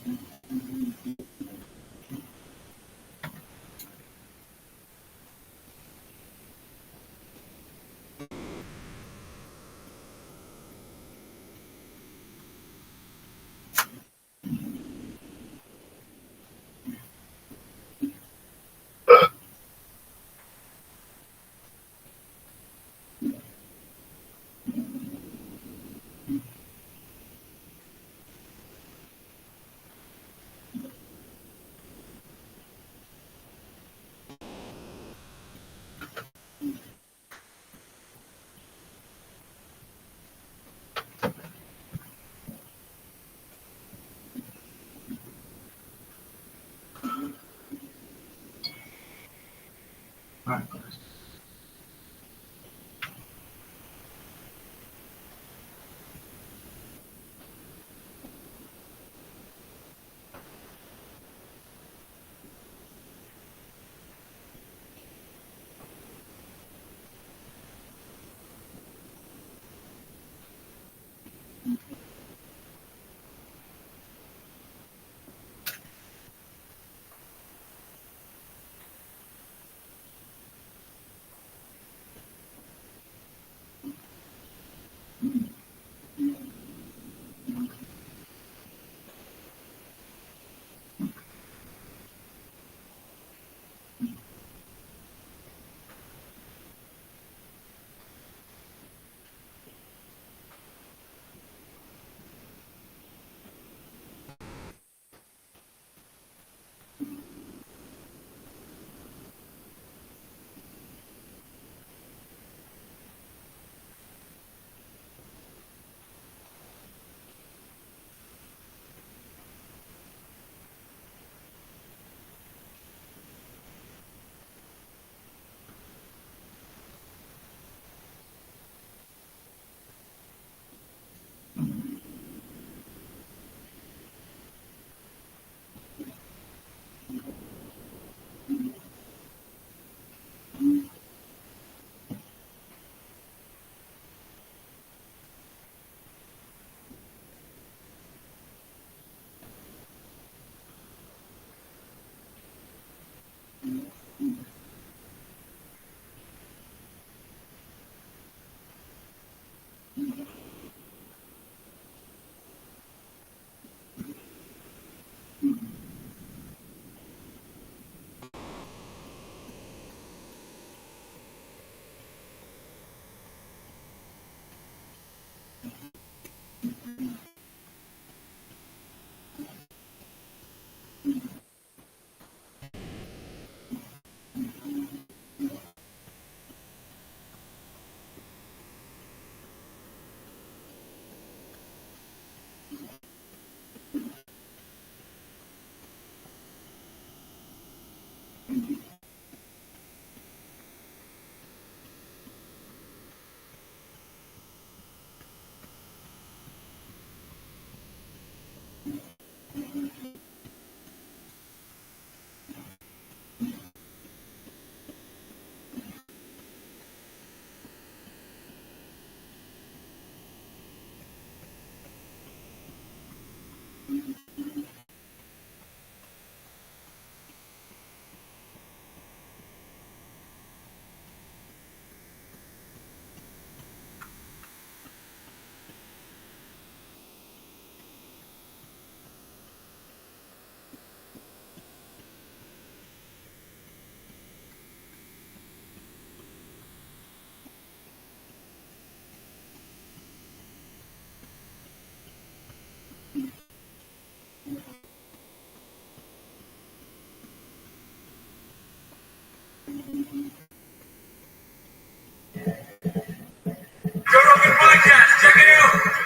All right, guys.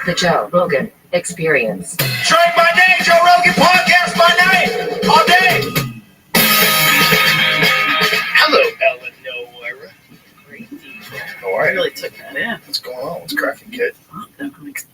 The Joe Rogan Experience. Drink my name, Joe Rogan Podcast my name, all day. Hello, Eleanor. Great. How are I you? really took that in. What's going on? What's cracking, kid? Oh, I'm excited.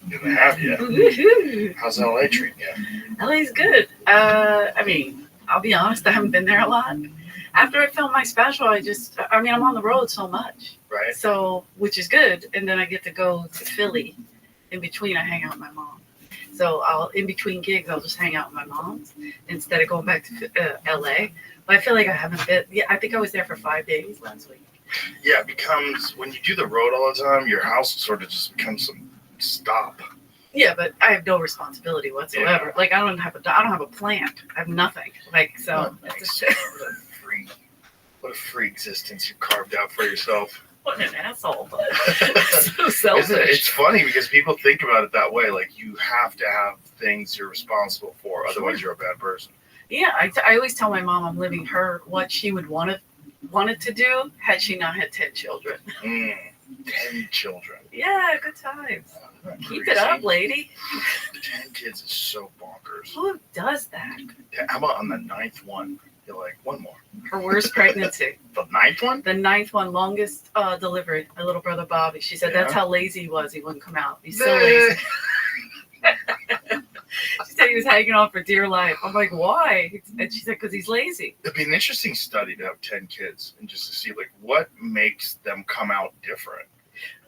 Didn't have yet. Woohoo! How's LA treating you? LA's good. I mean, I'll be honest, I haven't been there a lot. After I filmed my special, I'm on the road so much. Right? So, which is good. And then I get to go to Philly. In between, I hang out with my mom. So in between gigs, I'll just hang out with my mom's instead of going back to LA. But I feel like I haven't been. Yeah, I think I was there for 5 days last week. Yeah, it becomes, when you do the road all the time, your house sort of just becomes some stop. Yeah, but I have no responsibility whatsoever. Like I don't have a plant. I have nothing. Like so. What a free existence you carved out for yourself. What an asshole. So selfish. Isn't it? It's funny because people think about it that way. Like you have to have things you're responsible for, otherwise you're a bad person. Yeah, I always tell my mom I'm living her what she would wanted to do had she not had 10 children. 10 children. Yeah, good times. Keep it up, lady. 10 kids is so bonkers. Who does that? How about on the 9th one? You're like, one more. Her worst pregnancy. The 9th one? The 9th one, longest delivery. My little brother Bobby. She said that's how lazy he was. He wouldn't come out. He's so lazy. She said he was hanging on for dear life. I'm like, why? And she said, because he's lazy. It'd be an interesting study to have 10 kids and just to see like what makes them come out different.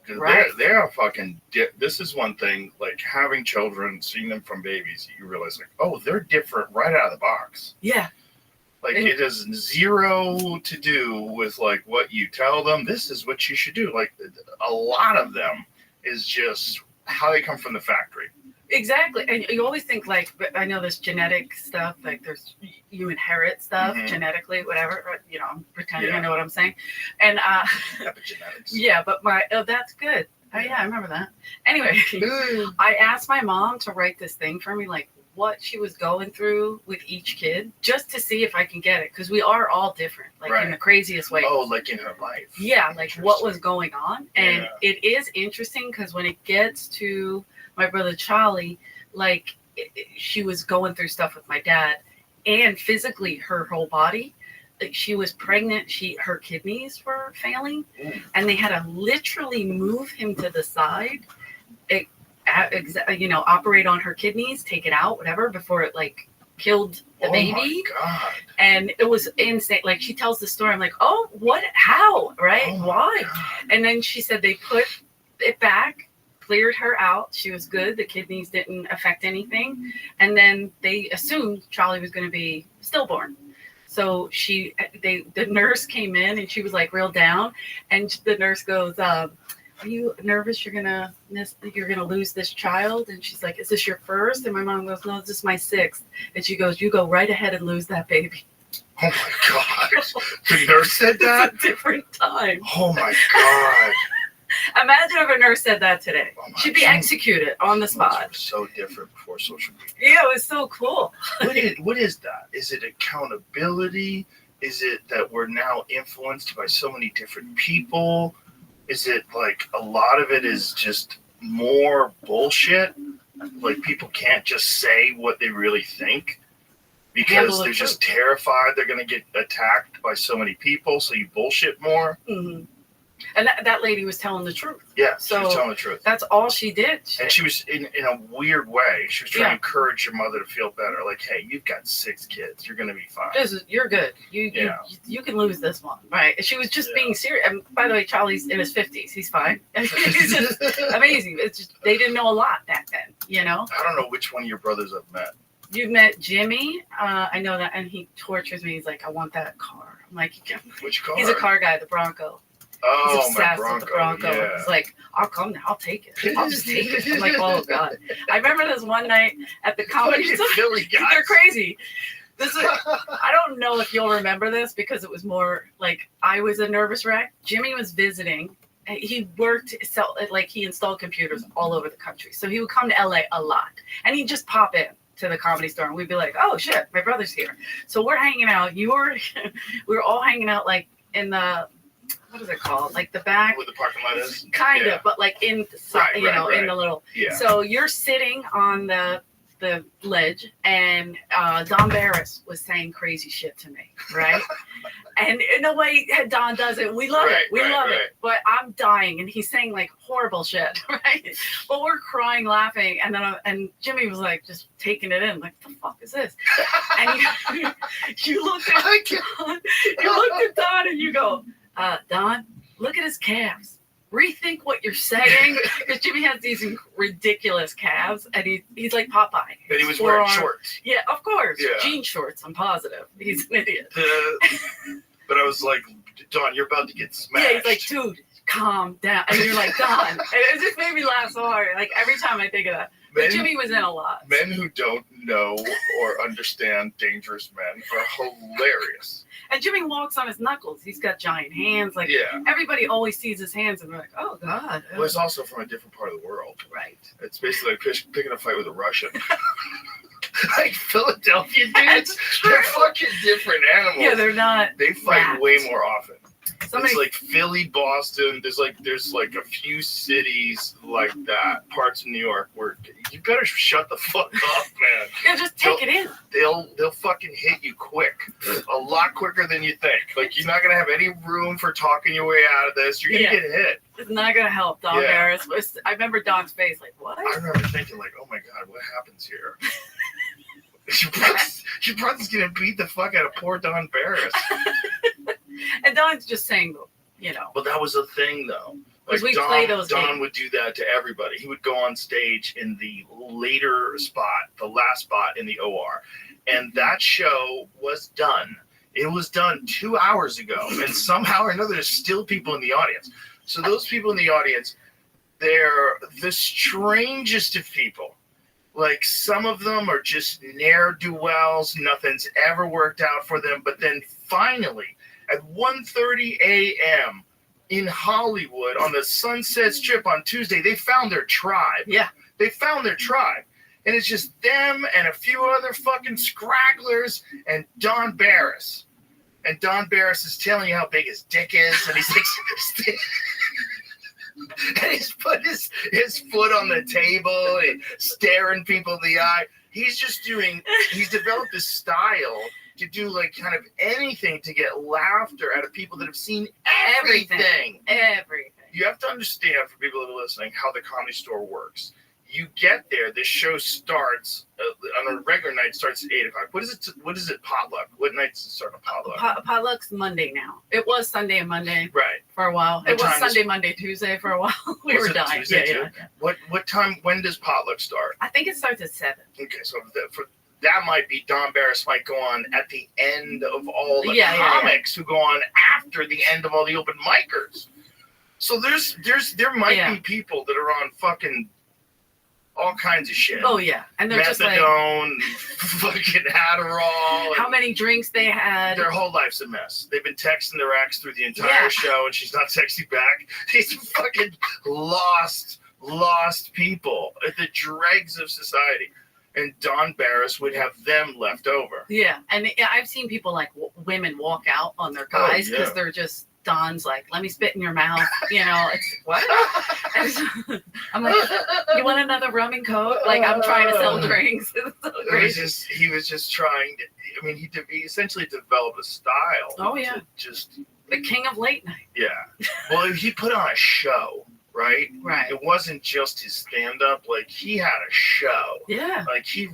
Because Right. they're fucking. This is one thing. Like having children, seeing them from babies, you realize like, oh, they're different right out of the box. Yeah. Like it has zero to do with like what you tell them. This is what you should do. Like a lot of them is just how they come from the factory. Exactly. And you always think like, I know there's genetic stuff, like you inherit stuff genetically, whatever, you know, I'm pretending I know what I'm saying. And, Epigenetics. yeah, but that's good. Oh yeah, I remember that. Anyway, I asked my mom to write this thing for me, like what she was going through with each kid, just to see if I can get it. Cause we are all different, like in the craziest way. Oh, like in her life. Yeah. Like what was going on. And it is interesting because when it gets to my brother Charlie, like she was going through stuff with my dad and physically her whole body. Like she was pregnant. Her kidneys were failing and they had to literally move him to the side, operate on her kidneys, take it out, whatever, before it like killed the baby. My God. And it was insane. Like she tells the story. I'm like, oh, what, how, right? Why? God. And then she said they put it back, cleared her out. She was good. The kidneys didn't affect anything. And then they assumed Charlie was going to be stillborn. So the nurse came in and she was like real down. And the nurse goes, are you nervous you're going to lose this child? And she's like, is this your first? And my mom goes, no, this is my 6th. And she goes, you go right ahead and lose that baby. Oh my God. The nurse said that? It's a different time. Oh my God. Imagine if a nurse said that today. She'd be executed on the spot. So different before social media. Yeah, it was so cool. What is that? Is it accountability? Is it that we're now influenced by so many different people? Is it like a lot of it is just more bullshit? Like people can't just say what they really think because they're just terrified they're going to get attacked by so many people. So you bullshit more. Mm-hmm. And that lady was telling the truth. Yeah, so she was telling the truth. That's all she did. And she was, in a weird way, she was trying to encourage your mother to feel better. Like, hey, you've got 6 kids. You're going to be fine. You're good. You can lose this one. Right. And she was just being serious. And by the way, Charlie's in his 50s. He's fine. He's just amazing. It's just, they didn't know a lot back then, you know? I don't know which one of your brothers I've met. You've met Jimmy. I know that. And he tortures me. He's like, I want that car. I'm like, which car? He's a car guy, the Bronco. Oh, he's obsessed with the Bronco. Yeah. He's like, I'll come now. I'll take it. I'll just take it. I'm like, oh, God. I remember this one night at the comedy store. They're crazy. I don't know if you'll remember this because it was more like I was a nervous wreck. Jimmy was visiting. He worked, he installed computers all over the country. So he would come to LA a lot. And he'd just pop in to the comedy store and we'd be like, oh, shit, my brother's here. So we're hanging out. We were all hanging out like in the what is it called? Like the back, Where the parking lot is? kind Yeah. of, but like in the Right, you know, right, in the little. Yeah. So you're sitting on the ledge, and Don Barris was saying crazy shit to me, right? And in the way Don does it, we love Right, it. We right, love right. it. But I'm dying, and he's saying like horrible shit, right? But we're crying, laughing, and then and Jimmy was like just taking it in, like, what the fuck is this? And you looked at I can't- Don, you looked at Don, and you go, Don, look at his calves. Rethink what you're saying, because Jimmy has these ridiculous calves, and he's like Popeye. And he was His wearing forearm- shorts. Yeah, of course. Yeah. Jean shorts. I'm positive. He's an idiot. But I was like, Don, you're about to get smashed. Yeah, he's like, dude, calm down. And you're like, Don. And it just made me laugh so hard. Like every time I think of that. But Jimmy was in a lot. Men who don't know or understand dangerous men are hilarious. And Jimmy walks on his knuckles. He's got giant hands. Like Yeah. everybody always sees his hands and they're like, oh God. Well, it's also from a different part of the world. Right. It's basically like picking a fight with a Russian. Like Philadelphia dudes, That's true. they're fucking different animals. Yeah, they're not. They fight rats. way more often. Somebody, It's like Philly, Boston. There's like a few cities like that, parts of New York where you better shut the fuck up, man. yeah, just take it in. They'll fucking hit you quick, a lot quicker than you think. Like you're not gonna have any room for talking your way out of this. You're gonna Yeah. get hit. It's not gonna help Don Yeah. Barris. I remember Don's face, like, what? I remember thinking like, oh my god, what happens here? Your brother's gonna beat the fuck out of poor Don Barris. And Don's just saying, you know. But that was a thing, though. 'Cause we Don, play those Don games. would do that to everybody. He would go on stage in the later spot, the last spot in the OR. And that show was done. It was done 2 hours ago. And somehow or another, there's still people in the audience. So those people in the audience, they're the strangest of people. Like some of them are just ne'er-do-wells. Nothing's ever worked out for them. But then finally, at 1:30 a.m. in Hollywood on the Sunset Strip on Tuesday, they found their tribe. Yeah. They found their tribe. And it's just them and a few other fucking scragglers and Don Barris. And Don Barris is telling you how big his dick is. And he's like, and he's put his foot on the table and staring people in the eye. He's developed this style to do like kind of anything to get laughter out of people that have seen everything. Everything. You have to understand, for people that are listening, how the Comedy Store works. You get there, this show starts on a regular night, starts at 8 o'clock. What is it? Potluck. What nights does it start on potluck? Potluck's Monday now. It was Sunday and Monday Right. for a while. What It was time Sunday, Monday, Tuesday for a while. We Was were it dying. Tuesday too? Yeah. What time? When does potluck start? I think it starts at 7. Okay, so that might be Don Barris might go on at the end of all the Yeah, comics who go on after the end of all the open micers. So there might be people that are on fucking all kinds of shit. Oh yeah, and they're just like, Methadone, fucking Adderall. how many drinks they had. Their whole life's a mess. They've been texting their ex through the entire show, and she's not texting back. These fucking lost people at the dregs of society. And Don Barris would have them left over. Yeah, and I've seen people like women walk out on their guys because they're just, Don's like, let me spit in your mouth. You know, it's what? I'm like, you want another rum and coke? Like, I'm trying to sell drinks. It's so crazy. He was just trying to, I mean, he essentially developed a style. Oh, yeah. To just, The king of late night. yeah. Well, he put on a show, right? Right. It wasn't just his stand-up. Like, he had a show. Yeah. Like, he'll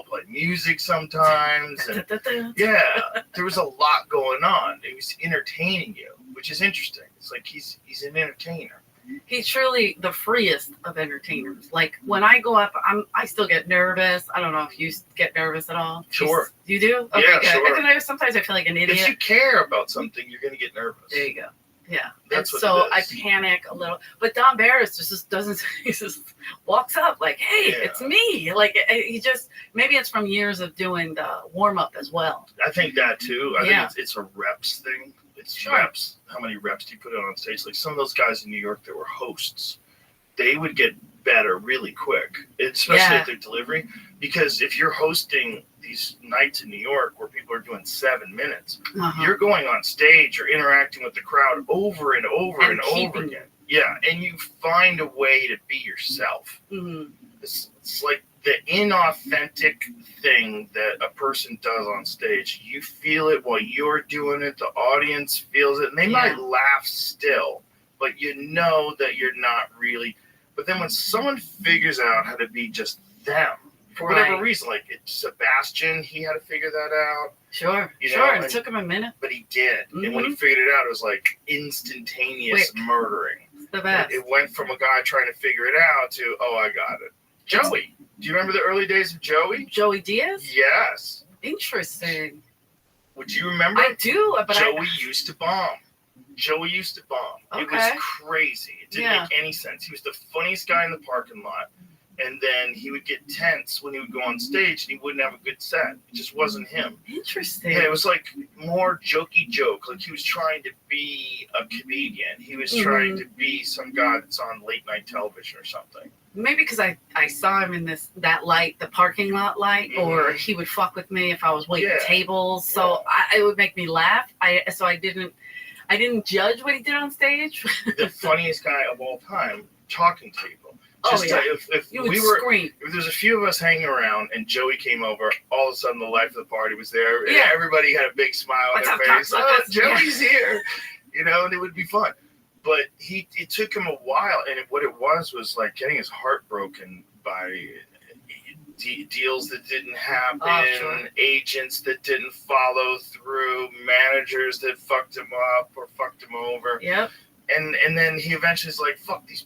play music sometimes. And yeah, there was a lot going on. He was entertaining you, which is interesting. It's like he's an entertainer. He's truly the freest of entertainers. Like, when I go up, I still get nervous. I don't know if you get nervous at all. Sure. You do? Okay, Yeah, good. sure. Sometimes I feel like an idiot. If you care about something, you're going to get nervous. There you go. Yeah. That's and what so it I is. panic a little. But Don Barris just doesn't, he just walks up like, hey, Yeah. it's me. Like, he just, maybe it's from years of doing the warm up as well. I think that too. I Yeah. think it's a reps thing. It's Sure. reps. How many reps do you put on stage? Like some of those guys in New York that were hosts, they would get better really quick, especially Yeah. at their delivery. Because if you're hosting these nights in New York where people are doing 7 minutes. Uh-huh. You're going on stage or interacting with the crowd over and over and over keeping again. Yeah, and you find a way to be yourself. Mhm. It's like the inauthentic thing that a person does on stage. You feel it while you're doing it. The audience feels it. And they might laugh still, but you know that you're not really. But then when someone figures out how to be just them, for whatever reason, like Sebastian, he had to figure that out. Sure, You sure. know, It took him a minute. But he did. And when he figured it out, it was like instantaneous murdering. It's the best. It went from a guy trying to figure it out to, oh, I got it. Joey. Do you remember the early days of Joey? Joey Diaz? Yes. Interesting. Would you remember? I do, but Joey used to bomb. Joey used to bomb. It was crazy. It didn't make any sense. He was the funniest guy in the parking lot. And then he would get tense when he would go on stage and he wouldn't have a good set. It just wasn't him. Interesting. Yeah, it was like more jokey joke. Like he was trying to be a comedian. He was trying to be some guy that's on late night television or something. Maybe because I saw him in that light, the parking lot light, or he would fuck with me if I was waiting tables. So it would make me laugh. I didn't judge what he did on stage. The funniest guy of all time talking to people. If you would we were, scream. if there's a few of us hanging around and Joey came over, all of a sudden the life of the party was there. And everybody had a big smile on their face. Oh, Joey's here. You know, and it would be fun. But it took him a while, and what it was like getting his heart broken by deals that didn't happen, agents that didn't follow through, managers that fucked him up or fucked him over. Yep. And then he eventually is like, fuck these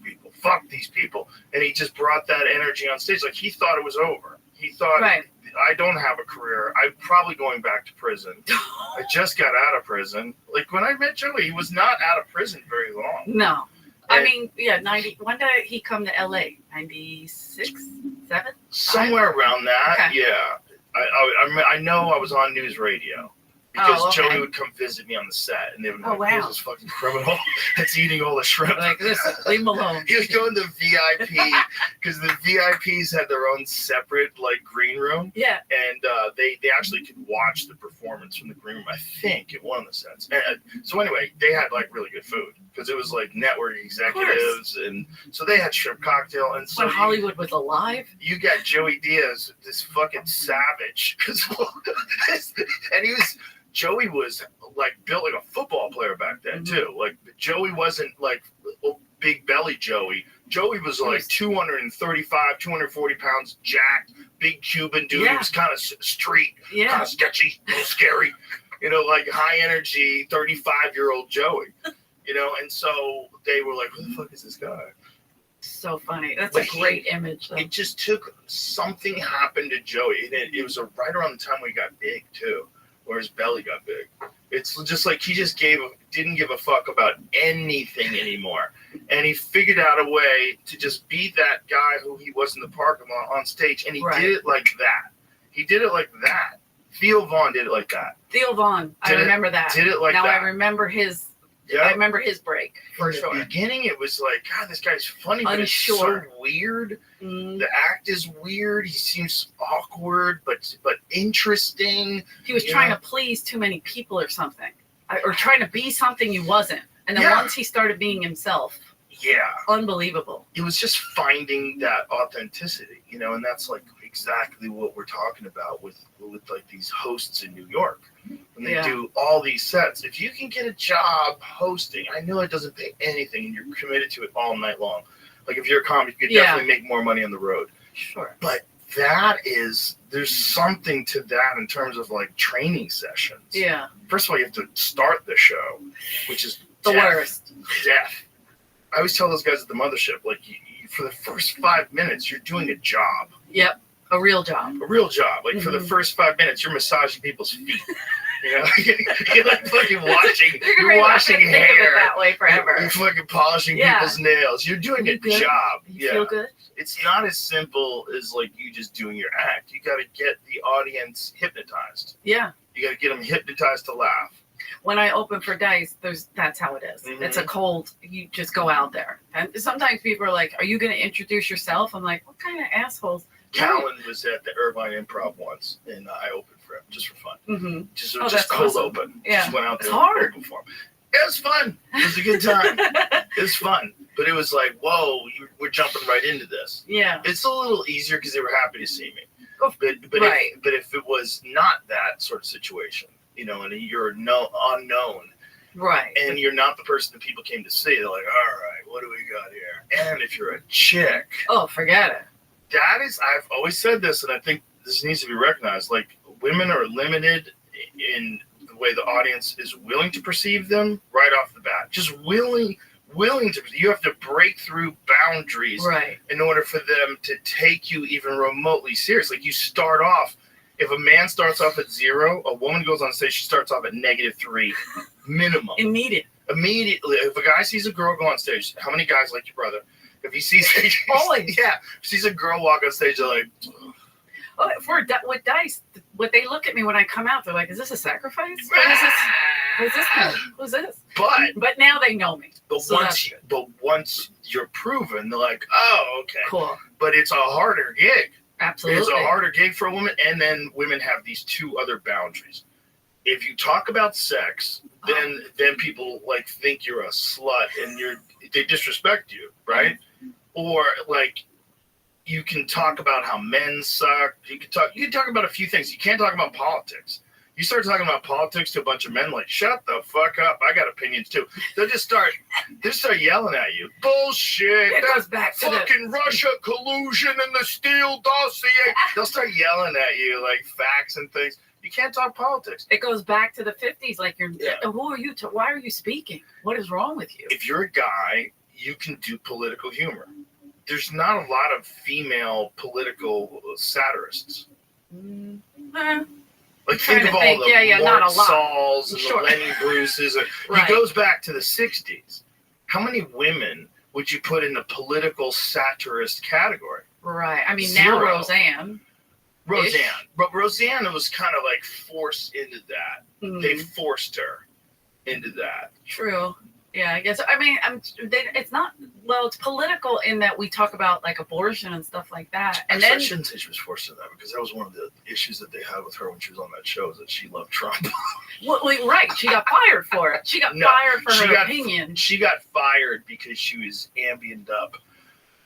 people. And he just brought that energy on stage. Like, he thought it was over. He thought, I don't have a career. I'm probably going back to prison. I just got out of prison. Like, when I met Joey, he was not out of prison very long. No. I mean, 90. When did he come to LA? 96? 7? Somewhere around that, yeah. I know I was on news radio. Because Joey would come visit me on the set, and they would be like, who's this fucking criminal that's eating all the shrimp? Like, listen, leave him alone. He was going to VIP, because the VIPs had their own separate, like, green room. Yeah. And they actually could watch the performance from the green room, I think, at one of the sets. And, so anyway, they had, like, really good food, because it was, like, network executives, and so they had shrimp cocktail. And so when Hollywood was alive? You got Joey Diaz, this fucking savage, and Joey was like built like a football player back then too. Like Joey wasn't like big belly Joey. Joey was like 235, 240 pounds, jacked, big Cuban dude. He was kind of street, kind of sketchy, a little scary. You know, like high energy, 35-year-old Joey. You know, and so they were like, "Who the fuck is this guy?" So funny. That's a great image. Though. It just took something happened to Joey, and it was right around the time we got big too. Where his belly got big. It's just like he just didn't give a fuck about anything anymore. And he figured out a way to just be that guy who he was in the parking lot on stage. And he did it like that. He did it like that. Theo Vaughn did it like that. Theo Vaughn. I remember that. Did it like that. Now I remember his... Yeah. I remember his break, for sure. In the beginning, it was like, God, this guy's funny, but it's so weird. The act is weird. He seems awkward, but interesting. He was trying to please too many people or something. Or trying to be something he wasn't. And then once he started being himself, unbelievable. It was just finding that authenticity, you know, and that's like exactly what we're talking about with like these hosts in New York. When they do all these sets, if you can get a job hosting, I know it doesn't pay anything and you're committed to it all night long. Like if you're a comic, you could definitely make more money on the road. Sure. But there's something to that in terms of like training sessions. Yeah. First of all, you have to start the show, which is the worst. Death. I always tell those guys at the mothership, like, for the first 5 minutes, you're doing a job. Yep. A real job. A real job. Like, for the first 5 minutes, you're massaging people's feet. You know? You're like fucking washing hair. That way forever. You're fucking polishing people's nails. You're doing a job. You feel good? It's not as simple as, like, you just doing your act. You got to get the audience hypnotized. Yeah. You got to get them hypnotized to laugh. When I open for Dice, that's how it is. It's a cold. You just go out there. And sometimes people are like, are you going to introduce yourself? I'm like, what kind of assholes Callan was at the Irvine Improv once, and I opened for him just for fun. Mm-hmm. Just that's cold awesome. open. Yeah. Just went out It's there hard. and opened for him. It was fun. It was a good time. It was fun. But it was like, whoa, we're jumping right into this. Yeah. It's a little easier because they were happy to see me. Oh, But right. if it was not that sort of situation, you know, and you're unknown, Right. and you're not the person that people came to see, they're like, all right, what do we got here? And if you're a chick, Oh, forget it. that is, I've always said this, and I think this needs to be recognized. Like, women are limited in the way the audience is willing to perceive them right off the bat. Just willing to. You have to break through boundaries Right. in order for them to take you even remotely serious. Like, you start off. If a man starts off at 0, a woman goes on stage, she starts off at -3 minimum. Immediate. Immediately, if a guy sees a girl go on stage, how many guys like your brother? If he sees, Always. yeah, sees a girl walk on stage, they're like, Oh, with Dice, what they look at me when I come out, they're like, "Is this a sacrifice? What is this? Who's this guy? Who's this?" But now they know me. But So that's once you're proven, they're like, oh, okay. cool. But it's a harder gig. Absolutely. It's a harder gig for a woman, and then women have these 2 other boundaries. If you talk about sex, then people like think you're a slut and they disrespect you, right? Or like you can talk about how men suck. You can talk about a few things. You can't talk about politics. You start talking about politics to a bunch of men, like, shut the fuck up. I got opinions too. They'll just start yelling at you. Bullshit. It goes back to fucking Russia collusion and the Steele dossier. They'll start yelling at you like facts and things. You can't talk politics. It goes back to the 50s. Like, Yeah. who are you? Why are you speaking? What is wrong with you? If you're a guy, you can do political humor. There's not a lot of female political satirists. Like, think of all the not a Mort lot. Sauls and Sure. the Lenny Bruces. Right. It goes back to the 60s. How many women would you put in the political satirist category? Right. I mean, 0. now Roseanne. But Roseanne was kind of like forced into that. They forced her into that. True. Yeah, I guess. I mean, it's not. Well, it's political in that we talk about like abortion and stuff like that, and Actually, then I shouldn't say she was forced into that, because that was one of the issues that they had with her when she was on that show, is that she loved Trump. well, right, she got fired for it. She got fired for her opinion. She got fired because she was Ambient up.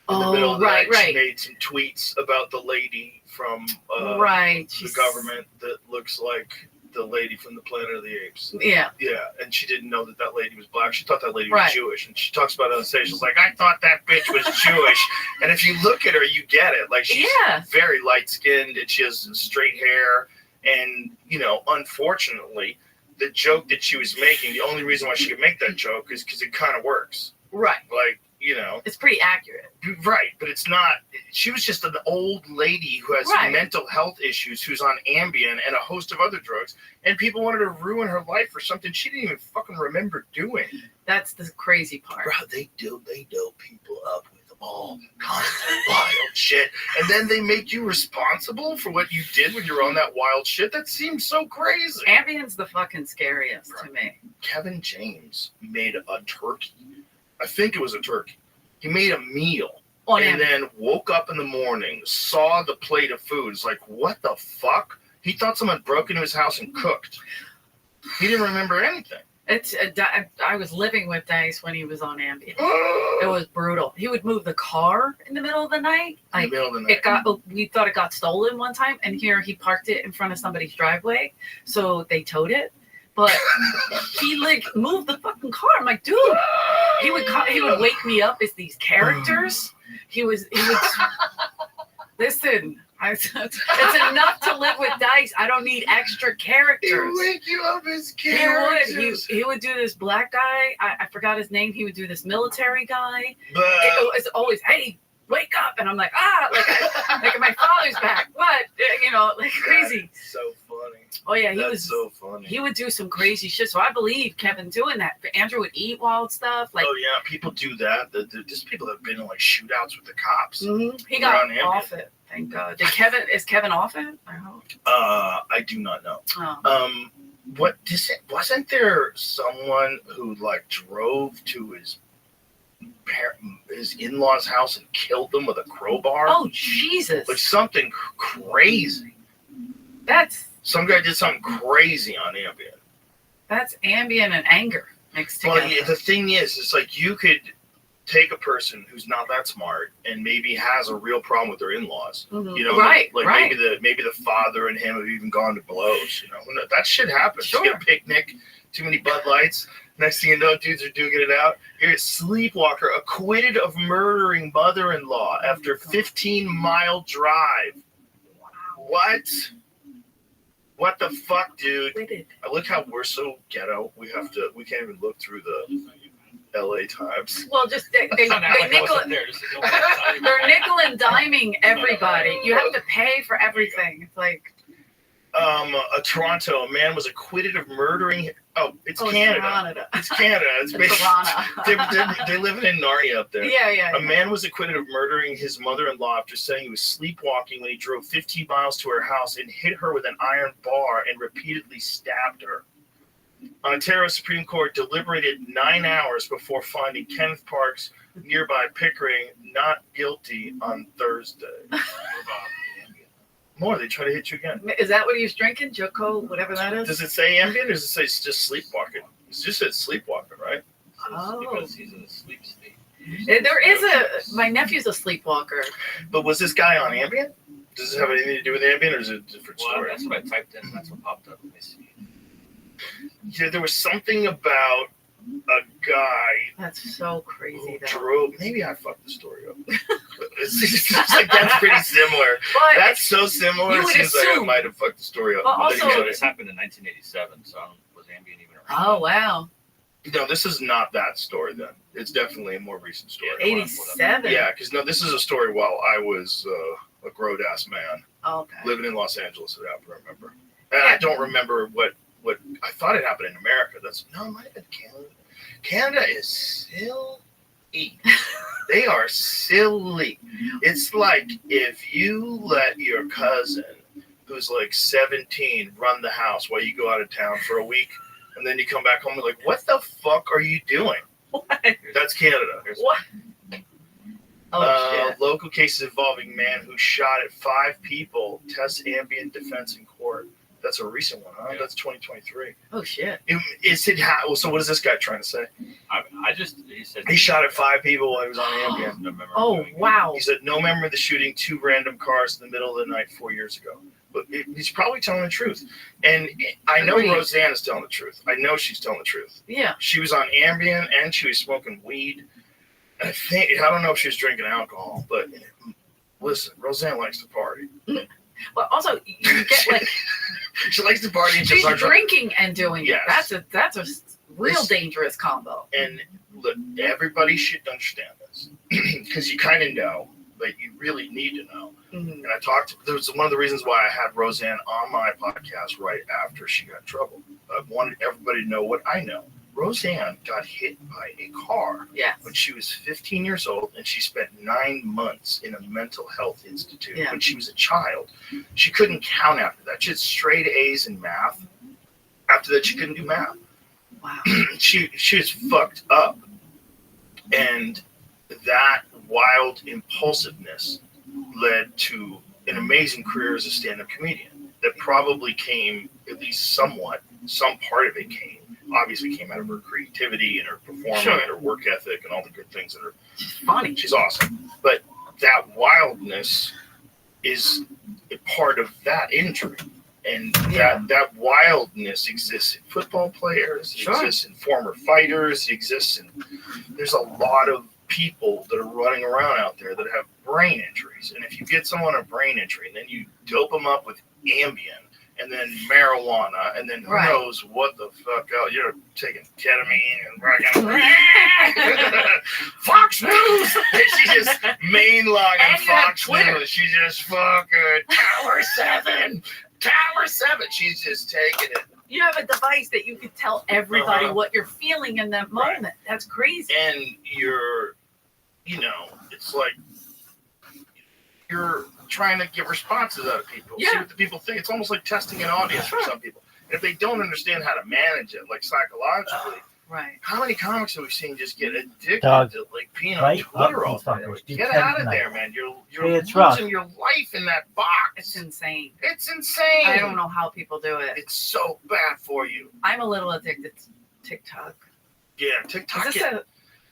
In the middle of the right, night, right. She made some tweets about the lady from Right. the government that looks like the lady from the Planet of the Apes. Yeah. Yeah, and she didn't know that lady was black. She thought that lady Right. was Jewish, and she talks about it on stage. She's like, I thought that bitch was Jewish. And if you look at her, you get it. Like, she's very light-skinned, and she has straight hair. And, you know, unfortunately, the joke that she was making, the only reason why she could make that joke is because it kind of works. Right. Like, you know. It's pretty accurate. Right, but it's not. She was just an old lady who has mental health issues, who's on Ambien and a host of other drugs, and people wanted to ruin her life for something she didn't even fucking remember doing. That's the crazy part. Bro, they dope people up with all kinds of wild shit, and then they make you responsible for what you did when you were on that wild shit. That seems so crazy. Ambien's the fucking scariest to me. Kevin James made a turkey. I think it was a turkey. He made a meal and then woke up in the morning, saw the plate of food. It's like, what the fuck? He thought someone broke into his house and cooked. He didn't remember anything. I was living with Dice when he was on Ambien. It was brutal. He would move the car in the middle of the night. In the middle of the night. We thought it got stolen one time, and here he parked it in front of somebody's driveway, so they towed it. But he like moved the fucking car. I'm like, dude. He would wake me up as these characters. He would listen. It's enough to live with Dice. I don't need extra characters. He would wake you up as characters. He would do this black guy. I forgot his name. He would do this military guy. But It's always, hey, wake up. And I'm like, like my father's back. What? You know, like crazy. That's so funny. Oh, yeah. That's so funny. He would do some crazy shit. So I believe Kevin doing that. Andrew would eat wild stuff. Like, oh, yeah. People do that. There's people that have been in like shootouts with the cops. Mm-hmm. He got off it. Thank God. Is Kevin off it? I hope. I do not know. Oh. Wasn't there someone who like drove to his in-laws' house and killed them with a crowbar. Oh, Jesus. Like something crazy. Some guy did something crazy on Ambien. That's Ambien and anger mixed together. Well, the thing is, it's like you could take a person who's not that smart and maybe has a real problem with their in-laws. Mhm. You know, right, like right. maybe the father and him have even gone to blows. You know, that shit happens. Sure. You get a picnic, too many Bud Lights. Next thing you know, dudes are duking it out. Here's Sleepwalker acquitted of murdering mother-in-law after 15-mile drive. What? What the fuck, dude? I look how we're so ghetto. We can't even look through the LA Times. Well, just they nickel they're nickel and diming everybody. You have to pay for everything. It's like Toronto, a man was acquitted of murdering. It's Canada. It's Canada. It's basically they're living in Narnia up there. Yeah. A man was acquitted of murdering his mother-in-law after saying he was sleepwalking when he drove 15 miles to her house and hit her with an iron bar and repeatedly stabbed her. Ontario Supreme Court deliberated 9 hours before finding Kenneth Parks, nearby Pickering, not guilty on Thursday. More, they try to hit you again. Is that what he was drinking? Joko, whatever that is? Does it say Ambien or does it say it's just sleepwalking? It's just said sleepwalking, right? Oh. Because he's in a sleep state. There is my nephew's a sleepwalker. But was this guy on Ambien? Does it have anything to do with Ambien or is it a different Well, story? that's what I typed in. That's what popped up. Let me see. Yeah, there was something about a guy That's so crazy, who though. drove. Maybe I fucked the story up. It's like that's pretty similar. But That's so similar. You It would seems like I assume. might have fucked the story up. But also- So this happened in 1987, so was Ambien even around? oh wow, No, this is not that story then. It's definitely a more recent story. 87. Yeah, because no, this is a story while I was a grown-ass man Okay. living in Los Angeles. It happened, I remember. And I don't remember what I thought it happened in America. No, it might have been Canada. Canada is silly. They are silly. It's like if you let your cousin, who's like 17, run the house while you go out of town for a week, and then you come back home and like, what the fuck are you doing? What? That's Canada. What? Oh shit. Local cases involving man who shot at 5 people tests Ambien defense in court. That's a recent one, huh? Yeah. That's 2023. Oh shit. So what is this guy trying to say? He said He shot at 5 people while he was on Ambien. No memory Oh doing it. wow. He said no memory of the shooting 2 random cars in the middle of the night 4 years ago. But he's probably telling the truth. And I know Agreed. Roseanne is telling the truth. I know she's telling the truth. Yeah. She was on Ambien and she was smoking weed. I don't know if she was drinking alcohol, but listen, Roseanne likes to party. But also, you get like She likes to party and she's just drinking and doing Yes. it. That's a real This- dangerous combo. And look, everybody should understand this because you kind of know, but you really need to know. Mhm. And there was one of the reasons why I had Roseanne on my podcast right after she got in trouble. I wanted everybody to know what I know. Roseanne got hit by a car Yes. when she was 15 years old, and she spent 9 months in a mental health institute Yeah. when she was a child. She couldn't count after that. She had straight A's in math. After that, she couldn't do math. Wow. She was fucked up. And that wild impulsiveness led to an amazing career as a stand-up comedian that probably came, at least somewhat, some part of it obviously came out of her creativity and her performing Sure. and her work ethic and all the good things that are. She's funny. She's awesome. But that wildness is a part of that injury. And Yeah. that wildness exists in football players, it Sure. exists in former fighters, it exists in, there's a lot of people that are running around out there that have brain injuries. And if you get someone a brain injury and then you dope them up with Ambien and then marijuana and then who Right. knows what the fuck else, you're taking ketamine and Fox News. She just mainline on And you have Fox Twitter. News. She just fucking Tower 7. Tower 7. She's just taking it. You have a device that you can tell everybody Uh-huh. what you're feeling in that Right. moment. That's crazy. And it's like you're trying to get responses out of people. See Yeah. what the people think. It's almost like testing an audience for some people. If they don't understand how to manage it, like psychologically, Right. How many comics have we seen just get addicted Dog. to like being Right on Twitter up, all these day? fuckers. Like, Do get 10 out of tonight. there, man. You're Hey, it's losing rough. your life in that box. It's insane. It's insane. I don't know how people do it. It's so bad for you. I'm a little addicted to TikTok. Yeah, Is TikTok. this an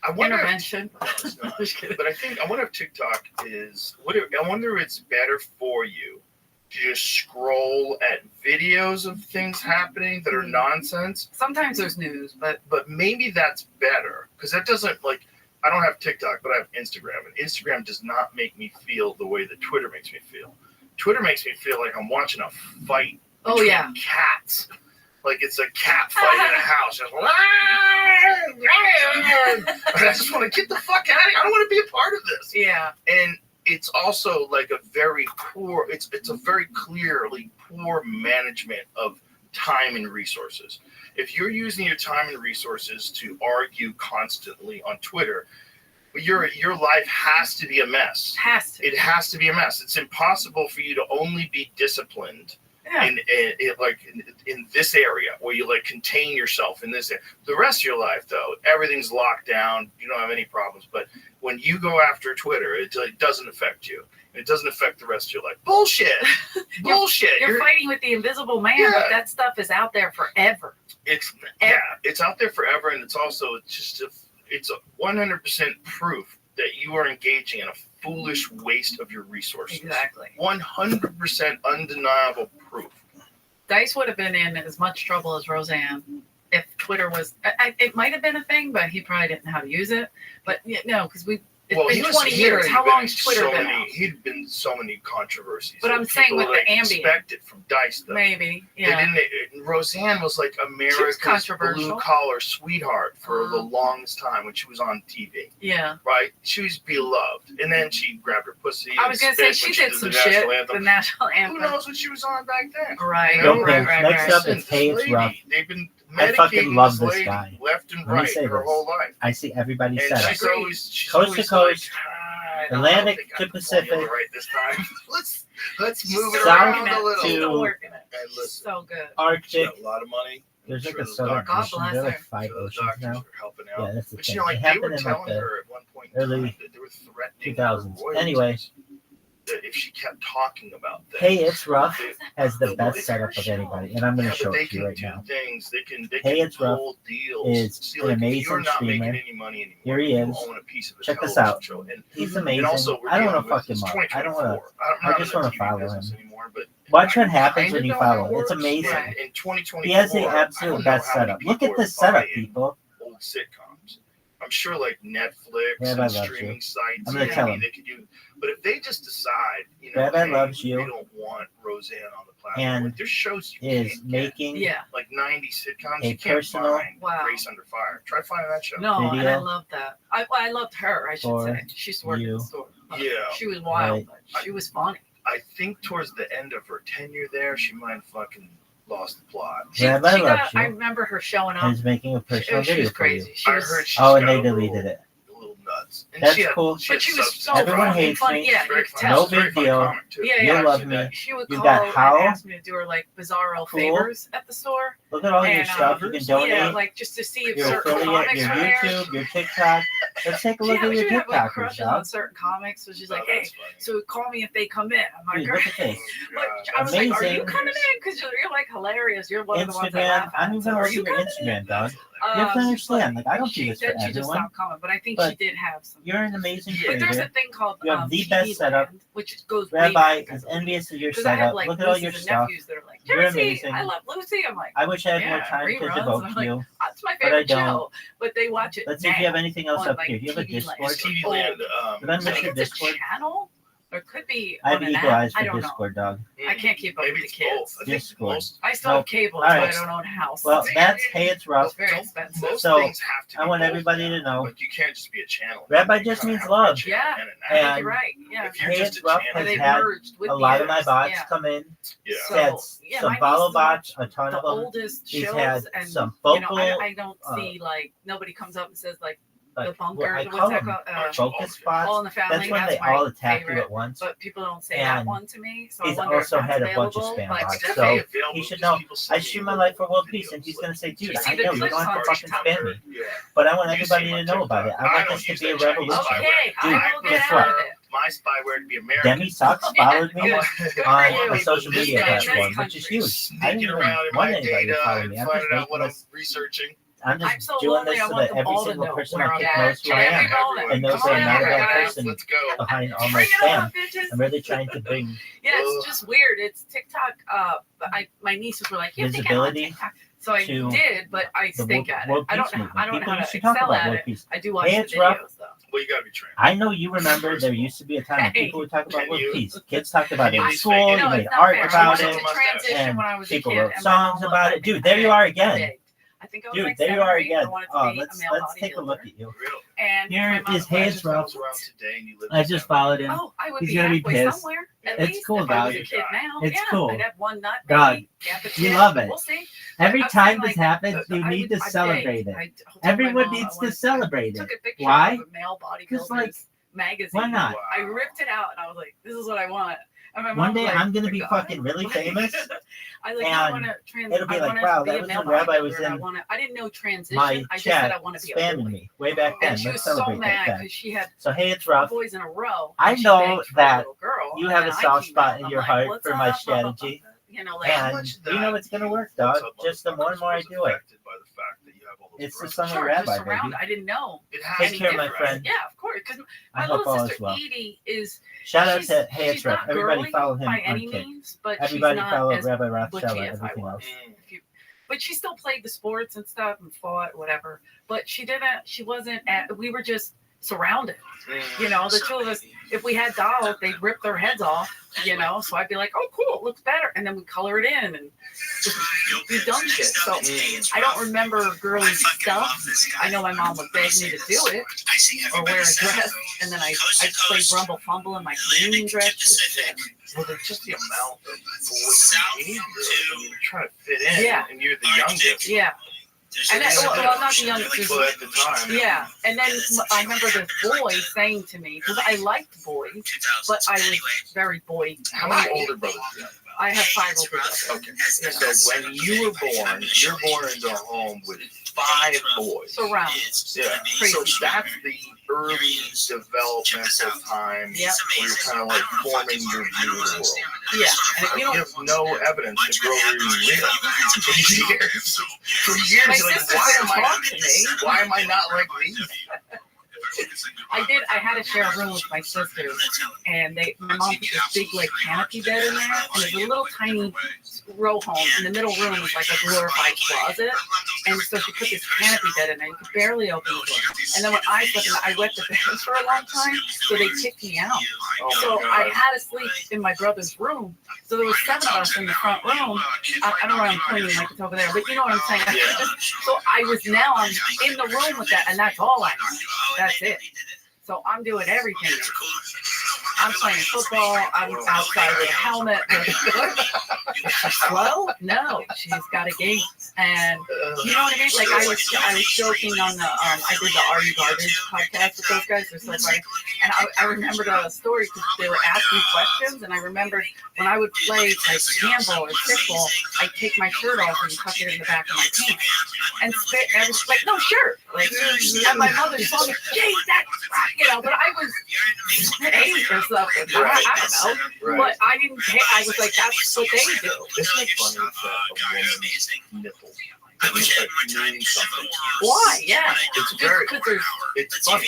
I wonder. intervention? No, it's not. Just kidding. But I wonder if TikTok is. I wonder if it's better for you to just scroll at videos of things happening that are nonsense. Sometimes there's news, but But maybe that's better because that doesn't like. I don't have TikTok, but I have Instagram, and Instagram does not make me feel the way that Twitter makes me feel. Twitter makes me feel like I'm watching a fight. oh between yeah, cats. Like it's a cat fight in a house. Just, and I just want to get the fuck out of here. I don't want to be a part of this. yeah. And it's also like a very poor. It's a very clearly poor management of time and resources. If you're using your time and resources to argue constantly on Twitter, your life has to be a mess. Has to. It has to be a mess. It's impossible for you to only be disciplined Yeah. in this area where you like contain yourself in this area. The rest of your life, though, everything's locked down. You don't have any problems. But when you go after Twitter, it doesn't affect you. It doesn't affect the rest of your life. Bullshit. Bullshit. You're fighting with the invisible man, Yeah. but that stuff is out there forever. It's out there forever, and it's also it's a 100% proof that you are engaging in a foolish waste of your resources. Exactly. 100% undeniable proof. Dice would have been in as much trouble as Roseanne if Twitter was. It might have been a thing, but he probably didn't know how to use it. But no, because it's been 20 years. How long has Twitter been out? He'd been so many controversies. But I'm saying with the ambient. Expected from Dice, though. Maybe, yeah. Roseanne was like America's controversial. blue collar sweetheart for the longest time when she was on TV. Yeah. Right? She was beloved. And then she grabbed her pussy. I was going to say, she did some shit. The national anthem. Who knows what she was on back then? Right. You know? Right. Next up is Hey, It's Rough. They've been I fucking medicating love this this lady guy. left and Let me right say her this. whole life. I see everybody And set up. she's always Coast to coast, I don't Atlantic think I to got the Pacific. formula right this time. let's move it South around a little. to- Still working it. And listen, So good. she Arctic. got a lot of money. There's I'm like a sure southern the God ocean. bless There are like her. 5 the oceans doctors now. are helping out. Yeah, that's the But thing. you know, like It they happened were in like telling the her at one point in early time that they were threatening 2000s. her Anyway. that if she kept talking about things. Hey, It's Rough they- has the they'll best release setup her of show. anybody, and I'm going Yeah, to show but they it to you can right do now. things. They can Hey, It's Rough pull deals. is See, an like, amazing if you're not streamer. making any money anymore. Here he you is. own a piece of a Check this television out. show. And He's amazing. also, we're I don't dealing want to fuck with- him it's up. I don't want to. 2024. I'm I not just in the wanna TV follow business him. anymore, but Watch what I happens kinda when you know how follow it him. It's works. amazing. Right. In 2024, He has the I don't absolute know best how many setup. Look people at the are setup, buying people. old sitcoms. I'm sure like Netflix Rabbi and loves streaming you. sites, I'm gonna maybe tell him. they could do. But if they just decide, you know, Rabbi hey, loves you. we don't want Roseanne on the platform. And like, there's shows you Is can't get. making Yeah. Like 90 sitcoms, a you can't personal- find Wow. Grace Under Fire. Try finding that show. No, and I Video love that. I loved her, I should for say. She used to work at you. the store. Yeah. She was wild, Right. but she was funny. I think towards the end of her tenure there, she might have fucking lost the plot. Rabbi loves I you. remember her showing up. And is making a personal She video was for you. crazy. She I was, heard she's Oh, and got they a deleted it. little nuts. And That's she had, cool. She but had she was substance so Everyone problems. hates funny. me. Yeah, you Very could funny. tell. No Very big funny deal. comic, too. Yeah, You'll yeah. love She me. did. She would You call got How? and ask me to do her like bizarro Cool. favors at the store. Look at all your And, stuff. You can donate. Yeah, like just to see if Your certain affiliate, comics your are there. YouTube, your TikTok. Let's take a look She at your would have like TikTokers, crushes on dog. certain comics. So she's like, Oh, hey, that's funny. so call me if they come in. I'm like, Dude, look at this. But God, I was like, are you Amazing. coming in? Because you're like hilarious. You're one of the ones that Instagram. laugh at. I don't even So know are what's you your coming Instagram, dog. That's You have to in? understand. Like, I don't do She this for then she just everyone. stopped coming, but I think But she did have some. You're an amazing Yeah, But there's a creator. thing called You have the TV best setup. Land, which goes way Rabbi back, I is believe. envious of your 'Cause I have setup. like Look at all nieces your and stuff. nephews that are like, You're Jersey, amazing. I love Lucy. I'm like, I wish I had more Yeah, time to reruns, devote and I'm to like, you. that's my But I favorite don't. show. But they watch it Let's see now. if you have anything else on, up like, here. Do you have a TV Land. Discord? It's TV Land. Did I I miss think your it's a Discord? channel, or it could be I have on an eagle app. eyes I for don't Discord, dog. I can't keep up Maybe with it's the kids. both. I think Discord. most, I still have cable, All that's why I right. don't own a house. Well, that's Hey, It's Rough. It's very expensive. most So, things have to be I want both everybody now. to know. Like, you can't just be a channel. Rabbi You just kinda means have to be a love. channel Yeah. and an I think app. you're right. Yeah. If you're Hey, just It's a Rough channel, And has they've had merged with a the lot of my others. bots Yeah. come in. yeah. So, Had yeah, some my follow niece bots, watched a ton the of them. oldest He's shows, had and some you know, vocal, I don't uh, see like nobody comes up and says like like bunkers, I what's call that them called? focus spots. All in the Family. That's when That's they my all attack you favorite. at once. But people don't say that And one to me, so he's I wonder also if that's had a bunch of available. spam But bots, it's so available. he should know. I stream my life for world peace, and he's gonna say, dude, You see I the know you clips don't have on to fucking TikTok. spam me, Yeah. but I want You everybody see my to know about it. TikTok. I I want don't this to use be a that Chinese revolution. spyware. Okay, Dude, I will get guess out what? of it. My spyware to be American. Demi Sucks followed me Good. Good on for you. a social media Yeah, platform, this which is country. huge. I didn't Sneaking even around in want my anybody to data follow and me. I'm just finding out making what I'm this. researching. I'm just I'm so doing lonely, this I so want that them every all to single know person where on I'm Kick at. knows who I Every am moment. and knows Come that on I'm not a over, bad guys. person Let's go. behind all my Bring it on, spam. bitches. I'm really trying to bring Yeah, it's just weird. It's TikTok. My nieces were like, "You think I'm on visibility TikTok?" So I to did, but I the stink at world it. I peace don't know. movement. I don't know People how to should talk excel about at world it. peace. I do watch Hey, the it's rough. videos though. Well, you gotta be trained. I know you remember there used to be a time when Hey. people would talk about Can world you? peace. Kids talked about it Can in you school. fake it? You No, made it's not art fair. I about wanted it. to transition and when I was a people kid, wrote and my songs mom about let it. me. Dude, there you are again. Begged. I think I was Dude, like there 7 you are or 8. I again. wanted to Oh, be let's a male take a look bodybuilder. at you. Really? And Here my is mom his was hands like, Just rough. goes around today and you live I to just 70. followed him. Oh, I would He's be gonna be halfway pissed. somewhere. At It's least cool, if I was dog. a kid now. It's yeah, cool. I'd have one nut. Dog, Maybe. Yeah, but you yeah, love it. We'll see. Every I'm time saying, this like, happens, you I need would- to I celebrate begged. it. I told my Everyone mom I needs to wanted- celebrate Took it. a picture Why? of a male Because, like, bodybuilders magazine. why not? I ripped it out and I was like, "This is what I want." And my mom One was day like, I'm gonna "My be God." fucking really famous. I like. and I want to trans. it'll be I like, wanna wow, be that a was male when Rabbi was bodybuilder. in I didn't know transition. my I just said I chat want to be a spamming boy. me way back then. And she Let's was so celebrate mad that. because she had So hey, it's 2 rough. boys in a row. I and she know begged for a that little girl, you and have a then I soft came spot out, in I'm your like, heart "What's for my up?" strategy. You know, like How And much of you know that it's gonna work, dog. What's Up, Just the more and more I was do it. affected by the fact that you have all those It's the brothers. summer sure, rabbi, just around. baby. I didn't know. It has Take any care of my different. friend. Yeah, of course. Because I my hope little all is sister well. Edie is. Shout out she's- to Hey, it's she's rough. not Everybody girly follow him by on any Kick. means, but Everybody she's not follow as Rabbi butchy Rothschild and as I everything was. else. But she still played the sports and stuff and fought whatever. But she didn't. She wasn't. We were just surrounded. You know, the 2 of us. If we had dolls, they'd rip their heads off. You know, so I'd be like, "Oh, cool, it looks better," and then we color it in and just do dumb shit. So I don't remember girly stuff. I know my mom would beg me to do it or wear a dress, and then I'd play Rumble Fumble in my cleaning dress. Well, there's just the amount of boy behavior. I mean, you're trying to fit in, Yeah. and you're the youngest. Yeah. And then, well, not the youngest. People at the time. Yeah, and then I remember this boy saying to me, because I liked boys, but I was very boy. How many older brothers do you have? I have 5 older brothers. Okay. So when you were born, you're born into a home with 5 boys. Surrounded. Yeah. Crazy. So that's the early developmental time Yep. where you're kind of like forming your view of the world. Yeah, and if you You don't, have no evidence that girls are even real. For years. For years, My you're like, sister why am wouldn't I? talk to me. Why am I not like these? I had to share a room with my sisters, and my mom put this big like canopy bed in there, and there's a little tiny row home in the middle room is like a glorified closet, and so she put this canopy bed in there. You could barely open the door. And then when I slept, I wet the bed for a long time, so they kicked me out. Oh So my I God. had to sleep in my brother's room. So there was 7 of us in the front room. I don't know why I'm pointing like it's over there, but you know what I'm saying. Yeah. So I'm in the room with that, and that's all I know. That's it. So I'm doing everything. I'm playing football. I'm outside with a helmet. Slow? No, she's got a gait, and you know what I mean. Like I was joking on the I did the Are You Garbage podcast with those guys. They're so funny, and I remembered a story because they were asking questions, and I remembered when I would play like handball or kickball, I'd take my shirt off and tuck it in the back of my pants and spit. And I was like, no shirt. Like, and my mother saw me, Jay, that's right. You know, but I was 8 or something. I don't know. Right. But I didn't care. I was like, that's what they do. Isn't it funny that a woman's nipples mean something? Why? Yeah. It's very, Because there's it's funny.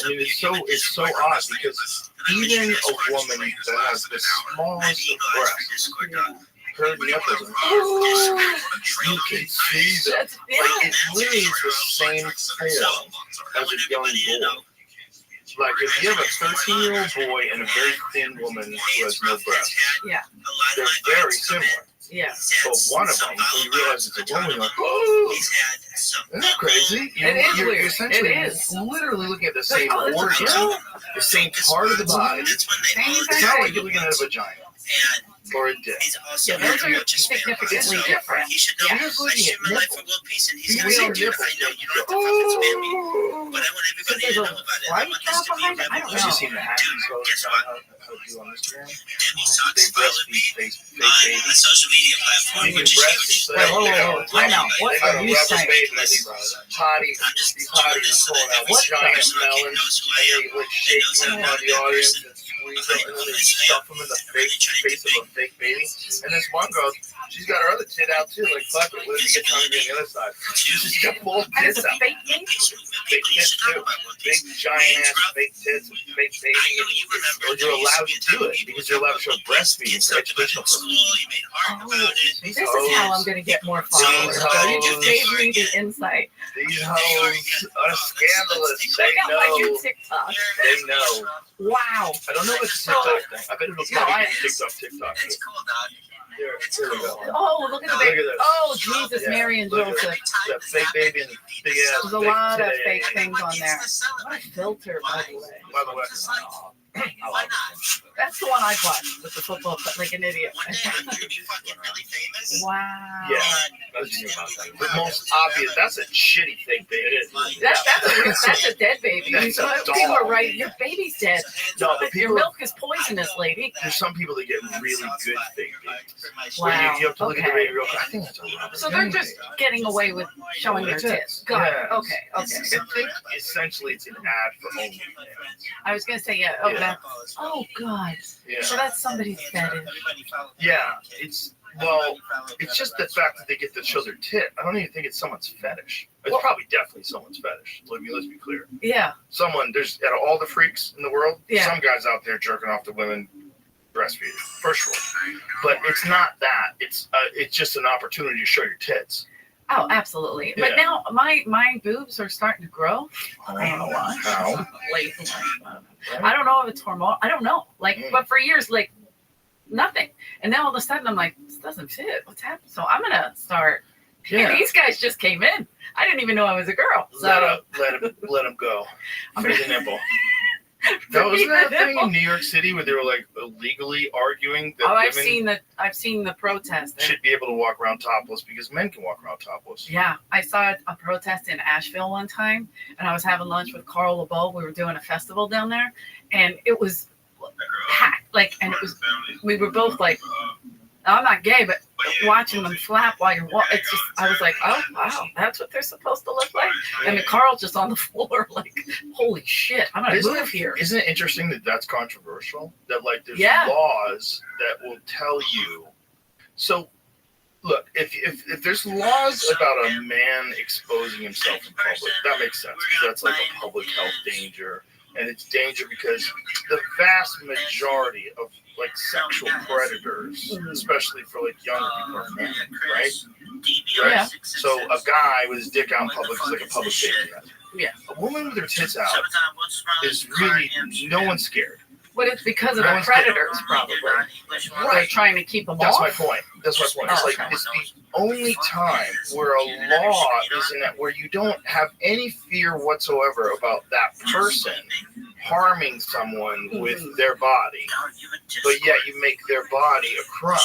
I mean, it's so odd because even a woman that has the smallest of breasts, her nipples, you can see them. that's yeah. Like, it really is the same form as a young boy. Like, if you have a 13-year-old boy and a very thin woman who has no breasts, Yeah. they're very similar. Yeah. But one of them, when you realize it's a woman, you're like, oh, isn't that crazy? It is you're weird. essentially It is. literally looking at the same oh, it's organ, real? the same part of the body. Same It's not like you're looking at a vagina. or a dick. He's also Yeah, those very are much a spare significantly so different. He should know. Yeah. I share my life for world peace, and he's gonna Real say, dude, nipple. I know you don't have to fuck this baby, but I want everybody to there's know a about it. I white want guy this to be behind it? I don't Have you know. seen the hackies Guess on what? how to do on Instagram? Demi They Socks follow me breastfeed fake on a babies. social media platform, You can which is breastfeed. huge. So Wait, whoa, they whoa, got a time out. rubber- What they got are a you rubber saying? baby and these potties, I'm just these doing potties this are so pulling that out every with giant single kid melons. knows who I And am. they like shake them in the audience and squeeze them and then they stuff them in the face of a fake baby. And this one girl, she's got her other tit out too. Like, fuck it, let me get hungry on the other side. She's got full And it's tits a out. fake thing? Big tits too. Big giant ass fake tits and fake baby. Or you're allowed to do it because you're allowed to show breastfeeding for educational purposes. This is how I'm going to get more followers. These So you just hoes. gave me the insight. These hoes are scandalous. Check They out my new know. TikTok. They know. Wow. I don't know if it's a TikTok thing. I bet it'll No, probably I- be TikTok. It's cool, dog. Here we go. Oh, look at the Look baby. at this. Oh, Jesus, Yeah, Mary and look at Joseph. That fake baby and big ass. There's a fake lot of titty. fake things on there. What a filter, by the way. By the way, Why not? That's the one I watched with the football, but like an idiot. One day I'm gonna be fucking really famous. Wow. yeah, the most obvious. That's a shitty fake baby. That's a dead baby. That's a People dog. are right. Your baby's dead. No, but Your people. milk is poisonous, lady. There's some people that get really good fake babies. Wow. Where you have to look at the Okay. baby real quick. I think that's a rubber So they're baby. just getting away with showing their tits. Got it. Yeah. Okay. I Okay. think essentially it's an ad for OnlyFans. I was gonna say yeah. Oh, Yeah. that. Oh God. Yeah. So that's somebody's fetish. Yeah, it's just the fact that they get to show their tit. I don't even think it's someone's fetish. It's Well- probably definitely someone's fetish. Let's be clear. Yeah. There's out of all the freaks in the world, Yeah. some guys out there jerking off to women breastfeeding, for sure. But it's not that. It's just an opportunity to show your tits. Oh, absolutely. But Yeah. now my boobs are starting to grow. I don't know why. How? Lately. I don't know if it's hormonal. I don't know. But for years, nothing. And then all of a sudden, I'm like, this doesn't fit. What's happening? So I'm gonna start. Yeah. These guys just came in. I didn't even know I was a girl. So Let him go. I'm Free gonna- the nipple. That wasn't that thing in New York City where they were like illegally arguing that Oh, I've women seen the protest. should be able to walk around topless because men can walk around topless. Yeah, I saw a protest in Asheville one time, and I was having lunch with Carl LeBeau. We were doing a festival down there, and it was packed. We were both like, I'm not gay, but watching them flap while you're walking, it's just, I was like, oh, wow, that's what they're supposed to look like? And then Carl's just on the floor like, holy shit, I'm going to move here. Isn't it interesting that that's controversial? That there's Yeah. laws that will tell you. So, look, if there's laws about a man exposing himself in public, that makes sense because that's like a public health danger, and it's danger because the vast majority of sexual predators, especially for younger people, are men, right? Yeah. So a guy with his dick out in public is like a public safety net. Yeah. A woman with her tits out is really no one's scared. But it's because of No the one's getting predators, probably. They're Right. trying to keep them That's off. my point. It's Oh, like okay. it's the only time where a law is in that where you don't have any fear whatsoever about that person harming someone with their body, but yet you make their body a crime.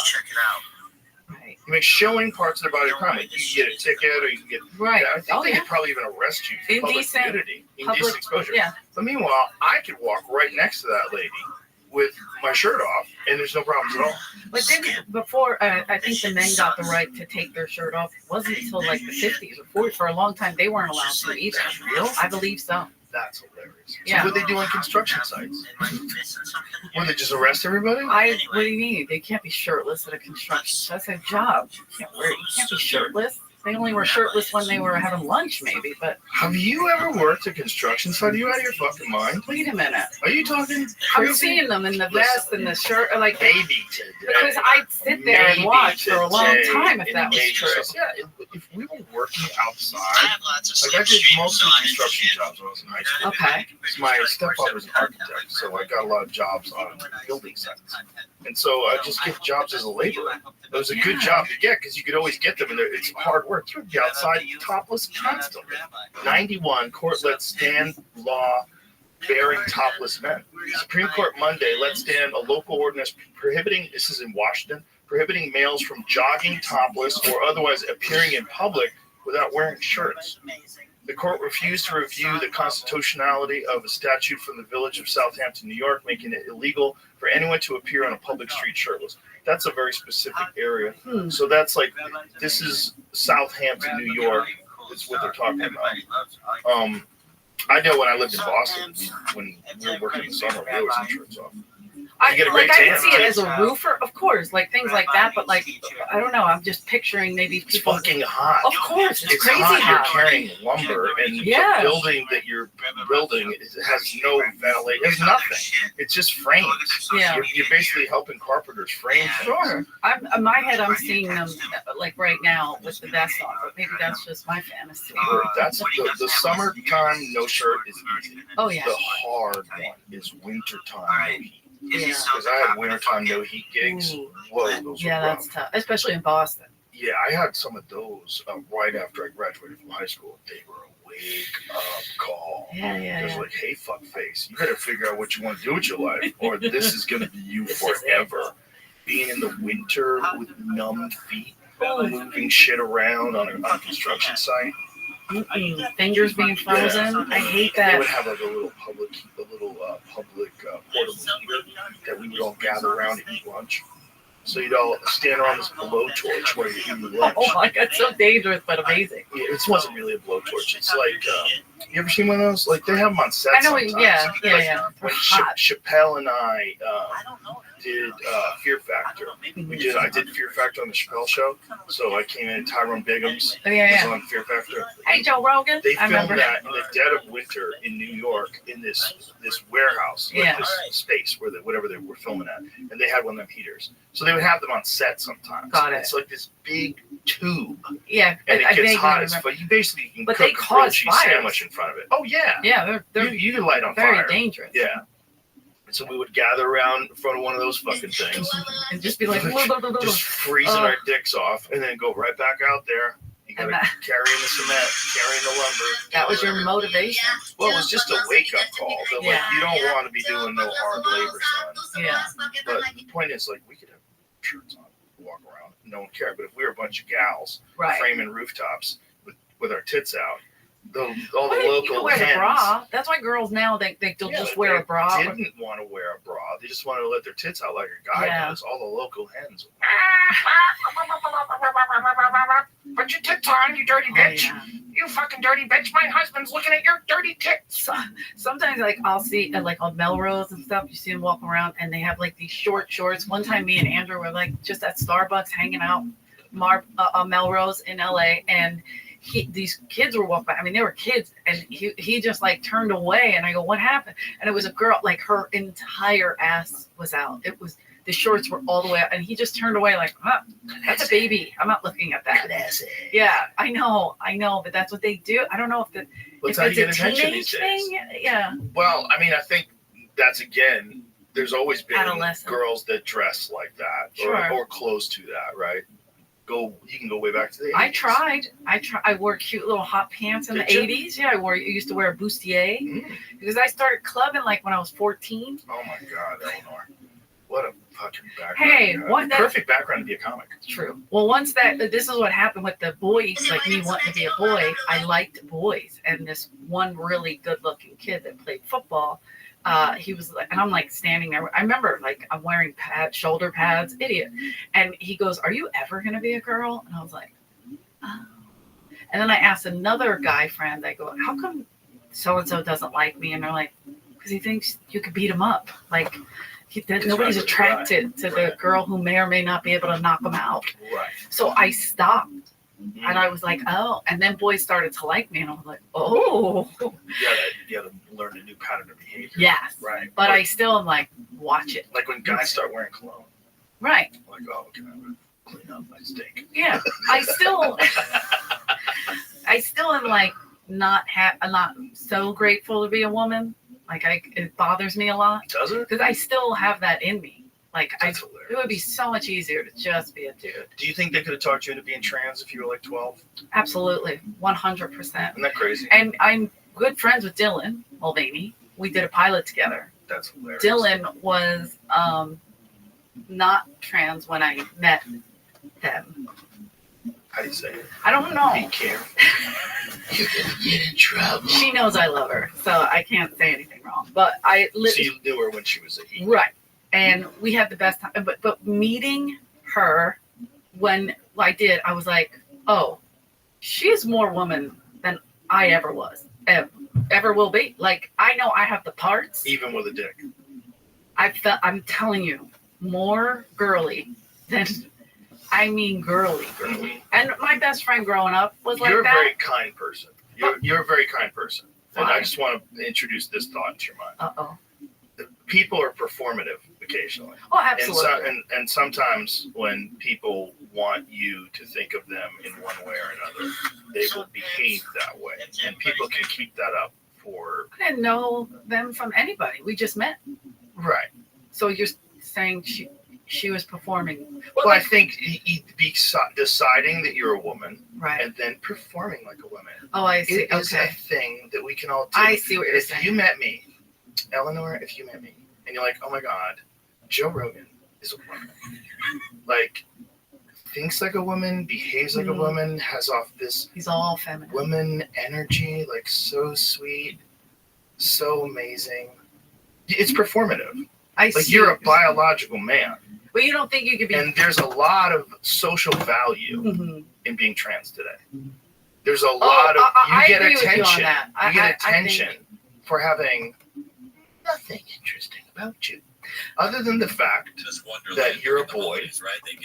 Right. You make showing parts of their body a crime. Like, you can get a ticket, or you can get. Right. I think Oh, they yeah. could probably even arrest you for Indecent public nudity, public- indecent exposure. Yeah. But meanwhile, I could walk right next to that lady with my shirt off, and there's no problems at all. But then before, I think the men got the right to take their shirt off. It wasn't until like the 50s or 40s. For a long time, they weren't allowed to either. I believe so. That's hilarious. Yeah. So what they do on construction sites? Would they just arrest everybody? What do you mean? They can't be shirtless at a construction site. That's their job. You can't be shirtless. They only were shirtless when they were having lunch, maybe. But Have you ever worked a construction site? Are you out of your fucking mind? wait a minute. Are you talking I'm crazy? seeing them in the vest and the shirt, Maybe today. because I'd sit there and Maybe watch for a long today time if in that was major true. cities. Yeah, if we were working I outside, have lots of I did mostly construction jobs when I was in high school. Okay. My stepfather was an architect, so I got a lot of jobs on building sites. And so I just get jobs as a laborer. It was a good job to get because you could always get them, and it's hard work. You would be outside topless constantly. 91 court let stand law bearing topless men. Supreme Court Monday lets stand a local ordinance prohibiting, this is in Washington, prohibiting males from jogging topless or otherwise appearing in public without wearing shirts. The court refused to review the constitutionality of a statute from the village of Southampton, New York, making it illegal for anyone to appear on a public street shirtless. That's a very specific area. So that's like, this is Southampton, New York, is what they're talking about. I know when I lived in Boston, when we were working in the summer, we always had shirts off. I You get a great can tan, see it too. as a roofer, of course, like things like that. But like, I don't know. I'm just picturing maybe It's people. fucking hot. Of course, it's crazy hot. hot. You're carrying lumber, and Yeah. the building that you're building has no ventilation. There's nothing. It's just frames. Yeah. You're basically helping carpenters frame things. Sure. In my head, I'm seeing them like right now with the vest on, but maybe that's just my fantasy. That's the summertime no shirt is easy. Oh yeah. The hard one is wintertime no heat. Yeah. Because I had wintertime no heat gigs. Ooh. Whoa, those Yeah, were rough. that's tough, especially in Boston. Yeah, I had some of those right after I graduated from high school. They were a wake up call. Yeah, It was yeah. like, hey, fuck face, you better figure out what you want to do with your life, or this is going to be you This is it. forever. Being in the winter with numb feet, moving shit around on a construction site. Mm-mm. Fingers being frozen. I hate They would that. have like a little public portable heater that we would all gather around to eat lunch. So you'd all stand around this blowtorch where you eat your lunch. Oh my god, so dangerous but amazing. Yeah, it wasn't really a blowtorch. It's like, you ever seen one of those? Like, they have them on set I know. sometimes. Yeah, yeah, Like, yeah. When Hot. Chappelle and I did Fear Factor. I did Fear Factor on the Chappelle show. So I came in, Tyrone Biggums Oh, yeah, was yeah. on Fear Factor. Hey, Joe Rogan. They I filmed remember. that in the dead of winter in New York in this warehouse, like Yeah. this space where whatever they were filming at, and they had one of them heaters. So they would have them on set sometimes. Got it. It's like this big tube, Yeah, and it I gets vaguely hot as remember. fuck. You basically can But they cook a grilled cause cheese fires. sandwich in front of it. Oh yeah, Yeah, they're you can light on very fire. dangerous. Yeah. And so we would gather around in front of one of those fucking things, And just be like, just freezing our dicks off, and then go right back out there. You gotta And carry in the cement, carrying the lumber. that was your motivation. Well, it was just a wake-up call. That, like, Yeah. you don't want to be doing no hard labor, son. Yeah. But the point is, like, we could have shirts on, walk around, no one cared. But if we were a bunch of gals Right. framing rooftops with our tits out, all the Well, you local can wear hens the bra. That's why girls now they'll just wear a bra. They didn't want to wear a bra. They just wanted to let their tits out like a guy Yeah. does. All the local hens. Put your tits on, you dirty Oh, bitch. yeah. You fucking dirty bitch. My husband's looking at your dirty tits. Sometimes like I'll see like on Melrose and stuff, you see them walking around and they have like these short shorts. One time me and Andrew were like just at Starbucks hanging out Melrose in LA, and these kids were walking by. I mean, they were kids, and he just like turned away, and I go, what happened? And it was a girl, like her entire ass was out. It was, the shorts were all the way out, and he just turned away like, huh, that's a baby. I'm not looking at that. Yeah, I know, but that's what they do. I don't know if That's if how you it's get a attention these teenage days. thing. Yeah. Well, I mean, I think that's again. There's always been Adolescent. girls that dress like that, Sure. or close to that, right? You can go way back to the 80s. I wore cute little hot pants in Did the you? 80s. Yeah, I used to wear a bustier Mm. because I started clubbing like when I was 14. Oh my God, Eleanor, what a fucking background! Hey, you have. what that- Perfect background to be a comic. True. Well, once this is what happened with the boys, like me wanting to be a boy, I liked boys. And this one really good looking kid that played football, he was like, and I'm like standing there. I remember like I'm wearing shoulder pads, idiot. And he goes, "Are you ever going to be a girl?" And I was like, oh. And then I asked another guy friend, I go, "How come so-and-so doesn't like me?" And they're like, "Because he thinks you could beat him up. Like, nobody's right, attracted to the right. girl who may or may not be able to knock him out." Right. So I stopped, and I was like, "Oh." And then boys started to like me, and I was like, "Oh, You gotta learn a new pattern of behavior. yes." Right. But I still am like, watch it. like when guys start wearing cologne. Right. Like, oh, can I clean up my stink? Yeah. I still am like I'm not so grateful to be a woman. Like it bothers me a lot Does it? because I still have that in me. Like That's it hilarious. would be so much easier to just be a dude. Do you think they could have taught you into being trans if you were like 12? Absolutely. 100%. Isn't that crazy? And I'm good friends with Dylan Mulvaney. we did a pilot together. That's hilarious. Dylan was not trans when I met them. How do you say it? I don't Be know. careful. You're gonna get in trouble. She knows I love her, so I can't say anything wrong. But So you knew her when she was a he. right, and we had the best time. But meeting her when I did, I was like, oh, she's more woman than I ever was, ever will be. Like, I know I have the parts. Even with a dick. I'm telling you, more girly than, I mean, girly. And my best friend growing up was like You're a that. very kind person. You're a very kind person. And Why? I just want to introduce this thought into your mind. Uh-oh. People are performative occasionally. Oh, absolutely. And sometimes when people want you to think of them in one way or another, they will behave that way. And people can keep that up for... I didn't know them from anybody. We just met. Right. So you're saying she was performing. Well, I think deciding that you're a woman Right. and then performing like a woman Oh, I see. is a Okay. thing that we can all do. I see what you're If saying. you met me, Eleanor, if you met me, and you're like, oh my God, Joe Rogan is a woman. Like, thinks like a woman, behaves like a woman, has off this He's all feminine. woman energy, like so sweet, so amazing. It's performative. I Like, see. you're a biological man. But you don't think you could be. And there's a lot of social value Mhm. in being trans today. There's a lot of, I you get agree with you on attention. that. You get I attention think- for having nothing interesting about you, other than the fact that you're a boy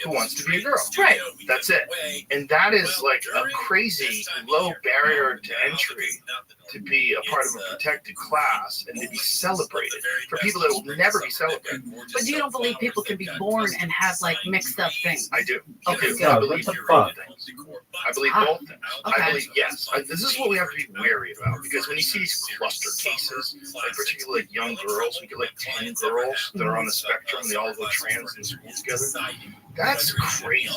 who wants to be a girl. Right. That's it. And that is like a crazy low barrier to entry to be a part of a protected class and to be celebrated for people that will never be celebrated. But you don't believe people can be born and have like mixed up things? I do. Okay, I do. good. I What believe the both fuck? things. I believe Ah, both things. okay. I believe, yes. This is what we have to be wary about, because when you see these cluster cases, like particularly like young girls, we get like 10 girls that are on the spectrum, they all go trans in school together. That's crazy.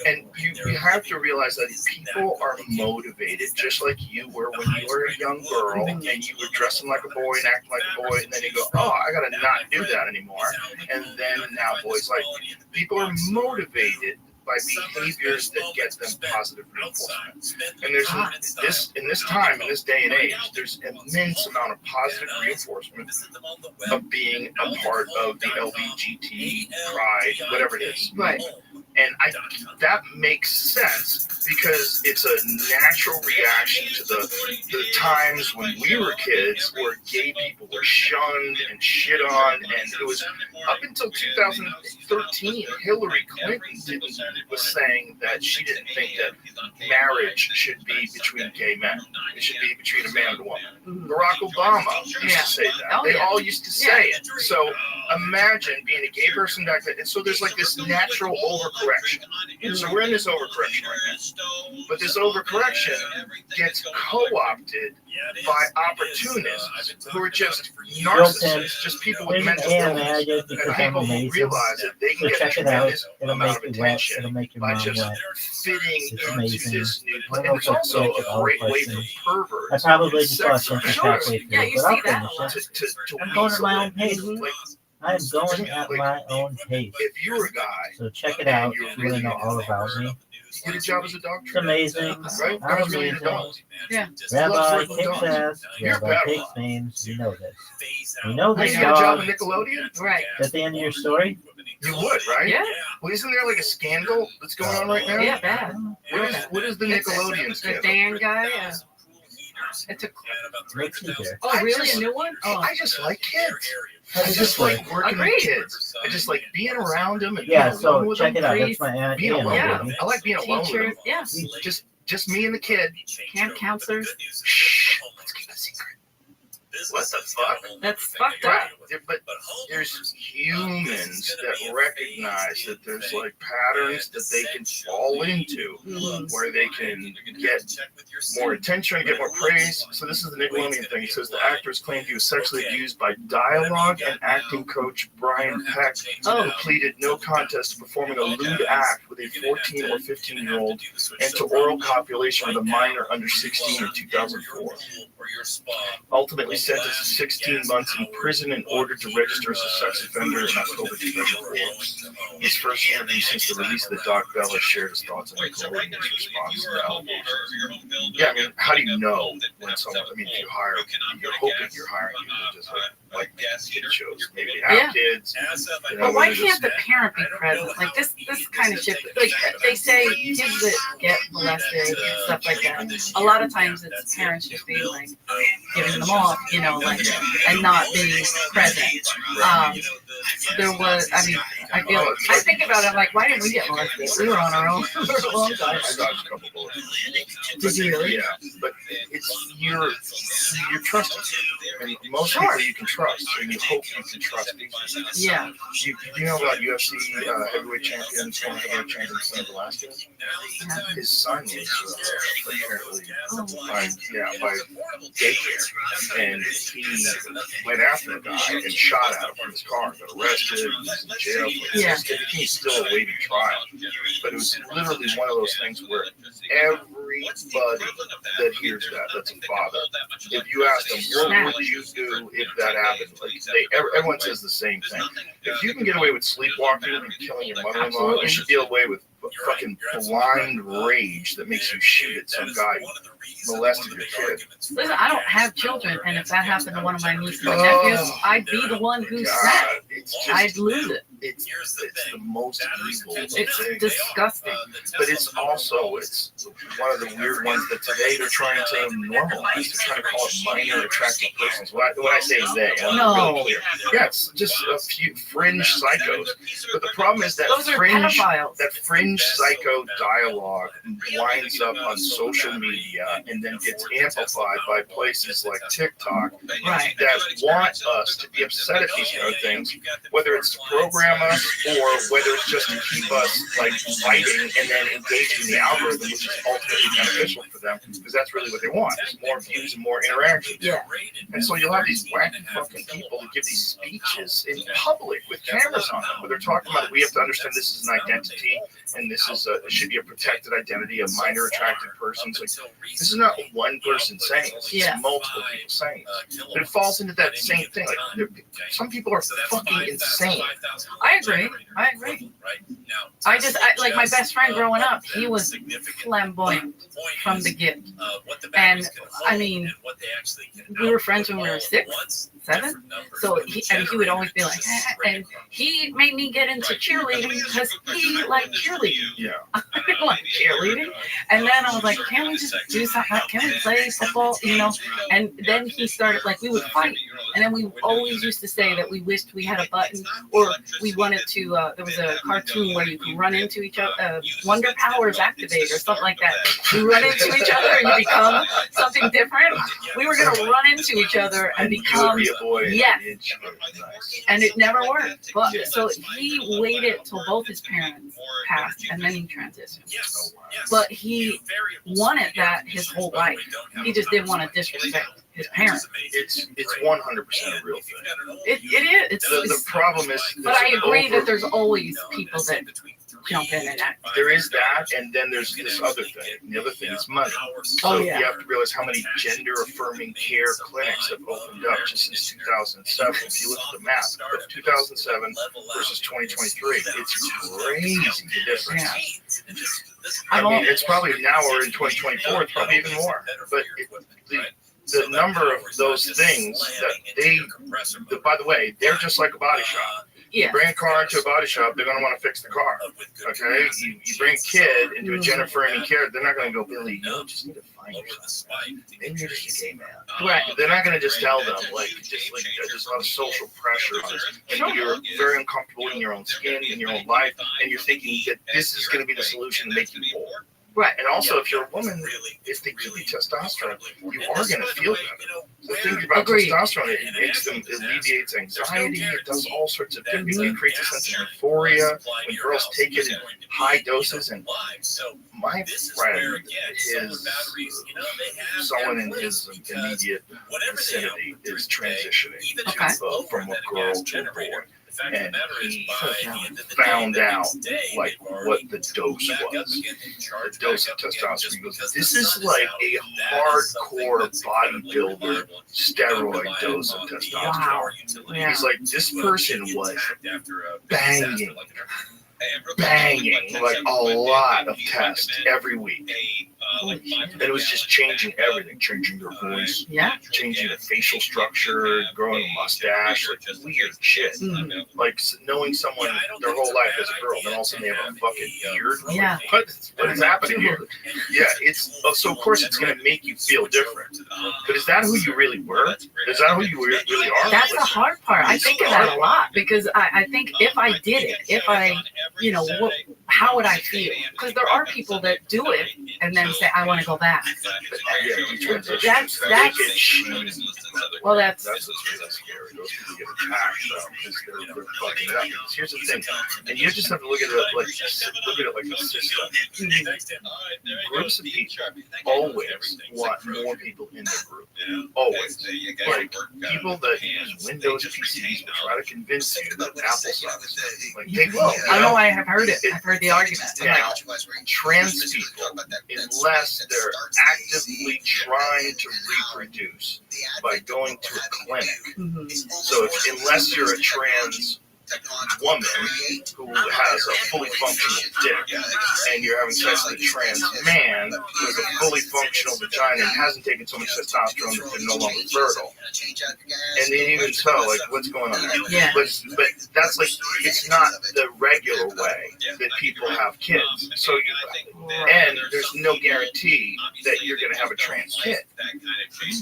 And you have to realize that people are motivated just like you were when you were a young girl and you were dressing like a boy and acting like a boy, and then you go, oh, I gotta not do that anymore. And then now boys, like, people are motivated by behaviors that get them positive reinforcement. And there's in this time, in this day and age, there's immense amount of positive reinforcement of being a part of the LBGT pride, whatever it is. Right. And that makes sense because it's a natural reaction to the times when we were kids where gay people were shunned and shit on. And it was up until 2013, Hillary Clinton was saying that she didn't think that marriage should be between gay men. It should be between a man and a woman. Barack Obama used to say that. Oh, They yeah. all used to say it. So imagine being a gay person back then. And so there's like this natural overcorrection. So we're in this overcorrection right now. But this overcorrection gets co-opted by opportunists who are just narcissists, just people with mental illness, and people who realize that they can So get a check it out. tremendous It'll amount make of you wet. attention It'll make your by mom just wet. fitting It's into amazing. this new I place. don't And it's know if also it's a great way for person. I perverts probably just sex watched something sure. halfway through, Yeah, you but I'll see that a lot. finish it. to I'm going at my own pace. like, I'm going at my own pace. if you're a guy, So check it out if you want to know all about me. you get a job as a dog It's trainer, amazing. right? I'm Guys really into amazing. dogs. Rabbi working with kicks dogs. ass. You're a Rabbi bad takes one. names. You know this. You know You this get a job dog. at Nickelodeon? Right. At the end of your story? You would, right? Yeah. Well, isn't there like a scandal that's going on right now? Yeah, bad. What is the Nickelodeon The scandal? Dan guy. It took. Let's see here. Oh, really? A new one? Oh. I just like kids. How I does just this work? like working with Agreed. kids. I just like being around them and Yeah, being so alone with check them. it out. That's my aunt. Being alone Yeah. with them. I like being alone with Teachers. them. Yeah. Just me and the kid. Camp counselors. Shh. Let's keep a secret. What the fuck? That's fucked Right. up. But there's humans that recognize that there's like patterns that they can fall into Mhm. where they can get more attention, get more praise. So this is the Nickelodeon thing. It says the actress claimed he was sexually abused by dialogue and acting coach Brian Peck, Oh. who pleaded no contest to performing a lewd act with a 14 or 15-year-old and to oral copulation with a minor under 16 in 2004. Ultimately sentenced to 16 months in prison and ordered to register as a sex offender in October 2004. His first interview since the release of the doc, Bella shared his thoughts on Nicole and his response to the allegations. Yeah, I mean, how do you know when someone, I mean, if you hire, you're hoping you're hiring people just like kid shows. Maybe they have kids. You know, But why they're can't just- the parent be present? Like this kind of shit. Like they say, kids that get molested and stuff like that. A lot of times it's parents just being like giving them off, you know, like and not being present. There was, I mean, I think about it. I'm like, why didn't we get molested? We were on our own for a long time. I dodged a couple bullets. Did you really? Yeah, but it's you're trusting, and most people you can trust, and you hope you can trust people. Yeah. You know about UFC heavyweight champion, former heavyweight champion Sam Velasquez? His son was apparently by daycare, and he went after the guy and shot at him from his car, got arrested, he was in jail. He's still awaiting trial, but it was literally one of those things where everybody that hears that's a father, if you ask them, what would you do if that happened? Like everyone says the same thing. If you can get away with sleepwalking and killing your mother-in-law, you should get away with fucking blind rage that makes you shoot at some guy who molested your kid. Listen, I don't have children, and if that happened to one of my nieces and nephews, I'd be the one who snapped. I'd lose it. It's the most evil It's thing. disgusting. But it's one of the weird ones that today they're trying to normalize. They're trying to call it minor attractive persons. When I say they, I'm really clear. Yeah, it's just a few fringe psychos. But the problem is that Those are pedophiles. that fringe psycho dialogue winds up on social media and then gets amplified by places like TikTok Right. that want us to be upset at these kind of things, whether it's to program us or whether it's just to keep us like fighting and then engaged in the algorithm, which is ultimately beneficial for them because that's really what they want: is more views and more interactions. Yeah. And so you'll have these wacky fucking people that give these speeches in public with cameras on them, where they're talking about we have to understand this is an identity and this is it should be a protected identity of minor attracted persons. Like, this is not one person saying this; it's multiple people saying this. But it falls into that same thing. Like, some people are fucking insane. I agree. I like my best friend growing up. He was flamboyant from the get, and I mean, we were friends when we were 6, 7. So he would always be like, and he made me get into cheerleading because he liked cheerleading. Yeah. I didn't like cheerleading, and then I was like, can we just do something? Can we play football? You know? And then he started like we would fight, and then we always used to say that we wished we had a button, or we wanted to. There was a cartoon where you could run into each other. Wonder Powers activate or something like that. You run into each other and you become something different. We were gonna run into each other and become and it never worked. But so he waited till both his parents passed and then he transitioned. But he wanted that his whole life. He just didn't want to disrespect his parents. It's 100% a real thing. It is. The problem is, But I agree that there's always people that jump in and act. there is that, and then there's this other thing. And the other thing is money. So you have to realize how many gender-affirming care clinics have opened up just since 2007. If you look at the map, but 2007 versus 2023, it's crazy the difference. I mean, it's probably now we're in 2024. It's probably even more. But the number of those things that by the way, they're just like a body shop. Yeah. You bring a car into a body shop, they're going to want to fix the car. Okay? You bring a kid into a gender-affirming care, they're not going to go, Billy, you just need to find yourself. Maybe you're just a gay man. Right. They're not going to just tell them, there's a lot of social pressure on us. And you're very uncomfortable in your own skin, in your own life, and you're thinking that this is going to be the solution to make you whole. Right. And also, if you're a woman, if they give you testosterone, you are going to feel better. The thing about testosterone, it alleviates anxiety. It does all sorts of things. It creates a sense of euphoria when girls take it in high doses. And my friend, someone in his immediate vicinity is transitioning from a girl to a boy. and he found out like what the dose was. The dose of testosterone. He goes, this is like a hardcore bodybuilder steroid dose of testosterone. Wow. Yeah. He's like, this person was banging like a lot of tests every week. And it was just changing everything, changing their voice, Yeah. changing their facial structure, growing a mustache, like weird shit. Mhm. Like knowing someone their whole life as a girl, then all of a sudden they have a fucking beard. Yeah. What is happening here? Yeah, so of course it's gonna make you feel different. But is that who you really were? Is that who you really are? That's the hard part. I think of that a lot because I think if I did it, if I, how would I feel? Because there are people that do it and then say, I want to go back. Yeah, you transition. That's- They get shamed. Well, that's That's what's scary. Those people get attacked though, because they're fucking up. Because here's the thing, and you just have to look at it like a system. Groups of people always want more people in their group. Always. Like people that use Windows PCs will try to convince you that Apple sucks. Like they will. I know I have heard it. I've heard the argument. Now, trans people, unless they're actively trying to reproduce by going to a clinic. Mhm. So unless you're a trans woman who has a fully functional dick and you're having sex with a trans man who has a fully functional vagina and hasn't taken so much testosterone that they're no longer fertile. And then even so, like, what's going on there? Yeah. But that's like, it's not the regular way that people have kids. So and there's no guarantee that you're going to have a trans kid.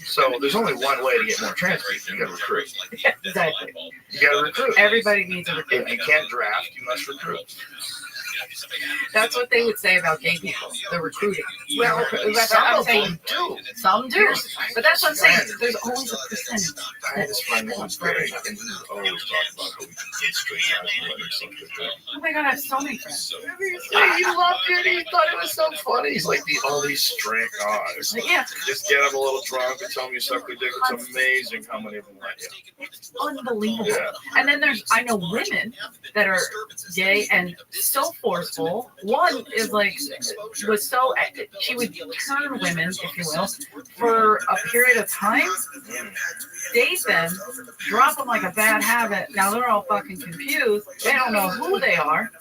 So there's only one way to get more trans people. You got to recruit. Exactly. You got to recruit. Everybody needs a recruit. If you can't draft, you must recruit. That's what they would say about gay people. The recruiting. Well, That's some what I'm of saying. them do. Some do. But that's what I'm saying. There's always a percentage. I had this friend that was gay, and he would always talk about how we could get straight out and let himself get drunk. Oh my God, I have so many friends. He loved it. He thought it was so funny. He's like, all these straight guys. Like, yeah, Just get him a little drunk and tell him you suck their dick. It's amazing how many of them let you. it's unbelievable. Yeah. And then I know women that are gay and so forceful. One is like, she would turn women, if you will, for a period of time, date them, drop them like a bad habit. Now they're all fucking confused. They don't know who they are.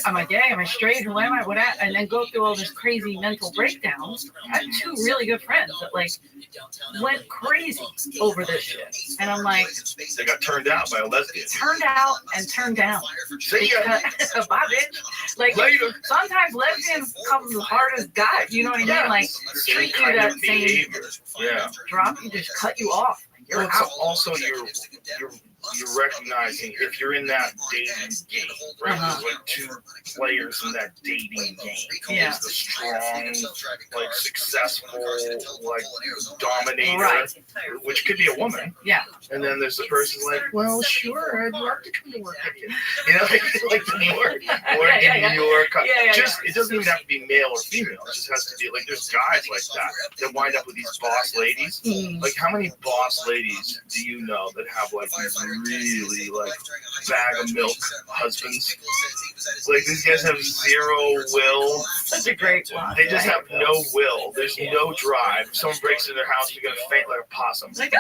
Am I gay? Am I straight? Who am I? What? And then go through all this crazy mental breakdowns. I have two really good friends that like went crazy over this shit, and I'm like, They got turned out by a lesbian. turned out and turned down. See ya. Because- Bye, bitch. Like Later. sometimes lesbians come as hard as guys. You know what I mean? Yeah. Like Same treat you kind that of same behavior. Yeah. drop, you just cut you off. Well, You're it's out. also you're recognizing if you're in that dating game, right? Uh-huh. There's like two players in that dating game. Yeah. There's the strong, like successful, like dominator, Right. which could be a woman. Yeah. And then there's the person like, well, sure, I'd love to come to work with you. You know, like the New York, Yeah. New York. Yeah. Just it doesn't even have to be male or female. It just has to be like there's guys like that wind up with these boss ladies. Mm. Like, how many boss ladies do you know that have like these really like bag of milk husbands? Like, these guys have zero will. Such a great line. They just have no will. There's no drive. If someone breaks into their house, they're gonna faint like a possum. Like,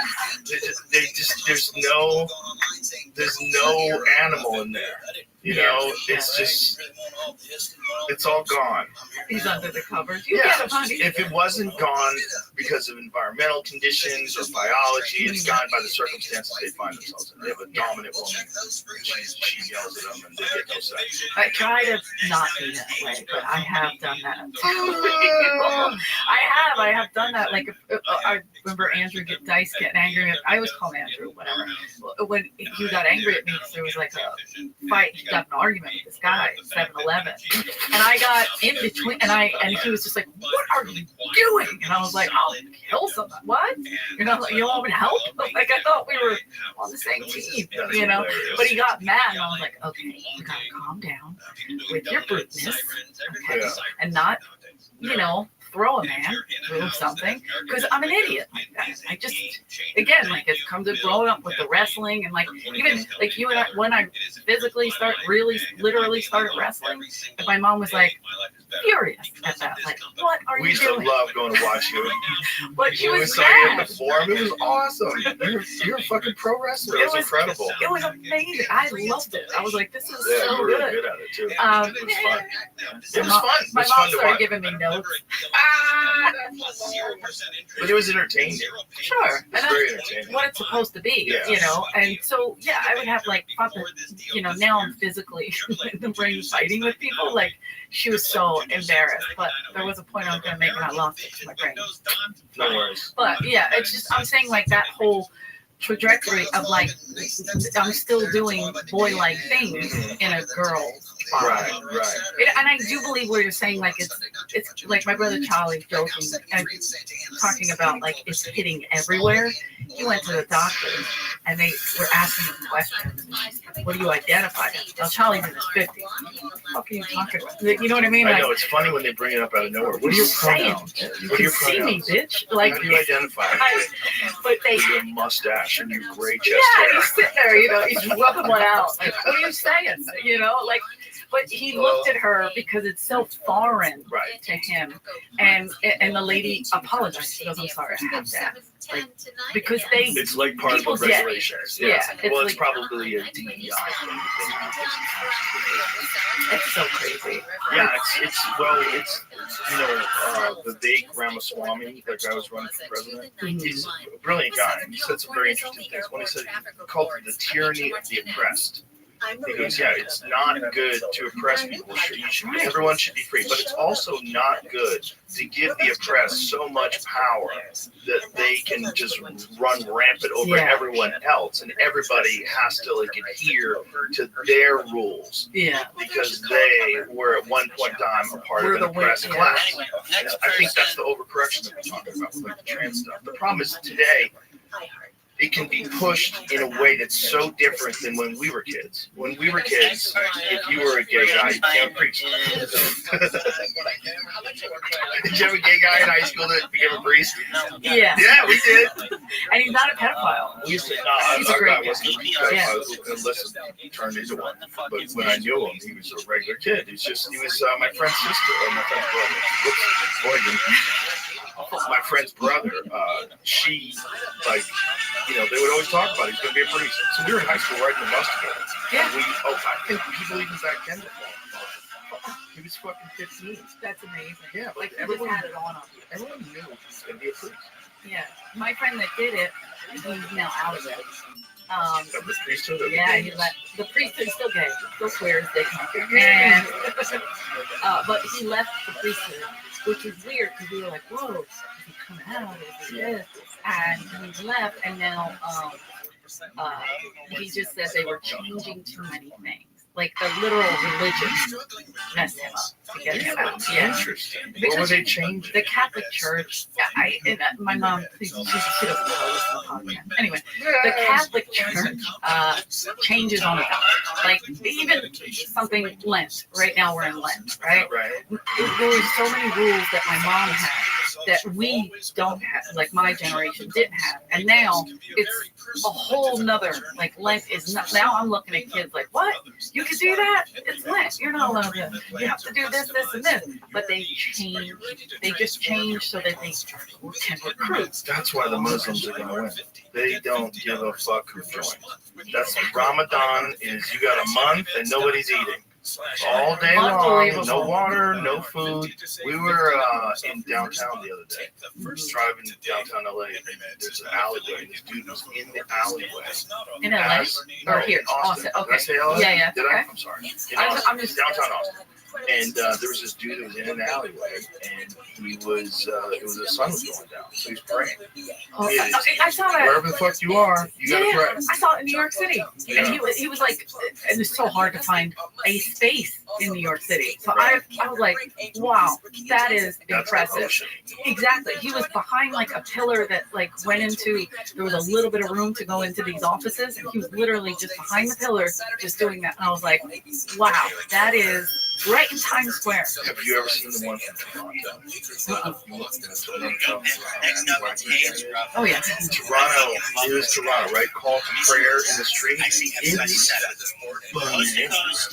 There's no animal in there. You know, it's just, it's all gone. he's under the covers. You Yeah, get him, honey. if it wasn't gone because of environmental conditions or biology, it's gone by the circumstances they find themselves in. They have a dominant woman. She yells at them and they get no sex. I try to not be that way, but I have done that. I have done that. Like, I remember Andrew Dice getting angry. I always call him Andrew, whatever. When he got angry at me because there was like a fight, he got an argument with this guy at 7-Eleven, and I got in between, and he was just like, "What are you doing?" And I was like, "I'll kill somebody." What? You know, like, you want me to help? Like, I thought we were on the same team, you know. But he got mad, and I was like, "Okay, you gotta calm down with your bruteness, okay, Yeah. and not, you know, throw a man through something, because I'm an idiot like that. I just, again, like it comes to growing up with the wrestling and like even like you and I, when I physically literally started wrestling, and my mom was like furious at that. Like, what are We you used to doing? love going to watch you. But she When we was saw you in mad. the forum, it was awesome. You're a fucking pro wrestler. It was incredible. It was amazing. I loved it. I was like, this is Yeah, so you were really good. good at it too. Um, It was fun. It was fun. It My was mom fun to started watch. giving me notes. But it was entertaining. Sure, and It's that's very entertaining. what it's supposed to be, Yeah. you know. And so, yeah, I would have like, you know, now I'm physically in the ring fighting with people. Like, she was so embarrassed, but there was a point I was gonna make, and I lost it to my brain. No worries. But yeah, it's just I'm saying like that whole trajectory of like I'm still doing boy-like things in a girl's body. Right. And I do believe what you're saying, like it's like my brother Charlie joking and talking about like it's hitting everywhere. He went to the doctor and they were asking him questions. What do you identify as? Well, Charlie's in his 50s. What the fuck are you talking about? You know what I mean? I Like, know, it's funny when they bring it up out of nowhere. What are your pronouns? you What are can your see me, pronouns? bitch. Like, How do you identify? but they Your mustache and your gray chest yeah, hair. he's sitting there, you know, he's rubbing one out. Like, what are you saying? You know, like, but he looked at her because it's so foreign Right. to him. And the lady apologized. She goes, I'm sorry, I have that. Like, because they, It's like part of People the get- regulations. yeah, it's Well, it's like- probably a DEI thing. it's so crazy. Yeah, it's you know, the Vivek Ramaswamy, that guy was running for president. He's a brilliant guy. And he said some very interesting things. When he said he called it the tyranny of the oppressed. He goes, yeah, it's not good to oppress people. Everyone should be free, but it's also not good to give the oppressed so much power that they can just run rampant over Yeah. everyone else, and everybody has to like adhere to their rules Yeah. because they were at one point in time a part We're of an the oppressed win- class. I think that's the overcorrection that we're talking about with like the trans stuff. The problem is today it can be pushed in a way that's so different than when we were kids. When we were kids, if you were a gay guy, you can't preach. Did you have a gay guy in high school that became a priest? Yeah. Yeah, we did. And he's not a pedophile. We used to, He's a our great guy guy. wasn't Yeah. unless it turned into one. But when I knew him, he was a regular kid. He was my friend's sister, or my friend's brother. Whoops, Oregon. My friend's brother, she, like, you know, they would always talk about he's going to be a priest. So we were in high school riding the bus together. Yeah. And I think people even back then didn't know. He was fucking 15. That's amazing. Yeah, Like, like he just everyone, had it on him. everyone knew he was going to be a priest. Yeah. My friend that did it, he's now out of it. Of the priesthood. of the Yeah, he Guinness. left. The priesthood is still gay, still queer as they come. And, but he left the priesthood, which was weird because we were like, whoa, is he coming out? Is he this? And he left, and now he just said they were changing too many things. Like the literal religion messed him up to get him out. Yeah. Interesting. What Because were they changing? The Catholic Church, my mom, she doesn't know listen to the podcast. Anyway, the Catholic Church changes on a dime. Like even something Lent. Right now we're in Lent, right? Right. There were so many rules that my mom had that we don't have, like my generation didn't have, and now it's a whole nother. Like Lent is not. Now I'm looking at kids like, what? You can do that? It's Lent. You're not allowed to. You have to do this, this, and this. But they change. They just change so that they can recruit. That's why the Muslims are going to win. They don't give a fuck who joins. That's Ramadan is you got a month and nobody's eating. All day long, Unbelievable. no water, no food. We were in downtown the other day, driving to downtown LA. And there's an alleyway. This dude was in the alleyway. In LA or here? In Austin. Okay. Did I say LA? Yeah, yeah. Did Okay. I? I'm sorry. In I'm Austin. just Downtown Austin. And there was this dude that was in an alleyway, and he was, it was the sun was going down, so he's praying. Oh, Yeah, I saw that. Wherever the fuck you are, you gotta pray. I saw it in New York City, Yeah. and he was like, and it's so hard to find a space in New York City. So I was like, wow, that is That's impressive. devotion. Exactly. He was behind like a pillar that like went into. There was a little bit of room to go into these offices, and he was literally just behind the pillar, just doing that. And I was like, wow, that is great. right in Times Square. Have you ever seen the one from Toronto? Oh yeah. Toronto is Toronto, right? Call to prayer in the street. It's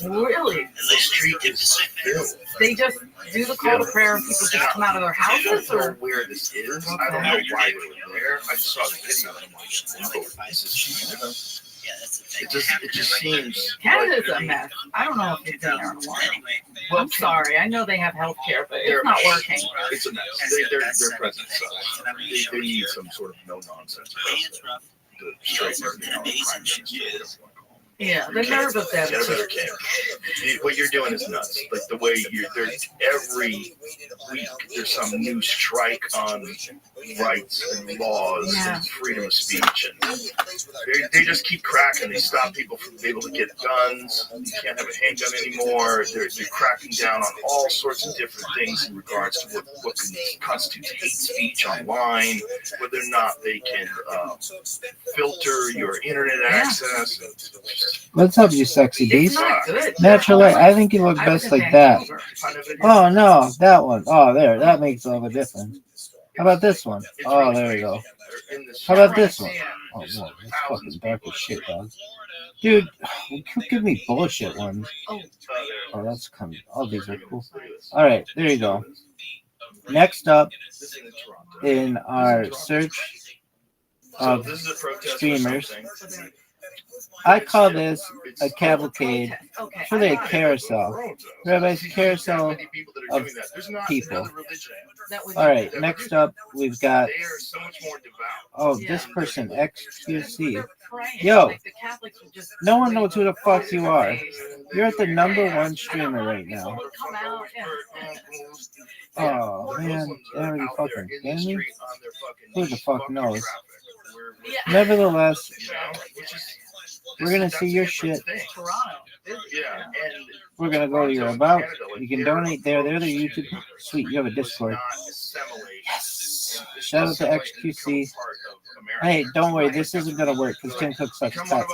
Really? the street is filled. They just do the call to prayer and people just come out of their I houses, don't know or where this is. I don't know why they were there. I just saw the video and I'm like, oh, this is Canada. It just seems Canada's a mess. I don't know if they've been there in a while. Well, I'm sorry. I know they have health care, but it's not working. It's a mess. Their president sucks. They need some sort of no nonsense president to straighten everything out. Prime Minister, whatever you want to call him. Yeah, the nerve of them. Yeah, better care. What you're doing is nuts. Like the way there's every week there's some new strike on rights and laws and freedom of speech, and they just keep cracking. They stop people from being able to get guns. You can't have a handgun anymore. They're cracking down on all sorts of different things in regards to what constitutes hate speech online, whether or not they can filter your internet access. What's up, you sexy It's beast? not good. Natural light. I think you look best like that. Oh no, that one. Oh, there. That makes all the difference. How about this one? Oh, there we go. How about this one? Oh, whoa, it's fucking dark as shit, dog. Dude, you give me bullshit ones. Oh, that's coming. All these are cool. All right, there you go. Next up in our search of streamers, I call this a cavalcade for the carousel. Rabbi's carousel of people. All right, next up we've got, oh, this person, XQC. Yo, no one knows who the fuck you are. You're at the #1 streamer right now. Oh, man, are you fucking kidding me? Who the fuck knows? Nevertheless, we're going to see your shit. We're going to go to your about. You can donate there. They're the YouTube. Sweet, you have a Discord. Yes. Shout out to XQC. Hey, don't worry. This isn't going to work because Tim Cook sucks cuts.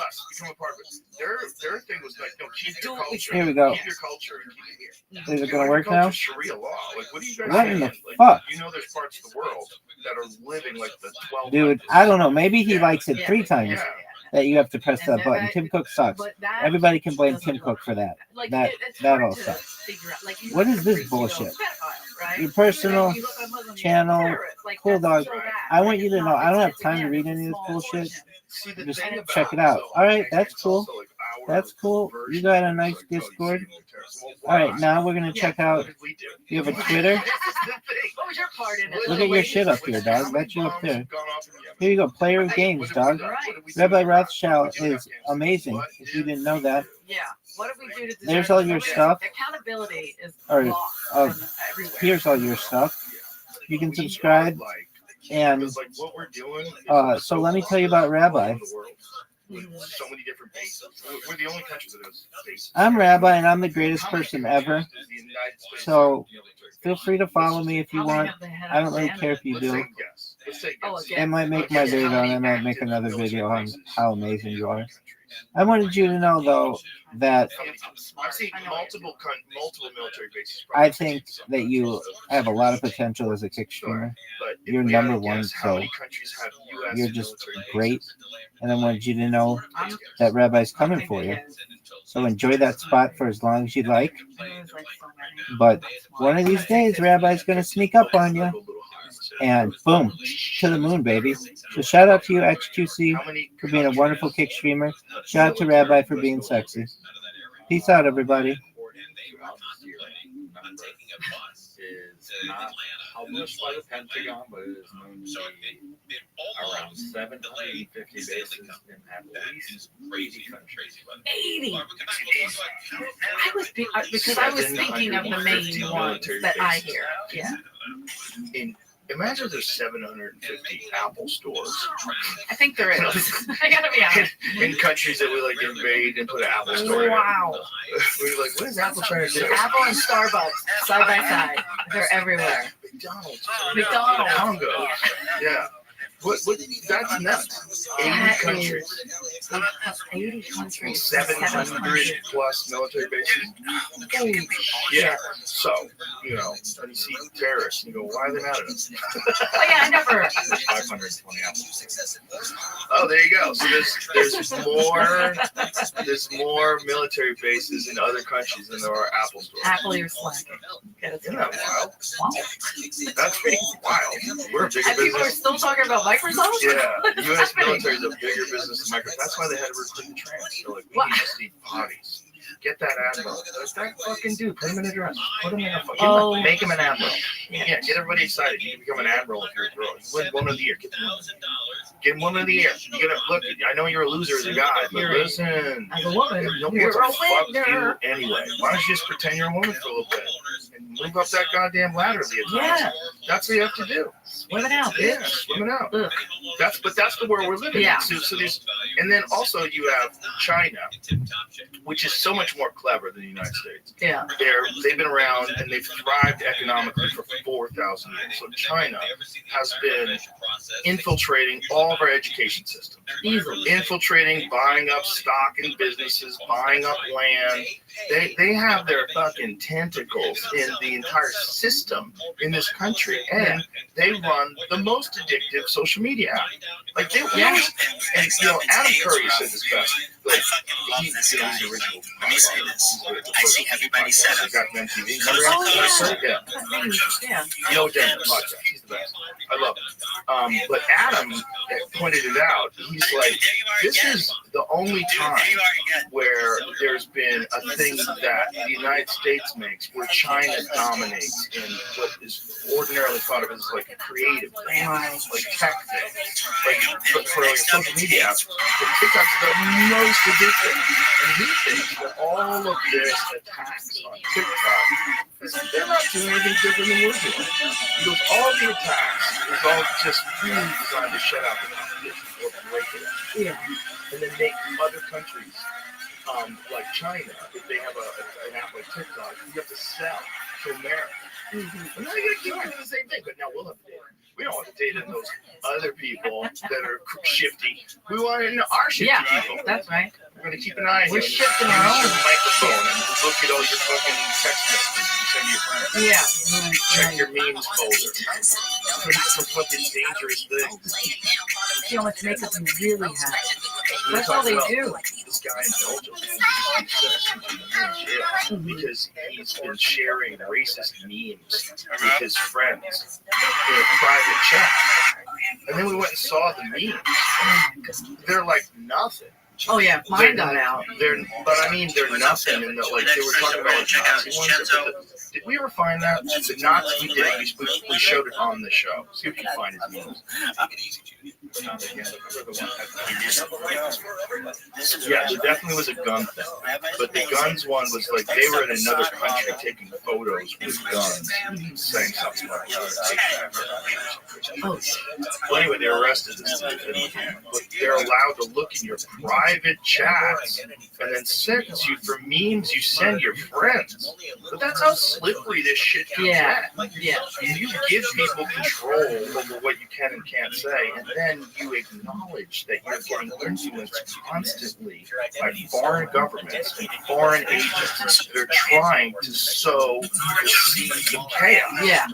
Their thing was like, no, keep your culture. Here we go. Keep your culture and keep it here. Is it going to work now? Sharia law. Like, what are you guys What in the saying? fuck? You know there's parts of the world that are living like the 12. Dude, I don't know. Maybe he likes it 3 times. Yeah. That you have to press that button. Tim Cook sucks. Everybody can blame Tim Cook for that. That all sucks. What is this bullshit? Your personal channel, cool dog. I want you to know I don't have time to read any of this bullshit. Just check it out. All right, that's cool. That's cool. You got a nice Discord. All right, now we're gonna check out. You have a Twitter. Look at your shit up here, dog. That's you up there. Here you go. Player of games, dog. Rabbi Rothschild is amazing. If you didn't know that. Yeah. What do we do to There's all your stuff. Accountability is Or everywhere. here's all your stuff. You can subscribe. And so let me tell you about Rabbi. So many different bases. We're the only country that has bases. I'm Rabbi, and I'm the greatest person ever. So feel free to follow me if you want. I don't really care if you do. It might make my video, and I might make another video on how amazing you are. I wanted you to know, though, that I've seen multiple military bases. I think that you have a lot of potential as a kick streamer. You're #1, so you're just great. And I wanted you to know that Rabbi's coming for you. So enjoy that spot for as long as you like. But one of these days, Rabbi's going to sneak up on you. And boom, to the moon, baby. So shout out to you, XQC, for being a wonderful kick streamer. Shout out to Rabbi for being sexy. Peace out, everybody. Is not published by the Pentagon, but it is known to be around 750 bases in at least 80 countries. 80. Because I was thinking of the main ones that I hear. Yeah. Imagine there's 750 Apple stores. I think there is. I gotta be honest. In countries that we like invade and put an Apple store in. Wow. We're like, what is Apple trying to do? Apple and Starbucks side by side. They're everywhere. McDonald's. Congo. Yeah. What, that's nuts. 80 countries. 80 countries. 700 plus military bases. Holy Yeah. So, you know, when you see terrorists, you go, why are they mad at us? Oh yeah, I never. There's 520 apples. Oh, there you go. So there's more military bases in other countries than there are Apple stores. Apple, you're slacking. Isn't that wild? Wow. That's pretty wild. We're a bigger And people are business. still talking about Microsoft? Yeah, What the is U.S. happening? military is a bigger business than Microsoft. That's why they had to recruit the trans. They're like, we What? just need bodies. Get that admiral. That fucking dude. Put him in a dress. Put him in a fucking. Oh. Make him an admiral. Yeah, get everybody excited. You can become an admiral if you're a girl. You win one of the year. Get one of the year. You gotta look. I know you're a loser as a guy, but listen. As a woman, Nobody you're wants to a fuck you winner. anyway. Why don't you just pretend you're a woman for a little bit and move up that goddamn ladder the times? Yeah. That's what you have to do. Swim it out, Yeah, bitch. swim it out. Ugh. That's the world we're living Yeah. in. So there's, and then also you have China, which is so much more clever than the United States. Yeah. They've been around and they've thrived economically for 4,000 years. So China has been infiltrating all of our education system. Easily. Infiltrating, buying up stock in businesses, buying up land. They have their fucking tentacles in the entire system in this country, and they run the most addictive social media app. Like they, Yeah. and you know, Adam Curry said this best. Like he's the original. Let me say this. I see everybody set up. Got him MTV. Oh, Remember? yeah. Yeah. Yeah. You know, Dan, podcast. He's the best. I love him. But Adam pointed it out. He's like, this is the only time where there's been a thing that the United States makes where China dominates in what is ordinarily thought of as like a creative thing, like tech thing. Like for like a social media app, the TikTok's the most addictive. And he thinks that all of this attacks on TikTok, they're not doing anything different than we're doing. He goes, all the attacks is all just really designed to shut out the competition or break it up. Yeah. And then make other countries, like China, if they have an app like TikTok, you have to sell to America. Mm-hmm. And then you keep doing the same thing, but now we'll have data. We don't want to data those other people that are shifty. We want to know our shifty Yeah, people. that's right. We're going to keep an eye on you. We're shifting our Use own. your microphone and look at all your fucking text messages you send your friends. Yeah. Check your memes folder. For fucking dangerous things. See how much makeup you really have. That's all they do. This guy in Belgium, he's in jail because he's been sharing racist memes with his friends in a private chat. And then we went and saw the memes. They're like nothing. Oh yeah, mine got out. They're nothing in the, like they were talking about like Nazi ones. Did we ever find that? The Nazi, we did. We showed it on the show. See if you can find his memes. Yeah, there definitely was a gun thing. But the guns one was like they were in another country taking photos with guns, saying something like that. Oh, Well, anyway, they arrested this dude, but they're allowed to look in your private chats and then sentence you for memes you send your friends. But that's how slippery this shit can yeah. get. Yeah. You give people control over what you can and can't say, and then you acknowledge that you're getting influenced constantly by foreign governments and foreign agents that are trying to sow the seeds of chaos. Yeah.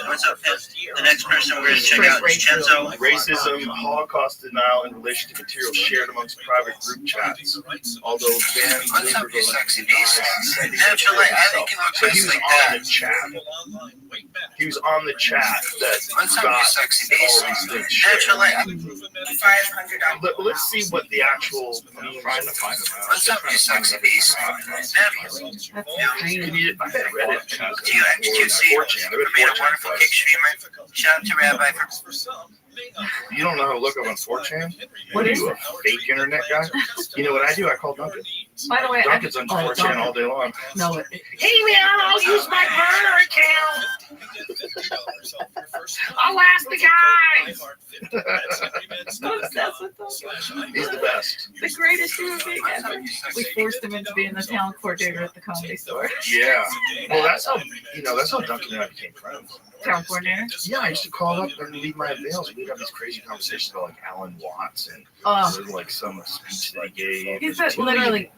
What's up, the next person we're going to check out is Chenzo. Racism, Holocaust denial in relation to material shared amongst private group chats. Although Van What's up, you Lieberman sexy denies beast? sending Naturally, I himself. think you look So he just was like on that. the chat. He was on the chat that What's up, you got sexy all beast? these things shared. Naturally, $500. Let's see what the actual memes Trying to find them out. What's up, you sexy beast? Naturally. That's Can crazy. you, I bet Reddit has Did you see? 4chan. I bet We made a 4chan wonderful does. kick streamer. Shout out to Rabbi for. You don't know how to look up on 4chan? What Are is you a fake internet guy? You know what I do? I call Duncan. By the way, Duncan's on 4chan all day long. No, Hey man, I'll use my burner account. I'll ask the guy. I'm obsessed with them. He's the best. The greatest human being ever. We forced him into being the talent coordinator at the Comedy Store. Yeah. Well, that's how Duncan and I became friends. Talent coordinator? Yeah, I used to call up and leave my avails. We'd have these crazy conversations about like Alan Watts and like some speech that he gave. He's literally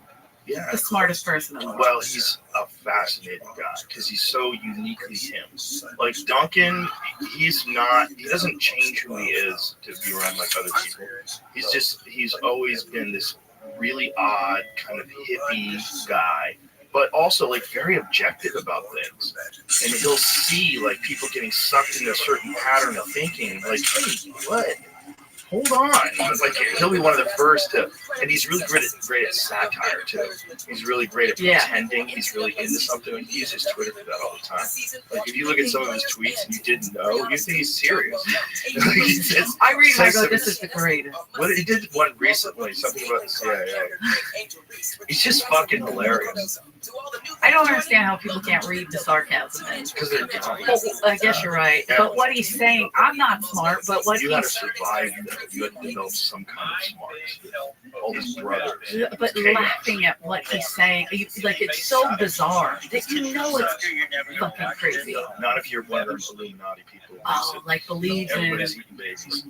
yeah. the smartest person in the world. Well, he's a fascinating guy because he's so uniquely him. Like Duncan, he doesn't change who he is to be around like other people. He's always been this really odd kind of hippie guy, but also like very objective about things. And he'll see like people getting sucked into a certain pattern of thinking, like, hey, what? Hold on. Like he'll be one of the first to, and he's really great at satire too. He's really great at pretending he's really into something. He uses Twitter for that all the time. Like if you look at some of his tweets and you didn't know, you think he's serious. I read and I go, this is the greatest. What he did one recently, something about the CIA. He's just fucking hilarious. I don't understand how people can't read the sarcasm. Because they're dumb. Well, I guess you're right. Yeah. But what he's saying, I'm not smart, but what You gotta he's survive that. You have to develop some kind of smarts. All his brothers. but laughing at what he's saying, like it's so bizarre that you know it's fucking crazy. Not if you're one of them Illuminati people. Oh, like believes in. Everybody's eating babies.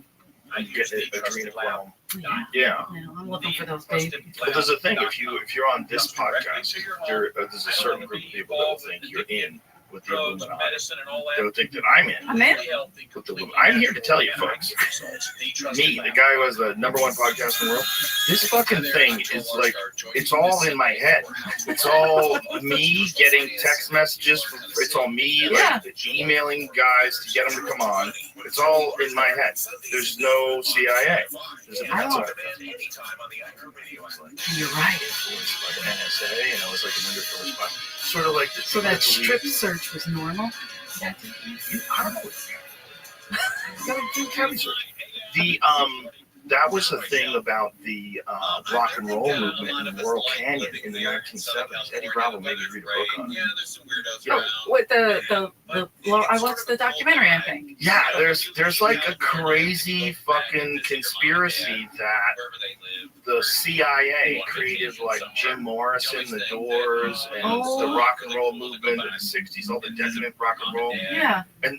And you get adrenochrome. Yeah. Yeah. I'm looking for those babies. But there's a thing, if you're on this podcast, there's a certain group of people that will think you're in with the Illuminati. They would think that I'm in. I'm in? With the Illuminati. I'm here to tell you, folks. Me, the guy who has the #1 podcast in the world, this fucking thing is like, it's all in my head. It's all me getting text messages. It's all me like emailing guys to get them to come on. It's all in my head. There's no CIA. There's a You're right. Like an NSA, and it was like an undercover spy. Sort of like the. So that strip search was normal? I don't know. You gotta do cabin search. That was the thing about the rock and roll movement in Laurel Canyon in the 1970s. Eddie Bravo made me read a book on it. Oh, with the I watched the documentary, I think. Yeah, there's like a crazy fucking conspiracy that the CIA created like Jim Morrison, the Doors, and the rock and roll movement in the 60s, all the decadent rock and roll. Yeah. And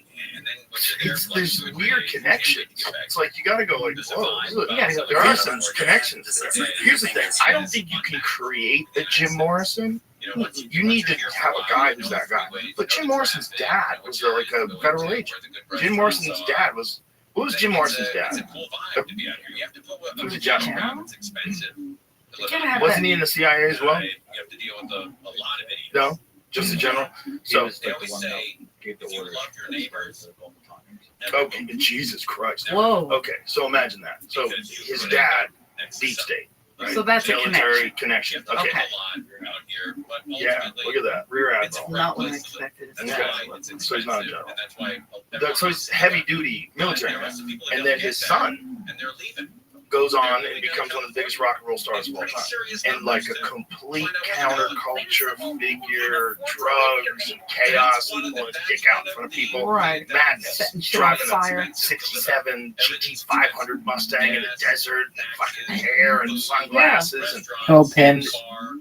there's weird connections. It's like you gotta go like, whoa, there are some connections there. Here's the thing, I don't think you can create a Jim Morrison. You need to have a guy who's that guy. But Jim Morrison's dad was like a federal agent. Jim Morrison's dad was, what was Jim Morrison's dad? He was a general. Wasn't he in the CIA as well? No, just a general. So, Gave the orders. okay, Jesus Christ. Whoa. Okay, so imagine that. So his dad, deep state. Right? So that's a military connection. Okay. Yeah, look at that. Rear admiral. Not what I expected. Okay. So he's not a general. So he's heavy duty military man. And then his son goes on and becomes one of the biggest rock and roll stars of all time. And like a complete counterculture figure, drugs and chaos, and pulling his dick out in front of people. Right. Madness. Driving a 67 GT500 Mustang in the desert, and fucking hair and sunglasses. And, Oh, pimps.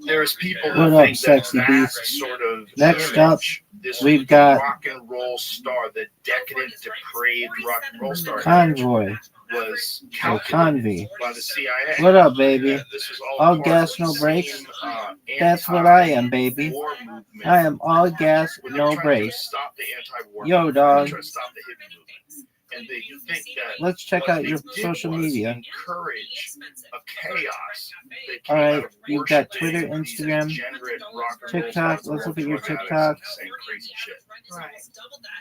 there's people What that up, think sexy that beast? sort of Next image, up, this we've got rock and roll star, the decadent, depraved rock and roll star Convoy. was Or Convy. by the CIA. What up, baby? This was All part gas, of the no brakes. same, That's what I am, baby. anti-war movement I am all gas, where they were no trying to brakes. stop the anti-war Yo, movement, dog. trying to stop the hippie movement. And they think that Let's check what out they your did social was media. encourage a chaos that came All right, out of you've got worshiping Twitter, these Instagram, degenerate rock and roll TikTok. stars, Let's look at your drug addicts, TikTok. saying crazy shit. Right.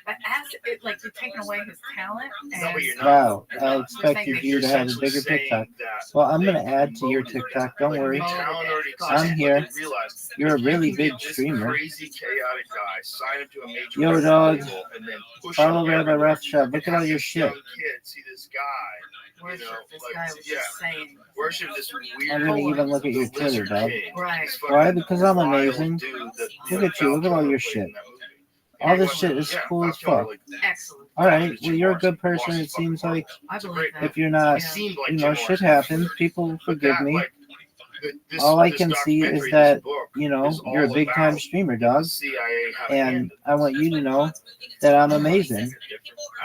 But as it, like you're taking away his talent. No, but you're not. Wow, You're I not. expect You're you to have a essentially bigger saying TikTok. that Well, I'm they gonna add to your promoted TikTok. Don't like, worry. the talent already exists, I'm but here. they realized You're a you really can big get this streamer. Crazy, chaotic guy, sign him to a major Yo, record dog. label, and then push Follow him Rabbi everywhere. Rothschild. Look at all your Young shit. kids see this guy worship. This like, guy was yeah. just saying. Worship this weird. I'm gonna even look at your Twitter, lizard dog. king. Right. This fucking Why? Because I'm wild amazing. dude that, Look at you. Look at all your shit. All this shit is cool as fuck. Excellent. All right. Well, you're a good person. It seems like I believe that. if you're not, shit happens. People forgive me. All I can see is that, you're a big time streamer, dog. And I want you to know that I'm amazing.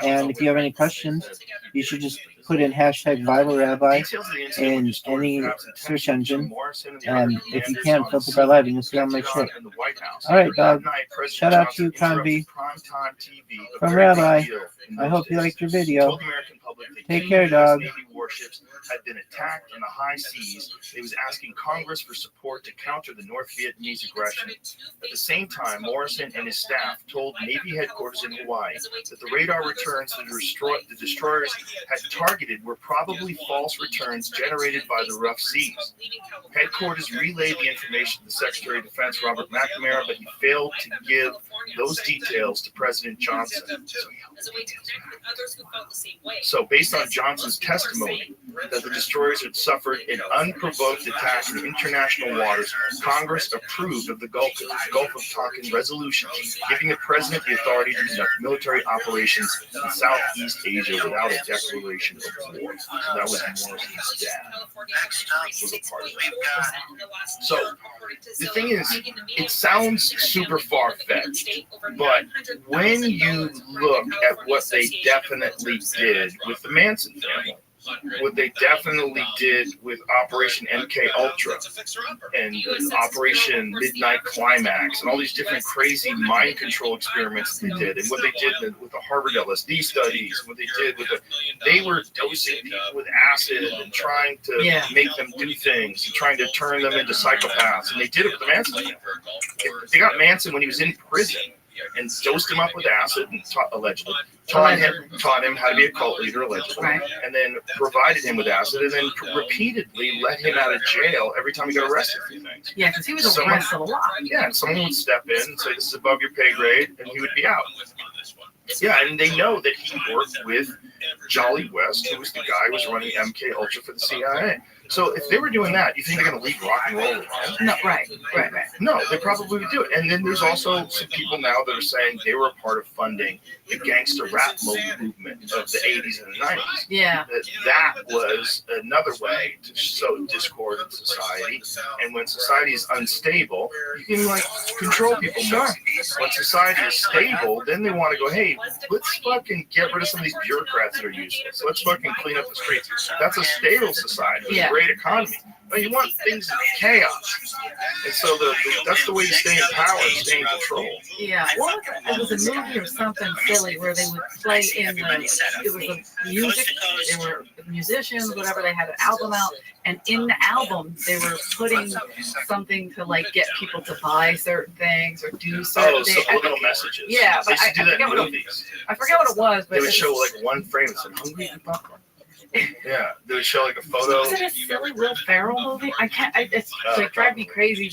And if you have any questions, you should just put in hashtag Bible Rabbi in any search engine. And if you can, filter by live, and you'll see all my shit. All right, dog. Shout out to you, Conby. From Rabbi. I hope you liked your video. Take care, dog. Warships had been attacked in the high seas. He was asking Congress for support to counter the North Vietnamese aggression. At the same time, Morrison and his staff told Navy headquarters in Hawaii that the radar returns the destroyers had targeted were probably false returns generated by the rough seas. Headquarters relayed the information to the Secretary of Defense, Robert McNamara, but he failed to give those details to President Johnson. So based on Johnson's testimony that the destroyers had suffered an unprovoked attack in international waters, Congress approved of the Gulf of Tonkin resolution, giving the president the authority to conduct military operations in Southeast Asia without a declaration of war. So that was Morrison's dad was a part of that. So the thing is, it sounds super far-fetched, but when you look at what they definitely did with the Manson family, what they definitely did with Operation MK Ultra and Operation Midnight Climax and all these different crazy mind control experiments they did, and what they did with the Harvard LSD studies, what they did with they were dosing people with acid and trying to make them do things and trying to turn them into psychopaths, and they did it with the Manson family. They got Manson when he was in prison and dosed him up with acid and allegedly taught him how to be a cult leader, allegedly, and then provided him with acid, and then repeatedly let him out of jail every time he got arrested for things. Yeah, because he was arrested a lot. Yeah, and someone would step in and say, "This is above your pay grade," and he would be out. Yeah, and they know that he worked with Jolly West, who was the guy who was running MK Ultra for the CIA. So if they were doing that, you think they're going to leave rock and roll alone? No, right. No, they probably would do it. And then there's also some people now that are saying they were a part of funding the gangster rap movement of the 80s and the 90s. Yeah. That was another way to sow discord in society. And when society is unstable, you can control people more. When society is stable, then they want to go, hey, let's fucking get rid of some of these bureaucrats that are useless. Let's fucking clean up the streets. That's a stable society. Yeah. Great economy. But you want things in chaos. And so that's the way you stay in power and stay in control. Yeah. What was it? It was a movie or something silly where they would play in it was a music, they were musicians, whatever, they had an album out, and in the album they were putting something to get people to buy certain things or do certain things. Subliminal messages. Yeah, but I forget what it was, but they would show one frame that said "Hungry and Popcorn." Yeah, they would show a photo. Was it a silly Will Ferrell movie? It's drive me crazy.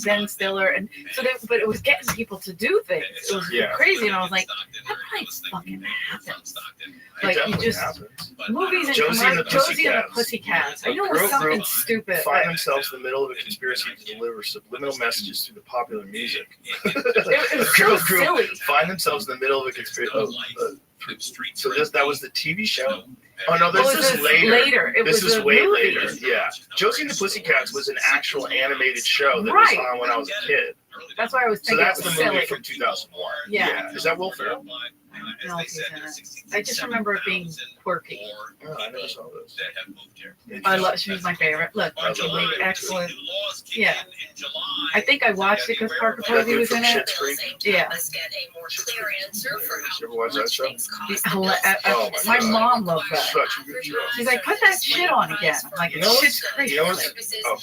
Ben Stiller, and so but it was getting people to do things. It was crazy, and I was like, that probably fucking happens. You just movies and Josie and the Pussycats. I know it's something stupid. Find themselves in the middle of a conspiracy to deliver subliminal messages through the popular music. It was so silly. Find themselves in the middle of a conspiracy. So that was the TV show. Oh no, this is later. This is way later. Yeah, Josie and the Pussycats was an actual animated show that was on when I was a kid. That's why I was thinking. So that's the movie from 2001. Yeah. Is that Will Ferrell? No, he's in it. I just remember it being quirky. Oh, I never saw this. She was my favorite. Look, excellent. Yeah. I think I watched it because Parker Posey was in it. Yeah. You ever watch that show? My mom loved that. Such a good show. She's like, put that shit on again. I'm like, shit's crazy. You know what's a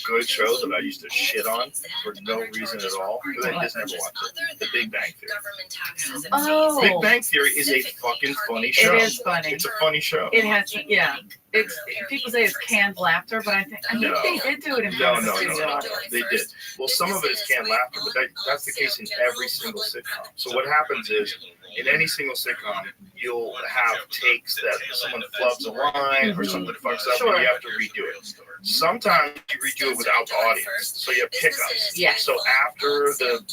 good show that I used to shit on for no reason at all? Because I just never watched it. The Big Bang Theory. Oh. Big Bang Theory is a fucking funny show. It is funny. It's a funny show. It has, yeah. it's people say it's canned laughter, but I think No. they did do it in No, front no, of the no, studio no, audience. they did. Well, some of it is canned laughter, but that's the case in every single sitcom. So what happens is, in any single sitcom, you'll have takes that someone flubs a line or something fucks up, Sure. and you have to redo it. Sometimes you redo it without the audience, so you have pickups. Yeah. So after the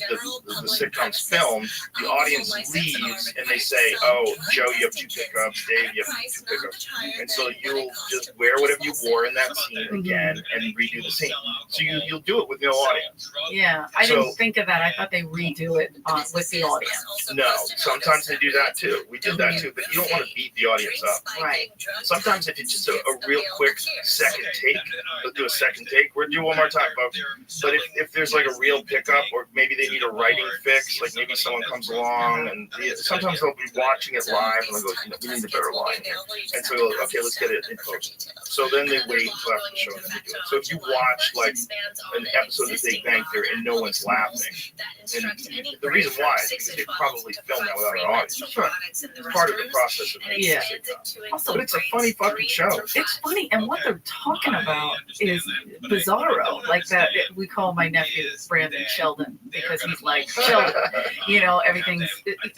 sitcom's filmed, the audience leaves and they say, "Oh, Joe, you have 2 pickups. Dave, you have 2 pickups." And so you'll just wear whatever you wore in that scene again and redo the scene. So you'll do it with no audience. Yeah, I So- didn't think of that. I thought they redo it with the audience. No, sometimes they do that too. We did that too, but you don't want to beat the audience up. Right. Sometimes if it's just a real quick second take, let's do a second take. We'll do one more time, folks. But if there's like a real pickup, or maybe they need a writing fix, like maybe someone comes along and sometimes they'll be watching it live and they'll go, "We need a better line here." And so they'll go, "Okay, let's get it in post." So then they wait until after the show and then they do it. So if you watch like an episode of Big Bang Theory and no one's laughing, and the reason why is because they probably filmed that without an audience. Sure. It's part of the process of making Yeah. a sitcom. Also, But it's a funny fucking show. it's funny, and what they're talking about is bizarro. Like that, we call my nephew Brandon Sheldon because he's like Sheldon. You know, everything's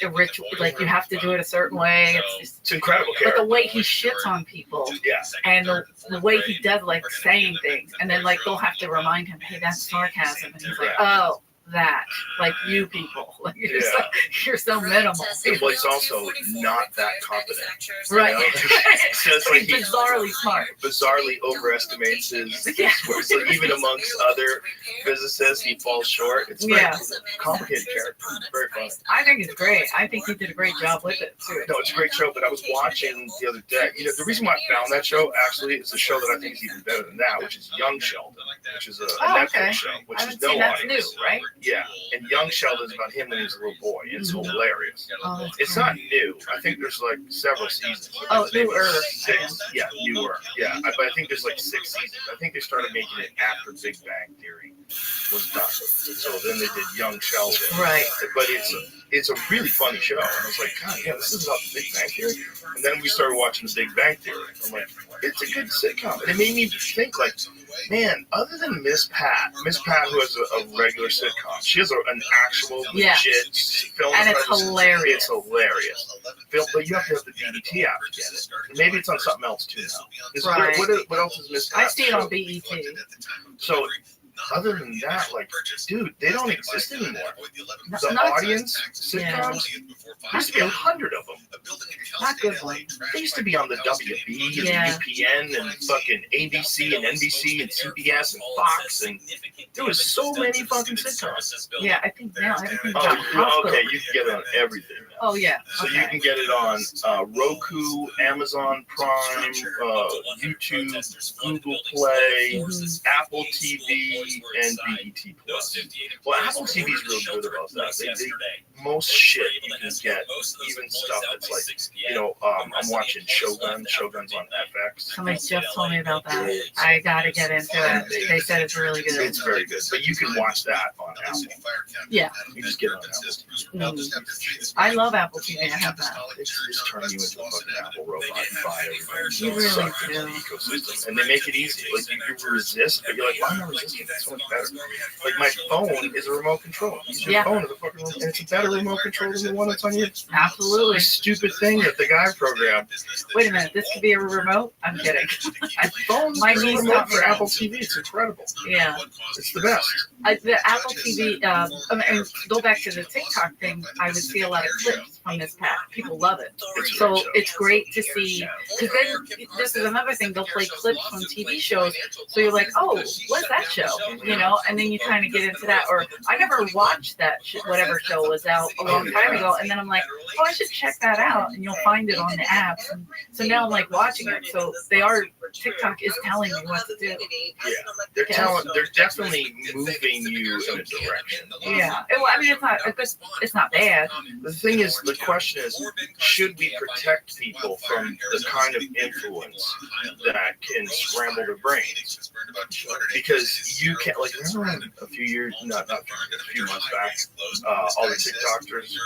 a ritual. Like you have to do it a certain way. It's just, It's incredible but the character. way he shits on people, Yeah. and the way he does like saying things, and then like they'll have to remind him, "Hey, that's sarcasm," and he's like, "Oh, that, like you people, like you're so minimal." Well, he's also not that competent. Right. You know? It's just like He's bizarrely smart. bizarrely overestimates his Yeah. work. So even amongst other physicists, he falls short. It's very complicated character. It's very fun. I think it's great. I think he did a great job with it too. No, it's a great show, but I was watching the other day. You know, the reason why I found that show actually is a show that I think is even better than that, which is Young Sheldon, which is a Netflix show, which I is haven't no seen that's audience. new, right? Yeah, and Young Sheldon's about him when he was a little boy. And it's hilarious. Oh, that's It's cool. not new. I think there's like several seasons. Oh, newer. 6. Yeah, newer. Yeah, but I think there's like 6 seasons. I think they started making it after Big Bang Theory was done. So then they did Young Sheldon. Right. But it's a really funny show. And I was like, God, yeah, this is about the Big Bang Theory. And then we started watching the Big Bang Theory. I'm like, it's a good sitcom. And it made me think, like, man, other than Miss Pat, who has a regular sitcom, she has an actual legit film. And it's hilarious. It's hilarious. But you have to have the BET app to get it. And maybe it's on something else too now. Right. What else is Miss Pat? I see it on BET. So other than that, like, dude, they don't exist anymore. The Not- audience sitcoms, there's to be 100 of them. Not good one. They used to be on the WB and Yeah. UPN and fucking ABC and NBC and CBS and Fox, and there was so many fucking sitcoms. Yeah, I think now everything's got Oh, hospital. okay, you can get it on everything now. Oh yeah. So you Okay. can get it on Roku, Amazon Prime, YouTube, Google Play, Apple TV, and BET Plus. Well, Apple TV is real good about that. Most shit you can get, even stuff that's like, you know, I'm watching Shogun. Shogun's on FX. Somebody just told me about that. I gotta get into it. They said it's really good. It's very good, but you can watch that on Apple. Yeah. You just get it on Apple. I love Apple TV. I have that. They just turn you into a fucking Apple robot and buy everything. You really Suck into do. the ecosystem. And they make it easy. Like, you resist, but you're like, why am I resisting? It's so much better. Like, my phone is a remote control. Use your Yeah. phone as a fucking remote, and it's a better remote control than the one that's on your Absolutely. stupid thing that the guy programmed. Wait a minute. This could be a remote? I'm kidding. Phone's My the niece remote taught me for that. Apple TV. It's incredible. Yeah. It's the best. The Apple TV, and go back to the TikTok thing, I would see a lot of clips from this pack. People love it. So it's great to see, because then this is another thing, they'll play clips from TV shows. So you're like, oh, what's that show? You know, and then you kind of get into that. Or I never watched that, whatever show was out a long time ago. And then I'm like, oh, I should check that out. And you'll find it on the apps. And so now I'm like watching it. So TikTok is telling me what to do. Yeah. They're definitely moving you in a direction. Yeah. Well, I mean, it's not bad. The thing is, the question is, should we protect people from the kind of influence that can scramble their brains? Because you can't, like, remember a few months back, all the TikTokers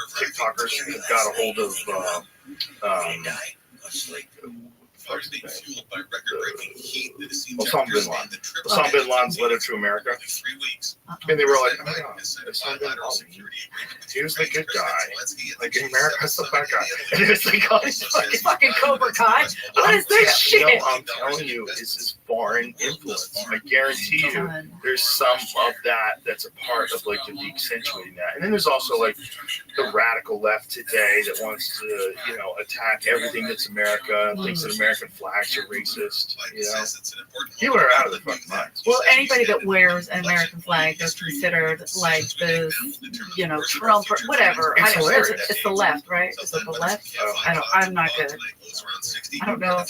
got a hold of fuck's his name? Osama bin Laden. Osama bin Laden's letter to America. And they were like, oh my God, Osama bin Laden. He was the good guy. Like, in America's the bad guy. And it's like, all these fucking Cobra Kai. What is this shit? No, I'm telling you, this is foreign influence. I guarantee you, there's some of that that's a part of like the accentuating that. And then there's also like the radical left today that wants to, you know, attack everything that's America and thinks that American flags are racist. You know, people are out of their fucking minds. Well, anybody that wears an American flag is considered like the, you know, Trump or whatever. It's hilarious. It's the left, right? Is it the left? I'm not good. I don't know.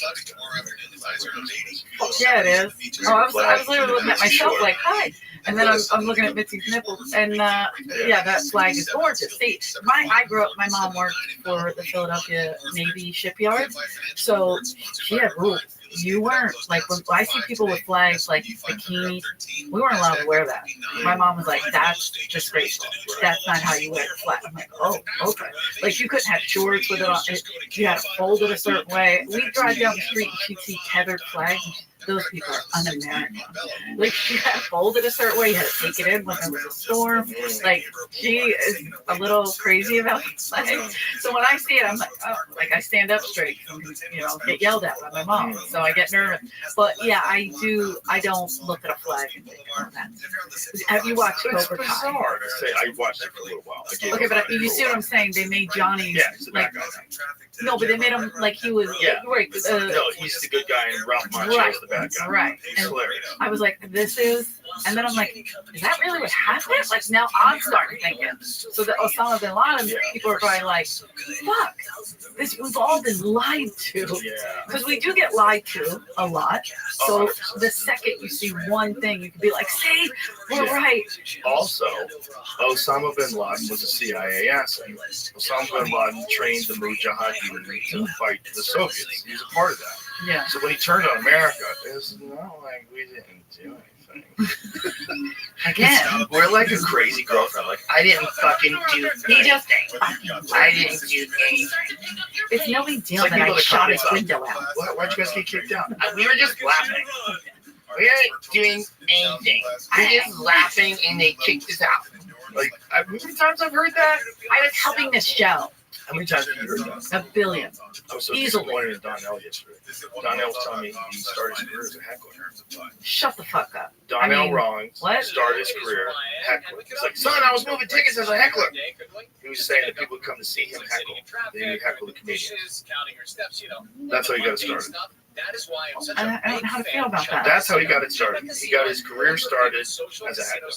Yeah, it is. Oh, I was literally looking at myself like, hi. And then I'm looking at Mitzi's nipples, and yeah, that flag is gorgeous. See, I grew up. My mom worked for the Philadelphia Navy shipyard, so she had rules. You weren't like when I see people with flags like bikinis, we weren't allowed to wear that. My mom was like, "That's disgraceful. That's not how you wear a flag." I'm like, "Oh, okay." Like you couldn't have shorts with it on. You had to fold it a certain way. We drive down the street and she'd see tethered flags. Those people are un-American. Like she had to fold it a certain way. You had to take it in when there was a storm. Like she is a little crazy about the flag. So when I see it, I'm like, oh, like I stand up straight. You know, get yelled at by my mom, so I get nervous. But yeah, I do. I don't look at a flag and think, oh, that. Have you watched Cobra Kai? It's bizarre to say. I watched it for a little while. Okay, but you see what I'm saying? They made Johnny like. No, but they made him like he was. Yeah. Right. No, he's the good guy, and Ralph Macchio is the bad guy. Right. He's hilarious. I was like, this is, and then I'm like, is that really what happened? Like now I'm starting thinking. So the Osama bin Laden, people are probably like, fuck, we've all been lied to. Because we do get lied to a lot. So the second you see one thing, you can be like, see, we're right. Also, Osama bin Laden was a CIA asset. Osama bin Laden trained the Mujahideen to fight the Soviets. He was a part of that. Yeah. So when he turned on America, it's not like we didn't do anything. Again, we're like a crazy girlfriend. Like, I didn't fucking do anything. I didn't do anything. It's no big deal It's like that I shot his up. window out. Why'd you guys get kicked out? We were just laughing. We weren't doing anything. We're just laughing and they kicked us out. Like, how many times I've heard that? I was helping this show. How many times have you heard that? A billion. I was so Easily. disappointed in Donnell yesterday. Donnell was telling me he started his career as a heckler. Shut the fuck up. Donnell Rawlings what? started his career heckling. He's like, son, I was moving tickets as a heckler. He was saying that people would come to see him heckle. They would heckle the comedians. That's how he got it started. I don't know how to feel about that. That's how he got it started. He got his career started as a heckler.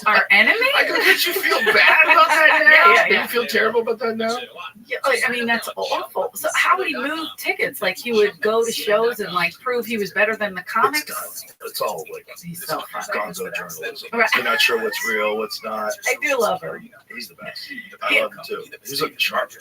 Our enemy? I could let you feel bad about that now. Yeah. Do you feel terrible about that now? Yeah, like, I mean, that's awful. So how would he move tickets? Like he would go to shows and like prove he was better than the comics? It's all like He's so funny. gonzo journalism. Right. You're not sure what's real, what's not. I do love him. He's the best. I love him too. He's like sharp.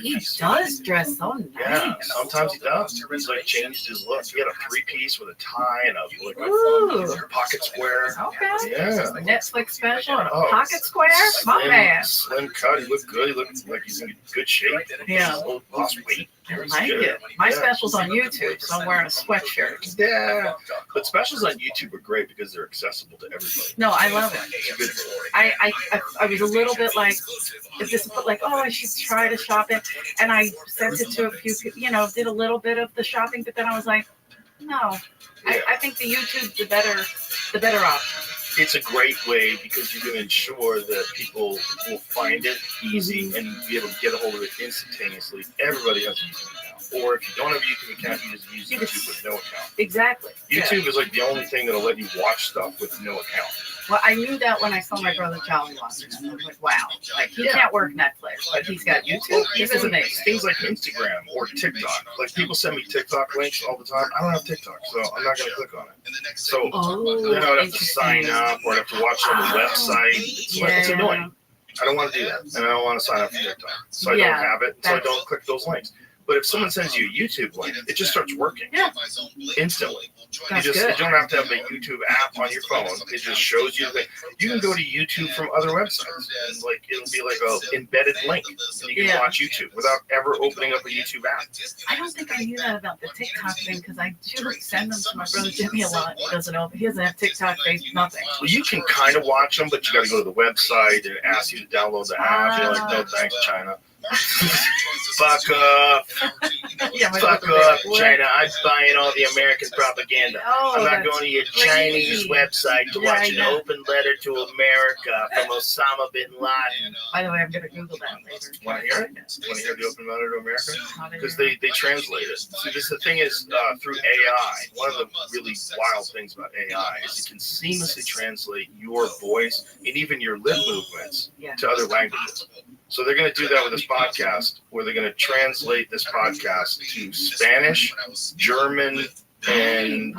He does dress so nice. Yeah, sometimes he does. He's like changed his look. He had a 3-piece with a tie and a Ooh. pocket square. Okay. Yeah. Netflix special and a Oh, pocket square? My man. Slim cut. He looked good. He looked like he's in good shape. Yeah. He lost weight. I like it. My special's on YouTube, so I'm wearing a sweatshirt. Yeah. But specials on YouTube are great because they're accessible to everybody. No, I love it. It's good for it. I was a little bit like, is this like, oh, I should try to shop it, and I sent it to a few people, you know, did a little bit of the shopping, but then I was like, no, I think the YouTube's the better option. It's a great way because you can ensure that people will find it easy and be able to get a hold of it instantaneously. Everybody has a YouTube account. Or if you don't have a YouTube account, you just use YouTube with no account. Exactly. YouTube is like the only thing that'll let you watch stuff with no account. Well, I knew that when I saw my brother Charlie watching it. I was like, wow. Like, he can't work Netflix, but he's got YouTube. This is amazing. Things like Instagram or TikTok. Like, people send me TikTok links all the time. I don't have TikTok, so I'm not going to click on it. So, then I would have to sign up or I'd have to watch on the website. It's annoying. I don't want to do that. And I don't want to sign up for TikTok. So I don't have it. So I don't click those links. But if someone sends you a YouTube link, it just starts working instantly. That's You good. don't have to have a YouTube app on your phone. It just shows you that you can go to YouTube from other websites. And like it'll be like a embedded link, and you can watch YouTube without ever opening up a YouTube app. I don't think I knew that about the TikTok thing because I do send them to my brother Jimmy a lot. He doesn't have TikTok, Facebook, nothing. Well, you can kind of watch them, but you got to go to the website and it asks you to download the app. You're like, no thanks, China. Fuck up. Yeah, my Fuck brother up, did. China. I'm buying all the American propaganda. Oh, I'm not that's going to your crazy. Chinese website to Yeah, watch an yeah. open letter to America from Osama bin Laden. By the way, I'm going to Google that later. Want to hear it? Want to hear the open letter to America? How to Because hear they translate it. See, the thing is, through AI, one of the really wild things about AI is it can seamlessly translate your voice and even your lip movements Yeah. to other languages. So they're going to do that with this podcast, where they're going to translate this podcast to Spanish, German, and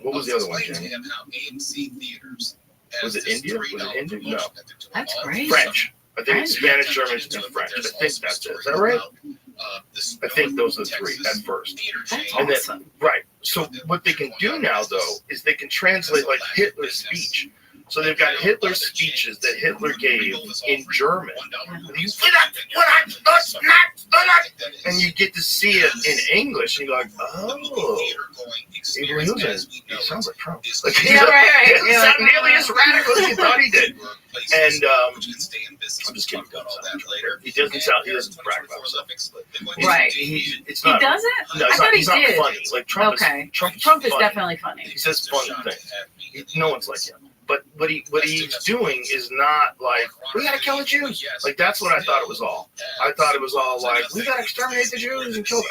what was the other one, Jamie? Was it India? Was it India? No. That's great. French. I think it's Spanish, German, and French. I think that's it. Is that right? I think those are the three at first. That's And then- awesome. Right. So what they can do now, though, is they can translate like Hitler's speech. So they've got Hitler's speeches that Hitler gave in German. And you get to see it in English, and you're like, oh, he sounds like Trump. Like, Yeah, right. He doesn't Yeah, sound like- nearly as radical as you thought he did. And I'm just kidding. He doesn't brag about himself. Right. It's He not. doesn't? No, I it's thought not, he he's not did. funny. Like Trump Okay. Trump is funny. definitely funny. He says funny things. No one's like him. But what he's doing is not like, we gotta kill the Jews. Like that's what I thought it was all. I thought it was all like, we gotta exterminate the Jews and kill.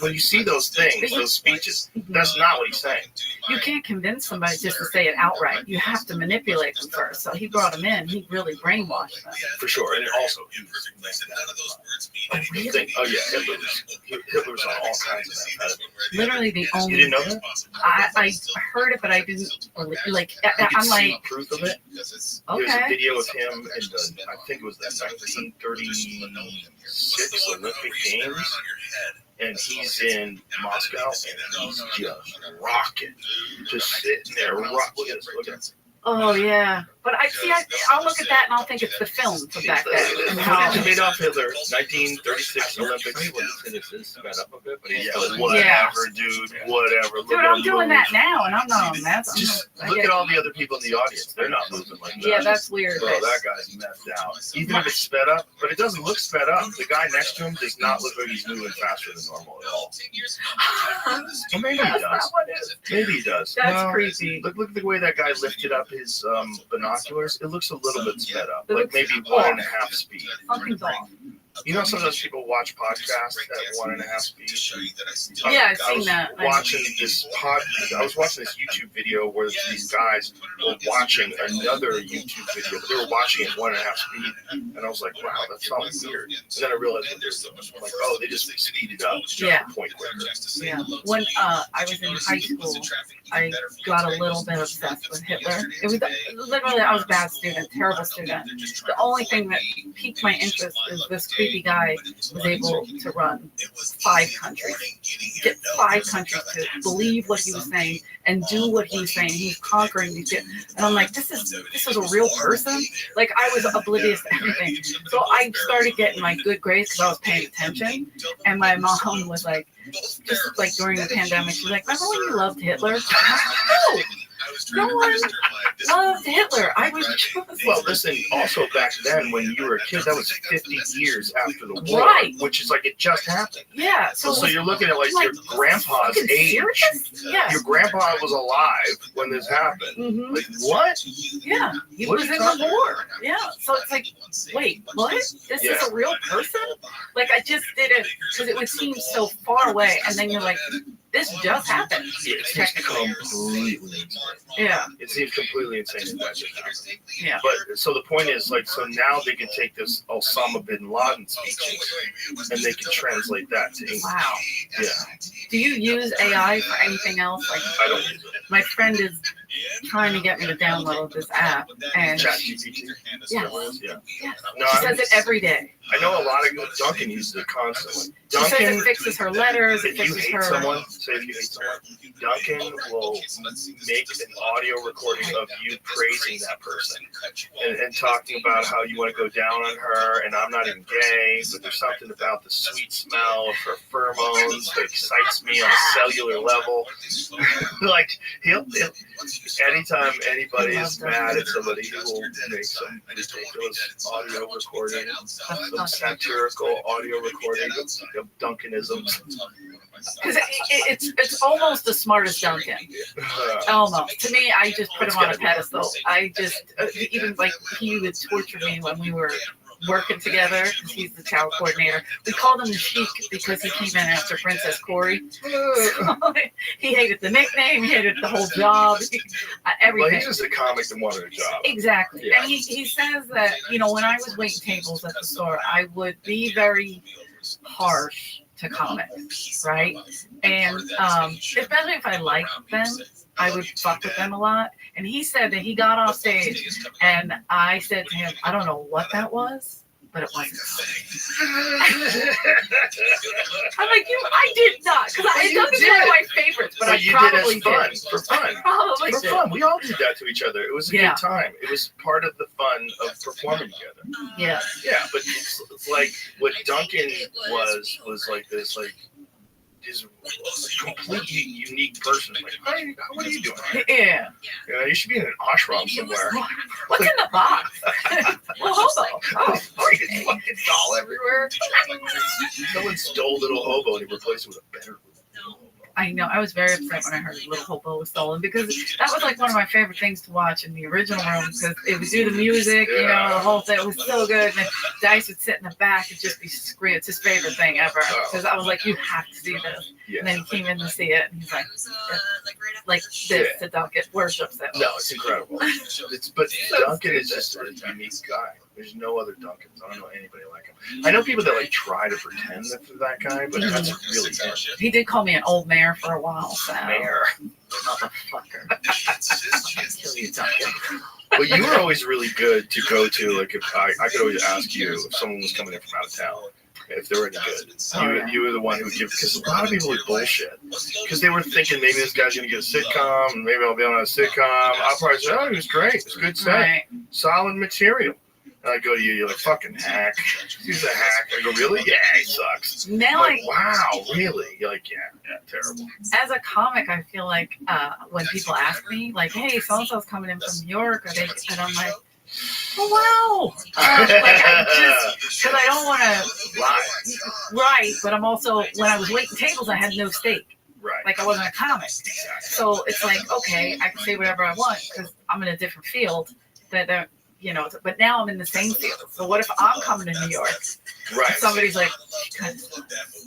When you see those things, those speeches, that's not what he's saying. You can't convince somebody just to say it outright. You have to manipulate them first. So he brought them in. He really brainwashed them. For sure. And also, oh yeah, Hitler's on all kinds of that. Literally the You only. didn't know that? I heard it, but I didn't like. You can I'm see like, proof of it. There's a okay. video of him in the, I think it was the 1936 Olympic Games, and he's in Moscow, and he's just rocking, just sitting there, look at this, look at this. Oh yeah, but I'll look at that and I'll think it's the film from back then. And how, It's made off Hitler, 1936 Olympics. Yeah, Yeah. whatever, dude, whatever. dude, I'm doing that now, and I'm not on that. Just look at all the other people in the audience. They're not moving like that. Yeah, that's weird. Bro, that guy's messed out. Even if it's sped up, but it doesn't look sped up. The guy next to him does not look like he's moving faster than normal at all. Well, maybe he That's not does. what it is. Maybe he does. That's No, creepy. Look at the way that guy lifted up his binoculars. It looks a little bit sped up, It like looks maybe off. 1.5 speed. Something's off. You know, sometimes people watch podcasts at 1.5 speed. Yeah, I've I seen was that. watching I was watching this YouTube video where these guys were watching another YouTube video, but they were watching it 1.5 speed, and I was like, wow, that sounds weird. And then I realized what they're doing. I'm like, oh, they just speeded up Yeah. the point quicker. Yeah. When I was in high school, I got a little bit obsessed with Hitler. It was literally, I was a bad student, terrible student. The only thing that piqued my interest is this creepy guy was able to run 5 countries, get 5 countries to believe what he was saying and do what he was saying. He was conquering these kids. And I'm like, this is a real person? Like, I was oblivious to everything. So I started getting my good grades because I was paying attention. And my mom was like, just like during the pandemic, she's like, remember when you loved Hitler? No one loved Hitler. I was just... Well, listen, also back then when you were a kid, that was 50 years after the war, Right. which is like it just happened. Yeah. So you're looking at like your grandpa's fucking age. serious? Yeah. Your grandpa was alive when this happened. Mm-hmm. Like what? Yeah, he What was are you in the talking war. Yeah, so it's like, wait, what? This is a real person? Like, I just did it because it would seem so far away, and then you're like, this just happened. It seems completely insane. Yeah, It seems completely insane that just happened. yeah. But so the point is, like, so now they can take this Osama bin Laden speeches and they can translate that to English. Wow. Yeah, Do you use AI for anything else? Like, I don't use it. my friend is trying to get me to download this app, and ChatGPT. Yes. Yeah. yeah, No, she I says it every day. I know a lot of Duncan uses it constantly. She says Duncan, it fixes her letters. It if you fixes hate her. someone, say if you hate someone, Duncan will make an audio recording of you praising that person and talking about how you want to go down on her, and I'm not even gay, but there's something about the sweet smell of her pheromones that excites me on a cellular level. Like he'll anytime anybody is mad at somebody, he will make some ridiculous audio recording, some satirical audio recording of Duncanisms. Because it's almost the smartest Duncan. Almost. To me, I just put him on a pedestal. I just, even like he would torture me when we were working together. He's the tower coordinator. We called him the Sheik because he came in after Princess Corey. So, he hated the nickname, he hated the whole job, everything. Well, he's just a comic that wanted a job. Exactly. Yeah. And he says that, you know, when I was waiting tables at the store, I would be very harsh to comics, right? And especially if I liked them, I would fuck with them a lot. And he said that he got off stage and I said to him, I don't know what that was, but it wasn't comedy. I'm like, I did not, because it doesn't one of my favorites, but I probably did. For fun. Probably For did. fun. We all did that to each other. It was a Yeah. good time. It was part of the fun of performing together. Yeah. Yeah, but it's like what Duncan was like this, like is a completely unique person. Like, hi, what are you doing? Yeah. You know, you should be in an ashram somewhere. What's in the box? Well, hobo. Oh, Freaking fucking doll everywhere. Someone stole Little Hobo and he replaced it with a better Little Hobo. I know. I was very upset when I heard Little Hobo was stolen because that was like one of my favorite things to watch in the original room because it would do the music, you know, the whole thing. It was so good. And then Dice would sit in the back and just be screaming. It's his favorite thing ever because I was like, you have to see this. Yeah. And then he came in to see it and he's like this to Duncan worships it. No, it's incredible. But Duncan is just a unique guy. There's no other Duncans. I don't know anybody like him. I know people that like try to pretend that they're that guy, but that's really hard. He did call me an old mayor for a while. So. Mayor. Motherfucker. I'll kill you, Duncan. But you were always really good to go to. Like if I could always ask you if someone was coming in from out of town. If they were any good, you were the one who would give. Because a lot of people would bullshit. Because they were thinking maybe this guy's gonna get a sitcom, and maybe I'll be on a sitcom. I'll probably say, oh, he was great. It's good set, Right. solid material. And I go to you, you're like fucking hack. He's a hack. I go, really? Yeah, he sucks. Now I'm like, wow, really? You're like, yeah, terrible. as a comic, I feel like when people ask me, like, hey, so-and-so's coming in from New York, and I'm like, oh, wow. Like, I just, because I don't want to, right, but I'm also, when I was waiting tables, I had no stake. Right. Like, I wasn't a comic. So it's like, okay, I can say whatever I want because I'm in a different field that you know, but now I'm in the same field. So what if I'm coming to New York? Right. Somebody's like,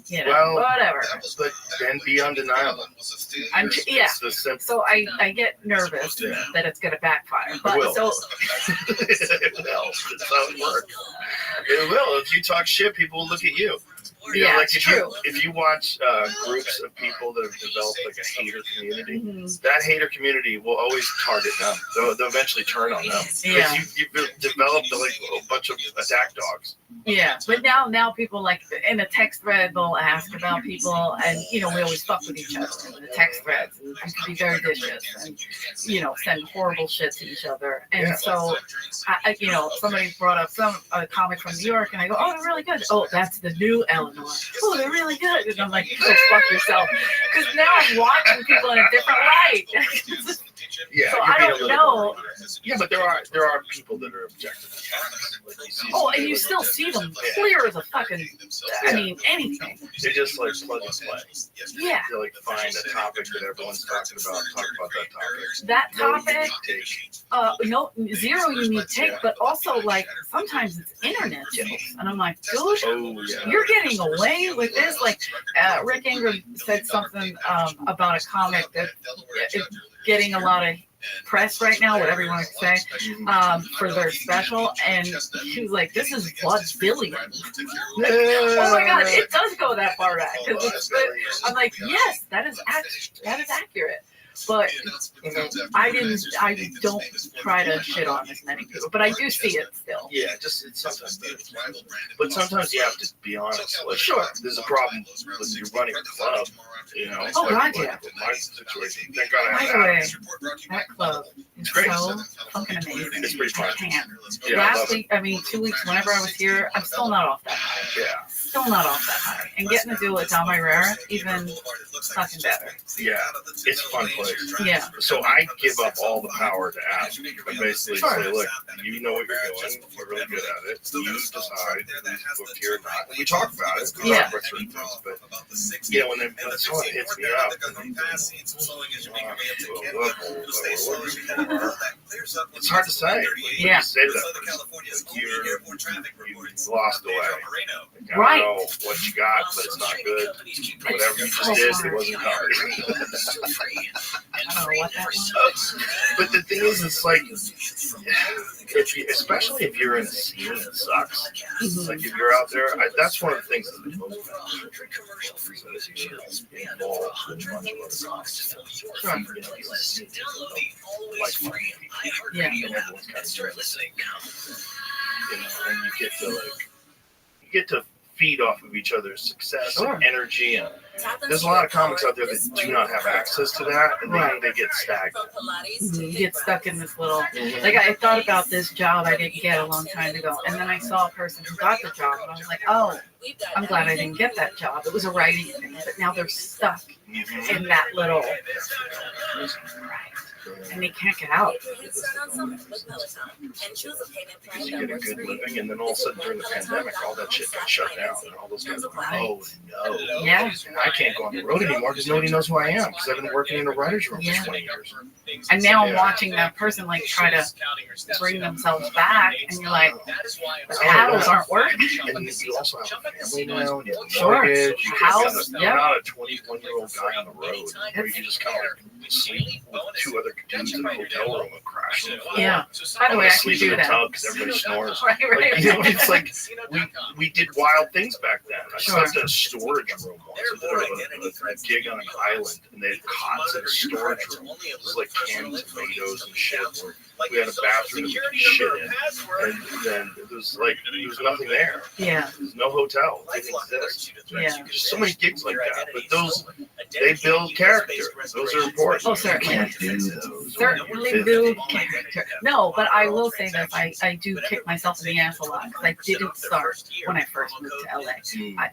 you know, Well, whatever. But then be undeniable. Yeah. It's the simple. So I get nervous that it's going to backfire. But will. so It will. That's how it works. It will. If you talk shit, people will look at you. You know, yeah, like it's if true. if you watch groups of people that have developed like a hater community, Mhm. that hater community will always target them. They'll eventually turn on them. Yeah. Because you've developed like a bunch of attack dogs. Yeah, but now people like in a text thread they'll ask about people, and you know we always fuck with each other in the text threads, and we can be very vicious, and you know send horrible shit to each other. And Yeah. so, I you know somebody brought up a comic from New York, and I go, oh, they're really good. Oh, that's the new Eleanor. Oh, they're really good. And I'm like, go fuck yourself, because now I'm watching people in a different light. Yeah. So you're I being a don't little know. more- Yeah, but there are people that are objective. Like you see Oh, some and you people still that- see them clear as a fucking. I mean, anything. They just like plug and play. Yeah. They like find a topic that everyone's talking about. Talk about that topic. That No topic, unique take. no zero unique take, but also like sometimes it's internet jokes, and I'm like, dude, Oh yeah. you're getting away with this. Like Rick Ingram said something about a comic that is getting a lot of press right now, whatever you want to say, for their special, and he was like, "This is vaudevillian." Oh my god, it does go that far back. 'Cause I'm like, yes, that is accurate. but I don't try to shit on as many people, but I do see it still. Yeah, just it's sometimes. But sometimes you have to be honest. Like, Sure. there's a problem when you're running a club. You know. Oh, like, God, yeah. With my situation. Thank God I By have the way, that. that club is great. so fucking amazing. It's pretty fun. I can't. Yeah, I love Last week, 2 weeks, whenever I was here, I'm still not off that high. it. Yeah. Still not off that high. And getting to do it down my rare, even fucking better. Yeah. It's a fun place. Yeah. So I give up all the power to ask. I basically Sure. say, look, you know what you're doing. You're really good at it. You decide who's booked here or not. We talk about it. We Yeah. talk about certain things, but you know, when someone hits me up, and it's hard to say. Yeah. You say to that person, like, you lost away. Like, I Right. don't know what you got, but it's not good. Whatever you just did, it wasn't covered. I don't know what that was. But the thing is, it's like, especially if you're in a scene that sucks. Mhm. Like if you're out there, that's one of the things that's the most beneficial is you're involved with a bunch of other guys. Sure. You know, like-minded people. Yeah. And everyone's kind of doing the same. You know, and you get to feed off of each other's success Sure. and energy. And there's a lot of comics out there that do not have access to that, and Right. they get stagnant. You get stuck in this little. Mhm. Like I thought about this job I didn't get a long time ago, and then I saw a person who got the job, and I was like, oh, I'm glad I didn't get that job. It was a writing thing, but now they're stuck Mhm. in that little. And they can't get out. Because you get a good living, and then all of a sudden during the pandemic, all that shit got shut down, and all those guys are like, oh no. Yeah. And I can't go on the road anymore because nobody knows who I am because I've been working in a writer's room Yeah. for 20 years. And now I'm Yeah. watching that person like try to bring themselves back, and you're like, the Oh, paddles yeah. aren't working. And you also have a family now, and you have a Sure. mortgage, you House, you're yeah. not a 21-year-old guy on the road where you just kind of like sleep with two other dudes in a hotel room and crash. Yeah. By the way, I can sleep do in a that. tub because everybody snores. Right, right. Like, you know, it's like we did wild things back then. I Sure. slept in a storage room once. I did a gig on an island, and they had cots in a storage room. It was like canned tomatoes and shit. We had a bathroom that we could shit in, and then it was like there was nothing there. Yeah. There's no hotel. It didn't exist. Yeah. There's so many gigs like that, but those they build character. Those are important. Oh, certainly. You can't do those. Certainly do character. No, but I will say that I do kick myself in the ass a lot because I didn't start when I first moved to LA. I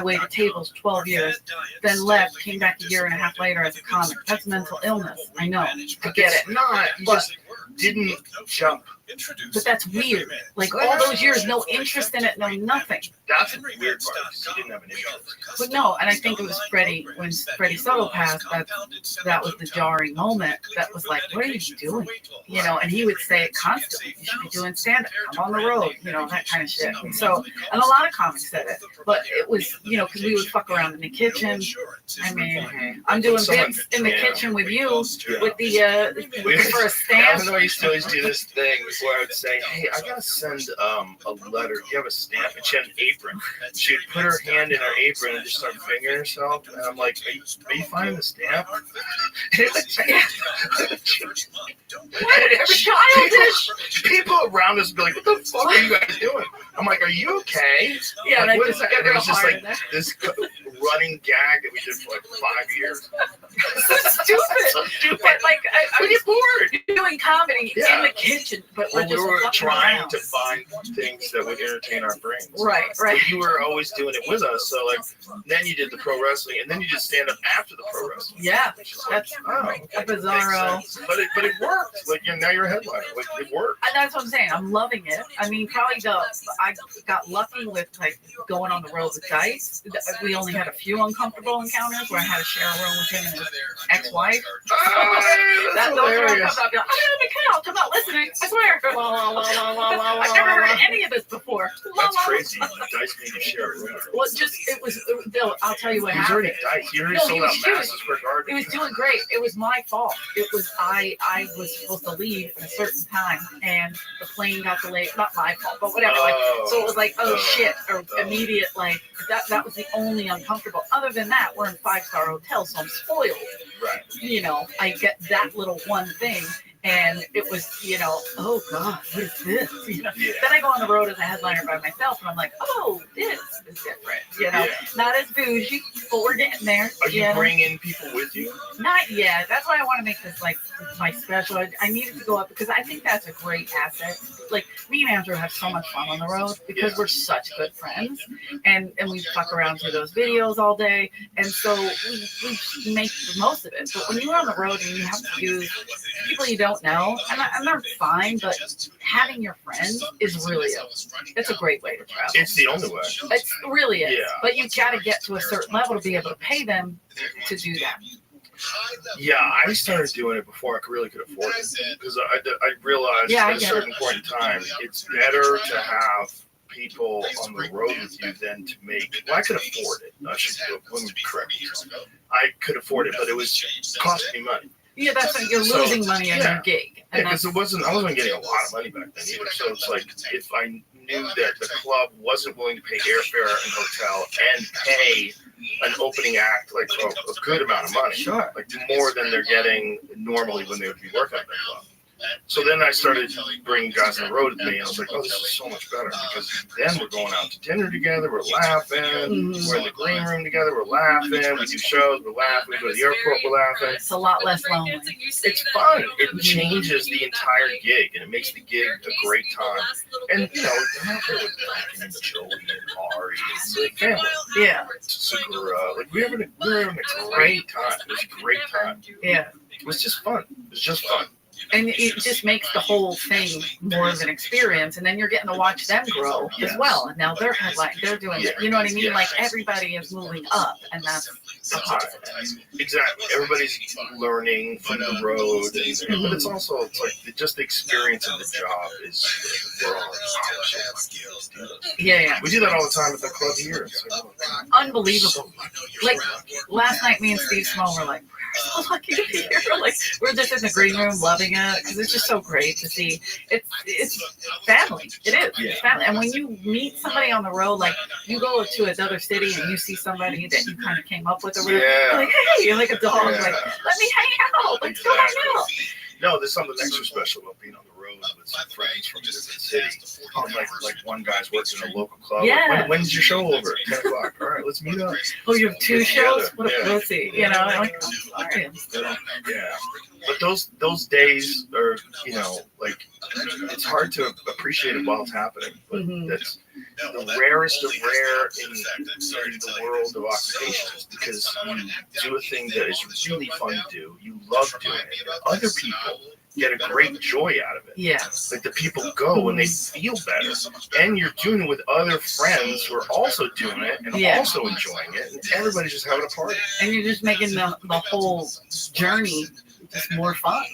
waited tables 12 years, then left, came back a year and a half later as a comic. That's mental illness. I know. I get it. Not. You But- just didn't jump. But that's weird. Like all those years, no interest in it, no nothing. That's the weird part. Because you didn't have an interest. But no, and I think it was Freddie, when Freddie Soto passed, that was the jarring moment. That was like, what are you doing? You know, and he would say it constantly. You should be doing stand-up, come on the road, you know, that kind of shit. And so, and a lot of comics said it. But it was, you know, because we would fuck around in the kitchen. I mean, I'm doing bits in the kitchen with you, with the, looking for a I stamp. know I used to always do this thing before I would say, hey, I gotta send a letter. Do you have a stamp? And she had an apron. She'd put her hand in her apron and just start fingering herself. And I'm like, are you finding the stamp? Childish. People around us would be like, what the fuck are you guys doing? I'm like, are you okay? Yeah, Like, and I what just is that? get And it real was just hard like in there. this running gag that we did for like 5 years. So stupid. But like, I was bored doing comedy Yeah. in the kitchen, but Well, we're we just were fucking trying around. to find things that would entertain our brains. Right, right. But you were always doing it with us. So like, then you did the pro wrestling, and then you did stand up after the pro wrestling. Yeah, Which is like, that's oh, a bizarro. but it worked. Like now you're a headliner. Like it worked. And that's what I'm saying. I'm loving it. I mean, probably I got lucky with like going on the road with Dice. We only had a few uncomfortable encounters where I had to share a room with him and his ex-wife. Those were hilarious. I'm gonna be killed. I'm not listening. I swear. I've never heard any of this before. That's crazy. Dice made you share a room. Well, Bill, I'll tell you what He was already happened. Dice. He already No, sold he out was huge. Madison Square Garden. It was doing great. It was my fault. It was I was supposed to leave at a certain time, and the plane got delayed. Not my fault, but whatever. Like, so it was like, oh shit, or immediate like that. That was the only uncomfortable. Other than that, we're in 5-star hotels, so I'm spoiled. Right. Right. I get that little one thing. And it was, oh God, what is this? Yeah. Then I go on the road as a headliner by myself, and I'm like, oh, this is different. Yeah. Not as bougie, but we're getting there. Are you bringing people with you? Not yet. That's why I want to make this like my special. I needed to go up because I think that's a great asset. Like me and Andrew have so much fun on the road because we're such good friends, and we fuck around through those videos all day, and so we make the most of it. But when you're on the road and you have to use people you don't know, and they're fine, but having your friends is really it's a great way to travel. It's the only way. It really is. Yeah. But you've got to get to a certain level to be able to pay them to do that. Yeah, I started doing it before I really could afford it because I realized at a certain point in time it's better to have people on the road with you than to make. Well, I could afford it. I should let me correct myself. I could afford it, but it was costing me money. Yeah, that's when you're losing money on your gig. Yeah, because I wasn't getting a lot of money back then either. So it's like if I knew that the club wasn't willing to pay airfare and hotel and pay an opening act like a good amount of money, like more than they're getting normally when they would be working at that club. So then I started bringing guys on the road with me, and I was like, oh, this is so much better because then we're going out to dinner together, we're laughing, we're in the green room together, we're laughing, we do shows, we're laughing, we go to the airport, we're laughing. It's a lot less lonely. It's fun. It changes the entire gig, and it makes the gig a great time. And, you're not there with Frank and Joey and Ari. It's like family. Yeah. Segura. Like, we were having a great time. It was a great time. Yeah. It was just fun. It was just fun. And it just makes the whole thing more of an experience, and then you're getting to watch them grow as well. And now they're doing it. You know what I mean? Like everybody is moving up, and that's a positive. Exactly. Everybody's learning from the road, but it's also just the experience of the job is we're all yeah. We do that all the time at the club here. Unbelievable. Like last night, me and Steve Small were like, we're so lucky to be here. Like we're just in the green room loving it because it's just so great to see. It's family. It is. It's family. And when you meet somebody on the road, like you go to another city and you see somebody that you kind of came up with, you're like, hey, you're like a dog. Like, let me hang out. Let's go hang out. No, there's something extra special about being on the road with some friends from different cities. Like one guy's working in a local club. Yeah. Like, when's your show over? 10 o'clock. All right, let's meet up. Oh, you have two shows? What a pussy. Like, I'm sorry. Yeah. But those days are, it's hard to appreciate it while it's happening. But that's the rarest of rare in the world of occupations because you do a thing that is really fun to do. You love doing it. Other people get a great joy out of it. Yeah. Like the people go and they feel better. And you're doing it with other friends who are also doing it and also enjoying it. And everybody's just having a party. And you're just making the whole journey just more fun.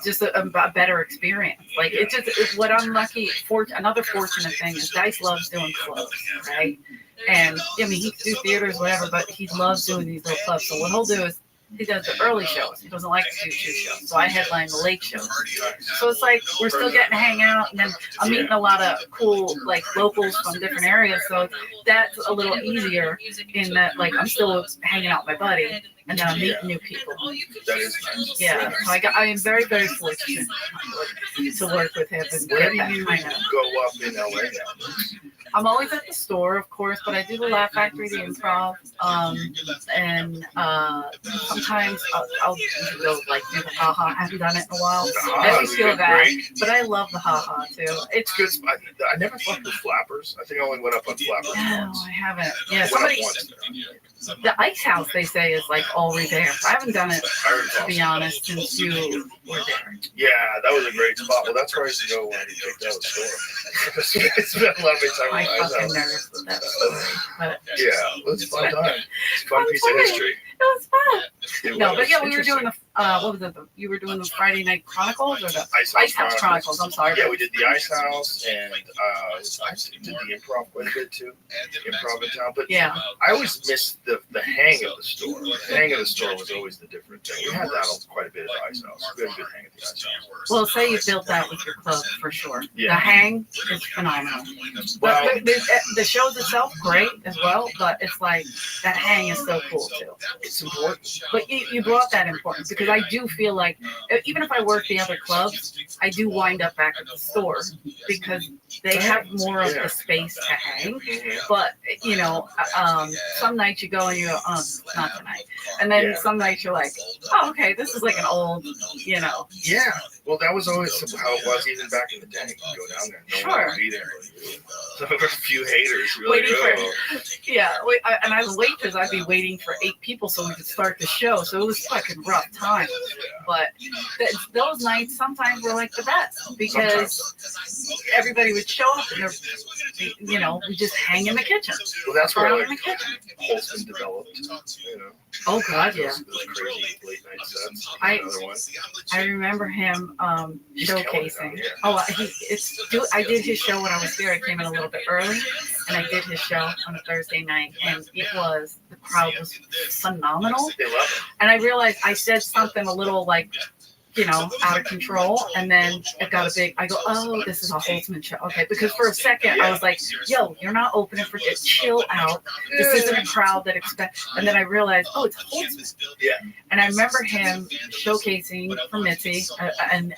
Just a better experience. Like it's what I'm lucky for. Another fortunate thing is Dice loves doing clubs, right? And I mean he can do theaters, whatever, but he loves doing these little clubs. So what he'll do is he does the early shows. He doesn't like to do 2 shows. So I headline the late shows. So it's like we're still getting to hang out, and then I'm meeting a lot of cool locals from different areas. So that's a little easier in that I'm still hanging out with my buddy, and then I'm meeting new people. That is nice. Yeah. So I am very, very fortunate to work with him and Where get that do you kind of. go up in LA now? I'm always at the store, of course, but I do the Laugh Factory, the Improv, and sometimes I'll go do the haha. I haven't done it in a while. I always feel bad, but I love the haha too. It's good. I never fucked with Flappers. I think I only went up on Flappers no, once. I haven't. Yeah, somebody. The Ice House, they say, is all revamped. I haven't done it, to be honest, since you were there. Yeah, that was a great spot. Well, that's where I used to go when we picked out the store. It's been a lot of time. I'm fucking nervous with that story. But yeah, it was a fun time. It's a fun piece of history. It was fun. No, but yeah, we were doing what was it? You were doing the Friday Night Chronicles or the Ice House Chronicles? I'm sorry. Yeah, we did the Ice House, and I did the improv quite a bit too. Improv in town, but Yeah. I always missed the hang of the store. The hang of the store was always the different thing. We had that quite a bit at the Ice House. We had a good hang at the Ice House. Well, say you built that with your club for sure. Yeah. The hang is phenomenal. Well, But the shows itself great as well, but it's like that hang is so cool too. it's important. But you brought that importance because I do feel like even if I work the other clubs, I do wind up back at the store because they have more of the space to hang. But you know, some nights you go and you go, oh, not tonight, and then some nights you're like, oh, okay, this is like an old, you know. Yeah. Well, that was always how it was even back in the day. You go down there, no one would be there. So there were a few haters who were like, Waiting oh. And as a waitress, I'd be waiting for 8 people so we could start the show. So it was fucking rough time. But those nights sometimes were like the best because everybody would show up and they're, you know, we just hang in the kitchen. Well, that's where Around like in the kitchen. Holtzman developed. You know. Oh God, yeah. Those crazy late night sets. I Another one. I remember him He's killing it showcasing. out here. Oh, I did his show when I was there. I came in a little bit early, and I did his show on a Thursday night, and the crowd was phenomenal. They love it. And I realized I said something a little like, you know, out of control, and then it got a big. I go, oh, this is a Holtzman show, okay? Because for a second I was like, yo, you're not opening for it. Chill out. This isn't a crowd that expects. And then I realized, oh, it's Holtzman. Yeah. And I remember him showcasing for Mitzi, and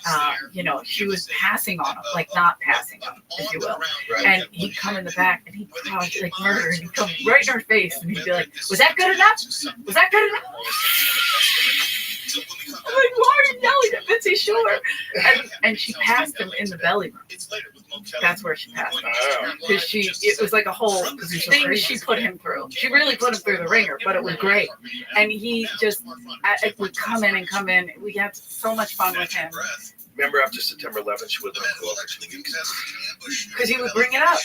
you know, she was passing on him, like not passing him, if you will. Right. And he'd come in the back and he'd crouch like murder, and he'd come right in her face, and he'd be like, "Was that good enough? Was that good enough?" I'm like, why are you yelling at Mitzi? Sure. And she passed him in the belly room. That's where she passed him. Oh. Because it was like a whole thing she put him through. She really put him through the ringer, but it was great. And he just would come in. We had so much fun with him. Remember after September 11th, she wouldn't go over 2 weeks. Because he would bring it up.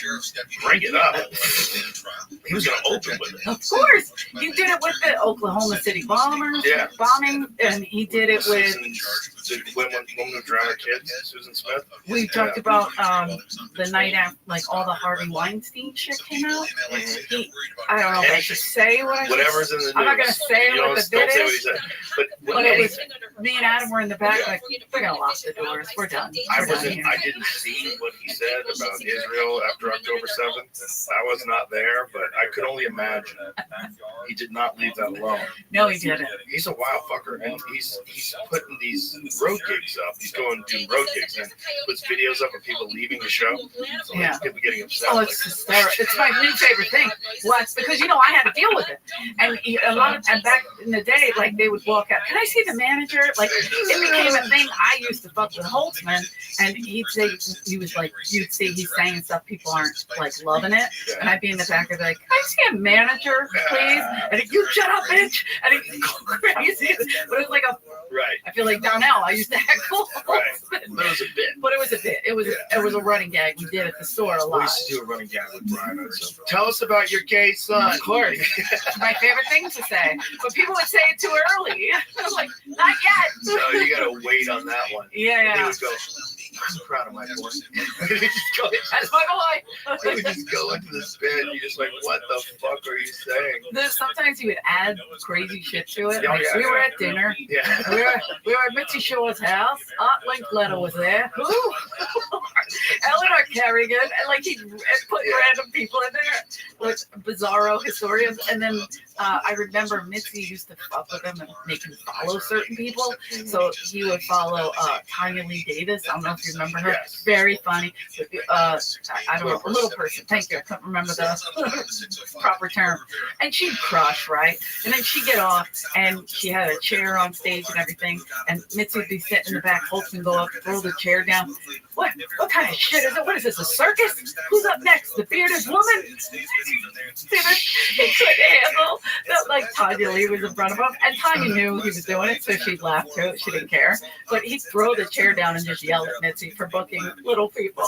Bring it up. He was going to open with it. Of course. He did it with the Oklahoma City bombing, and he did it with... The woman who drowned her kids, Susan Smith. We talked about the night after, like, all the Harvey Weinstein shit came out. I don't know if I should say what I should. Whatever's in the news. I'm not going to say what the bit don't say what he is. said. But it was, me and Adam were in the back, like, we're going to lock the doors. We're done. I We're done here. didn't see what he said about Israel after October 7th. I was not there, but I could only imagine. He did not leave that alone. No, he didn't. He's a wild fucker, and he's putting these road gigs up. He's going to do road gigs and puts videos up of people leaving the show. So Yeah. people getting upset. Oh, it's hysterical. It's my new favorite thing. What? Because, you know, I had to deal with it. And back in the day, like, they would walk out. Can I see the manager? Like, it became a thing. I used to fuck with Holtzman, and he'd say, he was like, you'd see he's saying stuff, people aren't, like, loving it. And I'd be in the back and be like, can I see a manager, please? And he'd, you shut up, bitch. And he'd go crazy. But it was like Right. I feel like Donnell, I used to heckle. Right. But it was a bit. But it was a bit. It was a running gag. We did at the store a We lot. used to do a running gag with Brian. So tell us about your gay son. Of course. It's my favorite thing to say. But people would say it too early. I'm like, not yet. So you got to wait on that one. Yeah, And he yeah. would go, I'm proud of my boy. That's my boy. He would just go into the spin. You're just like, what the fuck are you saying? Sometimes he would add crazy shit to it. Oh, Like, yeah, we were yeah. at dinner. Yeah. We were at Mitzi Shore's house. Art Linkletter was there. Who? Eleanor Kerrigan. And like he put random people in there with bizarro historians. And then I remember Mitzi used to fuck with him and make him follow certain people. So he would follow Tanya Lee Davis. I don't know if you remember her. Yes. Very funny. I don't know. A little person. Thank you. I couldn't remember the proper term. And she'd crush, right? And then she'd get off and she had a chair on stage and everything. And Mitzi would be sitting in the back, Holtzman go up, throw the chair down. What kind of shit is it? What is this, a circus? Who's up next? The bearded woman? He couldn't handle that, like Tanya Lee was in front of him. And Tanya knew he was doing it, so she laughed too. She didn't care. But he'd throw the chair down and just yell at Mitzi for booking little people.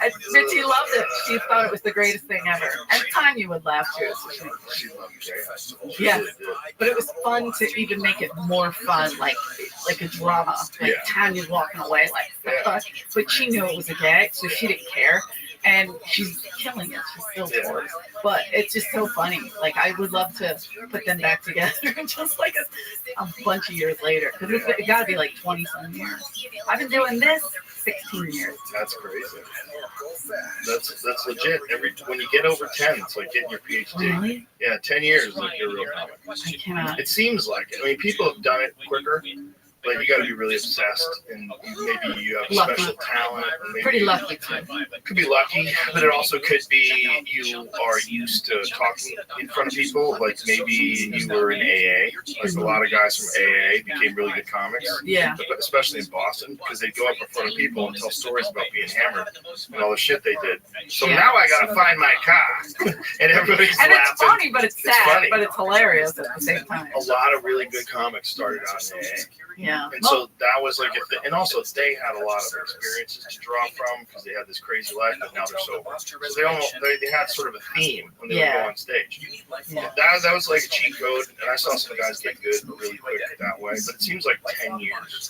And Mitzi loved it. She thought it was the greatest thing ever. And Tanya would laugh too. So She loved gay. yeah, but it was fun to even make it more fun. Like like a drama. Like Tanya's walking away like, but she knew it was a gag, so she didn't care. And she's killing it. She's still bored. But it's just so funny. Like, I would love to put them back together just like a bunch of years later. Because it's got to be like 20-some years. I've been doing this 16 years. That's crazy. That's legit. When you get over 10, it's like getting your PhD. Really? Yeah, 10 years, like you're a real comic. I cannot. It seems like it. I mean, people have done it quicker. Like, you got to be really obsessed, and maybe you have a special talent. Maybe Pretty lucky too. Could be lucky, but it also could be you are used to talking in front of people. Like, maybe you were in AA. Like, a lot of guys from AA became really good comics. Yeah. Especially in Boston, because they go up in front of people and tell stories about being hammered and all the shit they did. So now I got to find my car, and everybody's laughing. And it's funny, but it's sad, but it's hilarious at the same time. A lot of really good comics started out in AA. Yeah. And so that was like, and also they had a lot of experiences to draw from because they had this crazy life, but now they're sober. So they had sort of a theme when they would go on stage. Yeah. That was like a cheat code, and I saw some guys get good really quick that way. But it seems like 10 years is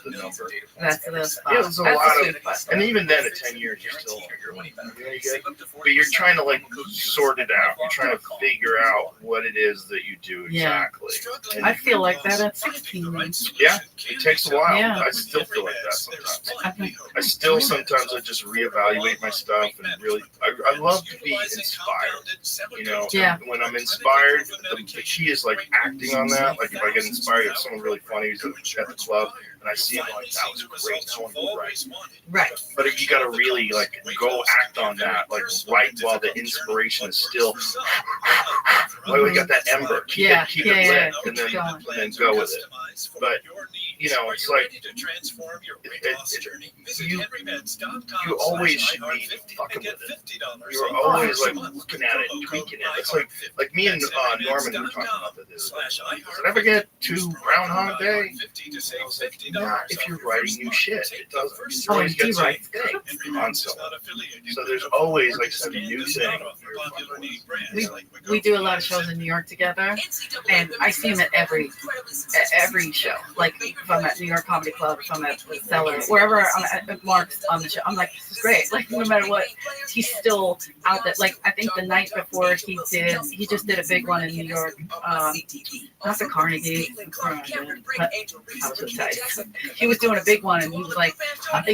the number. That's the spot. Yeah, there's a lot of, and even then at 10 years, you're still really good. But you're trying to like sort it out. You're trying to figure out what it is that you do exactly. I feel like that at 16. Yeah, it takes a while. Yeah. I still feel like that sometimes. I still sometimes I just reevaluate my stuff and really, I love to be inspired. You know, when I'm inspired, the key is like acting on that. Like if I get inspired, if someone really funny who's at the club and I see him like, that was great, someone will write. Right. But if you got to really like go act on that, like right while the inspiration is still, like we got that ember, keep it lit, and then go with it. But you know, it's like you always should be fucking with it. You're always like looking at it and tweaking it. It's like me and Norman were talking about this. Did I ever get to Groundhog Day? I was like, not if you're writing new shit. It doesn't. You always get something on someone. So there's always like some new thing. We do a lot of shows in New York together, and I see him at every show. Like if I'm at New York Comedy Club, if I'm at the Cellar, wherever I'm at Mark's on the show, I'm like, this is great. Like no matter what, he's still out there. Like I think the night before he just did a big one in New York. Not the Carnegie, but I was so tight. He was doing a big one, and he was like,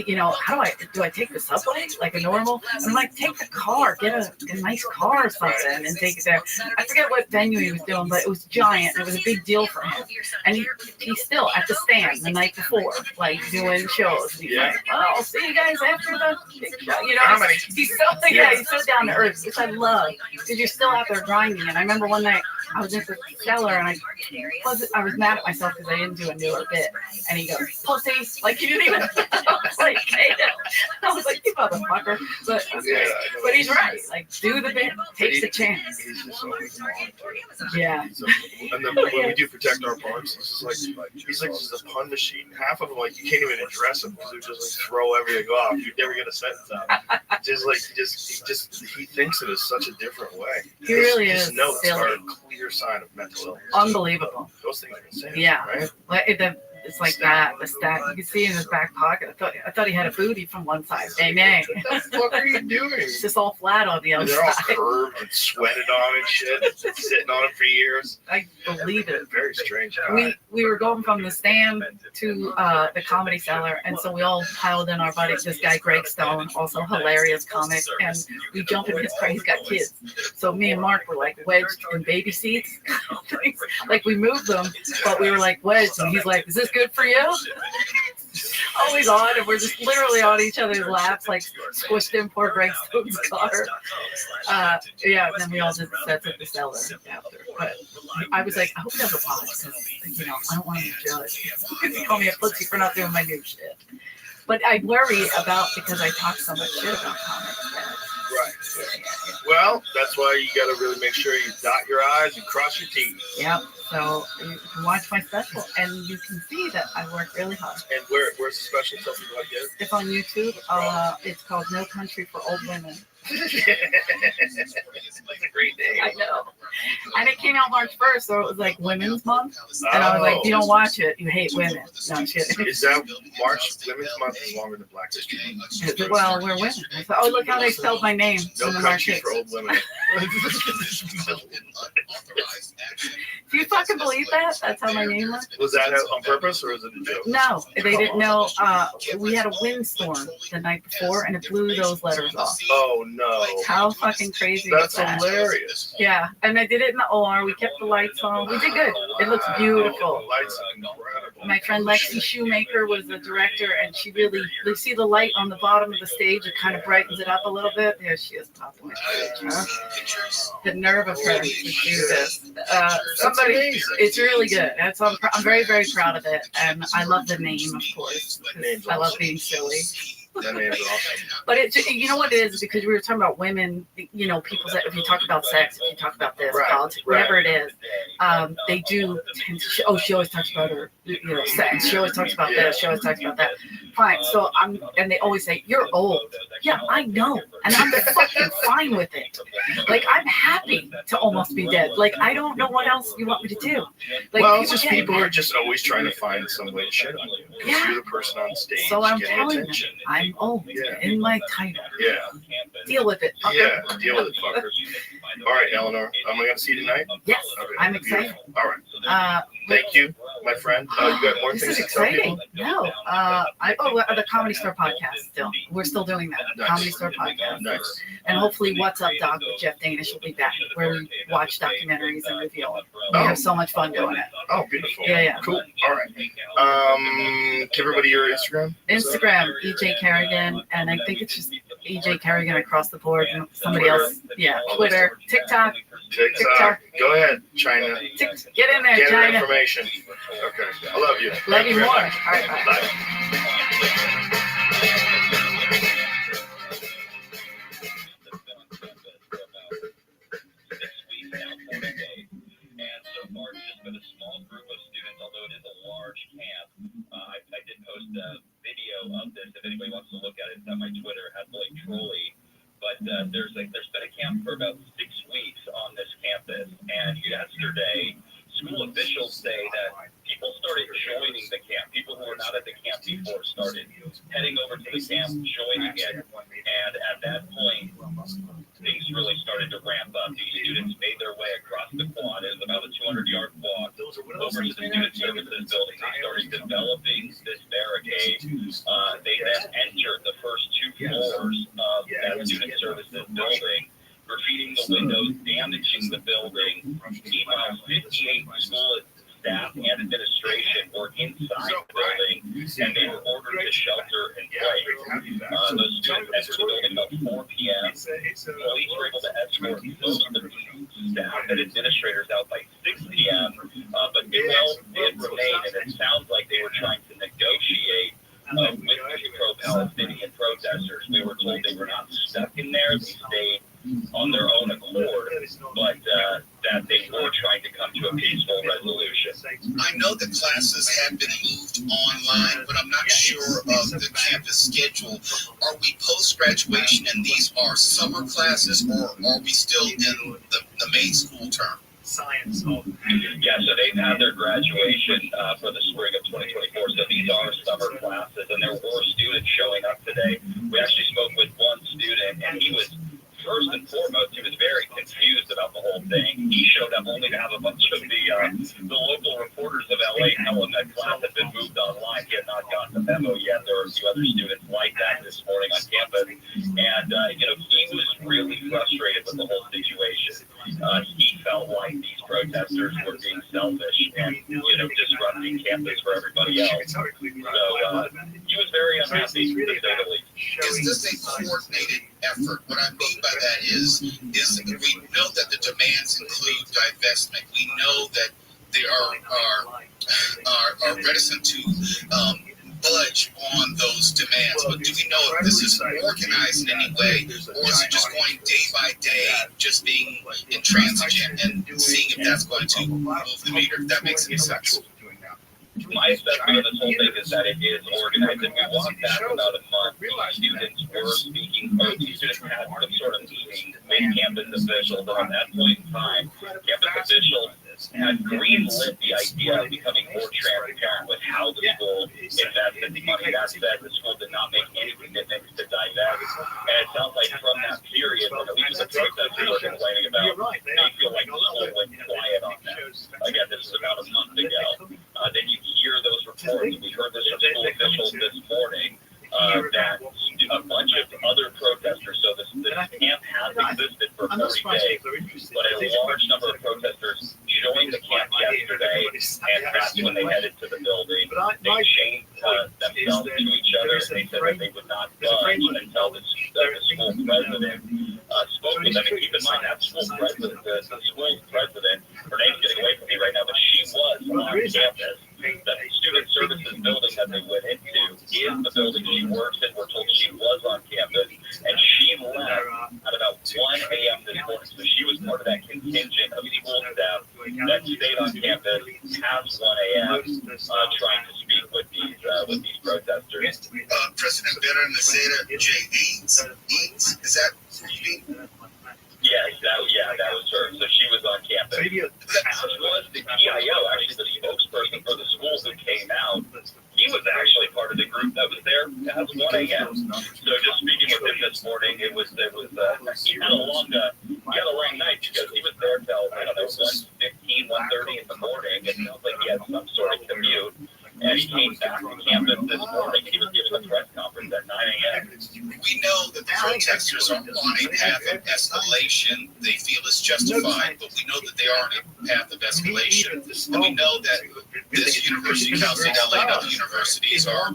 you know, how do I take the subway like a normal? I'm like, take the car, get a nice car or something, and take it there. I forget what venue he was doing, but it was giant. It was a big deal for him, and he's still at the stand the night before, like doing shows. He's like, oh, I'll see you guys after the big show. You know, he's so down to earth, which I love because you're still out there grinding. And I remember one night I was in the Cellar, and I was mad at myself because I didn't do a newer bit, and he goes, pussy, like he didn't even. I was like, you motherfucker, but he's right. Like, do the bit, take the chance. Yeah. And then when we do Protect Our Parks, he's like just a pun machine. Half of them, like, you can't even address them because they're just like throw everything off. You never get a sentence out. He thinks it is such a different way. He really is. His notes are a clear sign of mental illness. Unbelievable. Those things are insane. Yeah. Right? It's like that. The stack. You can see in his back pocket. I thought he had a booty from one side. Amen. What the fuck are you doing? It's just all flat on the other They're all side. curved and sweated on and shit. Sitting on it for years. I believe it. Very strange guy. We were going from the stand to the Comedy Cellar, and so we all piled in our buddies. This guy Greg Stone, also hilarious comic, and we jump in his car. He's got kids, so me and Mark were like wedged in baby seats. Like we moved them, but we were like wedged, and he's like, "Is this good for you?" Always on, and we're just literally on each other's laps, like squished in poor Greg Stone's car. And then we all did sets at the Cellar after. But I was like, I hope he doesn't watch because, you know, I don't want him to judge. He called me a pussy for not doing my new shit. But I worry about because I talk so much shit about comics. Right. Well, that's why you got to really make sure you dot your I's and cross your T's. Yep. So you can watch my special, and you can see that I work really hard. And where's the special? Tell me about it. It's on YouTube. It's called No Country for Old Women. It's a great day. I know. And it came out March 1st, so it was like Women's Month. And I was like, if you don't watch it, you hate women. No, I'm kidding. Is that March? Women's Month is longer than Black History Month. Well, we're women. I thought, oh, look how they spelled my name. No in the country market. for old women. Do you fucking believe that? That's how my name was? Was that on purpose or was it a joke? No, they didn't know. We had a windstorm the night before, and it blew those letters off. Oh no! How fucking crazy That's is that? hilarious. Yeah, and I did it in the OR. We kept the lights on. We did good. It looks beautiful. The lights are incredible. My friend Lexi Shoemaker was the director, and she really, you see the light on the bottom of the stage, it kind of brightens it up a little bit. There she is, popping my stage, huh? The nerve of her to do this. Somebody, it's really good. I'm very, very proud of it, and I love the name, of course. I love being silly. That name's awesome. But you know what it is, because we were talking about women, you know, people that if you talk about sex, if you talk about this, Right, politics, whatever it is, they do tend to, she always talks about her, you know, sex. She always talks about this. She always talks about that. Fine. So and they always say, you're old. Yeah, I know. And I'm fucking fine with it. Like, I'm happy to almost be dead. Like, I don't know what else you want me to do. Like, Well, it's just people are just always trying to find some way to shit on you. Because Yeah. you're the person on stage So I'm getting telling them, attention. I'm old in my title. Yeah. Deal with it. fucker. Yeah, deal with it, fucker. All right, Eleanor, am I going to see you tonight? Yes, Okay, I'm excited. beautiful. All right. Thank you, my friend. You got more This things is to tell exciting. people? No, the Comedy Store podcast. Still, we're still doing that. Nice. Comedy Store podcast, Nice. and hopefully, What's Up Doc with Jeff Danish will be back, where we watch documentaries and review them. We have so much fun doing it. Oh, beautiful. Yeah. Cool. All right. Give everybody your Instagram. Instagram, EJ Carrigan, and I think it's just EJ Carrigan across the board. And somebody else, Twitter, TikTok. TikTok. Go ahead, China. Get in there, Get China. information. Okay. I love you. Love you very more. much. All right, bye. Bye. And so far, it's just been a small group of students, although it is a large camp. I did post a video of this. If anybody wants to look at it, it's on my Twitter, @Trolley. But there's been a camp for about 6 weeks on this campus, and yesterday, school officials say that people started joining the camp. People who were not at the camp before started heading over to the camp, joining it, and at that point, things really started to ramp up. These students made their way across the quad. It was about a 200-yard quad over to the student services building. They started developing this barricade. They then entered the first 2 floors of that student services building, graffitiing the windows, damaging the building. Meanwhile, 58 school staff and administration were inside the building, and they were ordered to shelter in place. Those students entered the building about 4 p.m. Police were able to escort most of the staff and administrators out by 6 p.m., but 12 did remain, and it sounds like they were trying to negotiate with the pro-Palestinian protesters. We were told they were not stuck in there. They stayed on their own accord, but that they were trying to come to a peaceful resolution. I know the classes have been moved online, but I'm not sure of the campus schedule. Are we post-graduation and these are summer classes, or are we still in the main school term? Science. Yeah, so they've had their graduation for the spring of 2024. So these are summer classes, and there were students showing up today. We actually spoke with one student, and he was, first and foremost, he was very confused about the whole thing. He showed up only to have a bunch of the local reporters of LA tell him that class had been moved online. He had not gotten the memo yet. There were a few other students like that this morning on campus, and he was really frustrated with the whole situation. He felt like these protesters were being selfish and disrupting campus for everybody else. So he was very unhappy, to say the least. Is this a coordinated effort? What I mean by that is we know that the demands include divestment. We know that they are reticent to budge on those demands. But do we know if this is organized in any way, or is it just going day by day, just being intransigent and seeing if that's going to move the meter? If that makes any sense. My assessment of this whole thing is that it is organized, and we walked back about a month. Students were speaking, or students had some sort of meeting with campus officials, and at that point in time, campus officials had green-lit the idea of becoming more transparent with how the school invested money. That said, the school did not make any commitments to divest, and it sounds like from that period, when at least the protesters were complaining about, they feel like the school went quiet on that. Again, this is about a month ago. Then you hear those reports. We heard this from school officials this morning that a bunch of other protesters, so this camp has existed for 40 days, but a large number of protesters joined the camp yesterday, and that's when they headed to the building. They chained themselves to each other, and they said that they would not budge until the school president spoke with them. And keep in mind, that school president, the school president, her name's getting away from me right now, but she was on campus. The student services building that they went into is the building she works in. We're told she was on campus, and she left at about 1 a.m. this morning. So she was part of that contingent of school staff that stayed on campus past 1 a.m. Trying to speak with these protesters. President Better Naseda J. Eanes, is that who you mean? That was her. So she was on campus. As was the PIO, actually the spokesperson for the school who came out. He was actually part of the group that was there at 1 a.m. So just speaking with him this morning, he had a long night because he was there till, 1:15, 1:30 in the morning, and it sounds like he had some sort of commute. And he came back to campus this morning, and he was giving a press conference at 9 a.m. We know that the protesters are on a path of escalation. They feel it's justified, but we know that they are on a path of escalation. And we know that this university, Cal State LA, and other universities are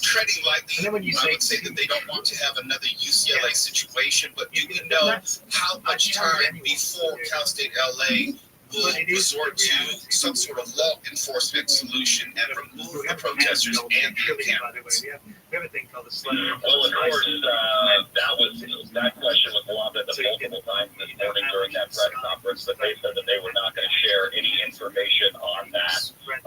treading lightly. I would say that they don't want to have another UCLA situation, but do we know how much time before Cal State LA will resort to some sort of law enforcement solution and remove the protesters and the encampments? Well, of course, that question was lobbied multiple times this morning during that press conference, but they said that they were not going to share any information on that front.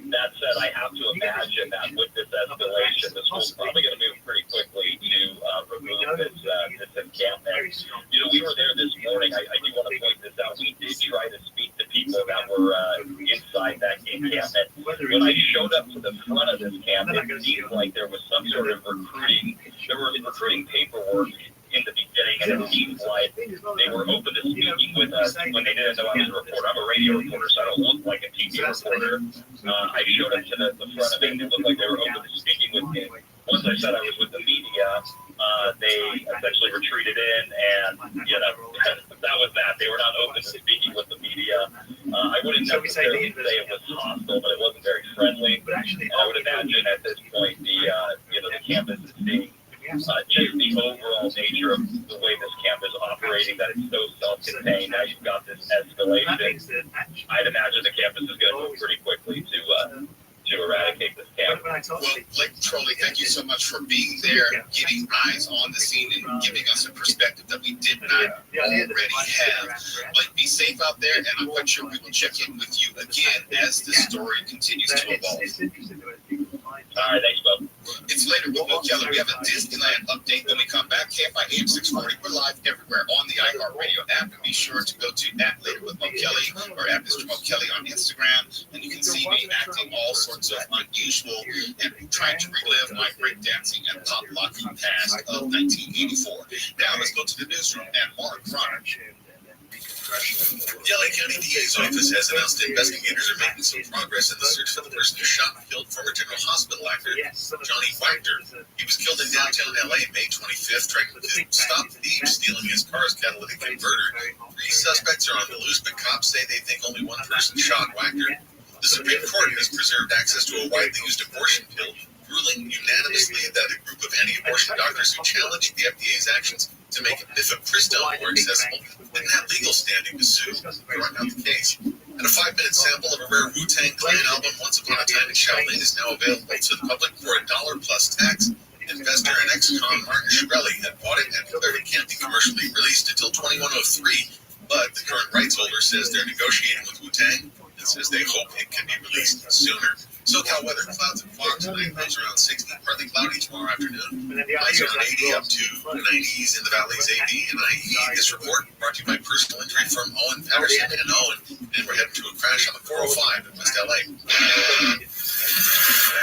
That said, I have to imagine that with this escalation, the school's probably going to move pretty quickly to remove this encampment. We were there this morning. I do want to point this out. We did try to speak to people that were inside that encampment. When I showed up to the front of this camp, it seemed like there was some sort of recruiting. There were recruiting paperwork in the beginning, and it seemed like they were open to speaking with us when they didn't know I was a reporter. I'm a radio reporter, so I don't look like a TV reporter. I showed up to the front of it, and it looked like they were open to speaking with me. Once I said I was with the media, they essentially retreated in, and that was that. They were not open to speaking with the media. I wouldn't necessarily say it was hostile, but it wasn't very friendly. And I would imagine at this point the campus is seeing just the overall nature of the way this camp is operating, that it's so self-contained. Now you've got this escalation. I'd imagine the campus is going to move pretty quickly to eradicate this camp. Well, Blake Trolley, thank you so much for being there, getting eyes on the scene, and giving us a perspective that we did not already have. Blake, be safe out there, and I'm quite sure we will check in with you again as the story continues to evolve. All right, thanks, Bob. It's Later with Mo Kelly. We have a Disneyland update. When we come back, KFI AM 640. We're live everywhere on the iHeartRadio app. And be sure to go to @Later with Mo Kelly or @Mr. Mo Kelly on Instagram. And you can see me acting all sorts of unusual and trying to relive my breakdancing and pop locking past of 1984. Now let's go to the newsroom and Mark Ron. The LA County DA's office has announced investigators are making some progress in the search for the person who shot and killed former General Hospital actor Johnny Wagner. He was killed in downtown LA May 25th, trying to stop thieves stealing his car's catalytic converter. 3 suspects are on the loose, but cops say they think only one person shot Wagner. The Supreme Court has preserved access to a widely used abortion pill, ruling unanimously that a group of anti-abortion doctors who challenged the FDA's actions to make mifepristone more accessible didn't have legal standing to sue, throwing out the case. And a 5-minute sample of a rare Wu-Tang Clan album, Once Upon a Time in Shaolin, is now available to the public for $1 plus tax. Investor and ex-con Martin Shkreli had bought it and declared it can't be commercially released until 2103, but the current rights holder says they're negotiating with Wu-Tang, and as they hope it can be released sooner. SoCal weather, clouds and fog tonight, lows around 60, partly cloudy tomorrow afternoon. Highs around 80 up to 90s in the valleys, AV and IE. This report brought to you by personal injury firm Owen Patterson and Owen. And we're heading to a crash on the 405 in West LA.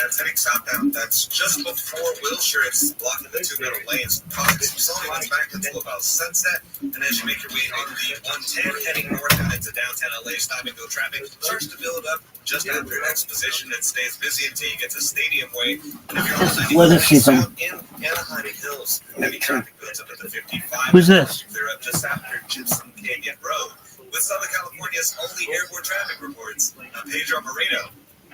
It's heading southbound. That's just before Wilshire. It's blocking the two middle lanes. Causing some slowing on back until about sunset. And as you make your way on the 110 heading north and into downtown LA, stop and go traffic starts to build up just after Exposition. It stays busy until you get to Stadium Way. And if you're on the south in Anaheim Hills, heavy traffic builds up at the 55. Who's this? They're up just after Gypsum Canyon Road. With Southern California's only airport traffic reports, I'm Pedro Moreno.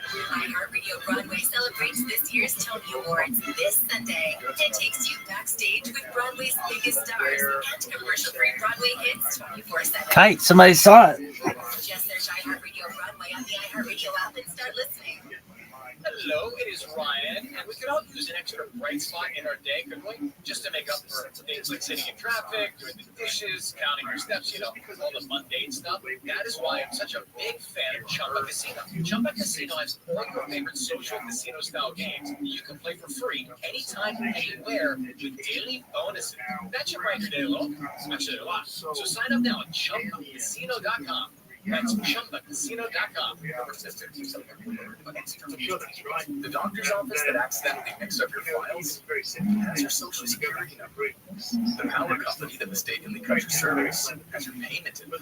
iHeartRadio Broadway celebrates this year's Tony Awards this Sunday and takes you backstage with Broadway's biggest stars and commercial-free Broadway hits 24/7. Tight. Somebody saw it. Just search iHeartRadio Broadway on the iHeartRadio app and start listening. Hello, it is Ryan, and we could all use an extra bright spot in our day, couldn't we? Just to make up for things like sitting in traffic, doing the dishes, counting your steps, all the mundane stuff. That is why I'm such a big fan of Chumba Casino. Chumba Casino has all your favorite social casino-style games that you can play for free anytime, anywhere, with daily bonuses. That should brighten your day a little. Actually, a lot. So sign up now at ChumbaCasino.com. That's ChumbaCasino.com. The doctor's office that accidentally mixed up your files. That's your social security number. The power company that mistakenly cut your service has your payment info.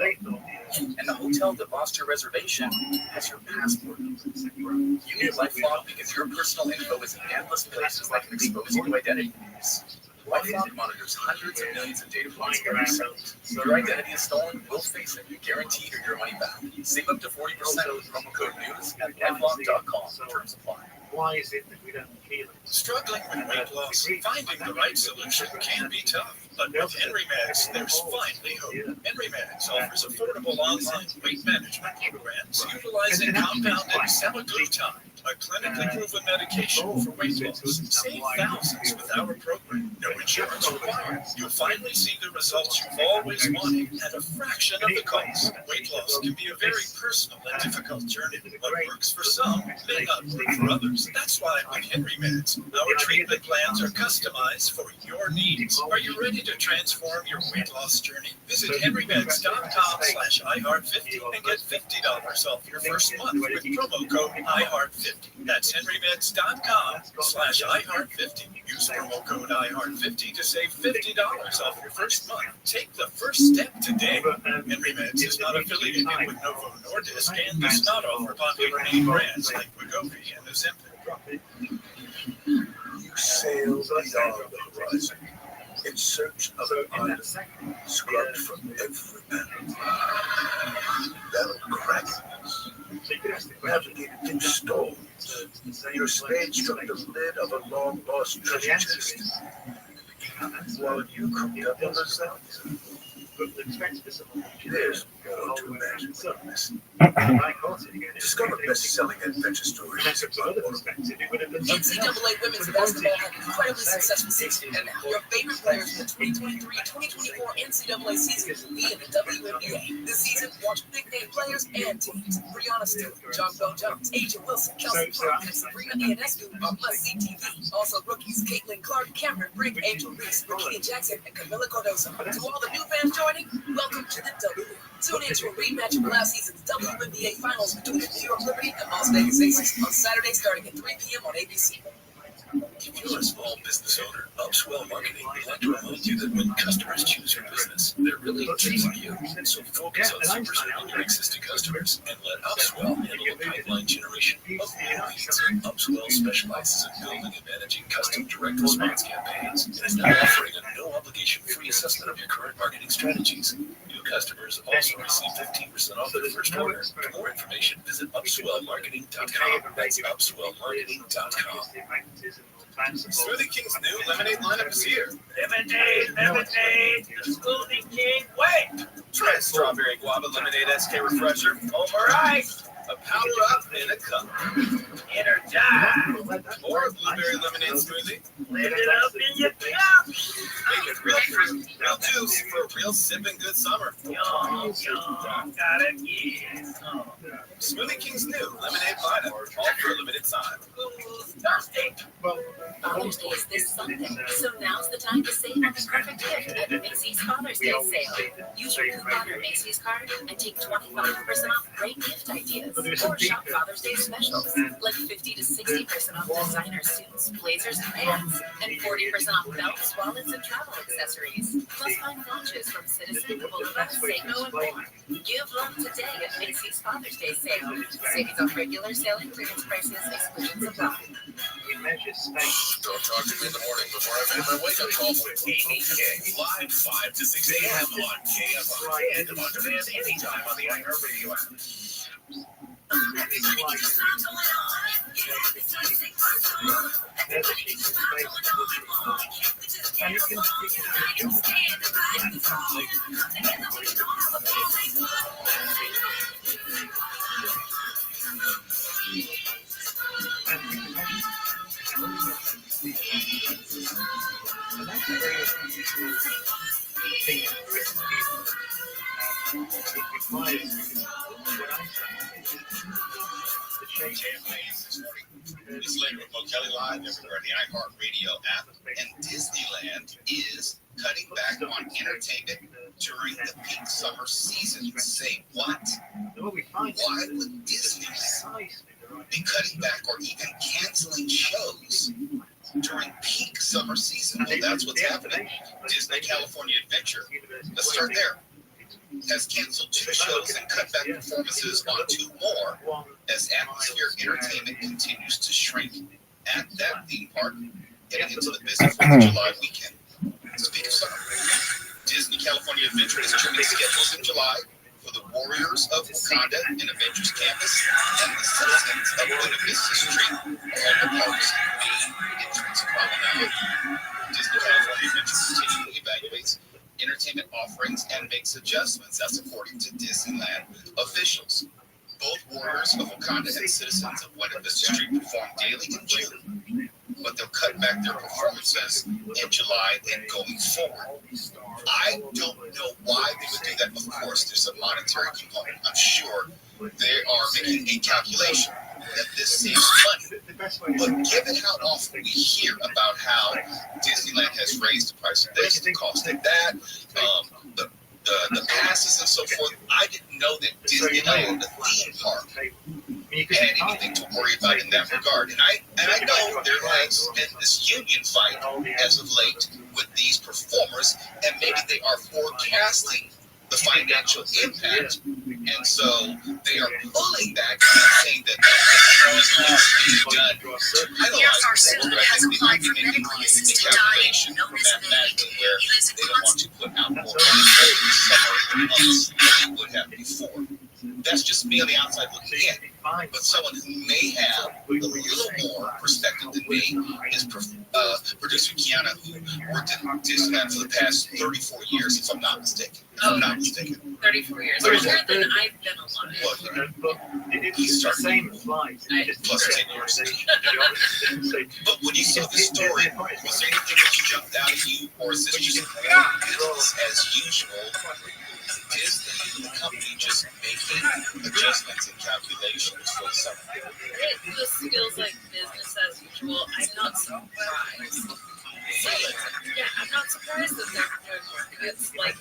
And the hotel that lost your reservation has your passport number. You need LifeLock because your personal info is in endless places that can expose you to identity thieves. LifeLock monitors hundreds of millions of data points every second. If your identity is stolen, we'll face it. Guaranteed or your money back. Save up to 40% with promo code NEWS at LifeLock.com. Terms apply. Why is it that we don't feel it? Struggling with weight loss, finding the right solution can be tough. But with Henry Meds, there's finally hope. Henry Meds offers affordable online weight management programs utilizing compounded semaglutide, a clinically proven medication for weight loss. Save thousands with our program. No insurance required. You'll finally see the results you've always wanted at a fraction of the cost. Weight loss can be a very personal and difficult journey. What works for some may not work for others. That's why with Henry Meds, our treatment plans are customized for your needs. Are you ready to transform your weight loss journey? Visit henrymeds.com/iHeart50 and get $50 off your first month with promo code iHeart50. That's henrymeds.com/iHeart50. Use promo code iHeart50 to save $50 off your first month. Take the first step today. Henry Meds is not affiliated with Novo Nordisk and does not offer popular name brands like Wegovy and Ozempic. You sail beyond the horizon in search of an island scrubbed from every man. Battle cragons, navigated through storms. Your spade struck the lid of a long-lost treasure chest. While you cooked up a result. There's more to imagine than this. Discover best-selling adventure stories. NCAA women's basketball had an incredibly successful season, and now your favorite players from the 2023-2024 NCAA season will be in the WNBA. This season, watch big-name players and teams. Breonna Stewart, John Bell Jones, Asia Wilson, Kelsey Clark, and Sabrina Ionescu on must-see TV. Also rookies Caitlin Clark, Cameron Brink, Angel Reese, Rakia Jackson, and Camila Cardoso. To all the new fans joining, welcome to the W. Tune in to a rematch of last season's WNBA Finals between the New York Liberty and Las Vegas Aces on Saturday starting at 3 p.m. on ABC. If you're a small business owner, Upswell Marketing would like to remind you that when customers choose your business, they're really choosing you. So focus on super serving your existing customers and let Upswell handle the pipeline generation of new leads. Upswell specializes in building and managing custom direct response campaigns and is now offering a no-obligation free assessment of your current marketing strategies. New customers also receive 15% off their first order. For more information, visit upswellmarketing.com. That's upswellmarketing.com. Smoothie King's new lemonade lineup is here. Lemonade, the Smoothie King way. Try a strawberry guava lemonade SK refresher. All right, a power up in a cup. Energetic. Or a blueberry lemonade smoothie. Lift it up in your cup. Make it real fruit, real juice for a real sipping good summer. Got it. Yeah. Smoothie King's new lemonade lineup, all for a limited time. Thirsty. Father's Day is this Sunday, so now's the time to save on the perfect gift at the Macy's Father's Day sale. Use your coupon or Macy's card and take 25% off great gift ideas. Or shop Father's Day specials, like 50 to 60% off designer suits, blazers, and pants, and 40% off belts, wallets, and travel accessories. Plus find watches from Citizen, Boulevard, Seiko, and more. Give love today at Macy's Father's Day sale. Savings on regular sale and clearance prices, exclusions apply. Don't talk to me in the morning before I make my wake-up call with ADK. Live 5 to 6 a.m. on KFI. And on demand anytime on the iHeartRadio app. It's later with Mo Kelly Live everywhere on the iHeartRadio app. And Disneyland is cutting back on entertainment during the peak summer season. Say what? Why would Disneyland be cutting back or even canceling shows during peak summer season? Well, that's what's happening. Disney California Adventure, let's start there, has canceled 2 shows and cut back performances on 2 more as Atmosphere Entertainment continues to shrink at that theme park heading into the busy 4th of July weekend. Speaking of summer, Disney California Adventure is trimming schedules in July for the Warriors of Wakanda and Avengers Campus and the citizens of Buena Vista Street along the park's main entrance promenade. Disney California Adventure continually evaluates entertainment offerings and makes adjustments, that's according to Disneyland officials. Both Warriors of Wakanda and citizens of Buena Vista Street perform daily in June, but they'll cut back their performances in July and going forward. I don't know why they would do that. Of course, there's a monetary component. I'm sure they are making a calculation that this saves money. But given how often we hear about how Disneyland has raised the price of this, the cost of that, the passes and so forth, I didn't know that Disneyland, the theme park, had anything to worry about in that regard. And I know there has been this union fight as of late with these performers, and maybe they are forecasting the financial impact, and so they are pulling back and saying that this needs to be done. I don't like but I think they might be making a calculation mathematically where they don't want to put out more money every summer months than they would have before. That's just me on the outside looking in. But someone who may have a little more perspective than me is producer Kiana, who worked at Disneyland for the past 34 years, if I'm not mistaken. 34 years. Longer than I've been alive. But he started plus 10 years. But when you saw this story, was there anything that jumped out at you, or is this just business as usual? Disney, the company, just making adjustments and calculations for the summer? It just feels like business as usual. I'm not surprised. Yeah, I'm not surprised that they're doing more. It's like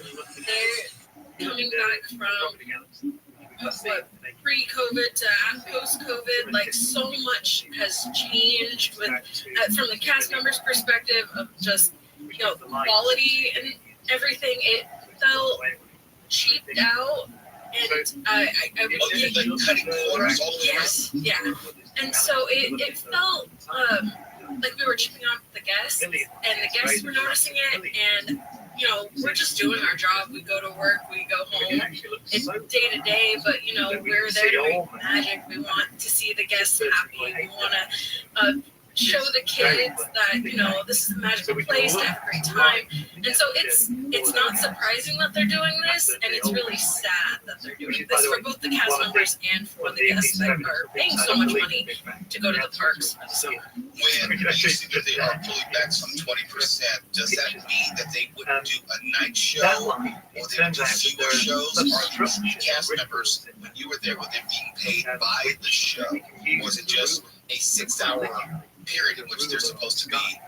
they're coming back from pre-COVID to post-COVID. Like so much has changed with from the cast members' perspective of just quality and everything. It felt cheaped out, and I cutting corners all the way. Yes, yeah, and so it felt like we were chipping off the guests, and the guests were noticing it, and we're just doing our job. We go to work, we go home. It's day to day, but we're there to make magic. We want to see the guests happy. We want to show the kids that, you know, this is a magical place, to have a great time. And so it's not surprising that they're doing this, and it's really sad that they're doing this for both the cast members and for the guests that are paying so much money to go to the parks. So when you see that they are pulling back some 20%, does that mean that they wouldn't do a night show, or they would do single shows? Are the cast members, when you were there, were they being paid by the show, or was it just a 6-hour period in which they're supposed to be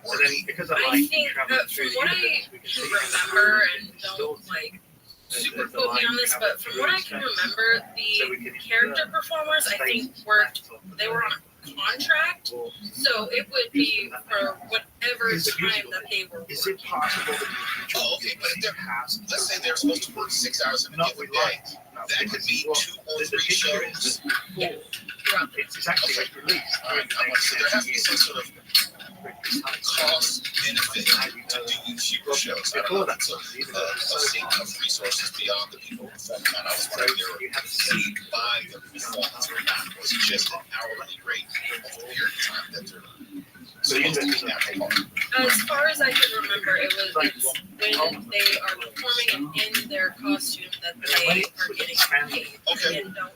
working? I think from what I can remember, and don't like super quote me on this, but from what I can remember, the character performers I think they were on a contract, so it would be for whatever time that they were working. Is it possible that oh, okay, but if they're, let's say they're supposed to work 6 hours in a given day, that could be 2 or 3 shows. Yeah. It's exactly like release. All right, so there has to be some sort of cost benefit to doing cheaper shows. I don't know if it's a saving of resources beyond the people performing on. I was wondering if they were saved by the performance or not. Was it just an hourly rate of the period of time that they're supposed to be that part? As far as I can remember, it's when they are performing and in their costume that they are getting paid. Okay. And don't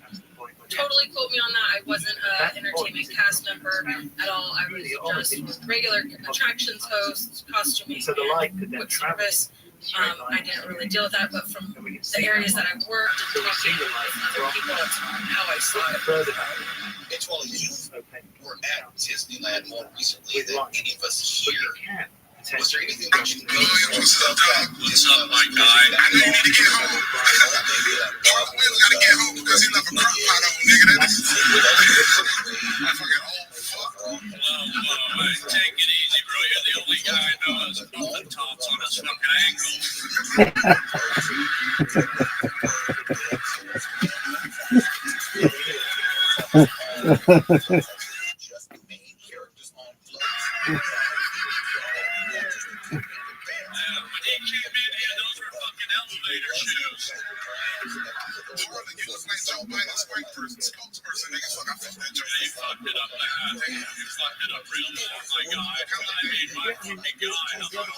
totally quote me on that. I wasn't an entertainment cast member at all. I was just regular attractions host, costuming, and quick service. I didn't really deal with that, but from the areas that I worked and talking with other people, that's how I saw it. It's while you were at Disneyland more recently than any of us here. Was there anything that you noticed? What's up, my guy? I know you need to get home. Will's got to get home because he left a crock pot on, nigga. That's fucking old fuck. Whoa, take it easy, bro. You're the only guy I know that's nothing tops on his fucking ankle. Just the main characters on floats. When he came in here, those were fucking elevator shoes. You look like Joe Biden's white person, spokesperson, nigga. Fuck, I fucked that joke. You fucked it up, man. You fucked it up real more, my guy. I mean, my fucking guy. I'm not a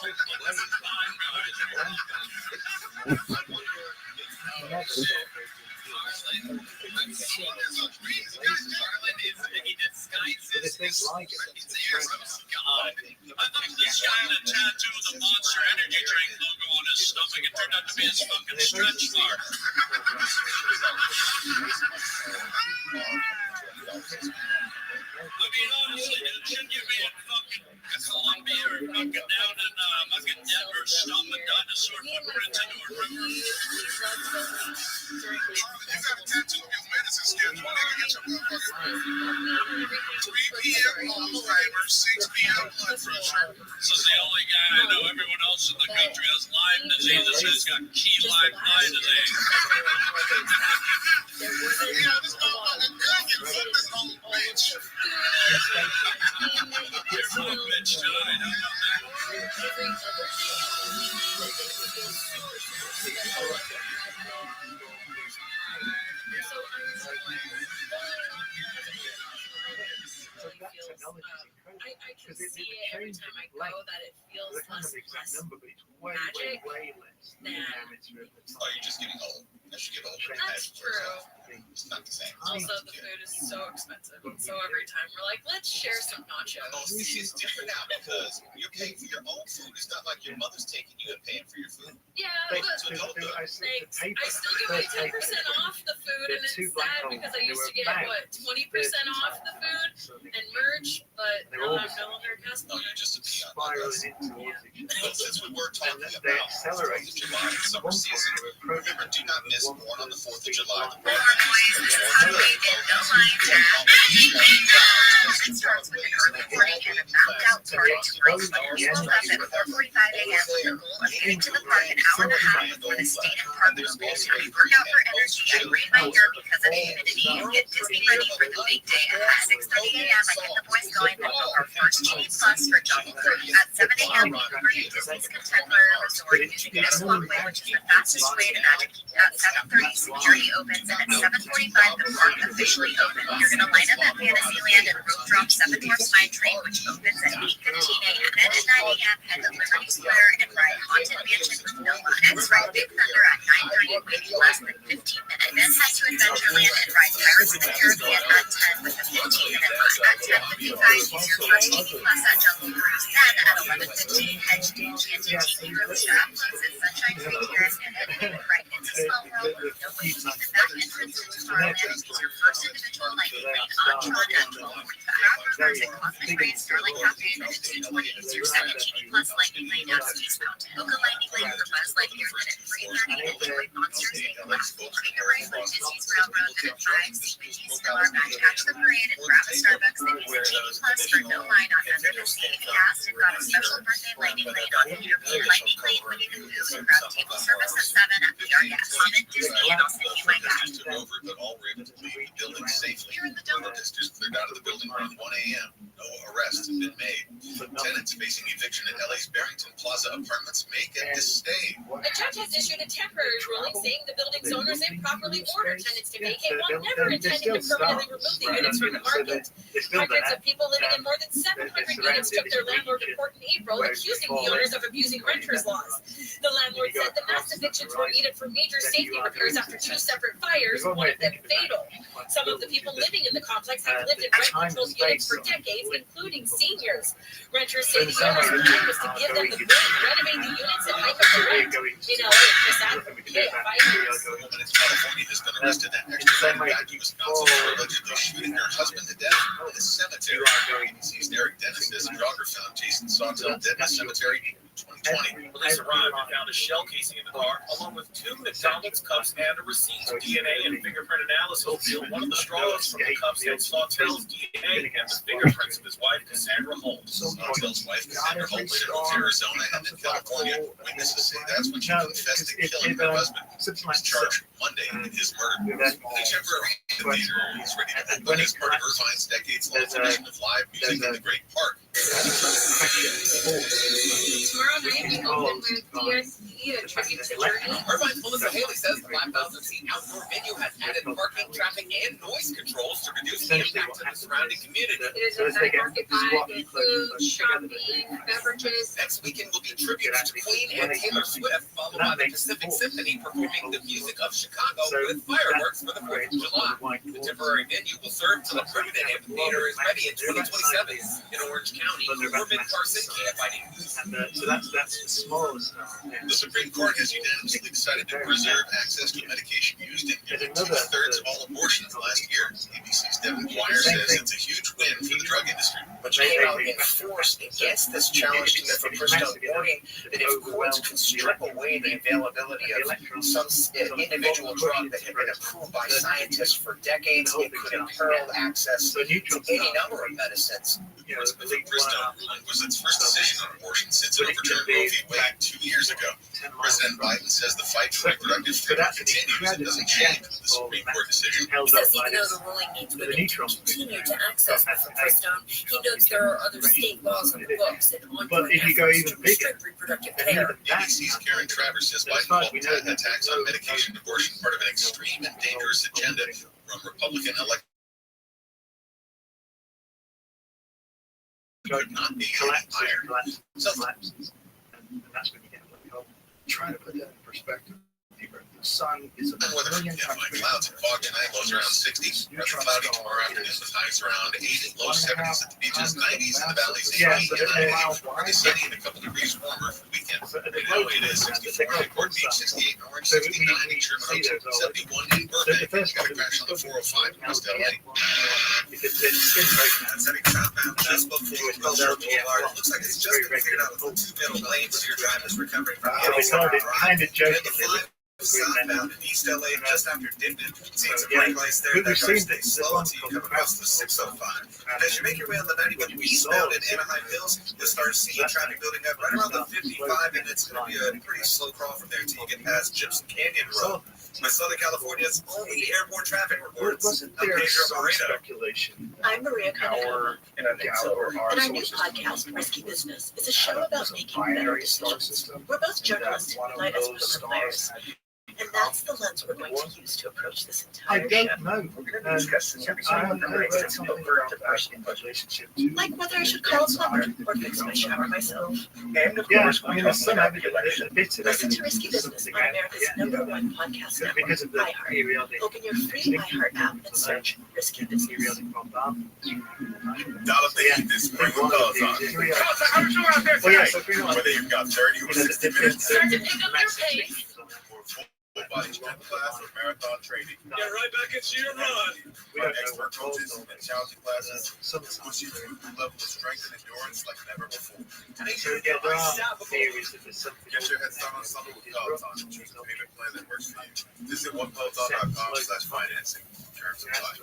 I thought this guy had a tattoo of the Monster Energy drink logo on his stomach. It turned out to be his fucking stretch mark. I mean, honestly, dude, shouldn't you be in fucking Colombia or fucking down in fucking Denver stomping dinosaur footprints into a river? You got a tattoo of your medicine schedule, nigga. Get your motherfucking 3 p.m. Alzheimer's, 6 p.m. blood pressure. This is the only guy I know. Everyone else in the country has Lyme disease. This guy's got key lime disease. Yeah, this motherfucker cooking. Fuck this old bitch. You're my bitch tonight. I can see it every time I go that it feels less magic than. Oh, you're just getting old. As you get older, that's true. It's not the same. Also, the food is so expensive, so every time we're like, let's share some nachos. Oh, see, it's different now because you're paying for your own food. It's not like your mother's taking you and paying for your food. Yeah, but I still get my 10% off the food, and it's sad because I used to get, 20% off the food and merch, but now I'm no longer a cast member. No, you're just a peon. But since we were talking about 4th of July and summer season, remember, do not miss Born on the 4th of July. It starts with an early morning and a knocked-out party to raise funds. Woke up at 4:45 a.m. with the goal of getting to the park an hour and a half before the state and park locals. I work out for energy. I braid my hair because of the humidity and get Disney ready for the big day. And at 6:30 a.m. I get the boys going and book our first Genie Plus for Jungle Cruise. At 7 a.m. we are at Disney's Contemporary Resort using this walkway, which is the fastest way to Magic Kingdom. At 7:30 security opens, and at 7:45 the park officially opens. You're going to line up at Fantasyland and rope drop 7 Dwarfs Mine Train, use your first TV Plus at Jungle Cruise. Then at 11:15, head to TNT release your uploads at Sunshine Free Tiers and Entertainment Right. It's a small world with no way to the back entrance of Starland. It's your first individual lightning lane on Tron at 12:45. Birds and Cosmic Rain, Starlight Cafe, and at 2:20 is your 7 TV Plus lightning lane down Space Mountain. Book a lightning lane for Buzz Lightyear then at 3:30 and enjoy Monsters Inc. Last Finger Ride with Disney's Railroad then at 5. CPG Stellar Back, catch the parade and grab a Starbucks. Then use TV Plus for no line on Undersea. Cast and got a special birthday lightning lane on the European lightning lane Winnie the Pooh and grab table service at 7 at PR Yes. Comment Disney and I'll send you my guide. Over, but all were able to leave the building safely. Here in the Dome. Protesters cleared out of the building around 1 a.m. No arrests have been made. Tenants facing eviction at LA's Barrington Plaza apartments may get to stay. A judge has issued a temporary ruling saying the building's owners improperly ordered tenants to vacate while never intending to permanently remove the units from the market. Hundreds of people living in more than 700 units took their landlord to court in April, accusing the owners of abusing renters' laws. The landlord said the mass evictions were needed for major safety repairs after 2 separate fires, one of them fatal. Some of the people living in the complex have lived in rent-controlled units for decades, including seniors. Renters say the owner's plan was to give them the money, renovate the units, and hike up the rent. In LA, Chris Adams hit fighters. A woman in California has been arrested and extradited back to Wisconsin for allegedly shooting her husband to death in a cemetery. ABC's Derek Dennis says a jogger found Jason Sawtell dead in a cemetery in 2020. Police arrived and found a shell casing in the car, along with 2 McDonald's cups and a receipt. DNA and fingerprint analysis revealed one of the straws from the cups had Sawtell's DNA and the fingerprints of his wife, Cassandra Holt. Sawtell's wife, Cassandra Holt, later moved to Arizona and then California. Witnesses say that's when she confessed to killing her husband. He was charged Monday in his murder. The temporary theater is ready to open as part of Irvine's decades-long tradition of live music in the Great Park. Tomorrow night we open with DSP, a tribute to Journey. Irvine's Melissa Haley says the 5,000-seat outdoor venue has added parking, traffic, and noise controls to reduce the impact to the surrounding community. It is a night market vibe with food, shopping, beverages. Next weekend will be tributes to Queen and Taylor Swift, followed by the Pacific Symphony performing the music of Chicago with fireworks for the 4th of July. The temporary venue will serve till the permanent amphitheater is ready in 2027. In Orange County, Corbin Carson, KFID News. So that's the smallest. The Supreme Court has unanimously decided to preserve access to medication used in nearly 2/3 of all abortions last year. ABC's Devin Dwyer says it's a huge win for the drug industry. But came out in force against this challenge to mifepristone, warning that if courts could strip away the availability of some individual drug that had been approved by scientists for decades, it could imperil access to any number of medicines. The mifepristone ruling was its first decision on abortion since it overturned Roe v. Wade 2 years ago. President Biden says the fight for reproductive freedom continues and doesn't change with the Supreme Court decision. He says even though the ruling means women can continue to access mifepristone, he notes there are other state laws on the books and ongoing efforts to restrict reproductive care. ABC's Karen Travers says Biden called attacks on medication abortion part of an extreme and dangerous agenda from Republican elected. Could not be higher. Collapses. And that's when you get what we hope. Try to put that in perspective. The sun is a million times bigger. Clouds and fog tonight, lows around 60s. Rather cloudy tomorrow afternoon with highs around 80, low 70s at the beaches, 90s in the valleys, 80 and 90. Partly sunny and a couple degrees warmer for the weekend. In LA it is 64 in Newport Beach, 68 in Orange, 69 in Sherman Oaks, 71 in Burbank. Got a crash on the 405 in West LA. Setting southbound just before Wilshire Boulevard. It looks like it's just been figured out with the 2 middle lanes, so your drivers recovering from the kind of jokingly. Southbound in East LA just after Dibden. Seeing some bright lights there. That car stays slow until you come across the 605. And as you make your way on the 91 eastbound in Anaheim Hills, you'll start seeing traffic building up right around the 55, and it's going to be a pretty slow crawl from there until you get past Gypsum Canyon Road. My Southern California's only airport traffic reports. I'm Pedro Moreno. I'm Maria Cunningham, and our new podcast, Risky Business, is a show about making better decisions. We're both journalists who unite as poker players. And that's the lens we're going to use to approach this I entire show. don't know. We're going to discuss this episode I with the read race something over to about personal relationships. Like whether I should call a plumber or fix my shower myself. And of Yeah, course, I mean, we're there's talking some about the evidence, election. a bit of Listen to evidence Risky Business something on out, America's yeah, #1 podcast network, because of the iHeart. periodic Open your free iHeart app and search Risky Business. periodic bombardment. Dollar thing this spring with cars on. Well, yeah, so pretty much, Whether you've got 30 or 60 minutes Start to pick up your pace. for full body strength class or marathon training. Get right back into your run. we Our don't know expert what coaches goals and challenging classes some push you to a new level of strength and endurance like never before. So yeah, there are theories that there's something. Get your head start on something with Peloton and choose a payment plan that works for you. Visit onepeloton.com/financing. Terms apply.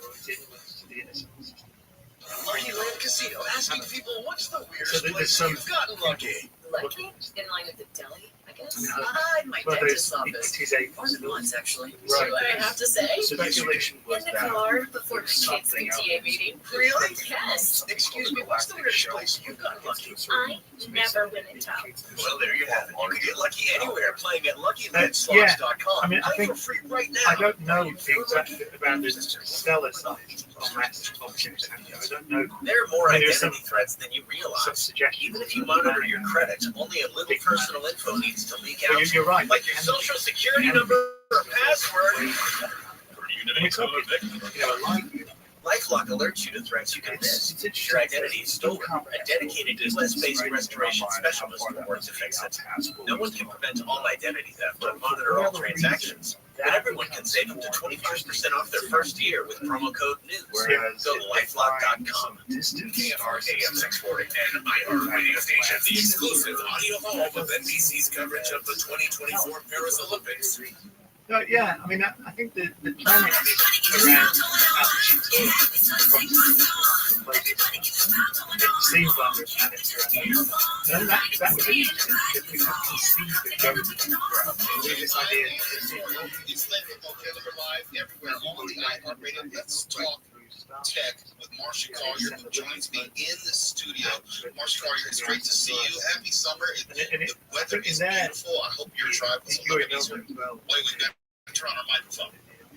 Lucky Land Casino asking people what's the weirdest So there's place some you've gotten lucky. Lucky? In line at the deli, I guess. I my Well, dentist's there's office. it is a More than once, actually. Right. Do I have to say? Speculation was In the that car before my kids' something PTA meeting. Really? Yes. Excuse me, what's the weirdest place you've gotten lucky? I never win in town. Well, there you have it. You can get lucky anywhere playing at yeah, LuckyLandSlots.com. I mean, I Play think for free right now. I don't know the exact about the stellar side of mass objects. I don't know. There are more I mean, there's identity threats than you some realize. suggestions. Even if you monitor your credit, only a little personal info needs to leak Well, out. you're right. Like your social security number or password. LifeLock alerts you to threats you can miss. If your identity is stolen, a dedicated US-based restoration specialist works to fix it. No one can prevent all identity theft or monitor all transactions, but everyone can save up to 25% off their first year with promo code NEWS. Go to lifelock.com. KNR AM 640 and iHeart Radio Station, the exclusive audio home of NBC's coverage of the 2024 Paris Olympics. Yeah, I mean, I think the planets around altitude, it seems like there's planets around. And that was interesting because we could conceive it going with this idea. It's Let Football Killer live everywhere on the iHeartRadio Let's Talk Tech with Marsha Collier, who joins me in the studio. Marsha Collier, it's great to see you. Happy summer. The weather is beautiful. I hope your drive was a little easier. Wait, we've got to turn on our microphone.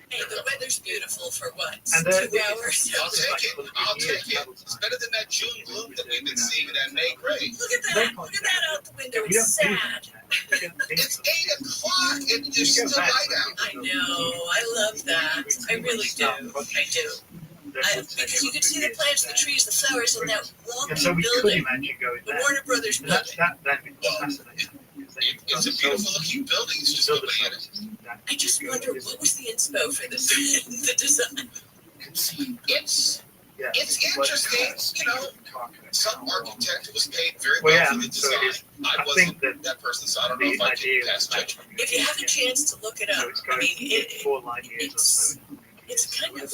Hey, the weather's beautiful for what? And 2 hours? I'll take it. I'll take it. It's better than that June gloom that we've been seeing in that May gray. Look at that. Look at that out the window. It's sad. It's 8 o'clock and there's still light out. I know. I love that. I really do. I do. Because you can see the plants, the trees, the flowers, and that And so wonky we could building. imagine going The there. Warner Brothers And building. that'd be fascinating. It's a beautiful looking building. It's just nobody in it. I just wonder what was the inspo for this, the design. It's interesting, you know. Some architect was paid very Well, well yeah, for the so design. it is. I I wasn't think that person, so I don't know the if I idea can pass judgment. If you have a chance to look it up, I mean, 4 light years or so. it's kind of.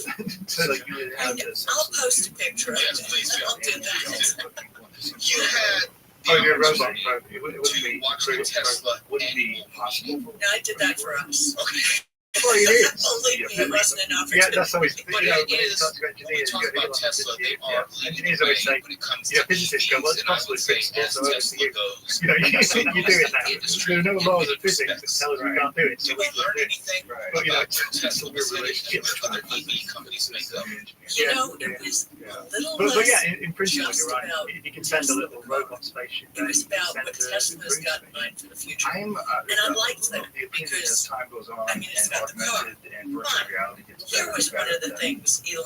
So you would have this. I'll post a picture of Yes, it. please do. I'll do that. You had Oh, the you're a robot, opportunity bro. It wouldn't to be. watch the Tesla Wouldn't be annual possible. meeting. No, I did that for us. Okay. Well, it is. Believe me, it wasn't an Yeah, opportunity. that's always. But You know, it when it is, comes to when we engineers, talk you about got Tesla, they are leading engineers the always way say, when it comes yeah, to physicists go, well, it's EVs, and I possible would it's say fixed as also. Tesla goes, You know, you so do it now. industry There are no in laws many of physics that respects. tell us we can't do it. So Did we we learn anything But, you know, about where Tesla was headed and where other EV companies may go? You know, it was a little But less. yeah, in principle, just you're right. about If you can send a little robot spaceship, It was about send what a Tesla's cruise got in station. mind for the future. I'm, And I liked that the opinion as because, time goes on I mean, it's and about the car. augmented and virtual reality gets Here better was and one better, of the then things Elon.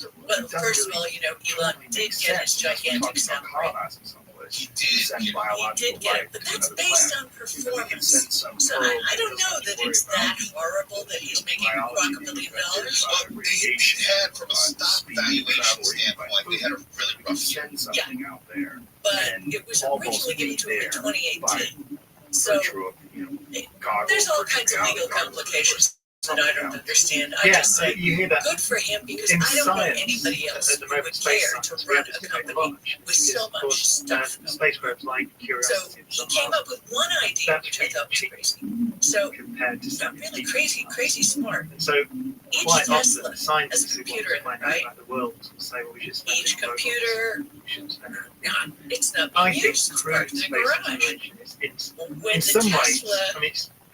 it Well, doesn't first of really all, you know, Elon totally did make get his sense. That's gigantic talking sound about rate. colonizing someplace. He To did, send you know, He biological did get life it, but to that's another based planet. on We can performance. send some So probe I don't know that that doesn't it's worry that about horrible that he's making biology, rockabilly but dollars. Well, they had, from a stock valuation standpoint, they had a really rough year. send something out there. But and it was almost originally given to him in there 2018. So virtual, goggles, there's all virtual kinds of legal reality goggles. complications that I don't understand. I Yeah, just say, you hear that. good for him because In I don't know science, anybody else at the who would moment, space care to science, run we a have to company launch. with so Of much course, stuff. spacecraft like So Curiosity. he came up with one idea, which I thought was crazy. So compared to not some really crazy smart. So Each quite Tesla often, scientists has a who want computer to in it, find out right? about the world will say, well, we should spend Each it on robots. computer, We shouldn't spend it on it's not I being think used. It's crude parked in space the garage. exploration is When in the some ways, Tesla, I mean, it's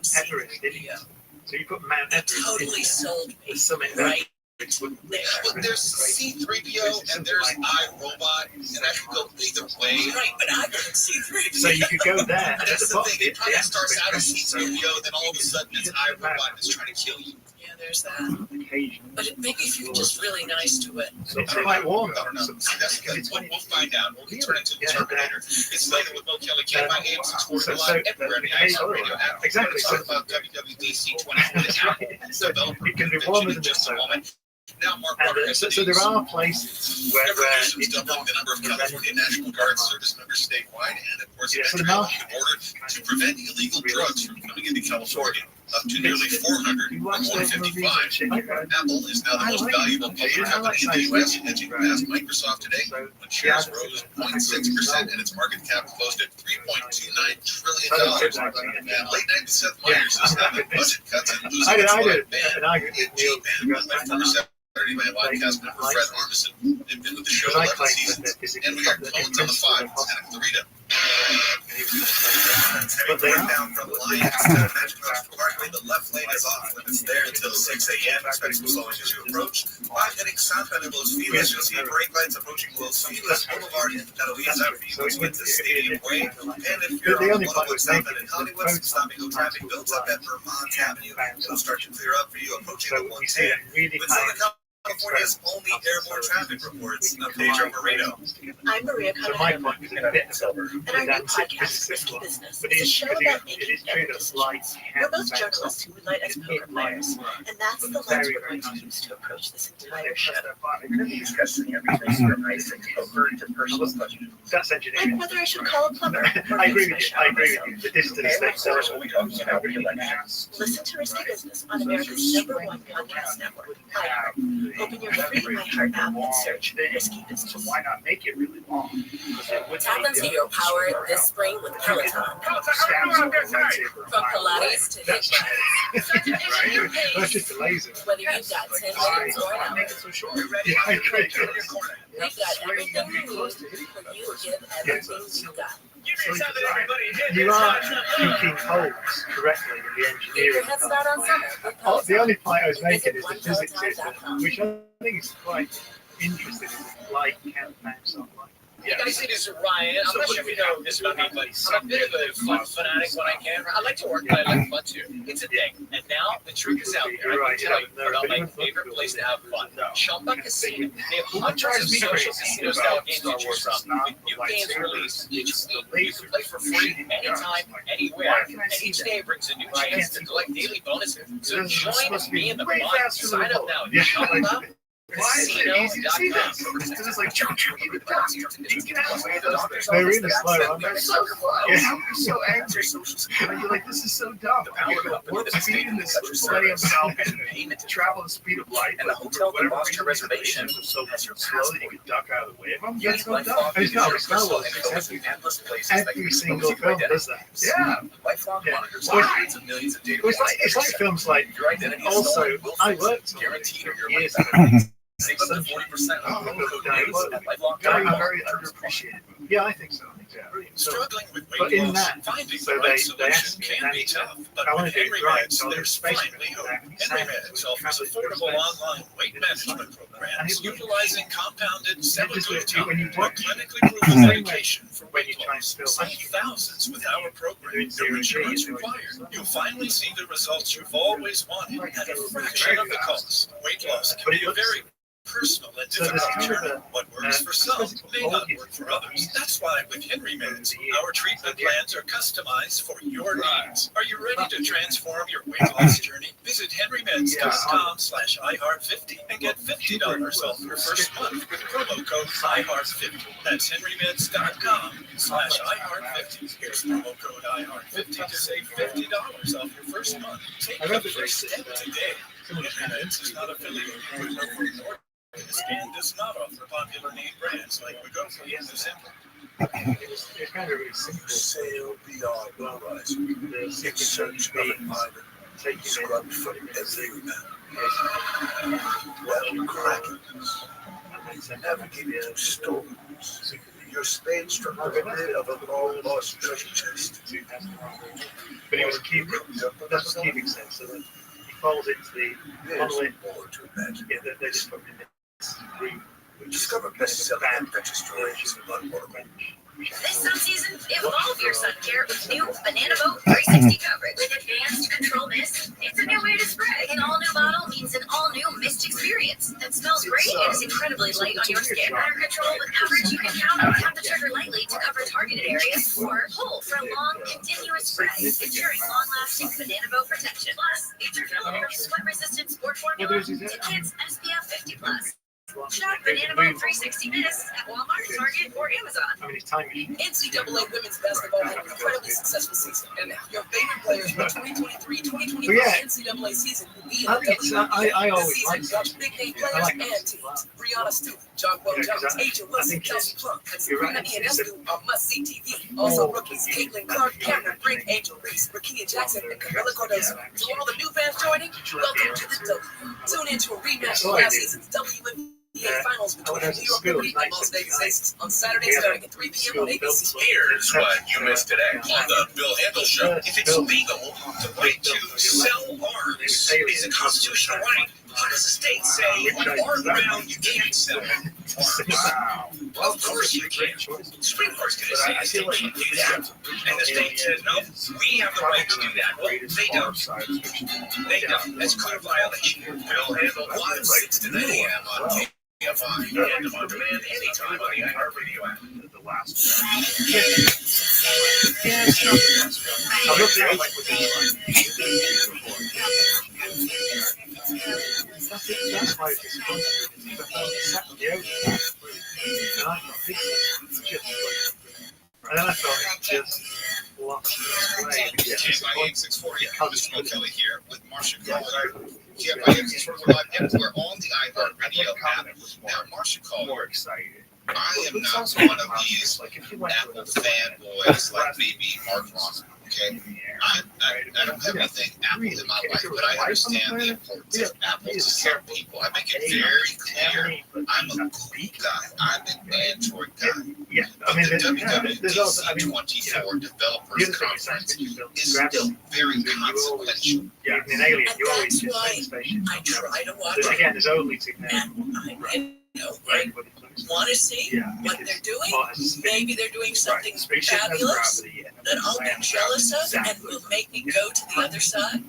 heterocyclia. So you put Mount That Everest. totally sold me. There's something Right. Well, there's C-3PO and there's iRobot, and that could go either way. Right, but I couldn't see through. So you could go there. But that's the thing. It probably starts out as C-3PO, then all of a sudden it's iRobot that's trying to kill you. Yeah, there's that. But maybe if you're just really nice to it. It's quite warm. I don't know. See, that's because we'll find out. We'll turn into the Terminator. It's later with Mo Kelly. Can't find games and sports live everywhere. The iHeart Radio app. Exactly. We're going to talk about WWDC 2020 Developer It can be Convention warmer in than just this. a moment. Now, Mark And, Walker has so there are places where Revolution's it's doubling not the number of California National Guard service members statewide, and of course, Yeah, so entry now- along the border to prevent illegal drugs from coming into California, up to nearly 400 from 155. Apple is now the most valuable public company in the U.S., edging past Microsoft today, when shares rose 0.6% and its market cap closed at $3.29 trillion. And late night with Seth Meyers is having budget cuts and losing its live band. My former Saturday Night Livecast member Fred Armisen had been with the show 11 seasons, and we are Cones on the 5, Santa Clarita. But they are. Down from the line instead of Metropolitan Parkway, the left lane is off limits there until 6 a.m. Expect some slowing as you approach. 5 heading southbound at Los Feliz, you'll see brake lights approaching Los Feliz Boulevard. That'll ease up for you once you get to Stadium Way. And if you're on the 101 southbound in Hollywood, some stopping go traffic builds up at Vermont Avenue. It'll start to clear up for you approaching the 110. With Southern California's only airborne traffic reports. I'm Pedro Moreno. I'm Maria So my Conrad, point is a bit silver. and our new podcast, Risky Business, But is a it's show because about it making is true better that decisions. lights We're both journalists who relate as poker players, and that's the lens we're going to use to approach this entire show. We're going to be discussing everything from ice and poker to personal stuff. That's And engineering. whether I should call a plumber or I agree fix with my you. I shower agree myself. with you. The distance And of thing. course, we'll be talking about elections. Listen to Risky Business on America's #1 podcast network, iHeart. Open your free iHeart app and search Risky Business. So why not make it really long? Tap into your power this spring with Peloton. From Pilates to hit rides. That's just a laser. Whether you've got 10 minutes or an hour, Make it so short. Yeah, I agree. we've got everything you need when you give everything you've got. You are thinking holes correctly in the Get your engineering head part. start on summer with Oh, the Peloton. only point I was making is the Visit physics system, onepeloton.com. which I think is quite interesting. Light can't match on light. Hey guys, it is Ryan. I'm not sure if you know this about me, but I'm a bit of a fun fanatic when I can. I like to work, but I like fun too. It's a thing. And now the truth is out there. I can tell you about my favorite place to have fun. Chumba Casino. They have hundreds of social casino-style games to choose from. With new games released each week, you can play for free anytime, anywhere. And each day brings a new chance to collect daily bonuses. So join me in the fun. Sign up now at Chumba. Why is it easy to see this? It's just like, you can have way those. They're really slow, aren't they? So Yeah, you're so angry. And you're like, this is so dumb. We're speeding this play himself and travel the speed of light. And the hotel that lost your reservation so has your slow that you can duck out of the way. I'm Yes, so dumb. lifelong And it's not crystal Star and Wars. those endless places that Every you single expose film your does identity. that. Yeah. Lifelong Yeah. monitors Well, hundreds of millions of data It's like, points it's like every films like, second. Your identity is also, stolen. We'll I fix it. worked Guaranteed your money years back. ago. Save up to 40% off Oh, code very names at lifelong very, monitors. very underappreciated. Yeah, I think so. Yeah. So, Struggling with but weight in loss, that, finding so the right they asked solution me, can be tough, but I want with to do Henry it right, Meds, so there's there's space finally hope. Henry Meds offers affordable online weight management programs utilizing compounded semaglutide, a clinically proven medication for weight loss. Save thousands with our program. No insurance required. You'll finally see the results you've always wanted at a fraction of the cost. Weight loss can be a very personal and difficult journey. What works for some may not work for others. That's why with Henry Meds, our treatment plans are customized for your needs. Are you ready to transform your weight loss journey? Visit henrymeds.com/iHeart50 and get $50 off your first month with promo code iHeart50. That's henrymeds.com/iHeart50. Here's promo code iHeart50 to save $50 off your first month. Take the first step today. Henry Meds is not affiliated with Novo Nordisk. And does not offer popular name brands like Wegovy and Ozempic. it's kind of really simple. Sail beyond the horizon. In search of an island scrubbed from every man. Well, krakens. Navigating through storms. Your spade struck the lid of a long-lost treasure chest. But it was keeping, that was keeping sense of it. falls into the monolith. More to imagine. Yeah, they just put in this room. Discover best-selling adventure stories on Waterman. This sun season, evolve your sun care with new Banana Boat 360 coverage. With advanced control mist, it's a new way to spray. An all-new bottle means an all-new mist experience that smells great and is incredibly light on your skin. Better control with coverage you can count on. Tap the trigger lightly to cover targeted areas, or pull for a long, continuous spray, ensuring long-lasting Banana Boat protection. Plus, feature filters, sweat-resistant sport formula to kids SPF 50+. Shop Banana Boat 360 Mist at Walmart, Target, or Amazon. I mean, it's time machine. NCAA women's basketball had an incredibly successful season, and now your favorite players from the 2023-2024 NCAA season will be in the WNBA. I always season, watch big name players and teams. Brianna Stewart, Jonquel Jones, Angel Wilson, Kelsey Plum, and Sabrina Ionescu on must-see TV. Also rookies Caitlin Clark, Cameron Brink, Angel Reese, Rakia Jackson, and Camila Cardozo. To all the new fans joining, welcome to the W. Tune into a rematch of last season's WNBA Finals between the New York Liberty and Las Vegas Aces on Saturday starting at 3 p.m. on ABC. Here's what you missed today on the Bill Handel Show. If it's legal to right to sell arms is a constitutional right, how does the state say on our ground you can't sell arms? Well, of course you can. The Supreme Court's going to say the state can't do that. And the state says, no, we have the right to do that. Well, they don't. They don't. That's clear violation. Bill Handel live 6 to 9 a.m. on KFI and on demand anytime on the iHeartRadio app. The last one. I'm not saying like with that's why it's second year. And I thought this is just and then I thought it's just lost its way. KFI 8640, Mr. O'Kelly here with Marcia Call. KFI 8640 Live everywhere on the iHeartRadio app. Now, Marcia Call, more excited. I am not one of these Apple fanboys like maybe Mark Ronson. Okay, I don't have anything Apple in my life, but I understand the importance of Apple to some people. I make it very clear I'm a Google guy. I'm an Android guy. Yeah, I mean, the there's also, I mean, 24 Developers Conference is still very consequential. Yeah, I mean, Alien, you always just I try to watch it. Again, there's only right? Want to see what they're doing? Maybe they're doing something fabulous that I'll be jealous of and will make me go to the other side.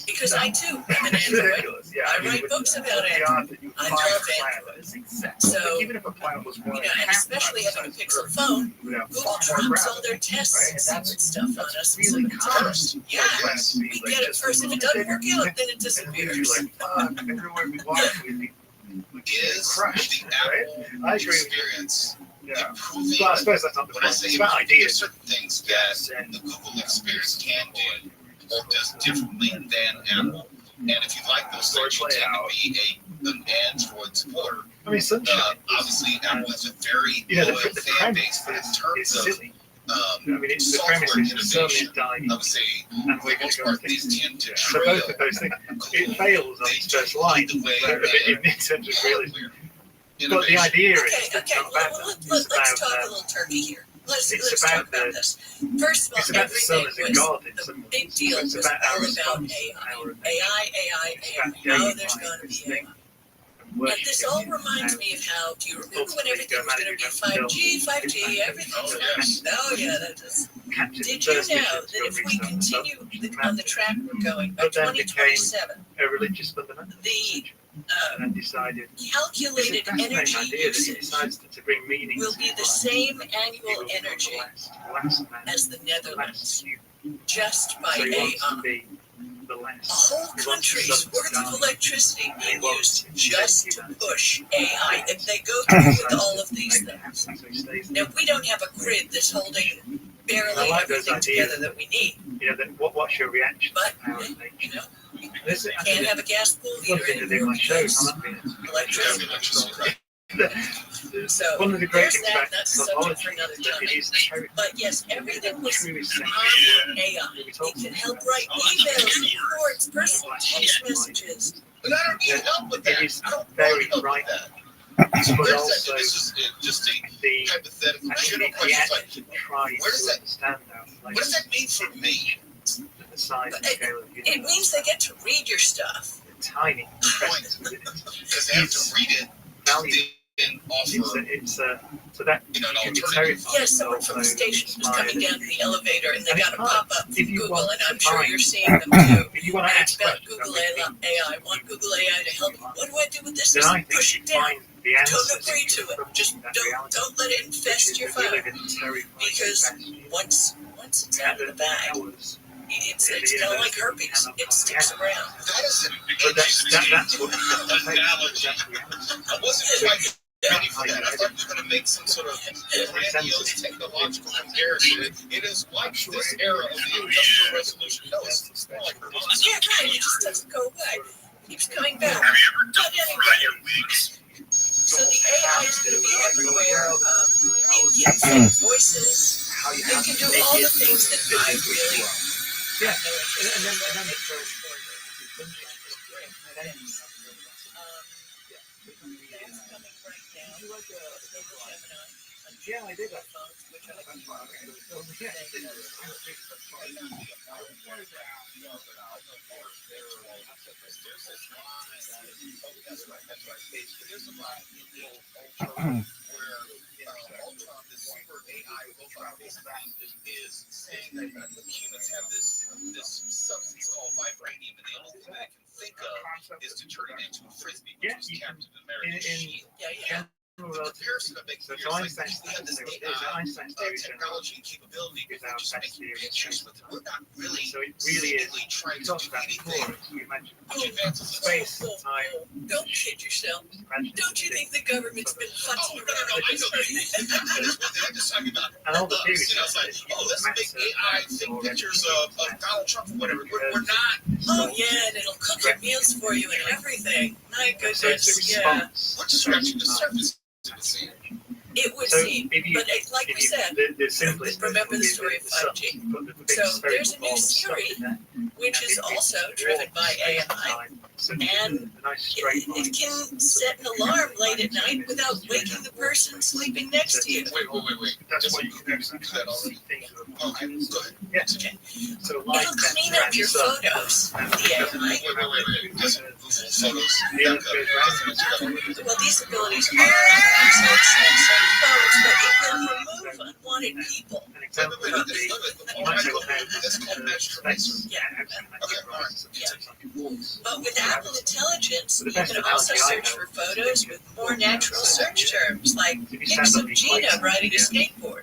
Because I too am an Android. I write books about Android. I love Android. So, and especially having a Pixel phone, Google trumps all their tests and secret stuff on us. So first, we get it first. If it doesn't work out, then it disappears. Is the Apple experience improving? Well, I suppose that's not the point. It's about ideas. Certain things that the Google experience can do or does differently than Apple. And if you like those things, you tend to be an Android supporter. I mean, obviously, Apple has a very loyal fan base, but in terms of software innovation, I would say, for the most part, these tend to trail. So both of those things, it fails on its first line, in terms of really. But the idea is let's talk a little turkey here. Let's talk about this. First of all, everything was the big deal was all about AI. Oh, there's going to be AI. And this all reminds me of how, do you remember when everything was going to be 5G, everything? Oh, yeah, that does. Did you know that if we continue on the track we're going, by 2027, the calculated energy usage will be the same annual energy as the Netherlands, just by AI. A whole country's worth of electricity being used just to push AI, and they go through with all of these things. Now, we don't have a grid that's holding barely everything together that we need. You know, then what's your reaction? But, you know, can't have a gas pool heater anymore because electricity. So one of the there's that. That's a subject for another time. But yes, everything was on AI. It can help write emails, reports, personal text messages. But I don't need help with that. I don't very right. So this is just a hypothetical general question. Like, what does that mean for me? size and scale of the It universe. means they get to read your stuff. Tiny. Because they have to read it Value. and offer. So that You know, an can be alternative. terrifying. Yeah, someone from the Also station was coming inspired. down to the elevator and they And got a it's fine. pop-up from If you Google, want and I'm to sure find- you're seeing them too. If you want to And it's ask about questions, Google that makes AI. Want Google AI to help you. What do I do with this? then I think Push you it down. find the answers Don't agree to it. from Just that don't reality. let it infest your We phone. live in a terrifying Because fashion. once it's out of the bag, Hours. it's kind of like herpes. It sticks around. That is an But that's what analogy. I wasn't quite ready for that. I thought you were going to make some sort of grandiose technological comparison. It is like this era of the Industrial Revolution. No, it's more like herpes. Yeah, right. It just doesn't go away. It keeps coming back. Have you ever But double fry your anyway, wings? so the AI is going to be everywhere. It can say voices. It can do all the things that I really Yeah. have no interest And in. then the first That's coming right now. Google Gemini. Yeah, I did that. Which I can This super AI is saying that humans have this substance called vibranium, and the only thing that it can think of is to turn it into a frisbee, which was Captain America's shield. Yeah. The comparison that makes sense is like we have this AI technology and capability, but we're just making pictures with it. We're not really So it really is. physically trying We to talked do about before. anything You imagine which advances us. space, time. Don't kid yourself. Imagine Don't you think the government's been Oh, futzing no, around I with know this? I'm just talking about And all the us. theories You know, it's like, oh, let's make AI think pictures of Donald Trump or whatever. We're not. Oh yeah, and it'll cook your meals for you and everything. My So it's a goodness, yeah. response. We're just scratching the surface. It would So seem, if you, but like we said, the simplest remember the story of 5G. So there's a new Siri, which is also driven by AI, and it can set an alarm late at night without waking the person sleeping next to you. Wait. That's why you can do that already. Okay, go ahead. Yes. Okay. So It'll clean up your photos, the AI. Wait. Doesn't Google Photos. Well, these abilities are excellent phones, but it will remove unwanted people. An example would be That's called match tracer. But with Apple Intelligence, you can also search for photos with more natural search terms, like pics of Gina riding a skateboard.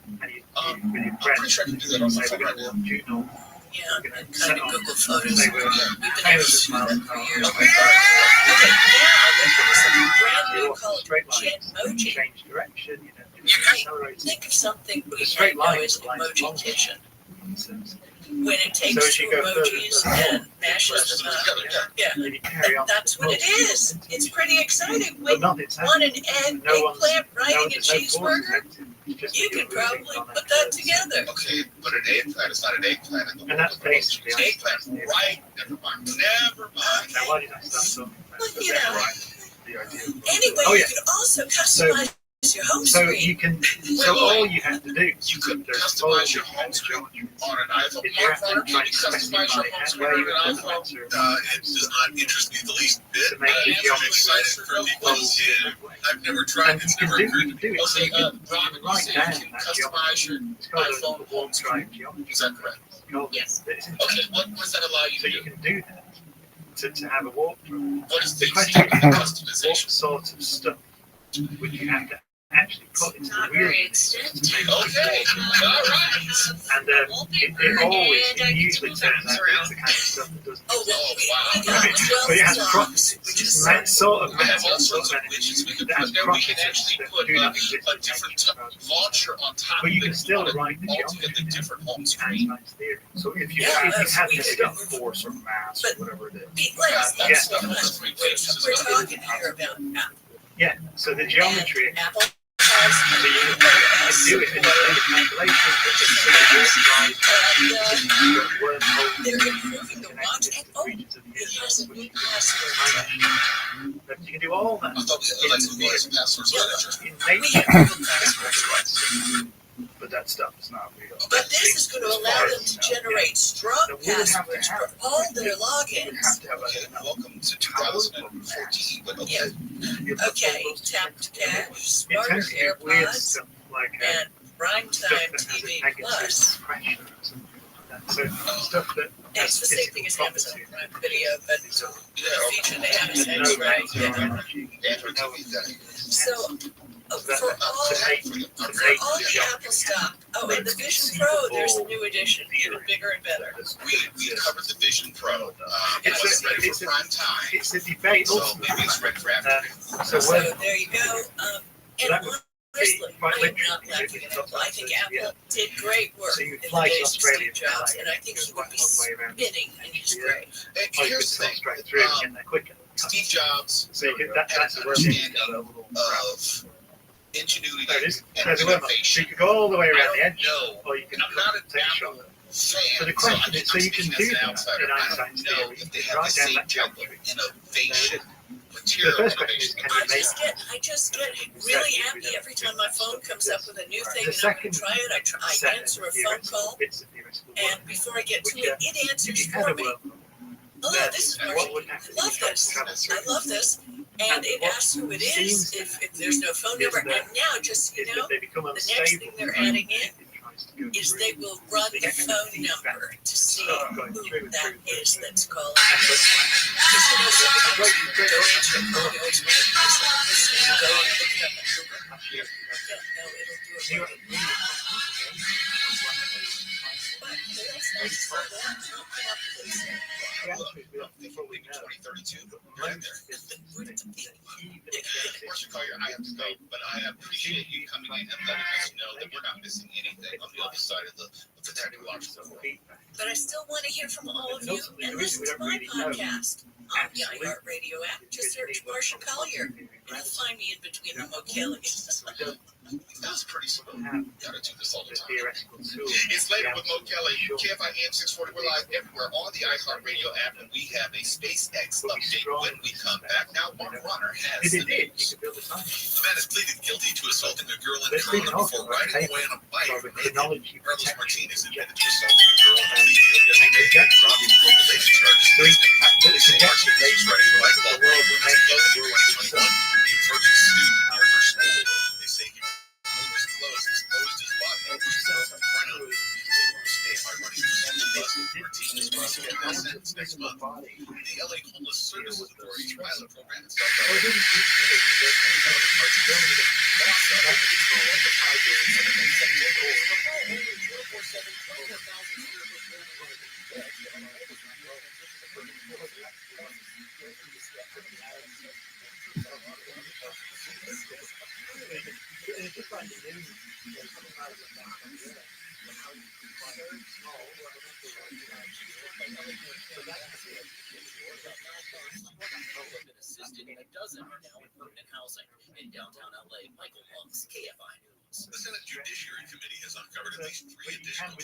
I'm pretty sure I can do that on my phone right now. Yeah, and kind of Google Photos. They were We've been able to do that for years. Okay, all right. Okay, now there's something brand new called Jetmoji. Change direction, Right. Think of something we might know as Emoji Kitchen. When it takes as two you go further, emojis and mashes them up. Yeah, that's what it is. It's pretty exciting. When want an eggplant riding a cheeseburger? You could probably put that together. Okay, but an eggplant is not an eggplant in the And that's basically eggplant, right? Never mind. Now, why did I start so? But you know, The idea. anyway, Oh, you yeah. can also customize your home So screen. you can. So all you have to do. You could customize your home screen on an iPhone. If you have to Can try you to customize your home screen where you on an put the iPhone? answer It does not interest me the least bit. to make the I'm geometry excited for people. I've never tried. And It's you never can occurred to me. do it. So you can Robin, you write say down you can that customize your geometry. It's called iPhone a home warp screen. drive geometry. Is that correct? Yes. Okay, what does that allow you So to you do? can do that to have a walkthrough. What is the The question is what customization? sort of stuff would you have to actually put into Not the wheel very to extensive. make Okay, all right. and it usually turns out it's the kind of stuff that doesn't Oh, well, wow. we got but it has 12 properties. which is Sort of We have all metal, sorts sort of of widgets we can that has put there. We can properties actually that put do a not exist in different nature. launcher on top But of you it. can still on an write the altogether geometry different home and screen. nice theory. So if you Yeah, have we this could- stuff force or mass or whatever it is. Let's Yeah. we're talking here about Apple. Yeah, so the geometry, And Apple has so you can do it and do the calculations, but you see the warp drive, they're improving the watch, and it has a new password. but you can do all that I thought we had like Google as a password manager. in We nature. have Google passwords. but that stuff is not real. But this is going to allow them to generate strong passwords for all their logins. Welcome to 2014. But Yeah. Okay, Tap to Cash, Smarter AirPods, and Primetime TV Plus. Stuff that It's the same thing as Amazon Prime Video, but the feature they have is extra, right? So for all the Apple stuff, oh, and the Vision Pro, there's a new edition, even bigger and better. We covered the Vision Pro. It was ready for prime time. It's a debate. So maybe it's ready for after. So there you go. And honestly, I am not lacking in Apple. I think Apple did great work in the days of Steve Jobs, and I think he would be spinning in his grave. Here's the thing. Steve Jobs had an understanding of ingenuity and innovation. You could go all the way around the edge, No, or you can I'm not an take a Apple shot. fan. So the question is, so you can do that outsider. in I Einstein's don't know theory. if they You have write the down same that type of geometry. innovation, The material first question is, innovation. can you make I just get really happy every time my phone comes up with a new thing the and I'm going second to try it. I answer a phone call, and before I get to it, it answers for me. Oh, this is Marcia. I love this. I love this. And it asks who it is if there's no phone number. And now, just so you know, the next thing they're adding in is they will run the phone number to see who that is that's calling. Because you know, sometimes you don't answer a call, you always want to press that person and go and look it up on Google. Yeah, no, it'll do it right. But let's not slow down. Don't come up with this. Maybe 2032. Right there. Marcia Collier, I have to go, but I appreciate you coming in and letting us know that we're not missing anything on the other side of the technological world. But I still want to hear from all of you and listen to my podcast on the iHeartRadio app. Just search Marcia Collier and you'll find me in between the Mo-Kellys. That was pretty smooth. Gotta do this all the time. It's later with Mo Kelly. KFIN 640. We're live everywhere on the iHeartRadio app, and we have a SpaceX update when we come back. Now, Mark Runner has the news. The man has pleaded guilty to assaulting a girl in Corona before riding away on a bike. Carlos Martinez admitted to assaulting a girl and pleaded yesterday, dropping related charges. Police say Martinez was riding a bike while wearing women's clothing in 2021. He approached a student near her school. They say he removed his clothes, exposed his body, and pushed himself in front of him. By running on the bus, Martinez was to get that sentence next month. The LA Homeless Services Authority's pilot program in South Carolina. Assisted in a dozen are now in permanent housing in downtown LA. Michael Monks, KFI News. The Senate Judiciary Committee has uncovered at least 3 additional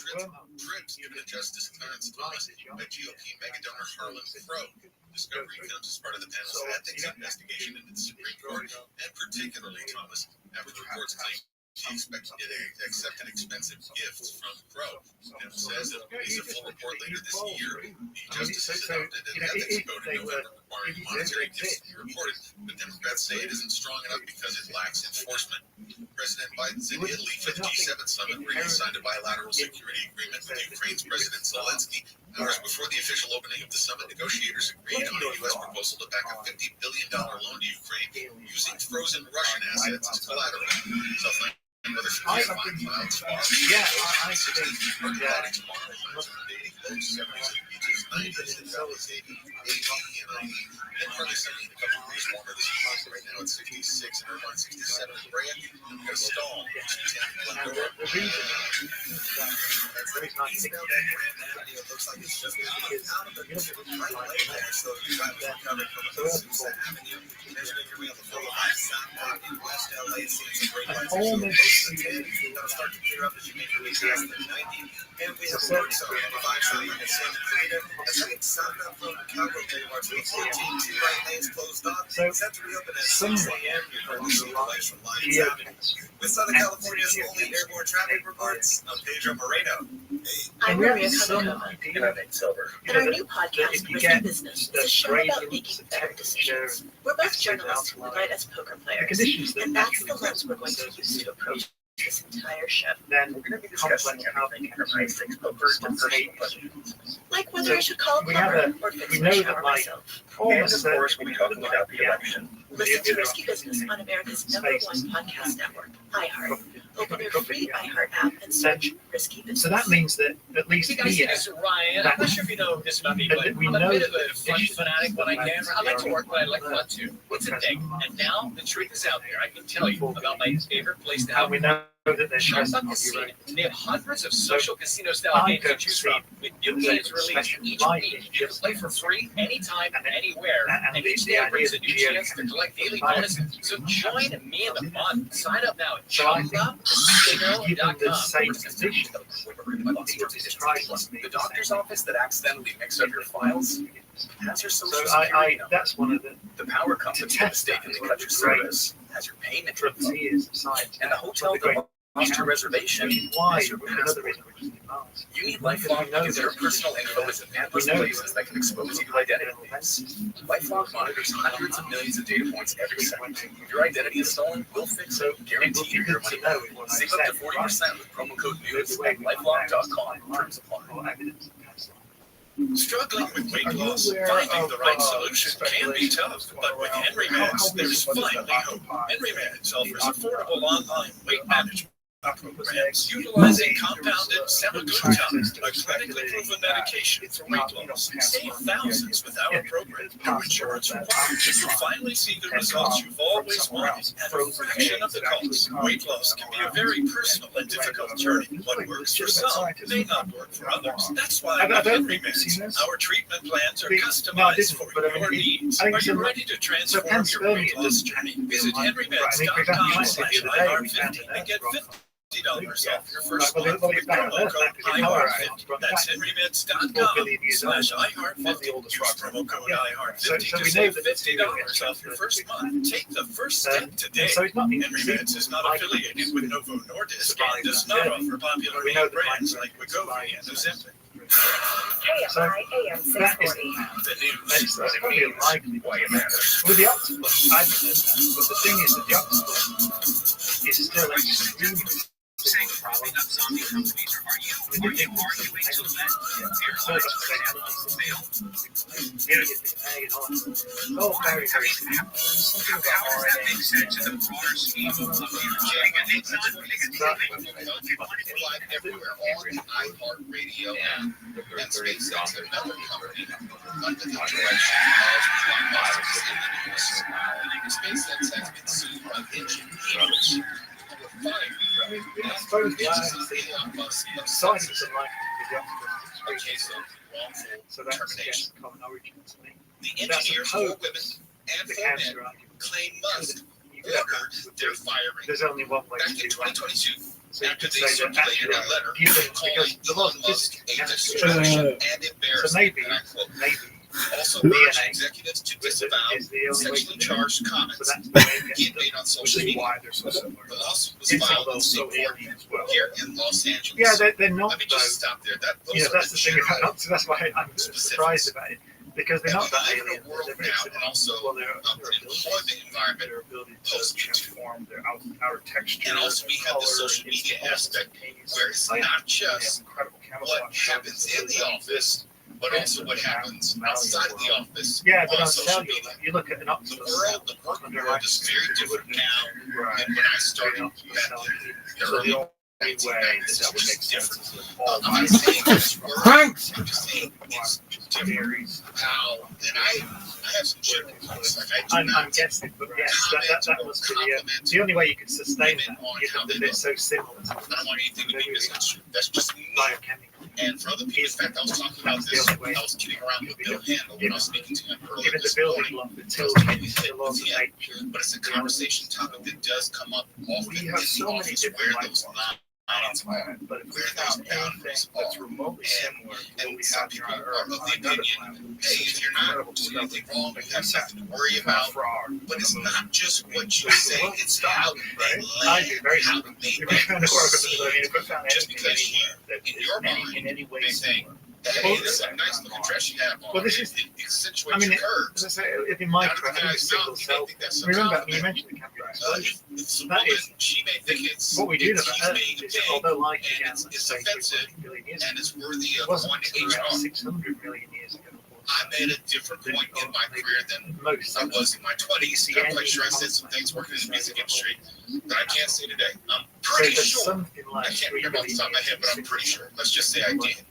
trips given to Justice Clarence Thomas by GOP megadonor Harlan Crow. Discovery comes as part of the panel's ethics investigation into the Supreme Court, and particularly Thomas, after reports claim he accepted expensive gifts from Crow. It says it will release a full report later this year. The justices adopted an ethics code in November requiring monetary gifts to be reported, but Democrats say it isn't strong enough because it lacks enforcement. President Biden's in Italy for the G7 summit, where he signed a bilateral security agreement with Ukraine's President Zelensky. Hours before the official opening of the summit, negotiators agreed on a U.S. proposal to back a $50 billion loan to Ukraine using frozen Russian assets as collateral. Another 55 miles far. Yeah, I think Beaches, 90s, and Dallas 80, 80, and 90. And partly sunny, a couple degrees warmer this morning. Right now it's 66 and Irvine, 67 in Brea. We've got a stall, 10 Glendora. the reason it's not 60 looks like it's just out of the right there. So you got that covered from Azusa Avenue. Measuring your way on the 45 southbound in West LA, seeing some great lights. That'll start to clear up as you make your way past the 90. And we have a work zone on the 570 in Santa Clarita. So somewhere with Southern California's only airborne traffic reports, I'm Pedro Moreno. I'm Maria Cunningham, and our new podcast, Risky Business, is a show about making better decisions. We're both journalists who unite as poker players, and that's the lens we're going to use to approach this entire show. Then we're going to be discussing everything from high-stakes poker to personal questions. Like whether I should call a We have plumber a, or fix we my know shower that like myself. almost course we'll be talking about the election. Listen to Risky Business on America's #1 podcast network, iHeart. Open your free iHeart app and search Risky Business. So that means that at least Hey guys, here, this is Ryan. I'm not sure if you know this about me, but we I'm a know bit of that a fun fanatic when I can. I like to work, but I like fun too. It's a thing. And now the truth is out there. I can tell you about my favorite place to have and we know that there's Sharp Up Casino. They have hundreds of social casino-style games to choose from. With new games released each week, you can play for free anytime, anywhere. And each day brings a new chance to collect daily bonuses. So join me in the fun. Sign up now at sharpupcasino.com. The doctor's office that accidentally mixed up your files has your social so security number. that's one of the power company that mistakenly cut your service has your payment info. And the hotel that lost your reservation has your passport. You need LifeLock because your personal info is in endless places that can expose you to identity thieves. LifeLock monitors hundreds of millions of data points every second. If your identity is stolen, we'll fix it. Guarantee you your money back. Save up to 40% with promo code NEWS at LifeLock.com. Terms apply. Struggling with weight loss, finding the right solution can be tough, but with Henry Meds, there's finally hope. Henry Meds offers affordable online weight management programs utilizing compounded semaglutide, a clinically proven medication for weight loss. Save thousands without a program, no insurance required. You finally see the results you've always wanted at a fraction of the cost. Weight loss can be a very personal and difficult journey. What works for some may not work for others. That's why with Henry Meds, our treatment plans are customized for your needs. Are you ready to transform your weight loss journey? Visit henrymeds.com/IHeart50 and get $50 off your first month with promo code IHeart50. That's henrymeds.com/IHeart50. Use promo code IHeart50 to save $50 off your first month. Take the first step today. Henry Meds is not affiliated with Novo Nordisk and does not offer popular name brands like Wegovy and Ozempic. KFI AM 640. The news. That's probably unlikely why it matters. With the octopus, I think, but the thing is that the octopus is still extremely Saying propping up zombie companies, are you arguing to let airlines fail? Oh, very, very How does that make sense in the broader scheme of energy? And it's not live everywhere on the iHeartRadio app. And SpaceX, another company under the direction of SpaceX has been sued by engine haters. I suppose the science is unlikely to be the octopus. So that's again common origin to me. The engineers, 4 women and 4 men, claim Musk ordered their firing. There's only one way back to in do that. 2022. So you After could they say that circulated a actually, letter because calling the laws Elon of Musk physics a distraction and so embarrassment. maybe And I quote, also DNA urged executives to disavow is the only way sexually to do it. charged comments So that's the way it he gets had made on done, social which is media. why they're so similar. The lawsuit was It's filed in also state court alien as well. here in Los Angeles. Yeah, they're not Let me just though. stop there. Those Yeah, are that's the thing general about so that's why I'm surprised about it. Because they're not that we live in alien. a world They're now, very and also well, they're employment environment their ability to transform their outer texture. and also we have the social media aspect where it's not just what happens in the office, but also what happens outside of the office Yeah, but on I'll social tell you, media. you look at an The octopus. working world is very different now than when I started back in the early 1990s. It's different. I'm not saying this world, I'm just saying it's different. How, and I have some shit complaints. Like I do I'm not guessing, but yes, that must be the only way you can sustain that. Given that they're so similar. I don't want anything to be misconstrued. That's just me. And for other people, in fact, I was talking about this. I was kidding around with Bill Handel when I was speaking to him earlier Given the this building morning. block, I was talking with him, but it's a conversation topic that does come up often in the office where those on the planet, but where those boundaries that's remotely similar, and some people are of the opinion, hey, if you're not doing anything wrong, you have something to worry about. But it's not just what you say; it's how they lay, how they make it seem. Just because you, in your mind, may think, hey, this is a nice little dress you have on. Well, this is, it accentuates your curves. As I say, it'd be my friend. Remember, you mentioned the camping. That is, she may think it's what we do know about Earth is, although life began, it's let's say, offensive, 3 billion years and it's worthy it of wasn't one until around HR. 600 million years ago. I made a different point in my career than I was in my 20s. I'm quite sure I said some things working in the music industry that I can't say today. I'm pretty sure. I can't remember off the top of my head, but I'm pretty sure. Let's just say I did.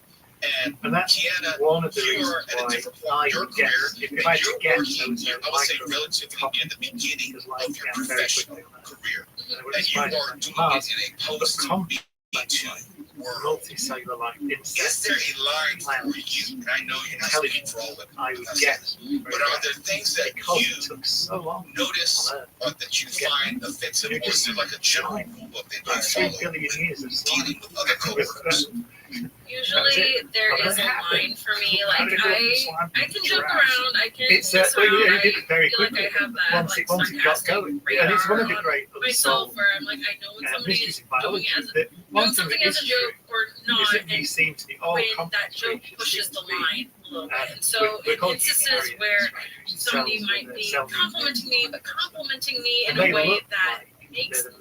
And that's Kiana, one of the you reasons are at a why different point in your career. if I had to You're guess, working, I would say, relatively in the beginning of your professional career. And you are doing it in a post-Me world. Multicellular life Is there a line for you? And I know you're not speaking for all women. I would guess. But are there things that you notice or that you find offensive, or is there like a general rule of that you follow when dealing with other coworkers? Usually there is a line for me. Like I can joke around. I can it's mess around. you I did it very feel quickly. like I have that once like it got going, and it's one of the great myself where I'm like I know when somebody is doing something as a joke or not, and you seem to be when that joke pushes the line a little bit. And so in instances where somebody might be complimenting me, but complimenting me in a way that makes it,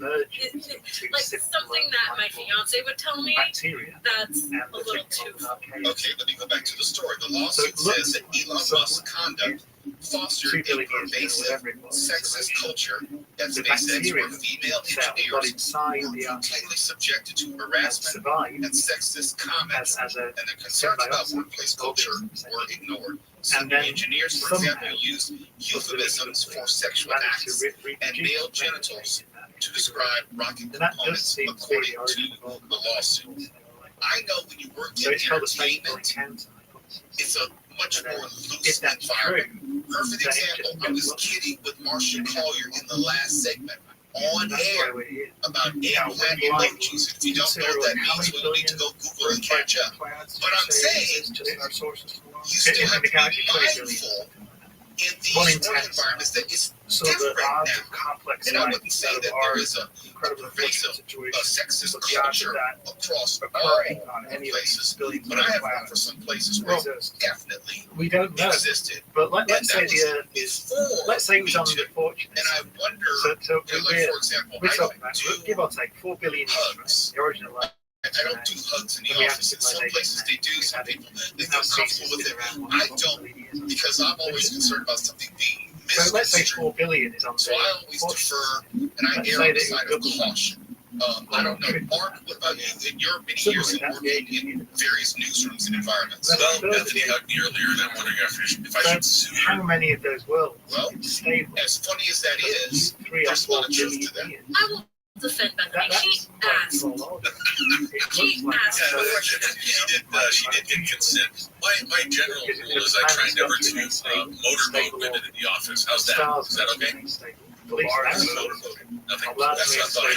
like something that my fiance would tell me that's a little too far. Okay, let me go back to the story. The lawsuit says that Elon Musk's conduct fostered a pervasive sexist culture at SpaceX where female engineers were routinely subjected to harassment and sexist comments, and the concerns about workplace culture were ignored. Some engineers, for example, used euphemisms for sexual acts and male genitals to describe rocket components, according to the lawsuit. I know when you work in entertainment, it's a much more loose environment. Perfect example, I was kidding with Marcia Collier in the last segment on air about eggplant emojis. If you don't know what that means, well, you need to go Google and catch up. But I'm saying, you still have to be mindful in these work environments that it's different now. And I wouldn't say that there is a pervasive sexist culture across all places, but I have worked for some places where it definitely existed. But let's say let's say it was on the fortunate. And I wonder, like for example, we're I talking don't about, do give or take 4 billion hugs. the original life. I don't do hugs in the office. In some places they do. Some people they feel comfortable with it. I don't, because I'm always concerned about something being misconstrued. So let's say 4 billion is on. So I always defer, and I err on the side of caution. I don't know, Mark, what about you? In your many years of working in various newsrooms and environments. Well, Bethany hugged me earlier, and I'm wondering if I should sue her. How many of those worlds? Well, as funny as that is, there's a lot of truth to that. I will defend Bethany. She asked. She asked. She did get consent. My general rule is I try never to motorboat women in the office. How's that? Is that okay? Nothing. That's not thought.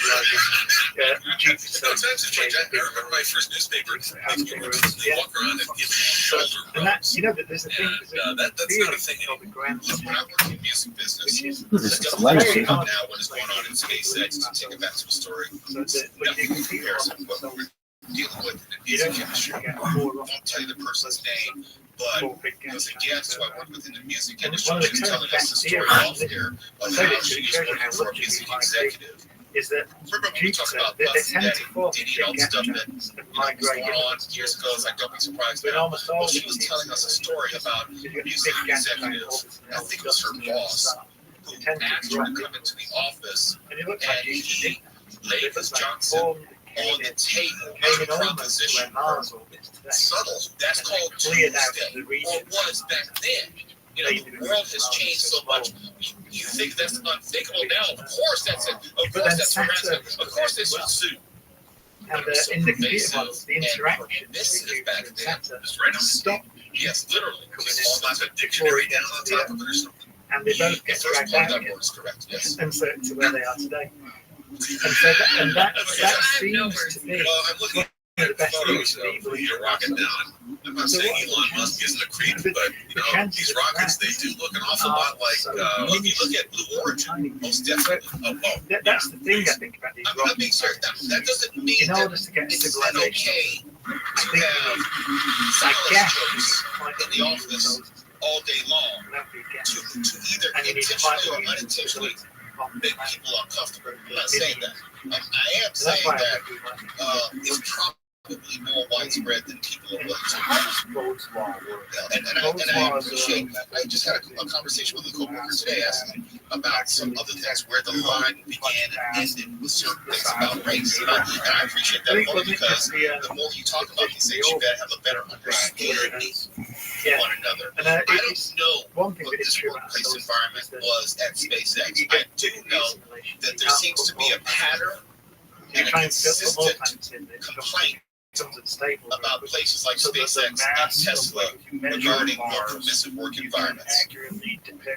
Sometimes it's changed. I remember my first newspaper. They walk around and give shoulder rubs. You know that there's a thing. That's not a thing anymore. When I work in the music business, It's legacy. now what is going on in SpaceX, to take it back to the story, comparison, what we're dealing with in the music industry. I won't tell you the person's name, but there's a guest who I work with in the music industry. She was telling us a story off here of how she was working for a music executive. Is that remember when we talked about Bus Daddy, Diddy, all the stuff that was going on years ago? It's like, don't be surprised now. Well, she was telling us a story about a music executive, I think it was her boss, who asked her to come into the office, and he laid his Johnson on the table as a proposition. Subtle. That's called Tuesday, or was back then. You know, the world has changed so much. You think that's unthinkable now? Of course that's it. Of course that's harassment. Of course they should sue. And in the computer ones, the interaction back then. Just right on stop. Yes, literally. It's almost like a dictionary down on top of it or something. And they both get dragged out again. Correct. Yes. And so to where they are today. that seems to be Well, I'm looking one of the best photos things that of your rocket down. I'm not saying Elon Musk isn't a creep, but these rockets, they do look an awful lot like, if you look at Blue Origin, most definitely. That's the thing I think about these rockets. I'm being serious. That doesn't mean in order to get it's civilization, okay to have science in the office all day long to either intentionally or unintentionally make people uncomfortable. I'm not saying that. I am saying that it's probably more widespread than people are willing to. How does Bode's law work? And I appreciate that. I just had a conversation with a co-worker today asking about some other things where the line began and ended with certain things about race. And I appreciate that more because the more you talk about these things, you better have a better understanding of one another. I don't know what this workplace environment was at SpaceX. I do know that there seems to be a pattern and a consistent complaint about places like SpaceX and Tesla regarding more permissive work environments.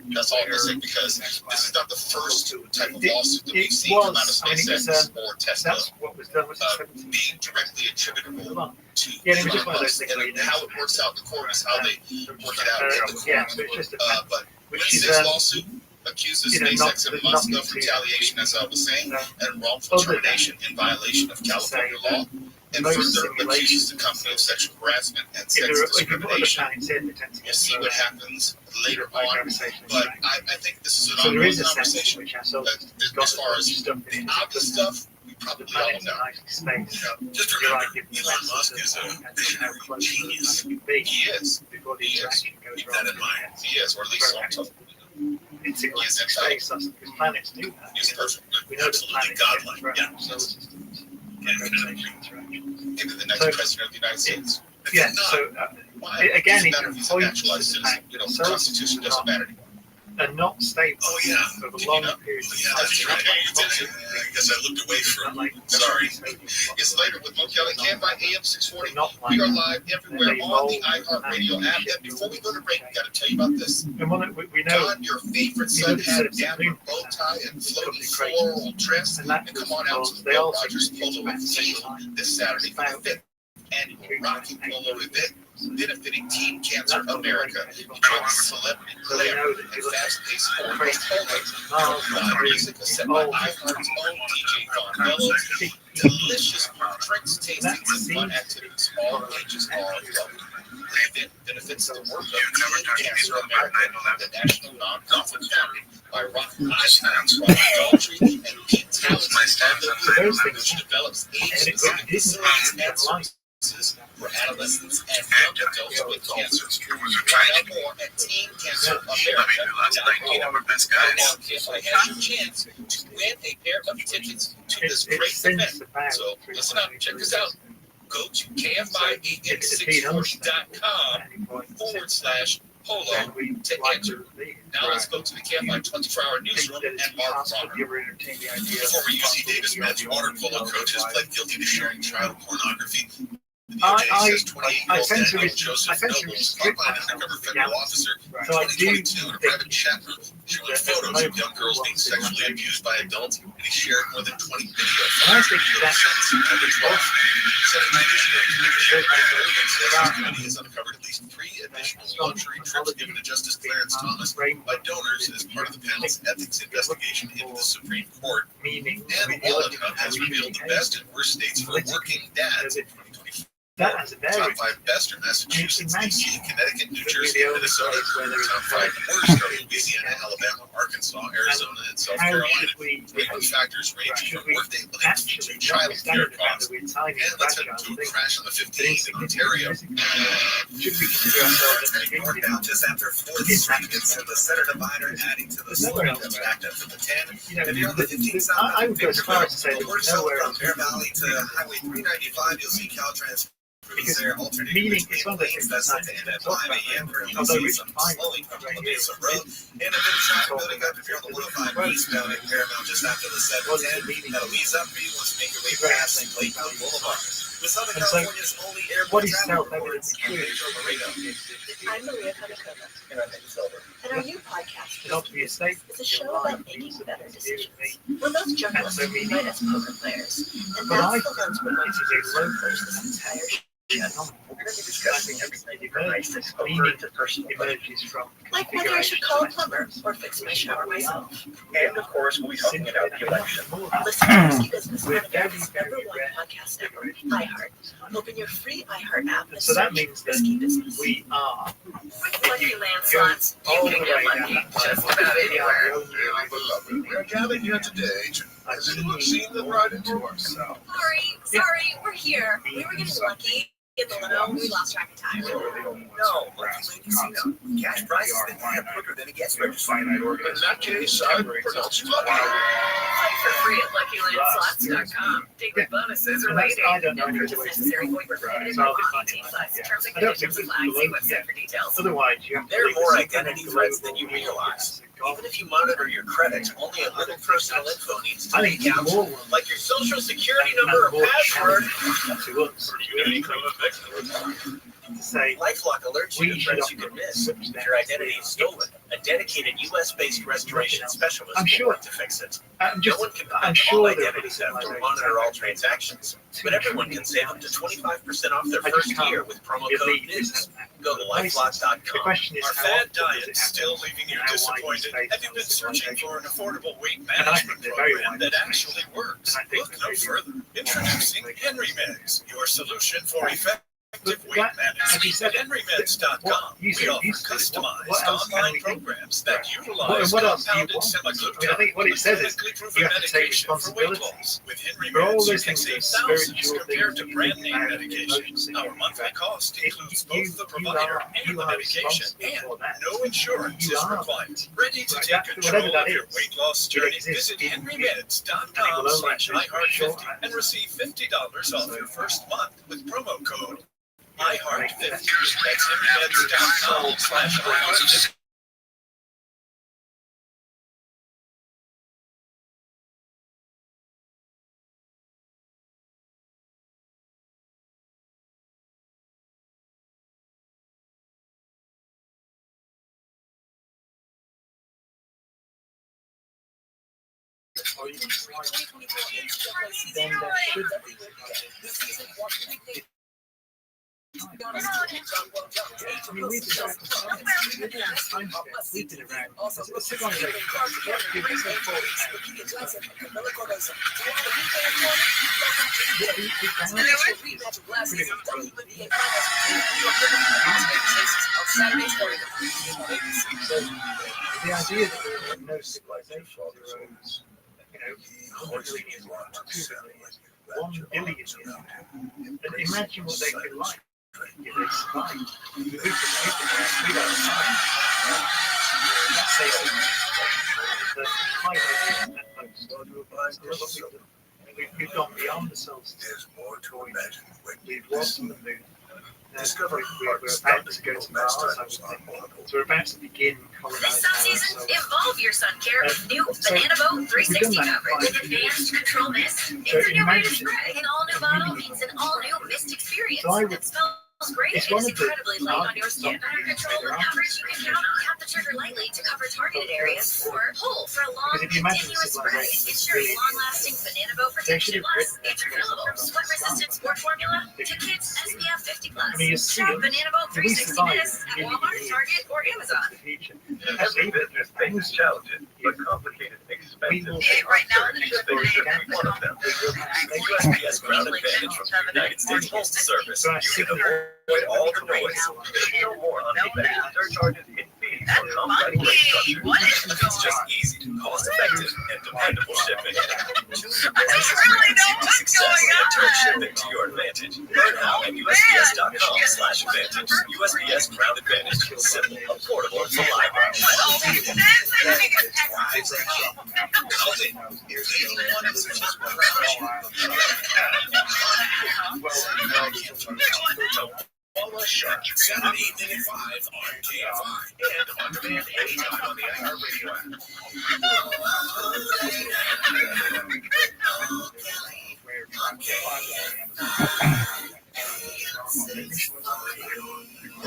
That's all I'm saying, because this is not the first type of lawsuit that we've seen come out of SpaceX or Tesla being directly attributable to Elon Musk. And how it works out in the court is how they work it out in the court. But this lawsuit accuses SpaceX and Musk of retaliation, as I was saying, and wrongful termination in violation of California law. And further accuses the company of sexual harassment and sex discrimination. We'll see what happens later on. But I think this is an ongoing conversation. As far as the obvious stuff, we probably all know. Just remember, Elon Musk is a visionary genius. He is. He is. Keep that in mind. He is, or at least so. He is space. Planets do that. He's perfect. Absolutely godlike. Yeah. Maybe the next president of the United States. Yeah, so again, it points to the fact that the Constitution doesn't matter anymore. And not stable for the long period of time. That's true. I guess I looked away from it. Sorry. It's later with Mo Kelly, Can by AM 640. We are live everywhere on the iHeartRadio app. And before we go to break, we got to tell you about this. We know John, your favorite son, had a dapper bow tie and floaty floral dress. And come on out to the Will Rogers Polo Team this Saturday for the 5th annual Rocky Polo event, benefiting Teen Cancer America. Join celebrity player and fast-paced sport polo. Music is set by iHeart's own DJ Von Mellows. Delicious drinks, tastings, and fun activities. All ages are welcome. The event benefits the work of Teen Cancer America, the national nonprofit founded by Rocky Daltrey and Pete Townsend, which develops age-specific facilities and services for adolescents and young adults with cancer. Find out more at teencanceramerica.org. KFI has your chance to win a pair of tickets to this great event. So listen up, check this out. Go to KFIAM640.com/polo to enter. Now let's go to the KFI 24-hour newsroom and Mark Bronner. Former UC Davis men's water polo coaches pled guilty to sharing child pornography. The I DOJ says 28-year-old tend to Daniel Joseph Noble was caught by an undercover federal officer in 2022 in a private chat room showing photos of young girls being sexually abused by adults, and he shared more than 20 videos. Senate Judiciary Committee has uncovered at least 3 additional luxury trips given to Justice Clarence Thomas by donors as part of the panel's ethics investigation into the Supreme Court. And Wallet Hub has revealed the best and worst states for working dads in 2024. That has a very Top 5 best are Massachusetts, DC, Connecticut, New Jersey, and Minnesota. Top 5 worst are Louisiana, Alabama, Arkansas, Arizona, and South Carolina. Frequent factors ranging from workday limits to child care costs. And let's head to a crash on the 15th in Ontario. Heading northbound just after 4th Street, it's the center divider adding to the slope that's backed up to the 10. And you're on the 15th south. I would go as far as to say that North south from Bear Valley to Highway 395, you'll see Caltrans. Because they're alternating meaning between it's one of those lanes things that's set to end at 5 a.m. Currently although see it's some fine slowing from right the here. Mesa Road. And a bit of traffic building up if you're on the 105 eastbound in Paramount just after the 710. That'll ease up for you once you make your way past Lakeville Boulevard. With Southern And so, California's only airborne what is travel self-evident reports, I'm Maria Kamakova, and I'm Nick Silver. and our new podcast, not to be a state, is a show about making better decisions. We're both journalists who write as poker players, and But I that's the lens we're going to use to approach this entire show. We're going to be discussing everything from basics poker to personal emerges from Like whether I should call a plumber or fix my shower myself. And of course, we'll be talking about the election. Listen to Risky Business on America's #1 podcast network, iHeart. Open your free iHeart app and So that search means that Risky Business. we are Lucky Land Slots. all You the can way get down lucky that just path. about We are anywhere. the only Beloved, we are gathered here today to seem the right into ourselves. Sorry, we're here. We were getting lucky in the limo. We lost track of time. No, Lucky Land Casino. Cash prizes that you have quicker than it gets registered. In that case, I would pronounce you lucky. Play for free at LuckyLandSlots.com. Daily bonuses are waiting. No purchase necessary. Void where prohibited by law. 18+. Terms and conditions apply. See website for details. Otherwise, you have to There are leave more this identity threats than you realize. Even if you monitor your credit, only a little personal info needs to I leak think out, more ones like your social security number or password. to us. To say, LifeLock alerts you we to should threats you could miss if your identity is stolen. A dedicated U.S.-based restoration specialist I'm will sure- work to fix it. I'm No one can I'm prevent sure all there identity is theft or monitor all transactions, but everyone can save up to 25% off their I first just can't year with promo code believe NEWS. this. Go to The LifeLock.com. question is, Are how fad often does it diets happen? still leaving you How disappointed? widely Have you been spaced searching civilization? for an affordable weight And I management think they're very program that widely actually works? And I think Look that no they do. further. Introducing Henry Meds, your solution for effective weight As you management. said, At HenryMeds.com, what you we said, offer you said, customized what else can online we think? programs that utilize What else do you compounded want? I semaglutide, think what it says is clinically proven you have to take medication for weight responsibility loss. With Henry for all Meds, you those can things save that thousands spiritual compared to things brand name about medication. emotions Our and monthly about- cost includes you- both the you provider are- and you the are medication, responsible for and that. no insurance You is are. required. Ready to Right, take that- control whatever that of your is, weight loss it journey, exists visit in you. And it will henrymeds.com/iHeart50 only exist for and receive $50 off your first month with promo code iHeart50. That's henrymeds.com/iHeart50. Then there should be. I mean, we've been around. We've been around. Civilization. Give us a thought. So the idea that there are no civilization arose, 100 million years ago, 2 million, 1 billion years ago. And imagine what they'd be like if they survived. We don't survive. Let's say the high post. We've gone beyond the solstice. There's more to imagine when We've lost the moon. Discovery We're about to go to Mars, I would think. So we're about to begin This colonizing sun season, Mars. involve your sun care with new So, Banana Boat 360 we've done that coverage. With 5 years. advanced control mist, So it's a new way to imagine- spray. An all-new bottle means an all-new mist experience. So I would- It smells great it's and one is of the incredibly light on your skin. Better control with coverage you can count on. Tap the trigger lightly to cover targeted areas, or pull for a long, Because if you imagine continuous spray. civilization, Ensure really, long-lasting Banana Boat they should protection. have Plus, written it's refillable. Sweat-resistant sport formula to kids SPF 50+. I mean, you see Shop it. Banana Boat We 360 survived minutes at really Walmart, years Target, or Amazon. the future. Every business faces challenges, but complicated, expensive, and Right now, the exposure is one of them. USPS Ground Advantage from the United States Postal Service. You can avoid all the noise. There's no more unexpected surcharges and fees for complex rate structures. It's just easy, cost-effective, and dependable shipping. really know what's going on. Turn shipping to your advantage. Learn how at USPS.com/advantage. USPS Ground Advantage. Simple, affordable, reliable. Follow Shark Saturday evening at 5 on KFI and on demand anytime on the iHeartRadio app. We're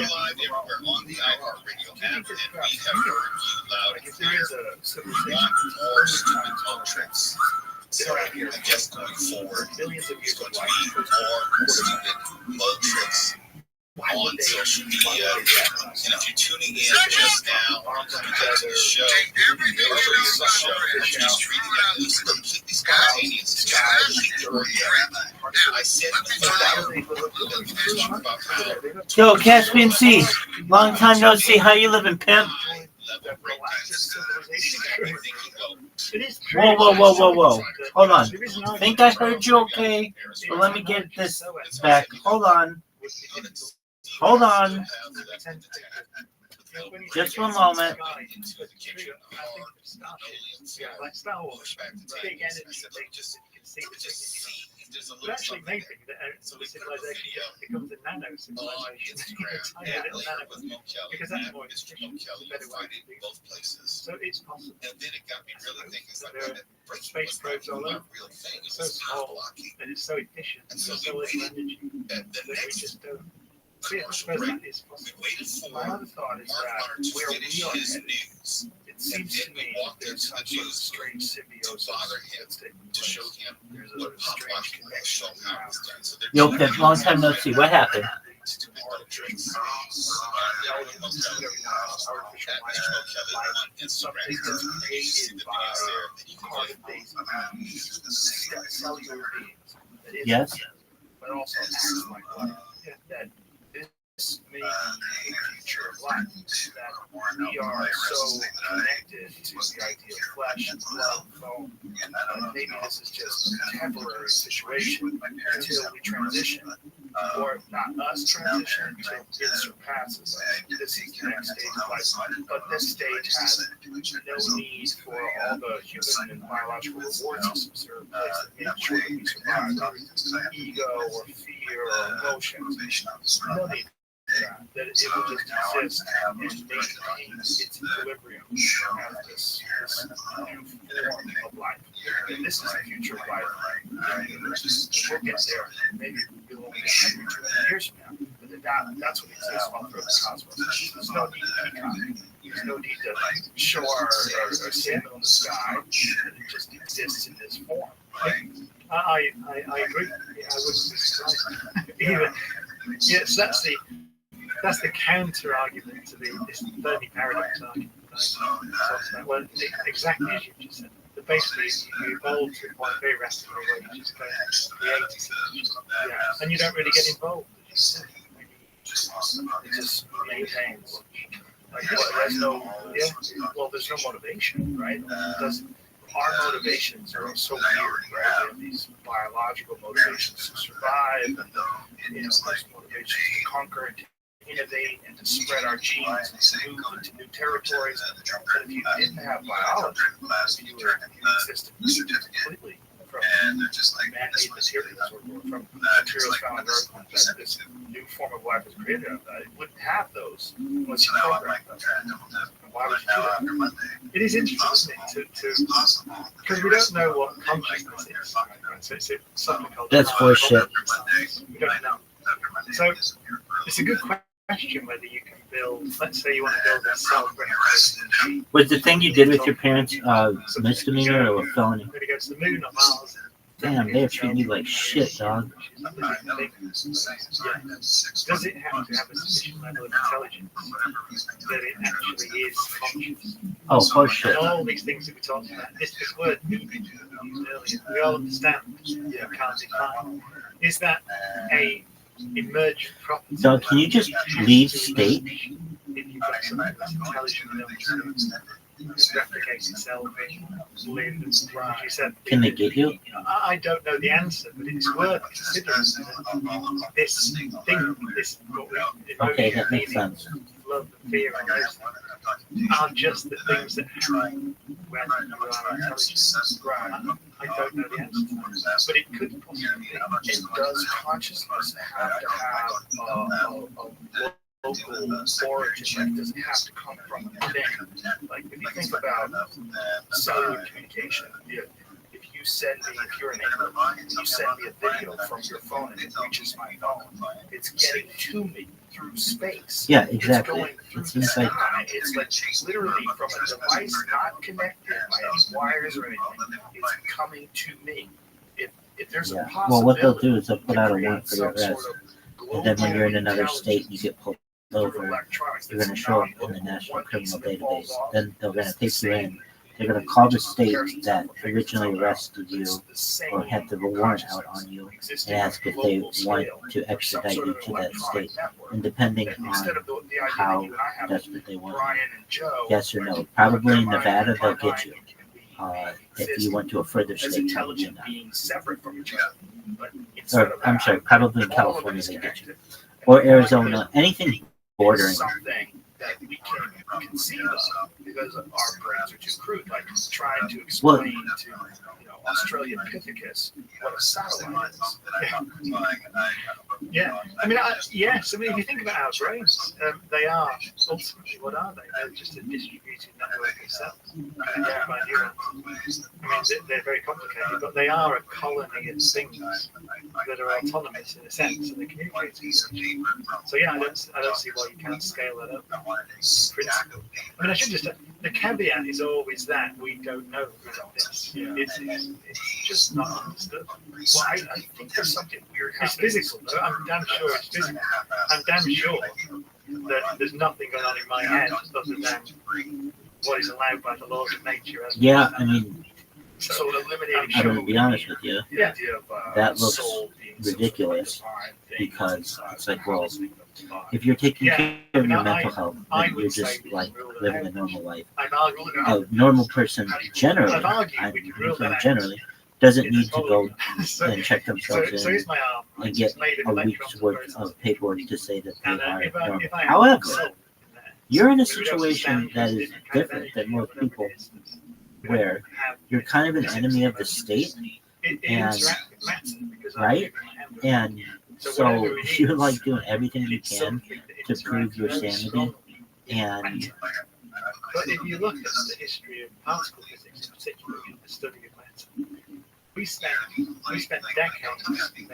live everywhere on the iHeartRadio app, and we have heard you loud and clear. We want more stupid cult tricks. So I guess going forward, it's going to be more stupid mug tricks on social media. And if you're tuning in just now, because of the show, which is treating it as completely spontaneous. I said about how Yo, Caspian C. Long time no see. How you living, pimp? Whoa. Hold on. Think I heard you okay? But let me get this back. Hold on. Just one moment. Like Star Wars, big energy, they just see the signature. But actually, maybe the civilization becomes a nano civilization, a tiny little nano, because that's more efficient, better way to do it. So it's possible. And then it got me really thinking, There are space probes all over. It's so small and it's so efficient and so little energy that we just don't. So yeah, I suppose that is possible. My other thought is that where we are headed, it seems to me that there's some sort of strange symbiosis that's taking place. There's a strange connection. Yo, pimp. Long time no see. What happened? Something that's created by carbon-based cellular beings. Yes. But also acts like life. That this may be the future of life. That we are so connected to the idea of flesh and blood and bone. Maybe this is just a temporary situation until we transition. Or not us transition until it surpasses us. This is the next stage of life. But this stage has no need for all the human and biological reward systems that are in place that make sure that we survive. Ego or fear or emotions. No need for that. That it will just exist and maintain its equilibrium as this new form of life. And this is the future of life. We'll get there. Maybe we'll only get 100 years from now. But that's what exists all through the cosmos. There's no need to peacock. There's no need to show our signal in the sky. It just exists in this form. I agree. I wouldn't be surprised. Even yes, that's the counter argument to this Fermi paradox argument. Well, exactly as you just said. That basically, you evolve to quite very rapidly where you just go create, and you don't really get involved. It just maintains. Like, there's no motivation, right? Our motivations are so weird, right? We have these biological motivations to survive, and those motivations to conquer and to innovate and to spread our genes and to move into new territories. But if you didn't have biology, you would exist completely from man-made materials or from materials found on Earth that this new form of life was created out of that. It wouldn't have those unless you program them. Why would you do that? It is interesting, isn't it, because we don't know what consciousness is. Right? So it's something called That's bullshit. We don't know. So it's a good question whether you can build, let's say you want to build a self-replicating machine. Was the thing you did with your parents misdemeanor or a felony? Maybe go to the moon or Mars. Damn, they're treating you like shit, dog. Does it have to have a sufficient level of intelligence that it actually is conscious? Oh, horseshit. And all these things that we talked about, this word earlier, we all understand, can't define. Is that a emergent property? So can you just leave state? If you've got something that's intelligent enough to replicate itself, live, as you said. Can they get you? I don't know the answer, but it's worth considering. This thing, Okay, that makes sense. Love and fear and those are just the things that happen when you are intelligent. I don't know the answer to that, but it could possibly be. And does consciousness have to have a local origin? Like, does it have to come from a thing? Like, if you think about cellular communication, if you you send me, if you're a neighbor, you send me a video from your phone and it reaches my phone. It's getting to me through space. Yeah, exactly. It's going through It seems like time. It's like literally from a device not connected by any wires or anything. It's coming to me. If there's a possibility, well, what they'll do is they'll put out a warrant for your some arrest, sort of and then when you're in another global state, you get pulled over. You're going to show up in the National Criminal Database. Then they're going to take you in. They're going to call the state that originally arrested you or had the warrant out on you and ask if they want to extradite you to that state. And depending on how desperate they want you, yes or no. Probably in Nevada, they'll get you. If you went to a further state, probably not. Or, I'm sorry, probably in California, they get you. Or Arizona, anything bordering. That we can conceive of because our brains are too crude. Like trying to explain to Australopithecus what a satellite is. Yeah, I mean, yes. I mean, if you think about our brains, they are ultimately what are they? They're just a distributed network of cells by neurons. I mean, they're very complicated, but they are a colony of things that are autonomous in a sense, and they communicate with each other. So yeah, I don't see why you can't scale that up. I mean, I should just. The caveat is always that we don't know this. It's just not understood. Well, I think there's something weird. It's physical. I'm damn sure it's physical. I'm damn sure that there's nothing going on in my head other than what is allowed by the laws of nature. Yeah, I mean, so eliminating. I'm going to be honest with you. Yeah. That looks ridiculous because it's like, well, if you're taking care of your mental health, then you're just like living a normal life. A normal person generally, generally doesn't need to go and check themselves in and get a week's worth of paperwork to say that they are normal. However, you're in a situation that is different than most people, where you're kind of an enemy of the state, and right, and so you're like doing everything you can to prove your sanity, and but if you look at the history of particle physics, particularly the study of matter, we spent decades making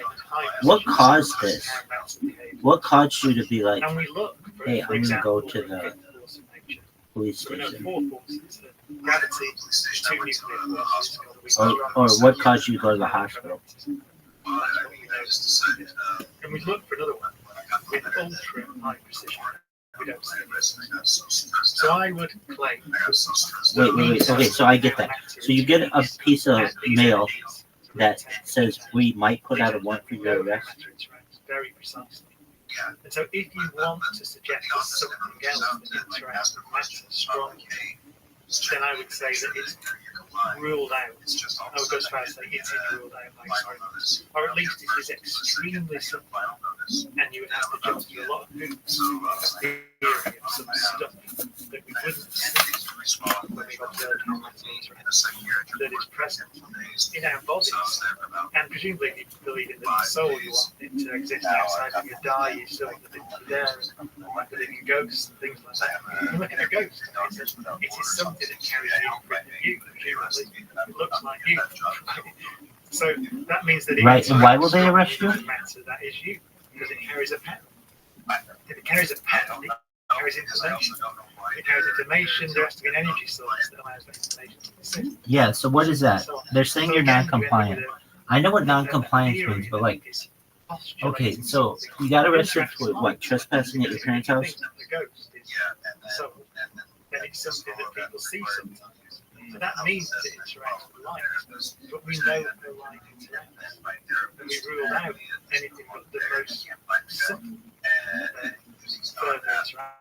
what caused this? What caused you to be like, and we look, hey, I'm gonna go to the police so we know station? four forces: gravity, two nuclear forces, Or what caused you to go to the hospital? and we look for another one with ultra high precision. We don't see it. So I would claim. Wait. Okay, so I get that. So you get a piece of mail that says we might put out a warrant for your arrest. Very precisely. And so if you want to suggest there's something else that interacts with matter strongly, then I would say that it's ruled out. I would go as far as say it is ruled out by experiments. Or at least it is extremely simple. And you would have to jump through a lot of hoops of theory of some stuff that we wouldn't see when we observe how matter interacts, that is present in our bodies. And presumably if you believe in the soul, you want it to exist outside of your die, you still want it to be there, and believe in ghosts and things like that. You look at a ghost, it is something that carries the imprint of you, presumably. It looks like you. So that means that right, and why will they arrest you? Matter that is you, because it carries a pattern. If it carries a pattern, it carries information. If it carries information, there has to be an energy source that allows that information to exist. Yeah, so what is that? They're saying you're non-compliant. I know what non-compliance means, but like, okay, so you got arrested for what, trespassing at your parents' house? So then it's something that people see sometimes. So that means that it interacts with light, but we know that no light interacts. And we rule out anything but the most subtle further interaction.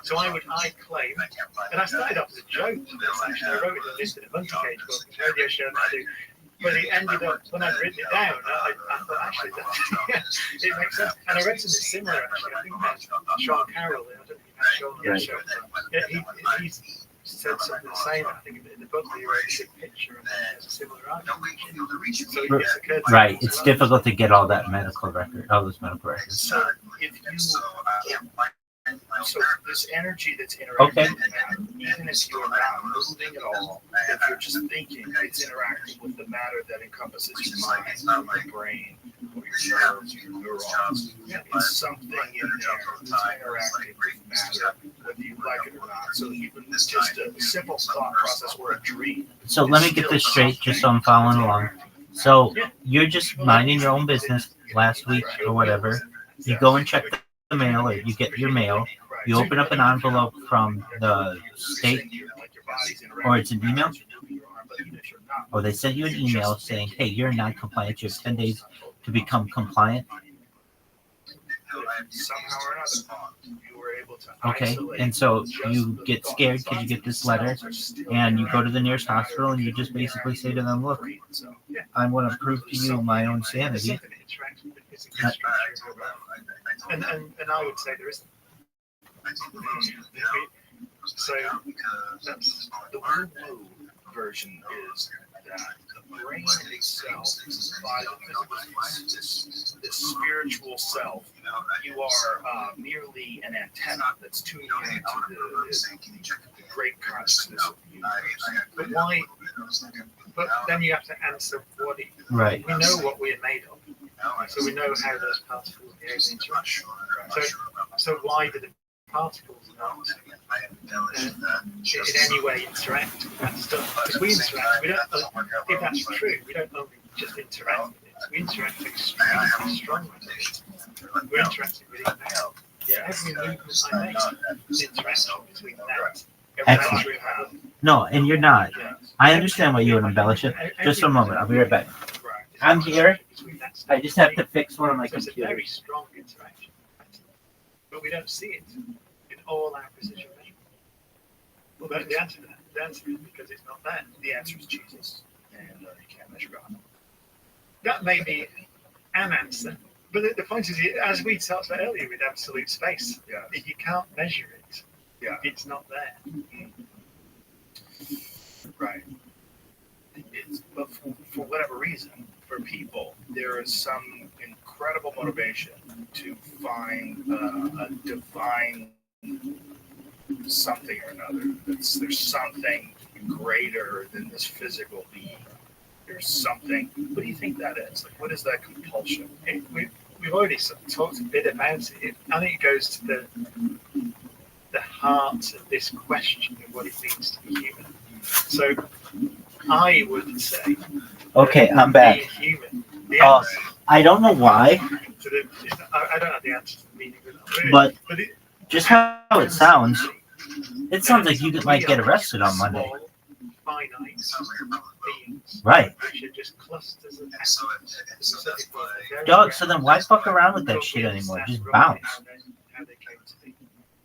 So I claim, and I started off as a joke, actually, I wrote it on this in a monkey cage book, radio show that I do. But it ended up, when I'd written it down, I thought, actually, it makes sense. And I read something similar, actually. I think that's Sean Carroll. I don't think that's Sean on the show. He's said something the same, I think, in the book that he wrote a big picture and there's a similar argument. So it just occurred to me. Right, it's difficult to get all that medical record, all those medical records. So if you So this energy that's interacting Okay. with matter, even if you're not moving at all, if you're just thinking, it's interacting with the matter that encompasses your mind, your brain, or your nerves, your neurons. It's something in there that's interacting with matter, whether you like it or not. So even just a simple thought process or a dream. So let me get this straight, just so I'm following along. So you're just minding your own business last week or whatever. You go and check the mail, or you get your mail. You open up an envelope from the state, or it's an email, or they sent you an email saying, "Hey, you're non-compliant. You have 10 days to become compliant." Somehow or another, you were able to Okay, isolate and so just you the get thought scared because you get this letter, and you go to the nearest hospital, and you just basically say to them, "Look, I want to prove to you my own sanity." And I would say there isn't. So that's the woo-woo version is that the brain itself, by the spiritual self, you are merely an antenna that's tuning into the great consciousness of the universe. But why? But then you have to answer what it, Right. We know what we're made of, so we know how those particles behave in interaction. So why do the particles not in any way interact with that stuff? Because we interact. We don't. If that's true, we don't only just interact with it. We interact extremely strongly with it. We're interacting with it now. Every movement I make is interaction between that. Excellent. No, and you're not. I understand why you would embellish it. Just for a moment. I'll be right back. I'm here. I just have to fix one of my So it's a computers. very strong interaction, but we don't see it in all our precision measurements. Well, the answer to that, the answer is because it's not there. The answer is Jesus, and you can't measure God. That may be an answer, but the point is, as we talked about earlier with absolute space, if you can't measure it, it's not there. Right. But for whatever reason, for people, there is some incredible motivation to find a divine something or another. There's something greater than this physical being. There's something. What do you think that is? Like, what is that compulsion? We've already talked a bit about it. I think it goes to the heart of this question of what it means to be human. So I would say, Okay, I'm back. being human. I don't know why, I don't have the answer to the meaning of it. but just how it sounds like you might get arrested on Monday. Finite beings, Right. which are just clusters of atoms. Dog, so then why fuck around with that shit anymore? Just bounce. How they came to be.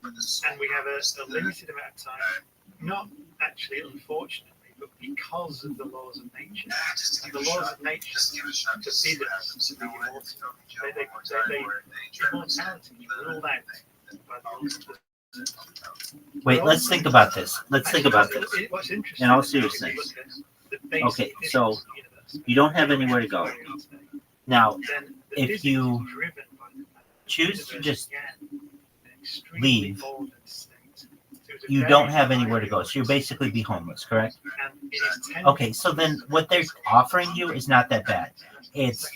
And we have a limited amount of time, not actually unfortunately, but because of the laws of nature. And the laws of nature forbid us to be immortal. Immortality is ruled out by the laws of the Wait, let's think about this. In all seriousness. Okay, so you don't have anywhere to go. Now, if you choose to just leave, you don't have anywhere to go. So you'll basically be homeless, correct? Okay, so then what they're offering you is not that bad. It's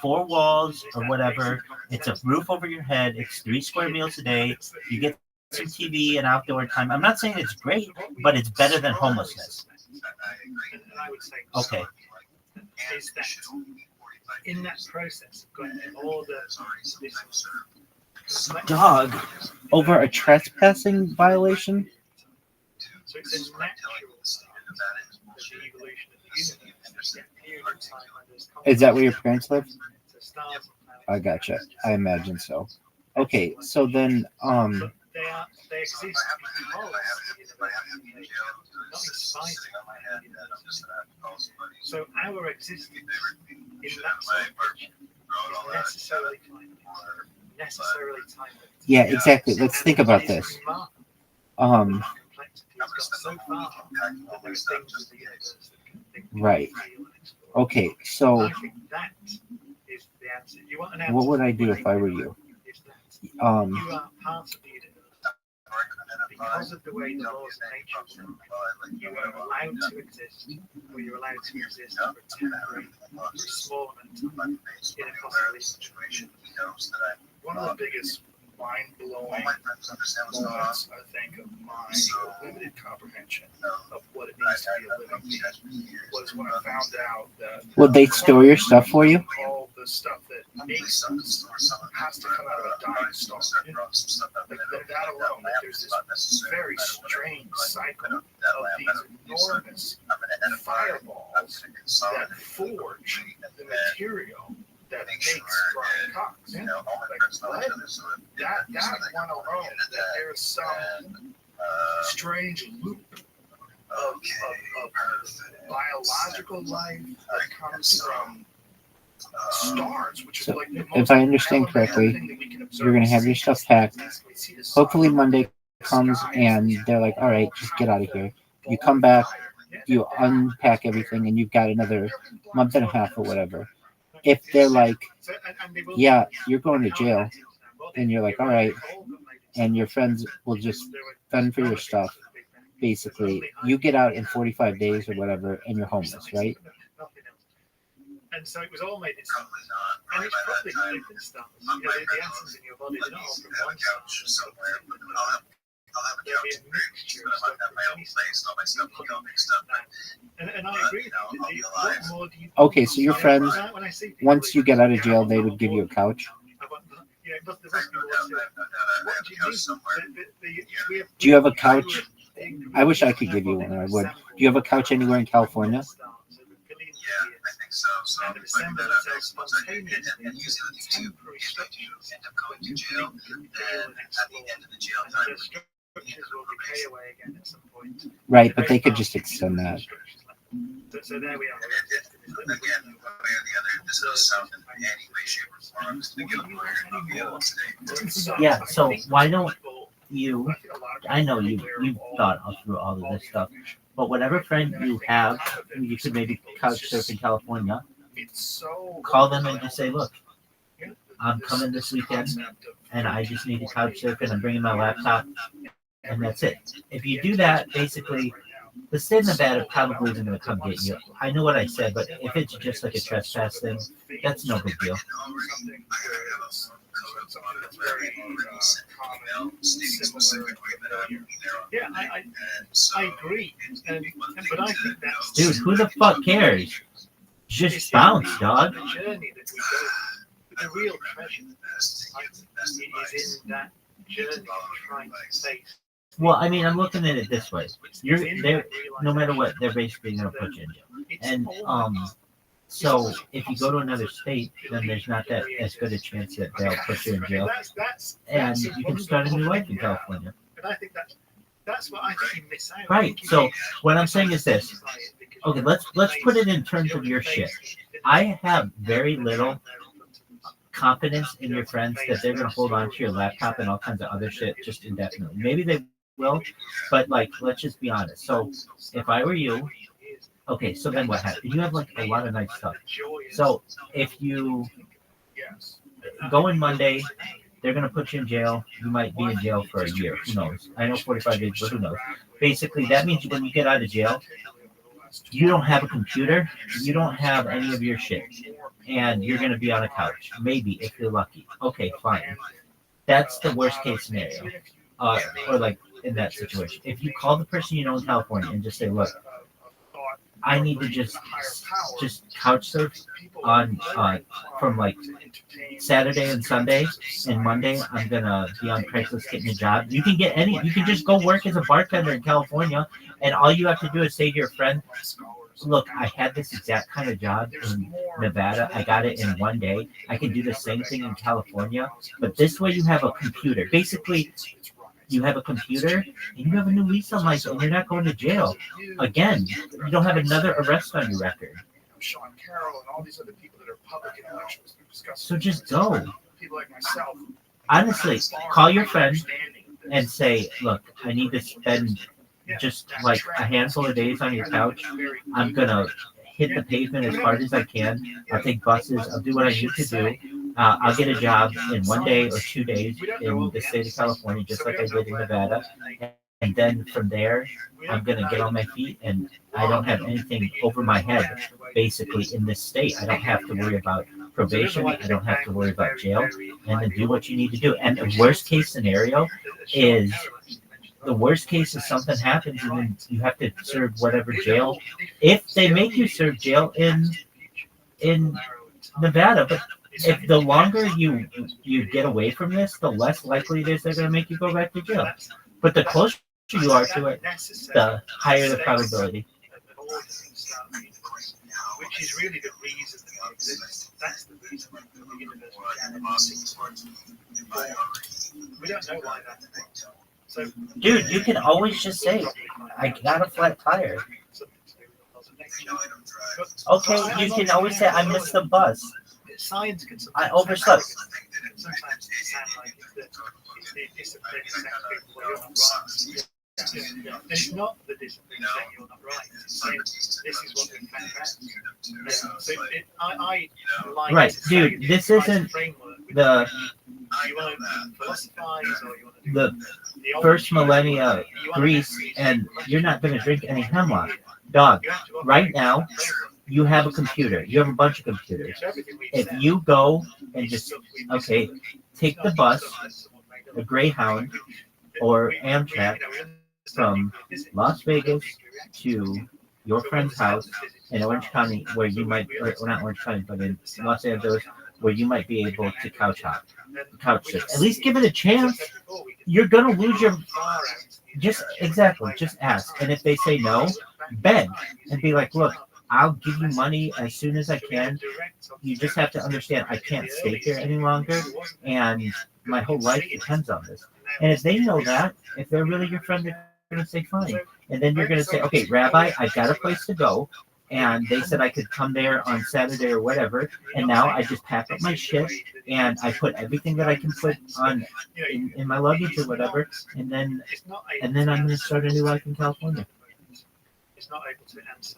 4 walls or whatever. It's a roof over your head. It's 3 square meals a day. You get some TV and outdoor time. I'm not saying it's great, but it's better than homelessness. Okay. Is that in that process of going through all the Dog, over a trespassing violation? So it's a natural start of the evolution of the universe. A period of time when there's Is that where your parents live? so stars and planets. I gotcha. I imagine so. Okay, so then, They exist because the universe, not in spite of the universe. So our existence in that sense is necessarily timeless. Necessarily timeless. yeah, exactly. Let's think about this. Complexity has got so far that there are things in the universe that can think, Right. feel, and explore. Okay, so I think that is the answer. You want an answer? what would I do if I were you? It's that. Um, You are part of the universe. because of the way the laws of nature work, you are allowed to exist, or you're allowed to exist for a temporary, small amount of time in a possibly situation. One of the biggest mind-blowing moments, I think, of my limited comprehension of what it means to be a living being was when I found out that Would they store your stuff for you? all the stuff that makes us has to come out of a dying star. Like that alone, that there's this very strange cycle of these enormous fireballs that forge the material that makes Brian Cox. Like that one alone, that there's some strange loop of biological life that comes from stars, which is So, like the if I understand correctly, you're going to have your stuff packed. Hopefully Monday comes and they're like, all right, just get out of here. You come back, you unpack everything, and you've got another month and a half or whatever. If they're like, yeah, you're going to jail, and you're like, all right, and your friends will just fend for your stuff, basically, you get out in 45 days or whatever, and you're homeless, right? And so it was all made itself. And it's probably not even stuff. You know, the atoms in your body, they're not all from one side. There'll be a mixture of stuff from any side. And I agree. What more do you Okay, so your friends, once you get out of jail, they would give you a couch. Yeah, but the rest of the what do you need? Do you have a couch? I wish I could give you one, or I would. Do you have a couch anywhere in California? So I'm December, that's spontaneous and using the temporary structures end up going to jail. Then at the end of the jail time, structures will decay away again at some point. Right, but they could just extend that. So there we are. Again, one way or the other, this goes south in any way, shape, or form. It's going to get weird today. Yeah, so why don't you, I know you've thought through all of this stuff, but whatever friend you have, you could maybe couch surf in California, call them and just say, look, I'm coming this weekend, and I just need to couch surf, and I'm bringing my laptop, and that's it. If you do that, basically, the state of Nevada probably isn't going to come get you. I know what I said, but if it's just like a trespass thing, that's no big deal. Yeah, I agree. But I think that's... Dude, who the fuck cares? Just bounce, dog. The journey that we go, the real treasure is in that journey of trying to face. Well, I mean, I'm looking at it this way. They're no matter what, they're basically going to put you in jail. And so if you go to another state, then there's not that as good a chance that they'll put you in jail. And you can start a new life in California. But I think that's what I think you miss out. Right. So what I'm saying is this. Okay, let's put it in terms of your shit. I have very little confidence in your friends that they're going to hold on to your laptop and all kinds of other shit just indefinitely. Maybe they will, but like, let's just be honest. So if I were you, okay, so then what happens? You have like a lot of nice stuff. So if you go in Monday, they're going to put you in jail. You might be in jail for a year. Who knows? I know 45 days, but who knows? Basically, that means when you get out of jail, you don't have a computer. You don't have any of your shit. And you're going to be on a couch. Maybe, if you're lucky. Okay, fine. That's the worst case scenario. Or like in that situation. If you call the person you know in California and just say, look, I need to just couch surf on from like Saturday and Sunday, and Monday I'm gonna be on Craigslist getting a job. You can get any. You can just go work as a bartender in California, and all you have to do is say to your friend, "Look, I had this exact kind of job in Nevada. I got it in one day. I can do the same thing in California, but this way you have a computer. Basically, you have a computer and you have a new lease on life, and you're not going to jail again. You don't have another arrest on your record. Sean Carroll and all these other people that are public intellectuals. So just go. People like myself. Honestly, call your friend and say, look, I need to spend just like a handful of days on your couch. I'm going to hit the pavement as hard as I can. I'll take buses. I'll do what I need to do. I'll get a job in 1 day or 2 days in the state of California, just like I did in Nevada. and then from there, I'm going to get on my feet, and I don't have anything over my head, basically, in this state. I don't have to worry about probation. I don't have to worry about jail, and then do what you need to do. And the worst case scenario is, something happens, and then you have to serve whatever jail. If they make you serve jail in Nevada, but if the longer you get away from this, the less likely it is they're going to make you go back to jail. But the closer you are to it, the higher the probability. Which is really the reason that it exists. That's the reason the universe we don't know why that. So, dude, you can always just say, I got a flat tire. Okay, you can always say, I missed the bus. Science can I overslept. Sometimes it sounds like it's the discipline that people are not right. And it's not the discipline saying you're not right. It's saying this is what we found out. So I like right, dude, this isn't the first millennia Greece, and you're not going to drink any hemlock. Dog, right now, you have a computer. You have a bunch of computers. If you go and just, take the bus, the Greyhound, or Amtrak from Las Vegas to your friend's house in Orange County, where you might, or not Orange County, but in Los Angeles, where you might be able to couch sit. At least give it a chance. You're going to lose your... Just ask. And if they say no, beg and be like, look, I'll give you money as soon as I can. You just have to understand I can't stay here any longer, and my whole life depends on this. And if they know that, if they're really your friend, they're going to say fine. And then you're going to say, okay, Rabbi, I've got a place to go, and they said I could come there on Saturday or whatever, and now I just pack up my shit, and I put everything that I can put on in my luggage or whatever, and then I'm going to start a new life in California.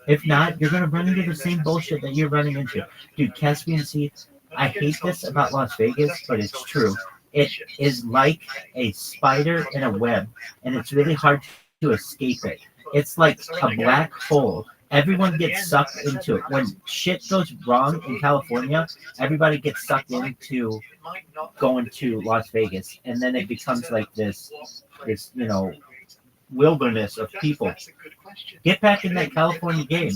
If not, you're going to run into the same bullshit that you're running into. Dude, Caspian Sea, I hate this about Las Vegas, but it's true. It is like a spider in a web, and it's really hard to escape it. It's like a black hole. Everyone gets sucked into it. When shit goes wrong in California, everybody gets sucked into going to Las Vegas, and then it becomes like this wilderness of people. Get back in that California game,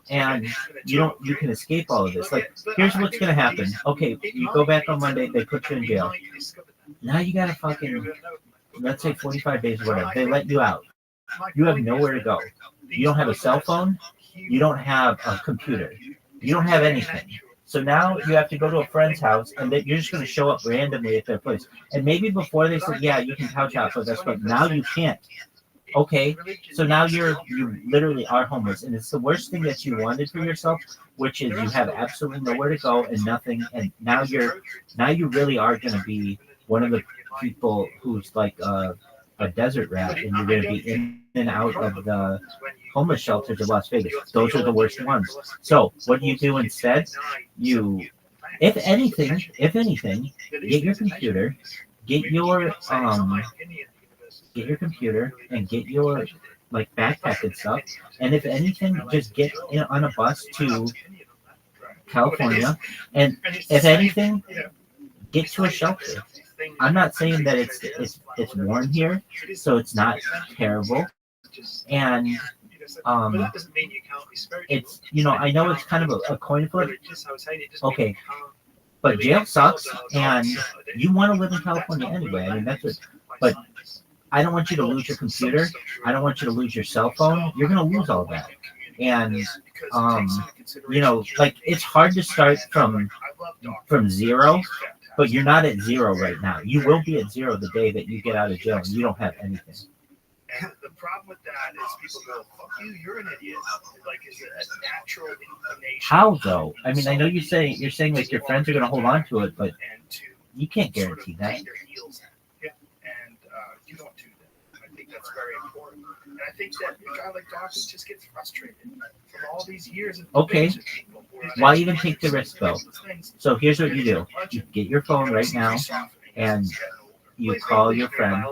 and you can escape all of this. Like, here's what's gonna happen. Okay, you go back on Monday, they put you in jail. Now you gotta fucking, let's say 45 days or whatever. They let you out. You have nowhere to go. You don't have a cell phone. You don't have a computer. You don't have anything. So now you have to go to a friend's house, and you're just going to show up randomly at their place. And maybe before they said, yeah, you can couch out with us, but now you can't. Okay, so now you literally are homeless, and it's the worst thing that you wanted for yourself, which is you have absolutely nowhere to go and nothing, and now you really are going to be one of the people who's like a desert rat, and you're going to be in and out of the homeless shelters of Las Vegas. Those are the worst ones. So what do you do instead? You, if anything, get your computer, get your computer and get your like backpack and stuff, and if anything, just get on a bus to California, and if anything, get to a shelter. I'm not saying that it's warm here, so it's not terrible, and it's I know it's kind of a coin flip. Okay, but jail sucks, and you want to live in California anyway. I mean, that's what. But I don't want you to lose your computer. I don't want you to lose your cell phone. You're going to lose all that. And, like, it's hard to start from zero, but you're not at zero right now. You will be at zero the day that you get out of jail and you don't have anything. And the problem with that is people go, fuck you, you're an idiot. Like, is it a natural inclination? How, though? I mean, I know you're saying like your friends are going to hold on to it, but you can't guarantee that. You don't do that. I think that's very important. And I think that a guy like Dawkins just gets frustrated from all these years of okay. Why even take the risk, though? So here's what you do. You get your phone right now, and you call your friend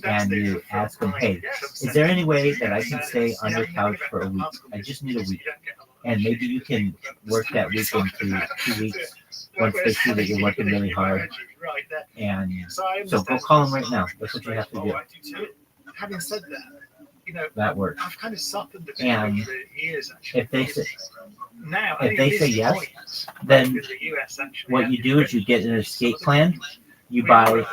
and you ask them, hey, is there any way that I can stay on your couch for a week? I just need a week. And maybe you can work that week into 2 weeks once they see that you're working really hard. And so go call them right now. That's what you have to do. Having said that, that works. I've kind of softened the And over the years, actually. if they say Now, if they say yes, then what you do is you get an escape plan. You buy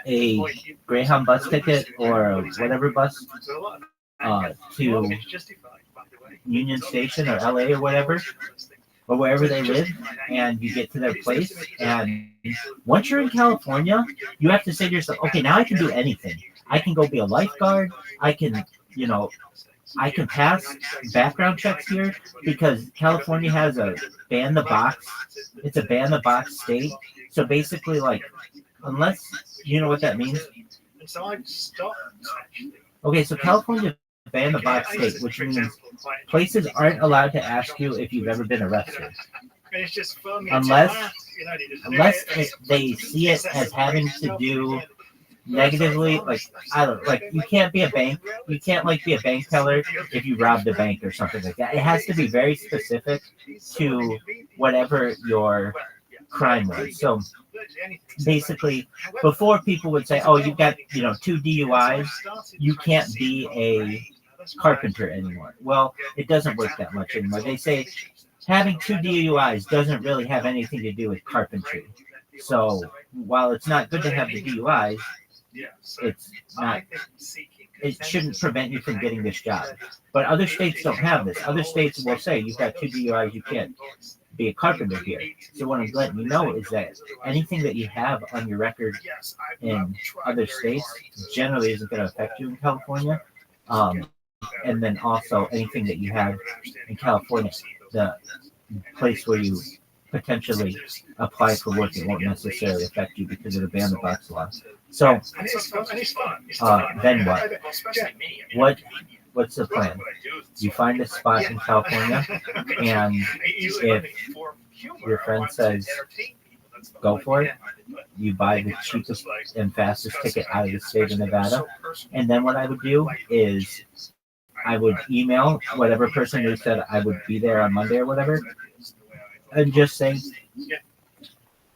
a Greyhound bus ticket or a whatever bus to Union Station or LA or whatever, or wherever they live, and you get to their place. And once you're in California, you have to say to yourself, okay, now I can do anything. I can go be a lifeguard. I can, I can pass background checks here because California has a ban the box. It's a ban the box state. So basically, like, unless you know what that means. And so I've stopped, actually. Okay, so California ban the box state, which means places aren't allowed to ask you if you've ever been arrested. Unless they see it as having to do negatively, like you can't be a bank, you can't be a bank teller if you robbed a bank or something like that. It has to be very specific to whatever your crime was. So basically, before people would say, oh, you've got 2 DUIs, you can't be a carpenter anymore. Well, it doesn't work that much anymore. They say having 2 DUIs doesn't really have anything to do with carpentry. So while it's not good to have the DUIs, it's not. It shouldn't prevent you from getting this job. But other states don't have this. Other states will say you've got 2 DUIs, you can't be a carpenter here. So what I'm letting you know is that anything that you have on your record in other states generally isn't going to affect you in California. And then also anything that you have in California, the place where you potentially apply for work, it won't necessarily affect you because of the ban the box law. So then what? What's the plan? You find a spot in California, and if your friend says, go for it, you buy the cheapest and fastest ticket out of the state of Nevada. And then what I would do is I would email whatever person who said I would be there on Monday or whatever, and just say,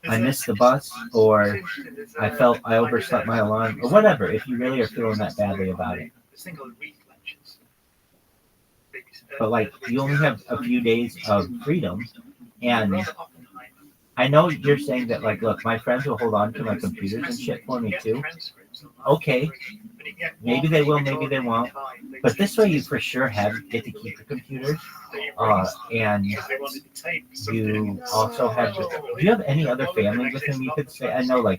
I missed the bus, or I felt I overslept my alarm, or whatever, if you really are feeling that badly about it. But you only have a few days of freedom, and I know you're saying that look, my friends will hold on to my computers and shit for me too. Okay, maybe they will, maybe they won't. But this way, you for sure get to keep your computers, and you also have. Do you have any other family with whom you could say? I know,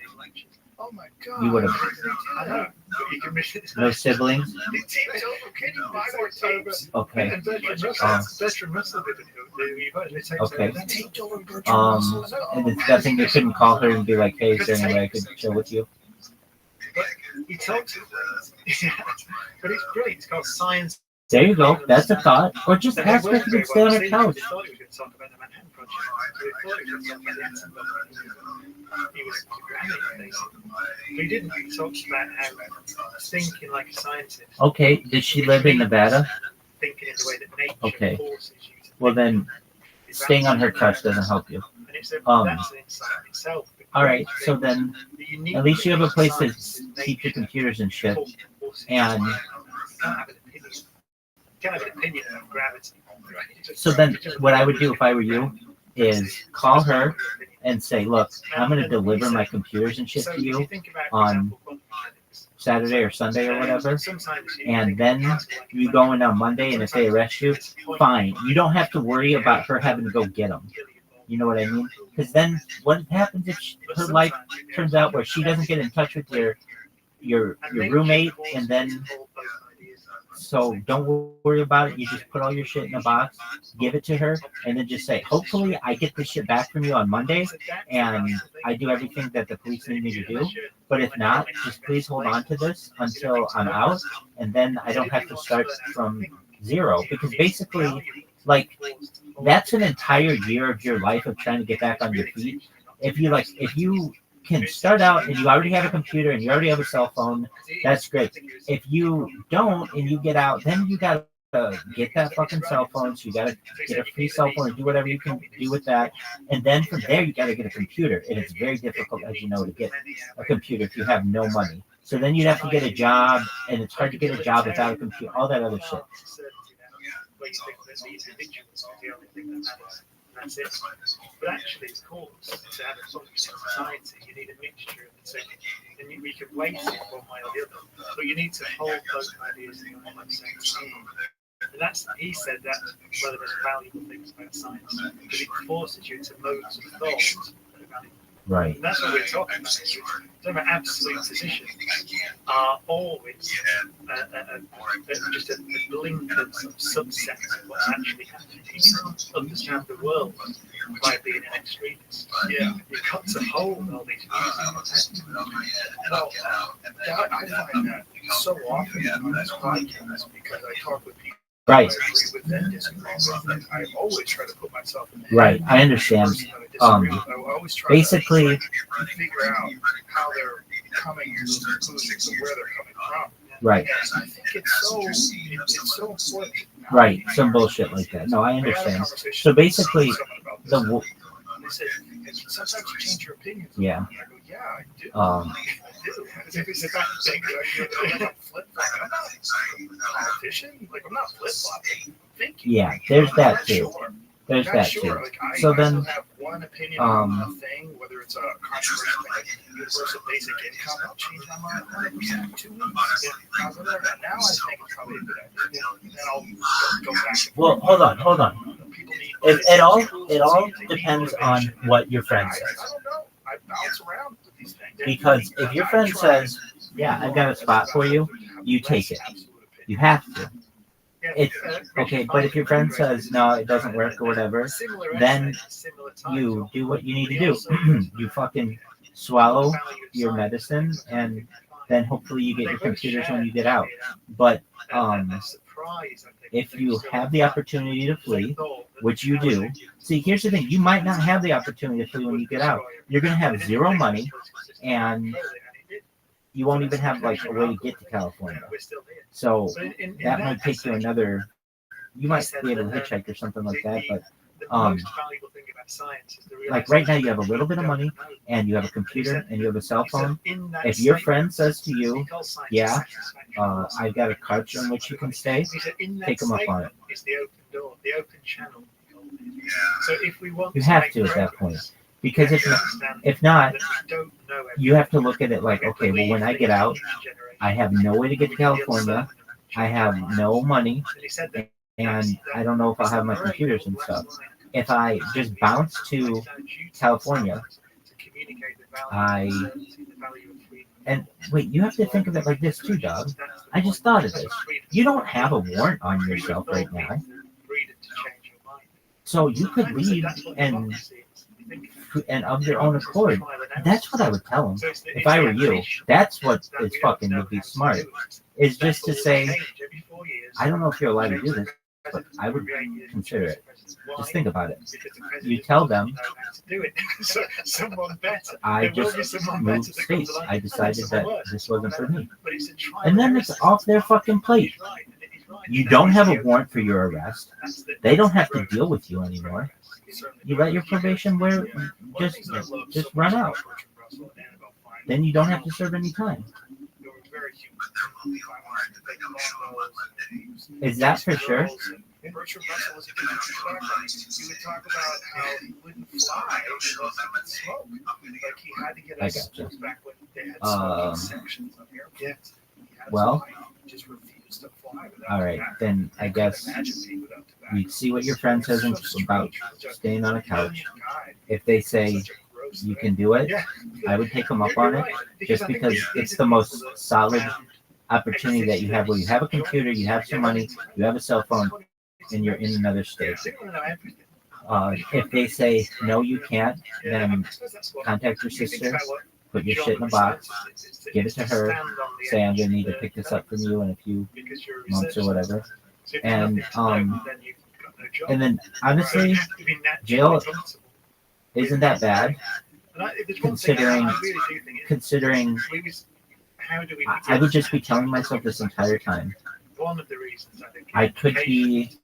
you would have no siblings. Okay. Okay. And it's nothing. You couldn't call her and be like, "Hey, is there any way I could chill with you?" He talks, but it's brilliant. It's called science. There you go. That's a thought. Or just ask her if you can stay on her couch. He didn't. He talks about how thinking like a scientist. Okay. Did she live in Nevada? Thinking in the way that nature okay. forces you to. Well, then staying on her couch doesn't help you. That's an insight in itself. All right. So then, at least you have a place to keep your computers and shit. And so then, what I would do if I were you is call her and say, look, I'm going to deliver my computers and shit to you on Saturday or Sunday or whatever, and then you go in on Monday, and if they arrest you, fine. You don't have to worry about her having to go get them. You know what I mean? Because then what happens if her life turns out where she doesn't get in touch with your roommate, and then so don't worry about it. You just put all your shit in a box, give it to her, and then just say, hopefully I get this shit back from you on Monday, and I do everything that the police need me to do. But if not, just please hold on to this until I'm out, and then I don't have to start from zero. Because basically, that's an entire year of your life of trying to get back on your feet. If you can start out and you already have a computer and you already have a cell phone, that's great. If you don't and you get out, then you got to get that fucking cell phone. So you got to get a free cell phone and do whatever you can do with that. And then from there, you got to get a computer. And it's very difficult, as you know, to get a computer if you have no money. So then you'd have to get a job, and it's hard to get a job without a computer, all that other shit. That's it. But actually, of course, to have a functioning society, you need a mixture of the two. And we can weight it one way or the other. But you need to hold both ideas in at the same time. And he said that one of the most valuable things about science, because it forces you to modes of thought that are valuable. Right. And that's what we're talking about. Some absolute positions are always just a blink of some subset of what's actually happening. You can't understand the world by being an extremist. Yeah. You've got to hold all these views. Well, I find that so often on this podcast because I talk with people. Right. I agree with them, disagree with them. I always try to put myself in there. Right, I understand. Basically, figure out how they're coming to those conclusions and where they're coming from. Right. And I think it's so important. Right, some bullshit like that. No, I understand. So basically, the sometimes you change your opinion. yeah. I go, yeah, I do. If it's a bad thing, I'm not flip-flopping. I'm not a politician. Like, I'm not flip-flopping. Yeah, there's that too. There's that too. Like, so then, have one opinion on a thing, whether it's a controversial thing like universal basic income, I'll change my mind 100% in 2 weeks. Now I think it's probably a good idea. And then I'll go back. Well, hold on. It all depends on what your friend says. I don't know. I bounce around with these things. Because if your friend says, "Yeah, I've got a spot for you," you take it. You have to. It's okay, but if your friend says no, it doesn't work or whatever, then you do what you need to do. You fucking swallow your medicine, and then hopefully you get your computers when you get out. But if you have the opportunity to flee, which you do, see, here's the thing: you might not have the opportunity to flee when you get out. You're gonna have zero money, and you won't even have like a way to get to California. So that might take you another. You might be able to hitchhike or something like that, but like right now you have a little bit of money and you have a computer and you have a cell phone. If your friend says to you, "Yeah, I've got a couch on which you can stay," take them up on it. It's the open door, the open channel. So if we want, you have to at that point. Because if not, you have to look at it like, okay, well, when I get out, I have no way to get to California. I have no money, and I don't know if I'll have my computers and stuff. If I just bounce to California, and wait, you have to think of it like this too, dog. I just thought of this. You don't have a warrant on yourself right now. So you could leave and of their own accord. That's what I would tell them if I were you. That's what is fucking would be smart. Is just to say, I don't know if you're allowed to do this, but I would consider it. Just think about it. You tell them, I just moved states. I decided that this wasn't for me. And then it's off their fucking plate. You don't have a warrant for your arrest. They don't have to deal with you anymore. You let your probation just run out. Then you don't have to serve any time. Is that for sure? Bertrand Russell was a good he would talk about how he wouldn't fly if he wasn't smoke. Like he had to get us back when they had smoking sections of airplanes. Well, just refused to fly without all right, then I guess you see what your friend says about staying on a couch. If they say you can do it, I would take them up on it, just because it's the most solid opportunity that you have, where you have a computer, you have some money, you have a cell phone, and you're in another state. If they say no, you can't, then contact your sister, put your shit in a box, give it to her, say I'm gonna need to pick this up from you in a few months or whatever, and then honestly, jail isn't that bad. considering I would just be telling myself this entire time, I could be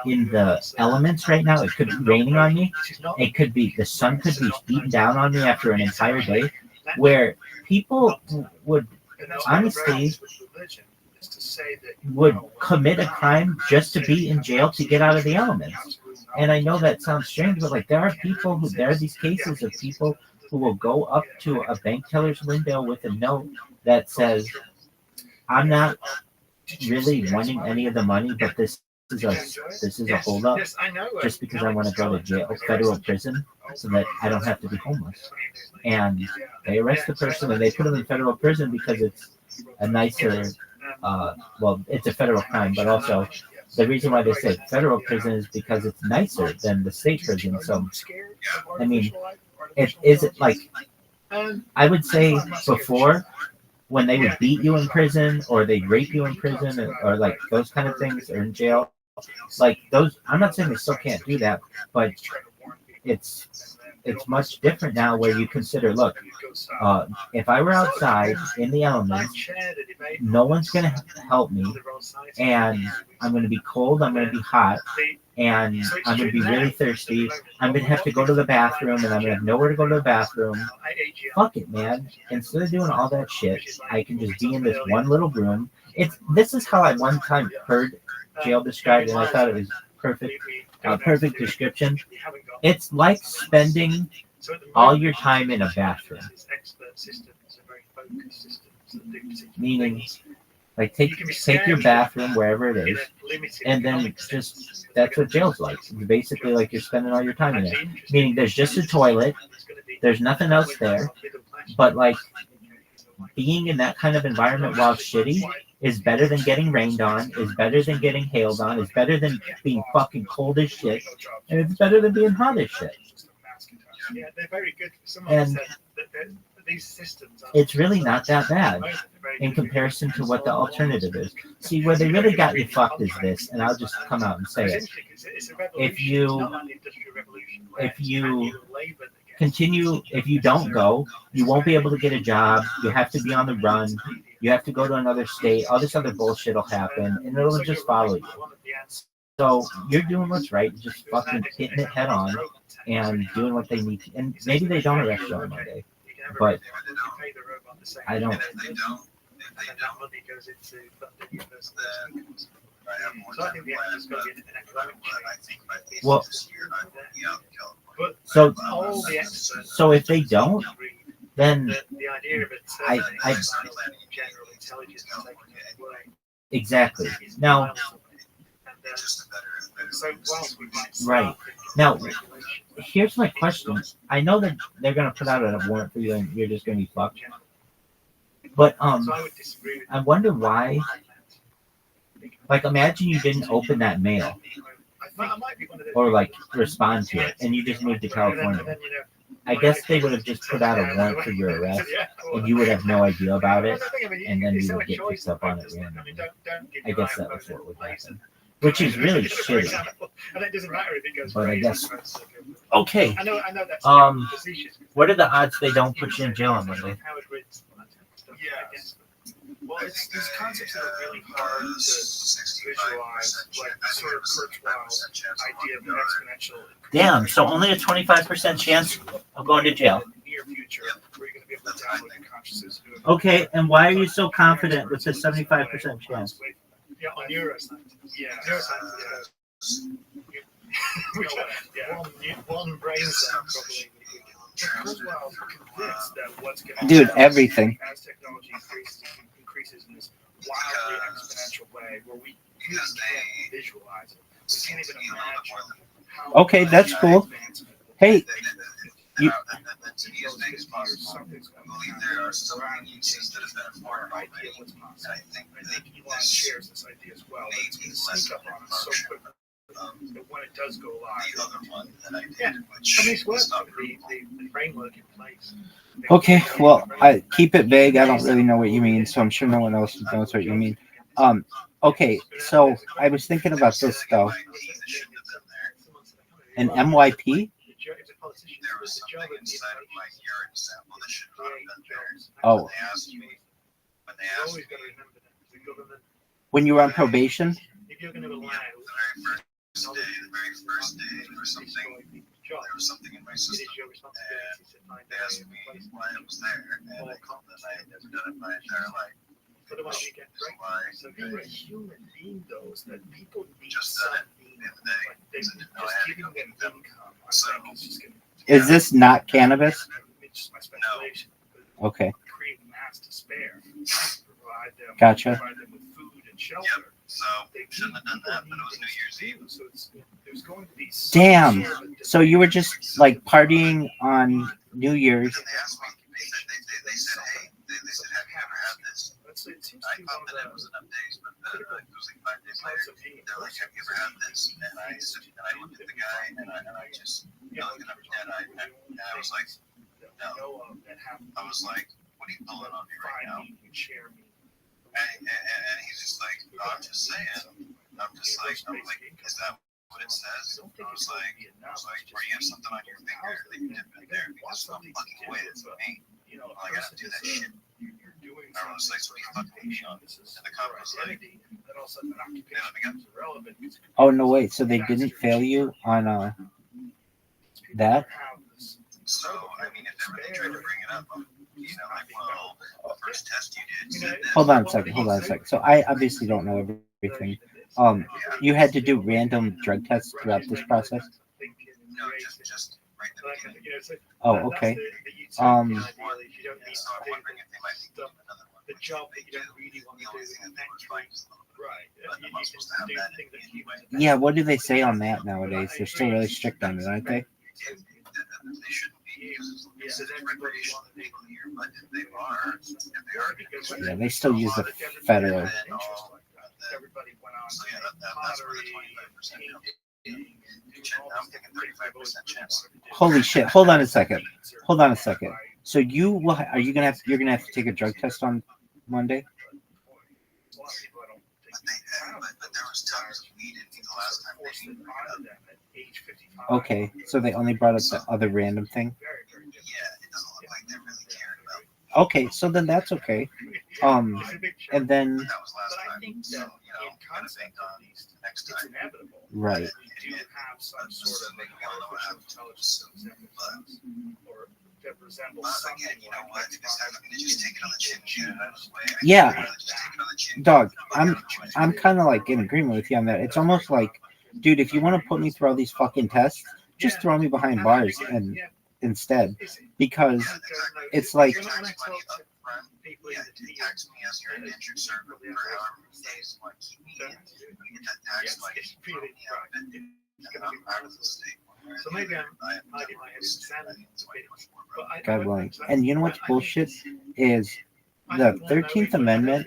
in the elements right now. It could be raining on me. It could be the sun could be beating down on me after an entire day, where people would honestly would commit a crime just to be in jail to get out of the elements. And I know that sounds strange, but like there are these cases of people who will go up to a bank teller's window with a note that says, I'm not really wanting any of the money, but this is a holdup just because I want to go to jail, federal prison, so that I don't have to be homeless. And they arrest the person and they put them in federal prison because it's a nicer, it's a federal crime, but also the reason why they say federal prison is because it's nicer than the state prison. So, I mean, I would say before, when they would beat you in prison or they'd rape you in prison or like those kind of things or in jail, like those, I'm not saying they still can't do that, but it's much different now where you consider, look, if I were outside in the elements, no one's going to help me, and I'm going to be cold, I'm going to be hot, and I'm going to be really thirsty. I'm going to have to go to the bathroom, and I'm going to have nowhere to go to the bathroom. Fuck it, man. Instead of doing all that shit, I can just be in this one little room. This is how I one time heard jail described, and I thought it was perfect description. It's like spending all your time in a bathroom. Meaning, like take your bathroom wherever it is, and then just that's what jail's like. Basically, like you're spending all your time in it. Meaning, there's just a toilet, there's nothing else there, but like being in that kind of environment while shitty is better than getting rained on, is better than getting hailed on, is better than being fucking cold as shit, and it's better than being hot as shit. Yeah, they're very good. And these systems it's really not that bad in comparison to what the alternative is. See, where they really got you fucked is this, and I'll just come out and say it. If you continue, if you don't go, you won't be able to get a job. You have to be on the run. You have to go to another state. All this other bullshit will happen, and it'll just follow you. So you're doing what's right, just fucking hitting it head on and doing what they need to. And maybe they don't arrest you on Monday, but I don't. Well, so if they don't, then I exactly. Now, right. Now, here's my question. I know that they're going to put out a warrant for you and you're just going to be fucked. But I wonder why. Like, imagine you didn't open that mail or like respond to it and you just moved to California. I guess they would have just put out a warrant for your arrest and you would have no idea about it, and then you would get picked up on it randomly. I guess that was what would happen. Which is really shitty. But I guess. Okay. What are the odds they don't put you in jail on Monday? Well, it's these concepts that are really hard to visualize, like sort of Kurzweil's idea of an exponential. Damn, so only a 25% chance of going to jail. Okay, and why are you so confident with this 75% chance? Yeah, on neuroscience. Yeah, neuroscience. One brain cell probably. Kurzweil's convinced that what's going to Dude, everything. As technology increases in this wildly exponential way, where we really can't visualize it. We can't even imagine how. Okay, that's cool. Hey, you. There are so many uses that have been acquired already. I think Elon shares this idea as well. It's going to sneak up on us so quickly that when it does go live, it's worth the framework in place. Okay, well, I keep it vague. I don't really know what you mean, so I'm sure no one else knows what you mean. Okay, so I was thinking about this though. An MYP? there was something inside of my urine sample that should not have been there. Oh. When they asked me, When you were on probation? the very first day, there was something in my system, and they asked me why I was there, and I told them I had never done it my entire life. Otherwise, you get pregnant. So you're a human being, though, so that people need just done it the other day. They Just giving them income. So, Is this not cannabis? It's just my speculation. Okay. Create mass to spare. Provide them, Gotcha. provide them with food and shelter. so they shouldn't have done that, but it was New Year's Eve. So there's going to be Damn. So you were just like partying on New Year's. And they asked me, they said, hey, they said, have you ever had this? I thought that it was enough days, but it was like 5 days later. They're like, have you ever had this? And I said, and I looked at the guy, and I just, looking up and I was like, no. I was like, what are you pulling on me right now? And he's just like, oh, I'm just saying. I'm like, is that what it says? I was like, where you have something on your finger that you dip in there because there's no fucking way it's me. I gotta do that shit. I was like, what are you fucking me on? And the cop was like, Oh no, wait. So they didn't fail you on that? So I mean, if ever they tried to bring it up, like, well, the first test you did said that. Hold on a second. So I obviously don't know everything. You had to do random drug tests throughout this process? No, just right in the beginning. Oh, okay. So I'm wondering if they might be doing another one. The job that you don't really want to do is right. But I'm not supposed to have that anyway. Yeah, what do they say on that nowadays? They're still really strict on it, aren't they? They shouldn't be because it's recreational legal here, but if they are, Yeah, they still use the federal. Everybody went on. So yeah, that's where the 25% I'm thinking 35% chance. Holy shit! Hold on a second. So you're gonna have to take a drug test on Monday? But there was tons of weed in the last time they brought it up. Okay, so they only brought up the other random thing. Yeah, it doesn't look like they really cared about. Okay, so then that's okay. And then But that was last time. So kind of think on next time. right. Do you have some sort of artificial intelligence or that resembles something again, you know what? Because I'm gonna just take it on the chin and get it out of the way. Yeah, dog. I'm kind of like in agreement with you on that. It's almost like, dude, if you want to put me through all these fucking tests, just throw me behind bars and instead, because it's like. Yeah, you tax me as your indentured servant for however many days you want to keep me in. You get that tax money from me out of it, and I'm out of the state. So maybe I'm hiding my head in sand. God willing. And you know what's bullshit is the 13th Amendment.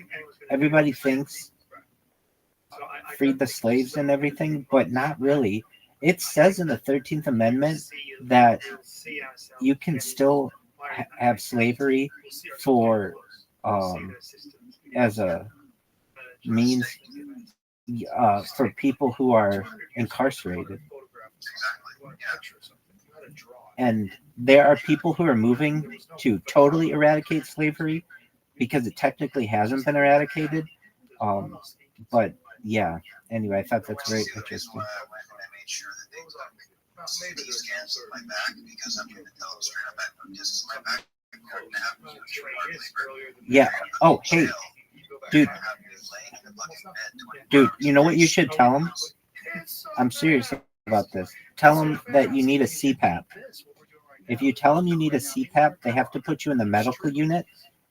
Everybody thinks freed the slaves and everything, but not really. It says in the 13th Amendment that you can still have slavery for as a means for people who are incarcerated. And there are people who are moving to totally eradicate slavery because it technically hasn't been eradicated. But yeah, anyway, I thought that's very interesting. CT scans on my back because I'm going to tell them straight up, this is my back. Yeah. Oh, hey, dude, you know what you should tell them? I'm serious about this. Tell them that you need a CPAP. If you tell them you need a CPAP, they have to put you in the medical unit,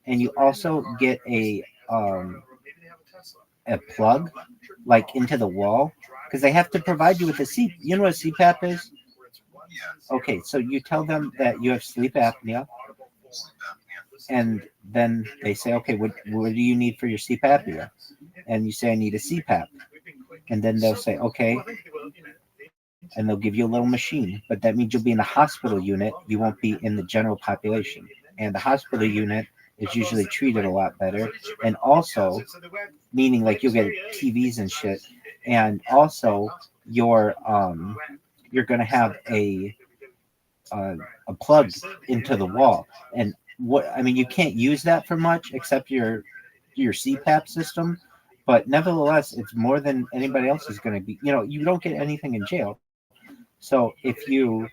and you also get a plug, like into the wall, because they have to provide you with a C. You know what a CPAP is? Okay, so you tell them that you have sleep apnea, and then they say, okay, what do you need for your sleep apnea? And you say, I need a CPAP. And then they'll say, okay, and they'll give you a little machine, but that means you'll be in a hospital unit. You won't be in the general population. And the hospital unit is usually treated a lot better. And also, meaning like you'll get TVs and shit. And also, you're going to have a a plug into the wall. And you can't use that for much except your CPAP system. But nevertheless, it's more than anybody else is going to be. You don't get anything in jail. So if you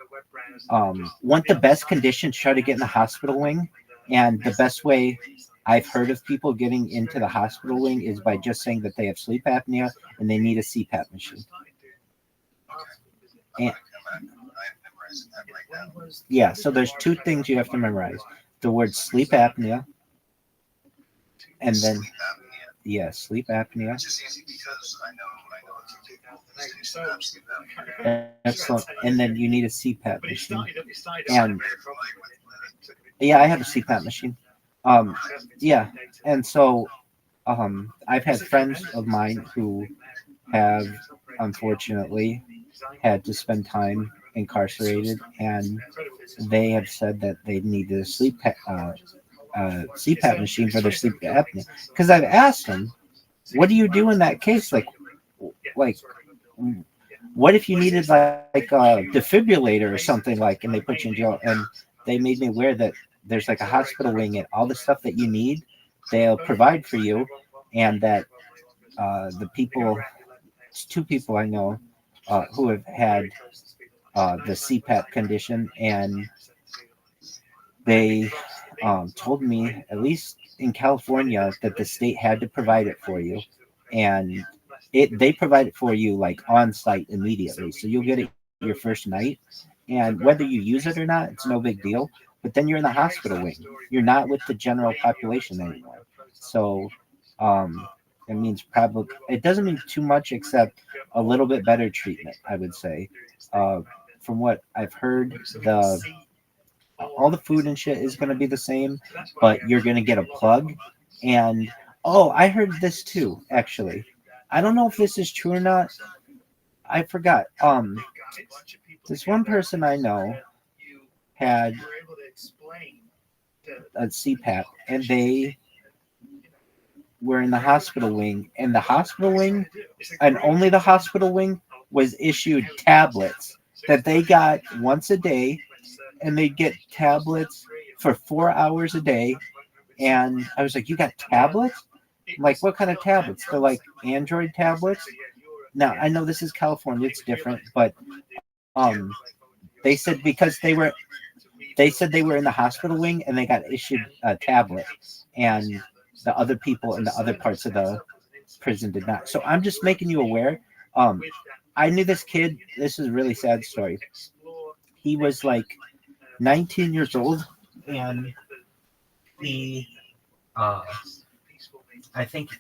want the best conditions, try to get in the hospital wing. And the best way I've heard of people getting into the hospital wing is by just saying that they have sleep apnea and they need a CPAP machine. And, yeah, so there's two things you have to memorize. The word sleep apnea, and then, sleep apnea. Excellent. And then you need a CPAP machine. And I have a CPAP machine. And so I've had friends of mine who have unfortunately had to spend time incarcerated, and they have said that they needed a CPAP machine for their sleep apnea. Because I've asked them, what do you do in that case? Like, what if you needed like a defibrillator or something, and they put you in jail? And they made me aware that there's like a hospital wing, and all the stuff that you need, they'll provide for you. And that two people I know who have had the CPAP condition, and they told me, at least in California, that the state had to provide it for you, and they provide it for you like on site immediately. So you'll get it your first night, and whether you use it or not, it's no big deal. But then you're in the hospital wing. You're not with the general population anymore. So it means probably, it doesn't mean too much except a little bit better treatment, I would say. From what I've heard, all the food and shit is going to be the same, but you're going to get a plug. And I heard this too, actually. I don't know if this is true or not. I forgot. This one person I know had a CPAP, and they were in the hospital wing, and the hospital wing, and only the hospital wing, was issued tablets that they got once a day, and they get tablets for 4 hours a day. And I was like, you got tablets? I'm like, what kind of tablets? They're like Android tablets. Now, I know this is California, it's different, but they said because they were in the hospital wing and they got issued a tablet, and the other people in the other parts of the prison did not. So I'm just making you aware. I knew this kid. This is a really sad story. He was like 19 years old, and he I think,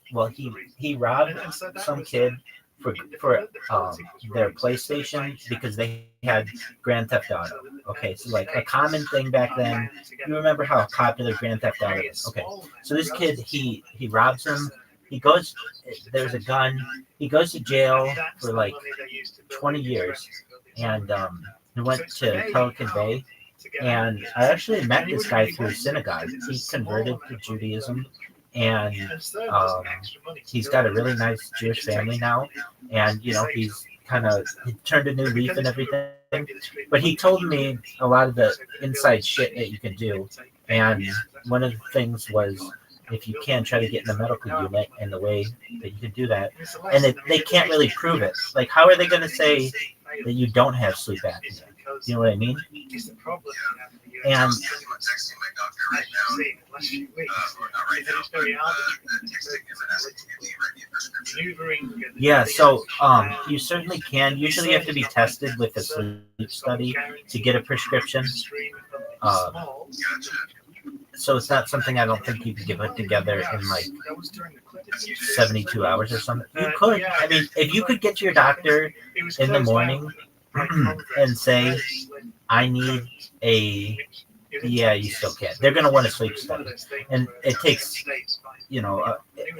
he robbed some kid for their PlayStation because they had Grand Theft Auto. Okay, so like a common thing back then. You remember how popular Grand Theft Auto is? Okay, so this kid, he robs him. There's a gun. He goes to jail for like 20 years, and he went to Pelican Bay. And I actually met this guy through a synagogue. He converted to Judaism, and he's got a really nice Jewish family now. And he's he turned a new leaf and everything. But he told me a lot of the inside shit that you can do. And one of the things was, if you can, try to get in the medical unit, and the way that you can do that. And they can't really prove it. Like, how are they going to say that you don't have sleep apnea? You know what I mean? And so you certainly can. Usually you have to be tested with a sleep study to get a prescription. So it's not something I don't think you could get together in like 72 hours or something. You could. I mean, if you could get to your doctor in the morning and say, I need a, you still can. They're going to want a sleep study. And it takes,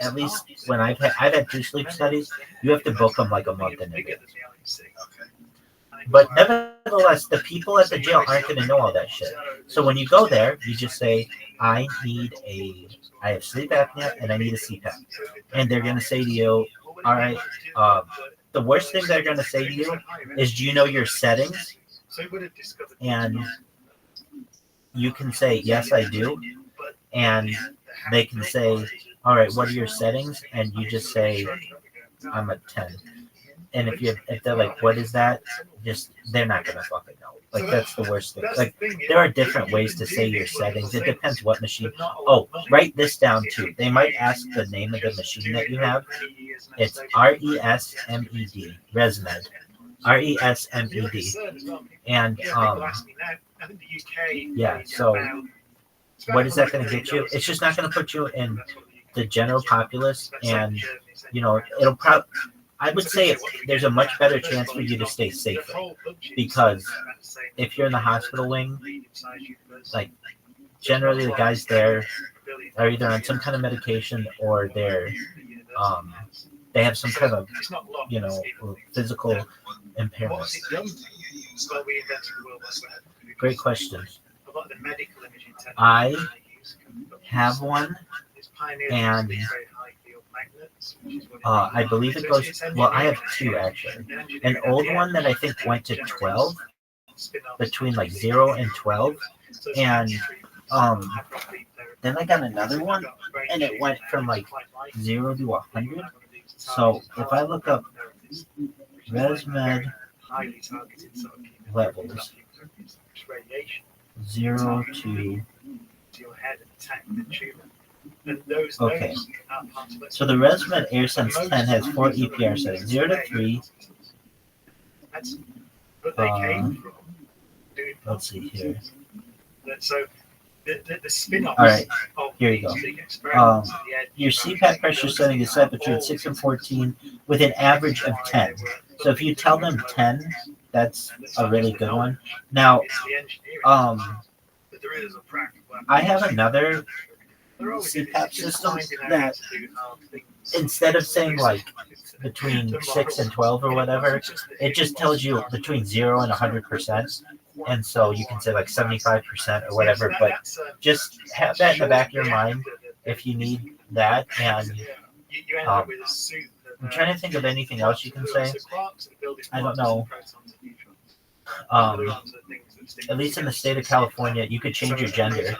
at least when I've had 2 sleep studies, you have to book them like a month in advance. But nevertheless, the people at the jail aren't going to know all that shit. So when you go there, you just say, I have sleep apnea and I need a CPAP. And they're going to say to you, all right, the worst thing they're going to say to you is, do you know your settings? and you can say, yes, I do. And they can say, all right, what are your settings? And you just say, I'm a 10. And if they're like, what is that? They're not going to fucking know. Like, that's the worst thing. Like, there are different ways to say your settings. It depends what machine. Oh, write this down too. They might ask the name of the machine that you have. It's RESMED, ResMed. RESMED. And, yeah, so what is that going to get you? It's just not going to put you in the general populace, and, it'll probably, I would say there's a much better chance for you to stay safer, because if you're in the hospital wing, like, generally the guys there are either on some kind of medication or they have some kind of, physical impairment. Great question. I have one, and I believe it goes, well, I have two actually. An old one that I think went to 12, between like 0 and 12, and then I got another one, and it went from like 0 to 100. So if I look up ResMed levels, 0 to, okay, so the ResMed AirSense 10 has 4 EPR settings, 0 to 3. Let's see here. All right, here you go. Your CPAP pressure setting is set between 6 and 14 with an average of 10. So if you tell them 10, that's a really good one. Now, I have another CPAP system that instead of saying like between 6 and 12 or whatever, it just tells you between 0 and 100%. And so you can say like 75% or whatever, but just have that in the back of your mind if you need that. And I'm trying to think of anything else you can say. I don't know. At least in the state of California, you could change your gender.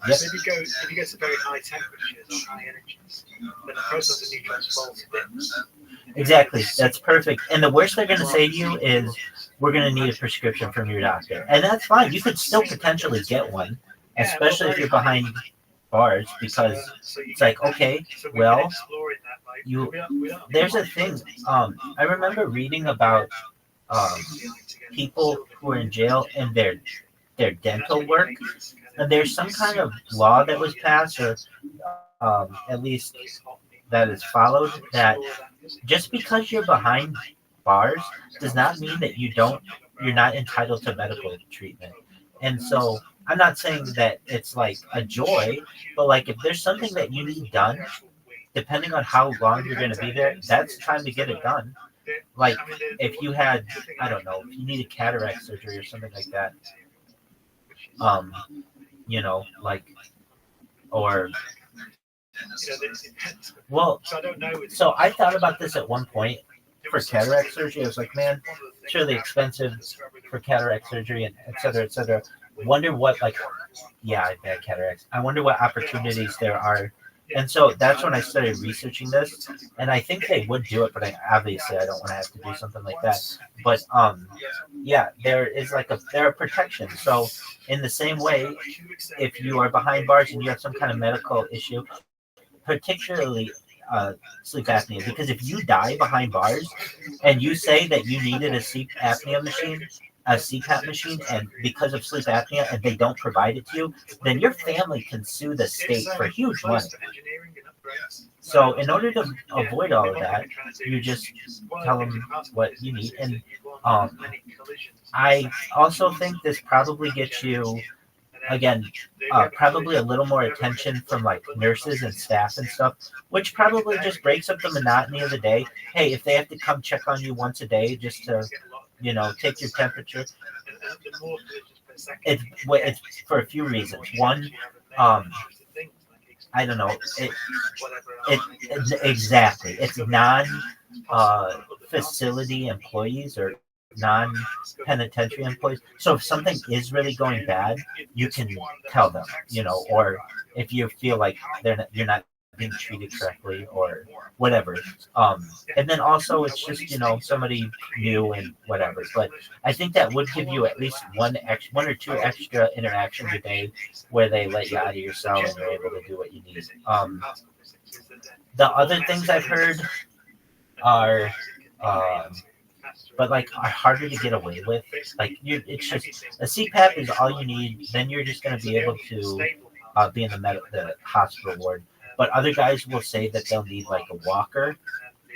Yep. If you go to very high temperatures or high energies, then the process of neutrons falls a bit. Exactly. That's perfect. And the worst they're going to say to you is, we're going to need a prescription from your doctor. And that's fine. You could still potentially get one, especially if you're behind bars, because it's like, okay, well, there's a thing. I remember reading about people who are in jail and their dental work. And there's some kind of law that was passed, or at least that is followed, that just because you're behind bars does not mean that you're not entitled to medical treatment. And so I'm not saying that it's like a joy, but like if there's something that you need done, depending on how long you're going to be there, that's the time to get it done. Like if you had, I don't know, if you needed cataract surgery or something like that, like, or, well, so I thought about this at one point for cataract surgery. I was like, man, it's really expensive for cataract surgery and et cetera, et cetera. Wonder what, like, yeah, I've had cataracts. I wonder what opportunities there are. And so that's when I started researching this, and I think they would do it, but obviously I don't want to have to do something like that. But yeah, there are protections. So in the same way, if you are behind bars and you have some kind of medical issue, particularly sleep apnea, because if you die behind bars and you say that you needed a CPAP machine, and because of sleep apnea and they don't provide it to you, then your family can sue the state for huge money. So in order to avoid all of that, you just tell them what you need. And I also think this probably gets you, again, probably a little more attention from like nurses and staff and stuff, which probably just breaks up the monotony of the day. Hey, if they have to come check on you once a day just to, take your temperature, it's for a few reasons. One, I don't know. Exactly. It's non-facility employees or non-penitentiary employees. So if something is really going bad, you can tell them, or if you feel like you're not being treated correctly or whatever. And then also it's just, somebody new and whatever. But I think that would give you at least one or two extra interactions a day where they let you out of your cell and you're able to do what you need. The other things I've heard are but are harder to get away with. It's just a CPAP is all you need. Then you're just going to be able to be in the hospital ward. But other guys will say that they'll need a walker,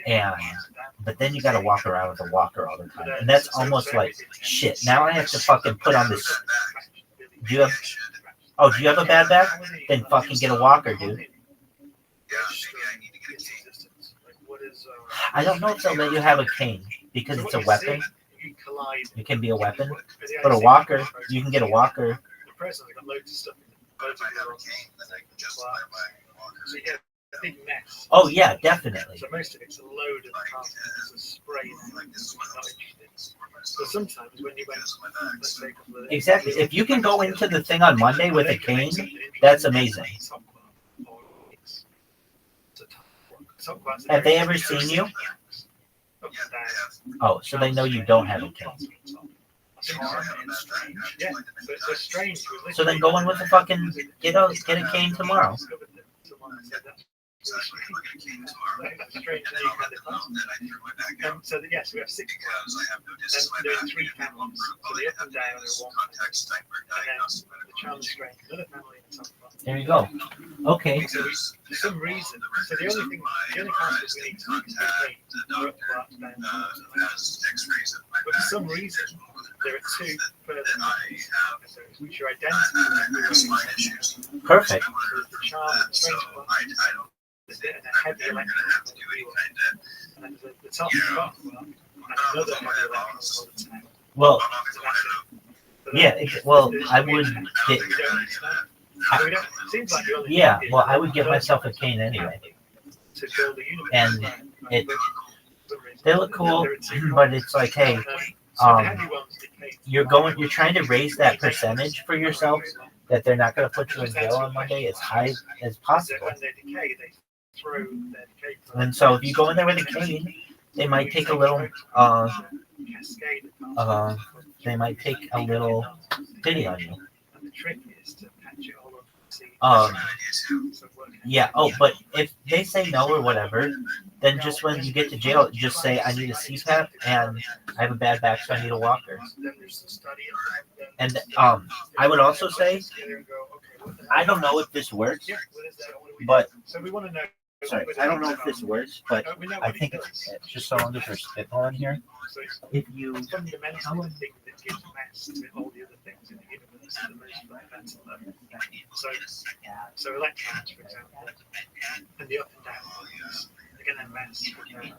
but then you got to walk around with a walker all the time, and that's almost like shit. Now I have to fucking put on this. Do you have a bad back? Then fucking get a walker, dude. I don't know if they'll let you have a cane because it's a weapon. It can be a weapon, but a walker, you can get a walker. So you get a big mess. Oh yeah, definitely. So most of it's a load of particles of spray. So sometimes when you went, let's say, exactly. If you can go into the thing on Monday with a cane, that's amazing. Have they ever seen you? Oh, so they know you don't have a cane. Yeah, so strange. So then go in with a fucking get a cane tomorrow. So yes, we have 6 cars, and there are 3 families. So the up and down are 1 family, and then the challenge strength, another family in the top one. There you go. Okay. So for some reason, so the only classes we need to make is the are up, down, but for some reason, there are 2 further families, which are identical. Perfect. So the charm and strength one. And a heavy electrical and then the top and bottom one, and another heavy electrical tank. Well, yeah. Well, I would get. Yeah. Well, I would give myself a cane anyway. And they look cool, but it's like, hey, you're trying to raise that percentage for yourself that they're not going to put you in jail on Monday as high as possible. And so if you go in there with a cane, they might take a little pity on you. Yeah. Oh, but if they say no or whatever, then just when you get to jail, just say I need a CPAP and I have a bad back, so I need a walker. And I would also say, I don't know if this works, but sorry, I don't know if this works, but I think it's just so long as there's spitball in here. If you fundamental thing that gives mass to all the other things in the universe, the most fundamental level. So electrons, for example, and the up and down ones, they're going to have mass interaction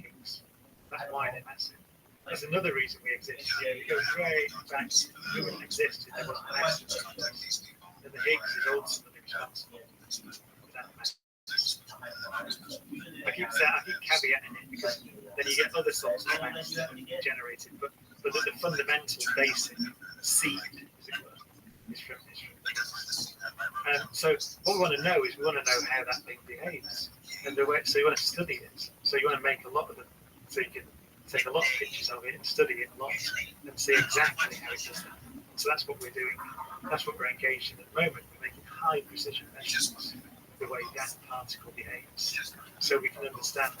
things. That's why they're massive. There's another reason we exist. It goes way back. We wouldn't exist if there wasn't mass. And the Higgs is ultimately responsible for that mass. I keep caveating it because then you get other sources of mass generated, but the fundamental basic seed, as it were, is from this. So what we want to know is how that thing behaves, and so you want to study it. So you want to make a lot of them, so you can take a lot of pictures of it and study it a lot and see exactly how it does that. So that's what we're doing. That's what we're engaged in at the moment. We're making high precision measurements of the way that particle behaves, so we can understand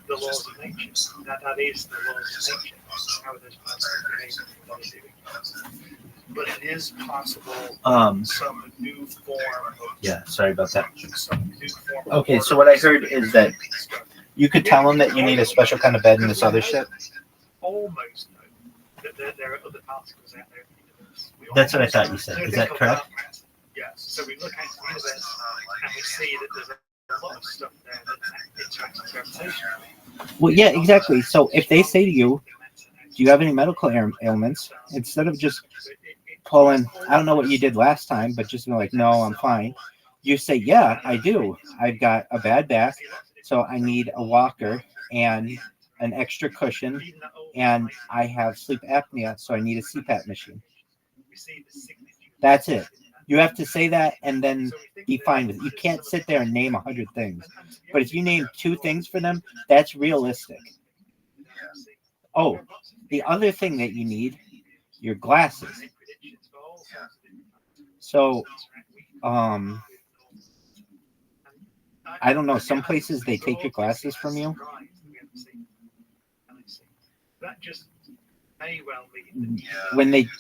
the laws of nature. That is the laws of nature. How those particles behave and what they're doing. But it is possible some new form of... Yeah, sorry about that. Okay, so what I heard is that you could tell them that you need a special kind of bed and this other shit. Almost know that there are other particles out there in the universe. That's what I thought you said. Is that correct? Yes. So we look at the universe and we see that there's a lot of stuff there that interacts with gravitation. Well, yeah, exactly. So if they say to you, do you have any medical ailments? Instead of just pulling, I don't know what you did last time, but just be like, no, I'm fine. You say, yeah, I do. I've got a bad back, so I need a walker and an extra cushion, and I have sleep apnea, so I need a CPAP machine. That's it. You have to say that and then be fine with it. You can't sit there and name 100 things. But if you name 2 things for them, that's realistic. Oh, the other thing that you need, your glasses. So, I don't know. Some places they take your glasses from you.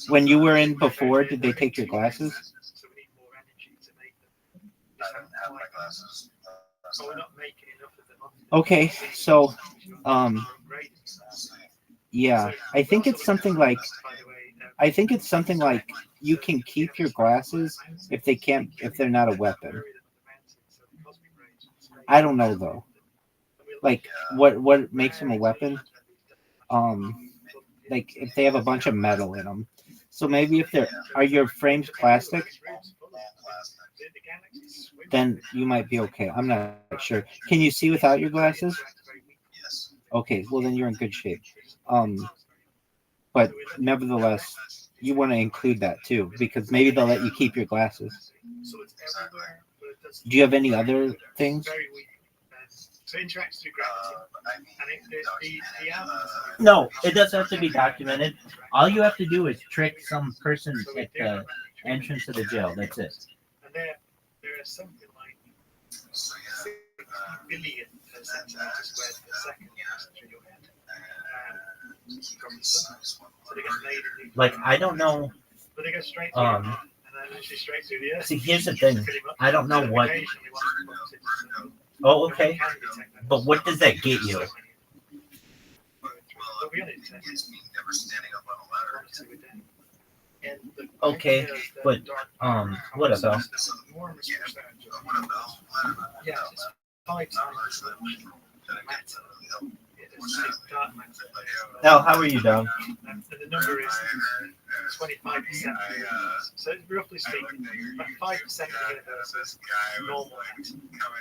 When you were in before, did they take your glasses? Okay, so yeah, I think it's something like you can keep your glasses if they're not a weapon. I don't know though. Like what makes them a weapon? Like if they have a bunch of metal in them. So maybe if are your frames plastic? Then you might be okay. I'm not sure. Can you see without your glasses? Okay, well then you're in good shape. But nevertheless, you want to include that too, because maybe they'll let you keep your glasses. Do you have any other things? No, it doesn't have to be documented. All you have to do is trick some person at the entrance to the jail. That's it. And there are something like 60 billion centimeters squared per second through your head. So they get made. Like I don't know. But they go straight through and then actually straight through the earth. See, here's the thing. I don't know what. Oh, okay. But what does that get you? Okay, but what about? Now, how are you, Doug? And the number is 25%. So roughly speaking, about 5% of the universe is normal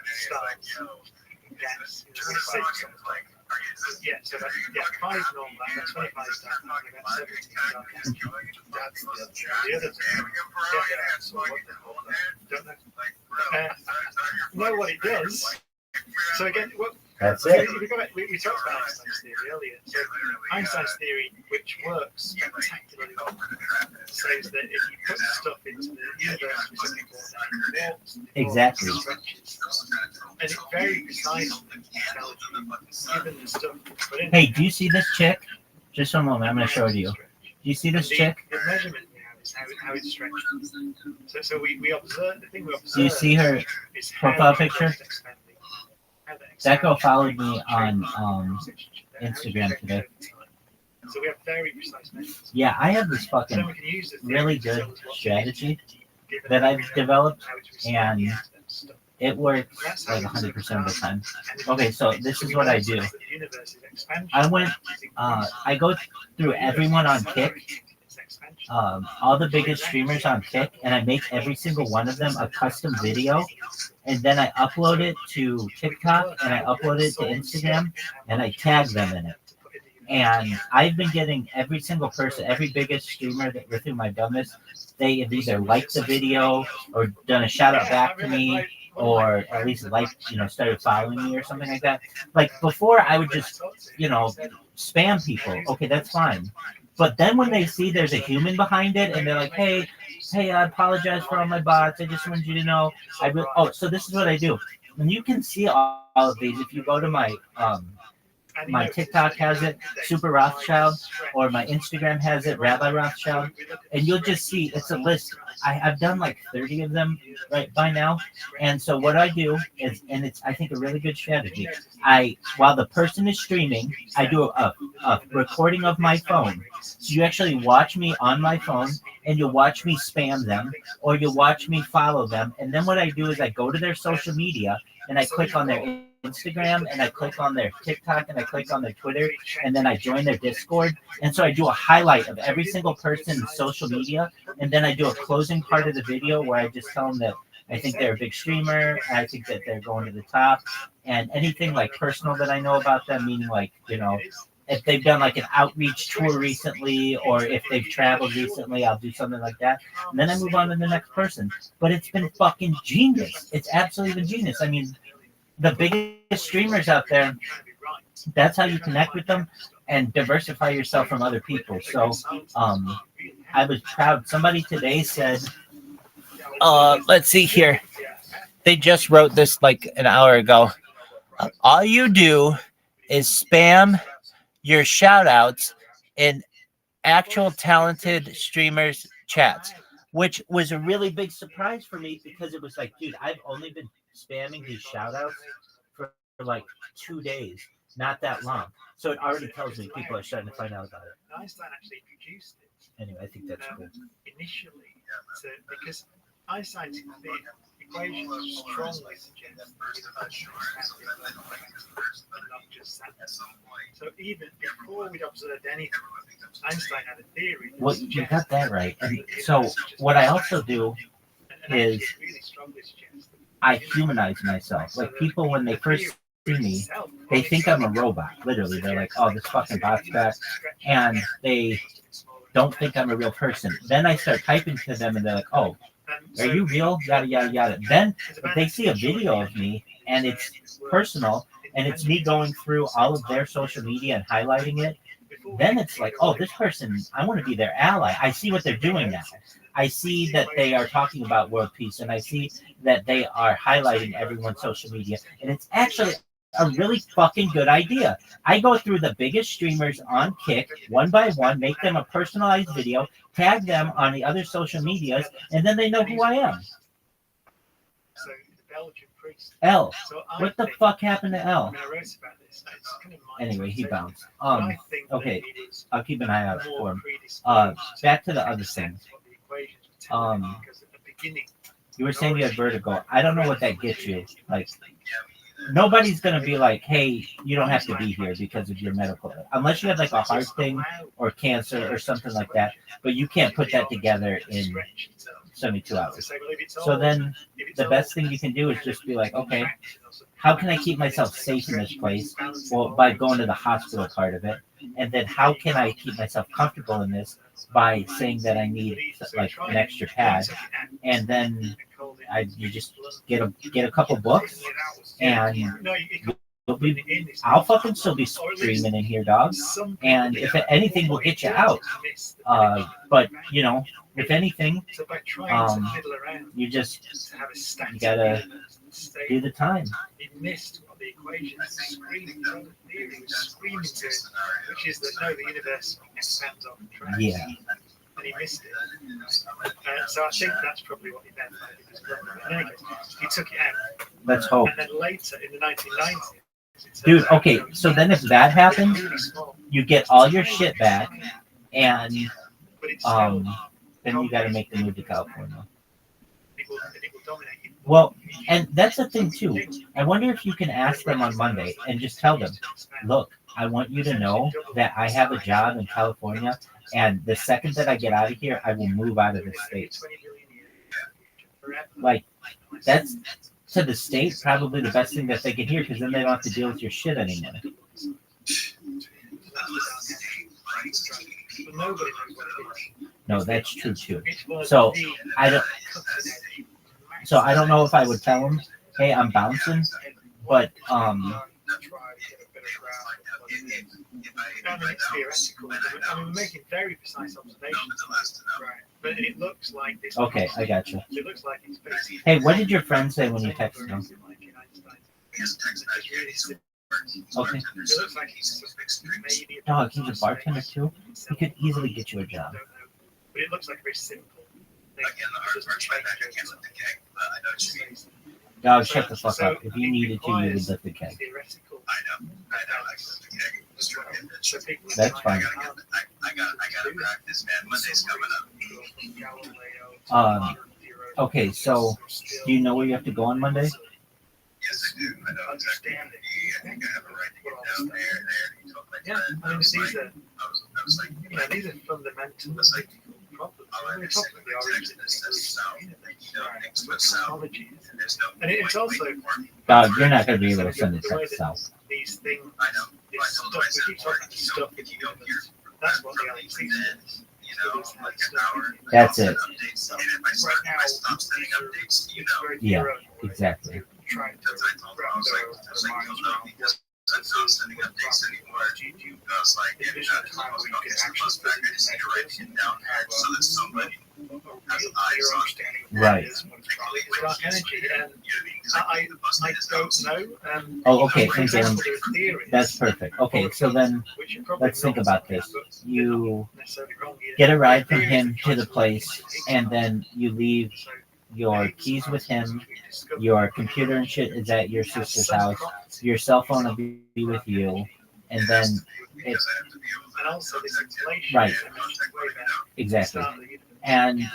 stars. Yes, 26. Yeah, so that's 5 normal, that's 25 stars, and about 17 stars. That's the other thing. Yeah, so what the hell? Don't know. Know what it does. So again, that's it. We talked about Einstein's theory earlier. So Einstein's theory, which works spectacularly well, says that if you put stuff into the universe, which is walks, exactly, and it very precisely tells you, given the stuff. Hey, do you see this chick? Just one moment, I'm going to show it to you. Do you see this chick? The measurement we have is how it stretches. So we observe, the thing we observe. Do you see her profile picture? That girl followed me on Instagram today. So we have very precise measurements. Yeah, I have this fucking really good strategy that I've developed, and it works like 100% of the time. Okay, so this is what I do. I go through everyone on Kick, all the biggest streamers on Kick, and I make every single one of them a custom video, and then I upload it to TikTok, and I upload it to Instagram, and I tag them in it. And I've been getting every single person, every biggest streamer that with whom I've done this, they have either liked the video or done a shout out back to me, or at least started following me or something like that. Like before, I would just, spam people. Okay, that's fine. But then when they see there's a human behind it, and they're like, hey, I apologize for all my bots. I just wanted you to know. So this is what I do. And you can see all of these if you go to my my TikTok has it, Super Rothschild, or my Instagram has it, Rabbi Rothschild, and you'll just see it's a list. I've done like 30 of them right by now, and so what I do is, and it's I think a really good strategy. While the person is streaming, I do a recording of my phone, so you actually watch me on my phone, and you'll watch me spam them, or you'll watch me follow them, and then what I do is I go to their social media and I click on their Instagram, and I click on their TikTok, and I click on their Twitter, and then I join their Discord. And so I do a highlight of every single person's social media, and then I do a closing part of the video where I just tell them that I think they're a big streamer. I think that they're going to the top. And anything like personal that I know about them, meaning like, you know, if they've done like an outreach tour recently, or if they've traveled recently, I'll do something like that. And then I move on to the next person. But it's been fucking genius. It's absolutely been genius. I mean, the biggest streamers out there, that's how you connect with them and diversify yourself from other people. So I was proud. Somebody today said, let's see here. They just wrote this like an hour ago. All you do is spam your shout outs in actual talented streamers chats, which was a really big surprise for me because it was like, dude, I've only been spamming these shout outs for like 2 days, not that long. So it already tells me people are starting to find out about it. Einstein actually produced it. Anyway, I think that's cool. Initially, because Einstein's equations strongly suggest not just so even before we'd observed anything, Einstein had a theory. Well, you got that right. And so what I also do is I humanize myself. Like people, when they first see me, they think I'm a robot. Literally, they're like, "Oh, this fucking bot's back," and they don't think I'm a real person. Then I start typing to them, and they're like, "Oh, are you real?" Yada yada yada. Then if they see a video of me and it's personal and it's me going through all of their social media and highlighting it, then it's like, "Oh, this person, I want to be their ally. I see what they're doing now. I see that they are talking about world peace, and I see that they are highlighting everyone's social media, and it's actually a really fucking good idea." I go through the biggest streamers on Kick one by one, make them a personalized video, tag them on the other social medias, and then they know who I am. L. What the fuck happened to L? Anyway, he bounced. Okay, I'll keep an eye out for him. Back to the other thing. You were saying you had vertigo. I don't know what that gets you. Like, nobody's gonna be like, "Hey, you don't have to be here because of your medical," unless you have like a heart thing or cancer or something like that. But you can't put that together in 72 hours. So then the best thing you can do is just be like, "Okay, how can I keep myself safe in this place?" Well, by going to the hospital part of it. And then how can I keep myself comfortable in this? By saying that I need like an extra pad. And then you just get a couple books, and I'll fucking still be screaming in here, dog. And if anything, will get you out. But you know, if anything, you gotta do the time. He missed what the equations screaming to it, which is that no, the universe expands on track. Yeah. And he missed it. So I think that's probably what he meant by it. Anyway, he took it out. Let's hope. And then later in the 1990s. Dude, okay, so then if that happens, you get all your shit back, and then you got to make the move to California. Well, and that's the thing too. I wonder if you can ask them on Monday and just tell them, "Look, I want you to know that I have a job in California, and the second that I get out of here, I will move out of the state." Like, that's to the state probably the best thing that they can hear, because then they don't have to deal with your shit anymore. No, that's true too. So I don't know if I would tell them, "Hey, I'm bouncing," but I mean, it's theoretical. I mean, we're making very precise observations, right? But it looks like this. Okay, I got you. It looks like it's basically. Hey, what did your friend say when you texted him? Okay. It looks like he's maybe. Dog, he's a bartender too. He could easily get you a job. But it looks like a very simple thing. Dog, shut the fuck up. If you needed to, you would lift the keg. That's fine. Okay, so do you know where you have to go on Monday? Yes, I do. I know exactly. I think I have it right down there. Yeah, I mean, these are fundamentals. problems. We're talking about the origin of technology. And it's also Dog, you're not going to be able to send a text south. these things, this stuff, we keep talking about stuff in the universe. That's what the galaxy is. That's it. Right now, it's very Yeah, theoretical. exactly. Trying to wrap their minds around what not sending updates anymore. I was like, yeah, we don't get too close back. I just need to write it down here so that somebody has eyes on it. Right. Dark energy, and I don't know. Oh, okay. And then that's perfect. Okay, so then let's think about this. You get a ride from him to the place, and then you leave your keys with him. Your computer and shit is at your sister's house. Your cell phone will be with you, and then it's right. Exactly. And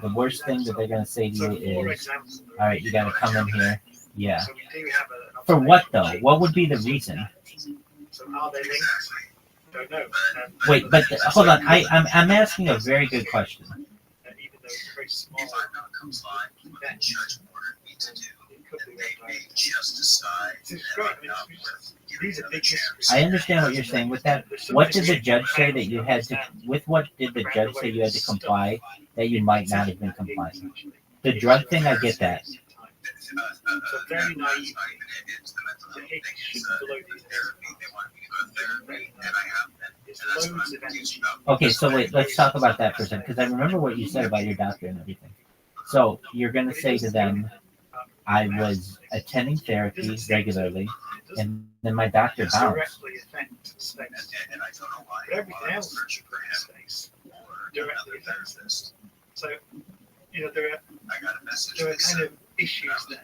the worst thing that they're gonna say to you is, "All right, you gotta come in here." Yeah. For what though? What would be the reason? Wait, but hold on. I'm asking a very good question. I understand what you're saying with that. What did the judge say that you had to? With what did the judge say you had to comply that you might not have been complying? The drug thing, I get that. Very naive. Okay, so wait, let's talk about that for a second, because I remember what you said about your doctor and everything. So you're going to say to them, I was attending therapy regularly, and then my doctor bounced. Everything else directly affects. So, you know, there are kind of issues there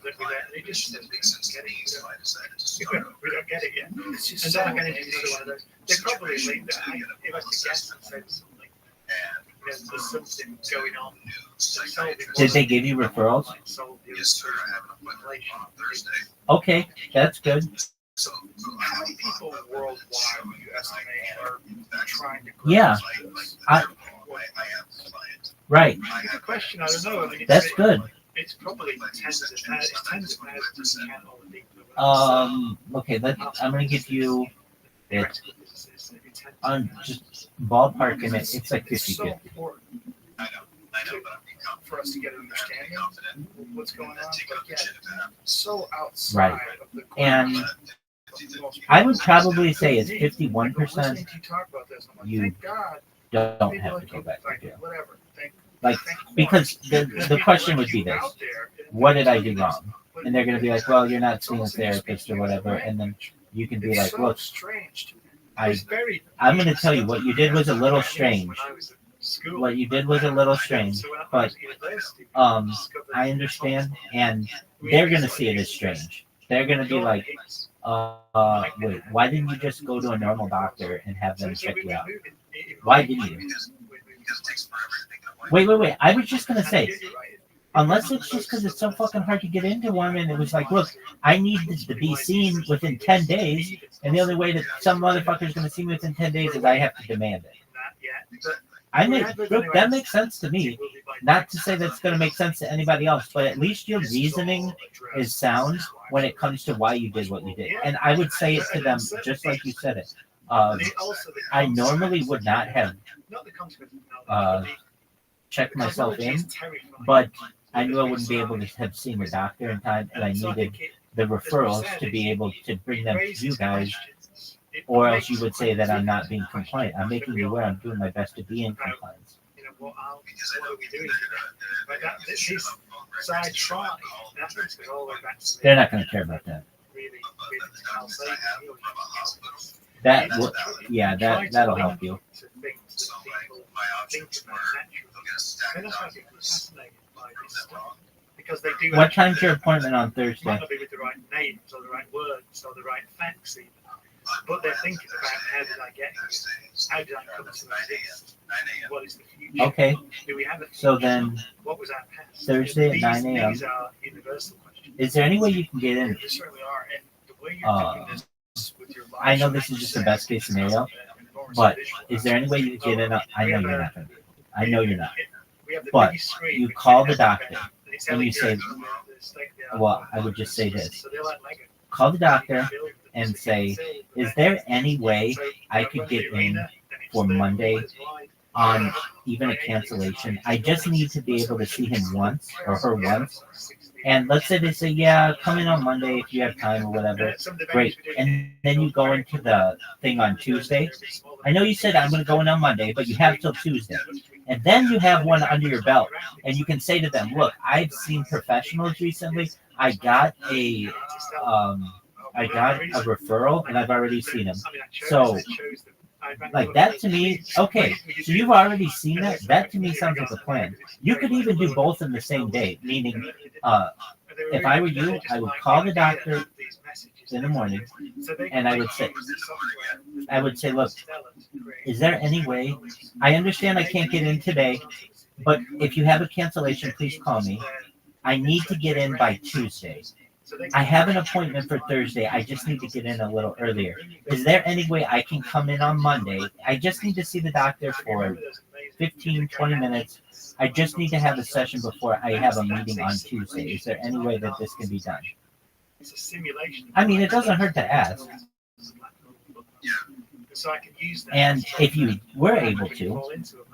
that they just don't get it. We don't get it yet. And dark energy is another one of those. They probably think that if I could guess and say something, there's something going on. Did they give you referrals? Yes, sir. I have an appointment on Thursday. Okay, that's good. So, how many people worldwide do you estimate are trying to grow? Yeah. Right. It's a question, I don't know. I mean, that's good. It's probably tens of thousands of people. Okay, I'm going to give you it. On just ballparking it, it's like 50-50. I know, but for us to get an understanding of what's going on, but yet so outside right. of the and I would probably say it's 51%. You don't have to go back to jail. Like, because the question would be this: what did I do wrong? And they're going to be like, well, you're not seeing a therapist or whatever, and then you can be like, look, I'm going to tell you what you did was a little strange. What you did was a little strange, but I understand, and they're going to see it as strange. They're going to be like, wait, why didn't you just go to a normal doctor and have them check you out? Why didn't you? Wait. I was just going to say, unless it's just because it's so fucking hard to get into one, and it was like, look, I need this to be seen within 10 days, and the only way that some motherfucker's going to see me within 10 days is I have to demand it. Look, that makes sense to me. Not to say that's going to make sense to anybody else, but at least your reasoning is sound when it comes to why you did what you did. And I would say it to them just like you said it. I normally would not have checked myself in, but I knew I wouldn't be able to have seen the doctor in time, and I needed the referrals to be able to bring them to you guys. Or else you would say that I'm not being compliant. I'm making you aware I'm doing my best to be in compliance. They're not going to care about that. That'll help you. What time's your appointment on Thursday? Might not be with the right names or the right words or the right facts even. But they're thinking about how did I get here? How did I come to exist? What is the future? Okay. Do we have a future? So then, what was our past? Thursday at 9 a.m. These are universal questions. Is there any way you can get in? They certainly are. And the way you're doing this with your life, I know this is just the best case scenario, But is there any way you can get in? I know you're not going to be able to. I know you're not. But you call the doctor and you say, well, I would just say this. Call the doctor and say, is there any way I could get in for Monday on even a cancellation? I just need to be able to see him once or her once. And let's say they say, yeah, come in on Monday if you have time or whatever. Great. And then you go into the thing on Tuesday. I know you said I'm going to go in on Monday, but you have till Tuesday. And then you have one under your belt. And you can say to them, look, I've seen professionals recently. I got a referral and I've already seen him. So like that to me, okay, so you've already seen that. That to me sounds like a plan. You could even do both in the same day, meaning if I were you, I would call the doctor in the morning and I would say, look, is there any way, I understand I can't get in today, but if you have a cancellation, please call me. I need to get in by Tuesday. I have an appointment for Thursday. I just need to get in a little earlier. Is there any way I can come in on Monday? I just need to see the doctor for 15, 20 minutes. I just need to have a session before I have a meeting on Tuesday. Is there any way that this can be done? I mean, it doesn't hurt to ask. And if you were able to,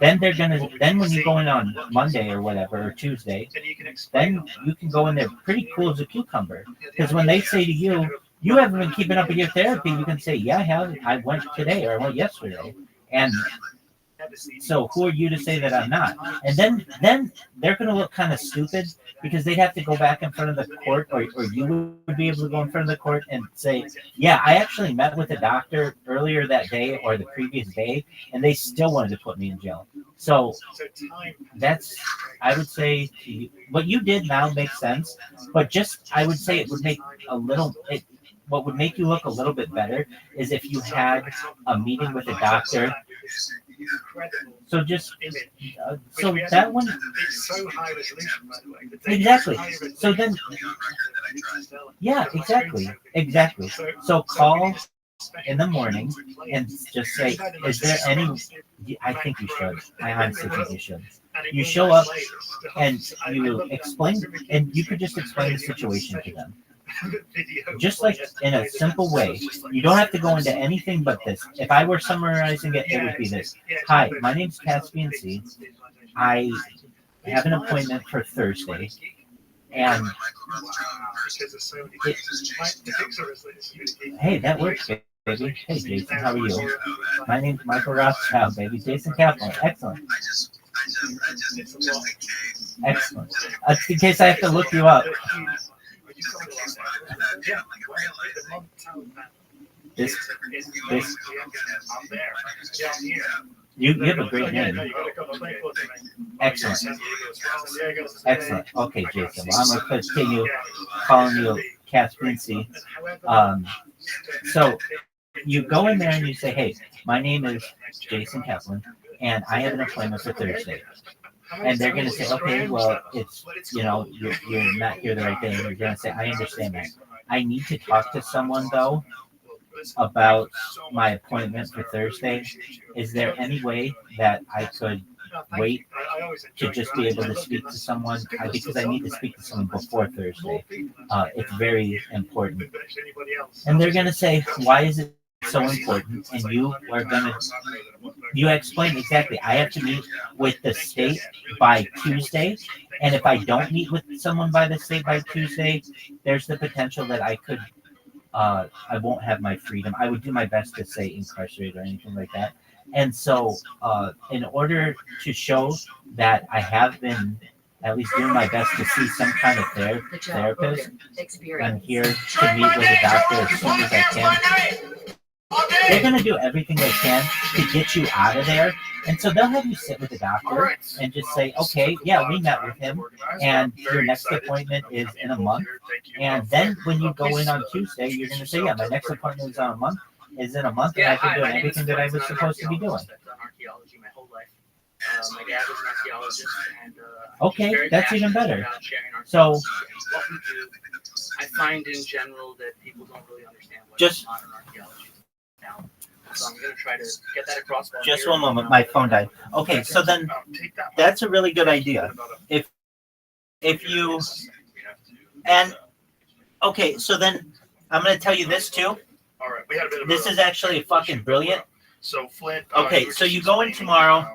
then then when you go in on Monday or whatever, or Tuesday, then you can go in there pretty cool as a cucumber. Because when they say to you, you haven't been keeping up with your therapy, you can say, yeah, I have. I went today or I went yesterday. And so who are you to say that I'm not? And then they're going to look kind of stupid because they'd have to go back in front of the court, or you would be able to go in front of the court and say, yeah, I actually met with a doctor earlier that day or the previous day, and they still wanted to put me in jail. So that's, I would say, what you did now makes sense, but just, I would say it would make what would make you look a little bit better is if you had a meeting with a doctor. So just so that one, it's so high resolution, by the way. Exactly. So then, yeah, exactly. So call in the morning and just say, is there any? I think you should. I honestly think you should. You show up and you explain, and you could just explain the situation to them. Just like in a simple way. You don't have to go into anything but this. If I were summarizing it, it would be this. Hi, my name's Caspian C. I have an appointment for Thursday. And hey, that works, baby. Hey, Jason, how are you? My name's Michael Rothschild, baby. Jason Kaplan. Excellent. Excellent. In case I have to look you up. This, you have a great name. Excellent. Okay, Jason. Well, I'm going to continue calling you Caspian C. So you go in there and you say, hey, my name is Jason Kaplan, and I have an appointment for Thursday. And they're going to say, okay, well, it's, you're not here the right day. And you're going to say, I understand that. I need to talk to someone, though, about my appointment for Thursday. Is there any way that I could wait to just be able to speak to someone? Because I need to speak to someone before Thursday. It's very important. And they're going to say, why is it so important? And you explain exactly, I have to meet with the state by Tuesday, and if I don't meet with someone by the state by Tuesday, there's the potential that I could I won't have my freedom. I would do my best to say incarcerated or anything like that. And so in order to show that I have been at least doing my best to see some kind of therapist, I'm here to meet with a doctor as soon as I can. They're going to do everything they can to get you out of there. And so they'll have you sit with the doctor and just say, okay, yeah, we met with him, and your next appointment is in a month. And then when you go in on Tuesday, you're going to say, yeah, my next appointment is in a month, and I've been doing everything that I was supposed to be doing. My dad was an archaeologist, and okay, that's even better. So what we do, I find in general that people don't really understand what modern archaeology is now. So I'm gonna try to get that across. Just one moment, my phone died. Okay, so then that's a really good idea. If you and okay, so then I'm gonna tell you this too. All right, we had a bit of This is actually fucking brilliant. So Flint. Okay, so you go in tomorrow,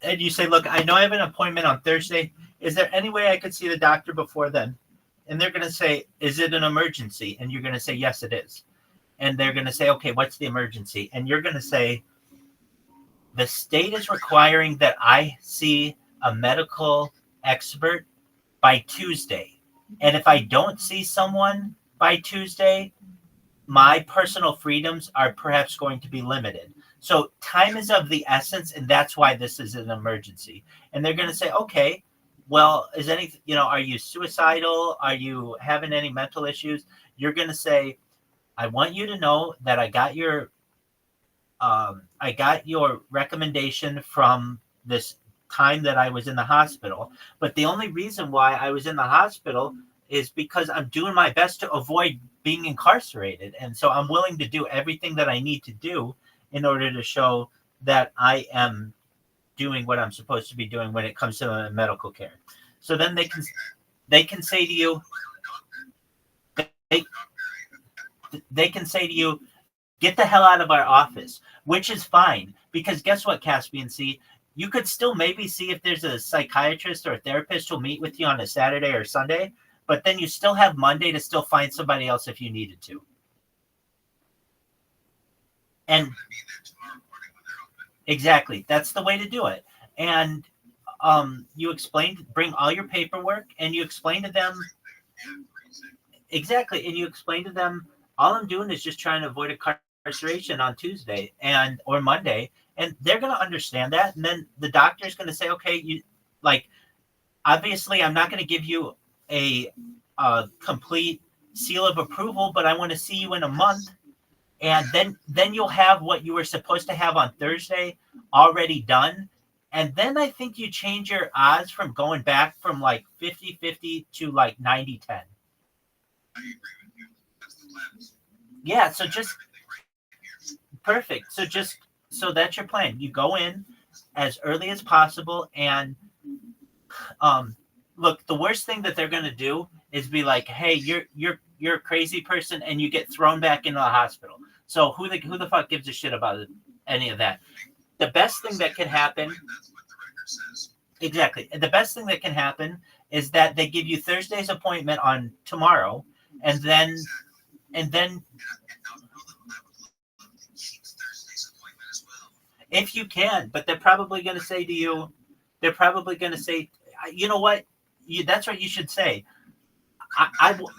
and you say, "Look, I know I have an appointment on Thursday. Is there any way I could see the doctor before then?" And they're gonna say, "Is it an emergency?" And you're gonna say, "Yes, it is." And they're gonna say, "Okay, what's the emergency?" And you're gonna say, "The state is requiring that I see a medical expert by Tuesday. And if I don't see someone by Tuesday, my personal freedoms are perhaps going to be limited. So time is of the essence, and that's why this is an emergency." And they're going to say, "Okay, well, is any, are you suicidal? Are you having any mental issues?" You're going to say, "I want you to know that I got your recommendation from this time that I was in the hospital. But the only reason why I was in the hospital is because I'm doing my best to avoid being incarcerated. And so I'm willing to do everything that I need to do in order to show that I am doing what I'm supposed to be doing when it comes to medical care." So then they can say to you, they can say to you, "Get the hell out of our office," which is fine, because guess what, Caspian C? You could still maybe see if there's a psychiatrist or a therapist who'll meet with you on a Saturday or Sunday, but then you still have Monday to still find somebody else if you needed to. And exactly, that's the way to do it. And you bring all your paperwork, and you explain to them, exactly, and you explain to them, all I'm doing is just trying to avoid incarceration on Tuesday or Monday, and they're going to understand that. And then the doctor's going to say, "Okay, obviously I'm not going to give you a complete seal of approval, but I want to see you in a month." And then you'll have what you were supposed to have on Thursday already done. And then I think you change your odds from going back from like 50-50 to like 90-10. Yeah, so just perfect. So that's your plan. You go in as early as possible, and look, the worst thing that they're going to do is be like, "Hey, you're a crazy person," and you get thrown back into the hospital. So who the fuck gives a shit about any of that? The best thing that can happen, exactly. The best thing that can happen is that they give you Thursday's appointment on tomorrow, and then if you can, but they're probably going to say to you, "You know what? That's what you should say. I will."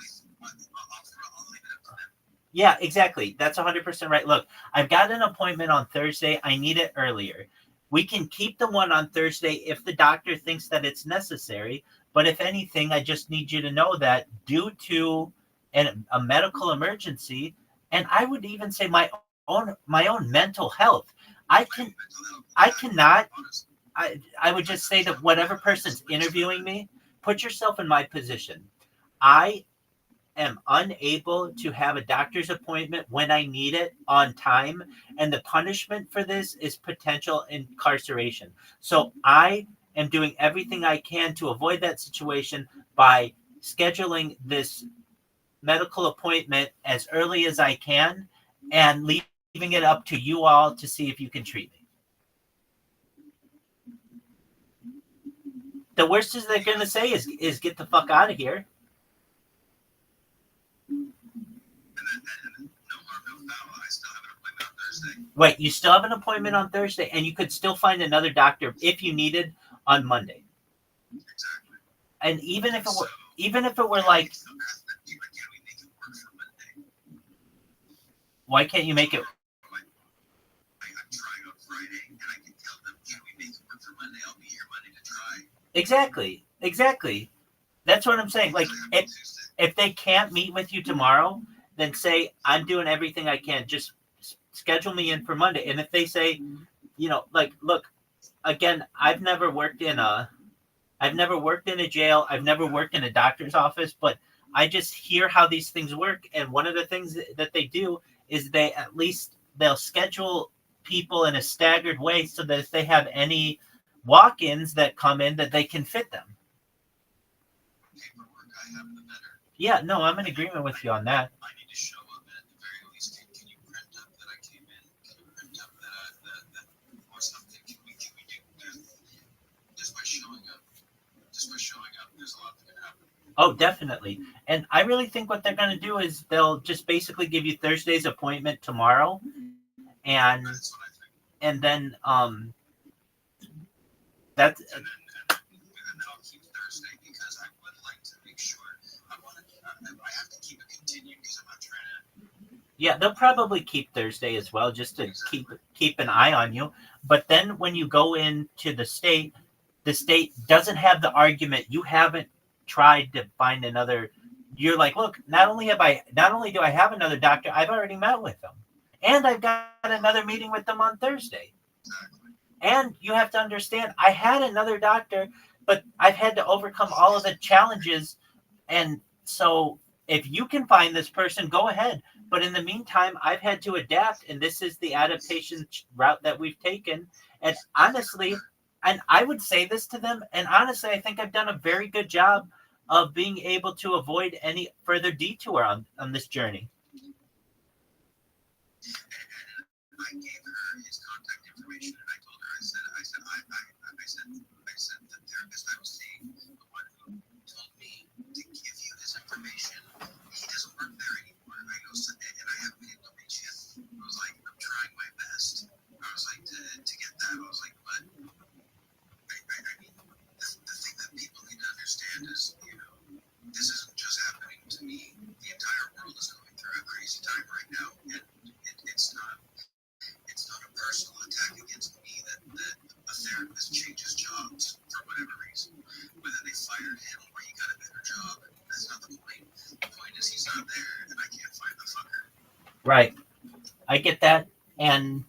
Yeah, exactly. That's 100% right. Look, I've got an appointment on Thursday. I need it earlier. We can keep the one on Thursday if the doctor thinks that it's necessary. But if anything, I just need you to know that due to a medical emergency, and I would even say my own mental health, I would just say that whatever person's interviewing me, put yourself in my position. I am unable to have a doctor's appointment when I need it on time, and the punishment for this is potential incarceration. So I am doing everything I can to avoid that situation by scheduling this medical appointment as early as I can and leaving it up to you all to see if you can treat me. The worst is they're going to say is get the fuck out of here. Wait, you still have an appointment on Thursday, and you could still find another doctor if you needed on Monday. Exactly. And even if it were like, why can't you make it? Exactly. That's what I'm saying. Like, if they can't meet with you tomorrow, then say, "I'm doing everything I can. Just schedule me in for Monday." And if they say, look, again, I've never worked in a jail. I've never worked in a doctor's office, but I just hear how these things work. And one of the things that they do is they at least they'll schedule people in a staggered way so that if they have any walk-ins that come in, that they can fit them. Yeah, no, I'm in agreement with you on that. I need to show up at the very least. Can you print up that I came in? Can you print up that or something? Can we do just by showing up? Just by showing up, there's a lot that can happen. Oh, definitely. And I really think what they're going to do is they'll just basically give you Thursday's appointment tomorrow, and then that's. And I'll keep Thursday because I would like to make sure. I have to keep it continued because I'm not trying to. Yeah, they'll probably keep Thursday as well, just to keep an eye on you. But then when you go into the state doesn't have the argument. You haven't tried to find another. You're like, look, not only do I have another doctor, I've already met with them, and I've got another meeting with them on Thursday. And you have to understand, I had another doctor, but I've had to overcome all of the challenges. And so if you can find this person, go ahead. But in the meantime, I've had to adapt, and this is the adaptation route that we've taken. And honestly, and I would say this to them, and honestly, I think I've done a very good job of being able to avoid any further detour on this journey. I gave her his contact information, and I told her, I said, the therapist I was seeing, the one who told me to give you his information, he doesn't work there anymore. And I haven't been able to reach him. I was like, I'm trying my best. I was like, to get that. I was like, but I mean, the thing that people need to understand is, this isn't just happening to me. The entire world is going through a crazy time right now, and it's not a personal attack against me that a therapist changes jobs for whatever reason. Whether they fired him or he got a better job, that's not the point. The point is he's not there, and I can't find the fucker. Right. I get that. And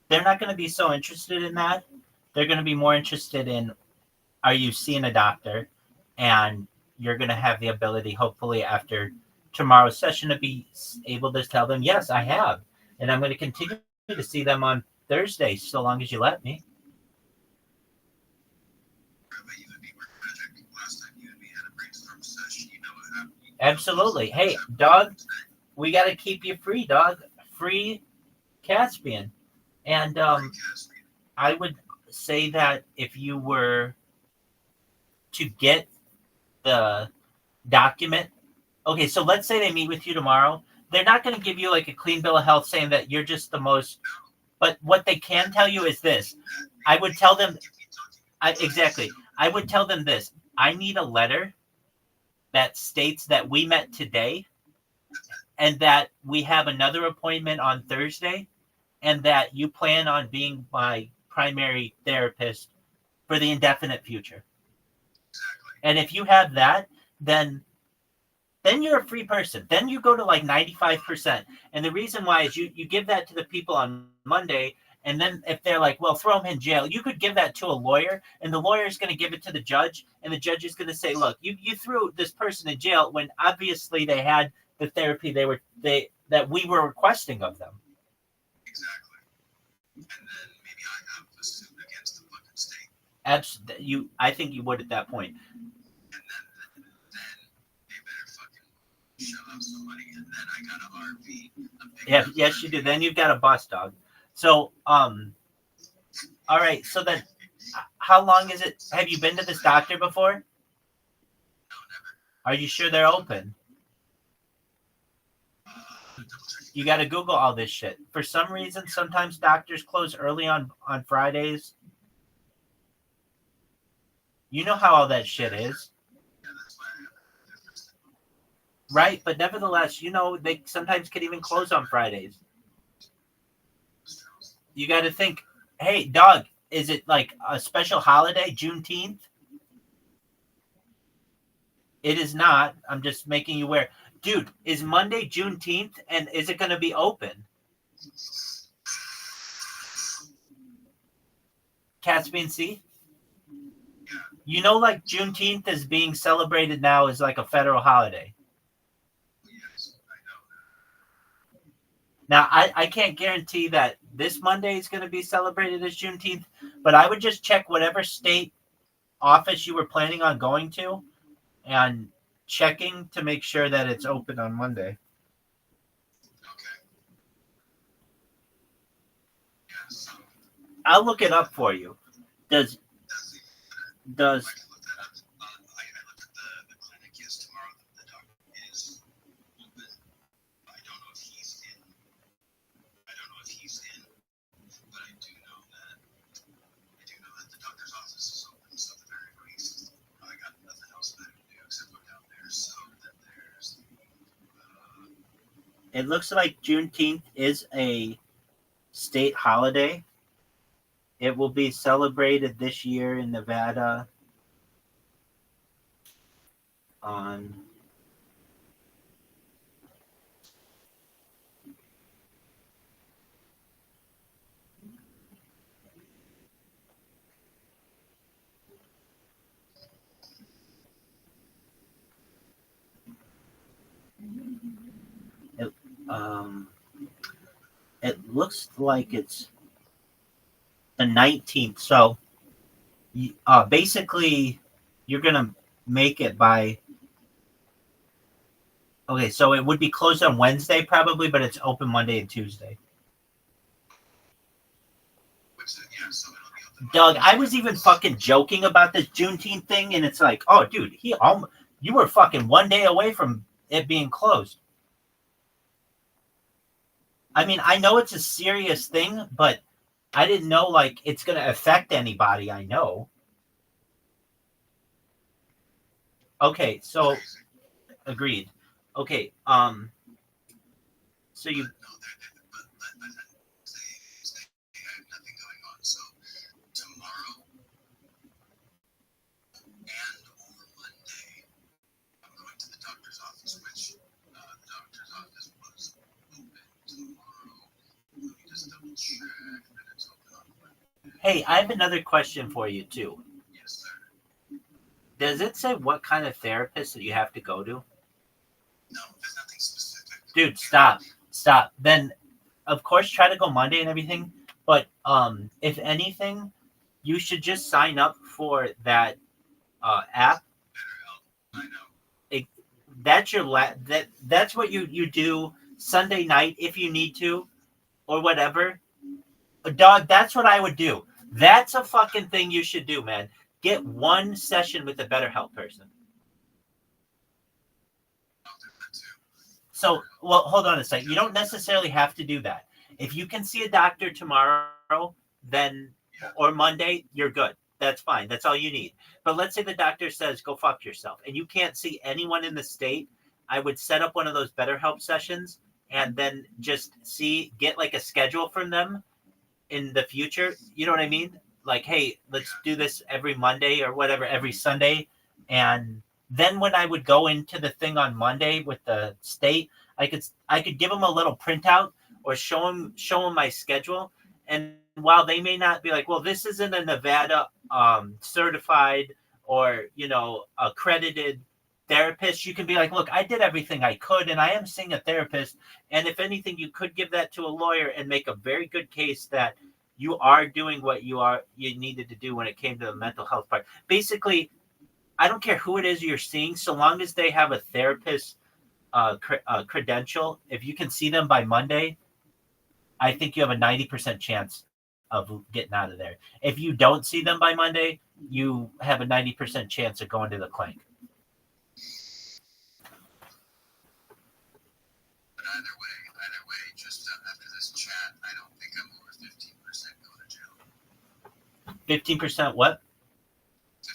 they're not going to be so interested in that. They're going to be more interested in, are you seeing a doctor? And you're going to have the ability, hopefully, after tomorrow's session, to be able to tell them, yes, I have. And I'm going to continue to see them on Thursday, so long as you let me. Absolutely. Hey, dog, we got to keep you free, dog. Free Caspian. And I would say that if you were to get the document, okay, so let's say they meet with you tomorrow. They're not going to give you like a clean bill of health saying that you're just the most, but what they can tell you is this. I would tell them, exactly. I would tell them this. I need a letter that states that we met today and that we have another appointment on Thursday and that you plan on being my primary therapist for the indefinite future. And if you have that, then you're a free person. Then you go to like 95%. And the reason why is you give that to the people on Monday. And then if they're like, well, throw him in jail, you could give that to a lawyer. And the lawyer is going to give it to the judge. And the judge is going to say, look, you threw this person in jail when obviously they had the therapy that we were requesting of them. Exactly. And then maybe I have a suit against the fucking state. Absolutely. I think you would at that point. Shut up somebody, and then I got an RV. Yeah, yes, you do. Then you've got a bus, dog. So, all right. So then, how long is it? Have you been to this doctor before? No, never. Are you sure they're open? You got to Google all this shit. For some reason, sometimes doctors close early on Fridays. You know how all that shit is. Right, but nevertheless, they sometimes can even close on Fridays. You got to think, hey, dog, is it like a special holiday, Juneteenth? It is not. I'm just making you aware. Dude, is Monday Juneteenth, and is it going to be open? Caspian Sea? Like Juneteenth is being celebrated now as like a federal holiday. Now, I can't guarantee that this Monday is going to be celebrated as Juneteenth, but I would just check whatever state office you were planning on going to and checking to make sure that it's open on Monday. I'll look it up for you. Does it looks like Juneteenth is a state holiday. It will be celebrated this year in Nevada on it looks like it's the 19th. So basically you're going to make it by okay, so it would be closed on Wednesday probably, but it's open Monday and Tuesday. Doug, I was even fucking joking about this Juneteenth thing, and it's like, oh, dude, you were fucking 1 day away from it being closed. I mean, I know it's a serious thing, but I didn't know, like, it's going to affect anybody I know. Okay, so, agreed. Okay, so you... Hey, I have another question for you, too. Yes, sir. Does it say what kind of therapist that you have to go to? No, there's nothing specific. Dude, stop. Then, of course, try to go Monday and everything. But if anything, you should just sign up for that app. I know. That's your that's what you do Sunday night if you need to, or whatever. Dog, that's what I would do. That's a fucking thing you should do, man. Get one session with a BetterHelp person. So, well, hold on a second. You don't necessarily have to do that. If you can see a doctor tomorrow, then or Monday, you're good. That's fine. That's all you need. But let's say the doctor says, go fuck yourself, and you can't see anyone in the state, I would set up one of those BetterHelp sessions and then just get like a schedule from them in the future. You know what I mean? Like, hey, let's do this every Monday or whatever, every Sunday. And then when I would go into the thing on Monday with the state, I could give them a little printout or show them my schedule. And while they may not be like, well, this isn't a Nevada certified or, accredited therapist, you can be like, look, I did everything I could, and I am seeing a therapist. And if anything, you could give that to a lawyer and make a very good case that you are doing what you needed to do when it came to the mental health part. Basically, I don't care who it is you're seeing, so long as they have a therapist credential. If you can see them by Monday, I think you have a 90% chance of getting out of there. If you don't see them by Monday, you have a 90% chance of going to the clink. But either way, just after this chat, I don't think I'm over 15% going to jail. 15% what? 15%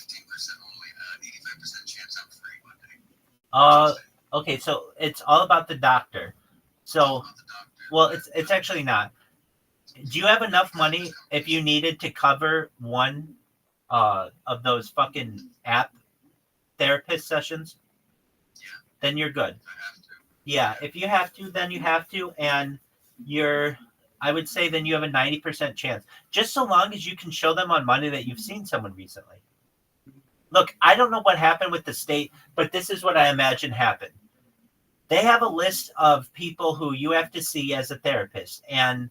only. 85% chance I'm free Monday. Okay, so it's all about the doctor. So, well, it's actually not. Do you have enough money if you needed to cover one of those fucking app therapist sessions? Yeah. Then you're good. I have to. Yeah, if you have to, then you have to, and I would say then you have a 90% chance. Just so long as you can show them on Monday that you've seen someone recently. Look, I don't know what happened with the state, but this is what I imagine happened. They have a list of people who you have to see as a therapist. And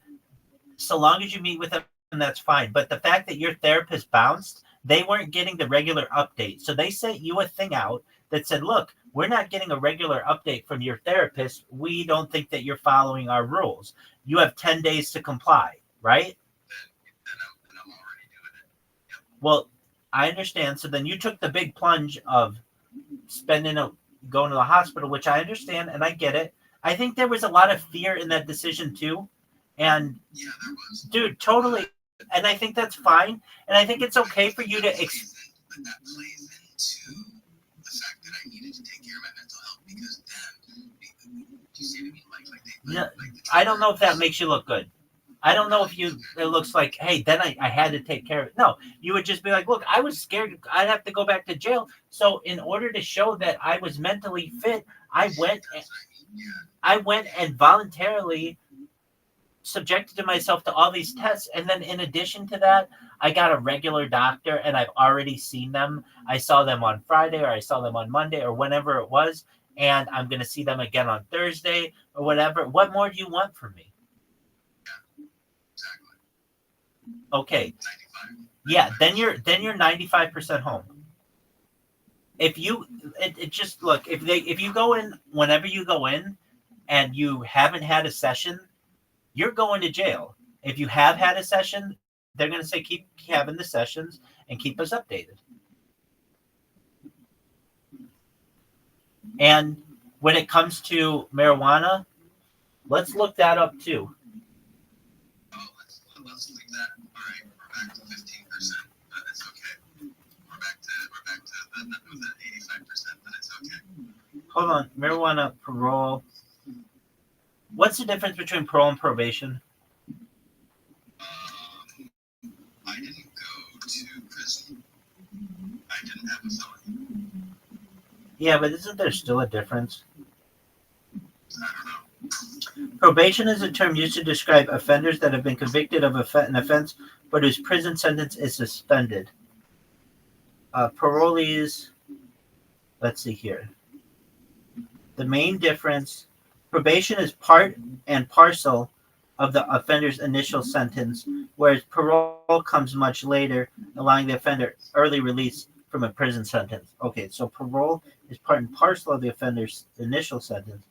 so long as you meet with them, that's fine. But the fact that your therapist bounced, they weren't getting the regular update. So they sent you a thing out that said, look, we're not getting a regular update from your therapist. We don't think that you're following our rules. You have 10 days to comply, right? Well, I understand. So then you took the big plunge of going to the hospital, which I understand and I get it. I think there was a lot of fear in that decision too. And dude, totally. And I think that's fine. And I think it's okay for you to that plays into the fact that I needed to take care of my mental health because then, do you see what I mean? I don't know if that makes you look good. I don't know if it looks like, hey, then I had to take care of it. No, you would just be like, look, I was scared I'd have to go back to jail. So in order to show that I was mentally fit, I went and voluntarily subjected myself to all these tests. And then in addition to that, I got a regular doctor and I've already seen them. I saw them on Friday or I saw them on Monday or whenever it was. And I'm going to see them again on Thursday or whatever. What more do you want from me? Okay. Yeah, then you're 95% home. If you just look, if you go in whenever you go in and you haven't had a session, you're going to jail. If you have had a session, they're going to say keep having the sessions and keep us updated. And when it comes to marijuana, let's look that up too. Let's leave that. All right, we're back to 15%. It's okay. We're back to the 85%, but it's okay. Hold on, marijuana, parole. What's the difference between parole and probation? I didn't go to prison. I didn't have a felony. Yeah, but isn't there still a difference? I don't know. Probation is a term used to describe offenders that have been convicted of an offense but whose prison sentence is suspended. Parolees, let's see here. The main difference, probation is part and parcel of the offender's initial sentence, whereas parole comes much later, allowing the offender early release from a prison sentence. Okay, so parole is part and parcel of the offender's initial sentence,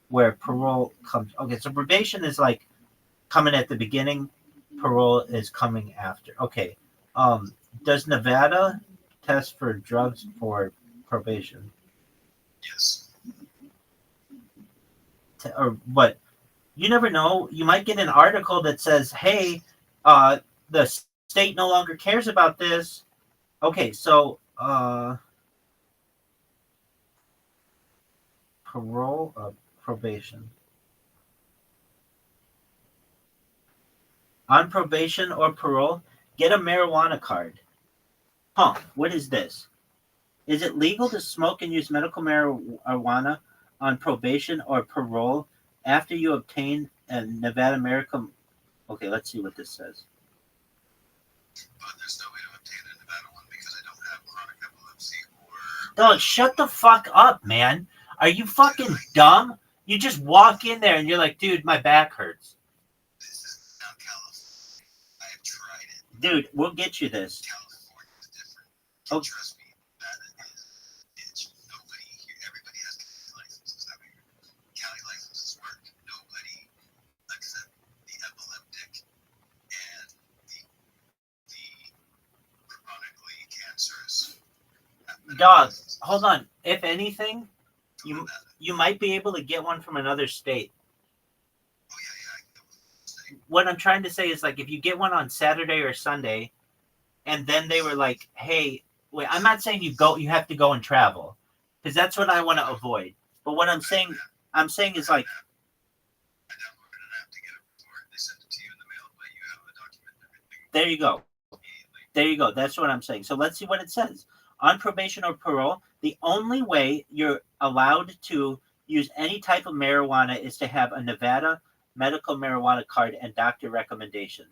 where parole comes. Okay, so probation is like coming at the beginning, parole is coming after. Okay, does Nevada test for drugs for probation? Yes. Or what? You never know. You might get an article that says, hey, the state no longer cares about this. Okay, so parole or probation. On probation or parole, get a marijuana card. Huh, what is this? Is it legal to smoke and use medical marijuana on probation or parole after you obtain a Nevada American? Okay, let's see what this says. But there's no way to obtain a Nevada one because I don't have chronic epilepsy or... Dog, shut the fuck up, man. Are you fucking dumb? You just walk in there and you're like, dude, my back hurts. This is not California. I have tried it. Dude, we'll get you this. California is different. Oh. Trust me, that it's nobody here. Everybody has Cali licenses out here. Cali licenses work. Nobody except the epileptic and the chronically cancerous. Dog, hold on. If anything, you might be able to get one from another state. Oh, yeah. What I'm trying to say is, like, if you get one on Saturday or Sunday, and then they were like, hey, wait, I'm not saying you have to go and travel, because that's what I want to avoid. But what I'm saying is, like, I downloaded an app to get a report. They sent it to you in the mail, but you have a document and everything. there you go. There you go. That's what I'm saying. So let's see what it says. On probation or parole, the only way you're allowed to use any type of marijuana is to have a Nevada medical marijuana card and doctor recommendation.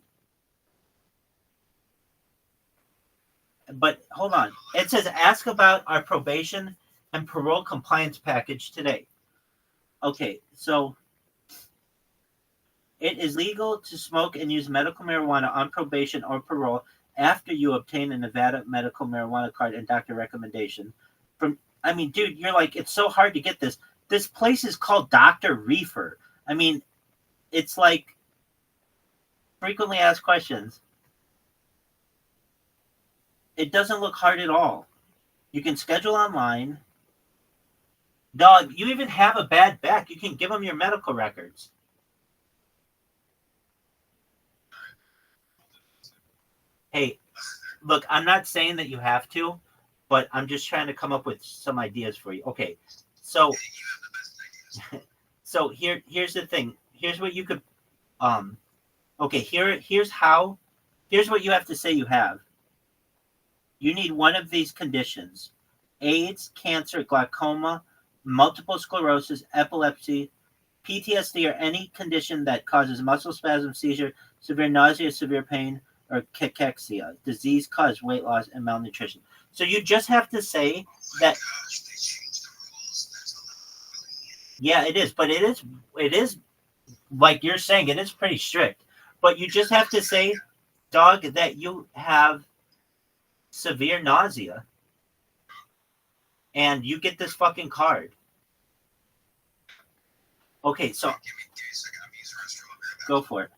But hold on. It says ask about our probation and parole compliance package today. Okay, so it is legal to smoke and use medical marijuana on probation or parole after you obtain a Nevada medical marijuana card and doctor recommendation. I mean, dude, you're like, it's so hard to get this. This place is called Dr. Reefer. I mean, it's like frequently asked questions. It doesn't look hard at all. You can schedule online. Dog, you even have a bad back. You can give them your medical records. Hey, look, I'm not saying that you have to, but I'm just trying to come up with some ideas for you. Okay, so here's the thing. Here's what you could okay, here's what you have to say you have. You need one of these conditions: AIDS, cancer, glaucoma, multiple sclerosis, epilepsy, PTSD, or any condition that causes muscle spasm, seizure, severe nausea, severe pain, or cachexia, disease caused weight loss, and malnutrition. So you just have to say that. Yeah, it is, but it is like you're saying, it is pretty strict. But you just have to say, dog, that you have severe nausea, and you get this fucking card. Okay, so go for it.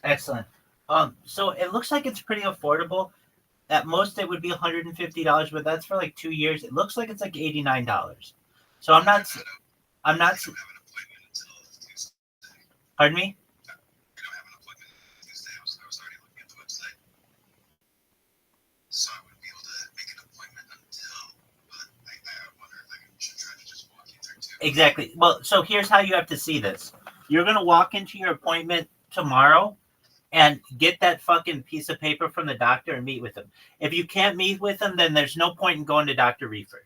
Excellent. So it looks like it's pretty affordable. At most, it would be $150, but that's for like 2 years. It looks like it's like $89. So I'm not. Pardon me. So I wouldn't be able to make an appointment until, but I wonder if I should try to just walk in there too. Exactly. Well, so here's how you have to see this. You're gonna walk into your appointment tomorrow and get that fucking piece of paper from the doctor and meet with him. If you can't meet with him, then there's no point in going to Dr. Reefer.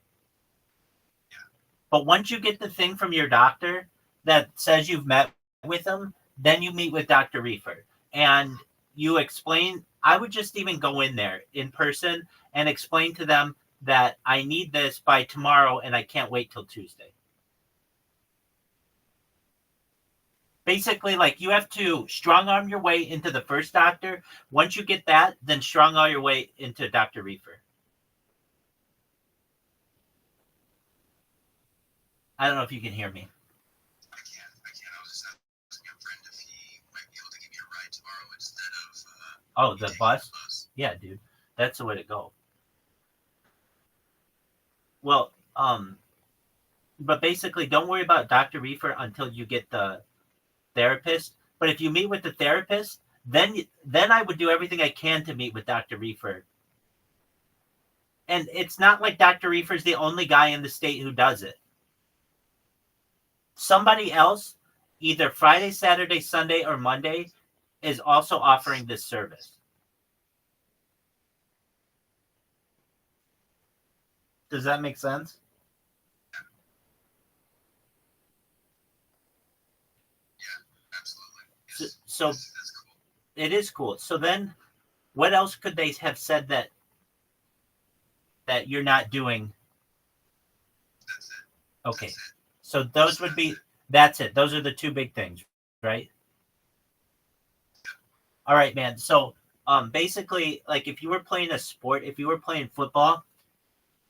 But once you get the thing from your doctor that says you've met with him, then you meet with Dr. Reefer. And you explain, I would just even go in there in person and explain to them that I need this by tomorrow and I can't wait till Tuesday. Basically, like, you have to strong arm your way into the first doctor. Once you get that, then strong arm your way into Dr. Reefer. I don't know if you can hear me. I can't. I was just asking a friend if he might be able to give me a ride tomorrow instead of. The bus? Yeah, dude. That's the way to go. Well, but basically, don't worry about Dr. Reefer until you get the therapist. But if you meet with the therapist, then I would do everything I can to meet with Dr. Reefer. And it's not like Dr. Reefer's the only guy in the state who does it. Somebody else, either Friday, Saturday, Sunday, or Monday, is also offering this service. Does that make sense? So it is cool. So then what else could they have said that you're not doing? Okay. So those would be, that's it. Those are the two big things, right? All right, man. So basically, like, if you were playing a sport, if you were playing football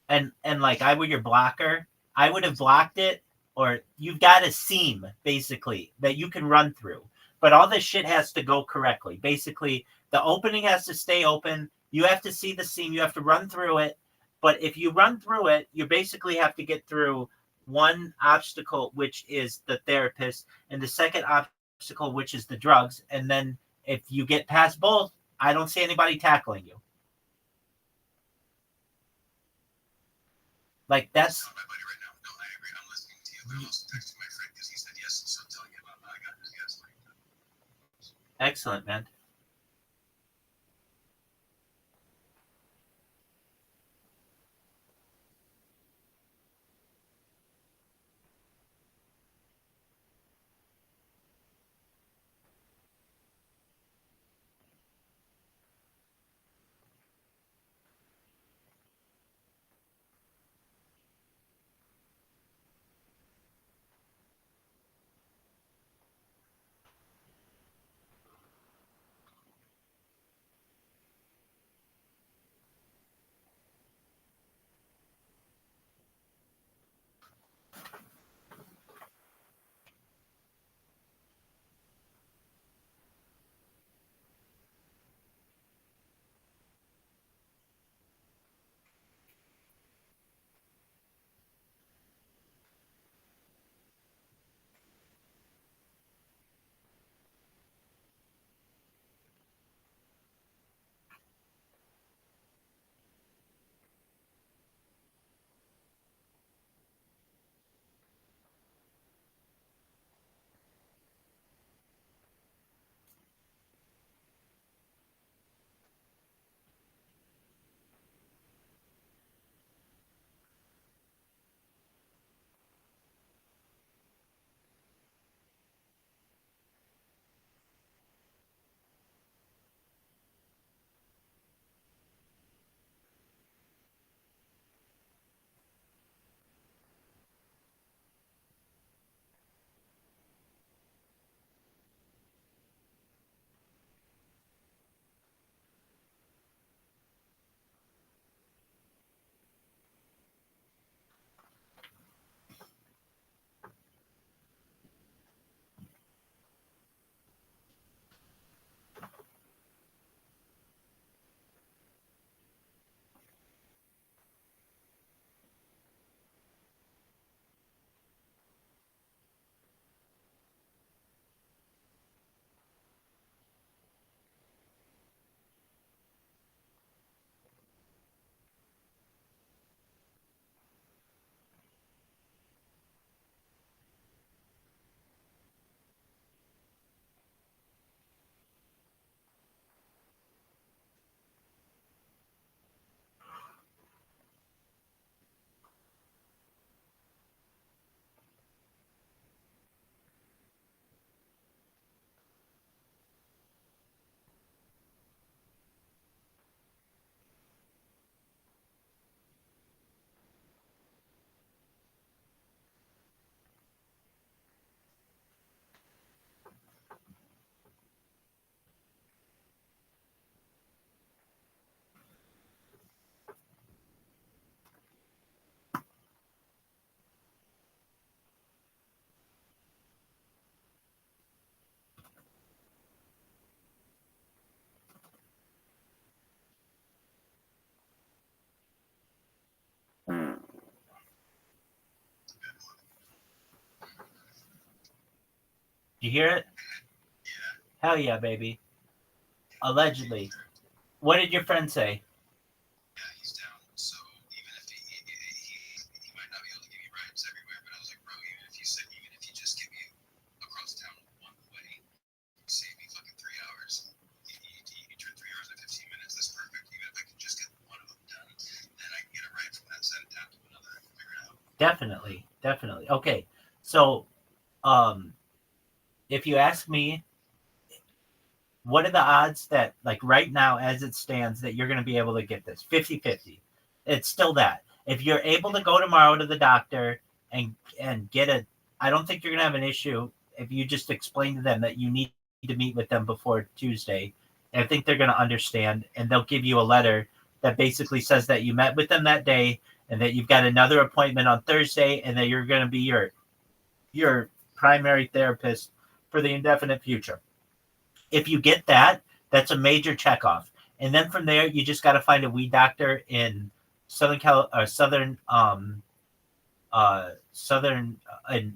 and like I were your blocker, I would have blocked it, or you've got a seam basically that you can run through. But all this shit has to go correctly. Basically, the opening has to stay open. You have to see the seam. You have to run through it. But if you run through it, you basically have to get through one obstacle, which is the therapist, and the second obstacle, which is the drugs. And then if you get past both, I don't see anybody tackling you. Like, that's... Excellent, man. You hear it? Hell yeah, baby. Allegedly. What did your friend say? Yeah, he's down. So even if he might not be able to give you rides everywhere, but I was like, bro, even if you just give me across town one way, you save me fucking 3 hours. You turn 3 hours into 15 minutes. That's perfect. Even if I can just get one of them done, then I can get a ride from that side of town to another. I can figure it out. Definitely. Okay. So, if you ask me, what are the odds that, like right now as it stands, that you're going to be able to get this? 50-50. It's still that. If you're able to go tomorrow to the doctor and get a, I don't think you're going to have an issue if you just explain to them that you need to meet with them before Tuesday. I think they're going to understand, and they'll give you a letter that basically says that you met with them that day and that you've got another appointment on Thursday and that you're going to be your primary therapist for the indefinite future. If you get that, that's a major checkoff. And then from there, you just got to find a weed doctor in Southern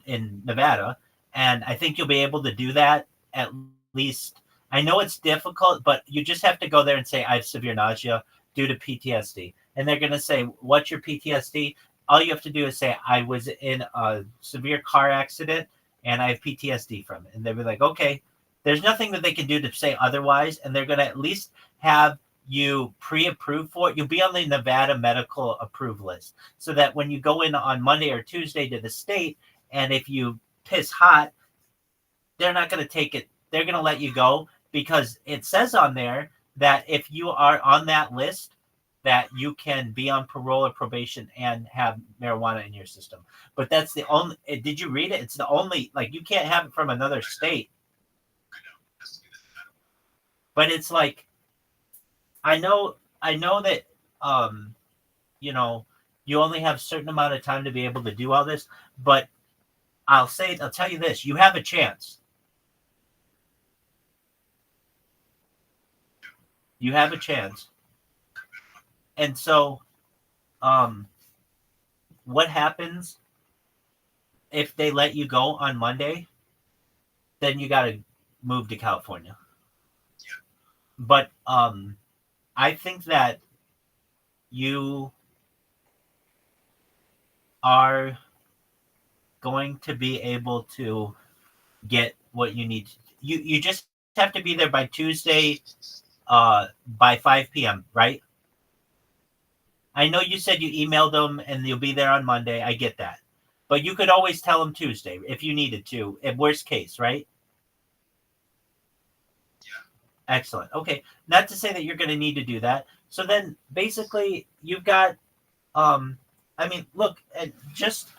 in Nevada. And I think you'll be able to do that at least. I know it's difficult, but you just have to go there and say, I have severe nausea due to PTSD. And they're going to say, what's your PTSD? All you have to do is say, I was in a severe car accident and I have PTSD from it. And they'll be like, okay. There's nothing that they can do to say otherwise, and they're going to at least have you pre-approved for it. You'll be on the Nevada medical approved list, so that when you go in on Monday or Tuesday to the state, and if you piss hot, they're not going to take it. They're going to let you go because it says on there that if you are on that list, that you can be on parole or probation and have marijuana in your system. But that's the only. Did you read it? It's the only. Like, you can't have it from another state. But it's like, I know that, you only have a certain amount of time to be able to do all this, but I'll tell you this, you have a chance. You have a chance. And so, what happens if they let you go on Monday? Then you got to move to California. But I think that you are going to be able to get what you need. You just have to be there by Tuesday by 5 p.m., right? I know you said you emailed them and you'll be there on Monday. I get that. But you could always tell them Tuesday if you needed to, in worst case, right? Excellent. Okay. Not to say that you're going to need to do that. So then basically you've got, just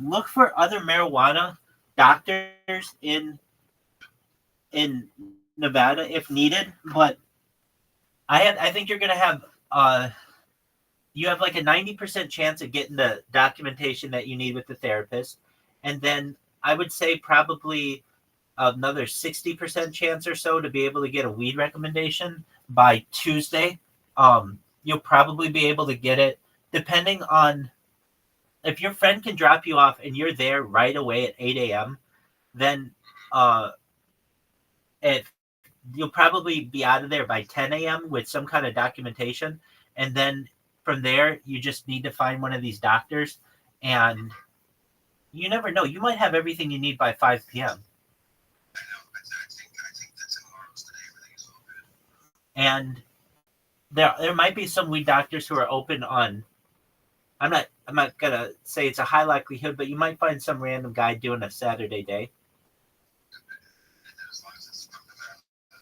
look for other marijuana doctors in Nevada if needed. But I think you're going to have, you have like a 90% chance of getting the documentation that you need with the therapist. And then I would say probably another 60% chance or so to be able to get a weed recommendation by Tuesday. You'll probably be able to get it depending on if your friend can drop you off and you're there right away at 8 a.m. Then you'll probably be out of there by 10 a.m. with some kind of documentation. And then from there, you just need to find one of these doctors. And you never know. You might have everything you need by 5 p.m. And there might be some weed doctors who are open on. I'm not gonna say it's a high likelihood, but you might find some random guy doing a Saturday day.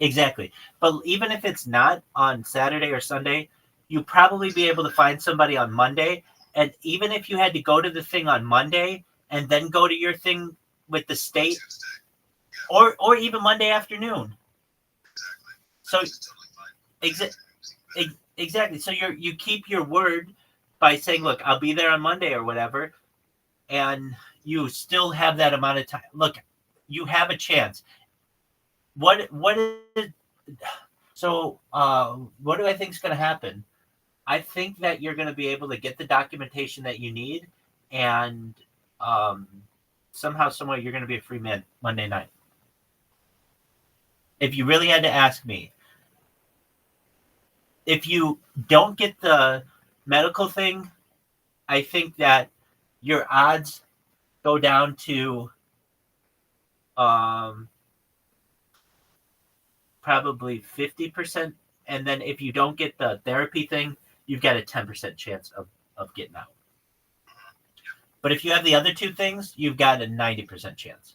Exactly. But even if it's not on Saturday or Sunday, you'll probably be able to find somebody on Monday. And even if you had to go to the thing on Monday and then go to your thing with the state, or even Monday afternoon. So exactly. So you keep your word by saying, look, I'll be there on Monday or whatever, and you still have that amount of time. Look, you have a chance. What do I think is going to happen? I think that you're going to be able to get the documentation that you need, and somehow, somewhere, you're going to be a free man Monday night. if you really had to ask me, if you don't get the medical thing, I think that your odds go down to probably 50%. And then if you don't get the therapy thing, you've got a 10% chance of getting out. But if you have the other two things, you've got a 90% chance.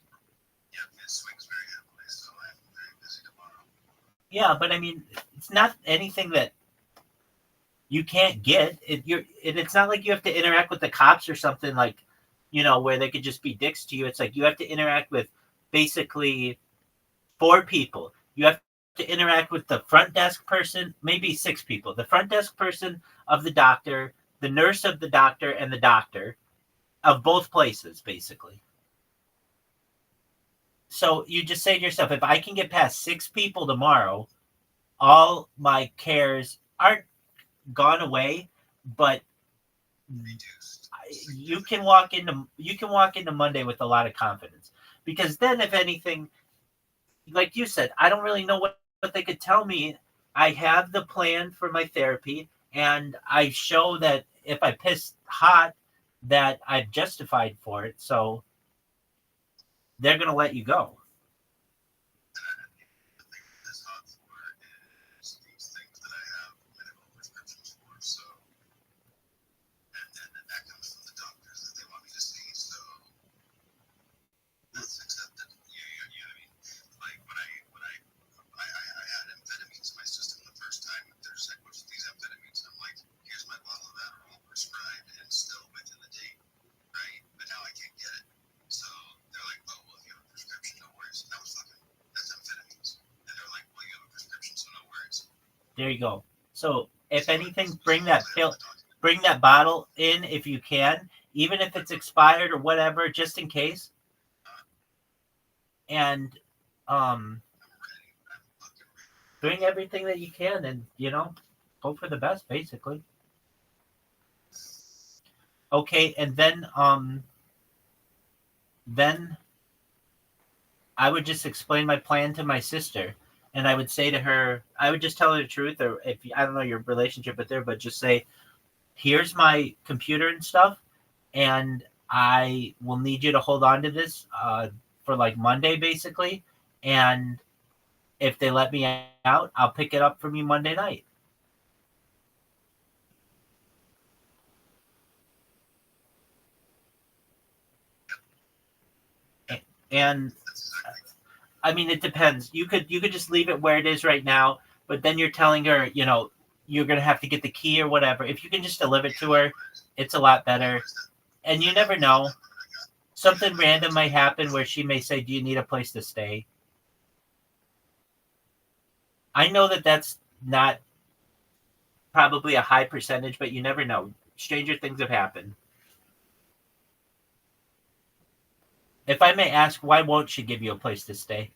Yeah, but I mean, it's not anything that you can't get. It's not like you have to interact with the cops or something like, where they could just be dicks to you. It's like you have to interact with basically 4 people. You have to interact with the front desk person, maybe 6 people. The front desk person of the doctor, the nurse of the doctor, and the doctor of both places, basically. So you just say to yourself, if I can get past 6 people tomorrow, all my cares aren't gone away, but you can walk into Monday with a lot of confidence. Because then, if anything, like you said, I don't really know what they could tell me. I have the plan for my therapy, and I show that if I piss hot, that I've justified for it. So they're going to let you go. There you go. So if anything, bring that bottle in if you can, even if it's expired or whatever, just in case. And bring everything that you can, and hope for the best, basically. Okay, and then I would just explain my plan to my sister. And I would say to her, I would just tell her the truth, or if I don't know your relationship with her, but just say, here's my computer and stuff, and I will need you to hold on to this for like Monday, basically. And if they let me out, I'll pick it up from you Monday night. And I mean, it depends. You could just leave it where it is right now, but then you're telling her, you're going to have to get the key or whatever. If you can just deliver it to her, it's a lot better. And you never know. Something random might happen where she may say, do you need a place to stay? I know that that's not probably a high percentage, but you never know. Stranger things have happened. If I may ask, why won't she give you a place to stay?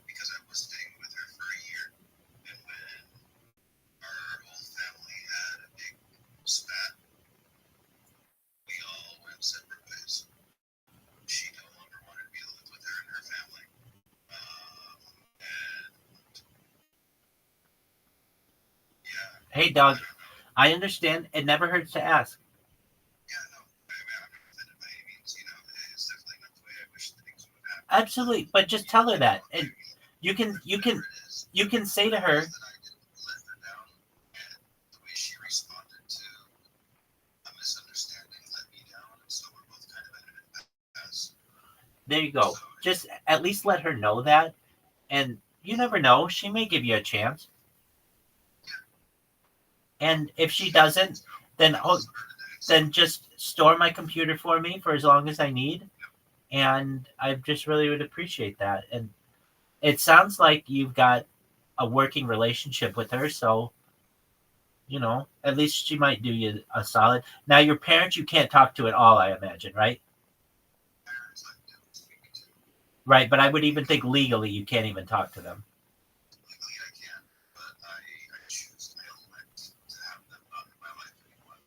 Because I was staying with her for a year, and when our whole family had a big spat, we all went separate ways. She no longer wanted me to live with her and her family. Hey, dog. I understand. It never hurts to ask. Absolutely, but just tell her that, and you can say to her. There you go. Just at least let her know that, and you never know. She may give you a chance. And if she doesn't, then just store my computer for me for as long as I need. And I just really would appreciate that. And it sounds like you've got a working relationship with her. So, at least she might do you a solid. Now, your parents, you can't talk to at all, I imagine, right? Right, but I would even think legally you can't even talk to them.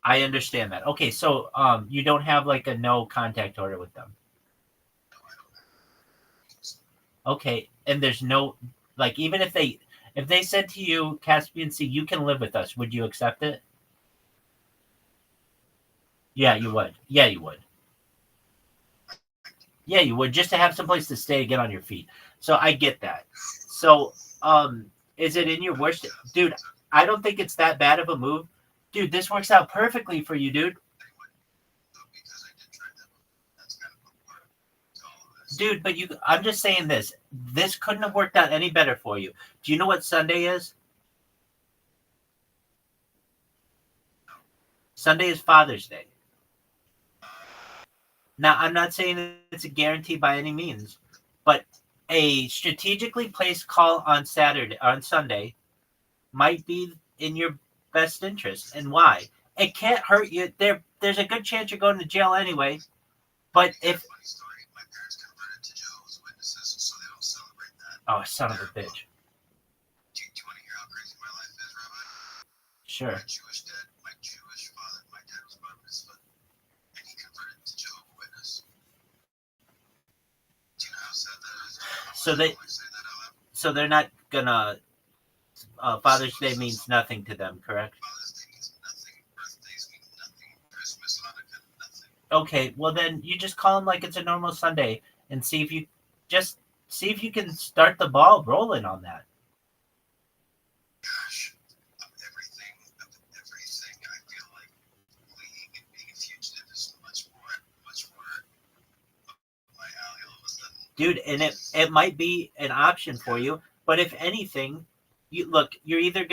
I understand that. Okay, so you don't have like a no contact order with them. Okay, and there's no like even if they said to you, Caspian Sea, you can live with us, would you accept it? Yeah, you would. Yeah, you would. Yeah, you would, just to have someplace to stay, get on your feet. So I get that. So, is it in your worst, dude? I don't think it's that bad of a move, dude. This works out perfectly for you, dude. Dude, but I'm just saying this. This couldn't have worked out any better for you. Do you know what Sunday is? Sunday is Father's Day. Now, I'm not saying it's a guarantee by any means, but a strategically placed call on Sunday might be in your best interest. And why? It can't hurt you. There's a good chance you're going to jail anyway. But if oh, son of a bitch. Sure. So they're not gonna. Father's Day means nothing to them, correct? Okay, well then you just call them like it's a normal Sunday and see if you can start the ball rolling on that. Dude, and it might be an option for you, but if anything, you're either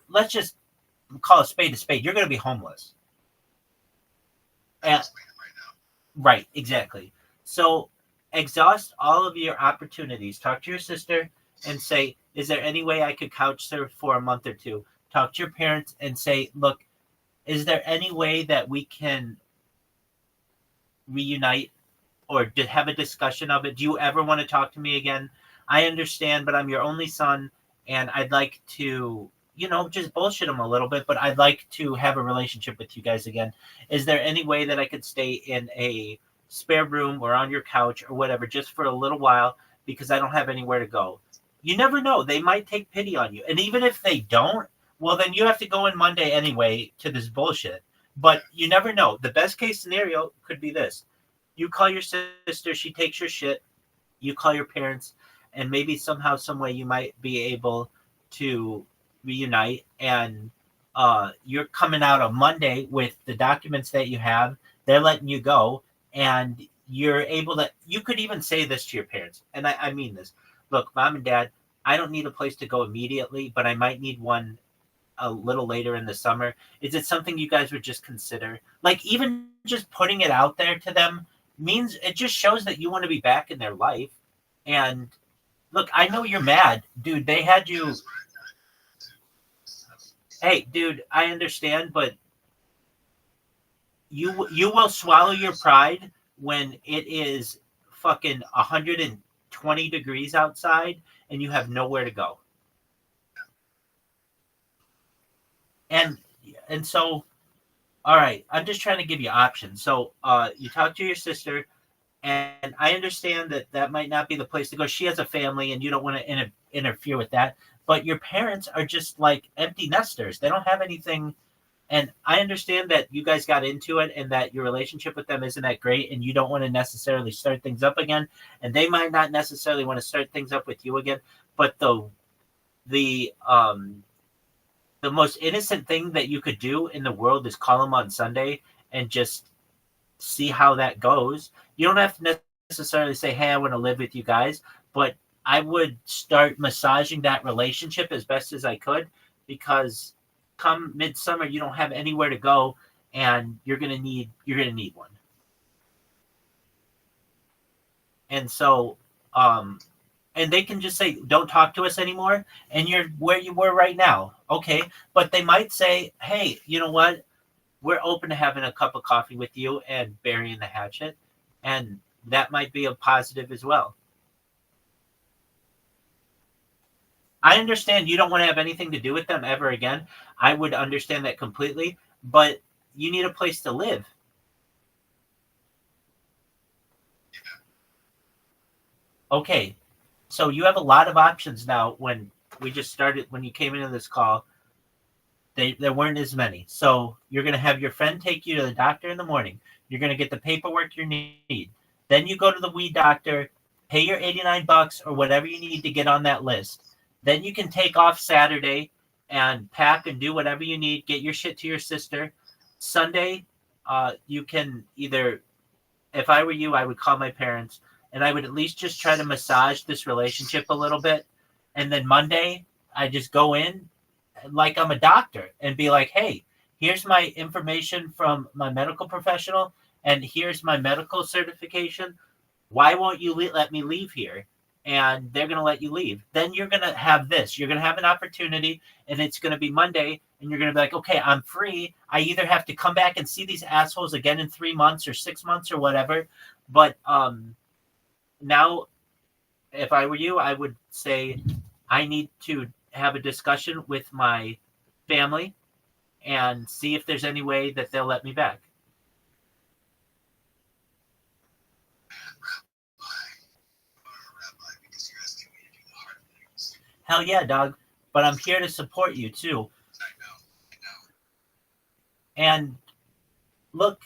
let's just call a spade, you're gonna be homeless. Right, exactly. So exhaust all of your opportunities. Talk to your sister and say, is there any way I could couch surf for a month or two? Talk to your parents and say, look, is there any way that we can reunite or to have a discussion of it? Do you ever want to talk to me again? I understand, but I'm your only son, and I'd like to, just bullshit him a little bit, but I'd like to have a relationship with you guys again. Is there any way that I could stay in a spare room or on your couch or whatever just for a little while because I don't have anywhere to go? You never know. They might take pity on you. And even if they don't, well, then you have to go in Monday anyway to this bullshit. But you never know. The best case scenario could be this. You call your sister, she takes your shit, you call your parents, and maybe somehow, some way you might be able to reunite, and you're coming out on Monday with the documents that you have, they're letting you go, and you're able to, you could even say this to your parents, and I mean this, look, Mom and Dad, I don't need a place to go immediately, but I might need one a little later in the summer. Is it something you guys would just consider? Like, even just putting it out there to them means it just shows that you want to be back in their life. And look, I know you're mad, dude. They had you. Hey, dude, I understand, but you will swallow your pride when it is fucking 120 degrees outside and you have nowhere to go. And so, all right, I'm just trying to give you options. So you talk to your sister, and I understand that might not be the place to go. She has a family, and you don't want to interfere with that. But your parents are just like empty nesters. They don't have anything. And I understand that you guys got into it and that your relationship with them isn't that great, and you don't want to necessarily start things up again. And they might not necessarily want to start things up with you again. But the most innocent thing that you could do in the world is call them on Sunday and just see how that goes. You don't have to necessarily say, hey, I want to live with you guys, but I would start massaging that relationship as best as I could, because come midsummer, you don't have anywhere to go, and you're going to need one. And so, and they can just say, don't talk to us anymore, and you're where you were right now. Okay. But they might say, hey, you know what? We're open to having a cup of coffee with you and burying the hatchet. And that might be a positive as well. I understand you don't want to have anything to do with them ever again. I would understand that completely. but you need a place to live. Okay, so you have a lot of options now. When we just started, when you came into this call, there weren't as many. So you're going to have your friend take you to the doctor in the morning. You're going to get the paperwork you need. Then you go to the weed doctor, pay your $89 or whatever you need to get on that list. Then you can take off Saturday and pack and do whatever you need, get your shit to your sister. Sunday, you can either, if I were you, I would call my parents and I would at least just try to massage this relationship a little bit. And then Monday, I just go in like I'm a doctor and be like, hey, here's my information from my medical professional and here's my medical certification. Why won't you let me leave here? And they're going to let you leave. Then you're going to have this. You're going to have an opportunity, and it's going to be Monday, and you're going to be like, okay, I'm free. I either have to come back and see these assholes again in 3 months or 6 months or whatever. But now, if I were you, I would say I need to have a discussion with my family and see if there's any way that they'll let me back. Hell yeah, dog. But I'm here to support you too. And look,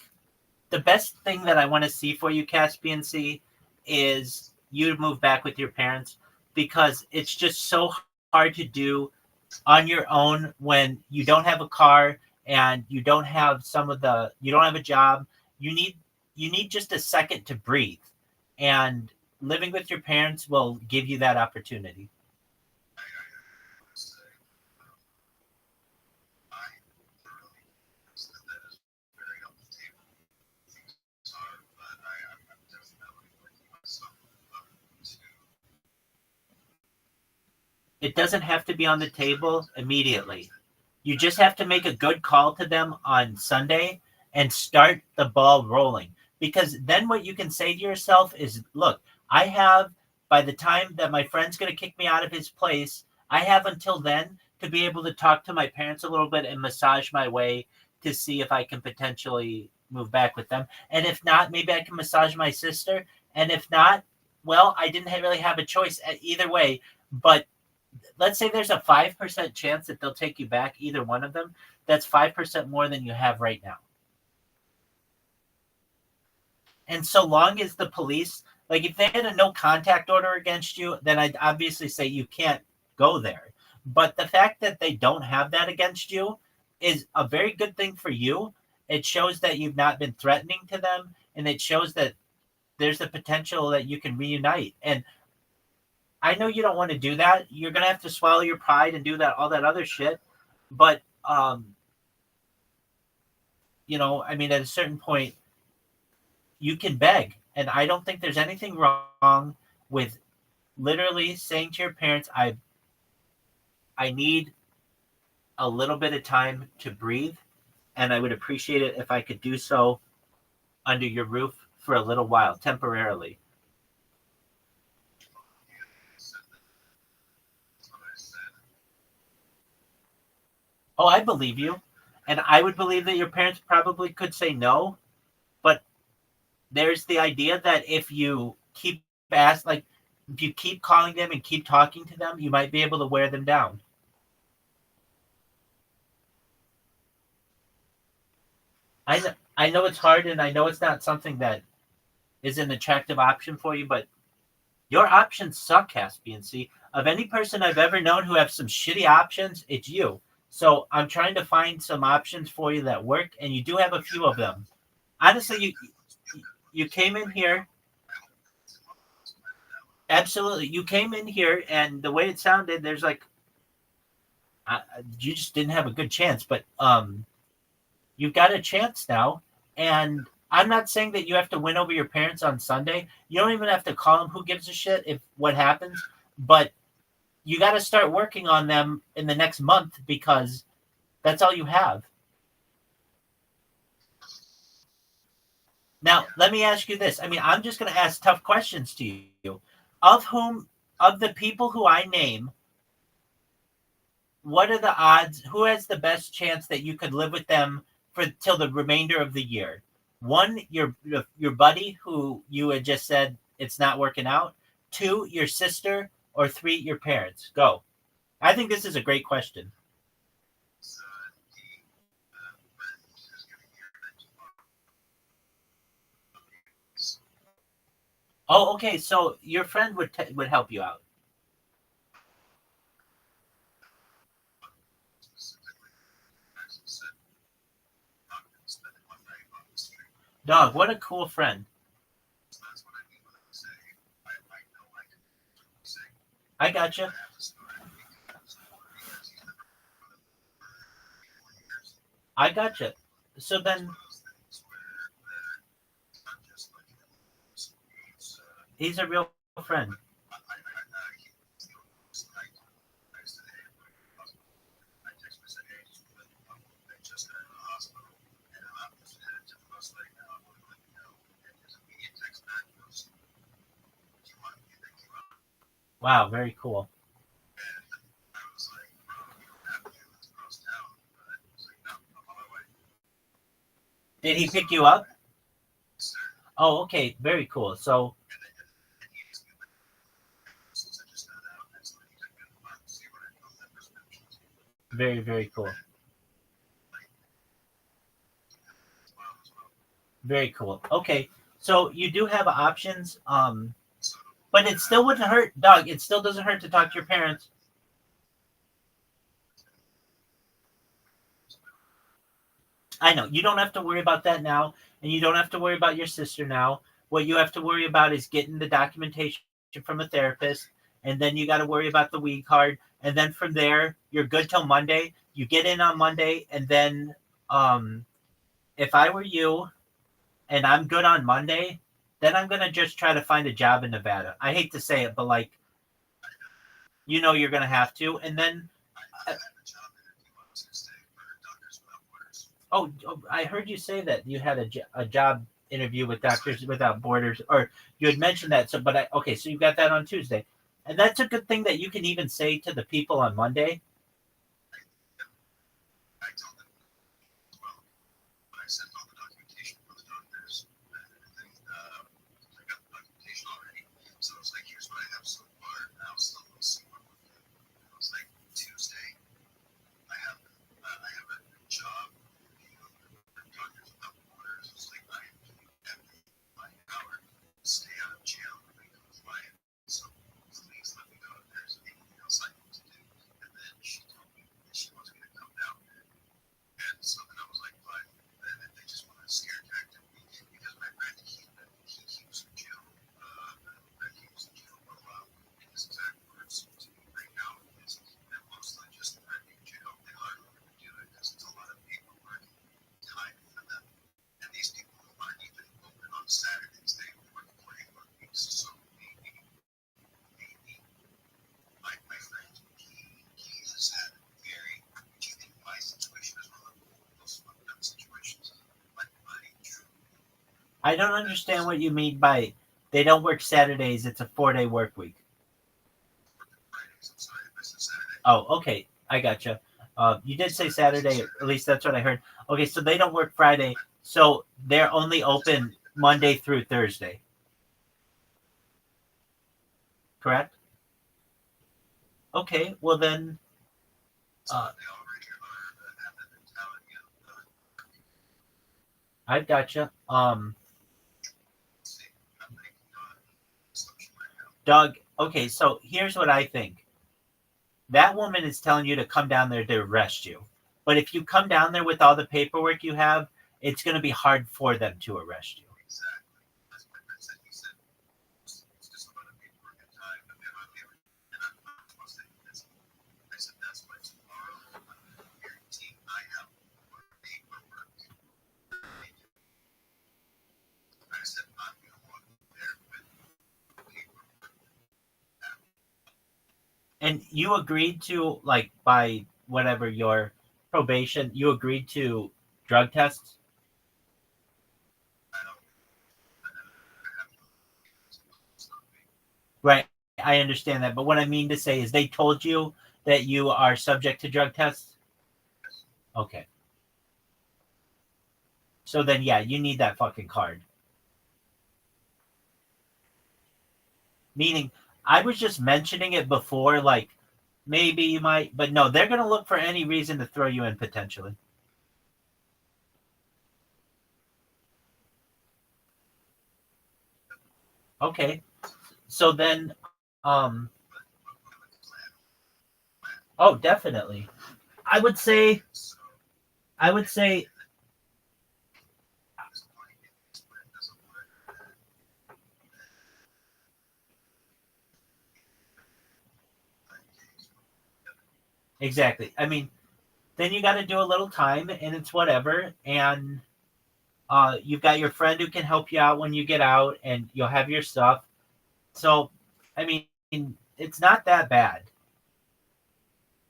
the best thing that I want to see for you, Caspian C, is you to move back with your parents, because it's just so hard to do on your own when you don't have a car and you don't have you don't have a job. You need just a second to breathe. And living with your parents will give you that opportunity. It doesn't have to be on the table immediately. You just have to make a good call to them on Sunday and start the ball rolling. Because then what you can say to yourself is, look, I have, by the time that my friend's going to kick me out of his place, I have until then to be able to talk to my parents a little bit and massage my way to see if I can potentially move back with them. And if not, maybe I can massage my sister. And if not, well, I didn't really have a choice either way. But let's say there's a 5% chance that they'll take you back, either one of them. That's 5% more than you have right now. And so long as the police, like if they had a no contact order against you, then I'd obviously say you can't go there. But the fact that they don't have that against you is a very good thing for you. It shows that you've not been threatening to them, and it shows that there's a potential that you can reunite. And I know you don't want to do that. You're going to have to swallow your pride and do that, all that other shit. But, you know, I mean, at a certain point, you can beg. And I don't think there's anything wrong with literally saying to your parents, I need a little bit of time to breathe. And I would appreciate it if I could do so under your roof for a little while, temporarily. Oh, I believe you. And I would believe that your parents probably could say no. But there's the idea that if you keep if you keep calling them and keep talking to them, you might be able to wear them down. I know it's hard, and I know it's not something that is an attractive option for you, but your options suck, Caspian C. Of any person I've ever known who have some shitty options, it's you. So I'm trying to find some options for you that work, and you do have a few of them. Honestly, you came in here. Absolutely. You came in here, and the way it sounded, there's like, you just didn't have a good chance, but you've got a chance now. And I'm not saying that you have to win over your parents on Sunday. You don't even have to call them. Who gives a shit if what happens? But you got to start working on them in the next month, because that's all you have. Now, let me ask you this. I mean, I'm just going to ask tough questions to you. Of the people who I name, what are the odds? Who has the best chance that you could live with them for till the remainder of the year. One, your buddy who you had just said it's not working out. Two, your sister, or three, your parents. Go. I think this is a great question. Oh, okay. So your friend would help you out. Dog, what a cool friend. I gotcha. I gotcha. So then he's a real friend. Wow, very cool. Did he pick you up? Oh, okay, very cool. So very, very cool. Very cool. Okay, so you do have options, but it still wouldn't hurt, dog. It still doesn't hurt to talk to your parents. I know you don't have to worry about that now, and you don't have to worry about your sister now. What you have to worry about is getting the documentation from a therapist, and then you got to worry about the weed card, and then from there you're good till Monday. You get in on Monday, and then if I were you, and I'm good on Monday, then I'm gonna just try to find a job in Nevada. I hate to say it, but like, you know, you're gonna have to, and then. Oh, I heard you say that you had a job interview with Doctors Without Borders, or you had mentioned that. So, but okay, so you got that on Tuesday, and that's a good thing that you can even say to the people on Monday. I don't understand what you mean by they don't work Saturdays. It's a 4-day work week. Oh, okay. I gotcha. You did say Saturday, at least that's what I heard. Okay, so they don't work Friday, so they're only open Monday through Thursday. Correct? Okay, well then. I gotcha. Doug, okay, so here's what I think. That woman is telling you to come down there to arrest you. But if you come down there with all the paperwork you have, it's going to be hard for them to arrest you. And you agreed to, like, by whatever your probation, you agreed to drug tests? Right. I understand that. But what I mean to say is they told you that you are subject to drug tests? Okay. So then, yeah, you need that fucking card. Meaning, I was just mentioning it before, like, maybe you might, but no, they're going to look for any reason to throw you in potentially. Okay. So then, oh, definitely. I would say, exactly. I mean, then you got to do a little time, and it's whatever. And you've got your friend who can help you out when you get out, and you'll have your stuff. So, I mean, it's not that bad.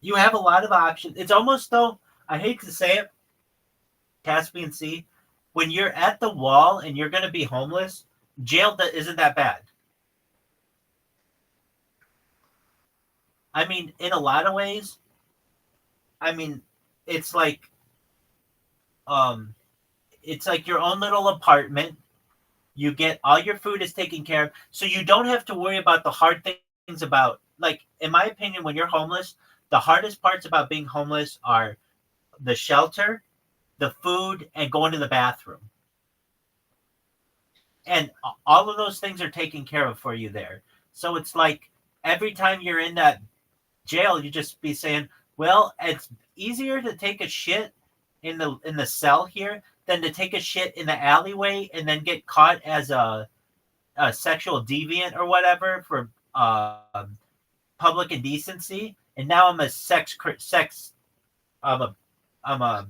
You have a lot of options. It's almost though, I hate to say it, Caspian Sea, when you're at the wall and you're going to be homeless, jail isn't that bad. I mean, in a lot of ways, I mean, it's like your own little apartment. You get all your food is taken care of, so you don't have to worry about the hard things about, like, in my opinion, when you're homeless, the hardest parts about being homeless are the shelter, the food, and going to the bathroom. And all of those things are taken care of for you there. So it's like every time you're in that jail, you just be saying, well, it's easier to take a shit in the cell here than to take a shit in the alleyway and then get caught as a sexual deviant or whatever for public indecency. And now I'm a I'm a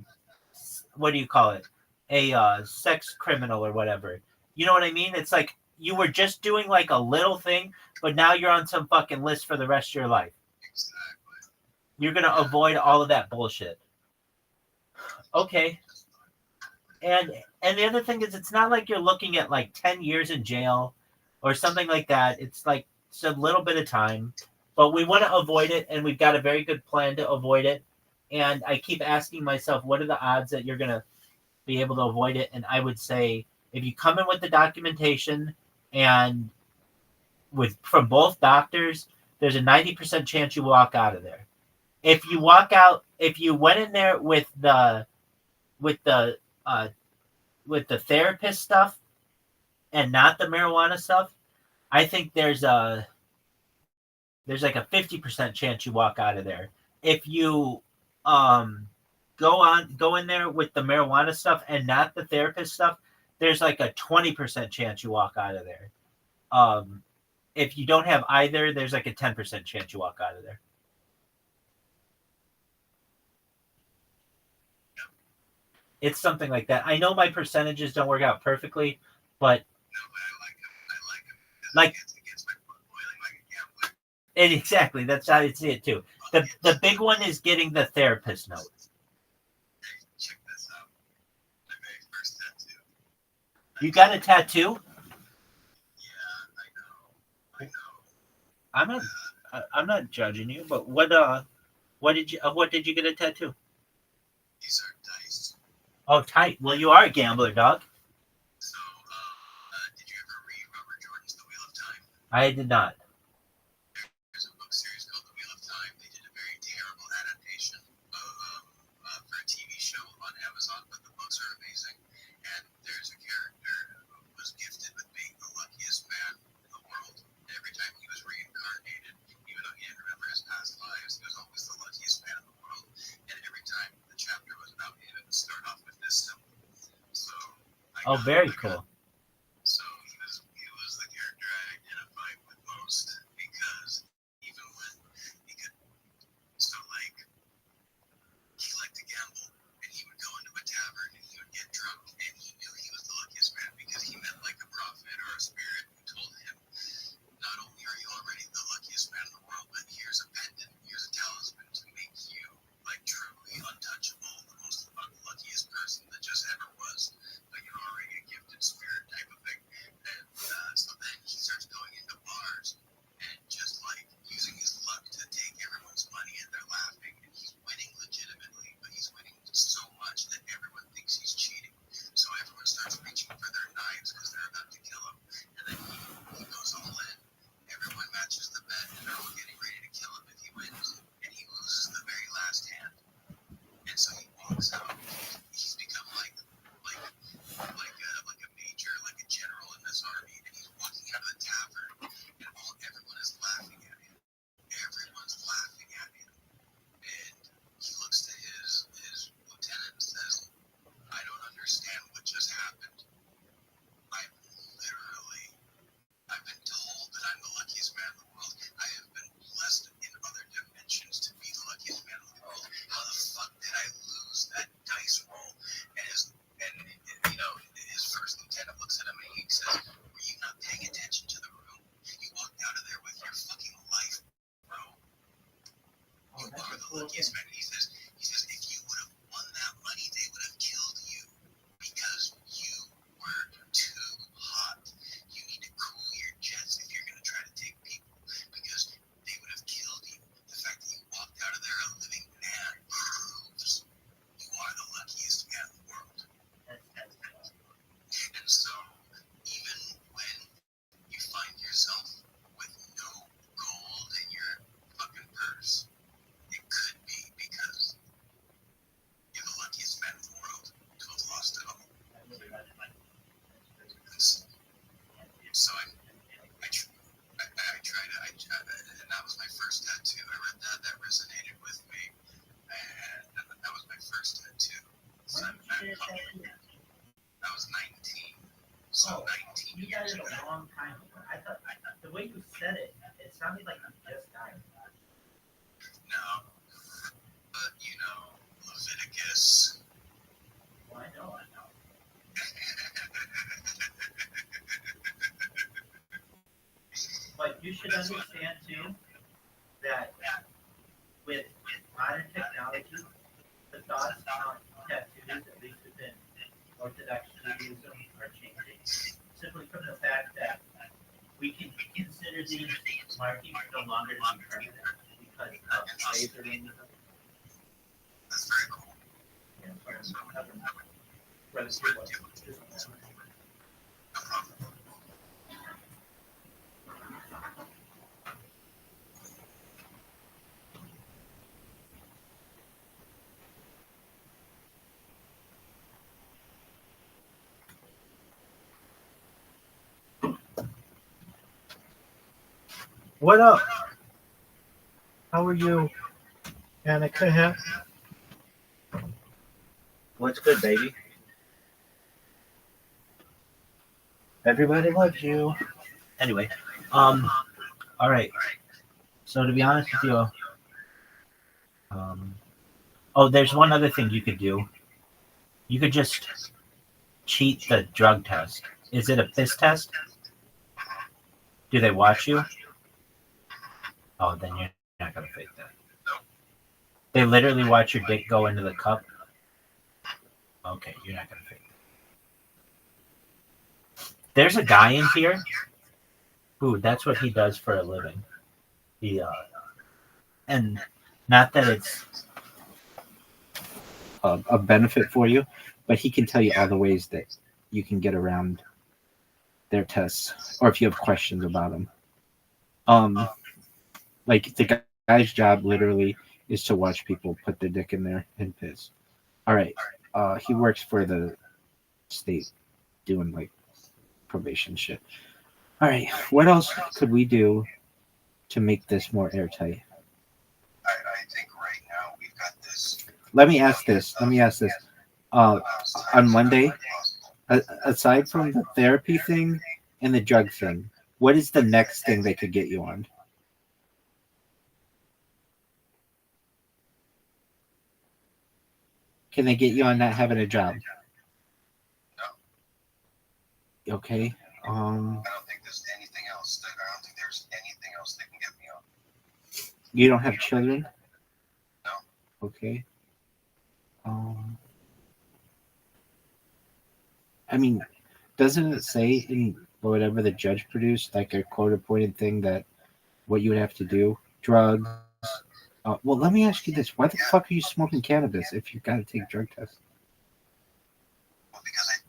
what do you call it? A sex criminal or whatever. You know what I mean? It's like you were just doing like a little thing, but now you're on some fucking list for the rest of your life. You're going to avoid all of that bullshit. Okay. And the other thing is, it's not like you're looking at like 10 years in jail or something like that. It's like it's a little bit of time, but we want to avoid it, and we've got a very good plan to avoid it. And I keep asking myself, what are the odds that you're going to be able to avoid it? And I would say, if you come in with the documentation and from both doctors, there's a 90% chance you walk out of there. If you went in there with the therapist stuff and not the marijuana stuff, I think there's like a 50% chance you walk out of there. If you go in there with the marijuana stuff and not the therapist stuff, there's like a 20% chance you walk out of there. If you don't have either, there's like a 10% chance you walk out of there. It's something like that. I know my percentages don't work out perfectly, but like exactly, that's how I see it too. The big one is getting the therapist note. You got a tattoo? I'm not judging you, but what did you get a tattoo? These are dice. Oh, tight. Well, you are a gambler, dog. So, did you ever read Robert Jordan's The Wheel of Time? I did not. There's a book series called The Wheel of Time. They did a very terrible adaptation for a TV show on Amazon, but the books are amazing. And there's a character who was gifted with being the luckiest man in the world. Every time he was reincarnated, even though he didn't remember his past lives, he was always the luckiest man in the world. And every time the chapter was about him, it would start off with this symbol. So, very cool. So he was the character I identified with most, because even when he could, so like, he liked to gamble, and he would go into a tavern and he would get drunk, and he knew he was the luckiest man because he met like a prophet or a spirit who told him, not only are you already the luckiest man in the world, but here's a pendant, here's a talisman to make you like truly untouchable, the most luckiest person that just ever was. But you're already a gifted spirit says, were you not paying attention to the room? You walked out of there with your fucking life, bro. You are the luckiest man. He says, if you would have won that money, they would have killed you because you were too hot. You need to cool your jets if you're going to try to take people because they would have killed you. The fact that you walked out of there a living man proves you are the luckiest man in the world. And so, even when you find yourself with no gold in your fucking purse, it could be because you're the luckiest man in the world to have lost it all. So I tried to, and that was my first tattoo. I read that resonated with me, and that was my first tattoo. So I was 19. So 19 years ago. A long time ago. I thought the way you said it, it sounded like you just died. No, but you know, Leviticus. Well, I know. But you should understand too that with modern technology, the thoughts on tattoos, at least within Orthodox Judaism, are changing. Simply from the fact that we can consider these markings no longer to be permanent because of lasering. That's very cool. What up? How are you, Annika? What's good, baby? Everybody loves you. Anyway, all right. So to be honest with you, there's one other thing you could do. You could just cheat the drug test. Is it a piss test? Do they watch you? Oh, then you're not gonna fake that. They literally watch your dick go into the cup. Okay, you're not gonna fake that. There's a guy in here who that's what he does for a living. He and not that it's a benefit for you, but he can tell you all the ways that you can get around their tests, or if you have questions about them. Like the guy's job literally is to watch people put their dick in there and piss. All right. He works for the state doing like probation shit. All right. What else could we do to make this more airtight? I think right now we've got this. Let me ask this. On Monday, aside from the therapy thing and the drug thing, what is the next thing they could get you on? Can they get you on not having a job? No. Okay. I don't think there's anything else. I don't think there's anything else they can get me on. You don't have children? No. Okay. I mean, doesn't it say in whatever the judge produced, like a court-appointed thing that what you would have to do? Drugs. Well, let me ask you this. Why the fuck are you smoking cannabis if you've got to take drug tests? Well, because I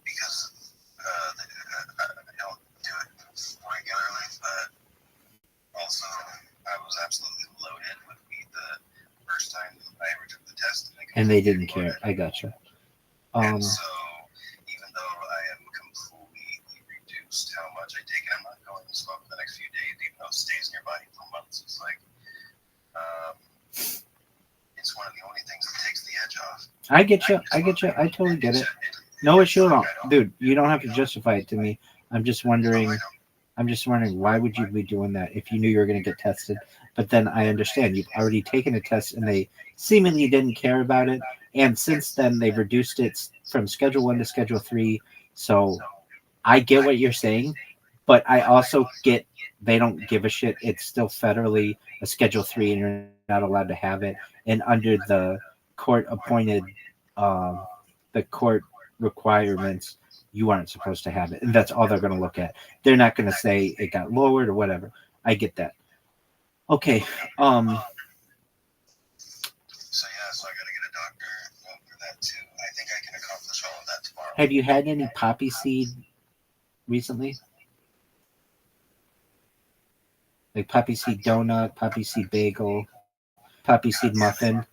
don't do it regularly, but also I was absolutely loaded with weed the first time I ever took the test. And they didn't care. I gotcha. And so, even though I am completely reduced how much I take, I'm not going to smoke for the next few days, even though it stays in your body for months. It's like, it's one of the only things that takes the edge off. I get you. I totally get it. No issue at all. Dude, you don't have to justify it to me. I'm just wondering why would you be doing that if you knew you were going to get tested? But then I understand you've already taken a test and they seemingly didn't care about it. And since then, they've reduced it from Schedule 1 to Schedule 3. So I get what you're saying, but I also get they don't give a shit. It's still federally a Schedule 3, and you're not allowed to have it. And under the court-appointed, the court requirements, you aren't supposed to have it. And that's all they're going to look at. They're not going to say it got lowered or whatever. I get that. Okay. So yeah, so I got to get a doctor for that too. I think I can accomplish all of that tomorrow. Have you had any poppy seed recently? Like poppy seed donut, poppy seed bagel, poppy seed muffin. Have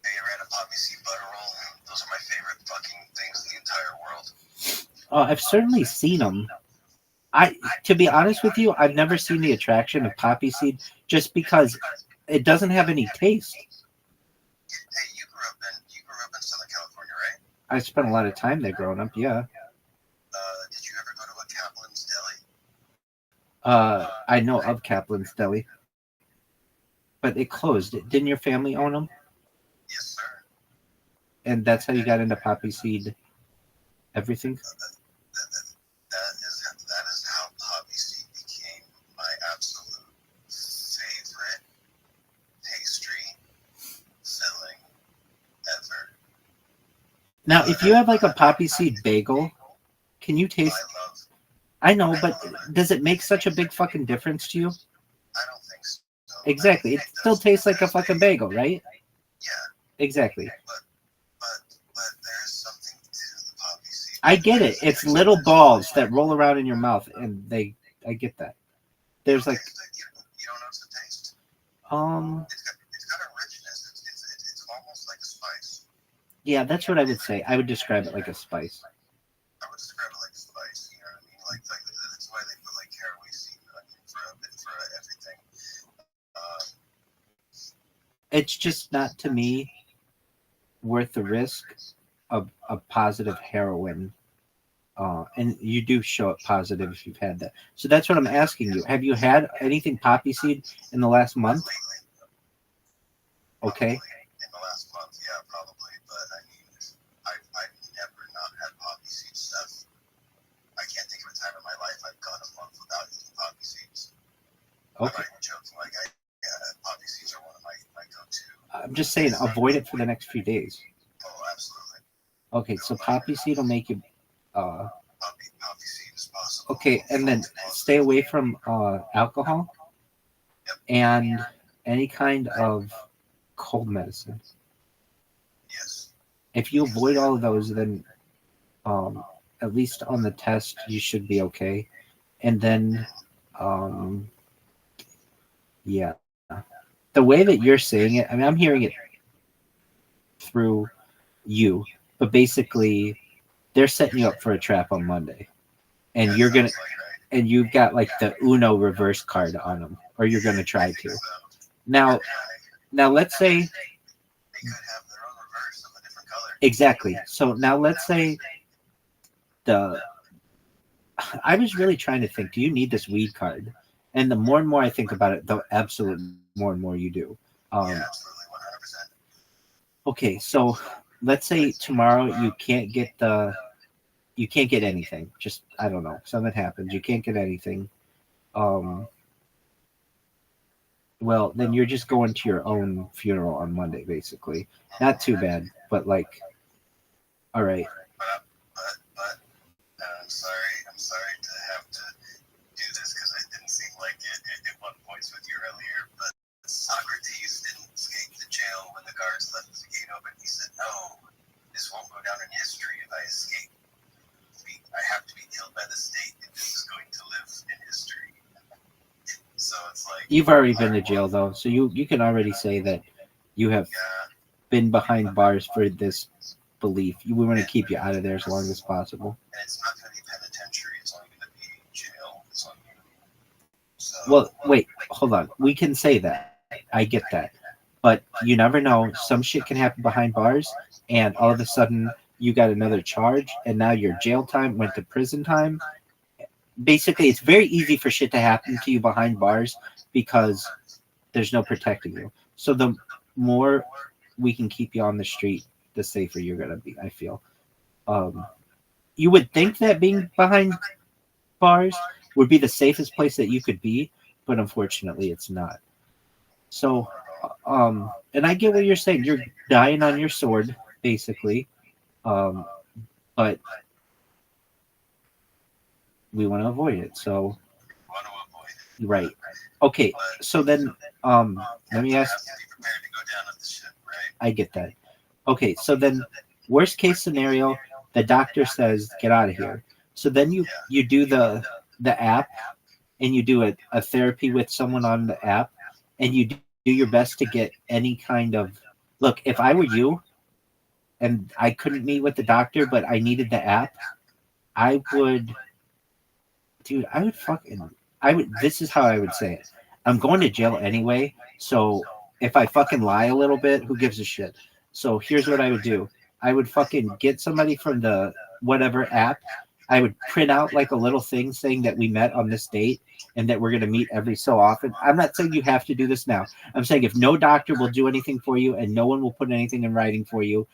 you ever had a poppy seed butter roll? Those are my favorite fucking things in the entire world. I've certainly seen them. To be honest with you, I've never seen the attraction of poppy seed just because it doesn't have any taste. Hey, you grew up in Southern California, right? I spent a lot of time there growing up, yeah. Did you ever go to a Kaplan's Deli? I know of Kaplan's Deli, but it closed. Didn't your family own them? Yes, sir. And that's how you got into poppy seed everything? That is how poppy seed became my absolute favorite pastry filling ever. Now, if you have like a poppy seed bagel, can you taste? I know, but does it make such a big fucking difference to you? I don't think so. Exactly. It still tastes like a fucking bagel, right? Yeah. Exactly. But there is something to the poppy seed. I get it. It's little balls that roll around in your mouth, and I get that. There's like, You don't notice the taste? It's got a richness. It's almost like a spice. yeah, that's what I would say. I would describe it like a spice. I would describe it like a spice. You know what I mean? Like that's why they put like caraway seed and onion for everything. It's just not to me worth the risk of a positive heroin. And you do show up positive if you've had that. So that's what I'm asking you. Have you had anything poppy seed in the last month? Okay. In the last month, yeah, probably. But I mean, I've never not had poppy seed stuff. I can't think of a time in my life I've gone a month without eating poppy seeds. Okay. I'm not even joking. Like, poppy seeds are one of my go-to. I'm just saying, avoid it for the next few days. Oh, absolutely. Okay, so poppy seed will make you. Poppy seed is possible. Okay, and then stay away from alcohol and any kind of cold medicine. Yes. If you avoid all of those, then at least on the test you should be okay. And then, yeah, the way that you're saying it, I mean, I'm hearing it through you, but basically they're setting you up for a trap on Monday, and you're gonna, and you've got like the Uno reverse card on them, or you're gonna try to. Now let's say exactly. So now let's say I was really trying to think, do you need this weed card? And the more and more I think about it, the absolute more and more you do. Absolutely, 100%. Okay, so let's say tomorrow you can't get anything. Just, I don't know, something happens. You can't get anything. Well, then you're just going to your own funeral on Monday, basically. Not too bad, but like, all right. But I'm sorry to have to do this because it didn't seem like it won points with you earlier, but Socrates didn't escape the jail when the guards left the gate open. He said, no, this won't go down in history if I escape. I have to be killed by the state if this is going to live in history. So it's like... You've already been to jail, though, so you can already say that you have been behind bars for this belief. We want to keep you out of there as long as possible. And it's not going to be penitentiary. It's only going to be jail. It's only going to be... So, Well, wait, hold on. We can say that. I get that. But you never know. Some shit can happen behind bars, and all of a sudden you got another charge, and now your jail time went to prison time. Basically, it's very easy for shit to happen to you behind bars because there's no protecting you. So the more we can keep you on the street, the safer you're going to be, I feel. you would think that being behind bars would be the safest place that you could be, but unfortunately it's not. So, and I get what you're saying. You're dying on your sword, basically. But we want to avoid it. So, right. Okay. So then, let me ask. I get that. Okay. So then, worst case scenario, the doctor says, get out of here. So then you do the app, and you do a therapy with someone on the app, and you do your best to get any kind of look. If I were you and I couldn't meet with the doctor, but I needed the app, I would this is how I would say it. I'm going to jail anyway, so if I fucking lie a little bit, who gives a shit? So here's what I would do. I would fucking get somebody from the whatever app. I would print out like a little thing saying that we met on this date and that we're going to meet every so often. I'm not saying you have to do this now. I'm saying if no doctor will do anything for you and no one will put anything in writing for you,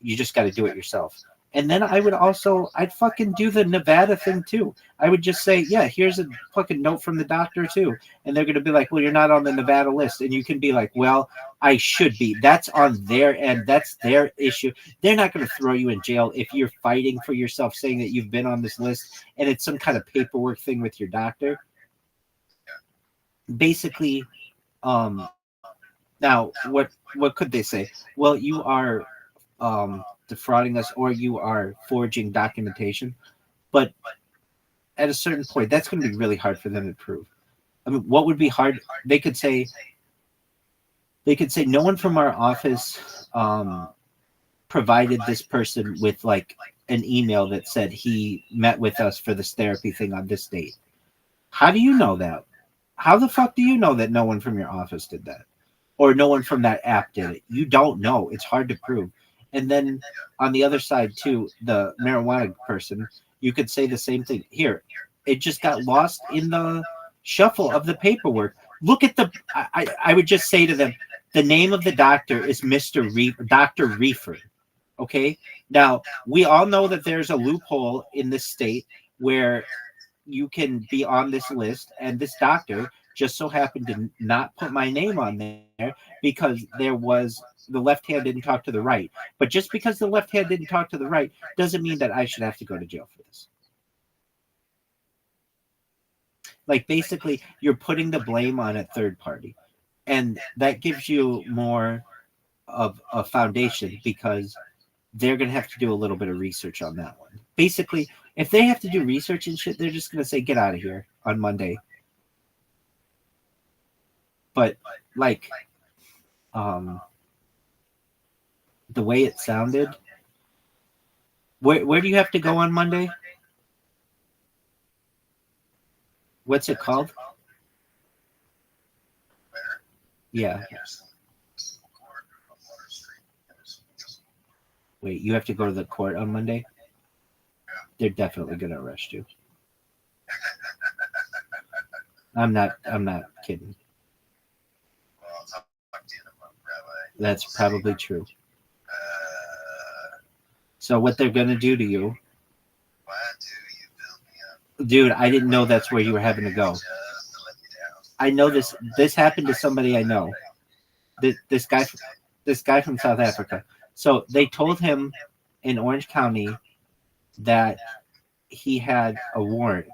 you just got to do it yourself. And then I'd fucking do the Nevada thing too. I would just say, yeah, here's a fucking note from the doctor too. And they're going to be like, well, you're not on the Nevada list. And you can be like, well, I should be. That's on their end. That's their issue. They're not going to throw you in jail if you're fighting for yourself, saying that you've been on this list and it's some kind of paperwork thing with your doctor. Basically, now what could they say? Well, you are defrauding us, or you are forging documentation. But at a certain point, that's going to be really hard for them to prove. I mean, what would be hard? They could say no one from our office provided this person with like an email that said he met with us for this therapy thing on this date. How do you know that? How the fuck do you know that no one from your office did that? Or no one from that app did it? You don't know. It's hard to prove. And then on the other side too, the marijuana person, you could say the same thing. Here, it just got lost in the shuffle of the paperwork. Look at I would just say to them, the name of the doctor is Dr. Reefer. Okay. Now we all know that there's a loophole in this state where you can be on this list, and this doctor just so happened to not put my name on there because the left hand didn't talk to the right. But just because the left hand didn't talk to the right doesn't mean that I should have to go to jail for this. Like, basically, you're putting the blame on a third party. And that gives you more of a foundation because they're going to have to do a little bit of research on that one. Basically, if they have to do research and shit, they're just going to say, get out of here on Monday. But, like, the way it sounded, where do you have to go on Monday? What's it called? Yeah. Wait, you have to go to the court on Monday? They're definitely going to arrest you. I'm not kidding. That's probably true. So what they're going to do to you... Dude, I didn't know that's where you were having to go. I know this happened to somebody I know. This guy from South Africa. So they told him in Orange County that he had a warrant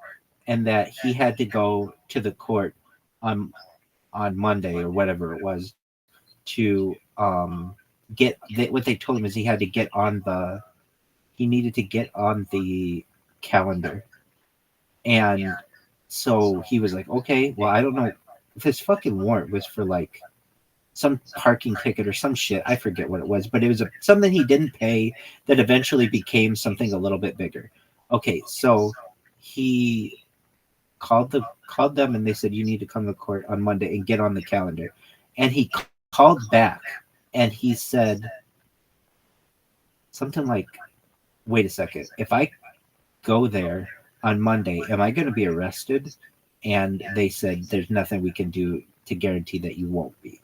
and that he had to go to the court on Monday or whatever it was to what they told him is he needed to get on the calendar. And so he was like, okay, well, I don't know if this fucking warrant was for like some parking ticket or some shit. I forget what it was, but it was something he didn't pay that eventually became something a little bit bigger. Okay, so he called them and they said, you need to come to court on Monday and get on the calendar. And he called back and he said something like, wait a second, if I go there on Monday, am I going to be arrested? And they said, there's nothing we can do to guarantee that you won't be.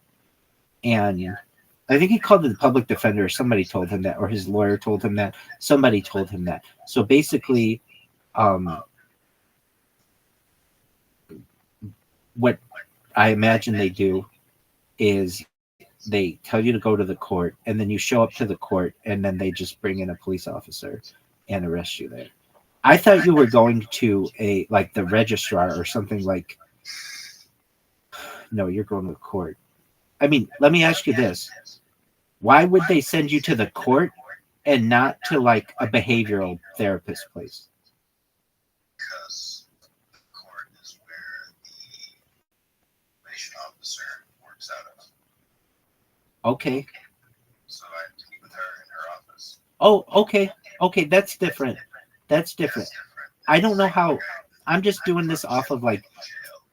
And I think he called it the public defender, or somebody told him that, or his lawyer told him that. Somebody told him that. So basically, what I imagine they do is they tell you to go to the court, and then you show up to the court, and then they just bring in a police officer and arrest you there. I thought you were going to like the registrar or something like. No, you're going to the court. I mean, let me ask you this. Why would they send you to the court and not to like a behavioral therapist place? Because the court is where the probation officer works out of. Okay. So I have to meet with her in her office. Oh, okay. Okay, that's different. That's different. I don't know how. I'm just doing this off of like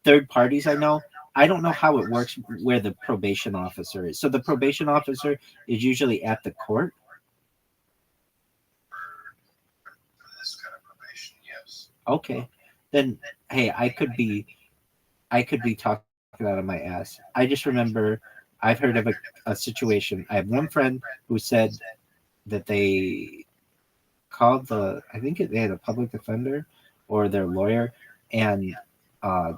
third parties I know. I don't know how it works where the probation officer is. So the probation officer is usually at the court? For this kind of probation, yes. Okay. Then, hey, I could be talking out of my ass. I just remember I've heard of a situation. I have one friend who said that they called I think they had a public defender or their lawyer, and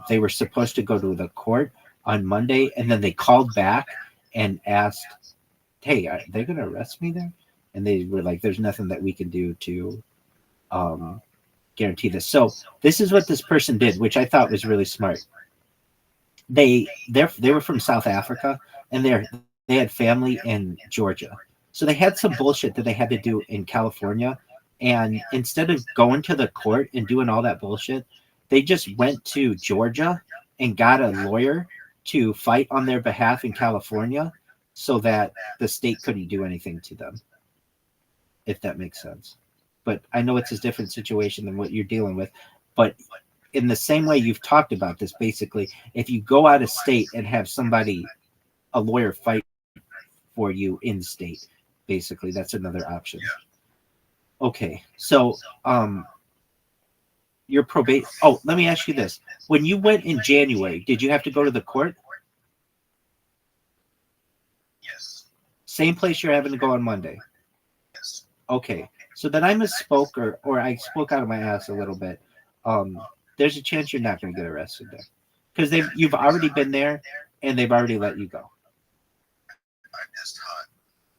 they were supposed to go to the court on Monday, and then they called back and asked, hey, are they going to arrest me there? And they were like, there's nothing that we can do to guarantee this. So this is what this person did, which I thought was really smart. They were from South Africa, and they had family in Georgia. So they had some bullshit that they had to do in California. And instead of going to the court and doing all that bullshit, they just went to Georgia and got a lawyer to fight on their behalf in California so that the state couldn't do anything to them, if that makes sense. But I know it's a different situation than what you're dealing with. But in the same way you've talked about this, basically, if you go out of state and have a lawyer fight for you in state, basically, that's another option. Okay, so your probation. Oh, let me ask you this: when you went in January, did you have to go to the court? Yes. Same place you're having to go on Monday. Yes. Okay, so then I misspoke, or I spoke out of my ass a little bit. There's a chance you're not going to get arrested there because you've already been there and they've already let you go. I just taught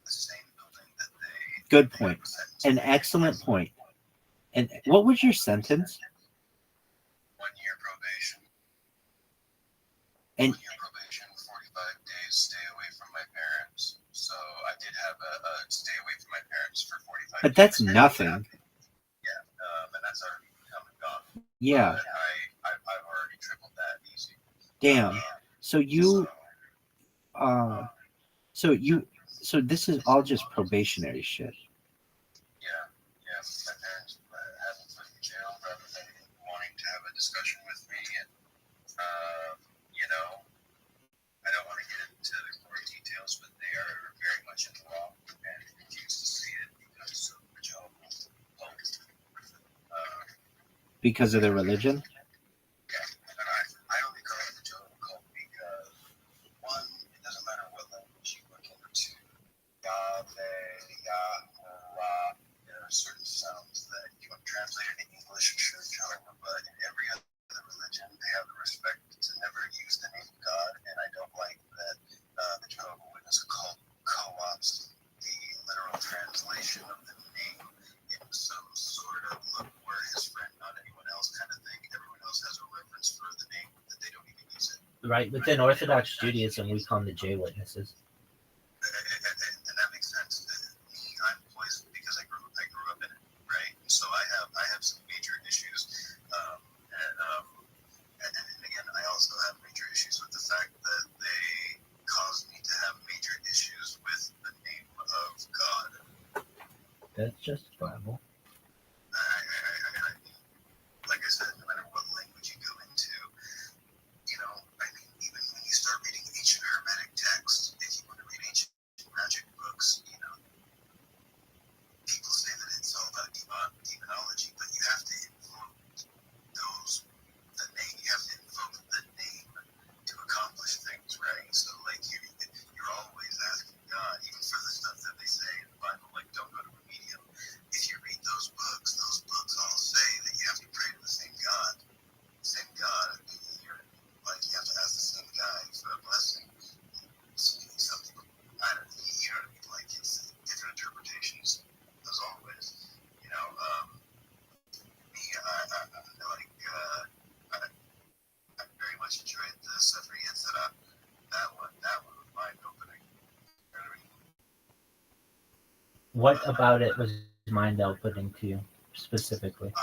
the same building that they. Good point. An excellent point. And what was your sentence? 1 year probation. And 1 year probation, 45 days stay away from my parents. So I did have a stay away from my parents for 45 days. But that's nothing. Yeah, and that's already come and gone. Yeah. But I've already tripled that easy. Damn. So this is all just probationary shit. Yeah. My parents had me put in jail rather than wanting to have a discussion with me, and I don't want to get into the gory details, but they are very much in the wrong and refuse to see it because of the job. Because of their religion? Yeah, and I only call it the Jehovah cult because, one, it doesn't matter what language you look into. Yahweh, Yahuwah, there are certain sounds that you can translate it in English, sure, Jehovah, but in every other religion, they have the respect to never use the name of God, and I don't like that the Jehovah Witness cult co-opts the literal translation of the name in some sort of look, we're his friend, not anyone else kind of thing. Everyone else has a reference for the name, that they don't even use it. Right. Within Orthodox Judaism, we call them the J witnesses. And that makes sense. I'm poisoned because I grew up in it, right? So I have some major issues, and again, I also have major issues with the fact that they caused me to have major issues with the name of God. That's justifiable. Like I said, no matter what language you go into, even when you start reading ancient Hermetic texts, if you What about it was mind opening to you specifically? When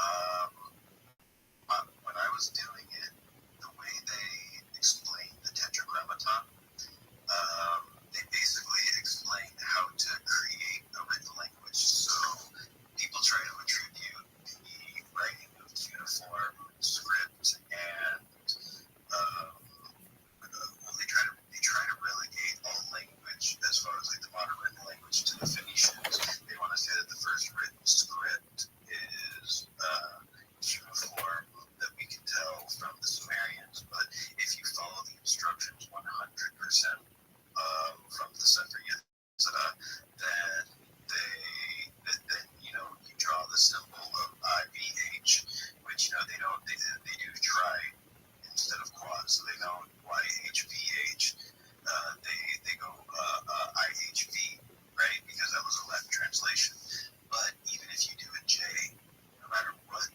I was doing it, the way they explained the tetragrammaton, they basically explained how to create a written language. So people try to attribute the writing of cuneiform script and they try to relegate all language as far as like the modern written language to the Phoenicians. They want to say that the first written script is cuneiform that we can tell from the Sumerians. But if you follow the instructions 100% from the Sefer Yetzirah, then you draw the symbol of IVH, which they do try instead of quad, so they don't YHVH. They go IHV, right? Because that was a Latin translation. But even if you do a J, no matter what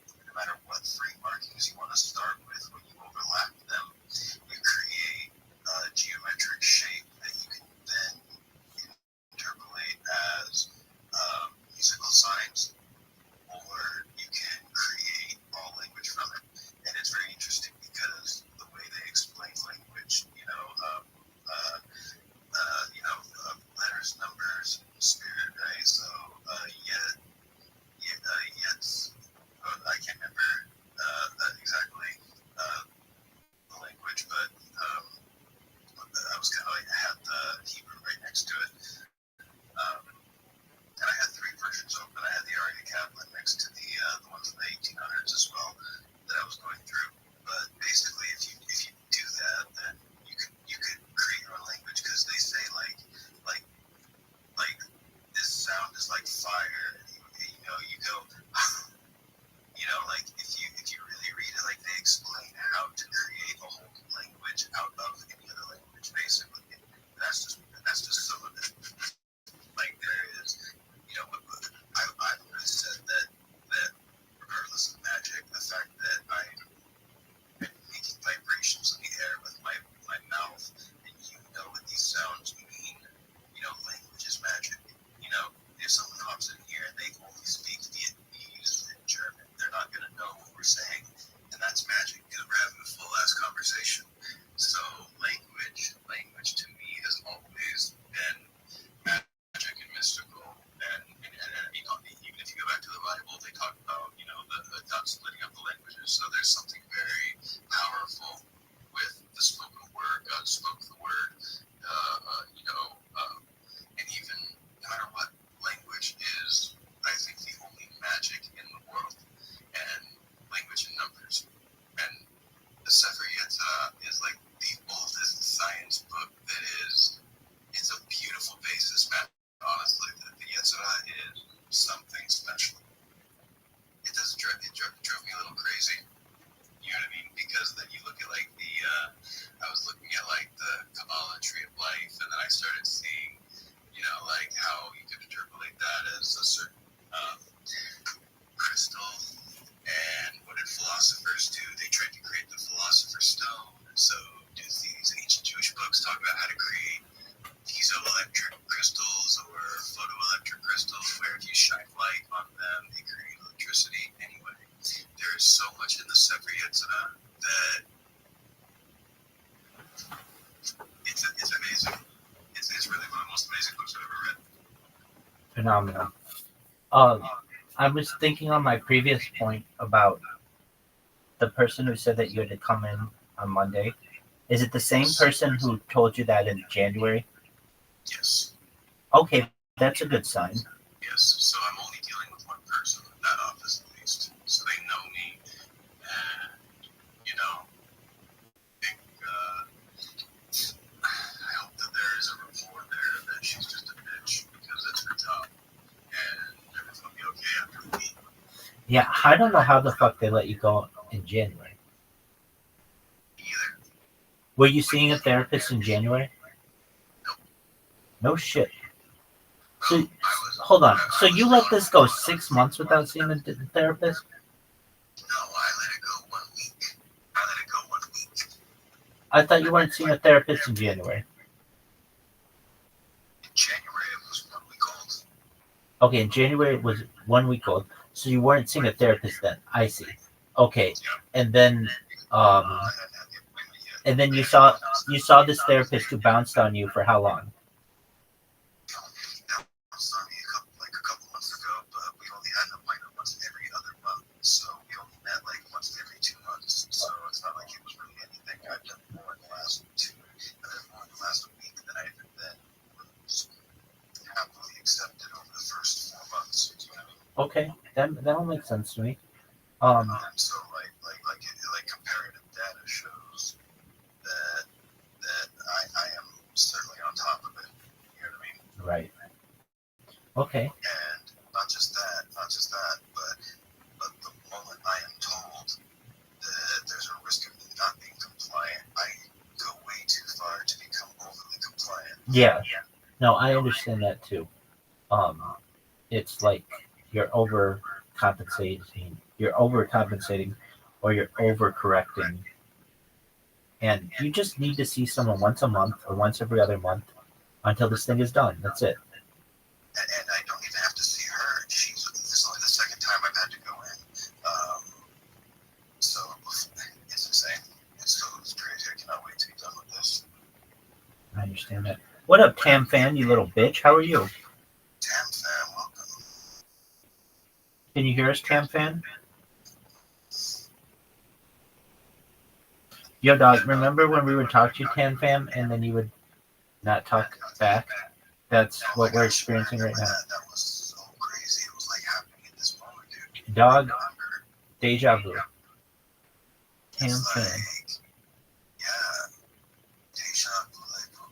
three markings you want to start with, when you overlap them, you create a geometric shape that you can then interpolate as musical signs, or you can create all language from it. And it's very interesting because the way they explain language, letters, numbers, and spirit, right? So I can't remember exactly the language, but I was kind of like, I had the Hebrew right next to it. And I had three versions open. I had the Aria Kaplan next to the ones in the 1800s as well that I was going through. But basically, if you do that, then you could create your own language, because they say like this sound is like fire. And you go, like if you really read it, like they explain how to create a whole language out of any other language. Basically, that's just some of it. Like there is, I've always said that regardless of magic, the fact that I'm making vibrations in the air with my mouth, and what these sounds mean, language is magic. If someone hops in here and they only speak Vietnamese and German, they're not going to know what we're saying, and that's magic, because we're having a full-ass conversation. So language to me has always been magic and mystical, and even if you go back to the Bible, they talk about the God splitting up the languages. So there's something very powerful with the spoken word. God spoke the word, and even no matter what, language is, I think, the only magic in the world, and language and numbers. And the Sefer Yetzirah is like the oldest science book that is. It's a beautiful basis, man. Honestly, the Yetzirah is something special. It drove me a little crazy. You know what I mean? Because then you look at like I was looking at like the Kabbalah tree of life, and then I started seeing, like how you could interpolate that as a certain crystal. And what did philosophers do? They tried to create the philosopher's stone. So these ancient Jewish books talk about how to create piezoelectric crystals or photoelectric crystals, where if you shine light on them, they create electricity. Anyway, there is so much in the Sefer Yetzirah that it's amazing. It's really one of the most amazing books I've ever read. Phenomenal. I was thinking on my previous point about the person who said that you had to come in on Monday. Is it the same person who told you that in January? Yes. Okay, that's a good sign. Yes. So I'm only dealing with one person in that office at least. So they know me, and I hope that there is a rapport there, that she's just a bitch because it's her job, and everything will be okay after a week. Yeah, I don't know how the fuck they let you go in January. Either. Were you seeing a therapist in January? No shit. So, hold on. So you let this go 6 months without seeing a therapist? No, I let it go 1 week. I thought you weren't seeing a therapist in January. In January, it was 1 week old. Okay, in January it was 1 week old, so you weren't seeing a therapist then. I see. Okay, and then you saw this therapist who bounced on you for how long? Like a couple months ago, but we only had an appointment once every other month, so we only met like once every 2 months. So it's not like it was really anything I've done more in the last week than I even then was happily accepted over the first 4 months. You know? Okay, that'll make sense to me. So like comparative data shows that I am certainly on top of it. You know what I mean? Right. Okay. And not just that, but the moment I am told that there's a risk of not being compliant, I go way too far to become overly compliant. Yeah. No, I understand that too. It's like you're overcompensating, or you're overcorrecting, and you just need to see someone once a month or once every other month until this thing is done. That's it. And I don't even have to see her. This is only the second time I've had to go in. So it's insane. It's crazy. I cannot wait to be done with this. I understand that. What up, Tam Fan, you little bitch? How are you? Tam Fan, welcome. Can you hear us, Tam Fan? Yo, dog, remember when we would talk to you, Tam Fan, and then you would not talk back? That's what we're experiencing right now. That was so crazy. It was like happening at this moment, dude. Dog, deja vu. Tam Fan. Yeah. Deja vu,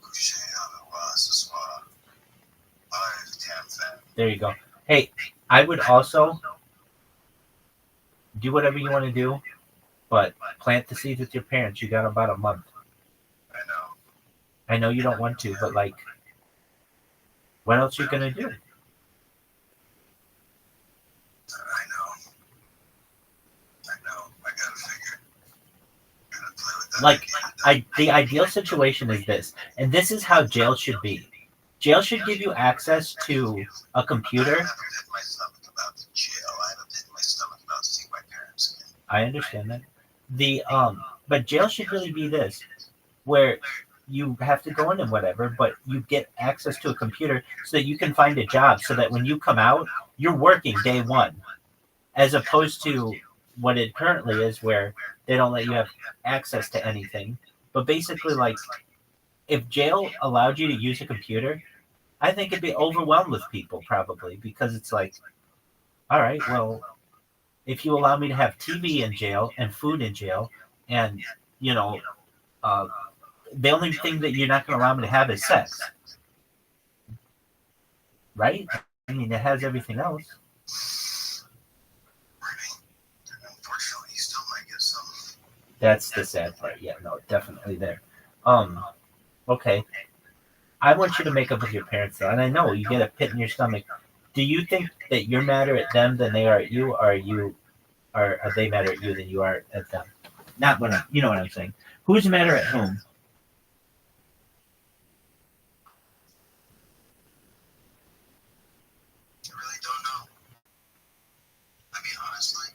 couché avec ce soir. Tam Fan. There you go. Hey, I would also do whatever you want to do, but plant the seeds with your parents. You got about a month. I know you don't want to, but like, what else are you gonna do? I know. I gotta figure. Gotta play with that. Like, the ideal situation is this, and this is how jail should be. Jail should give you access to a computer. I haven't hit my stomach about the jail. I haven't hit my stomach about seeing my parents again. I understand that. But jail should really be this, where you have to go in and whatever, but you get access to a computer so that you can find a job, so that when you come out, you're working day one, as opposed to what it currently is, where they don't let you have access to anything. But basically, like, if jail allowed you to use a computer, I think it'd be overwhelmed with people probably, because it's like, all right, well, if you allow me to have TV in jail and food in jail, and, you know, the only thing that you're not going to allow me to have is sex, right? I mean, it has everything else. Unfortunately, you still might get some. That's the sad part. Yeah, no, definitely there. Okay. I want you to make up with your parents, though, and I know you get a pit in your stomach. Do you think that you're madder at them than they are at you, or are they madder at you than you are at them? Not when you know what I'm saying. Who's madder at whom? I really don't know. I mean, honestly.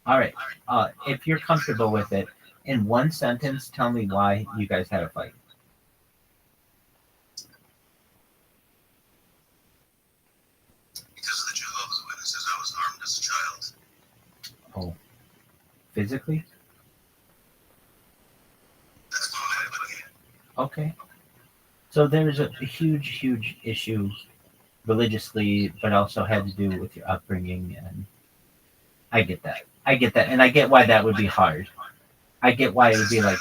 All right. If you're comfortable with it, in one sentence, tell me why you guys had a fight. Because of the Jehovah's Witnesses, I was harmed as a child. Oh, physically? That's the way I look at it. Okay. So there's a huge, huge issue religiously, but also had to do with your upbringing, and I get that. And I get why that would be hard. I get why it would be like. I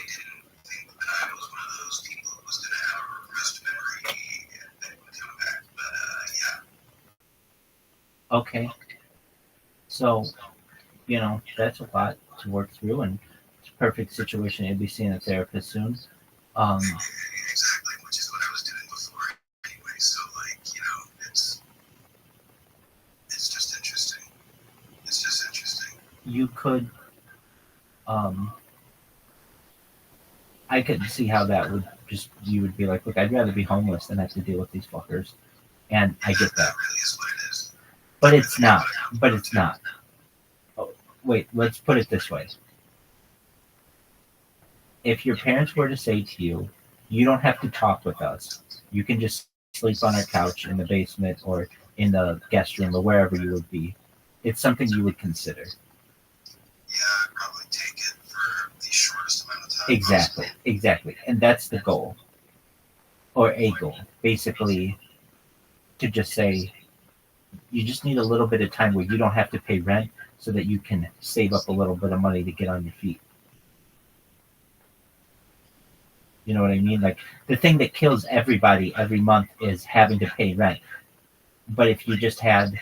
didn't think that I was one of those people who was going to have a repressed memory that would come back, but yeah. Okay. So, you know, that's a lot to work through, and it's a perfect situation. You'll be seeing a therapist soon. Exactly, which is what I was doing before anyway. So, like, you know, it's just interesting. It's just interesting. You could, I could see how that would you would be like, look, I'd rather be homeless than have to deal with these fuckers. And I get that. But it's not. Oh, wait, let's put it this way. If your parents were to say to you, you don't have to talk with us. You can just sleep on our couch in the basement or in the guest room or wherever you would be. It's something you would consider. Yeah, I'd probably take it for the shortest amount of time. Exactly. And that's the goal. Or a goal. Basically, to just say, you just need a little bit of time where you don't have to pay rent so that you can save up a little bit of money to get on your feet. You know what I mean? Like, the thing that kills everybody every month is having to pay rent. But if you just had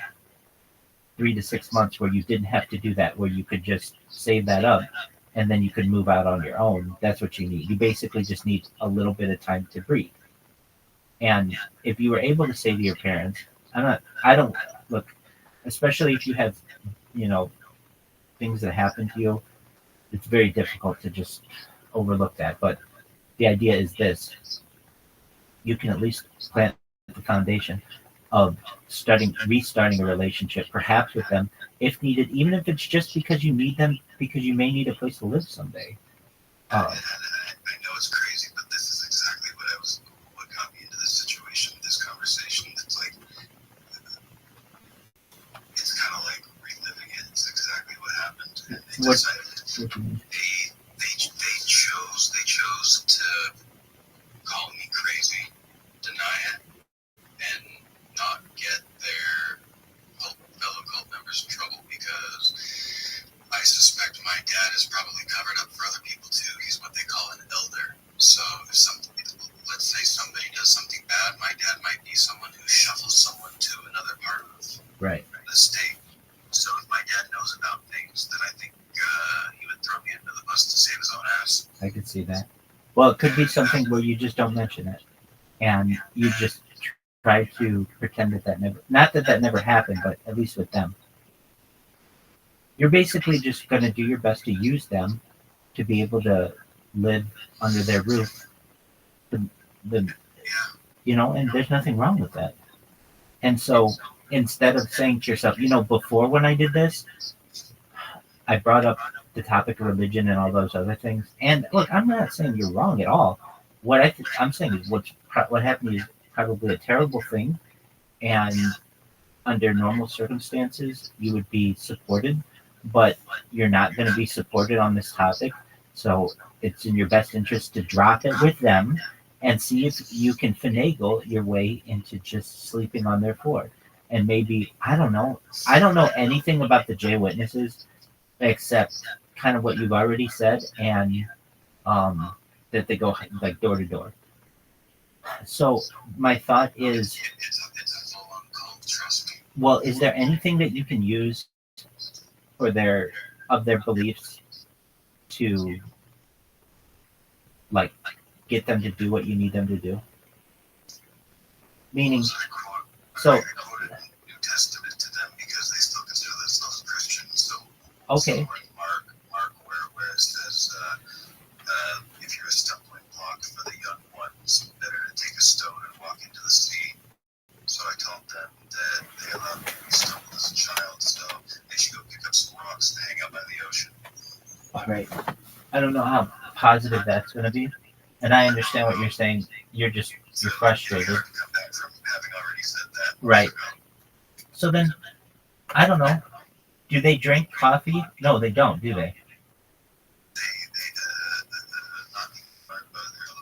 3 to 6 months where you didn't have to do that, where you could just save that up and then you could move out on your own, that's what you need. You basically just need a little bit of time to breathe. And if you were able to say to your parents, I don't look, especially if you have, things that happen to you, it's very difficult to just overlook that. But the idea is this: you can at least plant the foundation of restarting a relationship, perhaps with them, if needed, even if it's just because you need them, because you may need a place to live someday. I know it's crazy, but this is exactly what got me into this situation, this conversation. It's like, it's kind of like reliving it. It's exactly what happened. They chose to call me crazy, deny it, and not get their fellow cult members in trouble, because I suspect my dad is probably covered up for other people too. He's what they call an elder. So if let's say somebody does something bad, my dad might be someone who shuffles someone to another part of the state. So if my dad knows about things, then I think he would throw me under the bus to save his own ass. I could see that. Well, it could be something where you just don't mention it, and you just try to pretend that never happened, but at least with them, you're basically just going to do your best to use them to be able to live under their roof. And there's nothing wrong with that. And so instead of saying to yourself, before when I did this, I brought up the topic of religion and all those other things. And look, I'm not saying you're wrong at all. What I'm saying is what happened is probably a terrible thing, and under normal circumstances you would be supported, but you're not going to be supported on this topic. So it's in your best interest to drop it with them and see if you can finagle your way into just sleeping on their floor. And maybe, I don't know anything about the J witnesses except kind of what you've already said, and that they go like door to door. So my thought is, well, is there anything that you can use for their beliefs to like get them to do what you need them to do? Meaning, so New Testament to them because they still consider themselves Christians. So okay. Mark where it says, if you're a stumbling block for the young ones, better to take a stone and walk into the sea. So I told them that they allowed me to stumble as a child, so they should go pick up some rocks and hang out by the ocean. All right. I don't know how positive that's going to be, and I understand what you're saying. You're frustrated. Come back from having already said that. Right. So then, I don't know. Do they drink coffee? No, they don't, do they?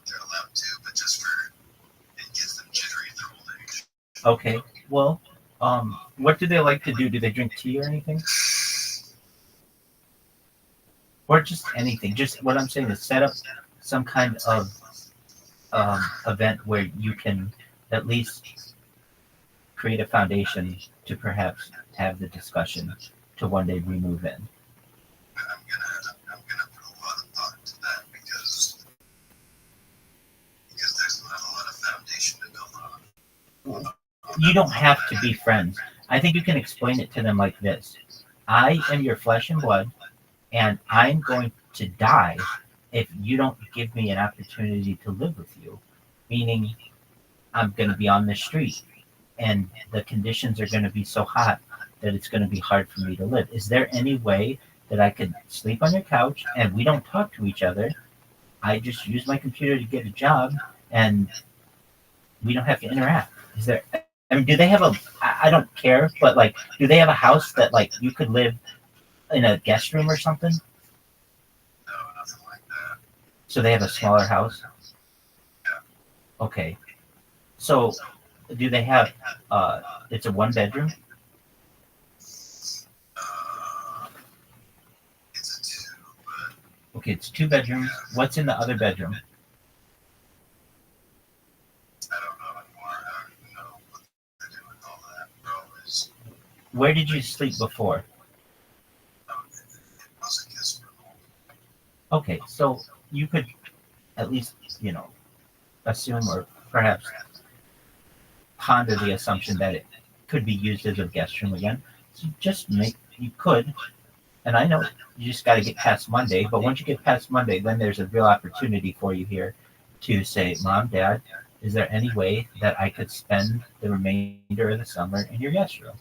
They're allowed to, but just for it gets them jittery in their old age. Okay. Well, what do they like to do? Do they drink tea or anything? Or just anything? Just what I'm saying is set up some kind of event where you can at least create a foundation to perhaps have the discussion to one day remove in. I'm gonna put a lot of thought into that because there's not a lot of foundation to build on. You don't have to be friends. I think you can explain it to them like this: I am your flesh and blood, and I'm going to die if you don't give me an opportunity to live with you, meaning I'm going to be on the street and the conditions are going to be so hot that it's going to be hard for me to live. Is there any way that I could sleep on your couch and we don't talk to each other? I just use my computer to get a job and we don't have to interact. Is there, I mean, do they have I don't care, but like, do they have a house that like you could live in a guest room or something? No, nothing like that. So they have a smaller house? Okay. So do they have, it's a 1-bedroom? It's a 2, but Okay, it's 2 bedrooms. What's in the other bedroom? I don't know anymore. I don't even know what they do with all that. Always, Where did you sleep before? it was a guest room. Okay, so you could at least, assume or perhaps ponder the assumption that it could be used as a guest room again. So you could, and I know you just got to get past Monday, but once you get past Monday, then there's a real opportunity for you here to say, Mom, Dad, is there any way that I could spend the remainder of the summer in your guest room?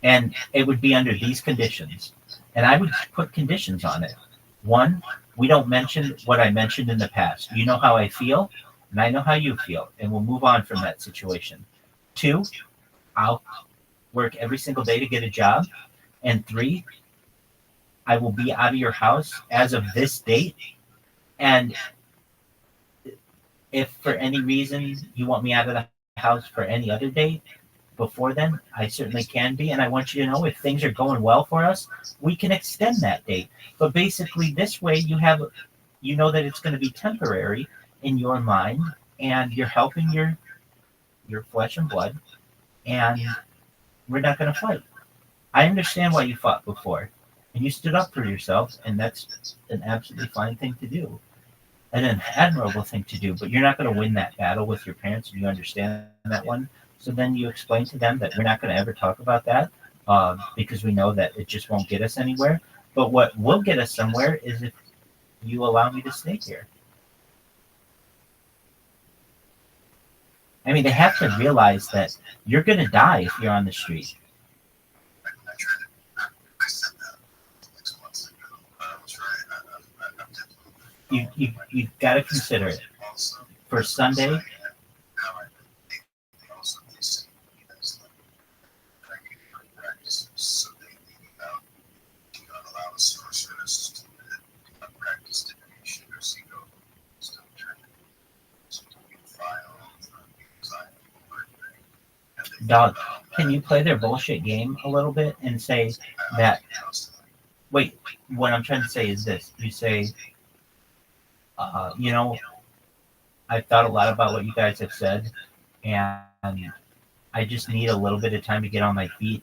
And it would be under these conditions. And I would put conditions on it. 1, we don't mention what I mentioned in the past. You know how I feel, and I know how you feel, and we'll move on from that situation. 2, I'll work every single day to get a job. And 3, I will be out of your house as of this date. And if for any reason you want me out of the house for any other date, before then, I certainly can be. And I want you to know if things are going well for us, we can extend that date. But basically, this way you know that it's going to be temporary in your mind, and you're helping your flesh and blood, and we're not going to fight. I understand why you fought before, and you stood up for yourself, and that's an absolutely fine thing to do, and an admirable thing to do. But you're not going to win that battle with your parents, and you understand that one. So then you explain to them that we're not going to ever talk about that because we know that it just won't get us anywhere. But what will get us somewhere is if you allow me to stay here. I mean, they have to realize that you're going to die if you're on the street. I said that 6 months ago. I was right. You've got to consider it. For Sunday, so they do not allow the sorceress to practice divination or see go still trying to file Dog, can you play their bullshit game a little bit and say that? Wait, what I'm trying to say is this. You say, I've thought a lot about what you guys have said, and I just need a little bit of time to get on my feet,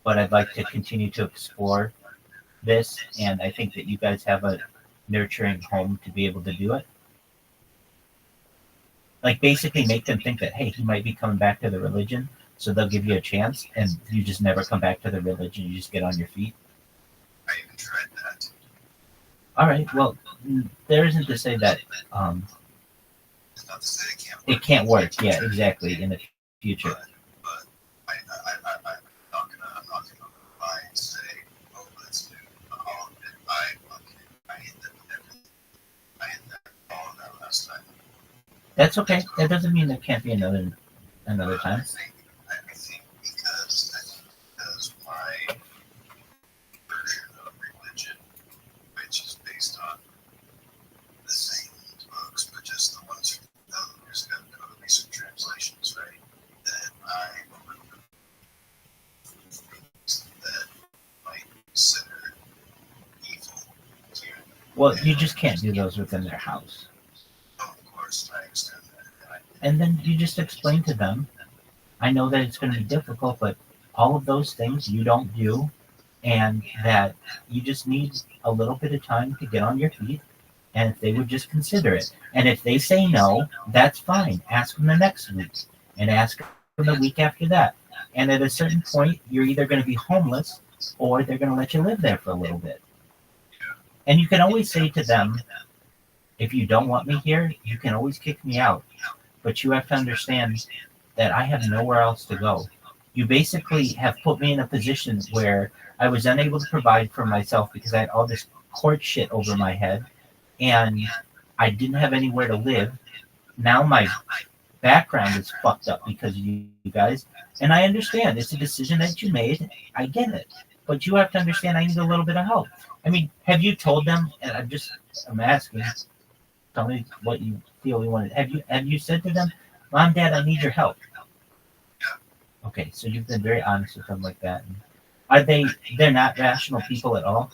but I'd like to continue to explore this, and I think that you guys have a nurturing home to be able to do it. Like, basically make them think that, hey, he might be coming back to the religion, so they'll give you a chance, and you just never come back to the religion. You just get on your feet. I even tried that. All right, well, there isn't to say that It's not to say it can't work. it can't work. Yeah, exactly, in the future. But I'm not gonna lie and say, oh, let's do all of it. I hit that with everything. I hit that all of that last time. That's okay. That doesn't mean there can't be another time. I think because my version of religion, which is based on the same books, but just the ones from 1,000 years ago, the recent translations, right? That I that might be considered evil. Well, you just can't do those within their house. Oh, of course, I understand that. And then you just explain to them, I know that it's going to be difficult, but all of those things you don't do, and that you just need a little bit of time to get on your feet, and if they would just consider it. And if they say no, that's fine. Ask them the next week, and ask them the week after that. And at a certain point, you're either going to be homeless, or they're going to let you live there for a little bit. And you can always say to them, if you don't want me here, you can always kick me out. But you have to understand that I have nowhere else to go. You basically have put me in a position where I was unable to provide for myself because I had all this court shit over my head, and I didn't have anywhere to live. Now my background is fucked up because of you guys, and I understand it's a decision that you made. I get it, but you have to understand I need a little bit of help. I mean, have you told them? And I'm asking. Tell me what you feel you wanted. Have you said to them, Mom, Dad, I need your help? Okay, so you've been very honest with them like that. Are they're not rational people at all?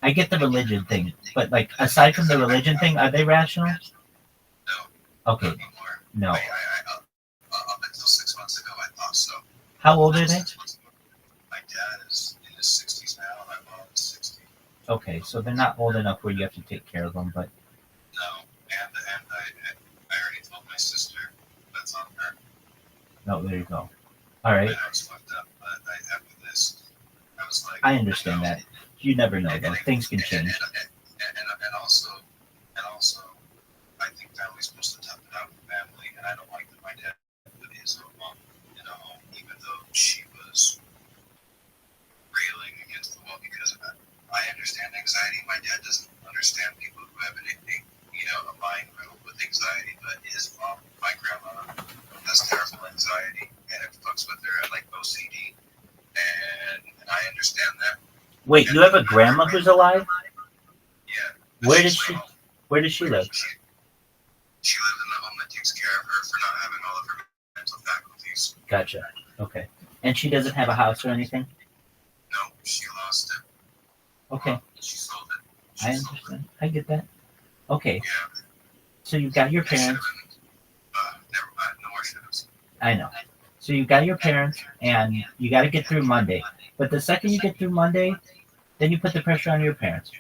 I get the religion thing, but like aside from the religion thing, are they rational? No. Okay. No. Up until 6 months ago, I thought so. How old are they? My dad is in his 60s now, and my mom is 60. Okay, so they're not old enough where you have to take care of them, but. No, and I already told my sister that's on her. No, there you go. All right. I was fucked up, but after this, I was like. I understand that. You never know, though. Things can change. And also, I think family's supposed to tough it out with family, and I don't like that my dad put his own mom in a home, even though she was railing against the wall because of that. I understand anxiety. My dad doesn't understand people who have a mind riddled with anxiety, but his mom, my grandma, has terrible anxiety, and it fucks with her like OCD, and I understand that. Wait, you have a grandma who's alive? Yeah. Where does she live? She lives in a home that takes care of her for not having all of her mental faculties. Gotcha. Okay. And she doesn't have a house or anything? No, she lost it. Okay. She sold it. I understand. I get that. Okay. Yeah. So you've got your parents. Never mind. No more shows. I know. So you got your parents, and you got to get through Monday. But the second you get through Monday, then you put the pressure on your parents.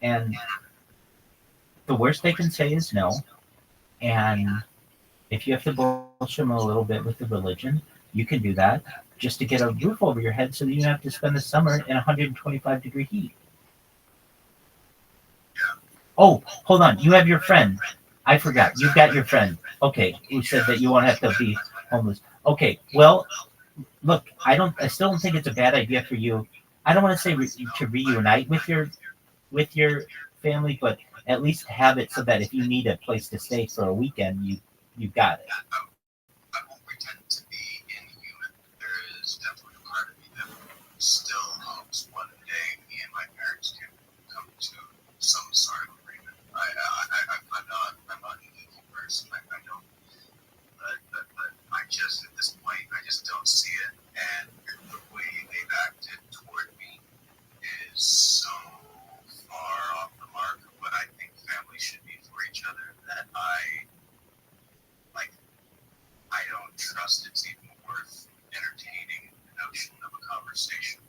And the worst they can say is no. And if you have to bullshit them a little bit with the religion, you can do that just to get a roof over your head so that you don't have to spend the summer in 125-degree heat. Oh, hold on. You have your friend. I forgot. You've got your friend. Okay, who said that you won't have to be homeless. Okay, well, look, I still don't think it's a bad idea for you. I don't want to say to reunite with your family, but at least have it so that if you need a place to stay for a weekend, you got it. I won't pretend to be inhuman. There is definitely a part of me that still hopes one day me and my parents can come to some sort of agreement. I'm not an evil person. I don't. But I just, at this point, I just don't see it. And the way they've acted toward me is so far off the mark of what I think family should be for each other that I don't trust it's even worth entertaining the notion of a conversation.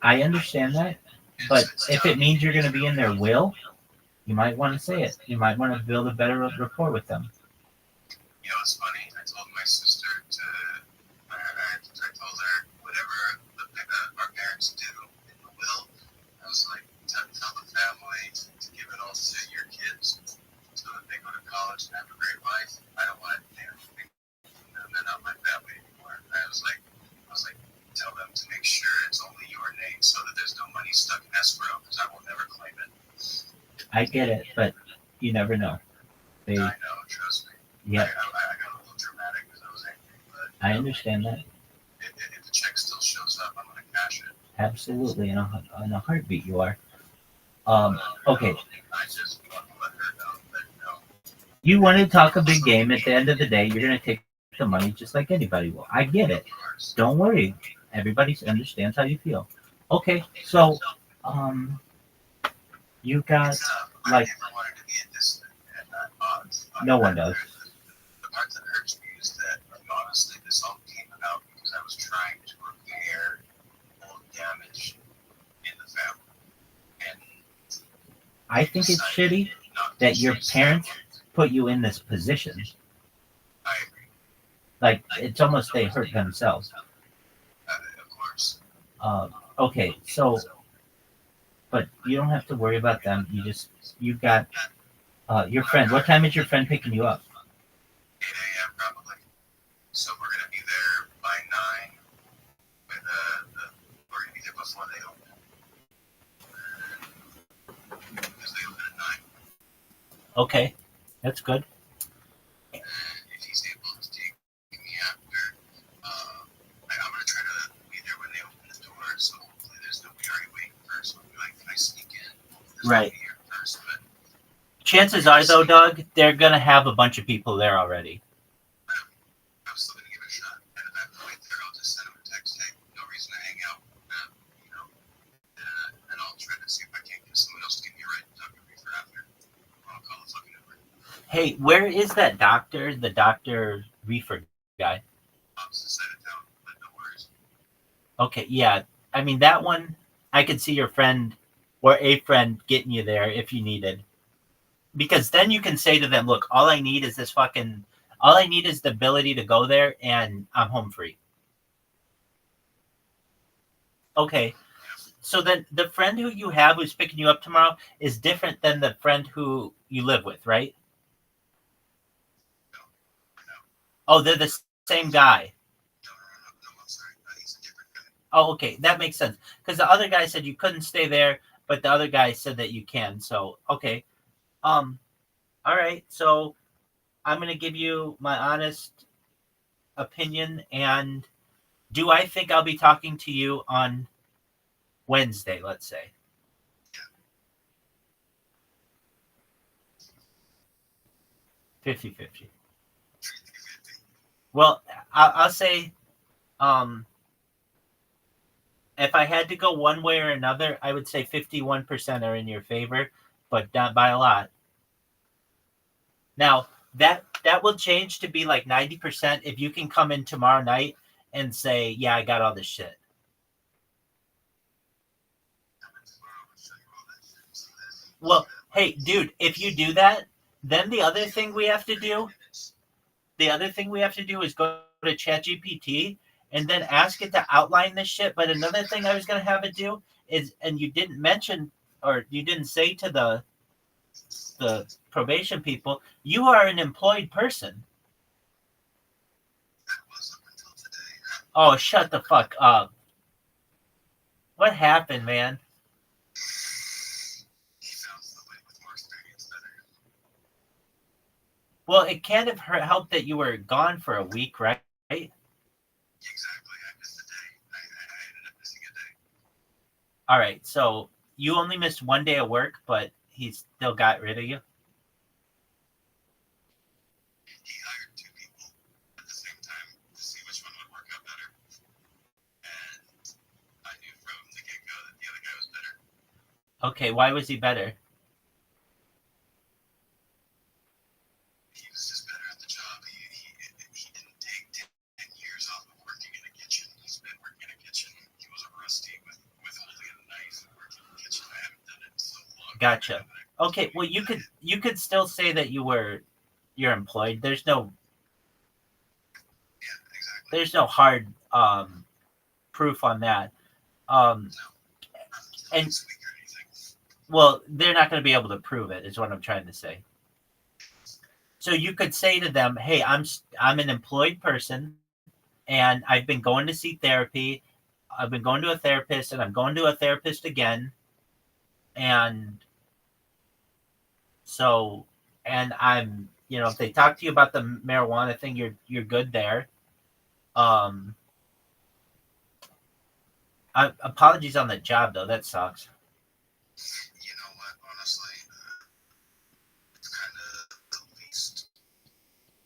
I understand that, but if it means you're going to be in their will, you might want to say it. You might want to build a better rapport with them. You know, it's funny. I told my sister I told her whatever our parents do in the will, I was like, tell the family to give it all to your kids so that they go to college and have a great life. I don't want anything from them. They're not my family anymore. I was like, tell them to make sure it's only your name so that there's no money stuck in escrow because I will never claim it. I get it, but you never know. I know, trust me. Yeah. I got a little dramatic because I was angry, but I understand that. If the check still shows up, I'm going to cash it. Absolutely, in a heartbeat you are. Okay. I just want to let her know that no. You want to talk a big game. At the end of the day, you're going to take the money just like anybody will. I get it. Don't worry. Everybody understands how you feel. Okay, so you got like no one does. The part that hurts me is that, honestly, this all came about because I was trying to repair old damage in the family. And I think it's shitty that your parents put you in this position. I agree. Like, it's almost they hurt themselves. Of course. Okay, so but you don't have to worry about them. You've got your friend. What time is your friend picking you up? 8 a.m. probably. So we're gonna be there by 9. With we're gonna be there before they open. Because they open at 9. Okay, that's good. If he's able to take me after, I'm gonna try to be there when they open the door. So hopefully there's nobody already waiting first. So I'll be like, can I sneak in? Right. Chances are, though, Doug, they're going to have a bunch of people there already. I'm still going to give it a shot. And if I have to wait there, I'll just send them a text. Hey, no reason to hang out. And I'll try to see if I can't get someone else to give me a ride to Dr. Reefer after. I'll call the fucking Uber. Hey, where is that doctor? The Dr. Reefer guy? Opposite side of town, but no worries. Okay, yeah. I mean, that one, I could see your friend or a friend getting you there if you needed. Because then you can say to them, look, all I need is the ability to go there and I'm home free. Okay. So then the friend who you have who's picking you up tomorrow is different than the friend who you live with, right? No. Oh, they're the same guy. No, I'm sorry. He's a different guy. Oh, okay. That makes sense. Because the other guy said you couldn't stay there, but the other guy said that you can. So, okay. All right. So I'm going to give you my honest opinion. And do I think I'll be talking to you on Wednesday, let's say? 50-50. Well, I'll say, if I had to go one way or another, I would say 51% are in your favor, but not by a lot. Now, that will change to be like 90% if you can come in tomorrow night and say, yeah, I got all this shit. Well, hey, dude, if you do that, then the other thing we have to do is go to ChatGPT and then ask it to outline this shit. But another thing I was going to have it do is, and you didn't mention, or you didn't say to the probation people, you are an employed person. Oh, shut the fuck up. What happened, man? Well, it can't have helped that you were gone for a week, right? Exactly. I missed a day. I ended up missing a day. All right. So you only missed one day of work, but he still got rid of you? He hired 2 people at the same time to see which one would work out better. And I knew from the get-go that the other guy was better. Okay. Why was he better? He was just better at the job. He didn't take 10 years off of working in a kitchen. He's been working in a kitchen. He was a rusty with holding a knife and working in a kitchen. I haven't done it in so long. Gotcha. Okay. Well, you could still say that you're employed. There's no hard proof on that. And well, they're not going to be able to prove it, is what I'm trying to say. So you could say to them, hey, I'm an employed person and I've been going to see therapy. I've been going to a therapist and I'm going to a therapist again. And so, and I'm, if they talk to you about the marijuana thing, you're good there. Apologies on the job though. That sucks. You know what? Honestly, it's kind of the least,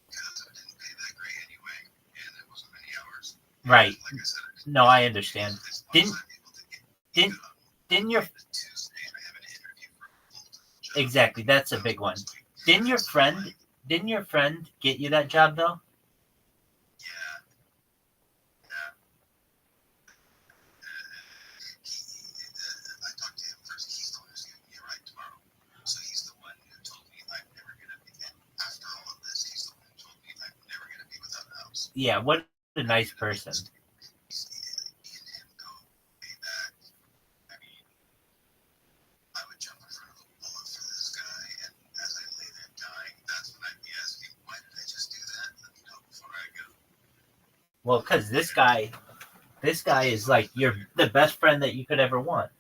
because it didn't pay that great anyway, and it wasn't many hours. Right. Like I said, no, I understand. Didn't your exactly? That's a big one. Didn't your friend get you that job though? Yeah. I talked to him first. He's the one who's giving me a ride tomorrow. So he's the one who told me I'm never going to be, after all of this, he's the one who told me I'm never going to be without a house. Yeah, what a nice person. Well, because this guy is like the best friend that you could ever want.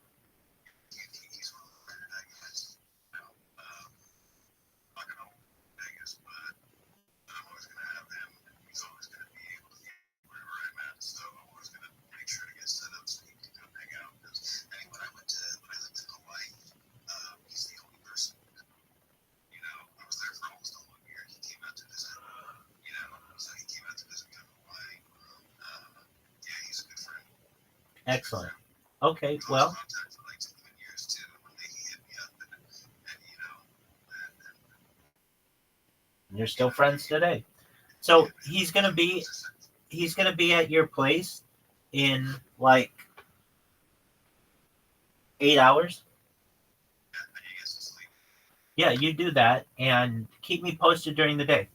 Excellent. Okay, well, you're still friends today. So he's gonna be at your place in like 8 hours. Yeah, you do that and keep me posted during the day.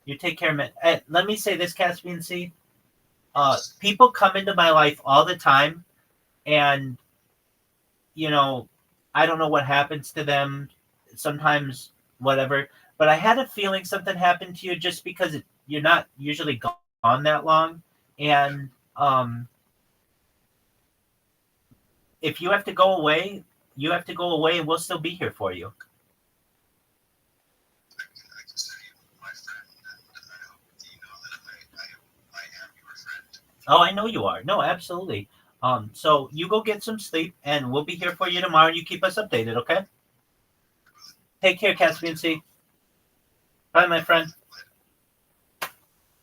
You take care of it. Let me say this, Caspian Sea. People come into my life all the time, and I don't know what happens to them. Sometimes whatever, but I had a feeling something happened to you just because you're not usually gone that long, and if you have to go away, you have to go away, and we'll still be here for you. Oh, I know you are. No, absolutely. So you go get some sleep, and we'll be here for you tomorrow. You keep us updated, okay? Take care, Caspian Sea. Bye, my friend.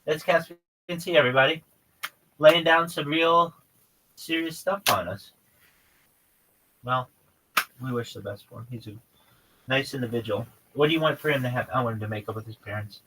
That's Caspian Sea, everybody. Laying down some real serious stuff on us. Well, we wish the best for him. He's a nice individual. What do you want for him to have? I want him to make up with his parents.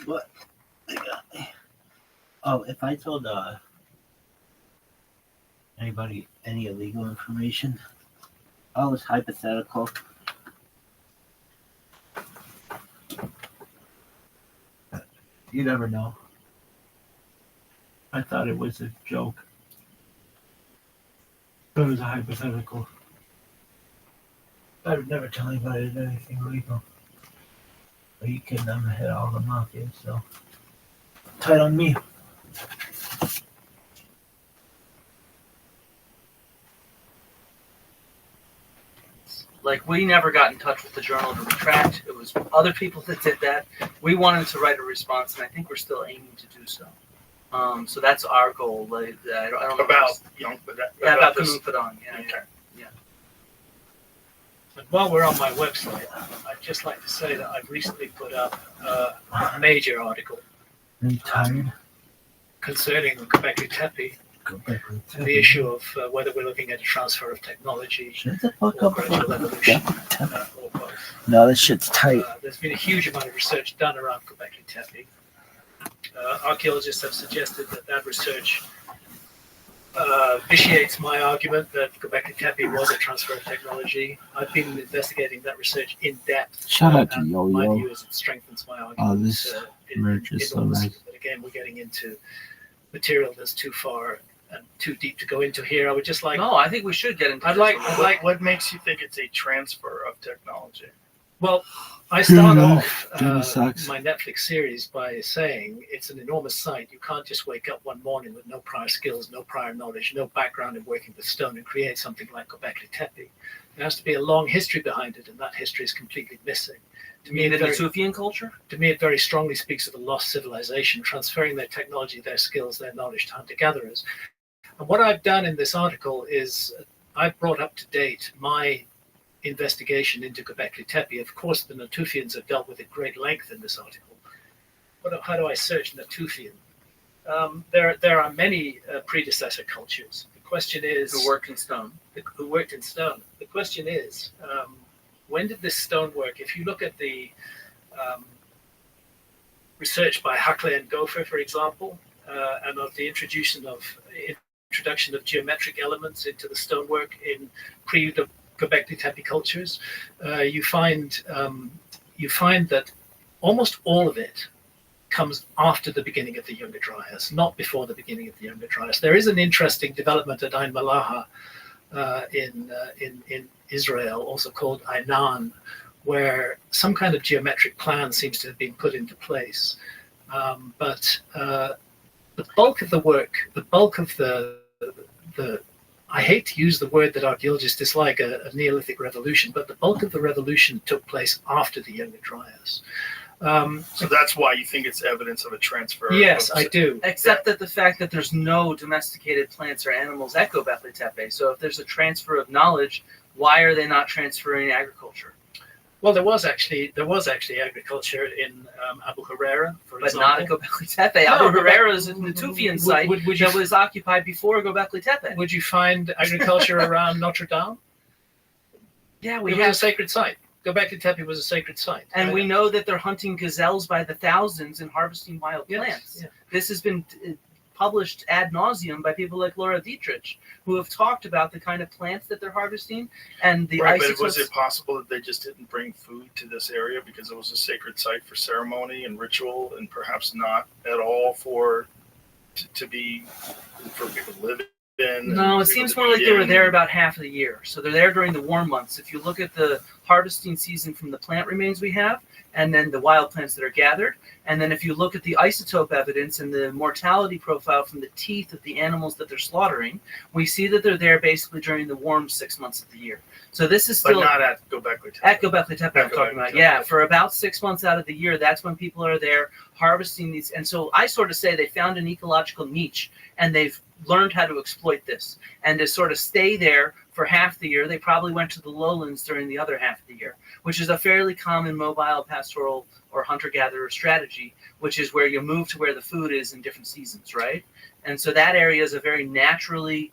What? Oh, if I told anybody any illegal information, all this hypothetical. You never know. I thought it was a joke. It was a hypothetical. I would never tell anybody anything illegal. Are you kidding? I'm gonna hit all the mafia, so tight on me. Like, we never got in touch with the journal to retract. It was other people that did that. We wanted to write a response, and I think we're still aiming to do so. So that's our goal. Like, I don't know about Young Padan. Yeah, about Kanun Padan. Yeah, okay. Yeah. But while we're on my website, I'd just like to say that I've recently put up a major article. Are you tired? Concerning Göbekli Tepe. The issue of whether we're looking at a transfer of technology or gradual evolution. Or both. No, this shit's tight. There's been a huge amount of research done around Göbekli Tepe. Archaeologists have suggested that research vitiates my argument that Göbekli Tepe was a transfer of technology. I've been investigating that research in depth. Shout out to Yo-Yo. My view is it strengthens my argument. Oh, this merch is so nice. But again, we're getting into material that's too far and too deep to go into here. I would just like. No, I think we should get into. I'd like. What makes you think it's a transfer of technology? Well, I start off sucks. my Netflix series by saying it's an enormous site. You can't just wake up one morning with no prior skills, no prior knowledge, no background in working with stone and create something like Göbekli Tepe. There has to be a long history behind it, and that history is completely missing. To me, the Natufian culture? To me, it very strongly speaks of a lost civilization, transferring their technology, their skills, their knowledge to hunter-gatherers. And what I've done in this article is I've brought up to date my investigation into Göbekli Tepe. Of course, the Natufians have dealt with it great length in this article. How do I search Natufian? There are many predecessor cultures. The question is... Who worked in stone. Who worked in stone. The question is, when did this stonework, if you look at the research by Huckley and Gopher, for example, and of the introduction of geometric elements into the stonework in pre-Göbekli Tepe cultures, you find that almost all of it comes after the beginning of the Younger Dryas, not before the beginning of the Younger Dryas. There is an interesting development at Ain Malaha in Israel, also called Ainan, where some kind of geometric plan seems to have been put into place. But the bulk of the work, the bulk of the I hate to use the word that archaeologists dislike, a Neolithic revolution, but the bulk of the revolution took place after the Younger Dryas. So that's why you think it's evidence of a transfer? Yes, I do. Except that the fact that there's no domesticated plants or animals at Göbekli Tepe. So if there's a transfer of knowledge, why are they not transferring agriculture? Well, there was actually agriculture in Abu Huraira, for example. But not at Göbekli Tepe. Abu Huraira is a Natufian site that was occupied before Göbekli Tepe. Would you find agriculture around Notre Dame? Yeah, it was a sacred site. Göbekli Tepe was a sacred site. And we know that they're hunting gazelles by the thousands and harvesting wild plants. Yeah. This has been published ad nauseum by people like Laura Dietrich, who have talked about the kind of plants that they're harvesting and the isotopes. But was it possible that they just didn't bring food to this area because it was a sacred site for ceremony and ritual, and perhaps not at all for people to live in? No, it seems more like they were there about half of the year. So they're there during the warm months. If you look at the harvesting season from the plant remains we have, and then the wild plants that are gathered, and then if you look at the isotope evidence and the mortality profile from the teeth of the animals that they're slaughtering, we see that they're there basically during the warm 6 months of the year. So this is still... But not at Göbekli Tepe. At Göbekli Tepe, I'm talking about. Yeah, for about 6 months out of the year, that's when people are there harvesting these. And so I sort of say they found an ecological niche, and they've learned how to exploit this. And to sort of stay there for half the year, they probably went to the lowlands during the other half of the year, which is a fairly common mobile pastoral or hunter-gatherer strategy, which is where you move to where the food is in different seasons, right? And so that area is a very naturally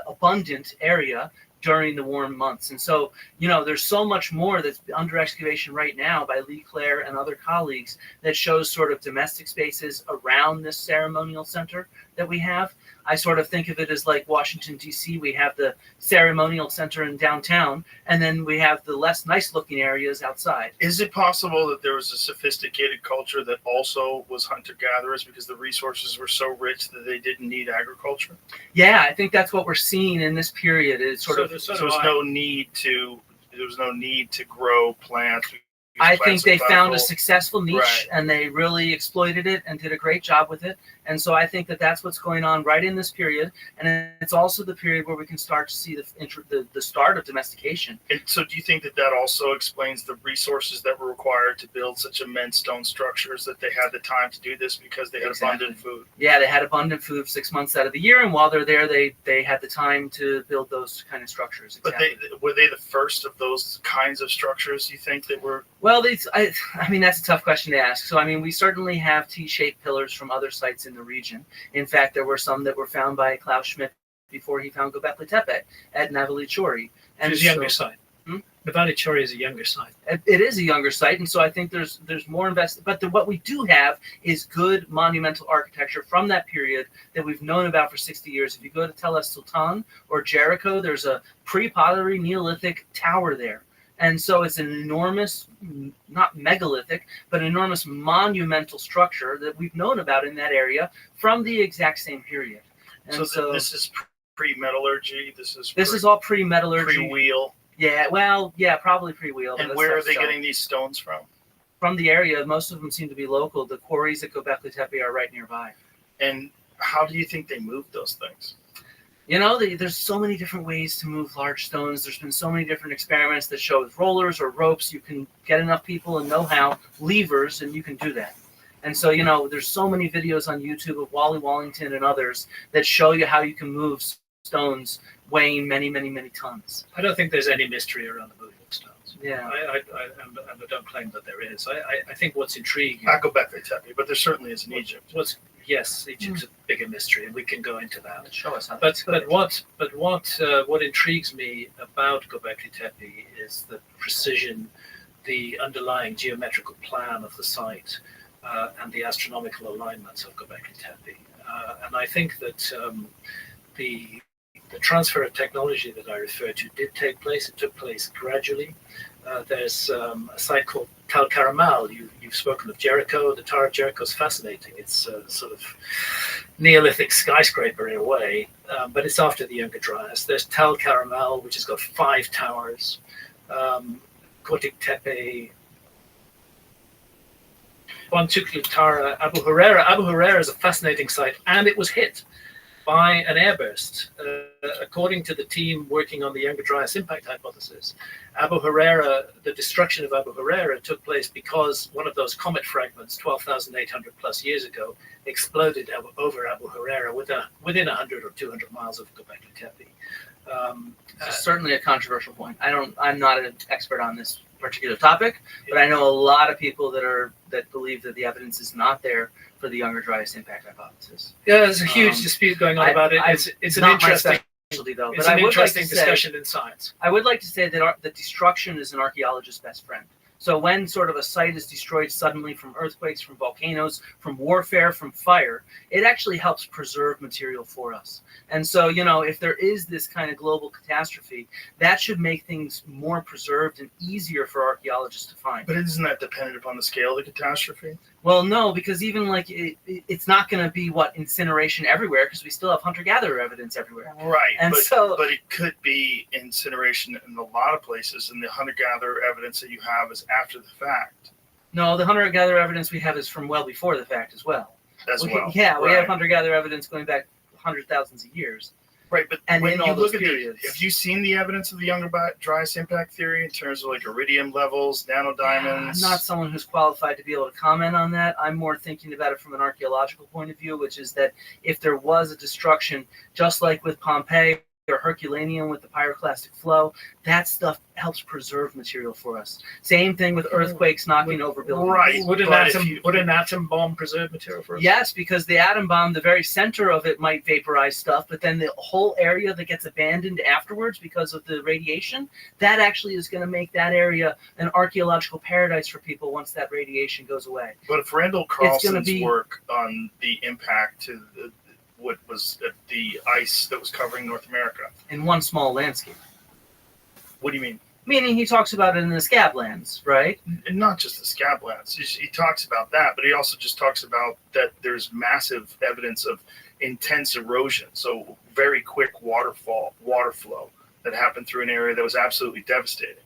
abundant area during the warm months. And so, there's so much more that's under excavation right now by Lee Clare and other colleagues that shows sort of domestic spaces around this ceremonial center that we have. I sort of think of it as like Washington, D.C. We have the ceremonial center in downtown, and then we have the less nice-looking areas outside. Is it possible that there was a sophisticated culture that also was hunter-gatherers because the resources were so rich that they didn't need agriculture? Yeah, I think that's what we're seeing in this period. It's there was no need to grow plants. I think they found a successful niche, and they really exploited it and did a great job with it. And so I think that that's what's going on right in this period. And it's also the period where we can start to see the start of domestication. And so do you think that also explains the resources that were required to build such immense stone structures, that they had the time to do this because they had abundant food? Yeah, they had abundant food 6 months out of the year. And while they're there, they had the time to build those kind of structures. Exactly. But were they the first of those kinds of structures, you think, that were? Well, I mean, that's a tough question to ask. So, I mean, we certainly have T-shaped pillars from other sites in the region. In fact, there were some that were found by Klaus Schmidt before he found Göbekli Tepe at Navali Chori. And it's a younger site. Navali Chori is a younger site. It is a younger site, and so I think there's more invested. But what we do have is good monumental architecture from that period that we've known about for 60 years. If you go to Tel Es Sultan or Jericho, there's a pre-pottery Neolithic tower there. And so it's an enormous, not megalithic, but enormous monumental structure that we've known about in that area from the exact same period. And so this is pre-metallurgy? This is all pre-metallurgy. Pre-wheel? Yeah, well, yeah, probably pre-wheel. And where are they getting these stones from? From the area. Most of them seem to be local. The quarries at Göbekli Tepe are right nearby. And how do you think they moved those things? There's so many different ways to move large stones. There's been so many different experiments that show with rollers or ropes, you can get enough people and know-how, levers, and you can do that. And so, there's so many videos on YouTube of Wally Wallington and others that show you how you can move stones weighing many, many, many tons. I don't think there's any mystery around the moving of stones. Yeah. I don't claim that there is. I think what's intriguing... I go back to Tepe, but there certainly is in Egypt. Yes, Egypt's a bigger mystery, and we can go into that. Show us how. But what intrigues me about Göbekli Tepe is the precision, the underlying geometrical plan of the site, and the astronomical alignments of Göbekli Tepe. And I think that the transfer of technology that I referred to did take place. It took place gradually. There's a site called Tal Karamal. You've spoken of Jericho. The Tower of Jericho is fascinating. It's a sort of Neolithic skyscraper in a way, but it's after the Younger Dryas. There's Tal Karamal, which has got 5 towers. Kotik Tepe, Bontuklu Tara, Abu Huraira. Abu Huraira is a fascinating site, and it was hit by an airburst. According to the team working on the Younger Dryas impact hypothesis, Abu Huraira, the destruction of Abu Huraira took place because one of those comet fragments 12,800 plus years ago exploded over Abu Huraira within 100 or 200 miles of Göbekli Tepe. It's certainly a controversial point. I'm not an expert on this particular topic, but I know a lot of people that believe that the evidence is not there for the Younger Dryas impact hypothesis. Yeah, there's a huge dispute going on about it. It's an interesting though. It's an interesting discussion in science. I would like to say that the destruction is an archaeologist's best friend. So when sort of a site is destroyed suddenly from earthquakes, from volcanoes, from warfare, from fire, it actually helps preserve material for us. And so, if there is this kind of global catastrophe, that should make things more preserved and easier for archaeologists to find. But isn't that dependent upon the scale of the catastrophe? Well, no, because even it's not going to be incineration everywhere, because we still have hunter-gatherer evidence everywhere. Right, and but it could be incineration in a lot of places, and the hunter-gatherer evidence that you have is after the fact. No, the hunter-gatherer evidence we have is from well before the fact as well. Yeah, we have hunter-gatherer evidence going back hundreds of thousands of years. Right, but and when you look at have you seen the evidence of the Younger Dryas impact theory in terms of iridium levels, nanodiamonds? I'm not someone who's qualified to be able to comment on that. I'm more thinking about it from an archaeological point of view, which is that if there was a destruction, just like with Pompeii, or Herculaneum with the pyroclastic flow. That stuff helps preserve material for us. Same thing with earthquakes knocking over buildings. Right. Would an atom bomb preserve material for us? Yes, because the atom bomb, the very center of it might vaporize stuff, but then the whole area that gets abandoned afterwards because of the radiation, that actually is going to make that area an archaeological paradise for people once that radiation goes away. But if Randall Carlson's work on the impact to what was the ice that was covering North America in one small landscape. What do you mean? Meaning he talks about it in the Scablands, right? And not just the Scablands. He talks about that, but he also just talks about that there's massive evidence of intense erosion. So very quick water flow that happened through an area that was absolutely devastating.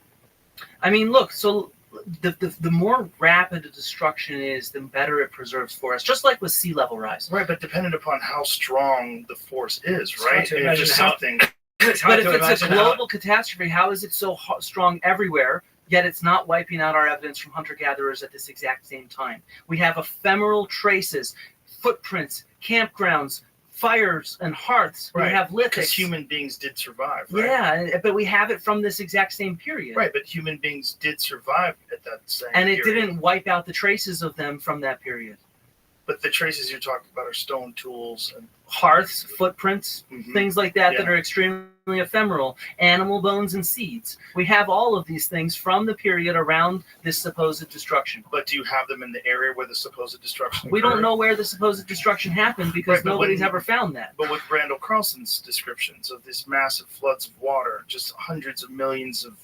I mean, look, so the more rapid the destruction is, the better it preserves for us, just like with sea level rise. Right, but dependent upon how strong the force is, right? And if there's something... But if it's a global catastrophe, how is it so strong everywhere, yet it's not wiping out our evidence from hunter-gatherers at this exact same time? We have ephemeral traces, footprints, campgrounds, fires and hearths. Right. We have lithics. Because human beings did survive, right? Yeah, but we have it from this exact same period. Right, but human beings did survive at that same period. And it period. didn't wipe out the traces of them from that period. But the traces you're talking about are stone tools and hearths, footprints, things like that that are extremely ephemeral, animal bones and seeds. We have all of these things from the period around this supposed destruction. But do you have them in the area where the supposed destruction occurred? We don't know where the supposed destruction happened because nobody's ever found that. But with Randall Carlson's descriptions of these massive floods of water, just hundreds of millions of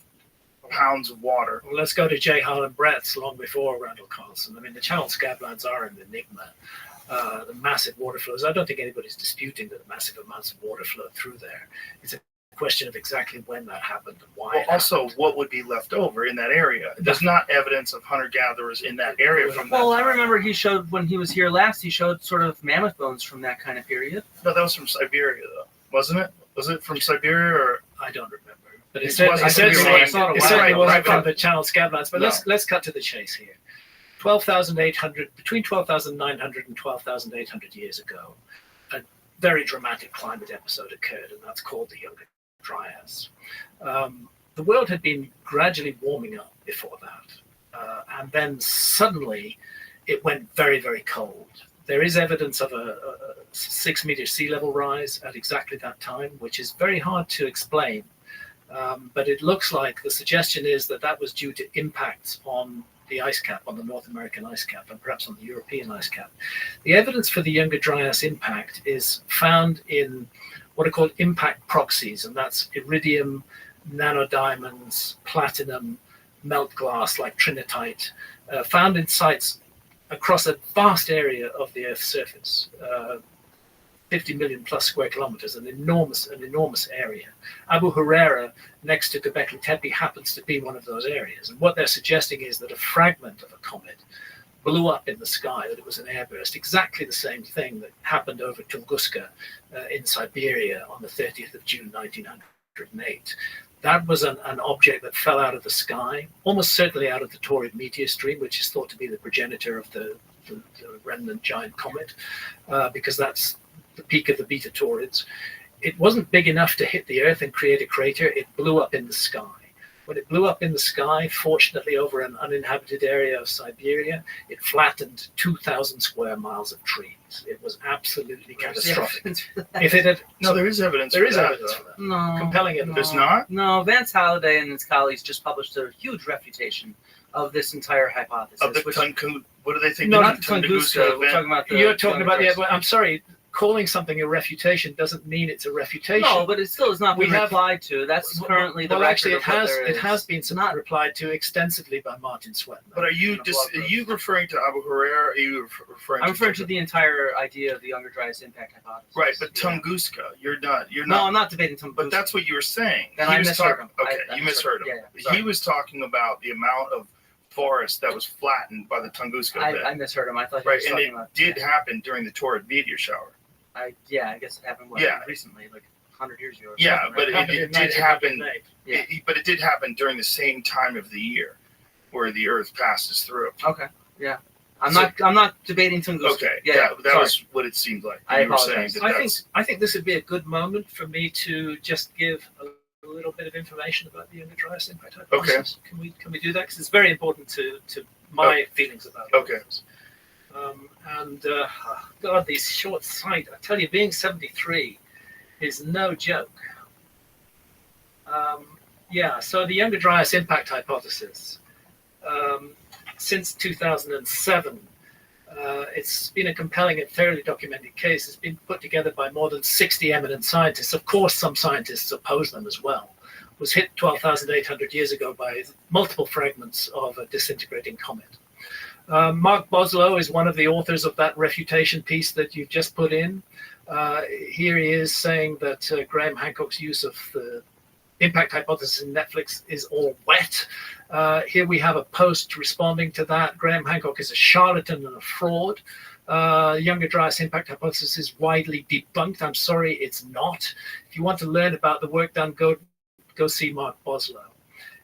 pounds of water. Well, let's go to J. Harlan Brett's long before Randall Carlson. I mean, the Channel Scablands are an enigma. The massive water flows. I don't think anybody's disputing that massive amounts of water flow through there. It's a question of exactly when that happened and why. Well, also, what would be left over in that area? There's not evidence of hunter-gatherers in that area from that time. I remember he showed, when he was here last, he showed sort of mammoth bones from that kind of period. No, that was from Siberia, though. Wasn't it? Was it from Siberia or? I don't remember. But it certainly wasn't from the Channel Scablands. But let's cut to the chase here. 12,800, between 12,900 and 12,800 years ago, a very dramatic climate episode occurred, and that's called the Younger Dryas. The world had been gradually warming up before that, and then suddenly it went very, very cold. There is evidence of a 6-meter sea level rise at exactly that time, which is very hard to explain. But it looks like the suggestion is that was due to impacts on the ice cap, on the North American ice cap, and perhaps on the European ice cap. The evidence for the Younger Dryas impact is found in what are called impact proxies, and that's iridium, nanodiamonds, platinum, melt glass like trinitite, found in sites across a vast area of the Earth's surface. 50 million plus square kilometers, an enormous area. Abu Huraira, next to Göbekli Tepe, happens to be one of those areas. And what they're suggesting is that a fragment of a comet blew up in the sky, that it was an airburst, exactly the same thing that happened over Tunguska in Siberia on the 30th of June, 1908. That was an object that fell out of the sky, almost certainly out of the Taurid meteor stream, which is thought to be the progenitor of the remnant giant comet, because that's the peak of the Beta Taurids. It wasn't big enough to hit the Earth and create a crater. It blew up in the sky. When it blew up in the sky, fortunately over an uninhabited area of Siberia, it flattened 2,000 square miles of trees. It was absolutely catastrophic. If it had, no, there is evidence. There for is that, evidence though. for that. No. Compelling evidence. There's not? No, Vance Halliday and his colleagues just published a huge refutation of this entire hypothesis. Of the what do they think? No, not the Tunguska. We're talking about the... You're talking about the... I'm sorry. Calling something a refutation doesn't mean it's a refutation. No, but it still has not been replied to. That's currently the record. Well, actually, it has been replied to extensively by Martin Sweatman. But are you referring to Abu Huraira? Are you referring? I'm referring to the entire idea of the Younger Dryas impact hypothesis. Right, but Tunguska, you're not. No, I'm not debating Tunguska. But that's what you were saying. Then I misheard him. Okay, you misheard him. Yeah, he was talking about the amount of forest that was flattened by the Tunguska event. I misheard him. I thought he was talking about... and it did happen during the Taurid meteor shower. I guess it happened recently, like 100 years ago. Yeah, but it did happen. Yeah. But it did happen during the same time of the year, where the Earth passes through. Okay. Yeah. I'm not debating Tunguska. Okay, Yeah, that was what it seemed like. I You were saying apologize. that I think this would be a good moment for me to just give a little bit of information about the Younger Dryas impact hypothesis. Can we do that? Because it's very important to my feelings about it. Okay. God, these short sight. I tell you, being 73 is no joke. So the Younger Dryas impact hypothesis. Since 2007, it's been a compelling and thoroughly documented case. It's been put together by more than 60 eminent scientists. Of course, some scientists oppose them as well. It was hit 12,800 years ago by multiple fragments of a disintegrating comet. Mark Boslow is one of the authors of that refutation piece that you just put in. Here he is saying that Graham Hancock's use of the impact hypothesis in Netflix is all wet. Here we have a post responding to that. Graham Hancock is a charlatan and a fraud. Younger Dryas impact hypothesis is widely debunked. I'm sorry, it's not. If you want to learn about the work done, go see Mark Boslow.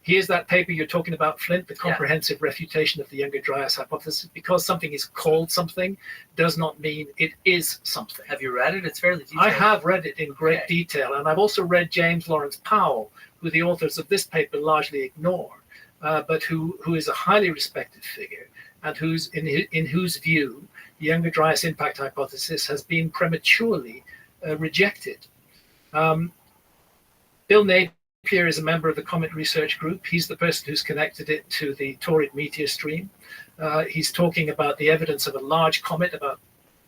Here's that paper you're talking about, Flint, the comprehensive refutation of the Younger Dryas hypothesis. Because something is called something does not mean it is something. Have you read it? It's fairly detailed. I have read it in great detail, and I've also read James Lawrence Powell, who the authors of this paper largely ignore, but who is a highly respected figure, and in whose view the Younger Dryas impact hypothesis has been prematurely rejected. Bill Napier is a member of the Comet Research Group. He's the person who's connected it to the Taurid meteor stream. He's talking about the evidence of a large comet about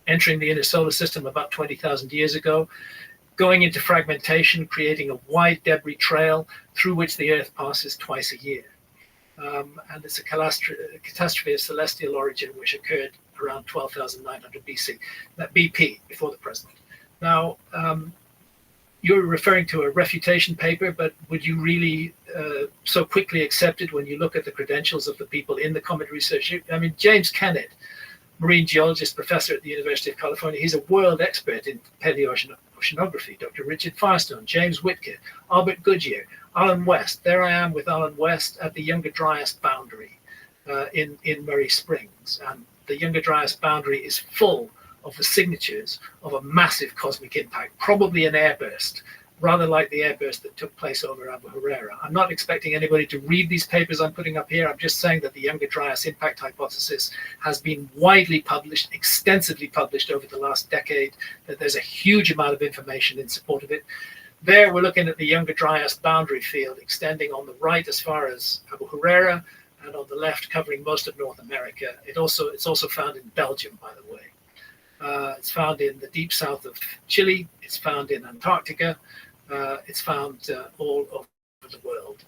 entering the inner solar system about 20,000 years ago, going into fragmentation, creating a wide debris trail through which the Earth passes twice a year. And it's a catastrophe of celestial origin which occurred around 12,900 BC, BP, before the present. Now, you're referring to a refutation paper, but would you really so quickly accept it when you look at the credentials of the people in the Comet Research? I mean, James Kennett, marine geologist, professor at the University of California, he's a world expert in paleoceanography. Dr. Richard Firestone, James Whitker, Albert Goodyear, Alan West. There I am with Alan West at the Younger Dryas boundary in Murray Springs. And the Younger Dryas boundary is full of the signatures of a massive cosmic impact, probably an airburst, rather like the airburst that took place over Abu Huraira. I'm not expecting anybody to read these papers I'm putting up here. I'm just saying that the Younger Dryas impact hypothesis has been widely published, extensively published over the last decade, that there's a huge amount of information in support of it. There we're looking at the Younger Dryas boundary field extending on the right as far as Abu Huraira, and on the left covering most of North America. It's also found in Belgium, by the way. It's found in the deep south of Chile. It's found in Antarctica. It's found all over the world.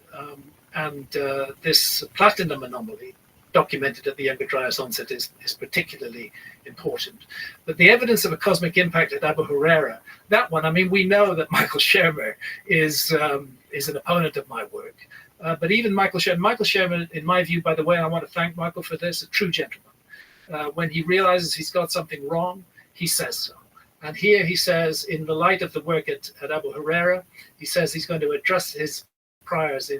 This platinum anomaly, documented at the Younger Dryas onset, is particularly important. But the evidence of a cosmic impact at Abu Huraira, that one, I mean, we know that Michael Shermer is an opponent of my work. But even Michael Shermer, in my view, by the way, I want to thank Michael for this, a true gentleman. When he realizes he's got something wrong, he says so. And here he says, in the light of the work at Abu Huraira, he says he's going to address his priors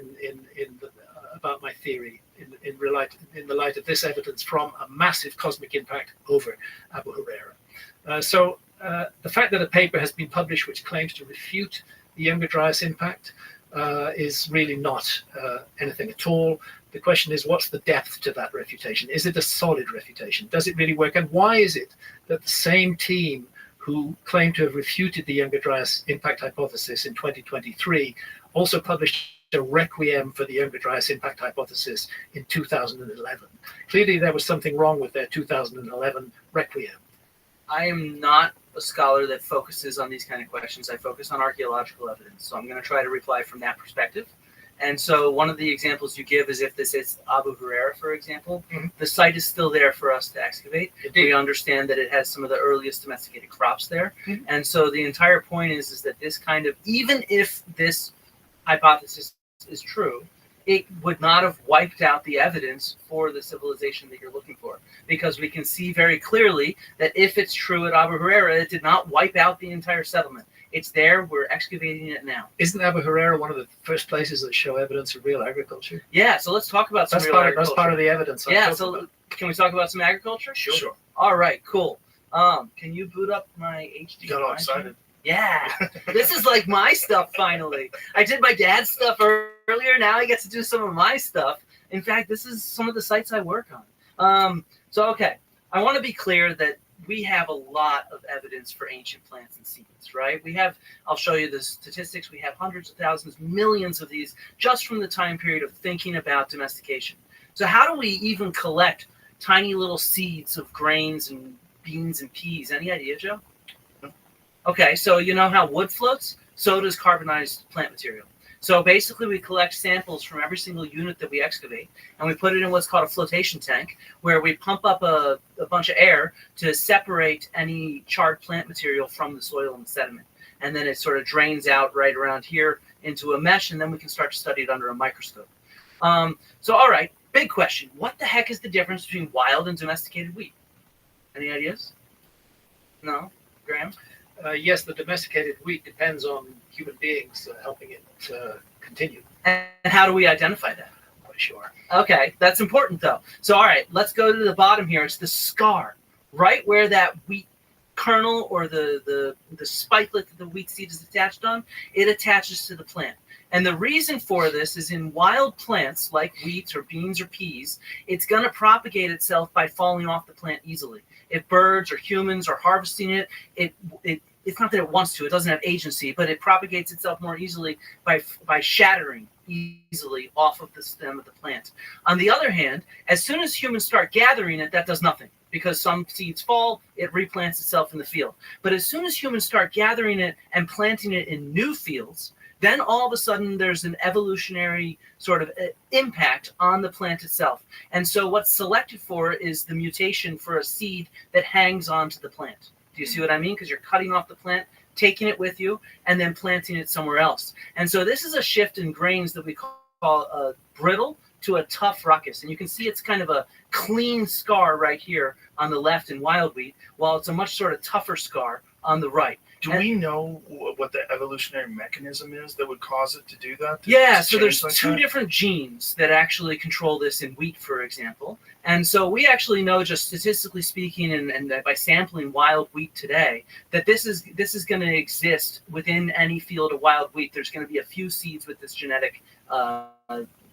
about my theory in the light of this evidence from a massive cosmic impact over Abu Huraira. So the fact that a paper has been published which claims to refute the Younger Dryas impact is really not anything at all. The question is, what's the depth to that refutation? Is it a solid refutation? Does it really work? And why is it that the same team who claimed to have refuted the Younger Dryas impact hypothesis in 2023 also published a requiem for the Younger Dryas impact hypothesis in 2011? Clearly, there was something wrong with their 2011 requiem. I am not a scholar that focuses on these kind of questions. I focus on archaeological evidence. So I'm going to try to reply from that perspective. And so one of the examples you give is if this is Abu Huraira, for example, the site is still there for us to excavate. Indeed. We understand that it has some of the earliest domesticated crops there. And so the entire point is that this kind of, even if this hypothesis is true, it would not have wiped out the evidence for the civilization that you're looking for. Because we can see very clearly that if it's true at Abu Huraira, it did not wipe out the entire settlement. It's there. We're excavating it now. Isn't Abu Huraira one of the first places that show evidence of real agriculture? Yeah, so let's talk about some real agriculture. That's part of the evidence. Yeah, so Can we talk about some agriculture? Sure. All right, cool. Can you boot up my HD? You got all excited. Yeah, this is like my stuff finally. I did my dad's stuff earlier. Now I get to do some of my stuff. In fact, this is some of the sites I work on. Okay, I want to be clear that we have a lot of evidence for ancient plants and seeds, right? I'll show you the statistics. We have hundreds of thousands, millions of these just from the time period of thinking about domestication. So how do we even collect tiny little seeds of grains and beans and peas? Any idea, Joe? Okay, so you know how wood floats? So does carbonized plant material. So basically we collect samples from every single unit that we excavate, and we put it in what's called a flotation tank, where we pump up a bunch of air to separate any charred plant material from the soil and the sediment. And then it sort of drains out right around here into a mesh, and then we can start to study it under a microscope. So all right, big question. What the heck is the difference between wild and domesticated wheat? Any ideas? No? Graham? Yes, the domesticated wheat depends on human beings helping it continue. And how do we identify that? Not sure. Okay, that's important though. So all right, let's go to the bottom here. It's the scar, right where that wheat kernel or the spikelet that the wheat seed is attached on, it attaches to the plant. And the reason for this is in wild plants like wheat or beans or peas, it's going to propagate itself by falling off the plant easily. If birds or humans are harvesting it, it's not that it wants to, it doesn't have agency, but it propagates itself more easily by shattering easily off of the stem of the plant. On the other hand, as soon as humans start gathering it, that does nothing, because some seeds fall, it replants itself in the field. But as soon as humans start gathering it and planting it in new fields, then all of a sudden there's an evolutionary sort of impact on the plant itself. And so what's selected for is the mutation for a seed that hangs onto the plant. Do you see what I mean? Because you're cutting off the plant, taking it with you, and then planting it somewhere else. And so this is a shift in grains that we call a brittle to a tough ruckus. And you can see it's kind of a clean scar right here on the left in wild wheat, while it's a much sort of tougher scar on the right. Do we know what the evolutionary mechanism is that would cause it to do that? Yeah, so there's two different genes that actually control this in wheat, for example. And so we actually know, just statistically speaking, and by sampling wild wheat today, that this is going to exist within any field of wild wheat. There's going to be a few seeds with this genetic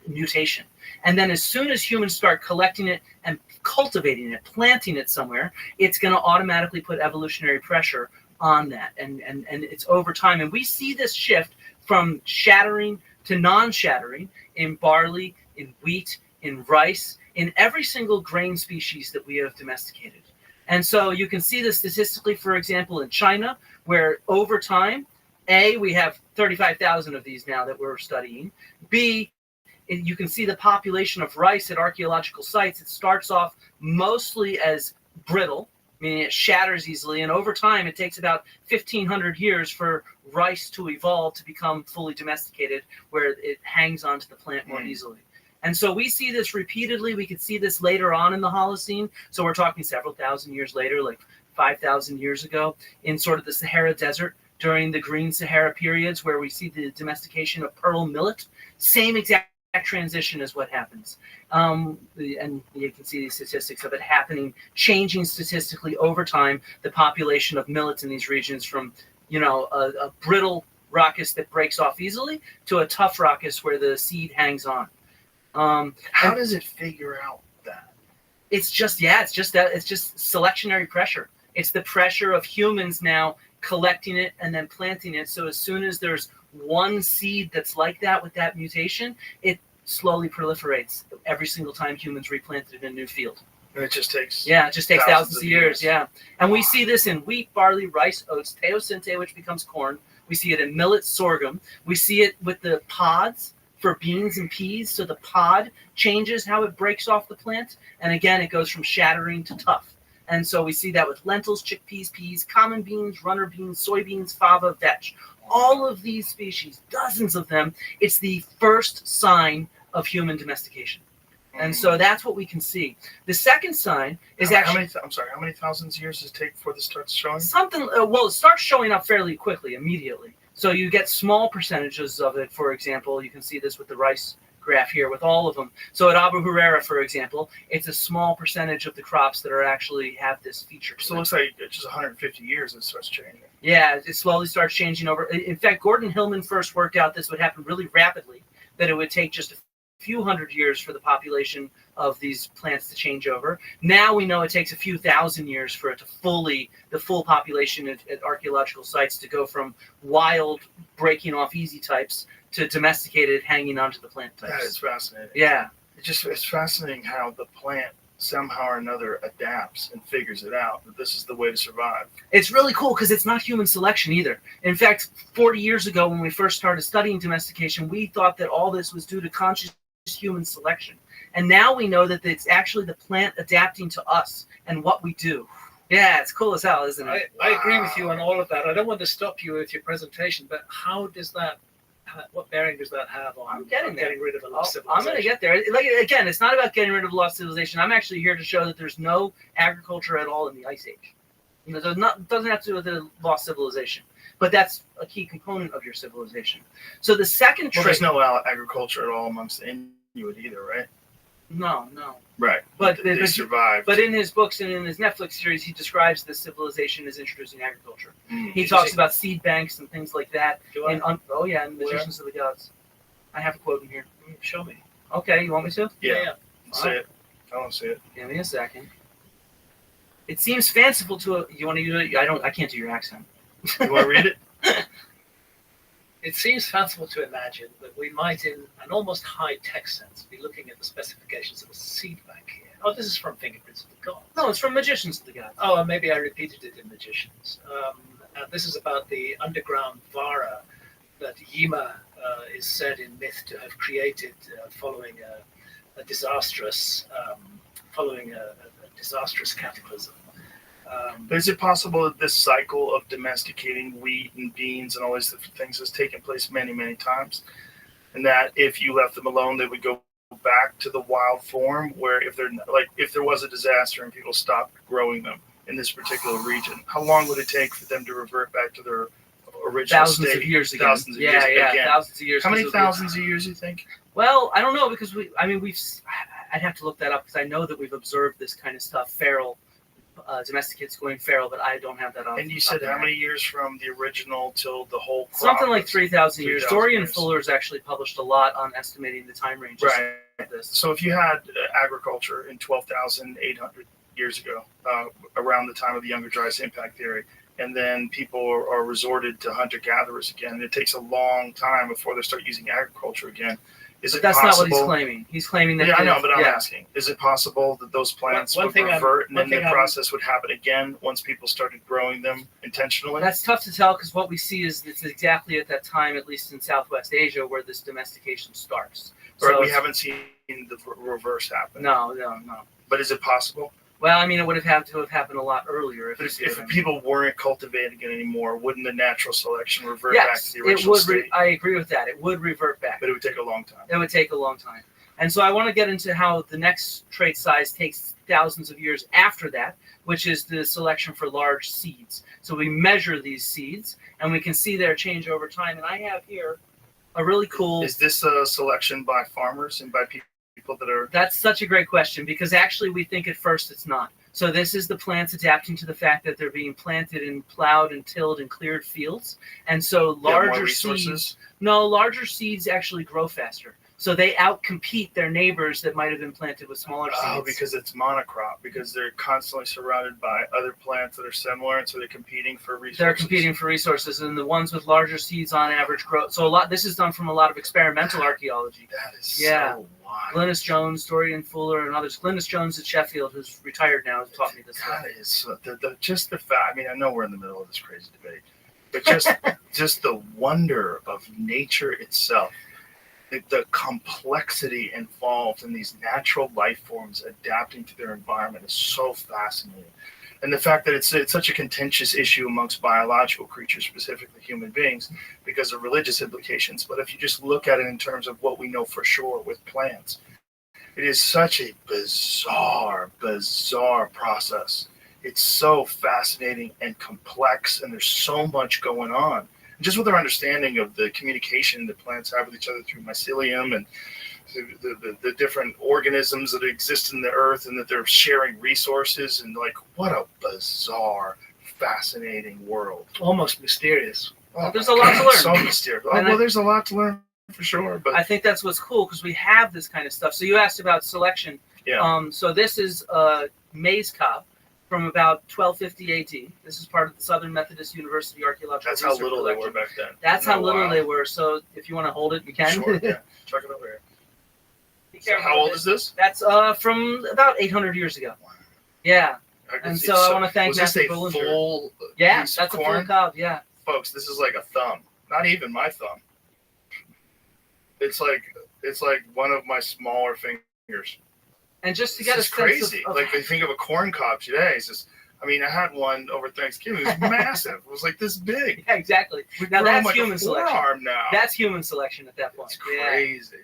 mutation. And then as soon as humans start collecting it and cultivating it, planting it somewhere, it's going to automatically put evolutionary pressure on that, and it's over time. And we see this shift from shattering to non-shattering in barley, in wheat, in rice, in every single grain species that we have domesticated. And so you can see this statistically, for example, in China, where over time, A, we have 35,000 of these now that we're studying. B, you can see the population of rice at archaeological sites. It starts off mostly as brittle, meaning it shatters easily, and over time it takes about 1,500 years for rice to evolve to become fully domesticated, where it hangs onto the plant more easily. And so we see this repeatedly. We could see this later on in the Holocene. So we're talking several thousand years later, like 5,000 years ago, in sort of the Sahara Desert during the Green Sahara periods, where we see the domestication of pearl millet. Same exact transition is what happens. And you can see these statistics of it happening, changing statistically over time, the population of millets in these regions from, a brittle raucous that breaks off easily to a tough raucous where the seed hangs on. How does it figure out that? It's just selectionary pressure. It's the pressure of humans now collecting it and then planting it. So as soon as there's one seed that's like that with that mutation, it slowly proliferates every single time humans replant it in a new field. And it just takes thousands of years. Yeah. And we see this in wheat, barley, rice, oats, teosinte, which becomes corn. We see it in millet, sorghum. We see it with the pods for beans and peas. So the pod changes how it breaks off the plant. And again, it goes from shattering to tough. And so we see that with lentils, chickpeas, peas, common beans, runner beans, soybeans, fava, vetch. All of these species, dozens of them, it's the first sign of human domestication. And so that's what we can see. The second sign is how many thousands of years does it take before this starts showing? It starts showing up fairly quickly, immediately. So you get small percentages of it. For example, you can see this with the rice graph here with all of them. So at Abu Huraira, for example, it's a small percentage of the crops that are actually have this feature. So it looks like it's just 150 years it starts changing. Yeah, it slowly starts changing over. In fact, Gordon Hillman first worked out this would happen really rapidly, that it would take just a few hundred years for the population of these plants to change over. Now we know it takes a few thousand years for it to the full population at archaeological sites to go from wild, breaking off easy types to domesticated, hanging onto the plant types. That is fascinating. Yeah. It's fascinating how the plant somehow or another adapts and figures it out that this is the way to survive. It's really cool because it's not human selection either. In fact, 40 years ago when we first started studying domestication, we thought that all this was due to conscious human selection. And now we know that it's actually the plant adapting to us and what we do. Yeah, it's cool as hell, isn't it? I agree with you on all of that. I don't want to stop you with your presentation, but how does that, what bearing does that have on getting rid of a lost civilization? I'm going to get there. Like, again, it's not about getting rid of a lost civilization. I'm actually here to show that there's no agriculture at all in the Ice Age. You know, it doesn't have to do with the lost civilization, but that's a key component of your civilization. So the second trait... Well, there's no agriculture at all amongst the Inuit either, right? No. Right. But they survived. But in his books and in his Netflix series, he describes this civilization as introducing agriculture. Mm. He talks about seed banks and things like that. In Magicians of the Gods. I have a quote in here. Show me. Okay, you want me to? Yeah. Say it. I want to see it. Give me a second. It seems fanciful to you want to use it? I can't do your accent. You want to read it? It seems fanciful to imagine that we might, in an almost high-tech sense, be looking at the specifications of a seed bank here. Oh, this is from Fingerprints of the Gods. No, it's from Magicians of the Gods. Oh, and maybe I repeated it in Magicians. This is about the underground Vara that Yima is said in myth to have created following a disastrous cataclysm. But is it possible that this cycle of domesticating wheat and beans and all these different things has taken place many, many times? And that if you left them alone, they would go back to the wild form, where if there was a disaster and people stopped growing them in this particular region, how long would it take for them to revert back to their original thousands state? Of years again. Thousands of years again. Thousands of years. How many thousands of years do you think? Well, I don't know, because I'd have to look that up because I know that we've observed this kind of stuff, feral. Domesticates going feral, but I don't have that on. And you said how many years from the original till the whole crop? Something like 3,000 years. Dorian Fuller's actually published a lot on estimating the time ranges. Right. Of this. So if you had agriculture in 12,800 years ago, around the time of the Younger Dryas impact theory, and then people are resorted to hunter-gatherers again, it takes a long time before they start using agriculture again. That's not what he's claiming. He's claiming that. Yeah, I know, but I'm asking: is it possible that those plants would revert, and then the process would happen again once people started growing them intentionally? That's tough to tell because what we see is it's exactly at that time, at least in Southwest Asia, where this domestication starts. Right, we haven't seen the reverse happen. No. But is it possible? Well, I mean, it would have had to have happened a lot earlier. If people weren't cultivating it anymore, wouldn't the natural selection revert back to the original state? I agree with that. It would revert back. But it would take a long time. It would take a long time. And so I want to get into how the next trait size takes thousands of years after that, which is the selection for large seeds. So we measure these seeds, and we can see their change over time. And I have here a really cool... Is this a selection by farmers and by people that are... That's such a great question, because actually we think at first it's not. So this is the plants adapting to the fact that they're being planted in plowed and tilled and cleared fields. And so larger seeds actually grow faster. So they outcompete their neighbors that might have been planted with smaller seeds. Oh, because it's monocrop, because they're constantly surrounded by other plants that are similar, and so they're competing for resources. They're competing for resources, and the ones with larger seeds on average grow. So this is done from a lot of experimental archaeology. That is so wild. Glynis Jones, Dorian Fuller, and others. Glynis Jones at Sheffield, who's retired now, has taught me this. That is just the fact. I mean, I know we're in the middle of this crazy debate, but just the wonder of nature itself. The complexity involved in these natural life forms adapting to their environment is so fascinating. And the fact that it's such a contentious issue amongst biological creatures, specifically human beings, because of religious implications. But if you just look at it in terms of what we know for sure with plants, it is such a bizarre process. It's so fascinating and complex, and there's so much going on. Just with our understanding of the communication that plants have with each other through mycelium and the different organisms that exist in the earth, and that they're sharing resources, and like, what a bizarre, fascinating world. Almost mysterious. Oh, there's a lot to learn. So mysterious. Oh, well, there's a lot to learn for sure. But I think that's what's cool, because we have this kind of stuff. So you asked about selection. Yeah. So this is maize cob from about 1250 AD. This is part of the Southern Methodist University Archaeological that's how Research little Collection. they were back then. That's Isn't how that little wild? they were. So if you want to hold it, you can. Sure, yeah. Chuck it over here. Be So careful how with old it. is this? That's from about 800 years ago. Yeah. And so I want to thank was this Matthew a Bullinger. full Yeah, piece that's of a corn? full cob. Yeah. Folks, this is like a thumb. Not even my thumb. It's like one of my smaller fingers. And just to get It's a sense crazy. of Like, I think of a corn cob today. It's just, I mean, I had one over Thanksgiving. It was massive. It was like this big. Yeah, exactly. We've Now grown that's like human a selection. forearm now. That's human selection at that point. It's Yeah. crazy.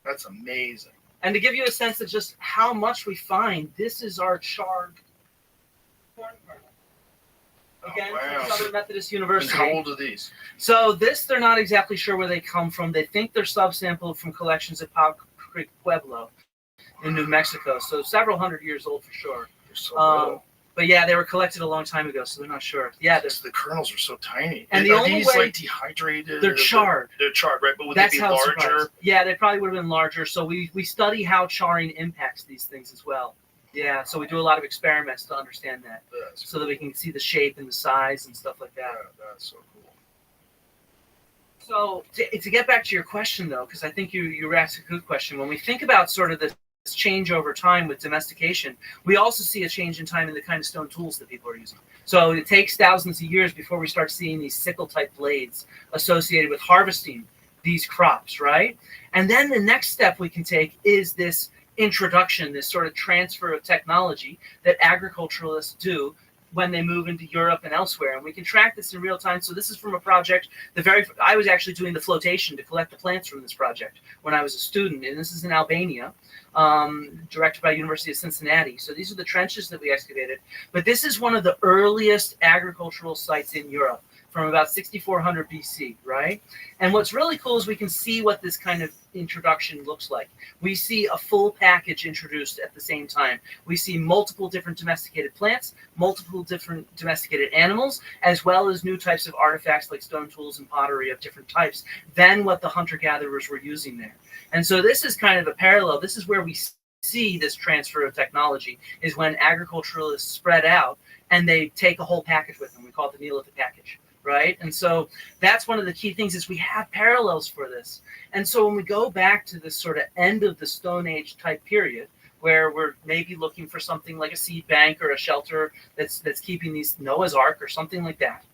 That's amazing. And to give you a sense of just how much we find, this is our charred corn kernel. Again, wow. from Southern Methodist And University. how old are these? So this, they're not exactly sure where they come from. They think they're subsampled from collections at Pau Creek Pueblo in New Mexico. So several hundred years old for sure. They're so little. But yeah, they were collected a long time ago, so they're not sure. Yeah, The kernels are so tiny. And the are only these way- like dehydrated? they're charred. They're charred, right? But would That's they be how it's larger? surprised. Yeah, they probably would have been larger. So we study how charring impacts these things as well. Yeah, so we do a lot of experiments to understand that, so that we can see the shape and the size and stuff like that. Yeah, that's so cool. So to get back to your question, though, because I think you asked a good question. When we think about sort of this change over time with domestication, we also see a change in time in the kind of stone tools that people are using. So it takes thousands of years before we start seeing these sickle-type blades associated with harvesting these crops, right? And then the next step we can take is this introduction, this sort of transfer of technology that agriculturalists do when they move into Europe and elsewhere. And we can track this in real time. So this is from a project, I was actually doing the flotation to collect the plants from this project when I was a student, and this is in Albania, directed by University of Cincinnati. So these are the trenches that we excavated. But this is one of the earliest agricultural sites in Europe from about 6400 BC, right? And what's really cool is we can see what this kind of introduction looks like. We see a full package introduced at the same time. We see multiple different domesticated plants, multiple different domesticated animals, as well as new types of artifacts like stone tools and pottery of different types than what the hunter-gatherers were using there. And so this is kind of a parallel. This is where we see this transfer of technology, is when agriculturalists spread out and they take a whole package with them. We call it the Neolithic package. Right? And so that's one of the key things, is we have parallels for this. And so when we go back to this sort of end of the Stone Age type period, where we're maybe looking for something like a seed bank or a shelter that's keeping these, Noah's Ark or something like that,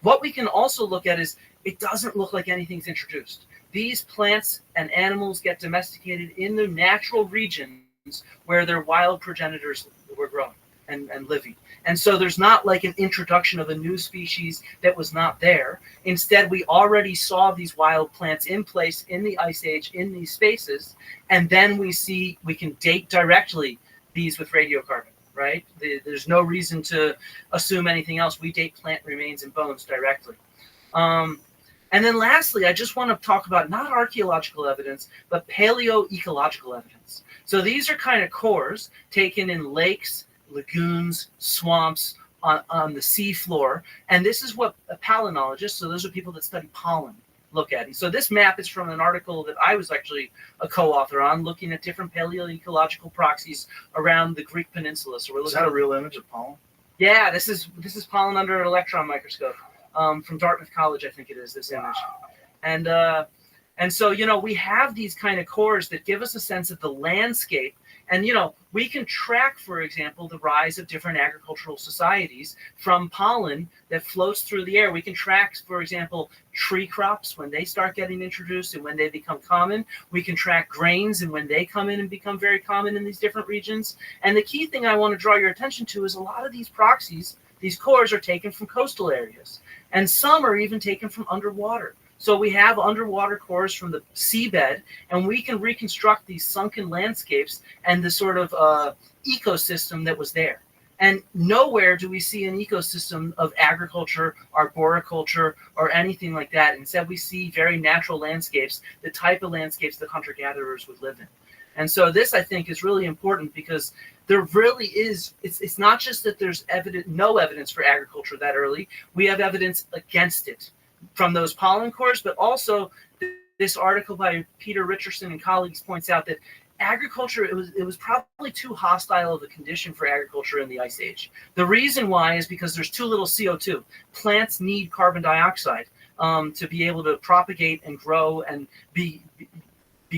what we can also look at is it doesn't look like anything's introduced. These plants and animals get domesticated in the natural regions where their wild progenitors were growing and living. And so there's not like an introduction of a new species that was not there. Instead, we already saw these wild plants in place in the Ice Age in these spaces. And then we can date directly these with radiocarbon, right? There's no reason to assume anything else. We date plant remains and bones directly. And then lastly, I just want to talk about not archaeological evidence, but paleoecological evidence. So these are kind of cores taken in lakes, lagoons, swamps, on the sea floor. And this is what palynologists, so those are people that study pollen, look at. And so this map is from an article that I was actually a co-author on, looking at different paleoecological proxies around the Greek peninsula. So we're looking Is that a real image of pollen? Yeah, this is pollen under an electron microscope from Dartmouth College, I think it is, this image. And so, we have these kind of cores that give us a sense of the landscape. And, we can track, for example, the rise of different agricultural societies from pollen that floats through the air. We can track, for example, tree crops when they start getting introduced and when they become common. We can track grains and when they come in and become very common in these different regions. And the key thing I want to draw your attention to is a lot of these proxies, these cores, are taken from coastal areas. And some are even taken from underwater. So we have underwater cores from the seabed, and we can reconstruct these sunken landscapes and the sort of ecosystem that was there. And nowhere do we see an ecosystem of agriculture, arboriculture, or anything like that. Instead, we see very natural landscapes, the type of landscapes that hunter-gatherers would live in. And so this, I think, is really important because there really is, it's not just that there's no evidence for agriculture that early. We have evidence against it from those pollen cores, but also this article by Peter Richardson and colleagues points out that agriculture, it was probably too hostile of a condition for agriculture in the Ice Age. The reason why is because there's too little CO2. Plants need carbon dioxide to be able to propagate and grow and be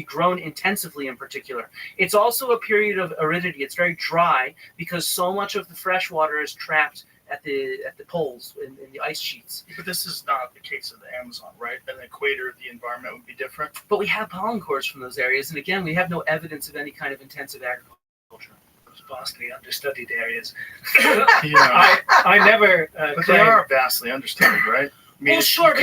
grown intensively in particular. It's also a period of aridity. It's very dry because so much of the fresh water is trapped at the poles in the ice sheets. But this is not the case of the Amazon, right? At the equator, the environment would be different. But we have pollen cores from those areas, and again, we have no evidence of any kind of intensive agriculture. Those vastly understudied areas. Yeah. I never. But they are vastly understudied, right? I mean, Well, sure, but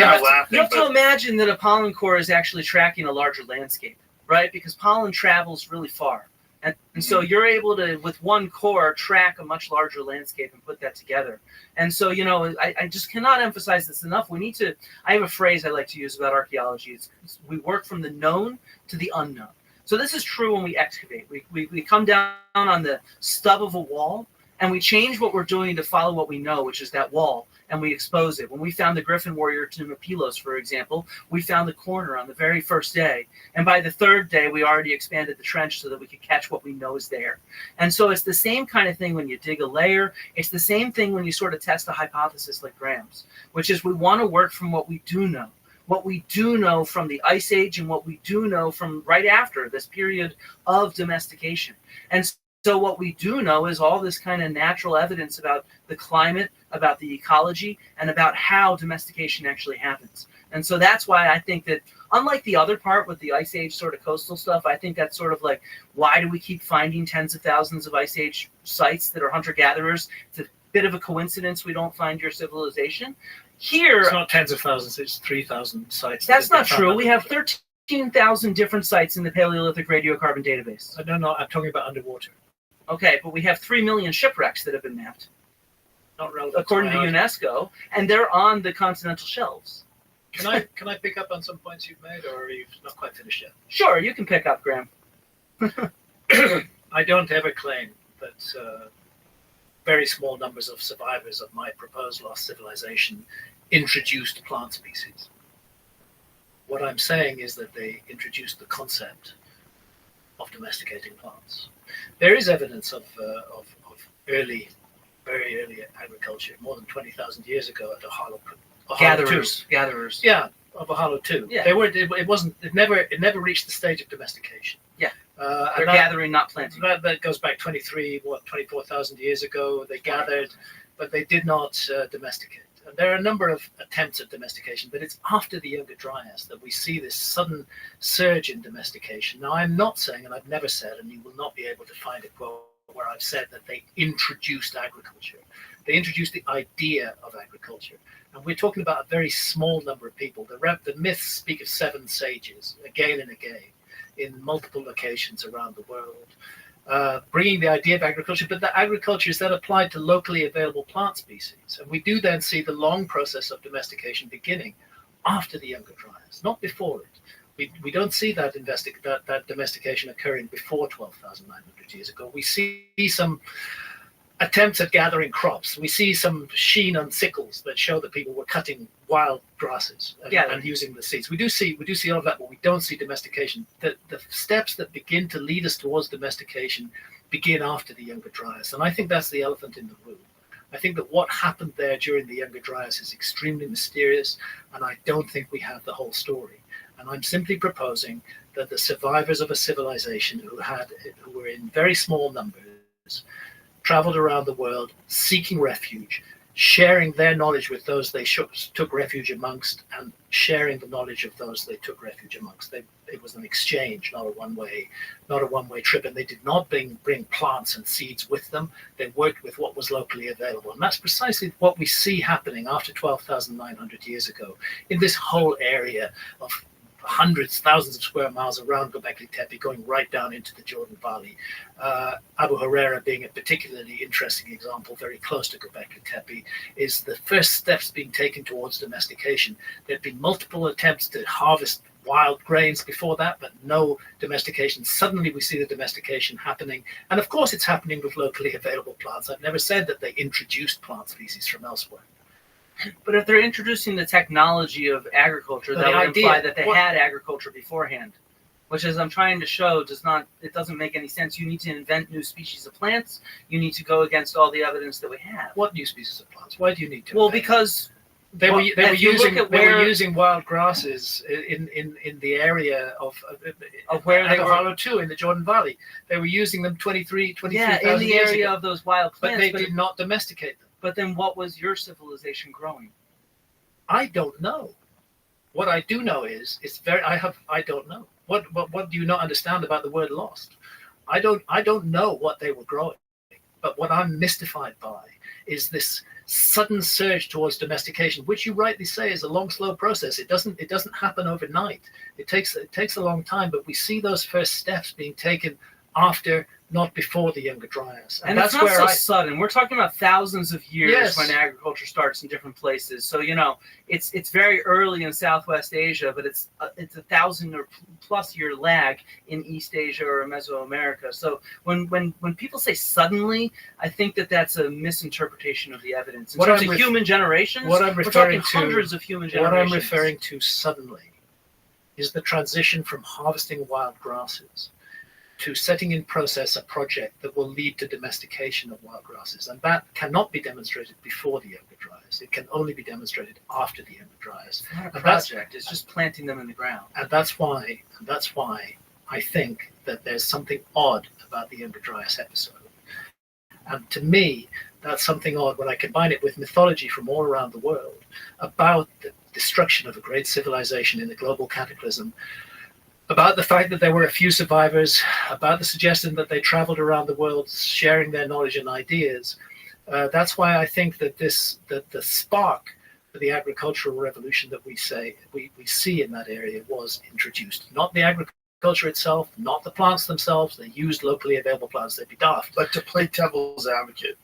you have to but imagine that a pollen core is actually tracking a larger landscape, right? Because pollen travels really far. And so you're able to, with one core, track a much larger landscape and put that together. And so, I just cannot emphasize this enough. We need to, I have a phrase I like to use about archaeology. It's we work from the known to the unknown. So this is true when we excavate. We come down on the stub of a wall, and we change what we're doing to follow what we know, which is that wall, and we expose it. When we found the Griffin warrior tomb at Pylos, for example, we found the corner on the very first day. And by the third day, we already expanded the trench so that we could catch what we know is there. And so it's the same kind of thing when you dig a layer. It's the same thing when you sort of test a hypothesis like Graham's, which is we want to work from what we do know. What we do know from the Ice Age and what we do know from right after this period of domestication. And so what we do know is all this kind of natural evidence about the climate, about the ecology, and about how domestication actually happens. And so that's why I think that, unlike the other part with the Ice Age sort of coastal stuff, I think that's sort of like, why do we keep finding tens of thousands of Ice Age sites that are hunter-gatherers? It's a bit of a coincidence we don't find your civilization. Here, it's not tens of thousands, it's 3,000 sites. That's not true. We have 13,000 different sites in the Paleolithic radiocarbon database. No, I'm talking about underwater. Okay, but we have 3 million shipwrecks that have been mapped. Not relevant. According to UNESCO, and they're on the continental shelves. Can I pick up on some points you've made, or are you not quite finished yet? Sure, you can pick up, Graham. I don't ever claim that very small numbers of survivors of my proposed lost civilization introduced plant species. What I'm saying is that they introduced the concept of domesticating plants. There is evidence of very early agriculture, more than 20,000 years ago at Ohalo. Gatherers. Yeah, of Ohalo too. Yeah. It never reached the stage of domestication. Yeah. They're gathering, not planting. That goes back 24,000 years ago. They gathered, but they did not domesticate. And there are a number of attempts at domestication, but it's after the Younger Dryas that we see this sudden surge in domestication. Now, I'm not saying, and I've never said, and you will not be able to find a quote where I've said that they introduced agriculture. They introduced the idea of agriculture. And we're talking about a very small number of people. The myths speak of 7 sages, again and again, in multiple locations around the world, bringing the idea of agriculture, but the agriculture is then applied to locally available plant species. And we do then see the long process of domestication beginning after the Younger Dryas, not before it. We don't see that domestication occurring before 12,900 years ago. We see some attempts at gathering crops. We see some sheen on sickles that show that people were cutting wild grasses and using the seeds. We do see all of that, but we don't see domestication. The steps that begin to lead us towards domestication begin after the Younger Dryas, and I think that's the elephant in the room. I think that what happened there during the Younger Dryas is extremely mysterious, and I don't think we have the whole story. And I'm simply proposing that the survivors of a civilization who were in very small numbers traveled around the world seeking refuge, sharing their knowledge with those they took refuge amongst, and sharing the knowledge of those they took refuge amongst. It was an exchange, not a one-way trip, and they did not bring plants and seeds with them. They worked with what was locally available, and that's precisely what we see happening after 12,900 years ago in this whole area of hundreds, thousands of square miles around Göbekli Tepe, going right down into the Jordan Valley. Abu Huraira being a particularly interesting example, very close to Göbekli Tepe, is the first steps being taken towards domestication. There have been multiple attempts to harvest wild grains before that, but no domestication. Suddenly we see the domestication happening. And of course it's happening with locally available plants. I've never said that they introduced plant species from elsewhere. But if they're introducing the technology of agriculture, that would imply that they had agriculture beforehand, which, as I'm trying to show, it doesn't make any sense. You need to invent new species of plants. You need to go against all the evidence that we have. What new species of plants? Why do you need to? Well, because they were using wild grasses in the area of where they were too, in the Jordan Valley. They were using them 23,000 years ago. in the area of those wild plants. But they did not domesticate them. But then what was your civilization growing? I don't know. What I do know is I don't know. What do you not understand about the word lost? I don't know what they were growing. But what I'm mystified by is this sudden surge towards domestication, which you rightly say is a long, slow process. It doesn't happen overnight. It takes a long time, but we see those first steps being taken after, not before, the Younger Dryas. And that's not so sudden. We're talking about thousands of years when agriculture starts in different places. So, it's very early in Southwest Asia, but it's a 1,000 or plus year lag in East Asia or Mesoamerica. So when people say suddenly, I think that's a misinterpretation of the evidence. In terms of human generations, we're talking hundreds of human generations. What I'm referring to suddenly is the transition from harvesting wild grasses to setting in process a project that will lead to domestication of wild grasses. And that cannot be demonstrated before the Younger Dryas. It can only be demonstrated after the Younger Dryas. It's not a project, it's just planting them in the ground. And that's why I think that there's something odd about the Younger Dryas episode. And to me, that's something odd when I combine it with mythology from all around the world about the destruction of a great civilization in the global cataclysm, about the fact that there were a few survivors, about the suggestion that they traveled around the world sharing their knowledge and ideas. That's why I think that the spark for the agricultural revolution that we see in that area was introduced. Not the agriculture itself, not the plants themselves. They used locally available plants. They'd be daft. But to play devil's advocate,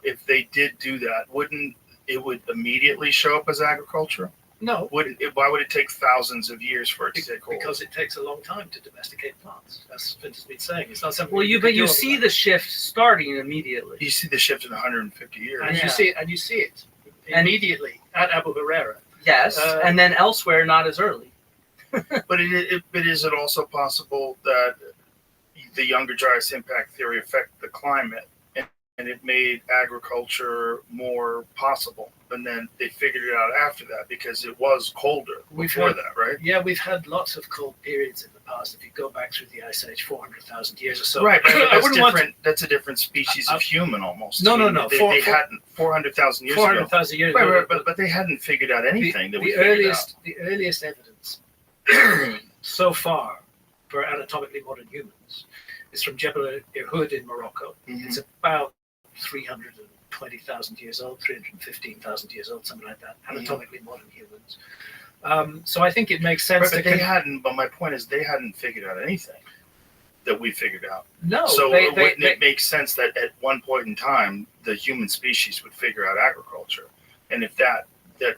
if they did do that, wouldn't it would immediately show up as agriculture? No. Why would it take thousands of years for it to take hold? Because it takes a long time to domesticate plants. That's Vince has been saying. It's not something. Well, you see the shift starting immediately. You see the shift in 150 years, and you see it immediately at Abu Huraira. Yes, and then elsewhere, not as early. But is it also possible that the Younger Dryas impact theory affected the climate and it made agriculture more possible? And then they figured it out after that because it was colder before that, right? Yeah, we've had lots of cold periods in the past. If you go back through the Ice Age, 400,000 years or so. Right, but that's a different species of human almost. No. They hadn't 400,000 years ago. 400,000 years ago. Right, but they hadn't figured out anything the earliest evidence so far for anatomically modern humans is from Jebel Irhoud in Morocco. Mm-hmm. It's about 320,000 years old, 315,000 years old, something like that, anatomically modern humans. So I think it makes sense. But my point is they hadn't figured out anything that we figured out. No. So wouldn't it make sense that at one point in time, the human species would figure out agriculture? And if that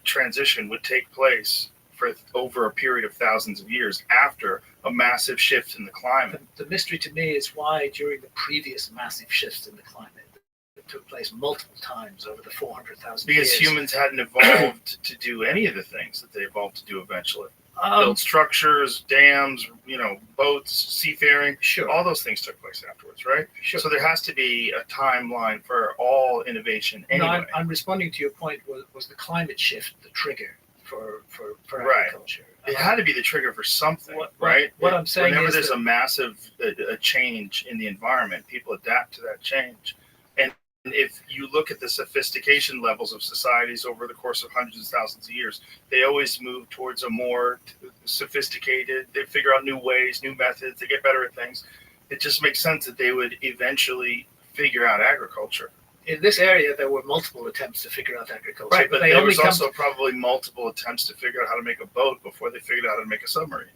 transition would take place for over a period of thousands of years after a massive shift in the climate. The mystery to me is why during the previous massive shifts in the climate that took place multiple times over the 400,000 years. Because humans hadn't evolved to do any of the things that they evolved to do eventually. Build structures, dams, boats, seafaring. Sure. All those things took place afterwards, right? Sure. So there has to be a timeline for all innovation anyway. No, I'm responding to your point. Was the climate shift the trigger for agriculture? It had to be the trigger for something, right? What I'm saying whenever is there's a massive change in the environment, people adapt to that change. And if you look at the sophistication levels of societies over the course of hundreds of thousands of years, they always move towards a more sophisticated, they figure out new ways, new methods, they get better at things. It just makes sense that they would eventually figure out agriculture. In this area, there were multiple attempts to figure out agriculture. Right, but there was also probably multiple attempts to figure out how to make a boat before they figured out how to make a submarine.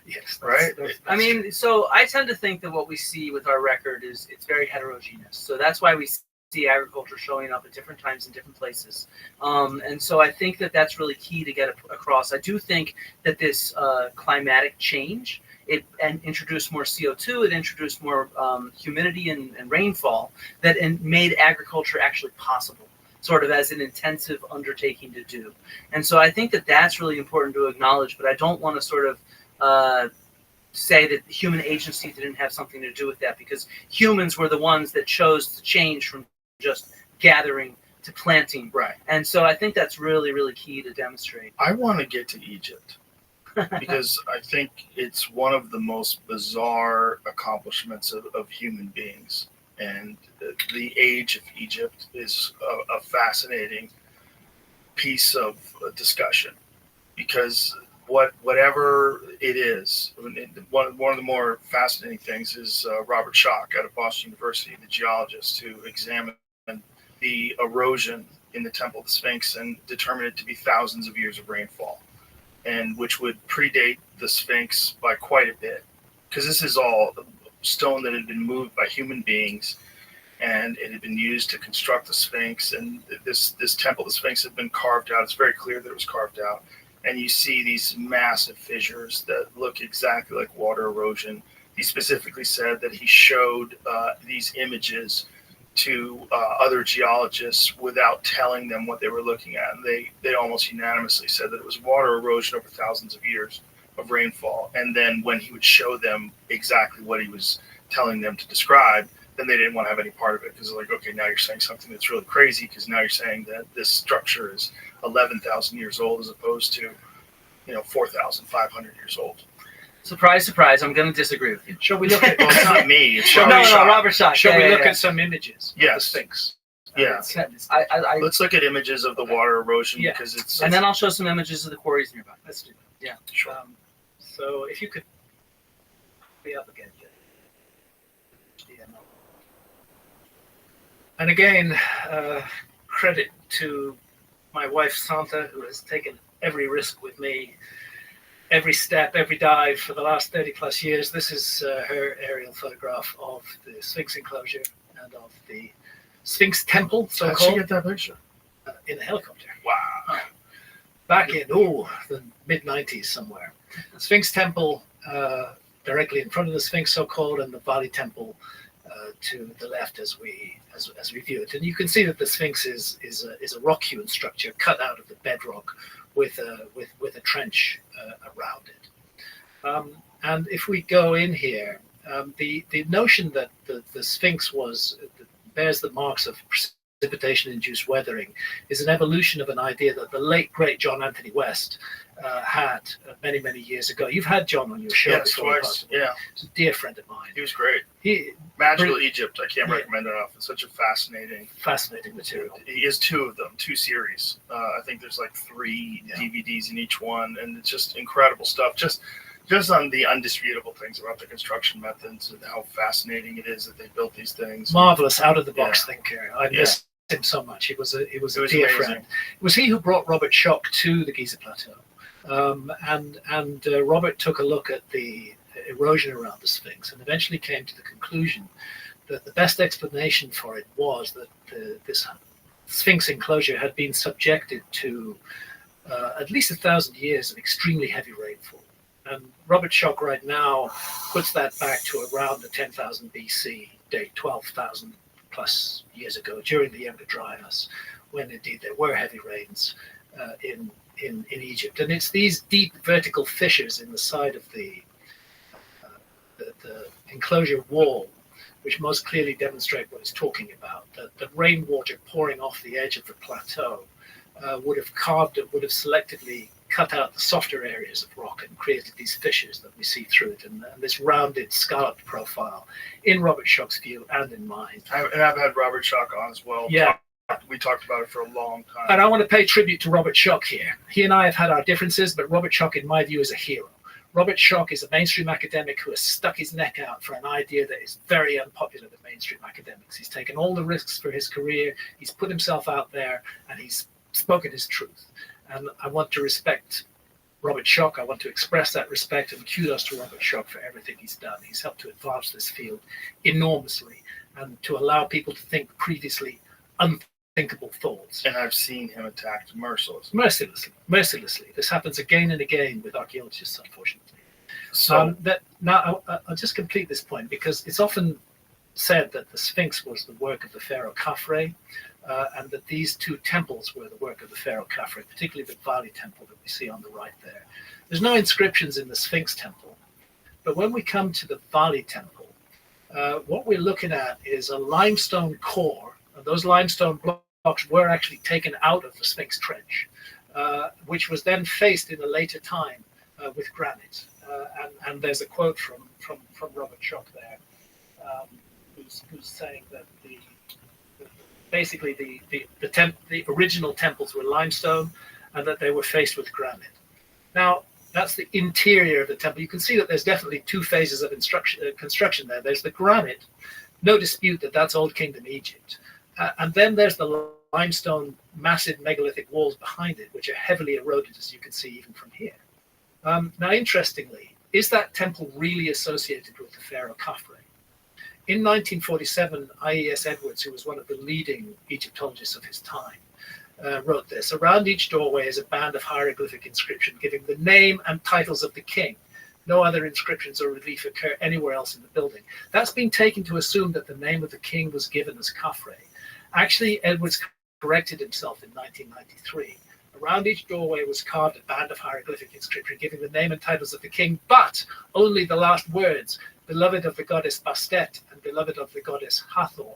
Yes, right? I mean, so I tend to think that what we see with our record is it's very heterogeneous. So that's why we see agriculture showing up at different times in different places. And so I think that that's really key to get across. I do think that this climatic change, it introduced more CO2, it introduced more humidity and rainfall that made agriculture actually possible, sort of as an intensive undertaking to do. And so I think that that's really important to acknowledge, but I don't want to sort of say that human agency didn't have something to do with that, because humans were the ones that chose to change from just gathering to planting. Right. And so I think that's really, really key to demonstrate. I want to get to Egypt because I think it's one of the most bizarre accomplishments of human beings. And the age of Egypt is a fascinating piece of discussion, because whatever it is, one of the more fascinating things is Robert Schoch out of Boston University, the geologist who examined the erosion in the Temple of the Sphinx and determined it to be thousands of years of rainfall, and which would predate the Sphinx by quite a bit, because this is all stone that had been moved by human beings, and it had been used to construct the Sphinx. And this Temple of the Sphinx had been carved out. It's very clear that it was carved out. And you see these massive fissures that look exactly like water erosion. He specifically said that he showed these images to other geologists without telling them what they were looking at. And they almost unanimously said that it was water erosion over thousands of years of rainfall. And then when he would show them exactly what he was telling them to describe, then they didn't want to have any part of it, because they're like, okay, now you're saying something that's really crazy, because now you're saying that this structure is 11,000 years old as opposed to 4,500 years old. Surprise, surprise! I'm going to disagree with you. Shall we look at? Well, it's not me. It's no, Robert Schoch. Shall we look at some images? Yes. Of the Sphinx. Yeah. Let's look at images of the water erosion, because it's. And then I'll show some images of the quarries nearby. Let's do that. Yeah. Sure. So if you could be up again. And again, credit to my wife Santa, who has taken every risk with me, every step, every dive for the last 30 plus years. This is her aerial photograph of the Sphinx enclosure and of the Sphinx temple, so called. How'd she get that picture? In a helicopter. Wow. Back in the mid-90s somewhere. The Sphinx temple directly in front of the Sphinx, so called, and the Bali temple to the left as we view it. And you can see that the Sphinx is a rock-hewn structure cut out of the bedrock with a trench around it. And if we go in here, the notion that the Sphinx bears the marks of precipitation-induced weathering is an evolution of an idea that the late great John Anthony West had many, many years ago. You've had John on your show. Yes, twice. Yeah. He's a dear friend of mine. He was great. Magical Egypt. I can't recommend it enough. It's such a fascinating material. He has two of them, two series. I think there's like 3 DVDs in each one, and it's just incredible stuff. Just on the undisputable things about the construction methods and how fascinating it is that they built these things. Marvelous, out of the box thinker. I miss him so much. He was a dear amazing friend. It was he who brought Robert Schoch to the Giza Plateau. And Robert took a look at the erosion around the Sphinx and eventually came to the conclusion that the best explanation for it was that this Sphinx enclosure had been subjected to at least 1,000 years of extremely heavy rainfall. And Robert Schoch right now puts that back to around the 10,000 BC date, 12,000 plus years ago, during the Younger Dryas, when indeed there were heavy rains in Egypt. And it's these deep vertical fissures in the side of the enclosure wall which most clearly demonstrate what he's talking about. That rainwater pouring off the edge of the plateau would have selectively cut out the softer areas of rock and created these fissures that we see through it, and this rounded scalloped profile in Robert Schoch's view and in mine. I've had Robert Schoch on as well. Yeah. We talked about it for a long time. And I want to pay tribute to Robert Schoch here. He and I have had our differences, but Robert Schoch, in my view, is a hero. Robert Schoch is a mainstream academic who has stuck his neck out for an idea that is very unpopular with mainstream academics. He's taken all the risks for his career, he's put himself out there, and he's spoken his truth. And I want to respect Robert Schoch. I want to express that respect and kudos to Robert Schoch for everything he's done. He's helped to advance this field enormously and to allow people to think previously unthinkable thoughts. And I've seen him attacked mercilessly. This happens again and again with archaeologists, unfortunately. So now I'll just complete this point, because it's often said that the Sphinx was the work of the pharaoh Khafre, and that these two temples were the work of the pharaoh Khafre, particularly the Vali temple that we see on the right there. There's no inscriptions in the Sphinx temple, but when we come to the Vali temple, what we're looking at is a limestone core, and those limestone blocks were actually taken out of the Sphinx trench, which was then faced in a later time with granite. And there's a quote from Robert Schoch there, who's saying that basically the original temples were limestone and that they were faced with granite. Now, that's the interior of the temple. You can see that there's definitely two phases of construction there. There's the granite, no dispute that that's Old Kingdom Egypt. And then there's the limestone massive megalithic walls behind it, which are heavily eroded, as you can see even from here. Now, interestingly, is that temple really associated with the pharaoh Khafre? In 1947, I.E.S. Edwards, who was one of the leading Egyptologists of his time, wrote this: around each doorway is a band of hieroglyphic inscription giving the name and titles of the king. No other inscriptions or relief occur anywhere else in the building. That's been taken to assume that the name of the king was given as Khafre. Actually, Edwards corrected himself in 1993. Around each doorway was carved a band of hieroglyphic inscription giving the name and titles of the king, but only the last words, beloved of the goddess Bastet and beloved of the goddess Hathor,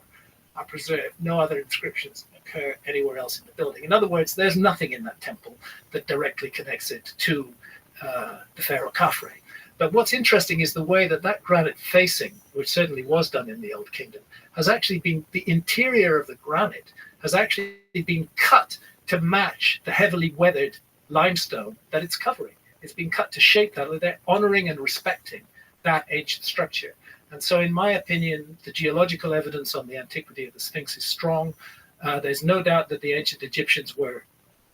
are preserved. No other inscriptions occur anywhere else in the building. In other words, there's nothing in that temple that directly connects it to the pharaoh Khafre. But what's interesting is the way that that granite facing, which certainly was done in the Old Kingdom, has actually been, the interior of the granite has actually been cut to match the heavily weathered limestone that it's covering. It's been cut to shape that. They're honoring and respecting that ancient structure. And so, in my opinion, the geological evidence on the antiquity of the Sphinx is strong. There's no doubt that the ancient Egyptians were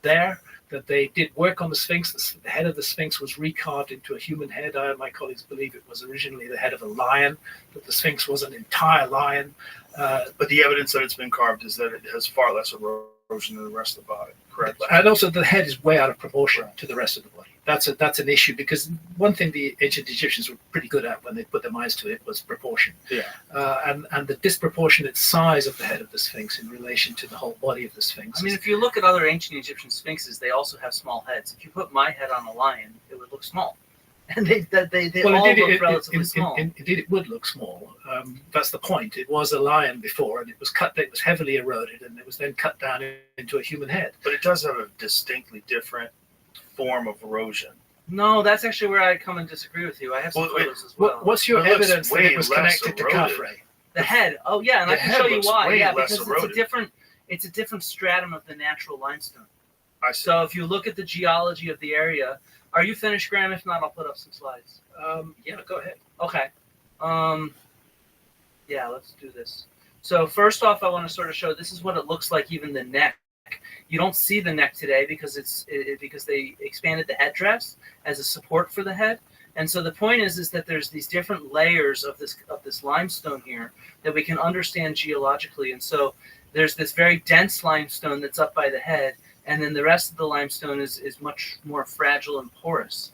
there, that they did work on the Sphinx. The head of the Sphinx was recarved into a human head. I and my colleagues believe it was originally the head of a lion, that the Sphinx was an entire lion. But the evidence that it's been carved is that it has far less erosion than the rest of the body, correct? And also the head is way out of proportion to the rest of the body. That's an issue, because one thing the ancient Egyptians were pretty good at when they put their minds to it was proportion. Yeah. And the disproportionate size of the head of the Sphinx in relation to the whole body of the Sphinx. I mean, if you look at other ancient Egyptian sphinxes, they also have small heads. If you put my head on a lion, it would look small. And they all look relatively small. Indeed, it would look small. That's the point. It was a lion before, and it was cut. It was heavily eroded, and it was then cut down into a human head. But it does have a distinctly different form of erosion. No, that's actually where I come and disagree with you. I have some photos as well. What's your evidence that it was connected to Khafre? The head. Oh yeah, and I can show you why. Yeah, because it's a different stratum of the natural limestone. So if you look at the geology of the area, are you finished, Graham? If not, I'll put up some slides. Yeah, go ahead. Okay. Yeah, let's do this. So first off, I want to sort of show this is what it looks like, even the neck. You don't see the neck today because because they expanded the headdress as a support for the head. And so the point is that there's these different layers of this limestone here that we can understand geologically. And so there's this very dense limestone that's up by the head, and then the rest of the limestone is much more fragile and porous.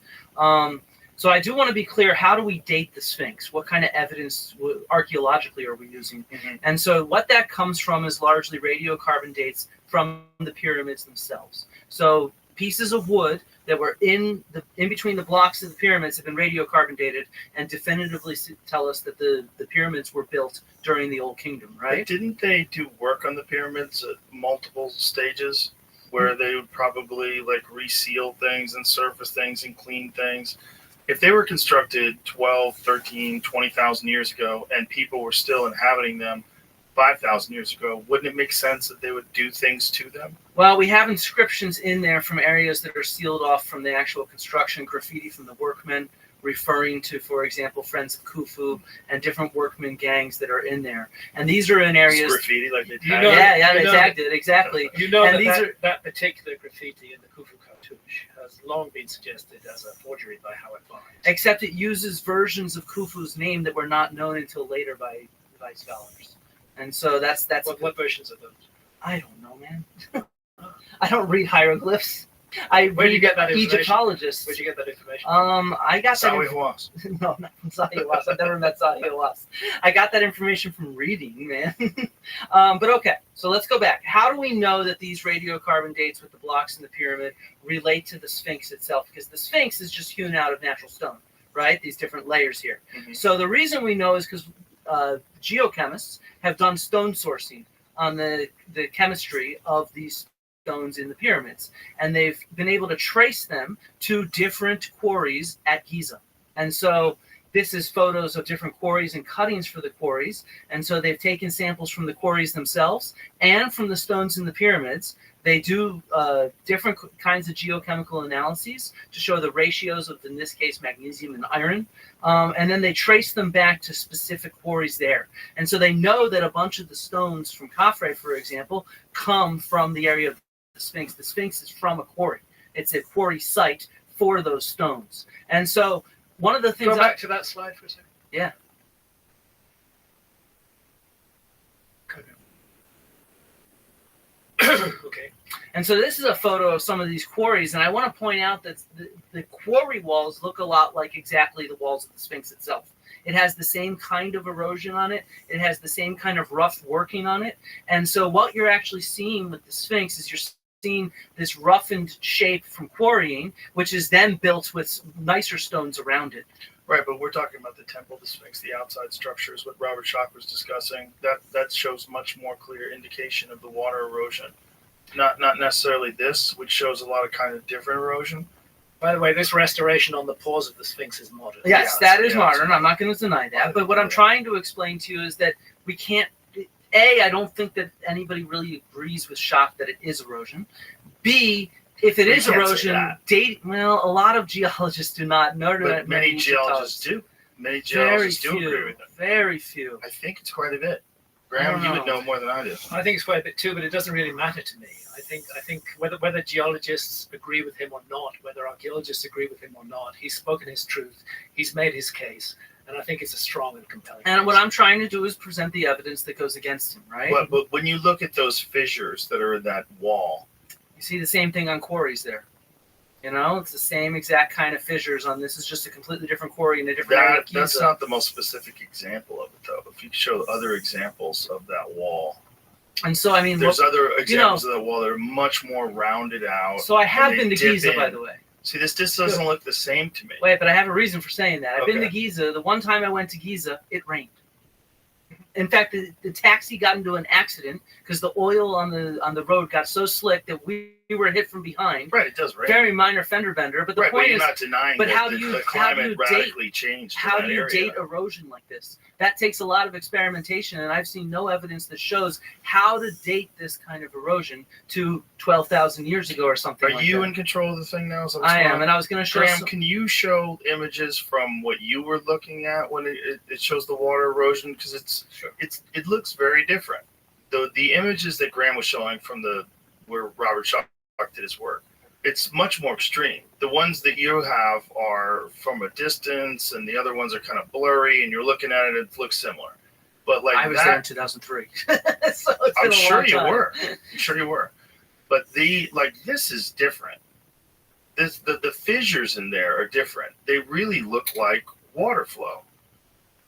So I do want to be clear, how do we date the Sphinx? What kind of evidence archaeologically are we using? Mm-hmm. And so what that comes from is largely radiocarbon dates from the pyramids themselves. So pieces of wood that were in between the blocks of the pyramids have been radiocarbon dated and definitively tell us that the pyramids were built during the Old Kingdom, right? But didn't they do work on the pyramids at multiple stages where they would probably like reseal things and surface things and clean things? If they were constructed 12, 13, 20,000 years ago and people were still inhabiting them 5,000 years ago, wouldn't it make sense that they would do things to them? Well, we have inscriptions in there from areas that are sealed off from the actual construction, graffiti from the workmen, referring to, for example, Friends of Khufu and different workmen gangs that are in there. And these are in areas... It's graffiti, like they tagged they tagged it, exactly. You know, and that particular graffiti in the Khufu cartouche has long been suggested as a forgery by Howard Vine. Except it uses versions of Khufu's name that were not known until later by scholars. And so that's what versions of those? I don't know, man. I don't read hieroglyphs. I Where did you read get that information? Egyptologists. Where'd you get that information? I got that. Zahi Hawass. No, not from Zahi Hawass. I've never met Zahi Hawass. I got that information from reading, man. But okay, so let's go back. How do we know that these radiocarbon dates with the blocks in the pyramid relate to the Sphinx itself? Because the Sphinx is just hewn out of natural stone, right? These different layers here. Mm-hmm. So the reason we know is because geochemists have done stone sourcing on the chemistry of these stones in the pyramids, and they've been able to trace them to different quarries at Giza. And so this is photos of different quarries and cuttings for the quarries, and so they've taken samples from the quarries themselves and from the stones in the pyramids. They do different kinds of geochemical analyses to show the ratios of, in this case, magnesium and iron, and then they trace them back to specific quarries there. And so they know that a bunch of the stones from Khafre, for example, come from the area of the Sphinx. The Sphinx is from a quarry. It's a quarry site for those stones. And so one of the things... Go back to that slide for a second. Yeah. Okay. And so this is a photo of some of these quarries, and I want to point out that the quarry walls look a lot like exactly the walls of the Sphinx itself. It has the same kind of erosion on it. It has the same kind of rough working on it. And so what you're actually seeing with the Sphinx is you're seeing this roughened shape from quarrying, which is then built with nicer stones around it. Right, but we're talking about the temple of the Sphinx, the outside structures, what Robert Schoch was discussing. That shows much more clear indication of the water erosion. Not necessarily this, which shows a lot of kind of different erosion. By the way, this restoration on the paws of the Sphinx is modern. Yes, that is modern. I'm not going to deny that. But what I'm trying to explain to you is that we can't... A, I don't think that anybody really agrees with Schoch that it is erosion. B, if it is erosion, a lot of geologists do not. Nor do But many geologists do. Many geologists do agree with it. Very few. I think it's quite a bit. Graham, you would know more than I do. I think it's quite a bit too, but it doesn't really matter to me. I think whether geologists agree with him or not, whether archaeologists agree with him or not, he's spoken his truth. He's made his case. And I think it's a strong and compelling And case. what I'm trying to do is present the evidence that goes against him, right? But when you look at those fissures that are in that wall, you see the same thing on quarries there. You know, it's the same exact kind of fissures on this. Is just a completely different quarry in a different area of Giza. That's not the most specific example of it, though. If you show other examples of that wall. And so, I mean, there's other examples of that wall that are much more rounded out. So I have been to Giza, by the way. See, this doesn't look the same to me. Wait, but I have a reason for saying that. I've been to Giza. The one time I went to Giza, it rained. In fact, the taxi got into an accident because the oil on the road got so slick that we were hit from behind. Right, it does rain. Very minor fender bender, but the point you're is, not denying but that the climate radically changed. How do you date erosion like this? That takes a lot of experimentation, and I've seen no evidence that shows how to date this kind of erosion to 12,000 years ago or something. Are you in control of the thing now? I am, and I was going to show. Graham, can you show images from what you were looking at when it shows the water erosion? Because it looks very different. The images that Graham was showing from where Robert Schoch did his work, it's much more extreme. The ones that you have are from a distance, and the other ones are kind of blurry, and you're looking at it, it looks similar. But like I was there in 2003. So I'm sure you were. I'm sure you were. But this is different. The fissures in there are different. They really look like water flow.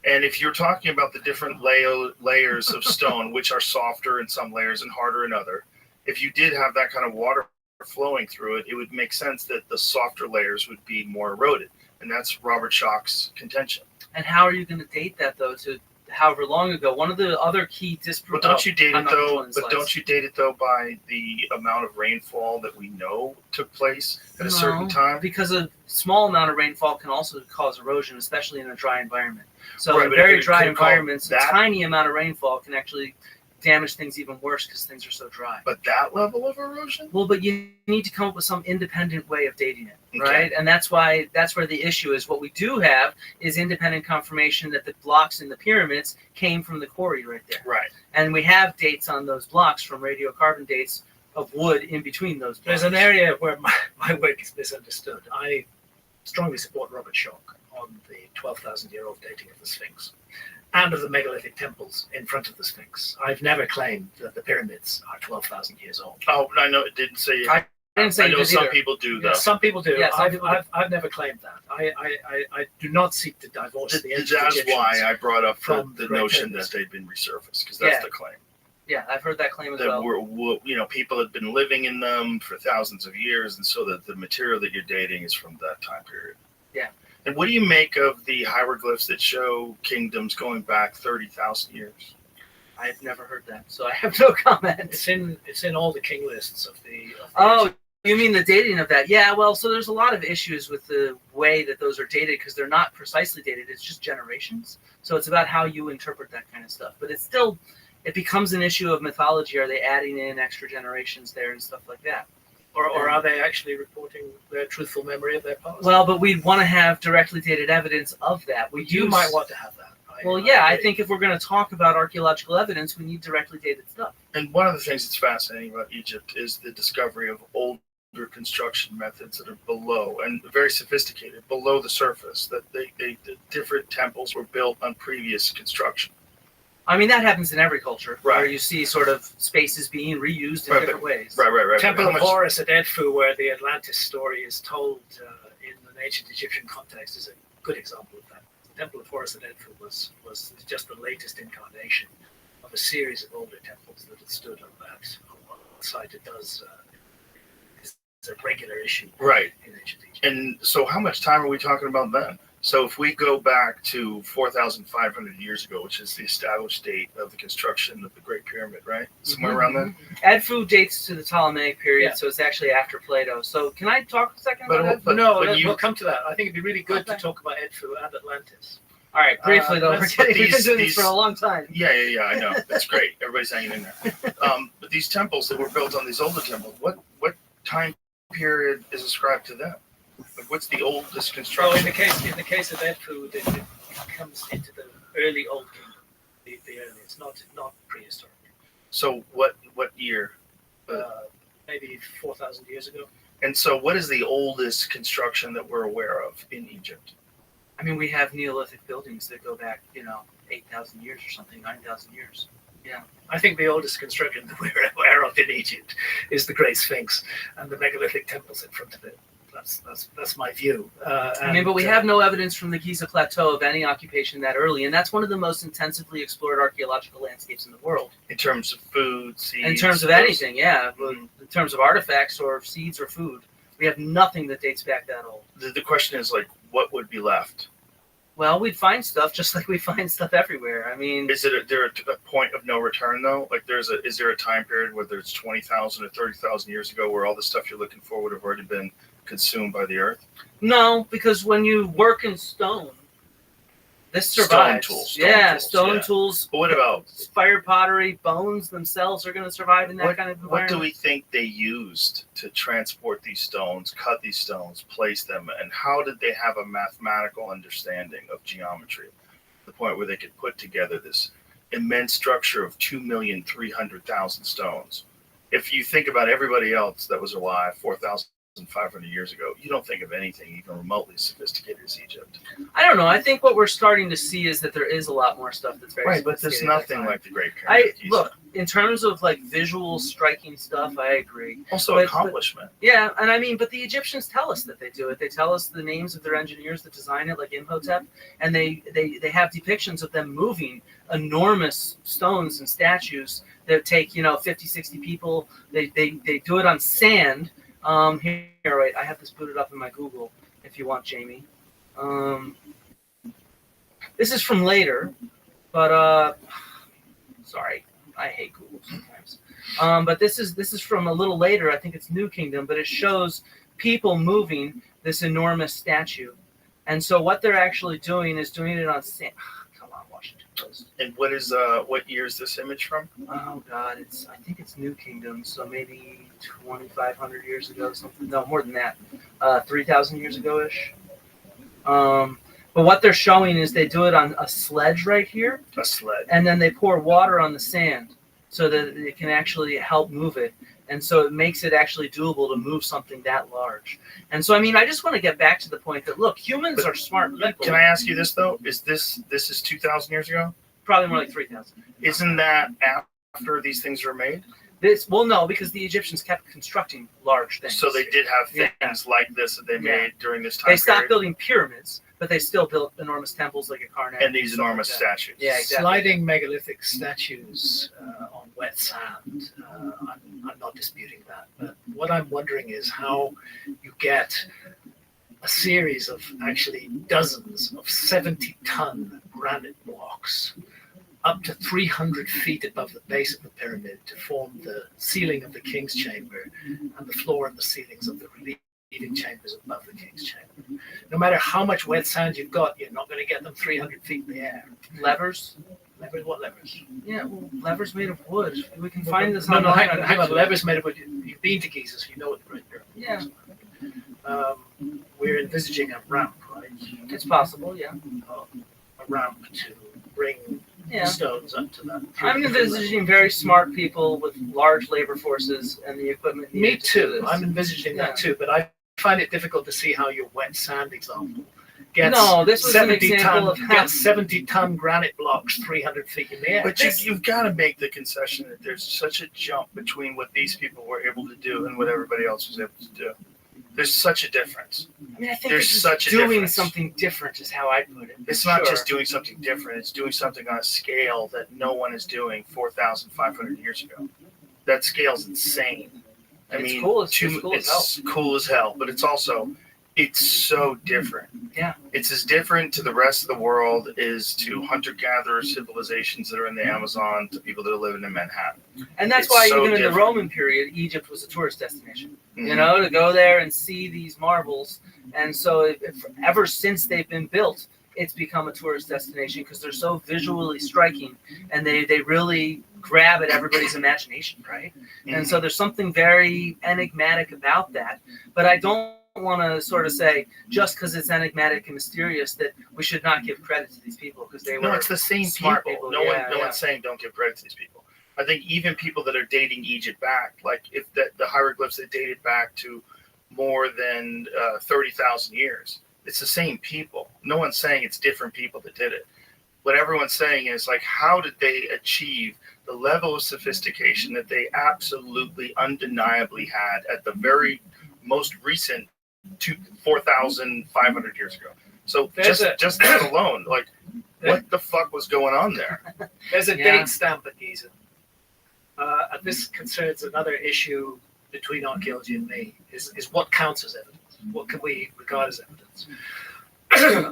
And if you're talking about the different layers of stone, which are softer in some layers and harder in other, if you did have that kind of water flowing through it, it would make sense that the softer layers would be more eroded. And that's Robert Schoch's contention. And how are you going to date that, though, to however long ago? One of the other key But don't you date it though by the amount of rainfall that we know took place at a certain time? Because a small amount of rainfall can also cause erosion, especially in a dry environment. So in but very if dry it could environments, a that- tiny amount of rainfall can actually damage things even worse because things are so dry. But that level of erosion? Well, but you need to come up with some independent way of dating it, Okay. right? And that's where the issue is. What we do have is independent confirmation that the blocks in the pyramids came from the quarry right there. Right. And we have dates on those blocks from radiocarbon dates of wood in between those. There's an area where my work is misunderstood. I strongly support Robert Schoch on the 12,000-year-old dating of the Sphinx and of the megalithic temples in front of the Sphinx. I've never claimed that the pyramids are 12,000 years old. Oh, I know it didn't say. I didn't say I know some either. people do though. Yeah, some people do. Yeah, some people do. I've never claimed that. I do not seek to divorce the ancient That's Egyptians why I brought up from the great notion pyramids. that they've been resurfaced, because that's Yeah. the claim. Yeah, I've heard that claim as That well. people have been living in them for thousands of years, and so that the material that you're dating is from that time period. Yeah. And what do you make of the hieroglyphs that show kingdoms going back 30,000 years? I've never heard that, so I have no comment. It's in all the king lists of the. Oh, you mean the dating of that? Yeah, well, so there's a lot of issues with the way that those are dated because they're not precisely dated. It's just generations. So it's about how you interpret that kind of stuff. But it's still, it becomes an issue of mythology. Are they adding in extra generations there and stuff like that? Or are they actually reporting their truthful memory of their past? Well, but we'd want to have directly dated evidence of that. You might want to have that. I think if we're going to talk about archaeological evidence, we need directly dated stuff. And one of the things that's fascinating about Egypt is the discovery of older construction methods that are below and very sophisticated, below the surface. That the different temples were built on previous construction. I mean, that happens in every culture, Right. where you see sort of spaces being reused in different ways. Right. Temple of Horus at Edfu, where the Atlantis story is told in an ancient Egyptian context, is a good example of that. The Temple of Horus at Edfu was just the latest incarnation of a series of older temples that had stood on that site. It does is a regular issue Right. in ancient Egypt. And so how much time are we talking about then? So if we go back to 4,500 years ago, which is the established date of the construction of the Great Pyramid, right? Somewhere around then? Edfu dates to the Ptolemaic period, Yeah. so it's actually after Plato. So can I talk a second about Edfu? We'll come to that. I think it'd be really good to talk about Edfu and Atlantis. All right, briefly though, let's- we've been doing this for a long time. Yeah, I know. That's great. Everybody's hanging in there. But these temples that were built on these older temples, what time period is ascribed to them? Like, what's the oldest construction? Well, in the case of Edfu, it comes into the early Old Kingdom, the earliest, not prehistoric. So what year? Maybe 4,000 years ago. And so what is the oldest construction that we're aware of in Egypt? I mean, we have Neolithic buildings that go back, 8,000 years or something, 9,000 years. Yeah. I think the oldest construction that we're aware of in Egypt is the Great Sphinx and the megalithic temples in front of it. That's my view. But we have no evidence from the Giza Plateau of any occupation that early, and that's one of the most intensively explored archaeological landscapes in the world. In terms of food, seeds? In terms of anything, yeah. In terms of artifacts or seeds or food, we have nothing that dates back that old. The question is, like, what would be left? Well, we'd find stuff just like we find stuff everywhere. I mean, is there a point of no return though? Like, is there a time period, whether it's 20,000 or 30,000 years ago, where all the stuff you're looking for would have already been consumed by the earth? No, because when you work in stone, this survives. Stone tools. But what about fire pottery? Bones themselves are going to survive in that kind of environment. What do we think they used to transport these stones, cut these stones, place them, and how did they have a mathematical understanding of geometry, to the point where they could put together this immense structure of 2,300,000 stones? If you think about everybody else that was alive 4,500 years ago, you don't think of anything even remotely sophisticated as Egypt. I don't know. I think what we're starting to see is that there is a lot more stuff that's very right, but there's nothing like the Great Pyramid. Look, in terms of like visual striking stuff, I agree. Also accomplishment. But the Egyptians tell us that they do it. They tell us the names of their engineers that design it, like Imhotep, and they have depictions of them moving enormous stones and statues that take 50, 60 people. They do it on sand. Here, wait, I have this booted up in my Google if you want, Jamie. This is from later, but sorry, I hate Google sometimes. But this is from a little later. I think it's New Kingdom, but it shows people moving this enormous statue, and so what they're actually doing is doing it on sand. Come on, Washington Post. And what year is this image from? Oh God, I think it's New Kingdom, so maybe 2,500 years ago, something. No, more than that, 3,000 years ago ish. But what they're showing is they do it on a sledge right here. A sledge. And then they pour water on the sand. so that it can actually help move it. And so it makes it actually doable to move something that large. And so, I mean, I just want to get back to the point that, look, humans are smart people. Can I ask you this, though? Is this is 2,000 years ago? Probably more like 3,000. Isn't that after these things were made? Well, no, because the Egyptians kept constructing large things. So they did have things like this that they made during this time They stopped period. building pyramids, but they still built enormous temples like a Karnak. And these enormous statues. Yeah, exactly. Sliding megalithic statues on wet sand. I'm not disputing that. But what I'm wondering is how you get a series of actually dozens of 70-ton granite blocks up to 300 feet above the base of the pyramid to form the ceiling of the king's chamber and the floor and the ceilings of the relieving chambers above the king's chamber. No matter how much wet sand you've got, you're not going to get them 300 feet in the air. Levers? Levers? What levers? Yeah, well, levers made of wood. We can find this No, online. hang on. Levers made of wood. You've been to Giza, so you know what the Great Pyramid is. Yeah. We're envisaging a ramp, right? It's possible, yeah. A ramp to bring stones up to that. I'm envisaging very smart people with large labor forces and the equipment needed Me to do too. this. I'm envisaging that too, but I find it difficult to see how your wet sand example gets No, this was an example of how- gets 70-ton granite blocks 300 feet in the air. But you've got to make the concession that there's such a jump between what these people were able to do and what everybody else was able to do. There's such a difference. I mean, I think There's it's just such a doing difference. something different is how I put it. It's not just doing something different. It's doing something on a scale that no one is doing 4,500 years ago. That scale's insane. I mean, it's cool as hell, but it's also, it's so different. Yeah. It's as different to the rest of the world as to hunter-gatherer civilizations that are in the Amazon to people that are living in Manhattan. And that's It's why so even in the different. Roman period, Egypt was a tourist destination. Mhm. You know, to go there and see these marvels. And so ever since they've been built, it's become a tourist destination because they're so visually striking and they really grab at everybody's imagination, right? And so there's something very enigmatic about that. But I don't want to sort of say just because it's enigmatic and mysterious that we should not give credit to these people because they were No, it's the same smart people. people. No one's saying don't give credit to these people. I think even people that are dating Egypt back, like if the hieroglyphs that dated back to more than 30,000 years, it's the same people. No one's saying it's different people that did it. What everyone's saying is like, how did they achieve the level of sophistication that they absolutely undeniably had at the very most recent 4,500 years ago? So just that alone, like, what the fuck was going on there? There's a date stamp at Giza. And this concerns another issue between archaeology and me, is what counts as evidence? What can we regard as evidence?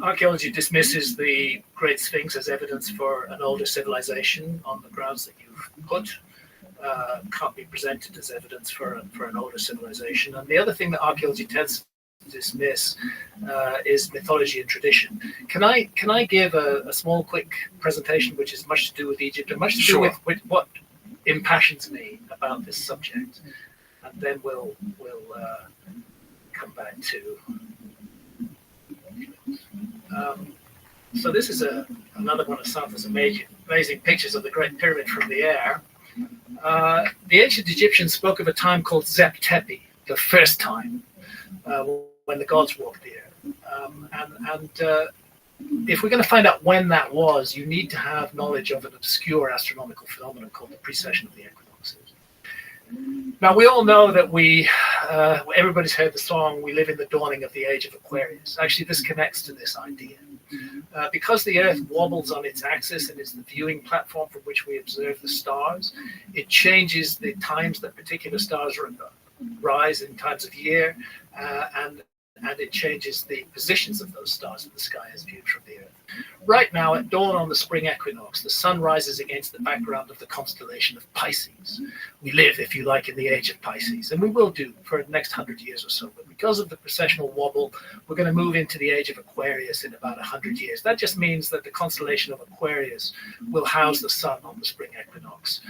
Archaeology dismisses the Great Sphinx as evidence for an older civilization on the grounds that you've put. Can't be presented as evidence for an older civilization. And the other thing that archaeology tends to dismiss is mythology and tradition. Can I give a small, quick presentation which is much to do with Egypt and much to do with what impassions me about this subject, and then we'll come back to. So this is another one of Santa's amazing pictures of the Great Pyramid from the air. The ancient Egyptians spoke of a time called Zep Tepi, the first time when the gods walked the earth. If we're going to find out when that was, you need to have knowledge of an obscure astronomical phenomenon called the precession of the equinoxes. Now, we all know that everybody's heard the song, "We live in the dawning of the age of Aquarius." Actually, this connects to this idea. Because the Earth wobbles on its axis and is the viewing platform from which we observe the stars, it changes the times that particular stars rise in times of year, and it changes the positions of those stars in the sky as viewed from the Earth. Right now, at dawn on the spring equinox, the sun rises against the background of the constellation of Pisces. We live, if you like, in the age of Pisces, and we will do for the next 100 years or so. But because of the precessional wobble, we're going to move into the age of Aquarius in about 100 years. That just means that the constellation of Aquarius will house the sun on the spring equinox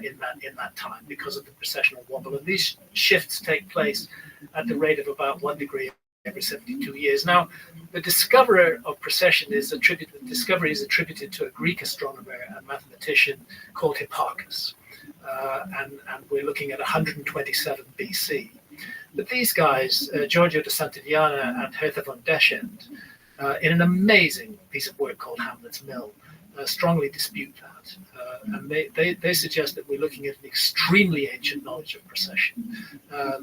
in that time because of the precessional wobble. And these shifts take place at the rate of about 1 degree every 72 years. Now, the discoverer of precession is attributed to a Greek astronomer and mathematician called Hipparchus. and we're looking at 127 BC. But these guys, Giorgio de Santillana and Hertha von Deschend, in an amazing piece of work called Hamlet's Mill, strongly dispute that. And they suggest that we're looking at an extremely ancient knowledge of precession,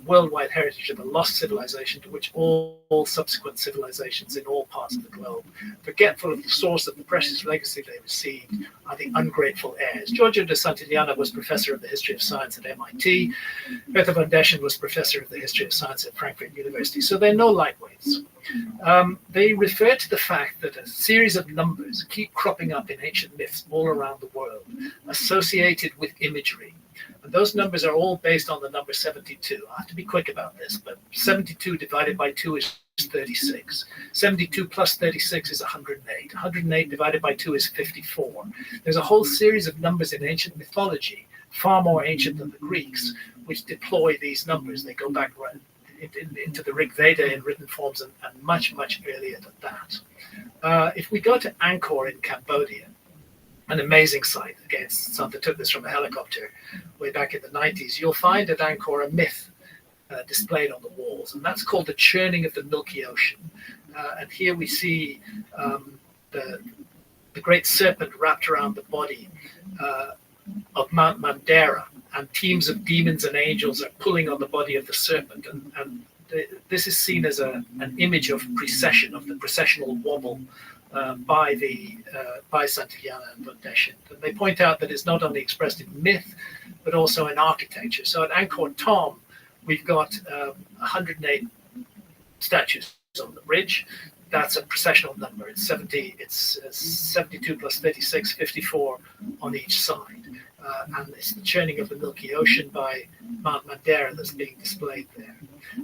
worldwide heritage of a lost civilization to which all subsequent civilizations in all parts of the globe, forgetful of the source of the precious legacy they received, are the ungrateful heirs. Giorgio de Santillana was professor of the history of science at MIT. Hertha von Deschend was professor of the history of science at Frankfurt University. So they're no lightweights. They refer to the fact that a series of numbers keep cropping up in ancient myths all around the world, associated with imagery. And those numbers are all based on the number 72. I have to be quick about this, but 72 divided by 2 is 36. 72 plus 36 is 108. 108 divided by 2 is 54. There's a whole series of numbers in ancient mythology, far more ancient than the Greeks, which deploy these numbers. They go back right into the Rig Veda in written forms and much, much earlier than that. If we go to Angkor in Cambodia, an amazing site, again, Santa took this from a helicopter way back in the 90s, you'll find at Angkor a myth displayed on the walls, and that's called the churning of the Milky Ocean. And here we see the great serpent wrapped around the body of Mount Mandara, and teams of demons and angels are pulling on the body of the serpent. And this is seen as an image of precession, of the precessional wobble by Santillana and von Deschend. And they point out that it's not only expressed in myth, but also in architecture. So at Angkor Thom, we've got 108 statues on the bridge. That's a precessional number. It's 72 plus 36, 54 on each side. And it's the churning of the Milky Ocean by Mount Mandara that's being displayed there.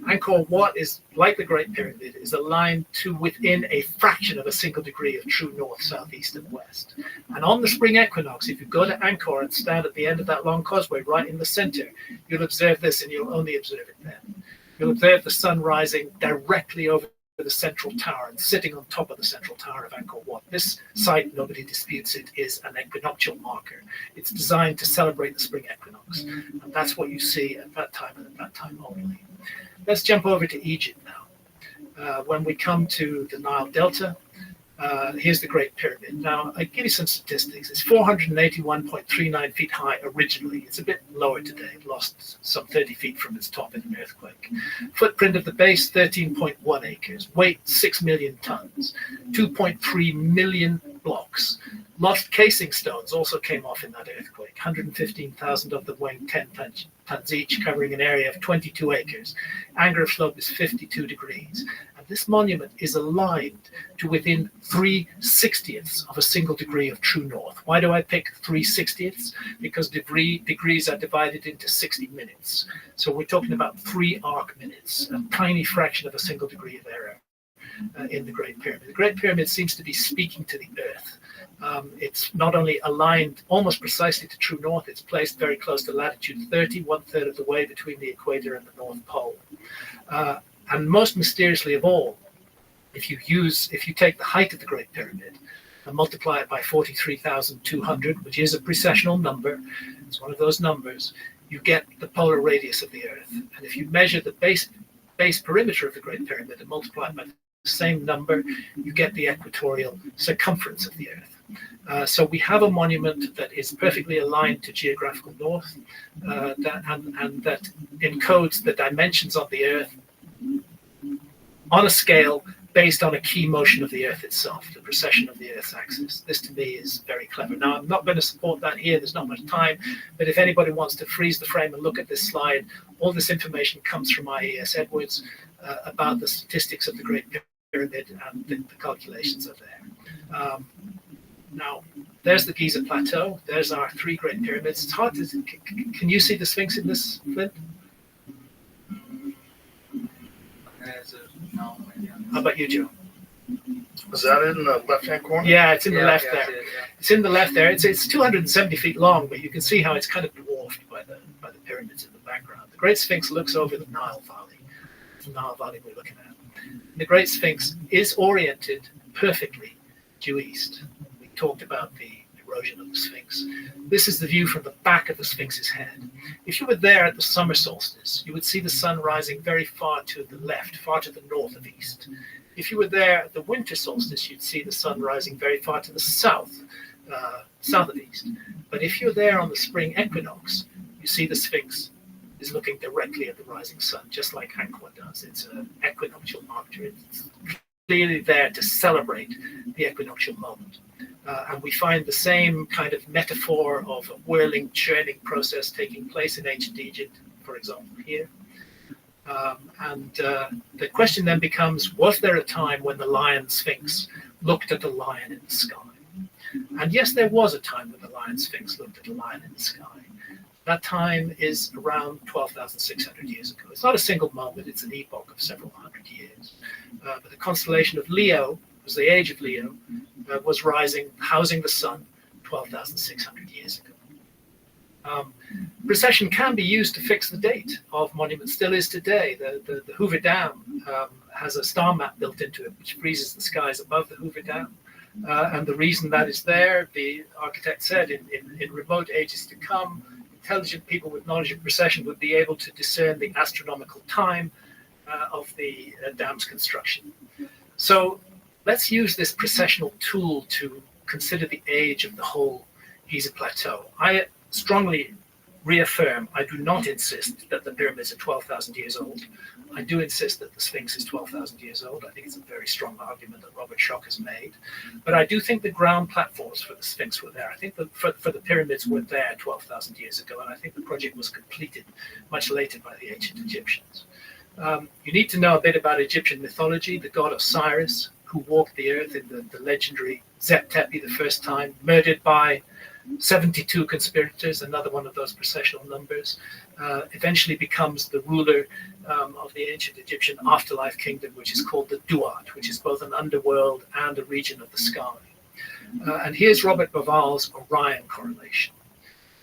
Angkor Wat is, like the Great Pyramid, is aligned to within a fraction of a single degree of true north, south, east, and west. And on the spring equinox, if you go to Angkor and stand at the end of that long causeway right in the center, you'll observe this, and you'll only observe it then. You'll observe the sun rising directly over the central tower and sitting on top of the central tower of Angkor Wat. This site, nobody disputes it, is an equinoctial marker. It's designed to celebrate the spring equinox. And that's what you see at that time and at that time only. Let's jump over to Egypt now. When we come to the Nile Delta, here's the Great Pyramid. Now, I give you some statistics. It's 481.39 feet high originally. It's a bit lower today. It lost some 30 feet from its top in an earthquake. Footprint of the base, 13.1 acres. Weight, 6 million tons. 2.3 million blocks. Lost casing stones also came off in that earthquake. 115,000 of them weighing 10 tons each, covering an area of 22 acres. Angle of slope is 52 degrees. This monument is aligned to within 3/60ths of a single degree of true north. Why do I pick 3/60ths? Because degrees are divided into 60 minutes. So we're talking about 3 arc minutes, a tiny fraction of a single degree of error in the Great Pyramid. The Great Pyramid seems to be speaking to the earth. It's not only aligned almost precisely to true north, it's placed very close to latitude 30, 1/3 of the way between the equator and the North Pole. And most mysteriously of all, if you take the height of the Great Pyramid and multiply it by 43,200, which is a precessional number, it's one of those numbers, you get the polar radius of the Earth. And if you measure the base perimeter of the Great Pyramid and multiply it by the same number, you get the equatorial circumference of the Earth. So we have a monument that is perfectly aligned to geographical north, and that encodes the dimensions of the Earth on a scale based on a key motion of the Earth itself, the precession of the Earth's axis. This to me is very clever. Now, I'm not going to support that here, there's not much time, but if anybody wants to freeze the frame and look at this slide, all this information comes from IES Edwards about the statistics of the Great Pyramid, and the calculations are there. Now, there's the Giza Plateau, there's our 3 Great Pyramids. It's hard to, can you see the Sphinx in this, Flint? How about you, Joe? Was that in the left-hand corner? Yeah, it's in the left there. It's in the left there. It's 270 feet long, but you can see how it's kind of dwarfed by the pyramids in the background. The Great Sphinx looks over the Nile Valley. The Nile Valley we're looking at. And the Great Sphinx is oriented perfectly due east. We talked about the erosion of the Sphinx. This is the view from the back of the Sphinx's head. If you were there at the summer solstice, you would see the sun rising very far to the left, far to the north of east. If you were there at the winter solstice, you'd see the sun rising very far to the south, south of east. But if you're there on the spring equinox, you see the Sphinx is looking directly at the rising sun, just like Ankh-Wa does. It's an equinoctial marker. It's clearly there to celebrate the equinoctial moment. And we find the same kind of metaphor of a whirling, churning process taking place in ancient Egypt, for example, here. The question then becomes, was there a time when the lion Sphinx looked at the lion in the sky? And yes, there was a time when the lion Sphinx looked at a lion in the sky. That time is around 12,600 years ago. It's not a single moment, it's an epoch of several hundred years. But the constellation of Leo, was the age of Leo, was rising, housing the sun 12,600 years ago. Precession can be used to fix the date of monuments, still is today. The Hoover Dam has a star map built into it, which freezes the skies above the Hoover Dam. And the reason that is there, the architect said, in remote ages to come, intelligent people with knowledge of precession would be able to discern the astronomical time of the dam's construction. So let's use this precessional tool to consider the age of the whole Giza Plateau. I strongly reaffirm, I do not insist that the pyramids are 12,000 years old. I do insist that the Sphinx is 12,000 years old. I think it's a very strong argument that Robert Schoch has made. But I do think the ground platforms for the Sphinx were there. I think that for the pyramids were there 12,000 years ago, and I think the project was completed much later by the ancient Egyptians. You need to know a bit about Egyptian mythology. The god Osiris, who walked the earth in the legendary Zep Tepi the first time, murdered by 72 conspirators, another one of those processional numbers, eventually becomes the ruler of the ancient Egyptian afterlife kingdom, which is called the Duat, which is both an underworld and a region of the sky. And here's Robert Bauval's Orion correlation.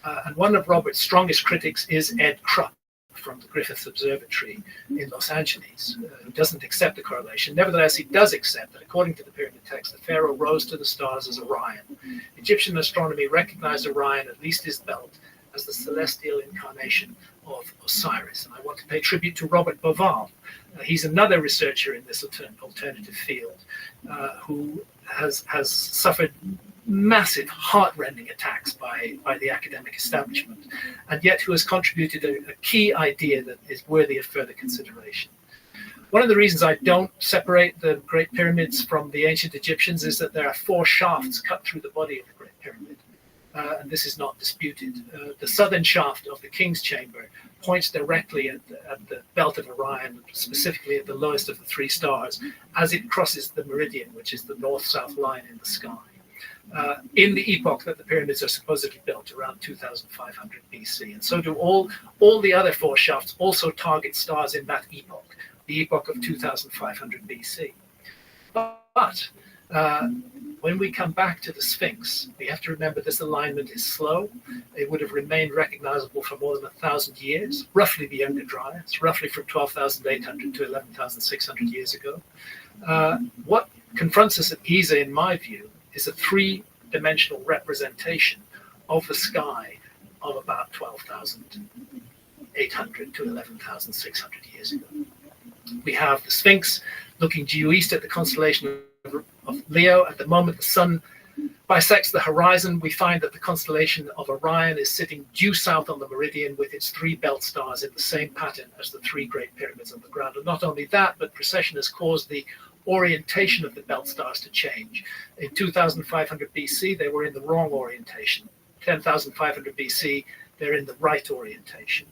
And one of Robert's strongest critics is Ed Krupp from the Griffith Observatory in Los Angeles, who doesn't accept the correlation. Nevertheless, he does accept that according to the pyramid text, the pharaoh rose to the stars as Orion. Egyptian astronomy recognized Orion, at least his belt, as the celestial incarnation of Osiris. And I want to pay tribute to Robert Bauval. He's another researcher in this alternative field who has suffered massive heart-rending attacks by the academic establishment, and yet who has contributed a key idea that is worthy of further consideration. One of the reasons I don't separate the Great Pyramids from the ancient Egyptians is that there are 4 shafts cut through the body of the Great Pyramid, and this is not disputed. The southern shaft of the King's Chamber points directly at the belt of Orion, specifically at the lowest of the 3 stars, as it crosses the meridian, which is the north-south line in the sky. In the epoch that the pyramids are supposedly built, around 2500 BC. And so do all the other 4 shafts also target stars in that epoch, the epoch of 2500 BC. But when we come back to the Sphinx, we have to remember this alignment is slow. It would have remained recognizable for more than 1,000 years, roughly the Younger Dryas, roughly from 12,800 to 11,600 years ago. What confronts us at Giza, in my view, is a 3-dimensional representation of the sky of about 12,800 to 11,600 years ago. We have the Sphinx looking due east at the constellation of Leo. At the moment the sun bisects the horizon, we find that the constellation of Orion is sitting due south on the meridian with its 3 belt stars in the same pattern as the 3 great pyramids on the ground. And not only that, but precession has caused the orientation of the belt stars to change. In 2500 BC, they were in the wrong orientation. 10,500 BC, they're in the right orientation.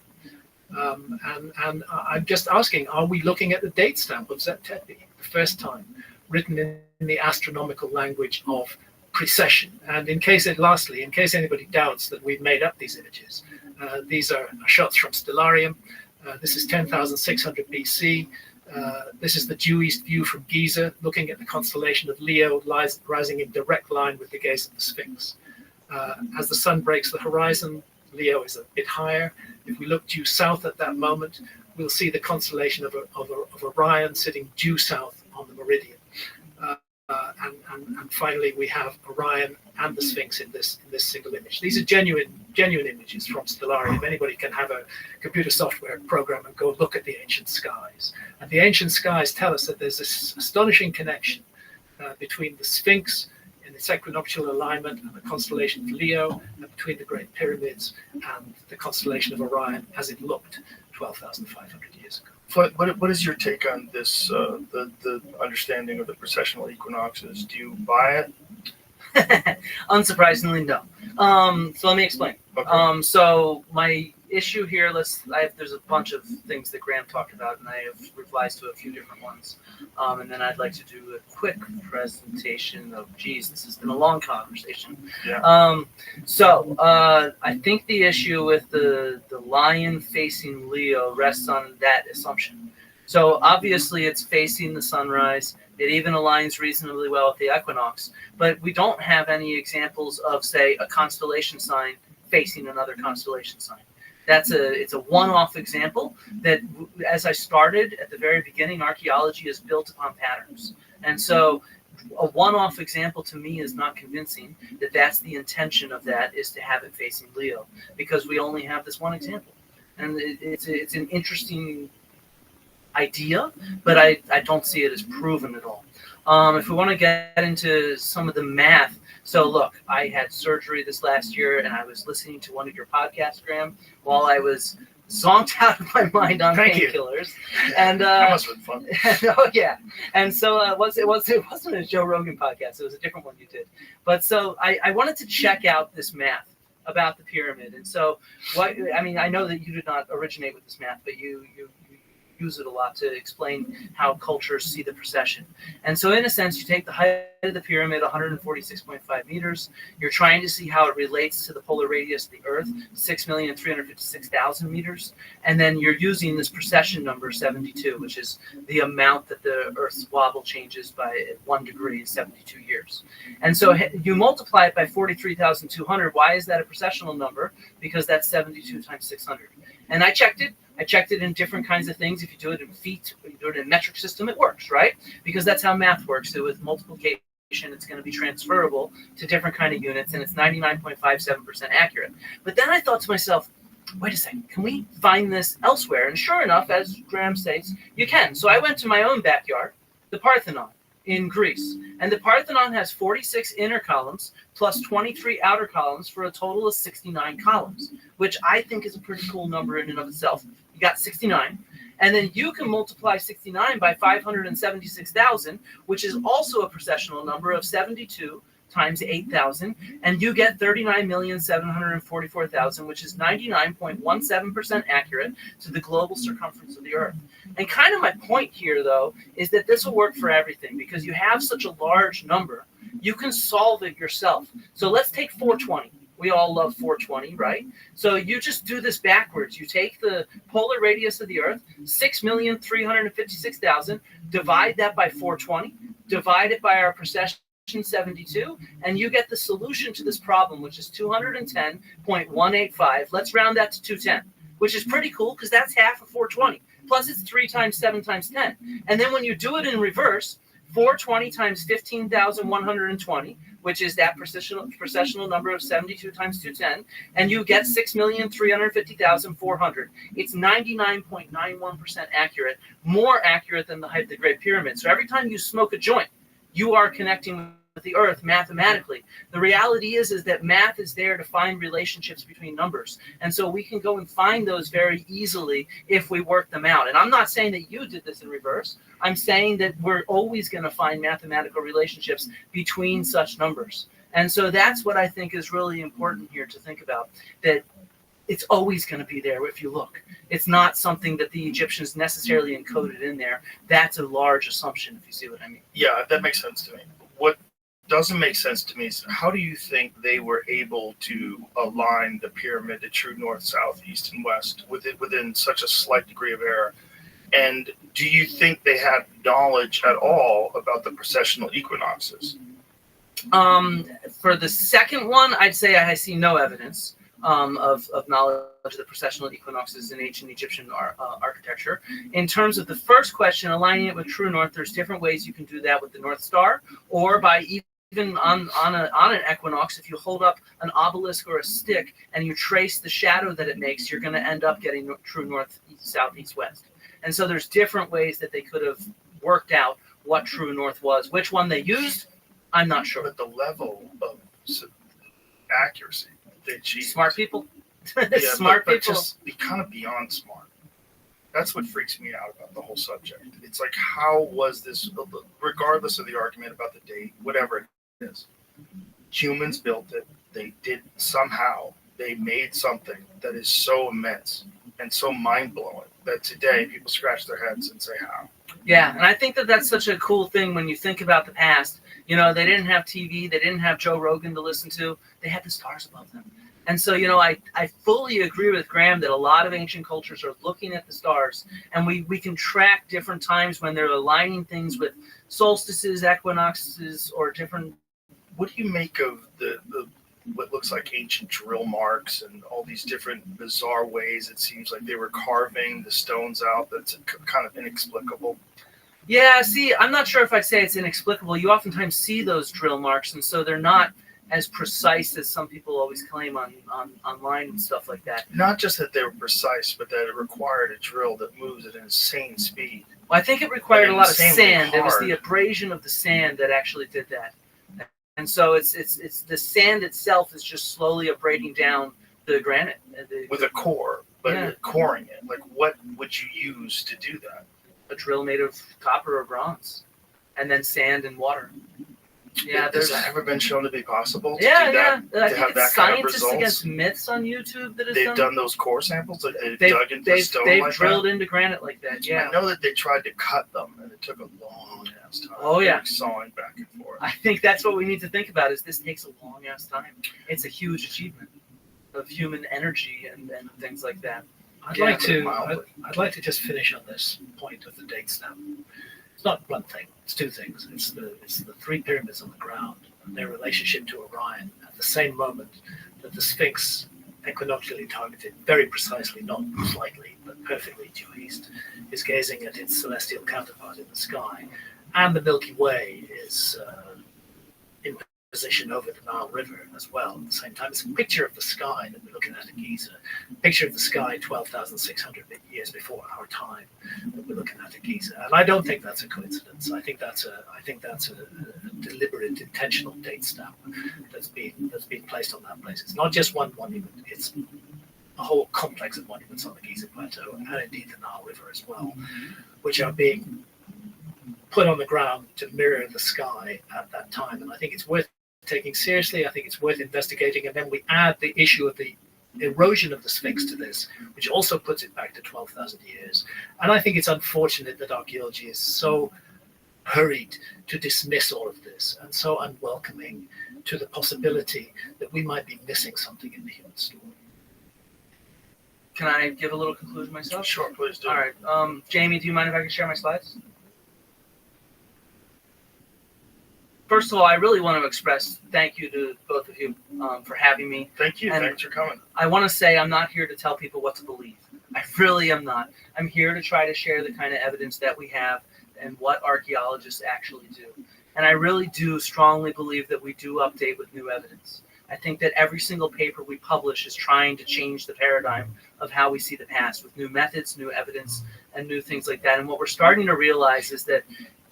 And I'm just asking, are we looking at the date stamp of Zep Tepi, the first time, written in the astronomical language of precession? And lastly, in case anybody doubts that we've made up these images, these are shots from Stellarium. This is 10,600 BC. This is the due east view from Giza, looking at the constellation of Leo, rising in direct line with the gaze of the Sphinx. As the sun breaks the horizon, Leo is a bit higher. If we look due south at that moment, we'll see the constellation of Orion sitting due south on the meridian. and finally we have Orion and the Sphinx in this single image. These are genuine images from Stellarium. Anybody can have a computer software program and go look at the ancient skies. And the ancient skies tell us that there's this astonishing connection between the Sphinx in its equinoctial alignment and the constellation of Leo, and between the Great Pyramids and the constellation of Orion as it looked 12,500 years ago. What is your take on this, the understanding of the precessional equinoxes? Do you buy it? Unsurprisingly, no. So let me explain. Okay. So my issue here, there's a bunch of things that Graham talked about, and I have replies to a few different ones. And then I'd like to do a quick presentation of, geez, this has been a long conversation. Yeah. So I think the issue with the lion facing Leo rests on that assumption. So obviously it's facing the sunrise. It even aligns reasonably well with the equinox, but we don't have any examples of, say, a constellation sign facing another constellation sign. It's a one-off example that, as I started at the very beginning, archaeology is built upon patterns. And so a one-off example to me is not convincing that that's the intention of that, is to have it facing Leo, because we only have this one example. And it's an interesting idea, but I don't see it as proven at all. If we want to get into some of the math, so look, I had surgery this last year, and I was listening to one of your podcasts, Graham, while I was zonked out of my mind on painkillers. And that must have been fun. Oh yeah, and so it wasn't a Joe Rogan podcast; it was a different one you did. But so I wanted to check out this math about the pyramid, and so I know that you did not originate with this math, but you use it a lot to explain how cultures see the precession. And so in a sense, you take the height of the pyramid, 146.5 meters. You're trying to see how it relates to the polar radius of the Earth, 6,356,000 meters. And then you're using this precession number, 72, which is the amount that the Earth's wobble changes by 1 degree in 72 years. And so you multiply it by 43,200. Why is that a precessional number? Because that's 72 times 600. And I checked it. I checked it in different kinds of things. If you do it in feet, or you do it in metric system, it works, right? Because that's how math works. So with multiplication, it's going to be transferable to different kind of units, and it's 99.57% accurate. But then I thought to myself, wait a second, can we find this elsewhere? And sure enough, as Graham states, you can. So I went to my own backyard, the Parthenon in Greece. And the Parthenon has 46 inner columns plus 23 outer columns for a total of 69 columns, which I think is a pretty cool number in and of itself. You got 69. And then you can multiply 69 by 576,000, which is also a precessional number of 72 times 8,000, and you get 39,744,000, which is 99.17% accurate to the global circumference of the Earth. And kind of my point here, though, is that this will work for everything, because you have such a large number, you can solve it yourself. So let's take 420. We all love 420, right? So you just do this backwards. You take the polar radius of the Earth, 6,356,000, divide that by 420, divide it by our precession 72, and you get the solution to this problem, which is 210.185. Let's round that to 210, which is pretty cool because that's half of 420. Plus it's 3 times 7 times 10. And then when you do it in reverse, 420 times 15,120, which is that precessional number of 72 times 210, and you get 6,350,400. It's 99.91% accurate, more accurate than the height of the Great Pyramid. So every time you smoke a joint, you are connecting with the Earth mathematically. The reality is that math is there to find relationships between numbers. And so we can go and find those very easily if we work them out. And I'm not saying that you did this in reverse. I'm saying that we're always going to find mathematical relationships between such numbers. And so that's what I think is really important here to think about, that it's always going to be there if you look. It's not something that the Egyptians necessarily encoded in there. That's a large assumption, if you see what I mean. Yeah, that makes sense to me. What doesn't make sense to me is, how do you think they were able to align the pyramid to true north, south, east, and west within such a slight degree of error? And do you think they had knowledge at all about the precessional equinoxes? For the second one, I'd say I see no evidence of knowledge of the processional equinoxes in ancient Egyptian architecture. In terms of the first question, aligning it with true north, there's different ways you can do that with the North Star, or by even on an equinox. If you hold up an obelisk or a stick and you trace the shadow that it makes, you're going to end up getting true north, east, south, east, west. And so there's different ways that they could have worked out what true north was. Which one they used, I'm not sure. But the level of accuracy they achieved. Smart people. Yeah, Smart but people. just be kind of beyond smart. That's what freaks me out about the whole subject. It's like, how was this, regardless of the argument about the date, whatever it is, humans built it. They did somehow. They made something that is so immense and so mind-blowing that today people scratch their heads and say, how? Yeah, and I think that that's such a cool thing when you think about the past. You know, they didn't have TV. They didn't have Joe Rogan to listen to. They had the stars above them. And so, you know, I fully agree with Graham that a lot of ancient cultures are looking at the stars, and we can track different times when they're aligning things with solstices, equinoxes, or different. What do you make of the what looks like ancient drill marks and all these different bizarre ways it seems like they were carving the stones out? That's kind of inexplicable. Yeah, see, I'm not sure if I'd say it's inexplicable. You oftentimes see those drill marks, and so they're not as precise as some people always claim online and stuff like that. Not just that they were precise, but that it required a drill that moves at an insane speed. Well, I think it required a lot of insanely sand. It was hard. the abrasion of the sand that actually did that. And so it's the sand itself is just slowly abrading down the granite. With a core, but Yeah. coring it. Like, what would you use to do that? A drill made of copper or bronze, and then sand and water. Yeah, Has that ever been shown to be possible? To Yeah, do that, yeah. I to think have that it's kind of Scientists results? Against Myths on YouTube that has They've done those core samples. Like they've dug into they've, stone they've like drilled that. into granite like that. Yeah. I know that they tried to cut them, and it took a long ass time. Oh, yeah. Like sawing back and forth. I think that's what we need to think about. Is this takes a long ass time? It's a huge achievement of human energy and things like that. I'd Yeah. I'd like to just finish on this point of the date stamp. It's not one thing. It's two things. It's the three pyramids on the ground and their relationship to Orion at the same moment that the Sphinx, equinoctially targeted, very precisely, not slightly, but perfectly due east, is gazing at its celestial counterpart in the sky, and the Milky Way is in position over the Nile River as well at the same time. It's a picture of the sky that we're looking at Giza, a picture of the sky 12,600 years before our time that we're looking at Giza. And I don't think that's a coincidence. I think that's a deliberate, intentional date stamp that's been placed on that place. It's not just one monument. It's a whole complex of monuments on the Giza Plateau and indeed the Nile River as well, which are being put on the ground to mirror the sky at that time. And I think it's worth taking seriously. I think it's worth investigating. And then we add the issue of the erosion of the Sphinx to this, which also puts it back to 12,000 years. And I think it's unfortunate that archaeology is so hurried to dismiss all of this and so unwelcoming to the possibility that we might be missing something in the human story. Can I give a little conclusion myself? Sure, please do. All right. Jamie, do you mind if I can share my slides? First of all, I really want to express thank you to both of you for having me. Thank you. And Thanks for coming. I want to say I'm not here to tell people what to believe. I really am not. I'm here to try to share the kind of evidence that we have and what archaeologists actually do. And I really do strongly believe that we do update with new evidence. I think that every single paper we publish is trying to change the paradigm of how we see the past with new methods, new evidence, and new things like that. And what we're starting to realize is that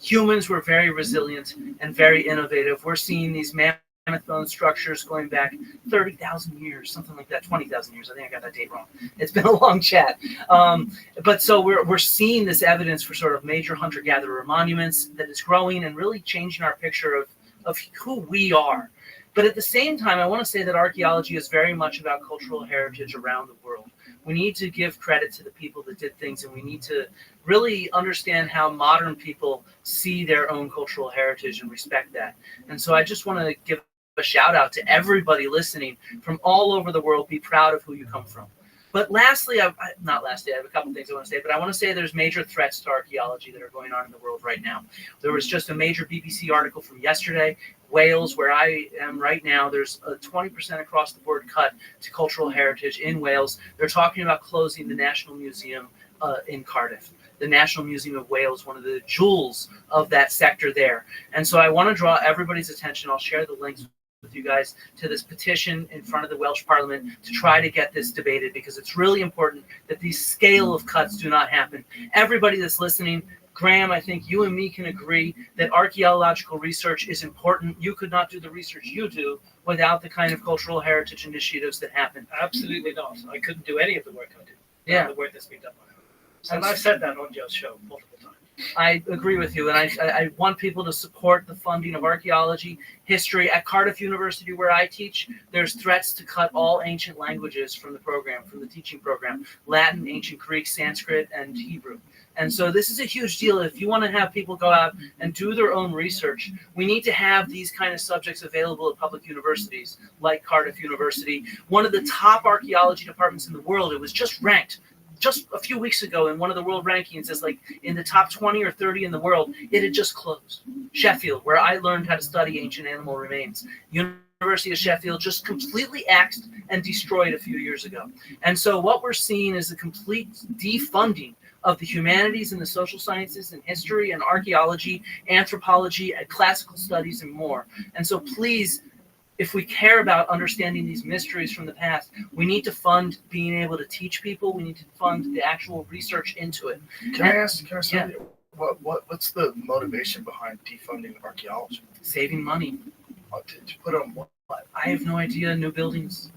humans were very resilient and very innovative. We're seeing these mammoth bone structures going back 30,000 years, something like that, 20,000 years. I think I got that date wrong. It's been a long chat. But so we're seeing this evidence for sort of major hunter-gatherer monuments that is growing and really changing our picture of who we are. But at the same time, I want to say that archaeology is very much about cultural heritage around the world. We need to give credit to the people that did things, and we need to really understand how modern people see their own cultural heritage and respect that. And so I just want to give a shout out to everybody listening from all over the world. Be proud of who you come from. But lastly, not lastly, I have a couple things I want to say, but I want to say there's major threats to archaeology that are going on in the world right now. There was just a major BBC article from yesterday. Wales, where I am right now, there's a 20% across the board cut to cultural heritage in Wales. They're talking about closing the National Museum in Cardiff. The National Museum of Wales, one of the jewels of that sector there. And so I want to draw everybody's attention. I'll share the links with you guys to this petition in front of the Welsh Parliament to try to get this debated, because it's really important that these scale of cuts do not happen. Everybody that's listening, Graham, I think you and me can agree that archaeological research is important. You could not do the research you do without the kind of cultural heritage initiatives that happen. Absolutely not. I couldn't do any of the work I do. Yeah. The work that's been done by others. And I've said that on Joe's show multiple times. I agree with you, and I want people to support the funding of archaeology, history. At Cardiff University, where I teach, there's threats to cut all ancient languages from the program, from the teaching program: Latin, ancient Greek, Sanskrit, and Hebrew. And so this is a huge deal. If you want to have people go out and do their own research, we need to have these kind of subjects available at public universities like Cardiff University. One of the top archaeology departments in the world, it was just ranked just a few weeks ago in one of the world rankings as like in the top 20 or 30 in the world. It had just closed. Sheffield, where I learned how to study ancient animal remains. University of Sheffield just completely axed and destroyed a few years ago. And so what we're seeing is a complete defunding of the humanities and the social sciences and history and archaeology, anthropology, and classical studies and more. And so please, if we care about understanding these mysteries from the past, we need to fund being able to teach people. We need to fund the actual research into it. Can I ask you, what's the motivation behind defunding archaeology? Saving money. To put on what? I have no idea. New buildings.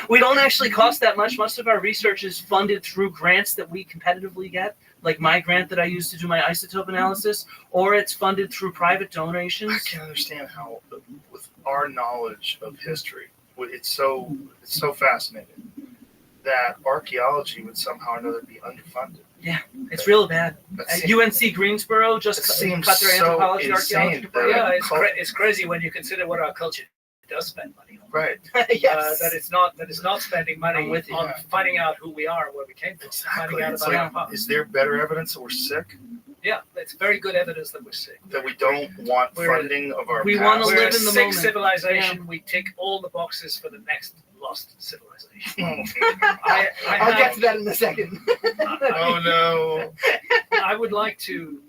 We don't actually cost that much. Most of our research is funded through grants that we competitively get, like my grant that I use to do my isotope analysis, or it's funded through private donations. I can't understand how, with our knowledge of history, it's so fascinating that archaeology would somehow or another be underfunded. Yeah, it's real bad. UNC Greensboro just cut their anthropology, archaeology. Yeah, it's crazy when you consider what our culture does spend money on. Right. Yes. That it's not spending money on finding out who we are and where we came from. Exactly. Finding out about our past. Is there better evidence that we're sick? Yeah, it's very good evidence that we're sick. That we don't want funding of our We past. want to We're live a in the sick moment. civilization. Yeah. We tick all the boxes for the next lost civilization. I'll get to that in a second. Oh no! I would like to,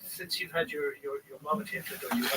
since you've had your moment here.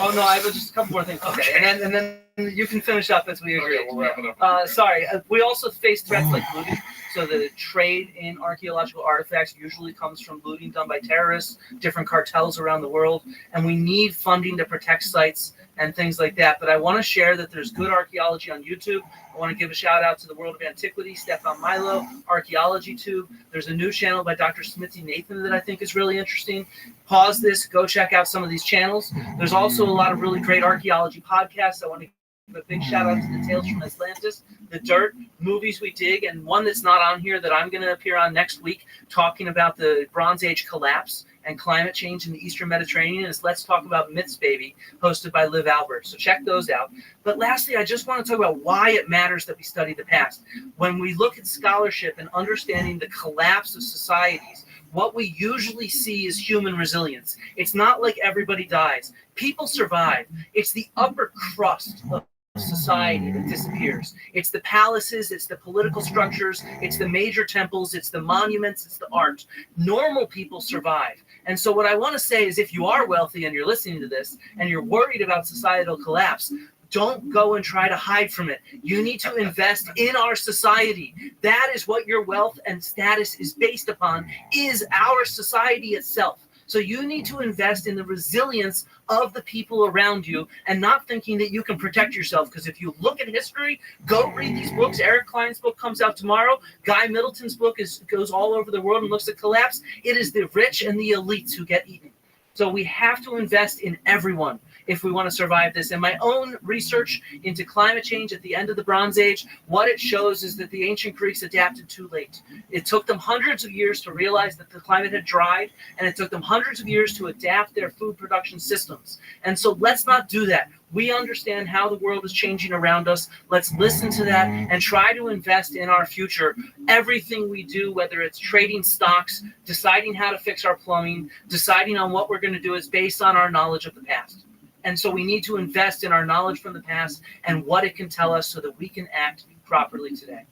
Oh no, I have just a couple more things. Okay, and then you can finish up as we agree. Okay, we'll wrap it up. Sorry, we also face threats like looting. So the trade in archaeological artifacts usually comes from looting done by terrorists, different cartels around the world, and we need funding to protect sites and things like that. But I want to share that there's good archaeology on YouTube. I want to give a shout out to the World of Antiquity, Stefan Milo, Archaeology Tube. There's a new channel by Dr. Smithy Nathan that I think is really interesting. Pause this, go check out some of these channels. There's also a lot of really great archaeology podcasts. I want to give a big shout out to the Tales from Atlantis, The Dirt, Movies We Dig, and one that's not on here that I'm going to appear on next week talking about the Bronze Age collapse and climate change in the Eastern Mediterranean is Let's Talk About Myths, Baby, hosted by Liv Albert. So check those out. But lastly, I just want to talk about why it matters that we study the past. When we look at scholarship and understanding the collapse of societies, what we usually see is human resilience. It's not like everybody dies. People survive. It's the upper crust of society that disappears. It's the palaces, it's the political structures, it's the major temples, it's the monuments, it's the art. Normal people survive. And so what I want to say is if you are wealthy and you're listening to this and you're worried about societal collapse, don't go and try to hide from it. You need to invest in our society. That is what your wealth and status is based upon, is our society itself. So you need to invest in the resilience of the people around you and not thinking that you can protect yourself. Because if you look at history, go read these books. Eric Klein's book comes out tomorrow. Guy Middleton's book goes all over the world and looks at collapse. It is the rich and the elites who get eaten. So we have to invest in everyone. if we want to survive this. And my own research into climate change at the end of the Bronze Age, what it shows is that the ancient Greeks adapted too late. It took them hundreds of years to realize that the climate had dried, and it took them hundreds of years to adapt their food production systems. And so let's not do that. We understand how the world is changing around us. Let's listen to that and try to invest in our future. Everything we do, whether it's trading stocks, deciding how to fix our plumbing, deciding on what we're going to do, is based on our knowledge of the past. And so we need to invest in our knowledge from the past and what it can tell us so that we can act properly today.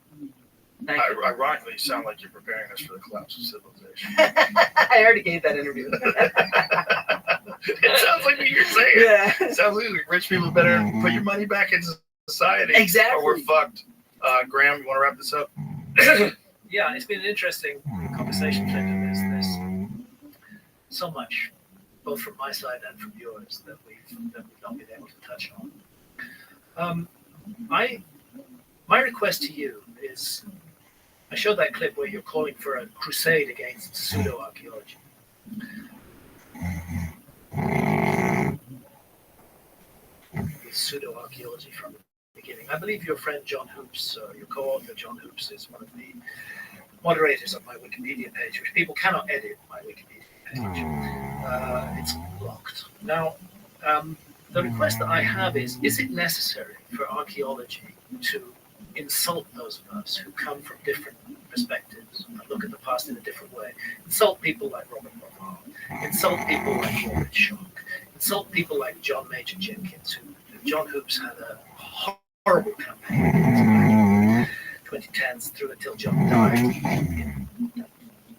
Thank you. Ironically, you sound like you're preparing us for the collapse of civilization. I already gave that interview. It sounds like what you're saying. Yeah. It sounds like rich people better put your money back into society. Exactly. Or we're fucked. Graham, you want to wrap this up? Yeah, it's been an interesting conversation, Clinton. There's so much, both from my side and from yours, that we've not been able to touch on. My request to you is, I showed that clip where you're calling for a crusade against pseudo-archaeology. Pseudo-archaeology from the beginning. I believe your friend John Hoops, your co-author John Hoops, is one of the moderators of my Wikipedia page, which people cannot edit my Wikipedia page. It's blocked. Now, the request that I have is it necessary for archaeology to insult those of us who come from different perspectives and look at the past in a different way? Insult people like Robert Rothschild, insult people like Robert Schock, insult people like John Major Jenkins, who John Hoops had a horrible campaign in the 2010s through until John died.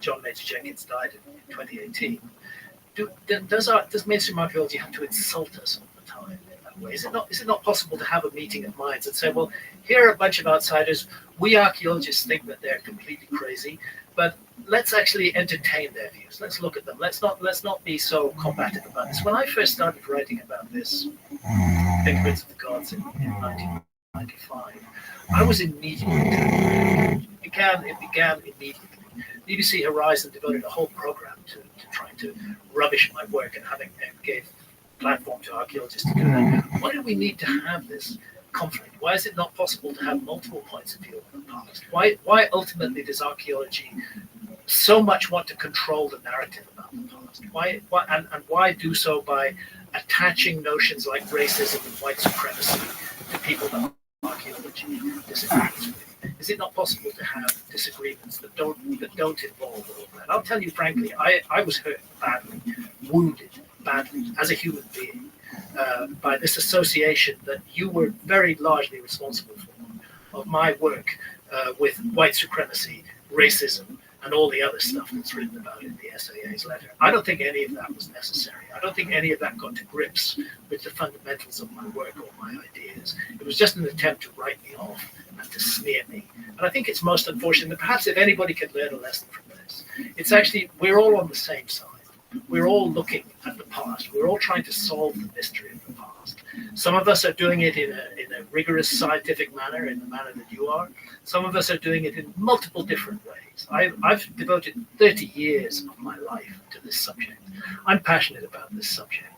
John Major Jenkins died in 2018. Does mainstream archaeology have to insult us all the time in that way? Is it not possible to have a meeting of minds and say, well, here are a bunch of outsiders. We archaeologists think that they're completely crazy, but let's actually entertain their views. Let's look at them. Let's not be so combative about this. When I first started writing about this, Fingerprints of the Gods in 1995, I was immediately it began immediately. BBC Horizon devoted a whole program to trying to rubbish my work and gave platform to archaeologists to do that. Why do we need to have this conflict? Why is it not possible to have multiple points of view on the past? Why ultimately does archaeology so much want to control the narrative about the past? Why do so by attaching notions like racism and white supremacy to people that archaeology disagrees with? Is it not possible to have disagreements that don't involve all of that? I'll tell you frankly, I was hurt badly, wounded badly as a human being by this association that you were very largely responsible for of my work with white supremacy, racism, and all the other stuff that's written about in the SAA's letter. I don't think any of that was necessary. I don't think any of that got to grips with the fundamentals of my work or my ideas. It was just an attempt to write me off and to smear me. And I think it's most unfortunate that perhaps if anybody could learn a lesson from this, it's actually, we're all on the same side. We're all looking at the past. We're all trying to solve the mystery of the past. Some of us are doing it in a rigorous scientific manner, in the manner that you are. Some of us are doing it in multiple different ways. I've devoted 30 years of my life to this subject. I'm passionate about this subject.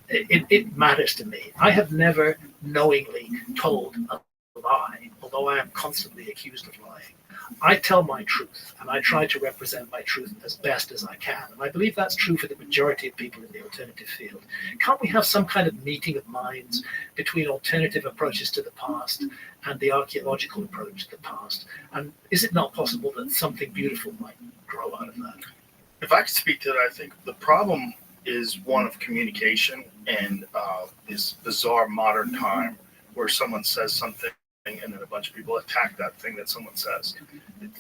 It matters to me. I have never knowingly told a lie, although I am constantly accused of lying. I tell my truth, and I try to represent my truth as best as I can. And I believe that's true for the majority of people in the alternative field. Can't we have some kind of meeting of minds between alternative approaches to the past and the archaeological approach to the past? And is it not possible that something beautiful might grow out of that? If I could speak to that, I think the problem is one of communication and this bizarre modern time where someone says something and then a bunch of people attack that thing that someone says.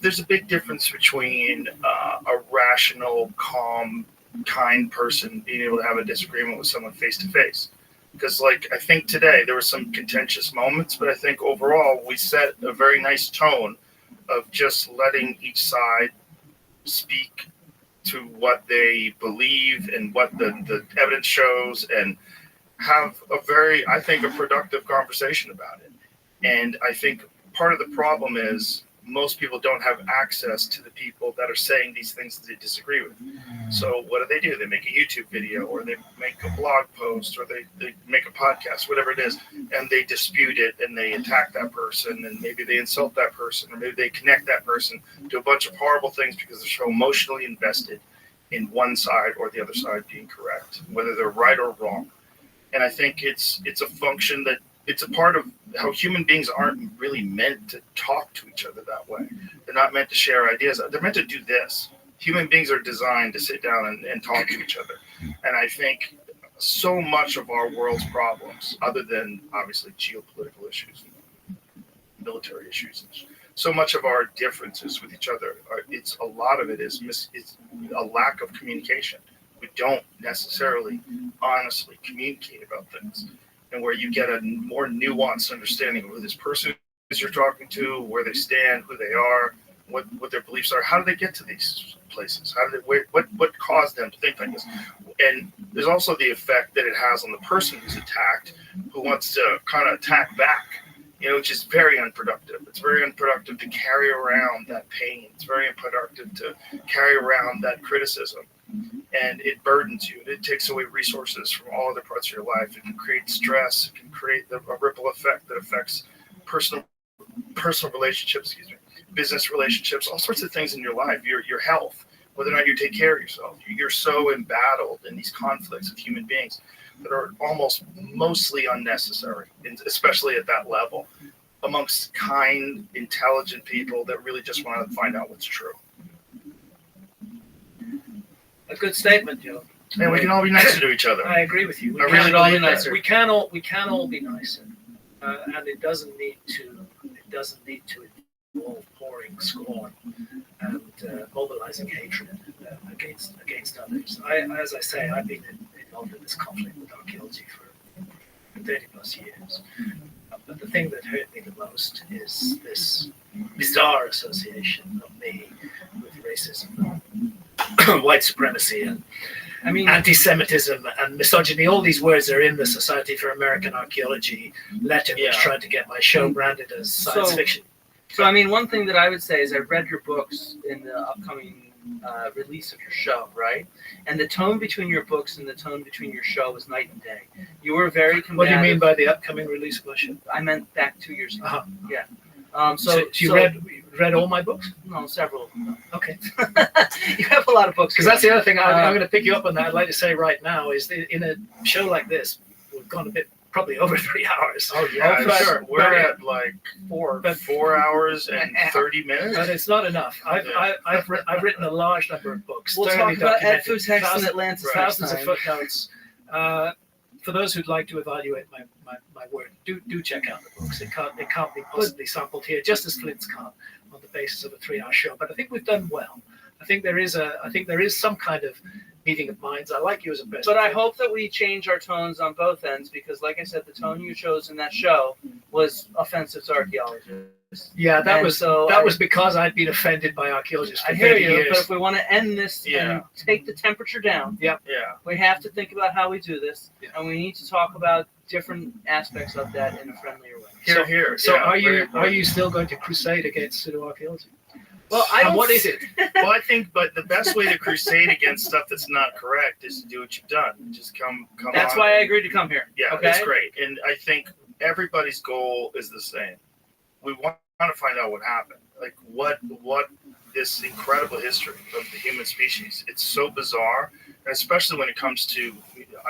There's a big difference between a rational, calm, kind person being able to have a disagreement with someone face to face. Because, I think today there were some contentious moments, but I think overall we set a very nice tone of just letting each side speak to what they believe and what the evidence shows and have a productive conversation about it. And I think part of the problem is most people don't have access to the people that are saying these things that they disagree with. So what do? They make a YouTube video, or they make a blog post, or they make a podcast, whatever it is, and they dispute it, and they attack that person, and maybe they insult that person, or maybe they connect that person to a bunch of horrible things because they're so emotionally invested in one side or the other side being correct, whether they're right or wrong. And I think it's a function that it's a part of how human beings aren't really meant to talk to each other that way. They're not meant to share ideas. They're meant to do this. Human beings are designed to sit down and talk to each other. And I think so much of our world's problems, other than obviously geopolitical issues, military issues, so much of our differences with each other, a lot of it is a lack of communication. We don't necessarily honestly communicate about things. And where you get a more nuanced understanding of who this person is you're talking to, where they stand, who they are, what their beliefs are, how do they get to these places? What caused them to think like this? And there's also the effect that it has on the person who's attacked, who wants to kind of attack back, which is very unproductive. It's very unproductive to carry around that pain. It's very unproductive to carry around that criticism. And it burdens you. It takes away resources from all other parts of your life. It can create stress. It can create a ripple effect that affects personal relationships, business relationships, all sorts of things in your life, your health, whether or not you take care of yourself. You're so embattled in these conflicts with human beings that are mostly unnecessary, especially at that level, amongst kind, intelligent people that really just want to find out what's true. A good statement, Joe. And we can all be nicer to each other. I agree with you. We can all be nicer. We can all be nicer, and it doesn't need to involve pouring scorn and mobilizing hatred against others. As I say, I've been involved in this conflict with archaeology for 30 plus years. But the thing that hurt me the most is this bizarre association of me with racism, white supremacy, and anti-Semitism and misogyny. All these words are in the Society for American Archaeology letter, which tried to get my show branded as science fiction. So, one thing that I would say is I read your books in the upcoming release of your show, right? And the tone between your books and the tone between your show is night and day. You were very combative. What do you mean by the upcoming release of my show? I meant back 2 years ago. Uh-huh. Yeah. So you read all my books? No, several of them. Okay. You have a lot of books. Because that's the other thing I'm going to pick you up on that. I'd like to say right now is that in a show like this, we've gone probably over 3 hours. Oh yeah, for sure. We're at like 4 hours and 30 minutes. But it's not enough. I've written a large number of books. We'll talk about Edfu text and Atlantis. Thousands of footnotes. For those who'd like to evaluate my work, do check out the books. It can't be possibly sampled here, just as Flint's can't, on the basis of a 3-hour show. But I think we've done well. I think there is some kind of meeting of minds. I like you as a best. But I hope that we change our tones on both ends, because, like I said, the tone you chose in that show was offensive to archaeologists. Yeah, that was because I'd been offended by archaeologists for 30 years. But if we want to end this and take the temperature down, we have to think about how we do this, and we need to talk about different aspects of that in a friendlier way. So are you still going to crusade against pseudo-archaeology? Well, what is it? Well, I think, but the best way to crusade against stuff that's not correct is to do what you've done. Just come. That's why I agreed to come here. Yeah, okay? That's great. And I think everybody's goal is the same. We want to find out what happened. Like what this incredible history of the human species. It's so bizarre, and especially when it comes to,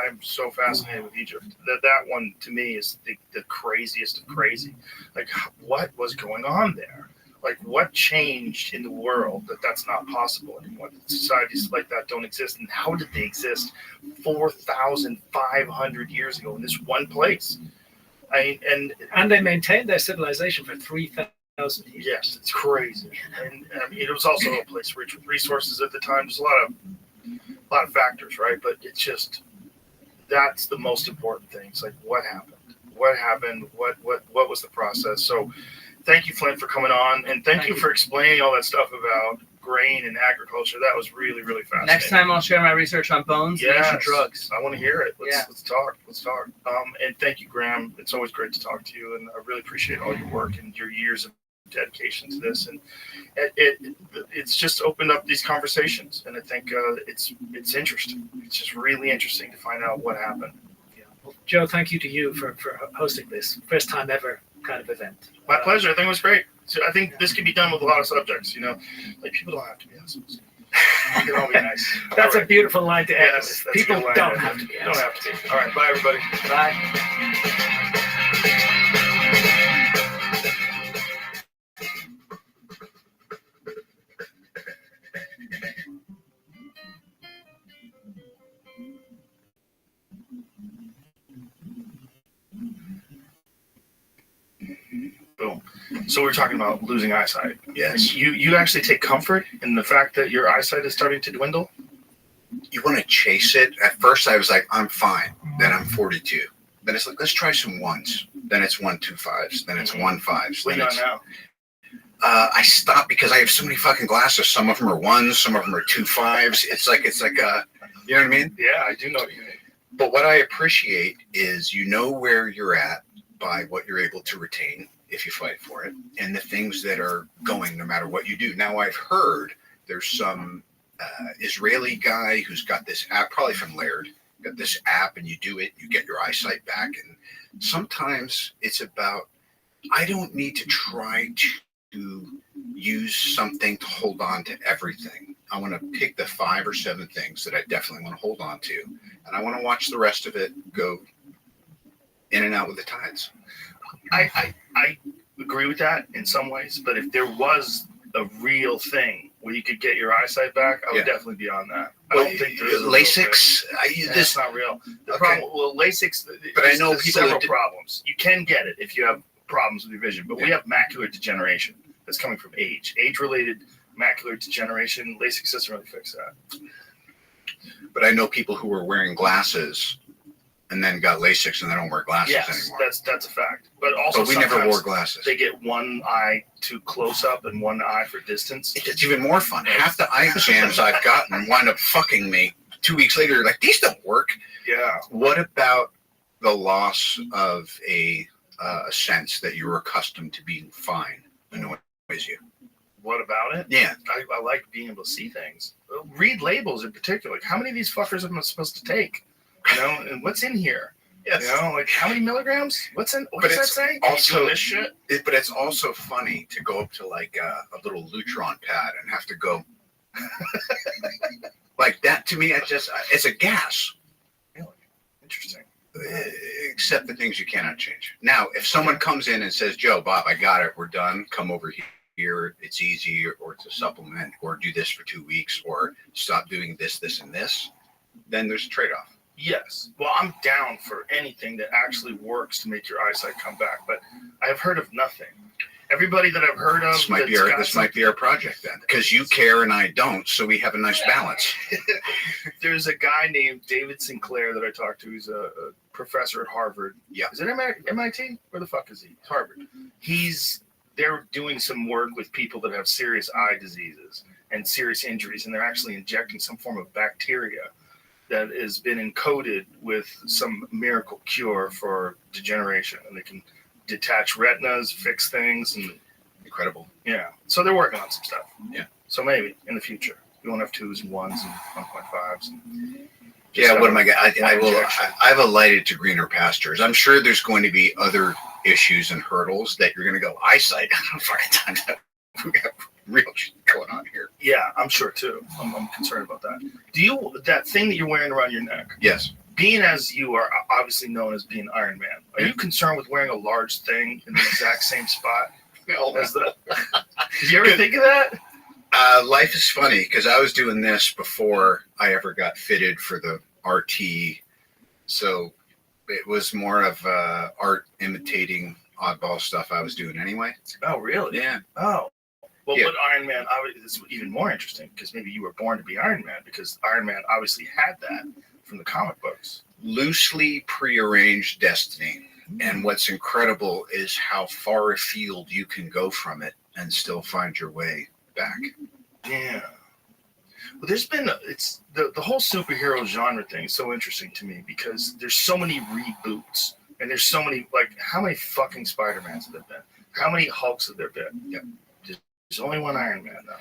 I'm so fascinated with Egypt. That one to me is the craziest of crazy. Like what was going on there? Like what changed in the world that's not possible anymore? That societies like that don't exist, and how did they exist 4,500 years ago in this one place? And they maintained their civilization for 3,000 years. Yes, it's crazy. And it was also a place rich with resources at the time. There's a lot of factors, right? But it's just that's the most important thing. It's like what happened? What happened? What was the process? So. Thank you, Flint, for coming on, and thank you for explaining all that stuff about grain and agriculture. That was really, really fascinating. Next time I'll share my research on bones and ancient drugs. I want to hear it. Let's talk. And thank you, Graham. It's always great to talk to you, and I really appreciate all your work and your years of dedication to this, and it's just opened up these conversations, and I think it's interesting. It's just really interesting to find out what happened. Yeah. Well, Joe, thank you to you for hosting this first time ever kind of event. My pleasure. I think it was great. So I think this can be done with a lot of subjects. Like people don't have to be assholes. You can all be nice. That's a beautiful line to end. Yes, that's People a good line don't to have end. to be Don't assholes. have to be. All right. Bye, everybody. Bye. Boom. So we're talking about losing eyesight. Yes. You actually take comfort in the fact that your eyesight is starting to dwindle? You want to chase it. At first, I was like, I'm fine. Then I'm 42. Then it's like, let's try some ones. Then it's 1.25s. Then it's 1.5s. What are you on now? I stopped because I have so many fucking glasses. Some of them are 1s. Some of them are 2.5s. It's like you know what I mean? Yeah, I do know what you mean. But what I appreciate is you know where you're at by what you're able to retain if you fight for it, and the things that are going no matter what you do. Now, I've heard there's some Israeli guy who's got this app, probably from Laird, got this app, and you do it, you get your eyesight back. And sometimes it's about, I don't need to try to use something to hold on to everything. I want to pick the 5 or 7 things that I definitely want to hold on to, and I want to watch the rest of it go in and out with the tides. I agree with that in some ways, but if there was a real thing where you could get your eyesight back, I would definitely be on that. I don't think there is LASIX. That's not real. The problem, LASIX. But I know there's people several problems. You can get it if you have problems with your vision, but we have macular degeneration that's coming from age-related macular degeneration. LASIX doesn't really fix that. But I know people who are wearing glasses and then got LASIX and they don't wear glasses anymore. That's a fact. But also, we never wore glasses. They get one eye too close up and one eye for distance. It's even more fun. Half the eye exams I've gotten wind up fucking me 2 weeks later. Like, these don't work. Yeah. What about the loss of a sense that you're accustomed to being fine annoys you? What about it? Yeah. I like being able to see things. Read labels in particular. Like, how many of these fuckers am I supposed to take? And what's in here? Yes. Like how many milligrams? What's in? What does that say? Also, this shit? But it's also funny to go up to like a little Lutron pad and have to go like that. To me, it's a gas. Really interesting. Except the things you cannot change. Now, if someone comes in and says, "Joe, Bob, I got it. We're done. Come over here. It's easy, or it's a supplement, or do this for 2 weeks, or stop doing this, this, and this," then there's a trade-off. Yes. Well, I'm down for anything that actually works to make your eyesight come back, but I have heard of nothing. Everybody that I've heard of, this might be our project then, because you care and I don't, so we have a nice balance. There's a guy named David Sinclair that I talked to. He's a professor at Harvard. Yeah. Is it MIT? Where the fuck is he? Harvard. They're doing some work with people that have serious eye diseases and serious injuries, and they're actually injecting some form of bacteria that has been encoded with some miracle cure for degeneration, and they can detach retinas, fix things, and incredible. Yeah. So they're working on some stuff. Yeah. So maybe in the future we won't have 2s and 1s and 1.5s. Yeah. What am I getting? I've alighted to greener pastures. I'm sure there's going to be other issues and hurdles that you're going to go eyesight. I don't fucking time that. We got real shit going on here. Yeah, I'm sure too. I'm concerned about that. That thing that you're wearing around your neck? Yes. Being as you are obviously known as being Iron Man, are you concerned with wearing a large thing in the exact same spot? No. Did you ever think of that? Life is funny because I was doing this before I ever got fitted for the RT, so it was more of art imitating oddball stuff I was doing anyway. Oh, really? Yeah. Oh. Well, but Iron Man, it's even more interesting because maybe you were born to be Iron Man, because Iron Man obviously had that from the comic books. Loosely prearranged destiny. And what's incredible is how far afield you can go from it and still find your way back. Yeah. Well, there's been the whole superhero genre thing is so interesting to me because there's so many reboots and there's so many, like, how many fucking Spider-Mans have there been? How many Hulks have there been? Yep. There's only one Iron Man, though.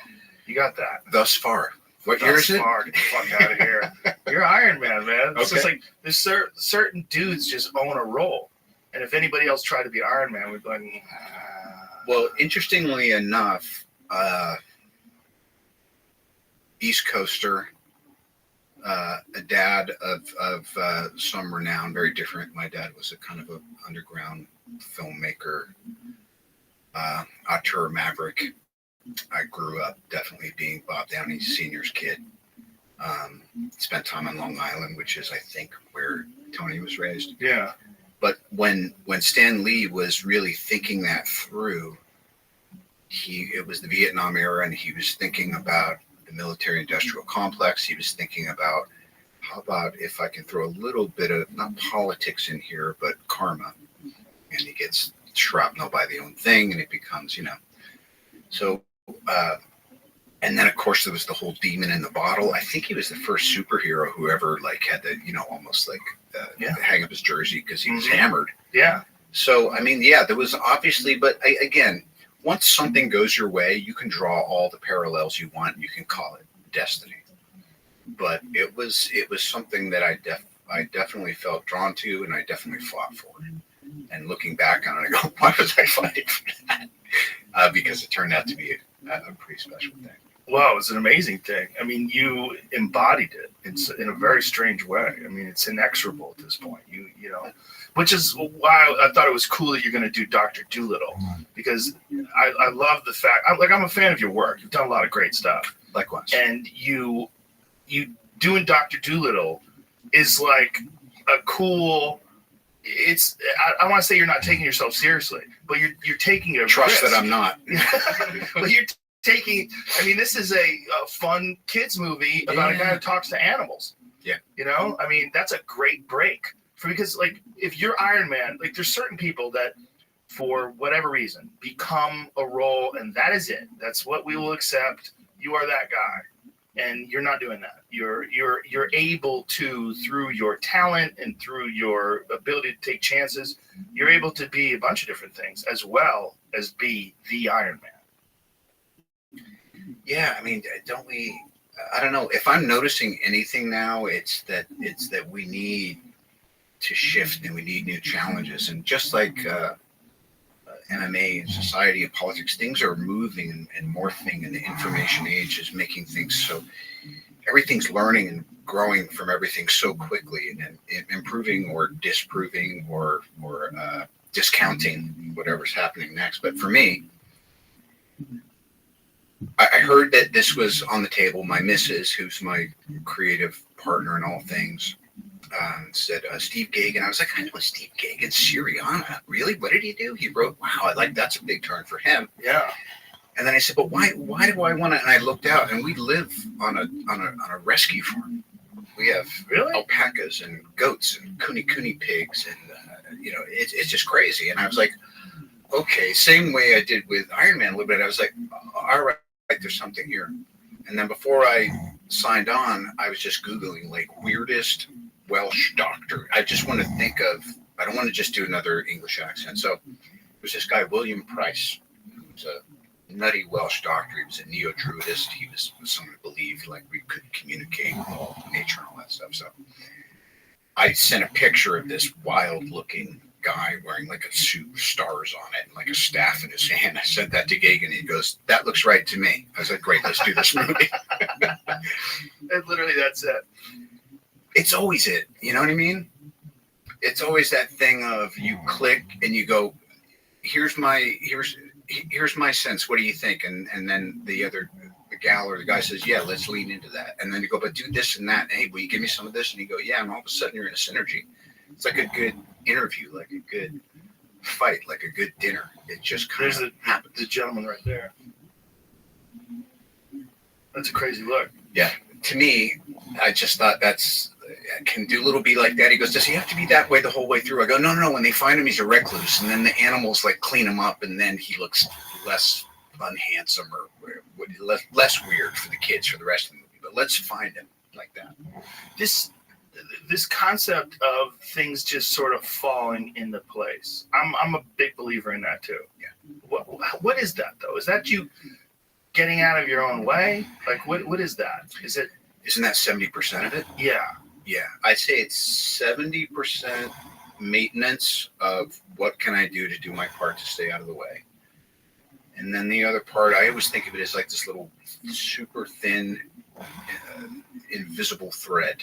You got that. Thus far. What year is it? Get the fuck out of here. You're Iron Man, man. It's just like there's certain dudes just own a role. And if anybody else tried to be Iron Man, we'd be like, Well, interestingly enough, East Coaster, a dad of some renown, very different. My dad was a kind of a underground filmmaker, auteur maverick. I grew up definitely being Bob Downey Sr.'s kid. Spent time on Long Island, which is, I think, where Tony was raised. Yeah. But when Stan Lee was really thinking that through, it was the Vietnam era, and he was thinking about the military-industrial complex. He was thinking about, how about if I can throw a little bit of, not politics in here, but karma. And he gets shrapnel by the own thing, and it becomes, So, and then, of course, there was the whole demon in the bottle. I think he was the first superhero who ever, had the, almost hang up his jersey because he was hammered. Yeah. So, there was obviously, but again, once something goes your way, you can draw all the parallels you want. You can call it destiny. But it was something that I definitely felt drawn to, and I definitely fought for. And looking back on it, I go, why was I fighting for that? Because it turned out to be a pretty special thing. Well, it was an amazing thing. You embodied it. It's in a very strange way. It's inexorable at this point. Which is why I thought it was cool that you're going to do Dr. Dolittle, because I love the fact, I'm a fan of your work. You've done a lot of great stuff. Likewise. And you doing Dr. Dolittle is like a cool. I want to say you're not taking yourself seriously, but you're taking a trust risk. that I'm not. But you're taking. This is a fun kids movie about a guy who talks to animals. Yeah. That's a great break because if you're Iron Man, there's certain people that for whatever reason become a role and that is it. That's what we will accept. You are that guy. And you're not doing that. You're able to, through your talent and through your ability to take chances, you're able to be a bunch of different things as well as be the Iron Man. Yeah, don't we? I don't know. If I'm noticing anything now, it's that we need to shift and we need new challenges. And just like MMA and society and politics, things are moving and morphing, and the information age is making things so everything's learning and growing from everything so quickly, and improving or disproving or discounting whatever's happening next. But for me, I heard that this was on the table. My missus, who's my creative partner in all things, said Steve Gagan. I was like, I know Steve Gagan, Syriana. Really? What did he do? He wrote, wow, that's a big turn for him. Yeah. And then I said, but why do I want to? And I looked out, and we live on a rescue farm. We have alpacas and goats and kuni pigs, and it's just crazy. And I was like, okay, same way I did with Iron Man a little bit. I was like, all right, there's something here. And then before I signed on, I was just Googling weirdest Welsh doctor. I just want to think of, I don't want to just do another English accent. So there's this guy, William Price, who's a nutty Welsh doctor. He was a neo-druidist. He was someone who believed we could communicate with nature and all that stuff. So I sent a picture of this wild-looking guy wearing a suit with stars on it and a staff in his hand. I sent that to Gagan, and he goes, that looks right to me. I was like, great, let's do this movie. And literally, that's it. It's always it. You know what I mean? It's always that thing of you click and you go, here's my sense. What do you think? And then the gal or the guy says, yeah, let's lean into that. And then you go, but do this and that. Hey, will you give me some of this? And you go, yeah. And all of a sudden you're in a synergy. It's like a good interview, like a good fight, like a good dinner. It just kind of happens. The gentleman right there. That's a crazy look. Yeah. To me, I just thought can Doolittle be like that? He goes, does he have to be that way the whole way through? I go, no. When they find him, he's a recluse. And then the animals clean him up. And then he looks less unhandsome or less weird for the kids for the rest of the movie. But let's find him like that. This this concept of things just sort of falling into place. I'm a big believer in that too. Yeah. What is that though? Is that you getting out of your own way? Like what is that? Isn't that 70% of it? Yeah. Yeah. I'd say it's 70% maintenance of what can I do to do my part to stay out of the way. And then the other part, I always think of it as like this little super thin, invisible thread,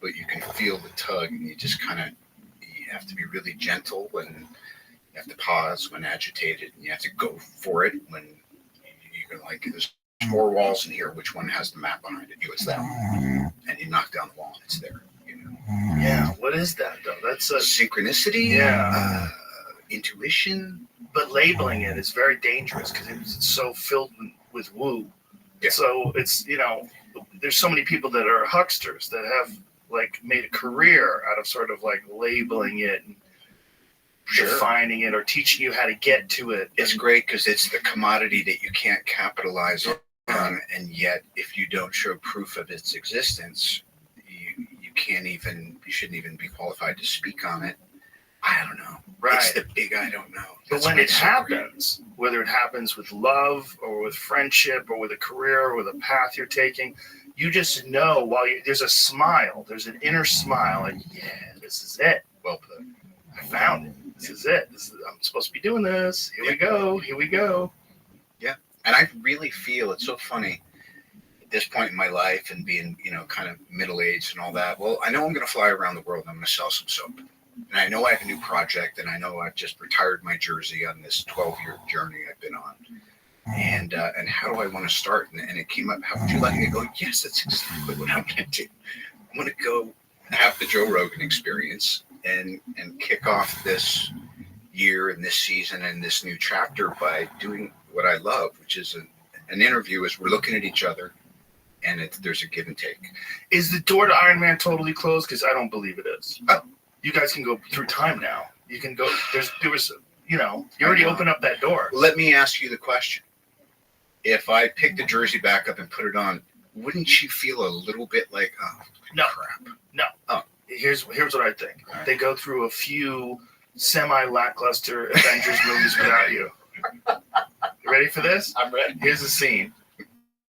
but you can feel the tug, and you just you have to be really gentle, and you have to pause when agitated, and you have to go for it when you can, like, there's 4 walls in here, which one has the map behind it? It's that one. And you knock down the wall, and it's there. Yeah, what is that though? That's a synchronicity. Yeah. Intuition. But labeling it is very dangerous because it's so filled with woo. Yeah. So it's, there's so many people that are hucksters that have like made a career out of sort of like labeling it and defining it or teaching you how to get to it. It's great because it's the commodity that you can't capitalize on, and yet if you don't show proof of its existence, you shouldn't even be qualified to speak on it. I don't know. Right. It's the big I don't know. But when it happens, whether it happens with love or with friendship or with a career or with a path you're taking, you just know there's a smile, there's an inner smile, like, yeah, this is it. Well put. I found it. This is it. I'm supposed to be doing this. Here we go. Here we go. Yeah. And I really feel it's so funny at this point in my life and being, kind of middle-aged and all that. Well, I know I'm going to fly around the world and I'm going to sell some soap. And I know I have a new project, and I know I've just retired my jersey on this 12-year journey I've been on. And how do I want to start? And it came up, how would you like me to go? Yes, that's exactly what I'm going to do. I'm going to go have the Joe Rogan experience and kick off this year and this season and this new chapter by doing what I love, which is an interview as we're looking at each other, and there's a give and take. Is the door to Iron Man totally closed? Because I don't believe it is. Oh. You guys can go through time now. You can go. You already opened up that door. Let me ask you the question: if I pick the jersey back up and put it on, wouldn't you feel a little bit like, oh, no, crap? No. Oh, here's what I think. Right. They go through a few semi-lackluster Avengers movies without you. You ready for this? I'm ready. Here's the scene.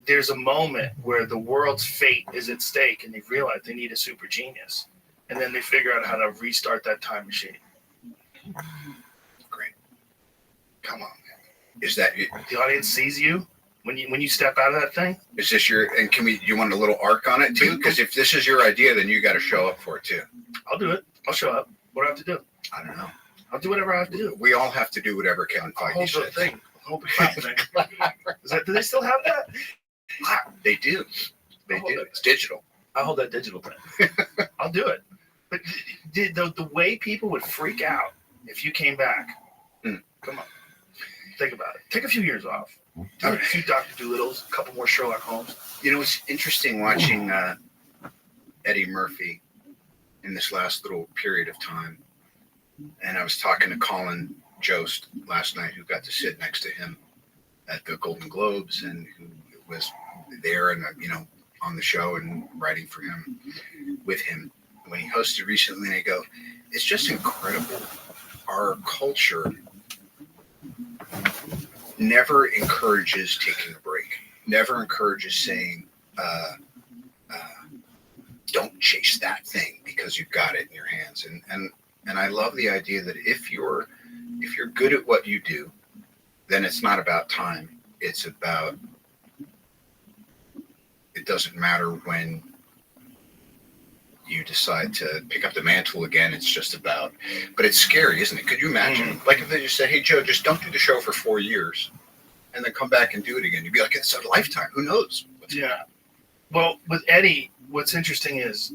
There's a moment where the world's fate is at stake, and they realize they need a super genius. And then they figure out how to restart that time machine. Great. Come on, man. Is that the audience sees you when you step out of that thing? Is this and you want a little arc on it too? Because if this is your idea, then you got to show up for it too. I'll do it. I'll show up. What do I have to do? I don't know. I'll do whatever I have to do. We all have to do whatever Kevin Feige says. Hold the thing. Hold the clap thing. Do they still have that? They do. They do. It's digital. I'll hold that digital thing. I'll do it. But the way people would freak out if you came back, come on, think about it. Take a few years off. Do a few Dr. Doolittles, a couple more Sherlock Holmes. It's interesting watching Eddie Murphy in this last little period of time. And I was talking to Colin Jost last night, who got to sit next to him at the Golden Globes and who was there and, on the show and writing for him, with him. When he hosted recently, and I go, it's just incredible. Our culture never encourages taking a break, never encourages saying, don't chase that thing because you've got it in your hands. And I love the idea that if you're good at what you do, then it's not about time. It's about, it doesn't matter when you decide to pick up the mantle again. It's just about, but it's scary, isn't it? Could you imagine? Like if they just said, hey, Joe, just don't do the show for 4 years and then come back and do it again. You'd be like, it's a lifetime. Who knows? Yeah. Well, with Eddie, what's interesting is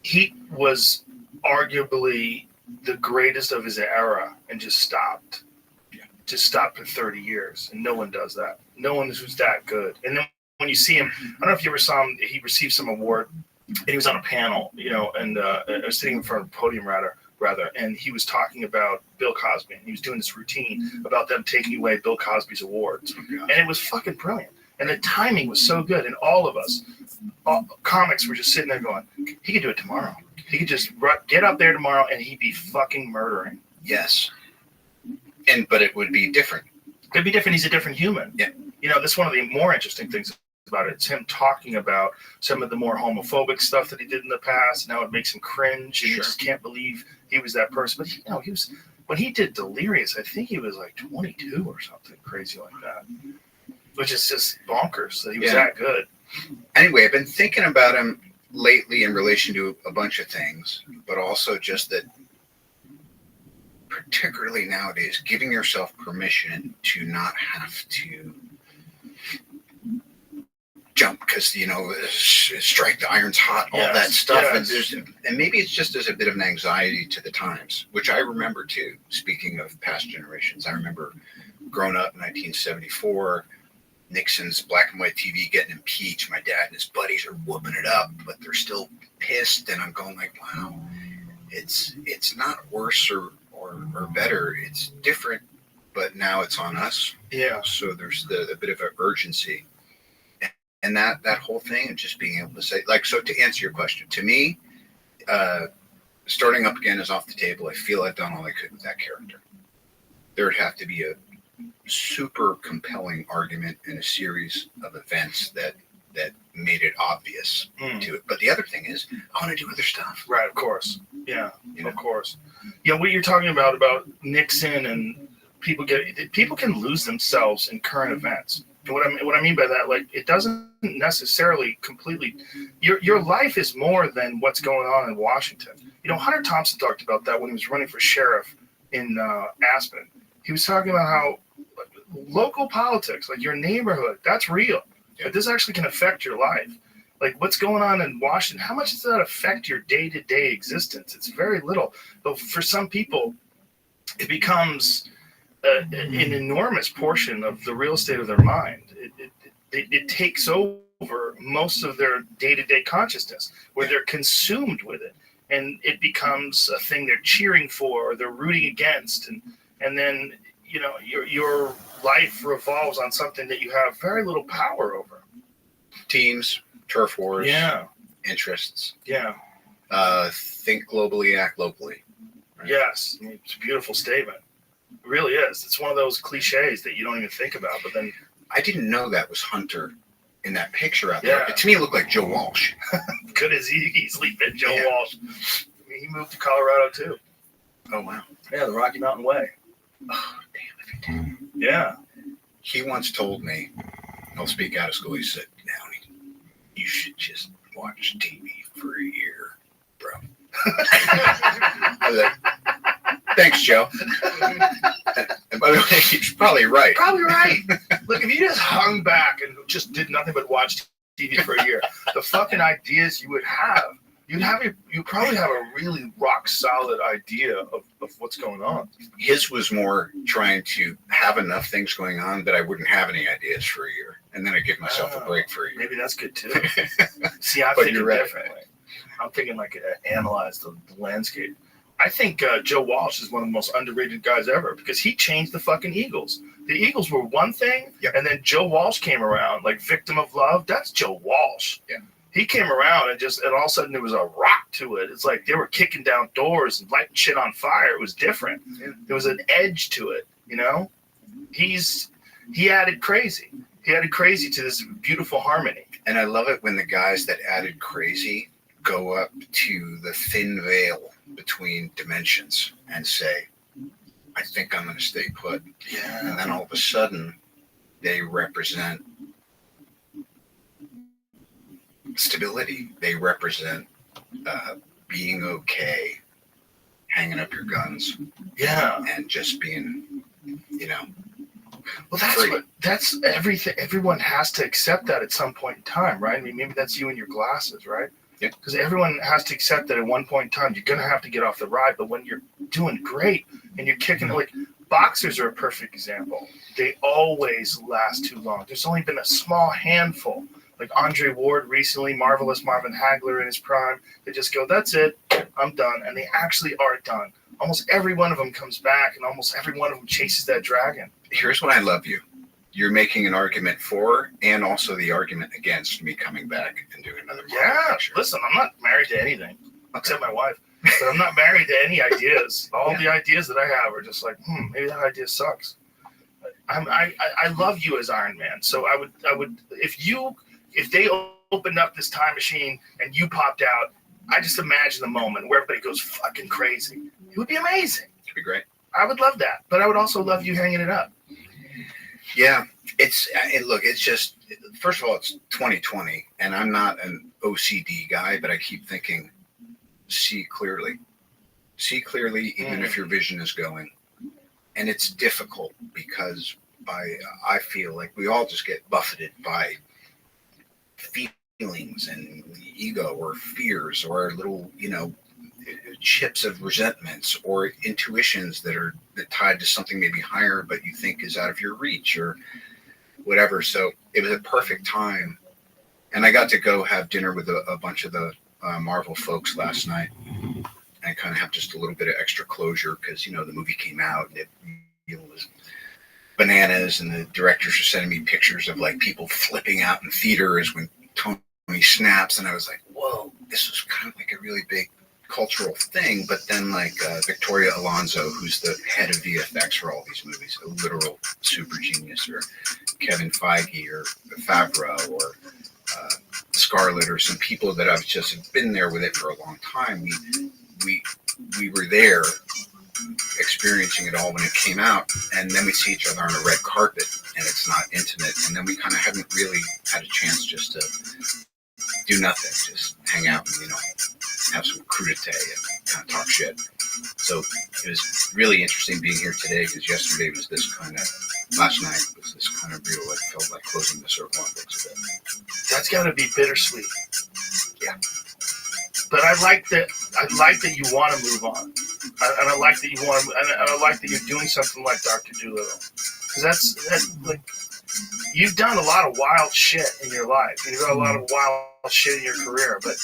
he was arguably the greatest of his era and just stopped. Yeah. Just stopped for 30 years. And no one does that. No one who's that good. And then when you see him, I don't know if you ever saw him, he received some award. And he was on a panel, and I was sitting in front of a podium rather, and he was talking about Bill Cosby. And he was doing this routine about them taking away Bill Cosby's awards. And it was fucking brilliant. And the timing was so good. And all of us, comics were just sitting there going, he could do it tomorrow. He could just get up there tomorrow and he'd be fucking murdering. Yes. But it would be different. It'd be different. He's a different human. Yeah. You know, that's one of the more interesting things about it. It's him talking about some of the more homophobic stuff that he did in the past. And now it makes him cringe. And he just can't believe he was that person. But, you know, he was, when he did Delirious, I think he was like 22 or something crazy like that. Which is just bonkers that he was that good. Anyway, I've been thinking about him lately in relation to a bunch of things, but also just that, particularly nowadays, giving yourself permission to not have to jump because, you know, strike the iron's hot, all that stuff. And maybe it's just as a bit of an anxiety to the times, which I remember too. Speaking of past generations, I remember growing up in 1974, Nixon's black and white TV getting impeached. My dad and his buddies are whooping it up, but they're still pissed. And I'm going like, wow, it's not worse or better. It's different, but now it's on us. Yeah. So there's a bit of an urgency. And that whole thing of just being able to say, like, so to answer your question, to me, starting up again is off the table. I feel I've done all I could with that character. There would have to be a super compelling argument and a series of events that made it obvious to it. But the other thing is, I want to do other stuff. Right, of course. Yeah, of course. Yeah, what you're talking about Nixon and people can lose themselves in current events. And what I mean by that, like, it doesn't necessarily completely. Your life is more than what's going on in Washington. You know, Hunter Thompson talked about that when he was running for sheriff in Aspen. He was talking about how local politics, like your neighborhood, that's real. But this actually can affect your life. Like what's going on in Washington, how much does that affect your day-to-day existence? It's very little. But for some people, it becomes an enormous portion of the real estate of their mind. It takes over most of their day-to-day consciousness, where they're consumed with it. And it becomes a thing they're cheering for or they're rooting against. And then, you know, your life revolves on something that you have very little power over. Teams, turf wars, interests. Yeah. Think globally, act locally. Right? Yes. I mean, it's a beautiful statement. It really is. It's one of those cliches that you don't even think about. But then I didn't know that was Hunter in that picture out there. To me, it looked like Joe Walsh. Could as easily been Joe Walsh. I mean, he moved to Colorado too. Oh, wow. Yeah, the Rocky Mountain Way. Oh, damn if he did. Yeah. He once told me, I'll speak out of school, he said, "Now you should just watch TV for a year, bro." I was like, thanks, Joe. And by the way, he's probably right. Probably right. Look, if you just hung back and just did nothing but watch TV for a year, the fucking ideas you would have, you'd probably have a really rock solid idea of what's going on. His was more trying to have enough things going on that I wouldn't have any ideas for a year. And then I give myself a break for a year. Maybe that's good too. See, I'm thinking differently. I'm thinking like analyze the landscape. I think Joe Walsh is one of the most underrated guys ever because he changed the fucking Eagles. The Eagles were one thing, and then Joe Walsh came around, like Victim of Love. That's Joe Walsh. Yeah. He came around and all of a sudden there was a rock to it. It's like they were kicking down doors and lighting shit on fire. It was different. Yeah. There was an edge to it, you know? He added crazy. He added crazy to this beautiful harmony. And I love it when the guys that added crazy go up to the thin veil between dimensions and say, I think I'm going to stay put. Yeah. And then all of a sudden, they represent stability. They represent being okay, hanging up your guns. Yeah. And just being, you know. Well, that's everything. Everyone has to accept that at some point in time, right? I mean, maybe that's you and your glasses, right? Yeah. Because everyone has to accept that at one point in time, you're going to have to get off the ride. But when you're doing great and you're kicking, like boxers are a perfect example. They always last too long. There's only been a small handful, like Andre Ward recently, Marvelous Marvin Hagler in his prime. They just go, that's it, I'm done. And they actually are done. Almost every one of them comes back and almost every one of them chases that dragon. Here's what I love you. you're making an argument for and also the argument against me coming back and doing another Marvel Yeah, picture. listen, I'm not married to anything except my wife, but I'm not married to any ideas. All the ideas that I have are just like, maybe that idea sucks. I love you as Iron Man, so I would if they opened up this time machine and you popped out, I just imagine the moment where everybody goes fucking crazy. It would be amazing. It'd be great. I would love that, but I would also love you hanging it up. Yeah, it's just, first of all, it's 2020, and I'm not an OCD guy, but I keep thinking, see clearly, even if your vision is going. And it's difficult because I feel like we all just get buffeted by feelings and ego or fears or little, chips of resentments or intuitions that are tied to something maybe higher, but you think is out of your reach or whatever. So it was a perfect time. And I got to go have dinner with a bunch of the Marvel folks last night. And I kind of have just a little bit of extra closure because, the movie came out and it was bananas, and the directors are sending me pictures of like people flipping out in theaters when Tony snaps. And I was like, whoa, this was kind of like a really big cultural thing. But then like Victoria Alonso, who's the head of VFX for all these movies, a literal super genius, or Kevin Feige or Favreau or Scarlett, or some people that I've just been there with it for a long time. We were there experiencing it all when it came out, and then we see each other on a red carpet and it's not intimate, and then we kind of haven't really had a chance just to do nothing, just hang out and have some crudité and kind of talk shit. So it was really interesting being here today, because yesterday was this kind of, last night was this kind of real, like felt like closing the circle on books a bit. That's got to be bittersweet. Yeah. But I like that you want to move on, and I like that you want to, and I like that you're doing something like Dr. Dolittle, because that's like, you've done a lot of wild shit in your life, and you've done a lot of wild shit in your career, but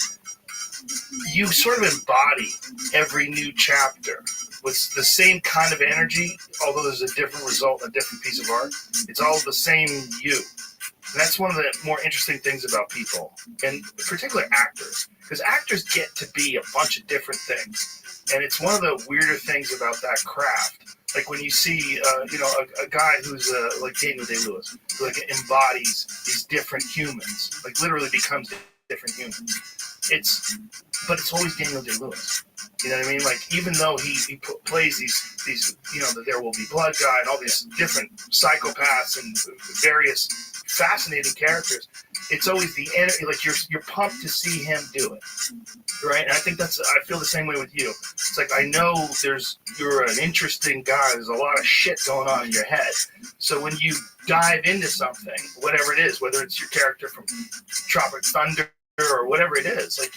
you sort of embody every new chapter with the same kind of energy, although there's a different result, a different piece of art. It's all the same you. And that's one of the more interesting things about people, and particularly actors, because actors get to be a bunch of different things. And it's one of the weirder things about that craft. Like when you see, a guy who's like Daniel Day-Lewis, who like embodies these different humans, like literally becomes different humans. But it's always Daniel Day-Lewis. You know what I mean? Like, even though he plays these the There Will Be Blood guy and all these different psychopaths and various fascinating characters, it's always the energy. Like you're pumped to see him do it, right? And I think I feel the same way with you. It's like, I know you're an interesting guy. There's a lot of shit going on in your head. So when you dive into something, whatever it is, whether it's your character from Tropic Thunder or whatever it is, like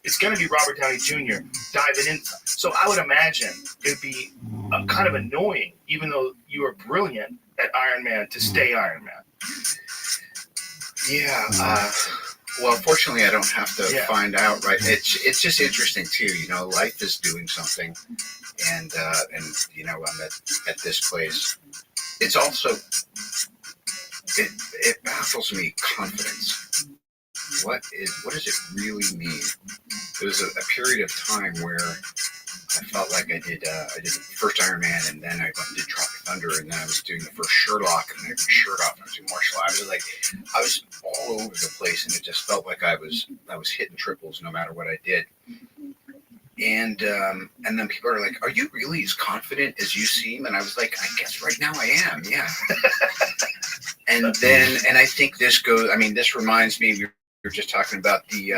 it's gonna be Robert Downey Jr. diving in. So I would imagine it'd be kind of annoying, even though you are brilliant at Iron Man, to stay Iron Man. Yeah. Well, fortunately, I don't have to find out. Right. It's just interesting too. Life is doing something, and I'm at this place. It's also it baffles me, confidence. What does it really mean? There was a period of time where I felt like I did the first Iron Man, and then I went and did Tropic Thunder, and then I was doing the first Sherlock, and I had my shirt off, and I was doing martial arts. I was all over the place, and it just felt like I was hitting triples no matter what I did. And then people are like, "Are you really as confident as you seem?" And I was like, "I guess right now I am, yeah." And I think this reminds me. We were just talking about the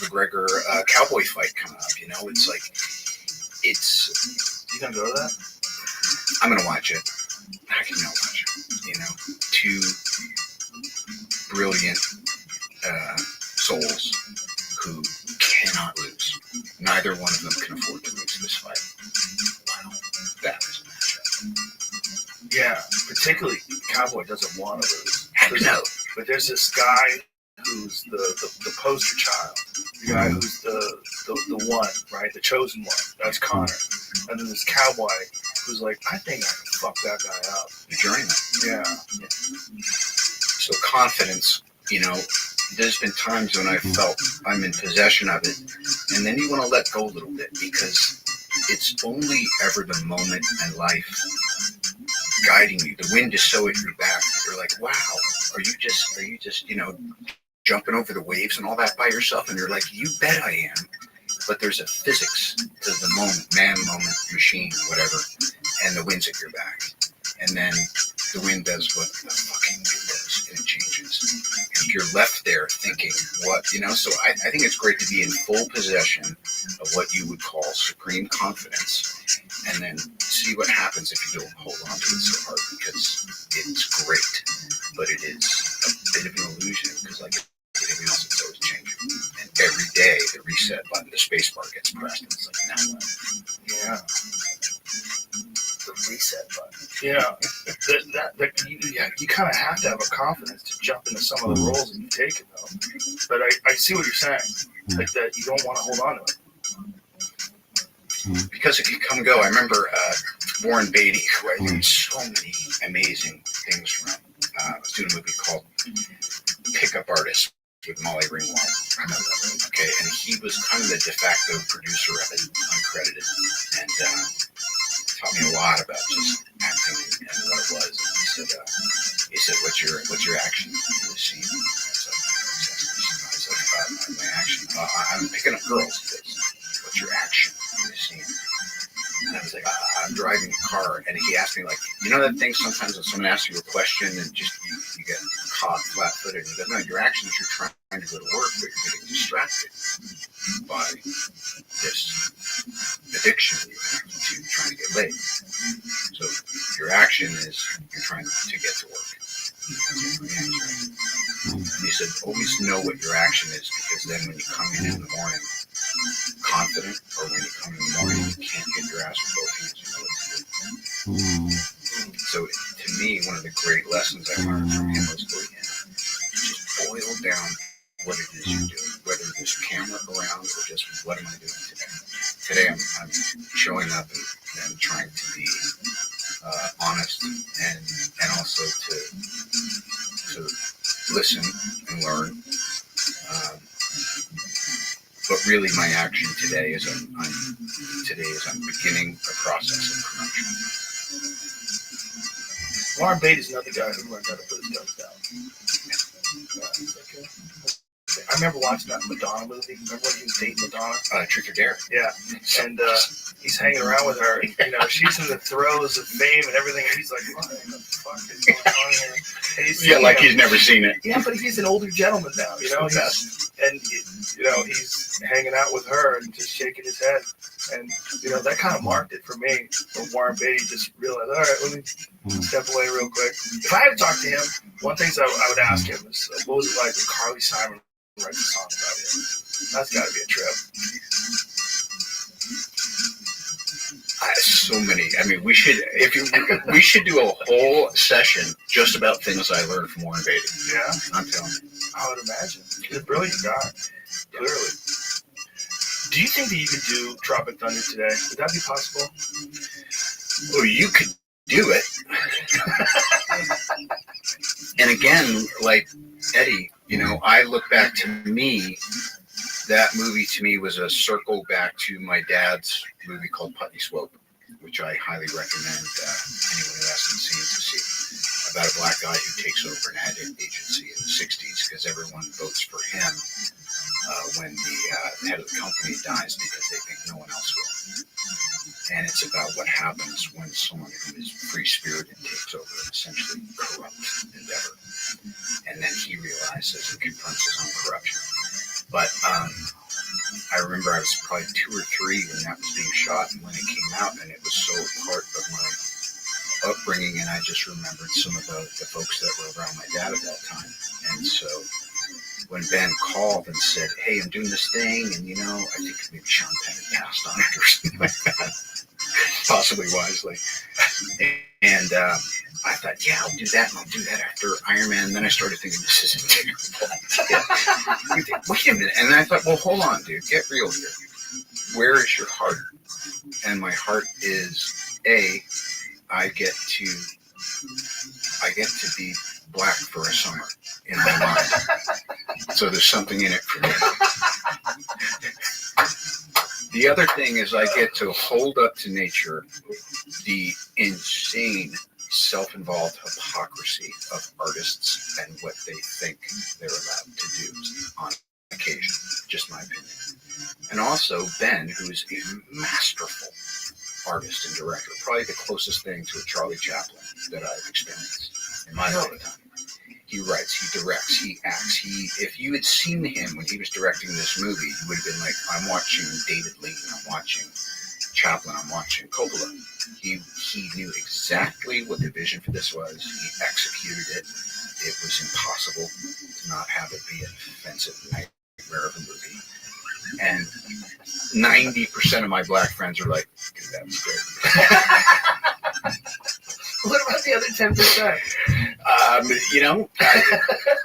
McGregor cowboy fight coming up. It's like, You gonna go to that? I'm gonna watch it. I can watch it. Two brilliant souls who cannot lose. Neither one of them can afford to lose this fight. Wow, that was a matchup. Yeah, particularly Cowboy doesn't want to lose. Heck no. But there's this guy who's the poster child, the guy who's the one, right, the chosen one. That's Connor. And then this Cowboy who's like, I think I can fuck that guy up. The journeyman. Yeah. So confidence, there's been times when I felt I'm in possession of it, and then you want to let go a little bit because it's only ever the moment in life guiding you. The wind is so at your back that you're like, wow, are you just jumping over the waves and all that by yourself? And you're like, you bet I am. But there's a physics to the moment, man, moment, machine, whatever, and the wind's at your back. And then the wind does what the fucking wind does, and it changes. And if you're left there thinking, what, so I think it's great to be in full possession of what you would call supreme confidence, and then see what happens if you don't hold on to it so hard, because it's great, but it is a bit of an illusion, because like everything else, it's always changing. And every day, the reset button, the space bar gets pressed, and it's like, now what? Yeah. The reset button. Yeah. You kind of have to have a confidence to jump into some of the roles that you take it, though. But I see what you're saying. Like that you don't want to hold on to it. Because it can come and go. I remember Warren Beatty, who I learned so many amazing things from. I was doing a movie called Pickup Artist with Molly Ringwald. Okay, and he was kind of the de facto producer of it, uncredited, and taught me a lot about just acting and what it was. And he said, "What's your action in the scene?" I was like, my action. I'm picking up girls. He says, "What's your action in the scene?" And I was like, I'm driving a car, and he asked me, like, that thing sometimes when someone asks you a question and just you get caught flat-footed, and he goes, no, your action is you're trying to go to work, but you're getting distracted by this addiction you have to trying to get laid. So your action is you're trying to get to work. He said, always know what your action is, because then when you come in the morning confident, or when you come in the morning you can't get your ass with both hands, you know what to do. So to me, one of the great lessons I learned from him was just boil down what it is you're doing, whether there's a camera around or just what am I doing today. Today I'm showing up and trying to be honest and also to listen and learn. But really, my action today is I'm beginning a process of correction. Warren Beatty's another guy who learned how to put his guns down. I remember watching that Madonna movie. Remember when he was dating Madonna? Truth or Dare. Yeah. And he's hanging around with her. She's in the throes of fame and everything. And he's like, what the fuck is going on here? And he's he's never seen it. Yeah, but he's an older gentleman now, And, he's hanging out with her and just shaking his head. And, that kind of marked it for me. When Warren Beatty just realized, all right, let me step away real quick. If I had to talk to him, one thing I would ask him is, what was it like when Carly Simon write a song about him? That's got to be a trip. So many. I mean, we should do a whole session just about things I learned from Warren Beatty. Yeah, I'm telling you. I would imagine. He's a brilliant guy. Clearly. Do you think that you could do Tropic Thunder today? Would that be possible? Well, you could do it. And again, like Eddie, I look back to me. That movie to me was a circle back to my dad's movie called Putney Swope, which I highly recommend anyone who hasn't seen to see. About a black guy who takes over an ad agency in the 60s because everyone votes for him when the head of the company dies because they think no one else will. And it's about what happens when someone who is free-spirited takes over an essentially corrupt endeavor. And then he realizes and confronts his own corruption. But I remember I was probably 2 or 3 when that was being shot and when it came out, and it was so part of my upbringing, and I just remembered some of the folks that were around my dad at that time. And so when Ben called and said, hey, I'm doing this thing, and I think maybe Sean Penn had passed on it or something like that, possibly wisely. And I thought, yeah, I'll do that, and I'll do that after Iron Man. And then I started thinking, this isn't terrible. Wait a minute. And then I thought, well, hold on, dude, get real here. Where is your heart? And my heart is I get to be black for a summer in my mind. So there's something in it for me. The other thing is I get to hold up to nature the insane self-involved hypocrisy of artists and what they think they're allowed to do on occasion. Just my opinion. And also Ben, who's a masterful artist and director, probably the closest thing to a Charlie Chaplin that I've experienced in my lifetime. He writes, he directs, he acts. If you had seen him when he was directing this movie, you would have been like, I'm watching David Lean, I'm watching Chaplin, I'm watching Coppola. He knew exactly what the vision for this was. He executed it. It was impossible to not have it be an offensive nightmare of a movie. And 90% of my black friends are like, dude, that was great. What about the other 10%?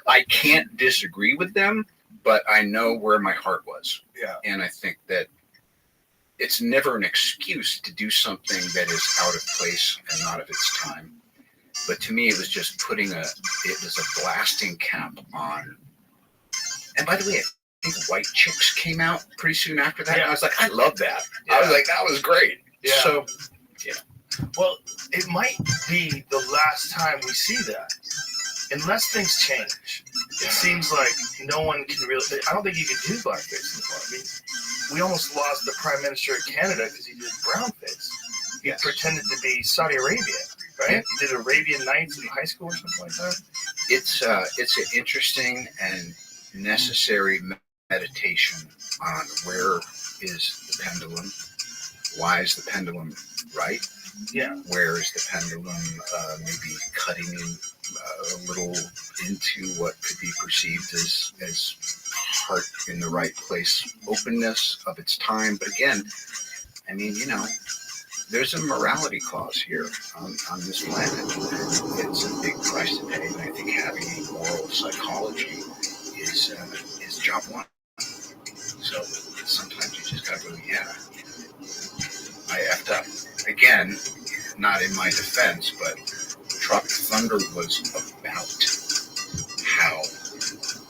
I can't disagree with them, but I know where my heart was. Yeah. And I think that it's never an excuse to do something that is out of place and not of its time. But to me, it was just it was a blasting cap on. And by the way, I think White Chicks came out pretty soon after that. Yeah. And I was like, I love that. Yeah. I was like, that was great. Yeah. So, yeah. Well, it might be the last time we see that. Unless things change. It seems like no one can really... I don't think you can do blackface anymore. I mean, we almost lost the Prime Minister of Canada because he did brownface. He pretended to be Saudi Arabia, right? He did Arabian Nights in high school or something like that. It's an interesting and necessary meditation on where is the pendulum, why is the pendulum right, where is the pendulum maybe cutting in a little into what could be perceived as heart in the right place, openness of its time. But again, I mean, there's a morality clause here on this planet. It's a big price to pay, and I think having a moral psychology is job one. So sometimes you just gotta go, I effed up. Again, not in my defense, but Tropic Thunder was about how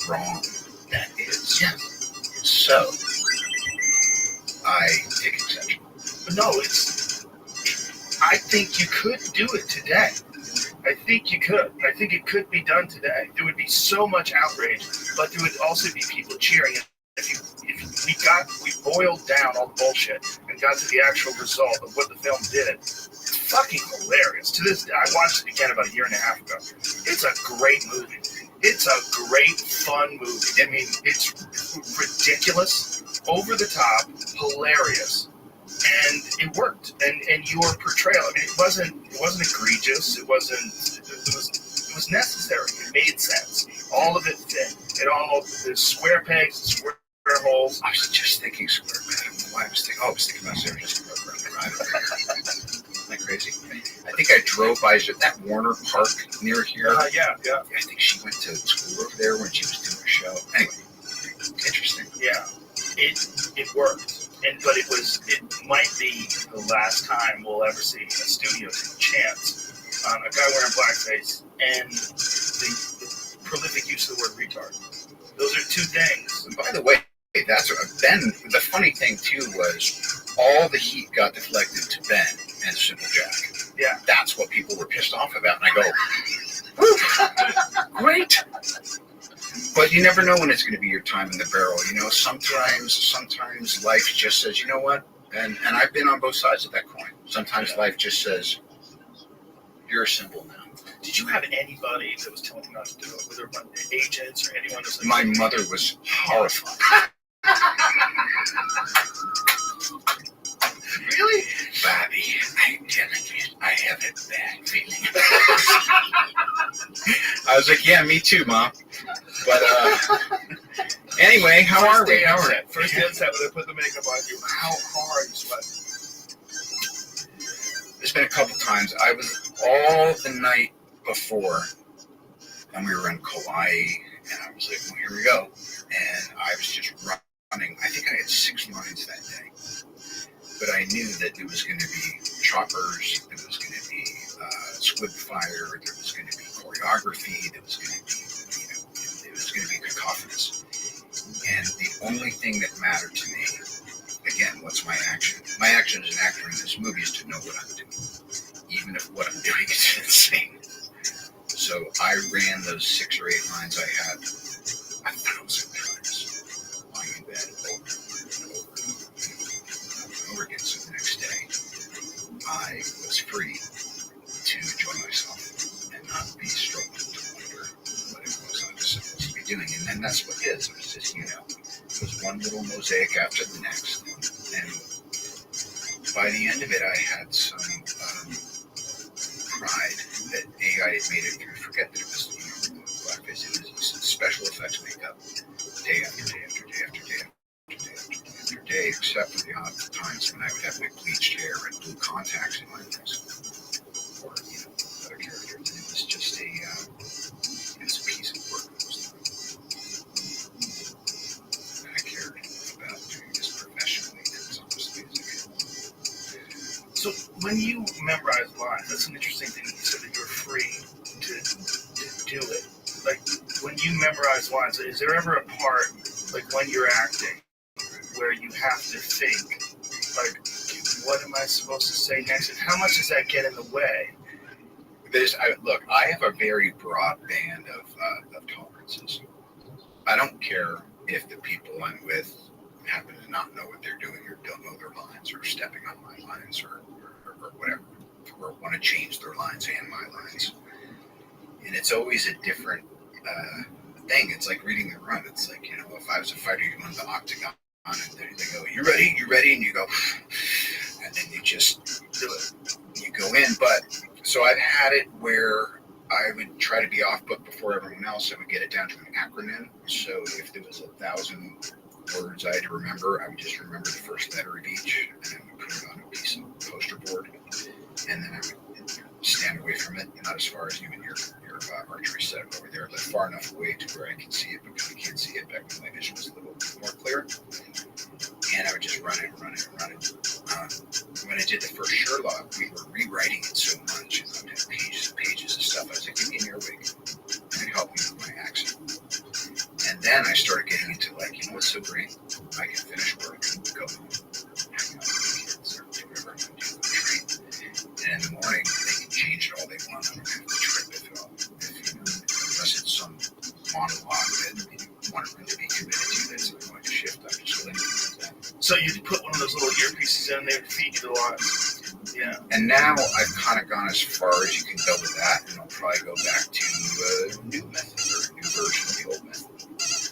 wrong that is. Yes. So I take exception. But no, I think you could do it today. I think you could. I think it could be done today. There would be so much outrage, but there would also be people cheering. If we boiled down all the bullshit and got to the actual result of what the film did, it's fucking hilarious. To this day, I watched it again about a year and a half ago. It's a great movie. It's a great, fun movie. I mean, it's ridiculous, over the top, hilarious. And it worked. And your portrayal, I mean, it wasn't egregious. It was necessary. It made sense. All of it fit. The square pegs, the square holes. I was just thinking square peg. I was thinking about Sarah Jessica Parker. Isn't that crazy? I think I drove by that Warner Park near here. Yeah. I think she went to school over there when she was doing her show. Anyway, interesting. Yeah, it worked. But it might be the last time we'll ever see a studio take a chance on a guy wearing blackface and the prolific use of the word retard. Those are two things. And by the way, Ben, the funny thing too was all the heat got deflected to Ben and Simple Jack. Yeah. That's what people were pissed off about. And I go, great. But you never know when it's going to be your time in the barrel. Sometimes life just says, you know what? And I've been on both sides of that coin. Sometimes life just says, you're a symbol now. Did you have anybody that was telling you not to do it? Were there agents or anyone? My mother was horrified. Really? Bobby, I'm telling you, I have a bad feeling. I was like, yeah, me too, Mom. But anyway, how are we? First day on set, when they put the makeup on you, how are you sweating? There's been a couple times. I was all the night before, and we were in Kauai, and I was like, well, here we go. And I was just running. I think I had 6 lines that day. But I knew that it was going to be choppers, there was going to be squib fire, there was going to be choreography, there was going to be, it was going to be cacophonous. And the only thing that mattered to me, again, what's my action? My action as an actor in this movie is to know what I'm doing, even if what I'm doing is insane. So I ran those 6 or 8 lines I had 1,000 times, lying in bed over and over again. So the next day, I was free to enjoy myself and not be struggling to wonder what it was I was supposed to be doing. And then that's what it is. It was just, it was one little mosaic after the next. And by the end of it, I had some pride that I had made it through. Forget that it was blackface. It was special effects makeup, day after day after day after day after day after day after day, except for the odd times when I would have my bleached hair and blue contacts in my eyes, or other characters. And it was just it was a piece of work that was done. And I cared about doing this professionally as honestly as I could. So when you memorize lines, that's an interesting thing that you said that you're free to do it. Like when you memorize lines, is there ever a part, like when you're acting, where you have to think, like, what am I supposed to say next? And how much does that get in the way? Look, I have a very broad band of tolerances. I don't care if the people I'm with happen to not know what they're doing or don't know their lines or stepping on my lines or whatever, or want to change their lines and my lines. And it's always a different thing. It's like reading the room. It's like, if I was a fighter, you go into the octagon and they go, you ready? And you go, and then you just do it. You go in. But so I've had it where I would try to be off book before everyone else. I would get it down to an acronym. So if there was 1,000 words I had to remember, I would just remember the first letter of each, and I would put it on a piece of poster board, and then I would stand away from it, not as far as you and your archery setup over there, but far enough away to where I can see it, because I can't see it back when my vision was a little more clear. And I would just run it. When I did the first Sherlock, we were rewriting it so much, and I would have pages and pages of stuff. I was like, give me an earwig, and it helped me with my accent. And then I started getting into, like, what's so great? I can finish work, go home, hang out with the kids, or do whatever I'm going to do with the train. And in the morning, they can change it all they want. I don't have to trip unless it's some monologue that you want them to be committed to that's going to shift. I'm just going to do that. So you put one of those little earpieces in there to feed you the lines. Yeah. And now I've kind of gone as far as you can go with that, and I'll probably go back to a new method or a new version of the old method.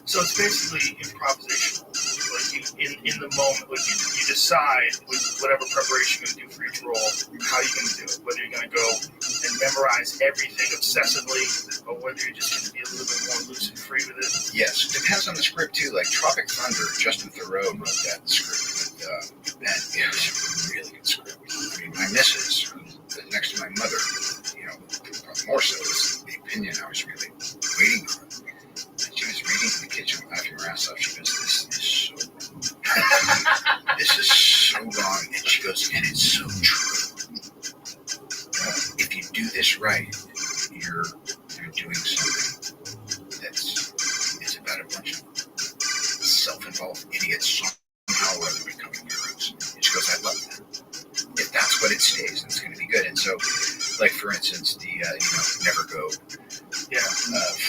So it's basically improvisational. Like in the moment, like you decide with whatever preparation you're going to do for each role, how you're going to do it. Whether you're going to go and memorize everything obsessively, or whether you're just going to be a little bit more loose and free with it. Yes, it depends on the script too. Like Tropic Thunder, Justin Theroux wrote that script, and it was a really good script. I mean, my missus, next to my mother, probably more so, was the opinion I was really waiting on. She was reading in the kitchen, laughing her ass off. She goes, "This is so wrong. This is so wrong." And she goes, "And it's so true. If you do this right, you're doing something it's about a bunch of self-involved idiots somehow or other becoming heroes." And she goes, "I love that. If that's what it stays, then it's going to be good." And so, like for instance, the never go. Yeah.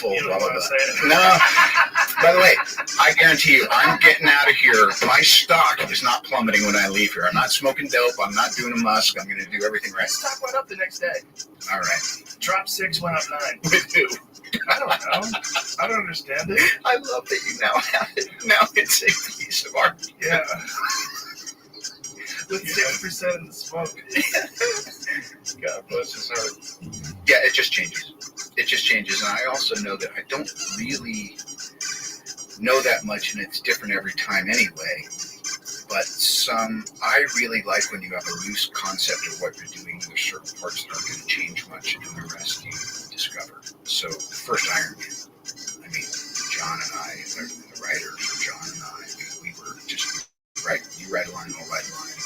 Full blah, blah, blah. No. By the way, I guarantee you, I'm getting out of here. My stock is not plummeting when I leave here. I'm not smoking dope. I'm not doing a musk. I'm going to do everything right. Stock went up the next day. All right. Drop 6, went up 9. With who? I don't know. I don't understand it. I love that you now have it. Now it's a piece of art. Yeah. With 6% in the smoke. God bless his heart. Yeah, it just changes. It just changes. And I also know that I don't really know that much, and it's different every time anyway. But I really like when you have a loose concept of what you're doing. There's certain parts that aren't going to change much, and the rest you discover. So the first Iron Man, I mean, John and I, the writers, or John and I, we were just, right, you write a line, I'll write a line.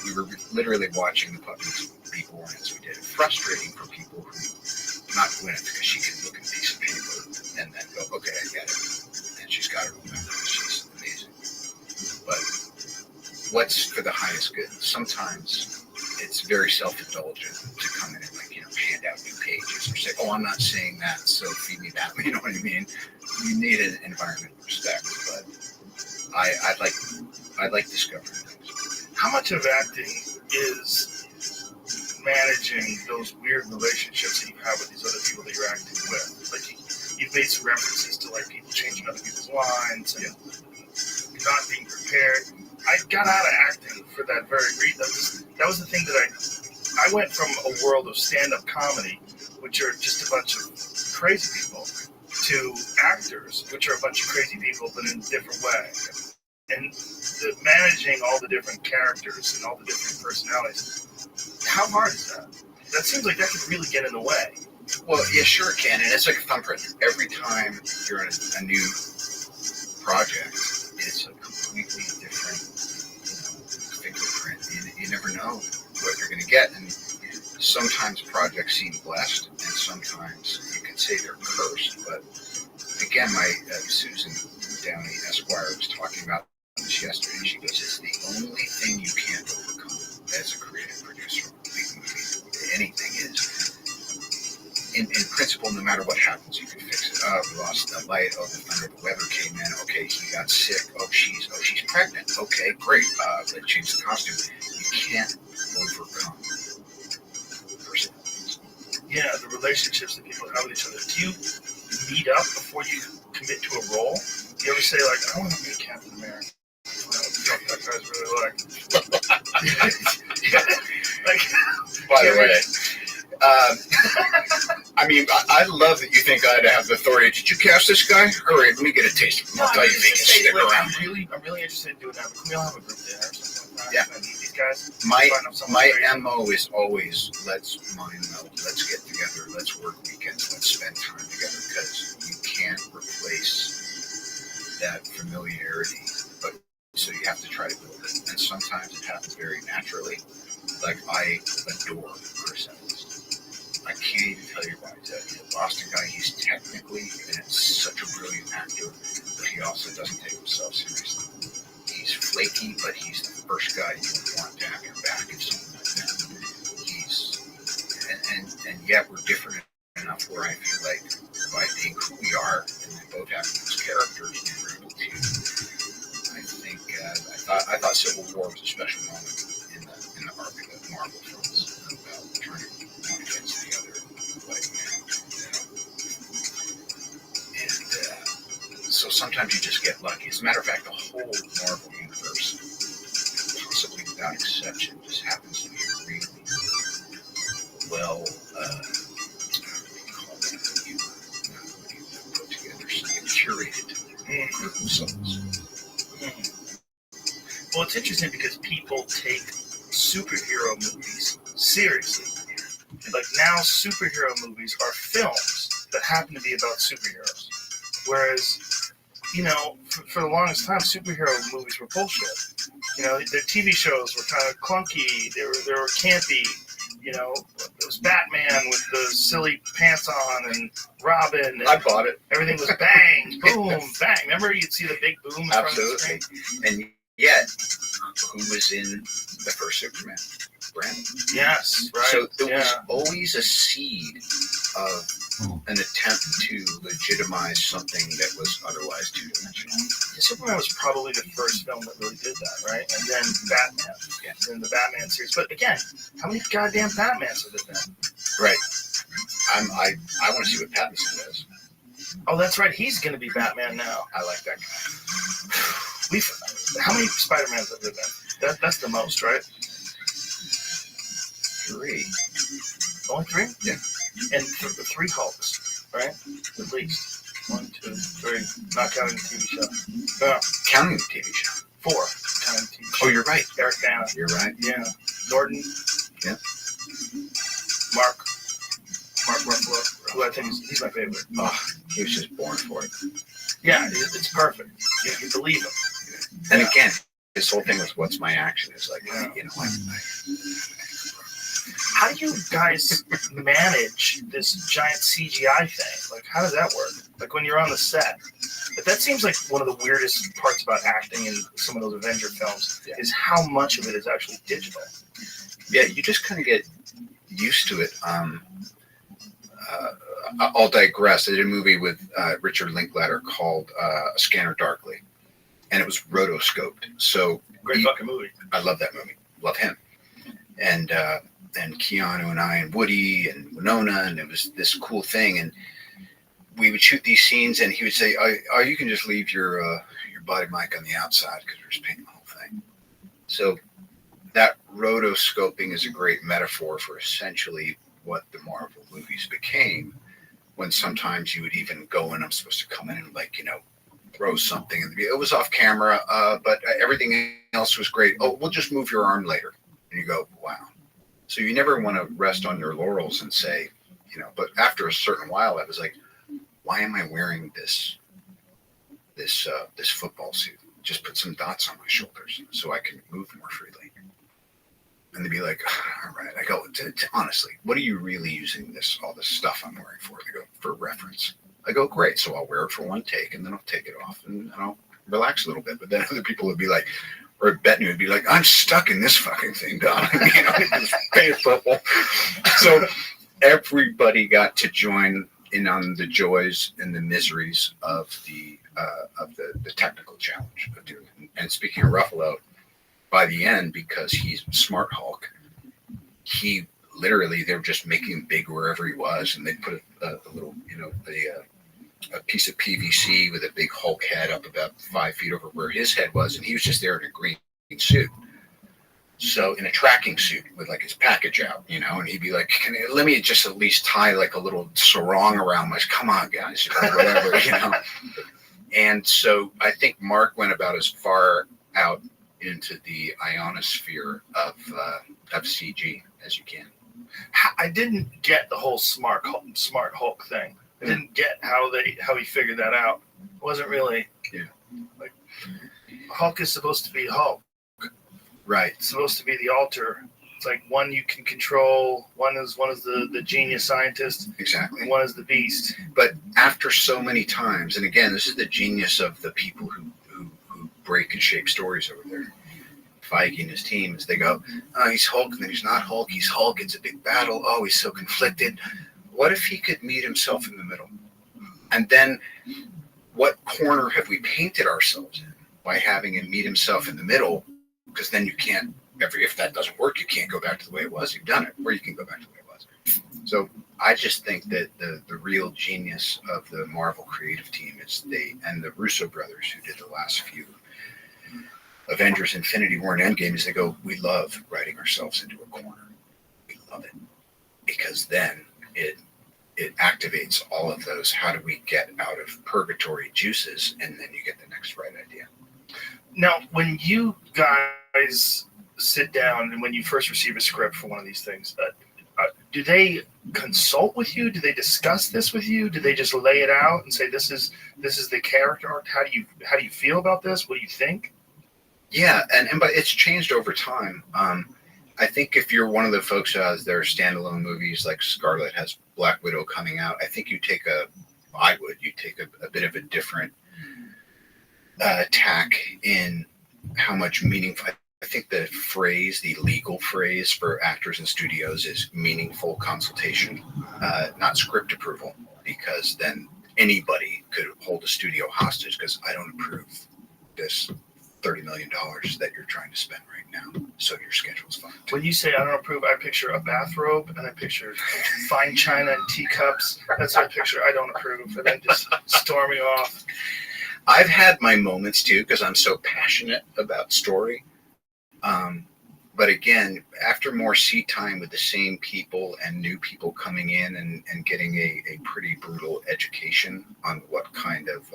We were literally watching the puppies be born as we did. Frustrating for people who, not Gwyneth, because she can look at a piece of paper and then go, okay, I get it. And she's got it remember. She's amazing. But what's for the highest good? Sometimes it's very self-indulgent to come in and hand out new pages or say, oh, I'm not saying that, so feed me that. You know what I mean? You need an environment of respect, but I like discovering things. How much of acting is managing those weird relationships that you have with these other people that you're acting with? Like you've made some references to like people changing other people's lines and not being prepared. I got out of acting for that very reason. That was the thing that I went from a world of stand-up comedy, which are just a bunch of crazy people, to actors, which are a bunch of crazy people, but in a different way. And managing all the different characters and all the different personalities, how hard is that? That seems like that could really get in the way. Well, yeah, sure it can, and it's like a thumbprint. Every time you're in a new project, it's a completely different fingerprint. You never know what you're going to get, and sometimes projects seem blessed, and sometimes you can say they're cursed. But again, my Susan Downey Esquire was talking about this yesterday. She goes, "It's the only thing you can't overcome as a creative producer of a big movie. Anything is." In principle, no matter what happens, you can fix it. Oh, we lost the light. Oh, the thunder, the weather came in. Okay, he got sick. Oh, she's pregnant. Okay, great. Let's change the costume. You can't overcome personalities. Yeah, the relationships that people have with each other. Do you meet up before you commit to a role? Do you ever say like, I want to meet Captain America? That guy's really like. By the way. I mean, I love that you think I'd have the authority. Did you cast this guy? All right, let me get a taste of him. I'll tell you if he can stick around. I'm really interested in doing that. But can we all have a group dinner or something like that? Yeah. I meet these guys. My MO is always let's mind meld. Let's get together. Let's work weekends. Let's spend time together because you can't replace that familiarity. But so you have to try to build it, and sometimes it happens very naturally. Like I adore Chris Evans. I can't even tell you why. He's a Boston guy. He's technically and such a brilliant actor, but he also doesn't take himself seriously. He's flaky, but he's the first guy you would want to have your back if something like that. And yet we're different enough where I feel like by being who we are, and we both have those characters, we were able to. I thought Civil War was a special moment in the arc of Marvel films about turning one against the other like man. And so sometimes you just get lucky. As a matter of fact, the whole Marvel universe, possibly without exception, just happens to be really well put together, curated group of souls. Well, it's interesting because people take superhero movies seriously. Like now, superhero movies are films that happen to be about superheroes. Whereas, for the longest time, superhero movies were bullshit. Their TV shows were kind of clunky. They were campy. It was Batman with the silly pants on and Robin. And I bought it. Everything was bang, boom, bang. Remember, you'd see the big boom in front of the screen? And yet, who was in the first Superman? Brandon. Yes, right. So there was always a seed of an attempt to legitimize something that was otherwise two-dimensional. Yeah, Superman was probably the first film that really did that, right? And then Batman, and then the Batman series. But again, how many goddamn Batmans have there been? Right. I want to see what Pattinson does. Oh, that's right. He's going to be Batman now. I like that guy. How many Spider-Mans have there been? That's the most, right? 3. Only 3? Yeah. And 3 Hulks, right? At least. 1, 2, 3. Not counting the TV show. No. Counting the TV show. 4. Counting the TV show. Oh, you're right. Eric Bana. You're right. Yeah. Norton. Yeah. Mark Ruffalo, who I think he's my favorite. Oh, he was just born for it. Yeah, it's perfect. You believe him. And again, his whole thing was, "What's my action?" Is like, you know, how do you guys manage this giant CGI thing? Like, how does that work? Like when you're on the set, but that seems like one of the weirdest parts about acting in some of those Avenger films is how much of it is actually digital. Yeah, you just kind of get used to it. I'll digress. I did a movie with Richard Linklater called Scanner Darkly, and it was rotoscoped. So great fucking movie. I love that movie. Love him. And Keanu and I and Woody and Winona, and it was this cool thing. And we would shoot these scenes, and he would say, "Oh, you can just leave your body mic on the outside because we're just painting the whole thing." So that rotoscoping is a great metaphor for essentially what the Marvel movies became. When sometimes you would even go in, I'm supposed to come in and like, you know, throw something, and it was off camera, but everything else was great. Oh, we'll just move your arm later, and you go, wow. So you never want to rest on your laurels and say, you know. But after a certain while, I was like, why am I wearing this football suit? Just put some dots on my shoulders so I can move more freely. And they'd be like, all right. I go, honestly, what are you really using all this stuff I'm wearing for? They go, for reference. I go, great. So I'll wear it for one take, and then I'll take it off, and I'll relax a little bit. But then other people would be like, or Bettany would be like, I'm stuck in this fucking thing, Don. You know, it's paint football. So everybody got to join in on the joys and the miseries of the technical challenge of doing it. And speaking of Ruffalo, by the end, because he's Smart Hulk, he literally, they were just making him big wherever he was, and they put a little, you know, a piece of PVC with a big Hulk head up about 5 feet over where his head was, and he was just there in a green suit. So in a tracking suit with like his package out, you know, and he'd be like, let me just at least tie like a little sarong around my, come on guys, or whatever, you know. And so I think Mark went about as far out into the ionosphere of CG as you can. I didn't get the whole Smart Hulk thing. I didn't get how he figured that out. It wasn't really like Hulk is supposed to be Hulk. Right. It's supposed to be the alter. It's like one you can control, one is the genius scientist. Exactly. One is the beast. But after so many times, and again, this is the genius of the people who break and shape stories over there. Feige and his team, is they go, oh, he's Hulk, and then he's not Hulk. He's Hulk. It's a big battle. Oh, he's so conflicted. What if he could meet himself in the middle? And then what corner have we painted ourselves in by having him meet himself in the middle? Because then you can't, if that doesn't work, you can't go back to the way it was. You've done it, or you can go back to the way it was. So I just think that the real genius of the Marvel creative team is and the Russo brothers who did the last few Avengers, Infinity War, and Endgame, is they go, we love writing ourselves into a corner. We love it. Because then it activates all of those, how do we get out of purgatory juices, and then you get the next right idea. Now, when you guys sit down and when you first receive a script for one of these things, do they consult with you? Do they discuss this with you? Do they just lay it out and say, this is the character arc? How do you feel about this? What do you think? Yeah, but it's changed over time. I think if you're one of the folks who has their standalone movies, like Scarlett has Black Widow coming out, I think you take a bit of a different tack in how much meaningful. I think the legal phrase for actors and studios is meaningful consultation, not script approval, because then anybody could hold a studio hostage because I don't approve this $30 million that you're trying to spend right now, so your schedule's fine. When you say I don't approve, I picture a bathrobe and I picture fine china and teacups. That's what I picture. I don't approve, and then just storming off. I've had my moments too because I'm so passionate about story. But again, after more seat time with the same people and new people coming in and getting a pretty brutal education on what kind of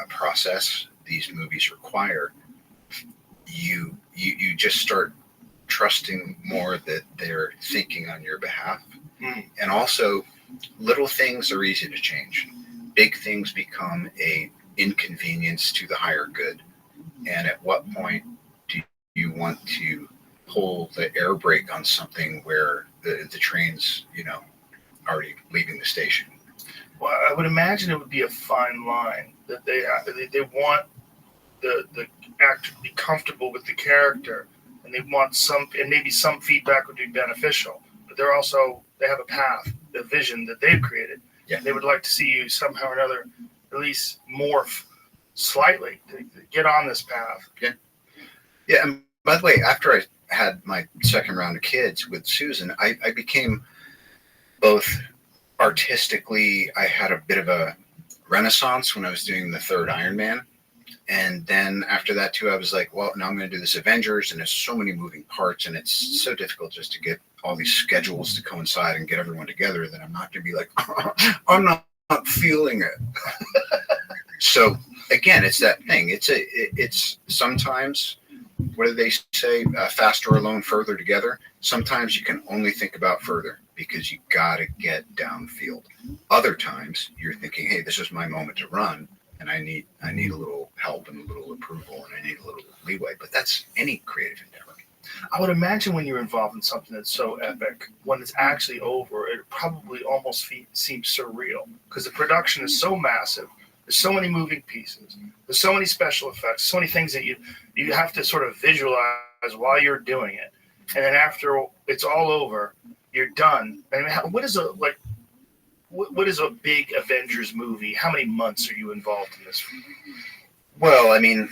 process these movies require, you just start trusting more that they're thinking on your behalf. And also, little things are easy to change. Big things become a inconvenience to the higher good. and at what point do you want to pull the air brake on something where the train's, already leaving the station? Well, I would imagine it would be a fine line that they want the actor to be comfortable with the character, and they want maybe some feedback would be beneficial, but they have a path, a vision that they've created. Yeah. They would like to see you somehow or another at least morph slightly to get on this path. Yeah. Yeah. And by the way, after I had my second round of kids with Susan, I became both artistically, I had a bit of a renaissance when I was doing the third Iron Man. And then after that too, I was like, well, now I'm going to do this Avengers, and there's so many moving parts, and it's so difficult just to get all these schedules to coincide and get everyone together that I'm not going to be like, I'm not feeling it. So again, it's that thing. It's sometimes, what do they say? Faster alone, further together. Sometimes you can only think about further because you got to get downfield. Other times you're thinking, hey, this is my moment to run, and I need a little help and a little approval, and I need a little leeway. But that's any creative endeavor. I would imagine when you're involved in something that's so epic, when it's actually over, it probably almost seems surreal because the production is so massive. There's so many moving pieces. There's so many special effects, so many things that you have to sort of visualize while you're doing it. And then after it's all over, you're done. And what is a big Avengers movie? How many months are you involved in this? Well, I mean,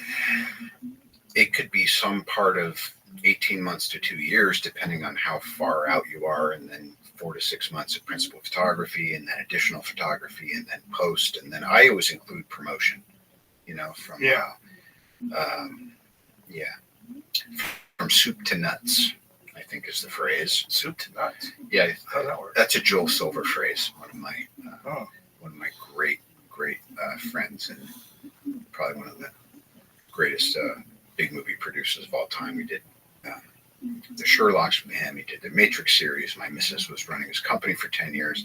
it could be some part of 18 months to 2 years, depending on how far out you are, and then 4 to 6 months of principal photography, and then additional photography, and then post, and then I always include promotion. From soup to nuts, I think is the phrase. Soup to nuts. Yeah, how does that work? That's a Joel Silver phrase. One of my great friends, and probably one of the greatest big movie producers of all time. We did the Sherlocks with him. He did the Matrix series. My missus was running his company for 10 years.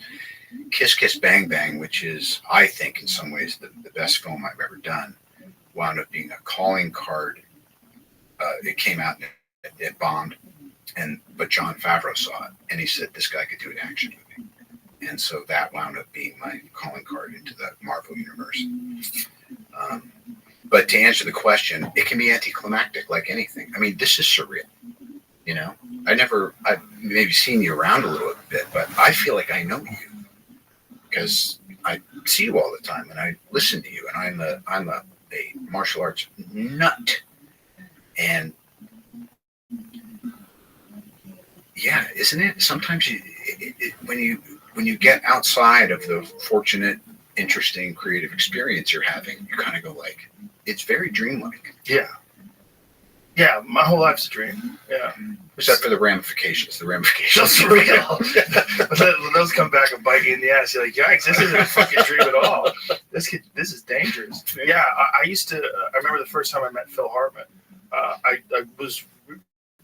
Kiss Kiss Bang Bang, which is, I think, in some ways the best film I've ever done, wound up being a calling card. It came out and it bombed, but Jon Favreau saw it, and he said this guy could do an action movie. And so that wound up being my calling card into the Marvel universe. But to answer the question, it can be anticlimactic like anything. I mean, this is surreal. I've maybe seen you around a little bit, but I feel like I know you because I see you all the time and I listen to you, and I'm a martial arts nut. And yeah, isn't it? Sometimes when you get outside of the fortunate, interesting, creative experience you're having, you kind of go like, it's very dreamlike. Yeah, my whole life's a dream. Yeah. Except for the ramifications. The ramifications are real. When those come back and bite you in the ass, you're like, yikes, this isn't a fucking dream at all. This is dangerous. Yeah, I remember the first time I met Phil Hartman. I was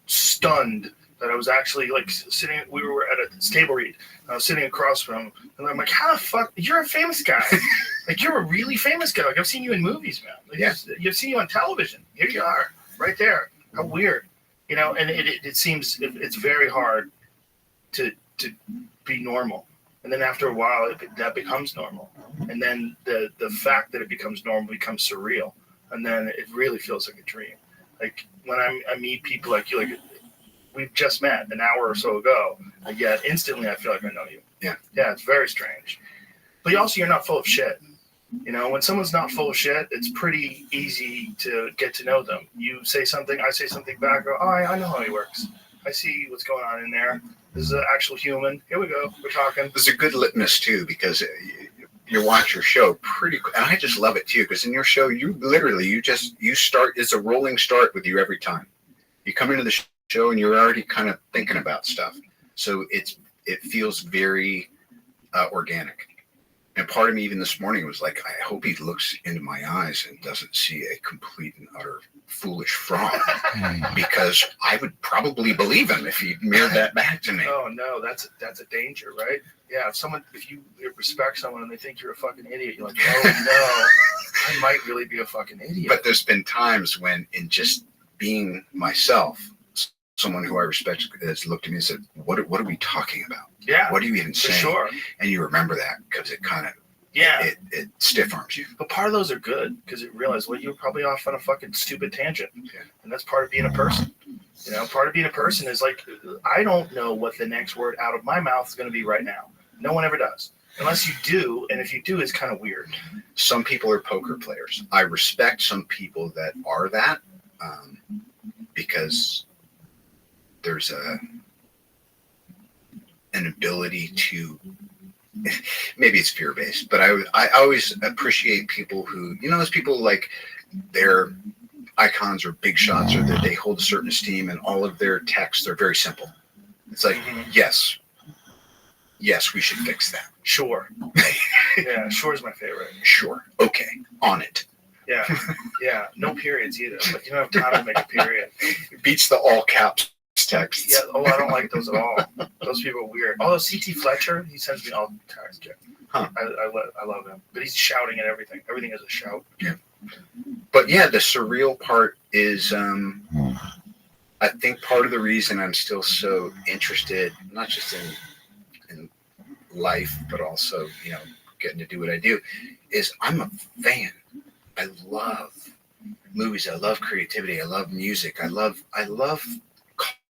stunned that I was actually sitting, we were at a stable read, and I was sitting across from him, and I'm like, how the fuck, you're a famous guy. You're a really famous guy. I've seen you in movies, man. I've seen you on television. Here you are. Right there. How weird, and it seems it's very hard to be normal. And then after a while, that becomes normal. And then the fact that it becomes normal becomes surreal. And then it really feels like a dream. Like when I meet people like you, we've just met an hour or so ago, and yet instantly I feel like I know you. Yeah, it's very strange. But also, you're not full of shit. When someone's not full of shit, it's pretty easy to get to know them. You say something, I say something back. Go, I know how he works. I see what's going on in there. This is an actual human. Here we go. We're talking. There's a good litmus too, because you watch your show pretty quick, and I just love it too, because in your show, you start. It's a rolling start with you every time. You come into the show and you're already kind of thinking about stuff, so it feels very organic. And part of me, even this morning, was like, I hope he looks into my eyes and doesn't see a complete and utter foolish fraud, because I would probably believe him if he mirrored that back to me. Oh no, that's a danger, right? Yeah, if you respect someone and they think you're a fucking idiot, you're like, oh I might really be a fucking idiot. But there's been times when, in just being myself, someone who I respect has looked at me and said, what are we talking about? Yeah. What are you even saying? Sure. And you remember that because it kind of, it stiff arms you. But part of those are good because it realized, well, you were probably off on a fucking stupid tangent. Yeah. And that's part of being a person. You know, part of being a person is like, I don't know what the next word out of my mouth is going to be right now. No one ever does. Unless you do, and if you do, it's kind of weird. Some people are poker players. I respect some people that are that because there's an ability to, maybe it's fear-based, but I always appreciate people who, you know, those people like their icons or big shots or that they hold a certain esteem and all of their texts are very simple. It's like, yes, we should fix that. Sure. Yeah, sure is my favorite. Sure. Okay. On it. Yeah. Yeah. No periods either. Like, you don't have time to make a period. Beats the all caps text. Yeah. Oh, I don't like those at all. Those people are weird. Although C.T. Fletcher, he sends me all the time. Huh. I love him. But he's shouting at everything. Everything is a shout. Yeah. But yeah, the surreal part is, I think part of the reason I'm still so interested, not just in life, but also, you know, getting to do what I do, is I'm a fan. I love movies. I love creativity. I love music. I love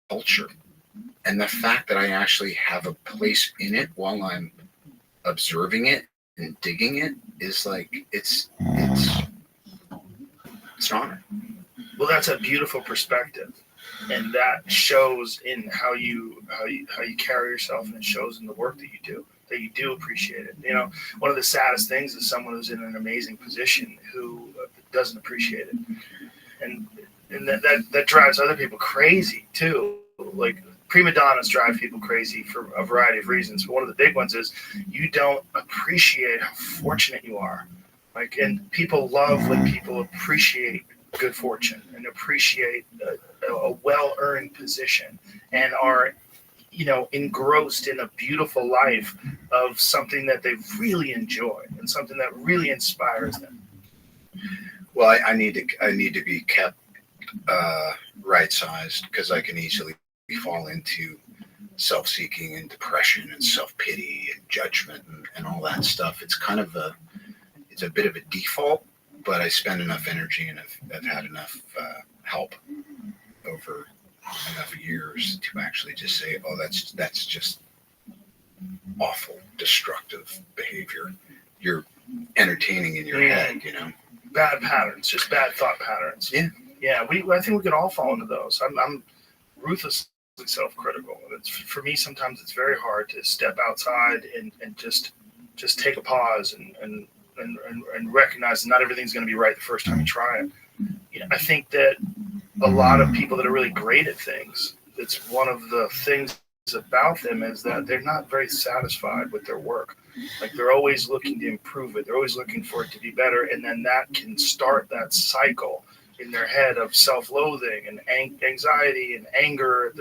culture. And the fact that I actually have a place in it while I'm observing it and digging it is like, it's an honor. Well, that's a beautiful perspective. And that shows in how you carry yourself, and it shows in the work that you do appreciate it. You know, one of the saddest things is someone who's in an amazing position who doesn't appreciate it, and that drives other people crazy too. Like prima donnas drive people crazy for a variety of reasons, but one of the big ones is you don't appreciate how fortunate you are. Like, and people love when people appreciate good fortune and appreciate a well-earned position and are, you know, engrossed in a beautiful life of something that they really enjoy and something that really inspires them. Well, I need to be kept right-sized because I can easily fall into self-seeking and depression and self-pity and judgment and all that stuff. It's kind of it's a bit of a default, but I spend enough energy and I've had enough help over enough years to actually just say, oh, that's just awful, destructive behavior. You're entertaining in your head, you know. Bad patterns, just bad thought patterns. Yeah. Yeah, I think we could all fall into those. I'm ruthlessly self-critical. And for me, sometimes it's very hard to step outside and just take a pause and recognize that not everything's going to be right the first time you try it. You know, I think that a lot of people that are really great at things, it's one of the things about them is that they're not very satisfied with their work. Like they're always looking to improve it. They're always looking for it to be better. And then that can start that cycle in their head of self-loathing and anxiety and anger at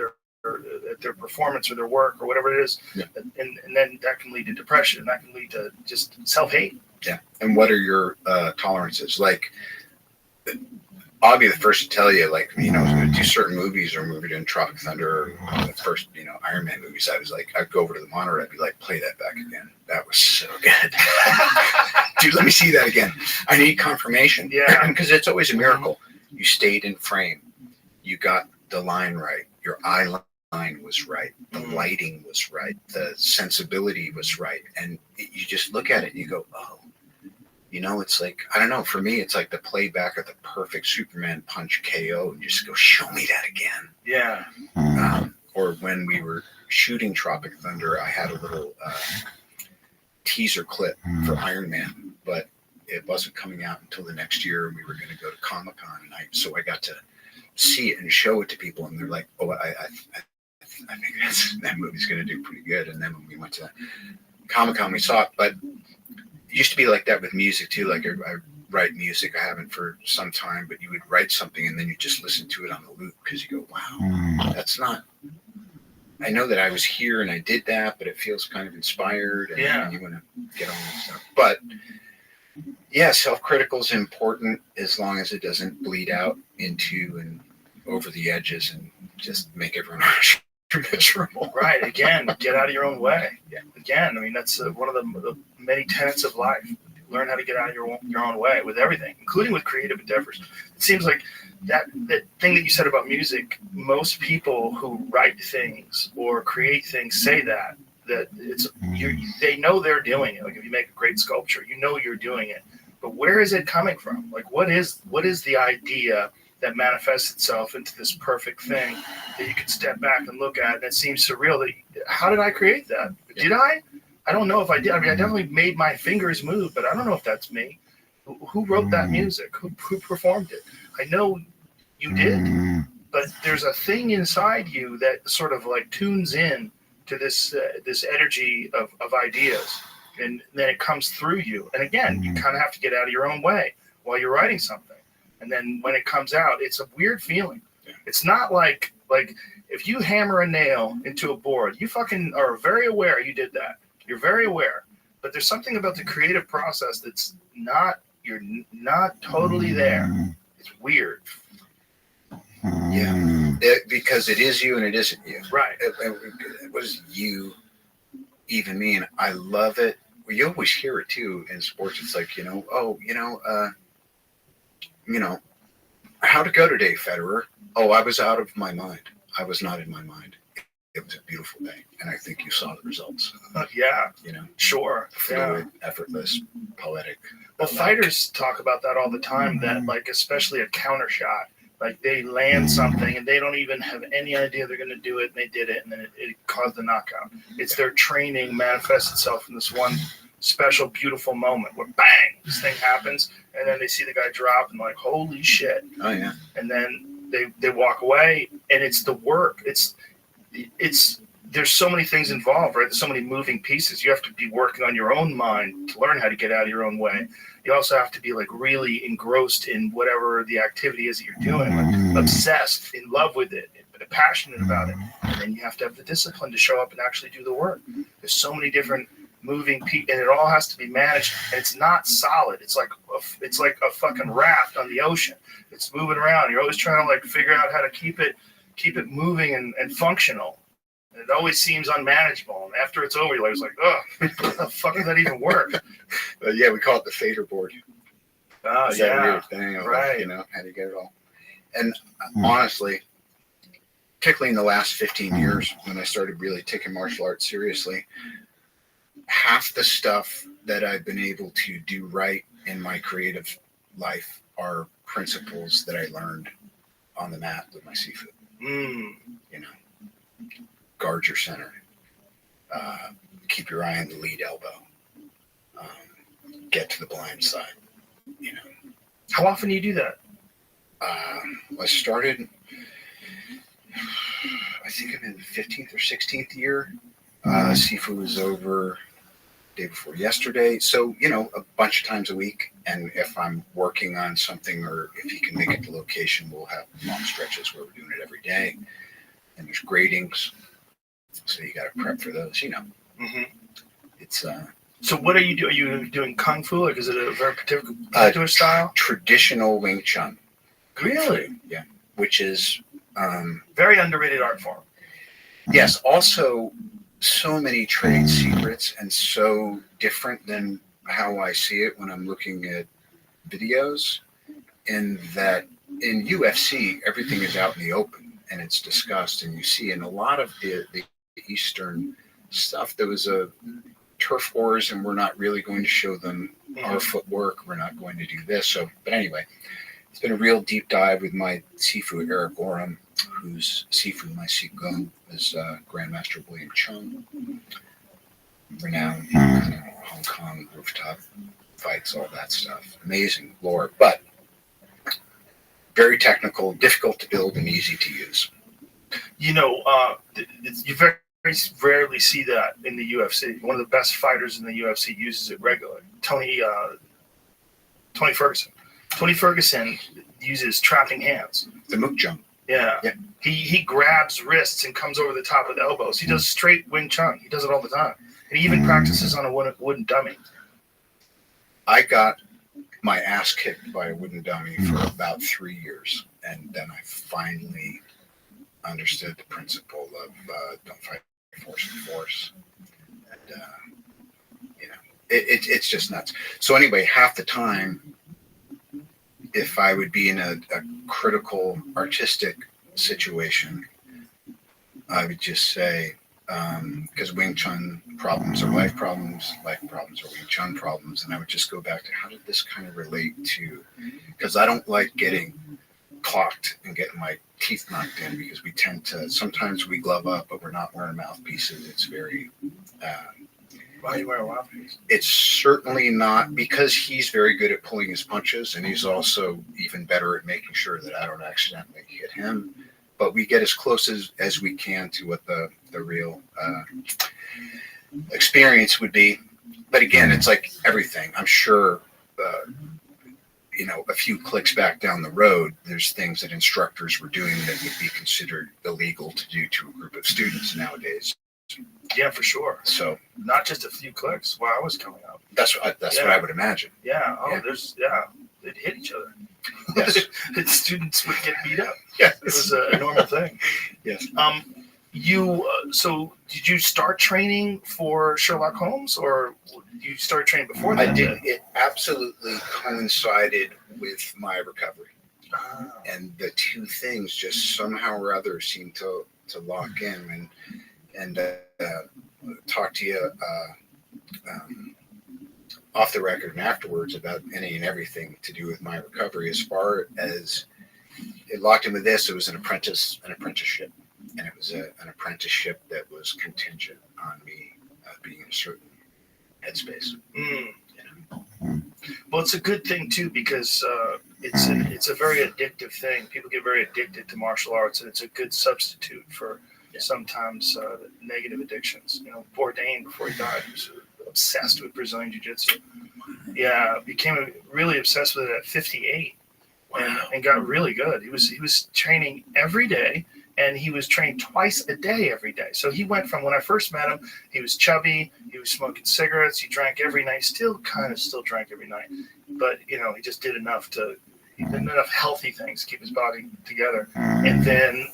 their performance or their work or whatever it is. Yeah. And then that can lead to depression. That can lead to just self-hate. Yeah. And what are your tolerances? Like, I'll be the first to tell you, like, you know, do certain movies or movie in Tropic Thunder, or the first, you know, Iron Man movies, I was like, I'd go over to the monitor, I'd be like, play that back again. That was so good. Dude, let me see that again. I need confirmation. Yeah. Because it's always a miracle. You stayed in frame. You got the line right. Your eye line was right. The lighting was right. The sensibility was right. And you just look at it and you go, oh. You know, it's like, I don't know, for me, it's like the playback of the perfect Superman punch KO and just go, show me that again. Yeah. Or when we were shooting Tropic Thunder, I had a little teaser clip for Iron Man, but it wasn't coming out until the next year. And we were going to go to Comic-Con, and so I got to see it and show it to people, and they're like, oh, I think that movie's going to do pretty good. And then when we went to Comic-Con, we saw it, but it used to be like that with music too. Like I write music, I haven't for some time, but you would write something and then you just listen to it on the loop because you go, wow, that's not, I know that I was here and I did that, but it feels kind of inspired and, and you want to get on with stuff. But Yeah, self-critical is important as long as it doesn't bleed out into and over the edges and just make everyone miserable. Right. Again, get out of your own way. Yeah. Again, I mean, that's one of the many tenets of life. Learn how to get out of your own way with everything, including with creative endeavors. It seems like that thing that you said about music, most people who write things or create things say that it's they know they're doing it. Like if you make a great sculpture, you know you're doing it. But where is it coming from? Like what is the idea that manifests itself into this perfect thing that you can step back and look at, and it seems surreal. How did I create that? Did I? I don't know if I did. I mean, I definitely made my fingers move, but I don't know if that's me. Who wrote that music? Who performed it? I know you did, but there's a thing inside you that sort of like tunes in to this energy of ideas, and then it comes through you. And again, you kind of have to get out of your own way while you're writing something. And then when it comes out, it's a weird feeling. It's not like if you hammer a nail into a board, you fucking are very aware you did that. You're very aware. But there's something about the creative process that's you're not totally there. It's weird. Yeah, because it is you and it isn't you. Right. What does you even mean? I love it. Well, you always hear it too in sports. It's like, how'd it go today, Federer? Oh, I was out of my mind. I was not in my mind. It was a beautiful day, and I think you saw the results. Yeah, sure. Fluid, effortless, poetic. Well, fighters talk about that all the time. That like, especially a counter shot, like they land something and they don't even have any idea they're going to do it, and they did it, and then it caused the knockout. It's their training manifests itself in this one special, beautiful moment where bang, this thing happens, and then they see the guy drop and like, holy shit. Oh yeah. And then they walk away, and it's the work. It's there's so many things involved, right? There's so many moving pieces. You have to be working on your own mind to learn how to get out of your own way. You also have to be like really engrossed in whatever the activity is that you're doing, like obsessed, in love with it, passionate about it. And then you have to have the discipline to show up and actually do the work. There's so many different moving pieces, and it all has to be managed. And it's not solid. It's like a fucking raft on the ocean. It's moving around. You're always trying to like figure out how to keep it moving and functional. And it always seems unmanageable. And after it's over, you're always like, oh, how the fuck does that even work? Yeah, we call it the fader board. Oh, Is yeah. that weird thing? Right. How do you get it all? And honestly, particularly in the last 15 years, when I started really taking martial arts seriously, half the stuff that I've been able to do right in my creative life are principles that I learned on the mat with my seafood. Guard your center. Keep your eye on the lead elbow. Get to the blind side. How often do you do that? I started, I think I'm in the 15th or 16th year. Sifu was over day before yesterday. So, a bunch of times a week. And if I'm working on something, or if he can make it to location, we'll have long stretches where we're doing it every day. And there's gradings. So you got to prep for those, It's So what are you doing? Are you doing Kung Fu? Like, is it a very particular style? Traditional Wing Chun. Really? Yeah. Which is very underrated art form. Yes. Also, so many trade secrets, and so different than how I see it when I'm looking at videos. In that, in UFC, everything is out in the open and it's discussed, and you see in a lot of the Eastern stuff, there was a turf wars, and we're not really going to show them our footwork. We're not going to do this. So, but anyway, it's been a real deep dive with my Sifu, Eric Gorham, who's Sifu, my Sifu is Grandmaster William Chung, renowned Hong Kong rooftop fights, all that stuff. Amazing lore, but very technical, difficult to build, and easy to use. You very rarely see that in the UFC. One of the best fighters in the UFC uses it regularly. Tony Ferguson. Tony Ferguson uses trapping hands. The mook jump. Yeah. He grabs wrists and comes over the top of the elbows. He does straight Wing Chun. He does it all the time. And he even practices on a wooden dummy. I got my ass kicked by a wooden dummy for about 3 years, and then I finally understood the principle of don't fight force with force. And it's just nuts. So anyway, half the time, if I would be in a critical artistic situation, I would just say, because Wing Chun problems are life problems are Wing Chun problems, and I would just go back to how did this kind of relate to, because I don't like getting clocked and getting my teeth knocked in, because we tend to, sometimes we glove up, but we're not wearing mouthpieces. It's very... Why are you wearing a mouthpiece? It's certainly not, because he's very good at pulling his punches, and he's also even better at making sure that I don't accidentally hit him. But we get as close as we can to what the real experience would be. But again, it's like everything. I'm sure, a few clicks back down the road, there's things that instructors were doing that would be considered illegal to do to a group of students nowadays. Yeah, for sure. So not just a few clicks while I was coming up. That's what I would imagine. Yeah. Oh, they'd hit each other. Yes. The students would get beat up. Yeah, it was a normal thing. Yes. So did you start training for Sherlock Holmes, or you started training before that? I did. It absolutely coincided with my recovery, and the two things just somehow or other seemed to lock in. And talk to you off the record and afterwards about any and everything to do with my recovery. As far as it locked in with this, it was an apprenticeship, and it was an apprenticeship that was contingent on me being in a certain headspace. Well, it's a good thing too, because it's a very addictive thing. People get very addicted to martial arts, and it's a good substitute for sometimes negative addictions. Bourdain, before he died, was obsessed with Brazilian Jiu-Jitsu. Yeah, became really obsessed with it at 58, and got really good. He was training every day, and he was trained twice a day every day. So he went from, when I first met him, he was chubby, he was smoking cigarettes, he drank every night, still drank every night, but he just did enough healthy things to keep his body together. And then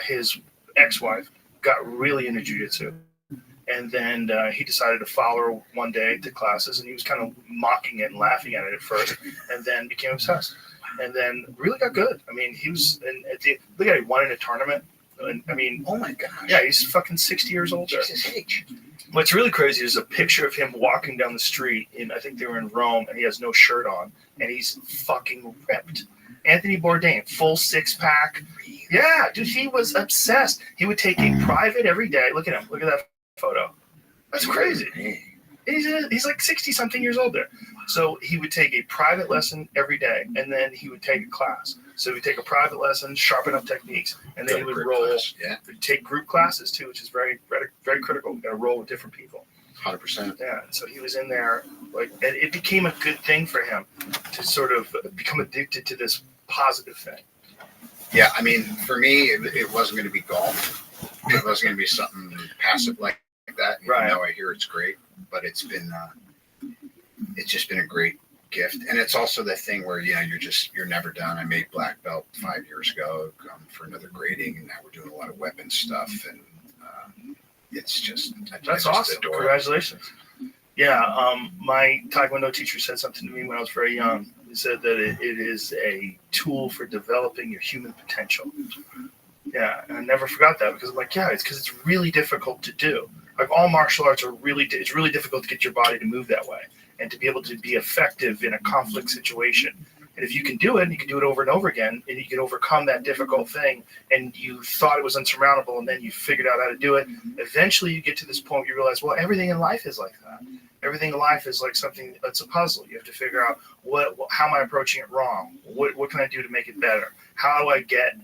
his ex-wife got really into jiu-jitsu, and then he decided to follow her one day to classes, and he was kind of mocking it and laughing at it at first, and then became obsessed, and then really got good. I mean, he was, and look at, he won in a tournament, and I mean, oh my gosh, yeah, he's fucking 60 years old. Jesus H. What's really crazy is a picture of him walking down the street I think they were in Rome, and he has no shirt on, and he's fucking ripped. Anthony Bourdain, full six-pack. Yeah, dude, he was obsessed. He would take a private every day. Look at him. Look at that photo. That's crazy. He's like 60-something years old there. So he would take a private lesson every day, and then he would take a class. So he would take a private lesson, sharpen up techniques, and then he would roll. Yeah. Take group classes, too, which is very, very critical. You got to roll with different people. 100%. Yeah, so he was in there, and it became a good thing for him to sort of become addicted to this positive thing. Yeah, I mean, for me, it wasn't going to be golf. It wasn't going to be something passive like that. Even though I hear it's great, but it's just been a great gift. And it's also the thing where, you're never done. I made black belt 5 years ago for another grading, and now we're doing a lot of weapons stuff. And it's just, that's awesome. Congratulations. Yeah. My Taekwondo teacher said something to me when I was very young. He said that it is a tool for developing your human potential. Yeah. And I never forgot that, because I'm like, yeah, it's because it's really difficult to do. Like, all martial arts it's really difficult to get your body to move that way and to be able to be effective in a conflict situation. And if you can do it, and you can do it over and over again, and you can overcome that difficult thing, and you thought it was unsurmountable, and then you figured out how to do it, eventually you get to this point where you realize, well, everything in life is like that. Everything in life is like something that's a puzzle. You have to figure out how am I approaching it wrong? What can I do to make it better? How do I get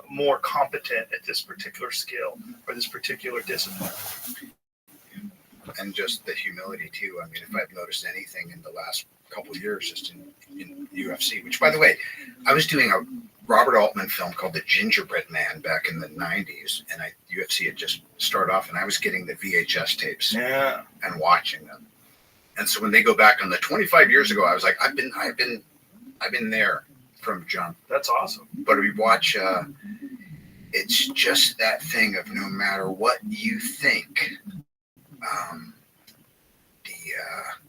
more competent at this particular skill or this particular discipline? And just the humility too. I mean, if I've noticed anything in the last couple of years, just in UFC, which, by the way, I was doing a Robert Altman film called The Gingerbread Man back in the 90s, and UFC had just started off, and I was getting the VHS tapes and watching them. And so when they go back on the 25 years ago, I was like, I've been there from jump. That's awesome. But we watch. It's just that thing of no matter what you think,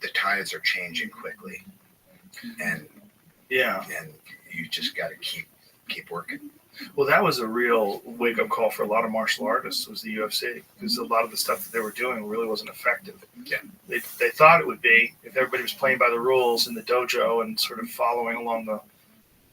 the tides are changing quickly, and you just got to keep working. Well, that was a real wake-up call for a lot of martial artists, was the UFC, because a lot of the stuff that they were doing really wasn't effective. Yeah. They thought it would be if everybody was playing by the rules in the dojo and sort of following along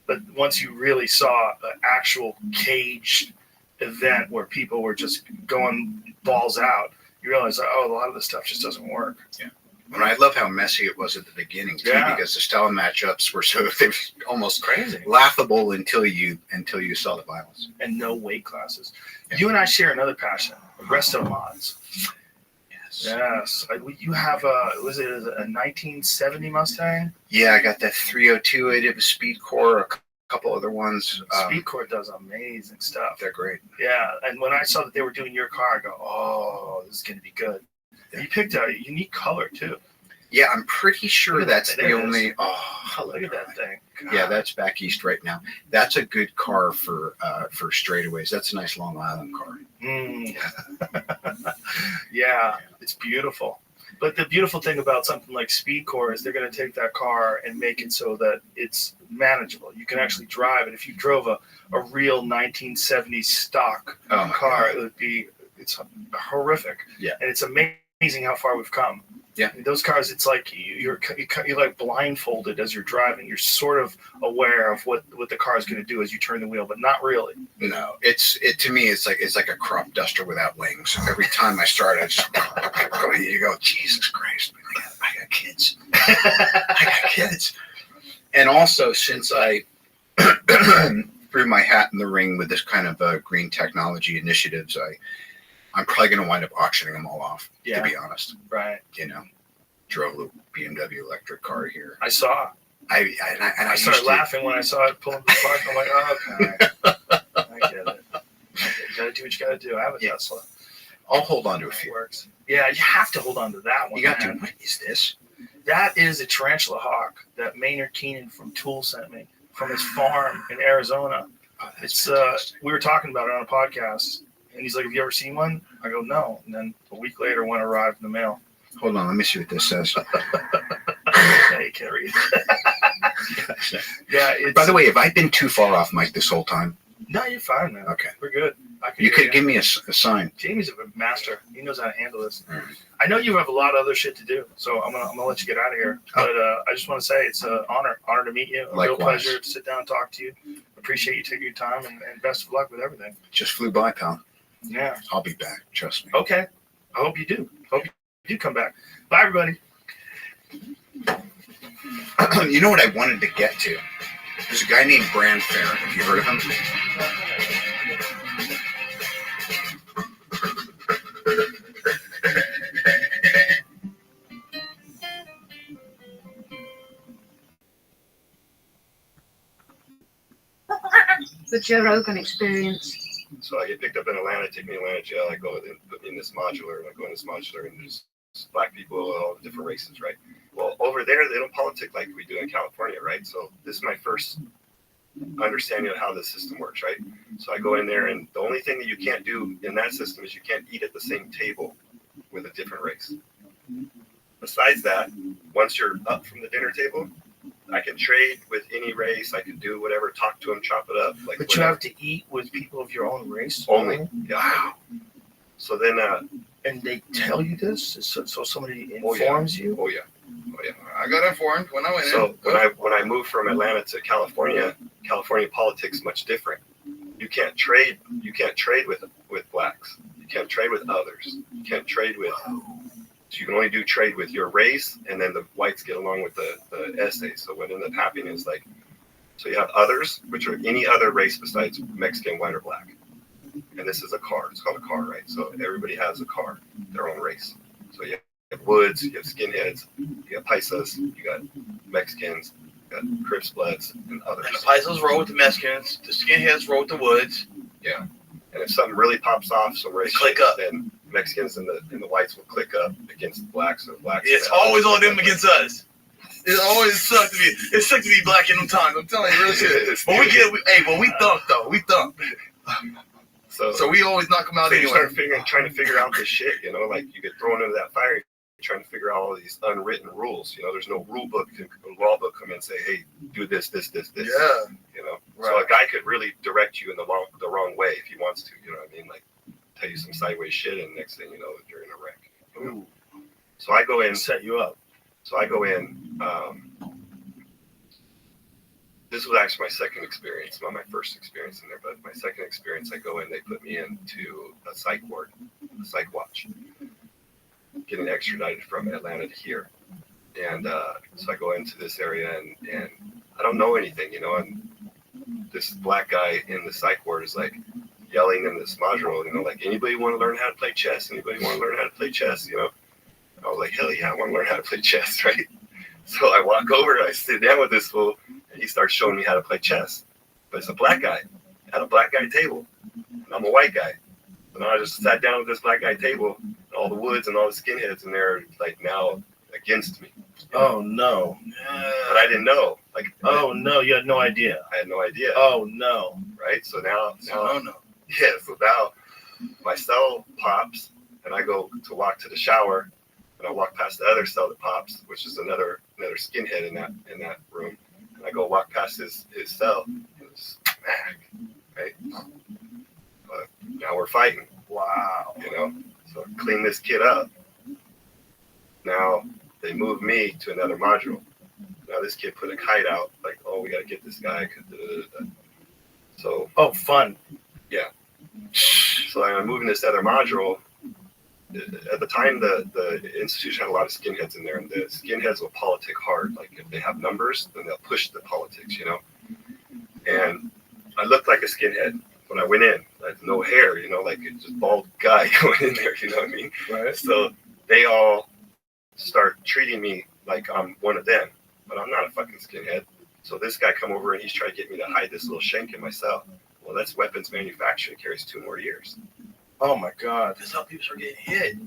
but once you really saw an actual caged event where people were just going balls out, you realize, a lot of this stuff just doesn't work. Yeah. And I love how messy it was at the beginning too, because the style matchups were they were almost crazy, laughable until you saw the violence. And no weight classes. Yeah. You and I share another passion: resto mods. Yes. You have was it a 1970 Mustang? Yeah, I got that 302. I did a Speed Core, a couple other ones. Speed Core does amazing stuff. They're great. Yeah, and when I saw that they were doing your car, I go, oh, this is going to be good. Yeah. You picked a unique color too. Yeah, I'm pretty sure that's the only. Oh, look at that thing. God. Yeah, that's back east right now. That's a good car for straightaways. That's a nice Long Island car. Yeah, it's beautiful. But the beautiful thing about something like Speed Core is they're going to take that car and make it so that it's manageable. You can actually drive it. If you drove a real 1970s stock car, it's horrific. Yeah, and it's amazing how far we've come. Yeah, those cars, it's like you're like blindfolded as you're driving. You're sort of aware of what the car is going to do as you turn the wheel, but not really. No, to me it's like a crop duster without wings. Every time I start, I just you go, Jesus Christ, I got kids. I got kids. And also, since I threw my hat in the ring with this kind of green technology initiatives, I'm probably going to wind up auctioning them all off, to be honest. Right. Drove a BMW electric car here. I saw. I started laughing when I saw it pull into the park. I'm like, oh, okay. I get it. You got to do what you got to do. I have a Tesla. I'll hold on to a few. Works. Yeah, you have to hold on to that one. You got to. What is this? That is a tarantula hawk that Maynard Keenan from Tool sent me from his farm in Arizona. Oh, it's we were talking about it on a podcast. And he's like, have you ever seen one? I go, no. And then a week later, one arrived in the mail. Hold on, let me see what this says. Yeah, you can't read. Yeah. By the way, have I been too far off mic this whole time? No, you're fine, man. Okay. We're good. You could give me a sign. Jamie's a master. He knows how to handle this. I know you have a lot of other shit to do, so I'm gonna let you get out of here. But I just want to say it's an honor to meet you. A real pleasure to sit down and talk to you. Appreciate you taking your time, and best of luck with everything. Just flew by, pal. Yeah. I'll be back. Trust me. Okay. I hope you do. Hope you do come back. Bye, everybody. You know what I wanted to get to? There's a guy named Brand Fair. Have you heard of him? The Joe Rogan Experience. So I get picked up in Atlanta, take me to Atlanta jail. I go in this modular, and I go in this modular, and there's black people of all different races, right? Well, over there, they don't politic like we do in California, right? So this is my first understanding of how the system works, right? So I go in there, and the only thing that you can't do in that system is you can't eat at the same table with a different race. Besides that, once you're up from the dinner table, I can trade with any race. I can do whatever, talk to them, chop it up. But whatever. You have to eat with people of your own race? Only. Yeah. Wow. So then... and they tell you this? So somebody informs you? Oh, yeah. I got informed when I went in. So when I moved from Atlanta to California politics is much different. You can't trade with blacks. You can't trade with others. You can't trade with... So you can only do trade with your race, and then the whites get along with the essays. So what ends up happening is so you have others, which are any other race besides Mexican, white, or black. And this is a car. It's called a car, right? So everybody has a car, their own race. So you have Woods, you have Skinheads, you got Paisas, you got Mexicans, you got Crips, Bloods, and others. And the Paisas roll with the Mexicans, the Skinheads roll with the Woods. Yeah. And if something really pops off, so race click up. Then Mexicans and the whites will click up against the blacks, or blacks. It's always on them against us. It always sucks to be. It sucks to be black in them times. I'm telling you, real shit. But we thump though. We thump. So we always knock them out so anyway. You start trying to figure out this shit. You know, like you get thrown into that fire. Trying to figure out all these unwritten rules. You know, there's no rule book, law book come in and say, hey, do this. Yeah. You know, right. So a guy could really direct you in the wrong way if he wants to. You know what I mean? Like tell you some sideways shit, and next thing you know, you're in a wreck. You know? So I go in, set you up. So I go in. This was actually my second experience, not my first experience in there, but my second experience. I go in, they put me into a psych ward, a psych watch. Getting extradited from Atlanta to here, and so I go into this area and I don't know anything, you know, and this black guy in the psych ward is like yelling in this module, you know, like, anybody want to learn how to play chess? Anybody want to learn how to play chess? You know, I was like, hell yeah, I want to learn how to play chess, right? So I walk over and I sit down with this fool, and he starts showing me how to play chess, but it's a black guy at a black guy table, and I'm a white guy. And I just sat down at this black guy table, and all the woods and all the skinheads in there, like, now against me. Oh no! But I didn't know. Like, oh no, you had no idea. I had no idea. Oh no! Right. So now. No. Yeah. So now, my cell pops, and I go to walk to the shower, and I walk past the other cell that pops, which is another skinhead in that room, and I go walk past his cell, and smack. Right. But now we're fighting. Wow. You know, so clean this kid up. Now they move me to another module. Now this kid put a kite out, like, oh, we got to get this guy. So. Oh, fun. Yeah. So I'm moving this other module. At the time, the institution had a lot of skinheads in there, and the skinheads will politic hard. Like, if they have numbers, then they'll push the politics, you know. And I looked like a skinhead when I went in. I had no hair, you know, like a just bald guy going in there, you know what I mean? Right. So they all start treating me like I'm one of them, but I'm not a fucking skinhead. So this guy come over and he's trying to get me to hide this little shank in my cell. Well, that's weapons manufacturing, carries 2 more years. Oh my God. That's how people start getting hit.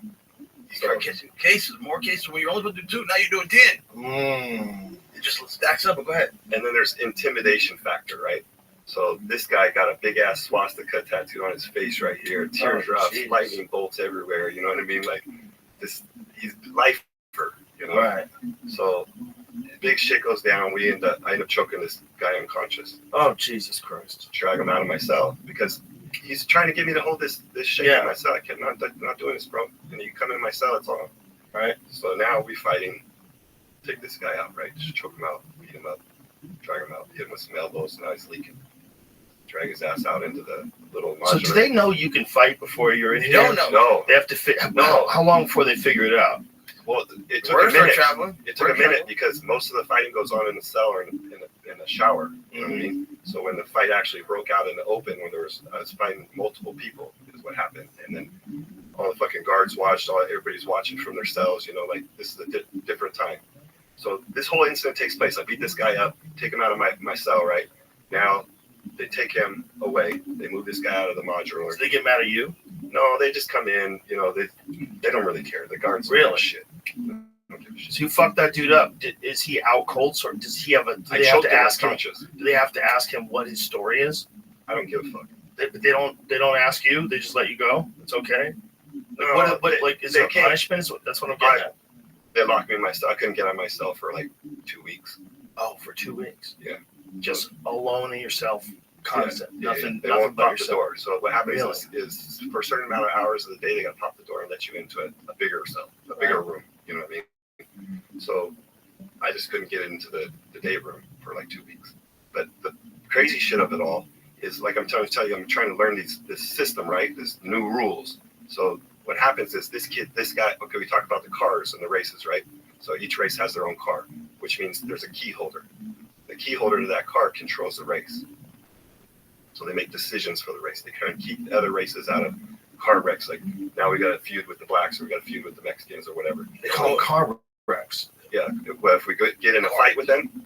You start catching cases, more cases when you're only supposed to do 2, now you're doing 10. It just stacks up, but go ahead. And then there's intimidation factor, right? So this guy got a big ass swastika tattoo on his face right here, teardrops, lightning bolts everywhere. You know what I mean? Like this, he's lifer, you know. Right. So big shit goes down. I end up choking this guy unconscious. Oh Jesus Christ! Drag him out of my cell because he's trying to get me to hold this shit in my cell. I can't not doing this, bro. And you come in my cell, it's on. Right. So now we fighting. Take this guy out, right? Just choke him out, beat him up, drag him out, hit him with some elbows. Now he's leaking. Drag his ass out into the little modular. So do they know you can fight before you're in here? They don't know. No. They have to no. How long before they figure it out? Well, it took a minute. It took a minute because most of the fighting goes on in the cell or in the shower. You know what I mean? So when the fight actually broke out in the open, when I was fighting multiple people, is what happened. And then all the fucking guards watched. Everybody's watching from their cells. You know, like this is a different time. So this whole incident takes place. I beat this guy up, take him out of my cell. Right now, they take him away. They move this guy out of the modular. Do they get mad at you? No, they just come in. You know, they don't really care. The guards really shit. So you fucked that dude up. Is he out cold? Or does he have a? Do they have to ask him? Do they have to ask him what his story is? I don't give a fuck. They don't ask you. They just let you go. It's okay. No, is there a punishment? That's what I'm getting at. They locked me in my cell. I couldn't get out of my cell for like 2 weeks. Oh, for 2 weeks. Yeah. Just alone in yourself, constant. Yeah, nothing. They nothing won't but pop yourself. the door. So what happens Really? is for a certain amount of hours of the day, they got to pop the door and let you into a bigger cell, a bigger room. You know what I mean? So I just couldn't get into the day room for like 2 weeks. But the crazy shit of it all is, like I'm trying to tell you, I'm trying to learn this system, right? This new rules. So what happens is this guy, okay, we talked about the cars and the races, right? So each race has their own car, which means there's a key holder. The key holder to that car controls the race. So they make decisions for the race. They kind of keep the other races out of car wrecks. Like now we got a feud with the blacks, or we got a feud with the Mexicans, or whatever. They call them car wrecks. Yeah. Well, if we get in a fight with them,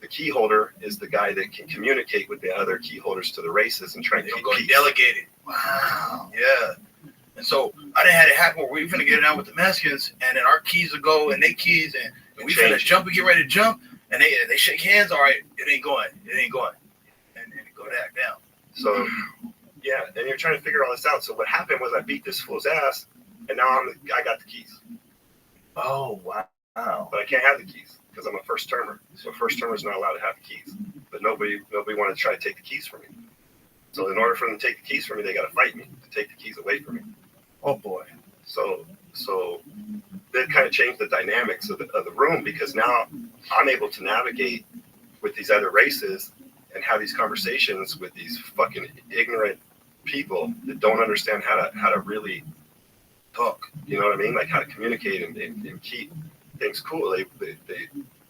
the key holder is the guy that can communicate with the other key holders to the races and try and keep peace. Delegated. Wow. Yeah. And so I didn't have it happen where we finna get it down with the Mexicans, and then our keys will go and they keys, and we finna jump and get ready to jump, and they shake hands. All right, it ain't going, and it go back down. So yeah, and you're trying to figure all this out. So what happened was I beat this fool's ass, and now I got the keys. Oh wow! But I can't have the keys because I'm a first termer. So a first termer is not allowed to have the keys. But nobody wanted to try to take the keys from me. So in order for them to take the keys from me, they got to fight me to take the keys away from me. Oh boy! So that kind of changed the dynamics of the room, because now I'm able to navigate with these other races and have these conversations with these fucking ignorant people that don't understand how to really talk. You know what I mean? Like how to communicate and keep things cool. They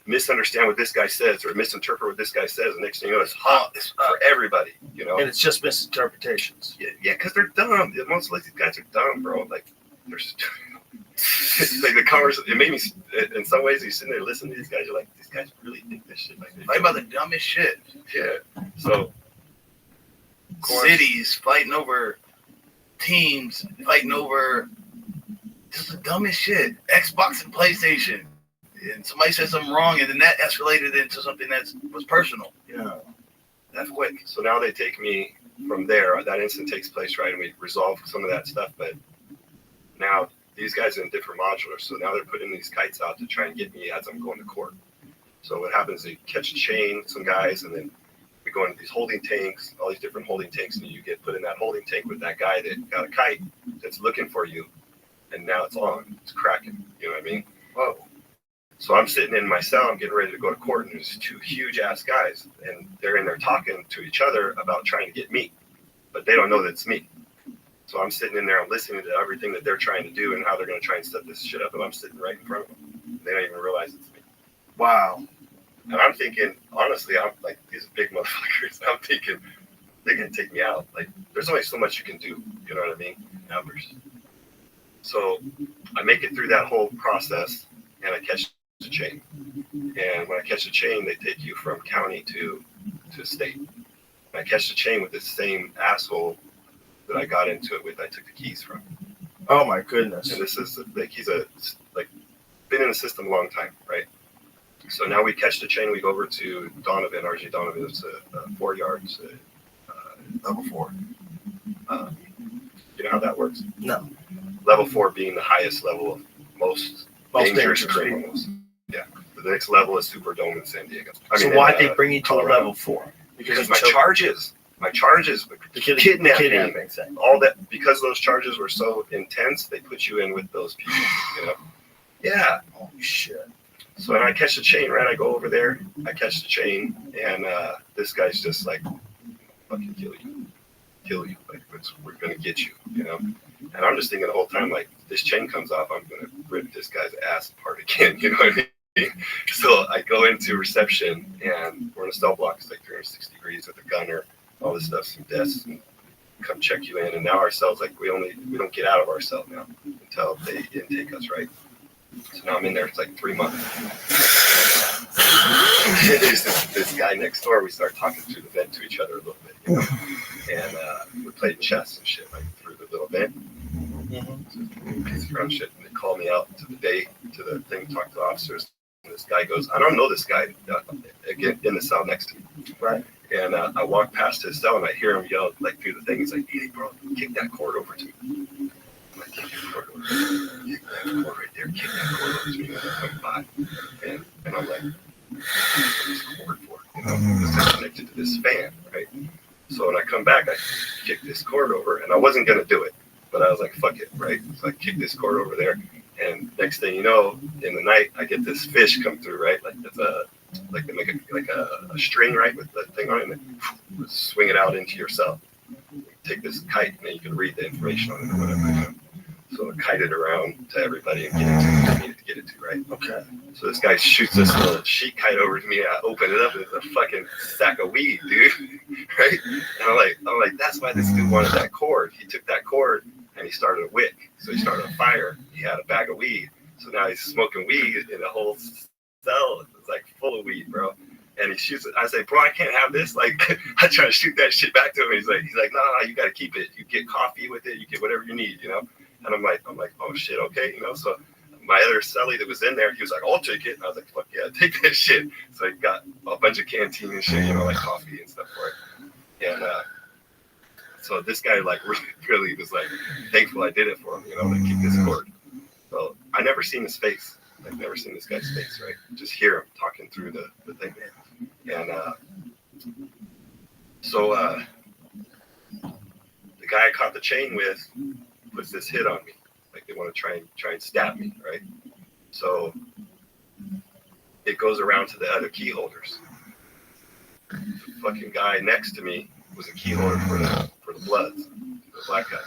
misunderstand what this guy says or misinterpret what this guy says, and next thing you know, it's hot for everybody. You know, and it's just misinterpretations. Yeah, because they're dumb. Most of these guys are dumb, bro. Like they're just like the conversation. It made me. In some ways, you sitting there listening to these guys. You're like, these guys really think this shit. Like fight about the dumbest shit. Yeah. So cities fighting over teams, fighting over just the dumbest shit. Xbox and PlayStation. And somebody said something wrong, and then that escalated into something that was personal. Yeah. That's quick. So now they take me from there. That instant takes place, right? And we resolve some of that stuff. But now these guys are in different modulars. So now they're putting these kites out to try and get me as I'm going to court. So what happens is they catch a chain, some guys, and then we go into these holding tanks, all these different holding tanks, and you get put in that holding tank with that guy that got a kite that's looking for you. And now it's on. It's cracking. You know what I mean? Whoa. So I'm sitting in my cell, I'm getting ready to go to court, and there's two huge ass guys, and they're in there talking to each other about trying to get me, but they don't know that it's me. So I'm sitting in there, I'm listening to everything that they're trying to do and how they're going to try and set this shit up, and I'm sitting right in front of them. They don't even realize it's me. Wow. And I'm thinking, honestly, I'm like, these big motherfuckers, I'm thinking, they're going to take me out. Like, there's only so much you can do, you know what I mean? Numbers. So I make it through that whole process, and I catch the chain. And when I catch the chain, they take you from county to state. And I catch the chain with this same asshole that I got into it with. I took the keys from. Oh my goodness! And this is like he's been in the system a long time, right? So now we catch the chain. We go over to Donovan, RJ Donovan. It's 4 yards, level 4. You know how that works? No. Level 4 being the highest level of most dangerous criminals. Yeah, the next level is Superdome in San Diego. So why'd they bring you to a level 4? Because my charges, the kidnapping thing, all that, because those charges were so intense, they put you in with those people, you know? Yeah. Holy shit. So when I catch the chain, right, I go over there, I catch the chain, and this guy's just like, fucking kill you. Like, we're going to get you, you know? And I'm just thinking the whole time, like, this chain comes off, I'm going to rip this guy's ass apart again, you know what I mean? So I go into reception, and we're in a cell block. It's like 360 degrees with a gunner, all this stuff, some desks, and come check you in. And now our cell's like, we don't get out of our cell now until they intake us, right? So now I'm in there. It's like 3 months. this guy next door, we start talking through the vent to each other a little bit, you know? And we played chess and shit, like through the little vent. Around shit, and they call me out to the thing, talk to the officers. And this guy goes, I don't know this guy, again, in the cell next to me. Right. And I walk past his cell, and I hear him yell, like, through the thing. He's like, hey, bro, kick that cord over to me. I'm like, kick that cord over. Kick that cord right there. Kick that cord over to me when I come by. And I'm like, what's this cord for? You know, this is connected to this fan, right? So when I come back, I kick this cord over, and I wasn't going to do it. But I was like, fuck it, right? So I kick this cord over there. And next thing you know, in the night, I get this fish come through, right? Like it's they make a string, right, with the thing on it, and then swing it out into your cell. Take this kite, and then you can read the information on it or whatever. You know? So I kite it around to everybody and get it to who I needed to get it to, right? Okay. So this guy shoots this little sheet kite over to me. I open it up, and it's a fucking sack of weed, dude. Right? And I'm like, that's why this dude wanted that cord. He took that cord and he started a wick. So he started a fire. He had a bag of weed. So now he's smoking weed in the whole cell. It's like full of weed, bro. And he shoots it. I I say, bro, I can't have this. Like, I try to shoot that shit back to him. He's like, no, you got to keep it. You get coffee with it. You get whatever you need, you know? And I'm like, oh shit, okay, you know? So my other celly that was in there, he was like, I'll take it. And I was like, fuck yeah, take that shit. So I got a bunch of canteen and shit, you know, like coffee and stuff for it. And so this guy like really was like thankful I did it for him, you know, to keep this cord. So I never seen his face. I've never seen this guy's face, right? Just hear him talking through the thing. And so the guy I caught the chain with puts this hit on me. Like they want to try and stab me, right? So it goes around to the other key holders. The fucking guy next to me was a key holder for the Bloods, the black guy.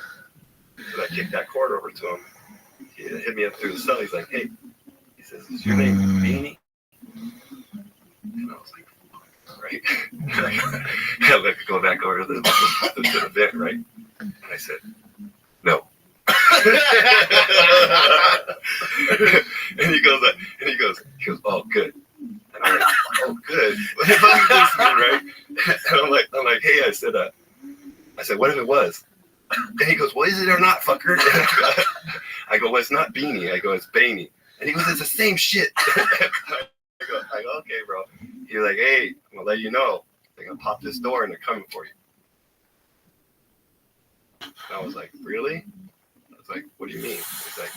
So I kicked that cord over to him. He hit me up through the cell. He's like, hey, he says, is your name Beanie? And I was like, right? I let me go back over to the vent, right? And I said, no. and he goes, oh, good. And I'm like, oh, good. Right? And I'm like, hey, I said, what if it was? And he goes, well, is it or not, fucker? I go, well, it's not Beanie. I go, it's Baney. And he goes, it's the same shit. I go, okay, bro. He's like, hey, I'm gonna let you know. They're gonna pop this door and they're coming for you. And I was like, really? I was like, what do you mean? He's like,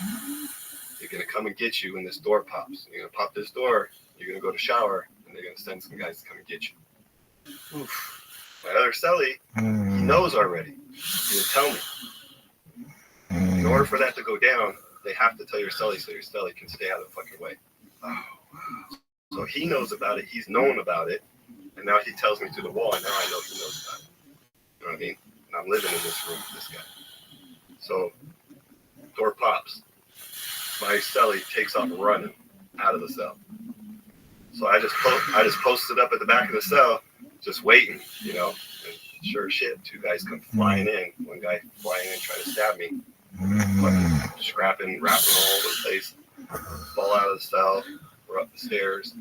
they're gonna come and get you when this door pops. You're gonna pop this door, you're gonna go to shower, and they're gonna send some guys to come and get you. Oof. My other celly, he knows already. He didn't tell me. In order for that to go down, they have to tell your celly so your celly can stay out of the fucking way. Oh, wow. So he knows about it. He's known about it. And now he tells me through the wall, and now I know he knows about it. You know what I mean? And I'm living in this room with this guy. So door pops. My celly takes off running out of the cell. So I just posted up at the back of the cell, just waiting, you know. And sure as shit, two guys come flying in. One guy flying in trying to stab me. Fucking scrapping, rapping all over the place. Fall out of the cell. We're up the stairs.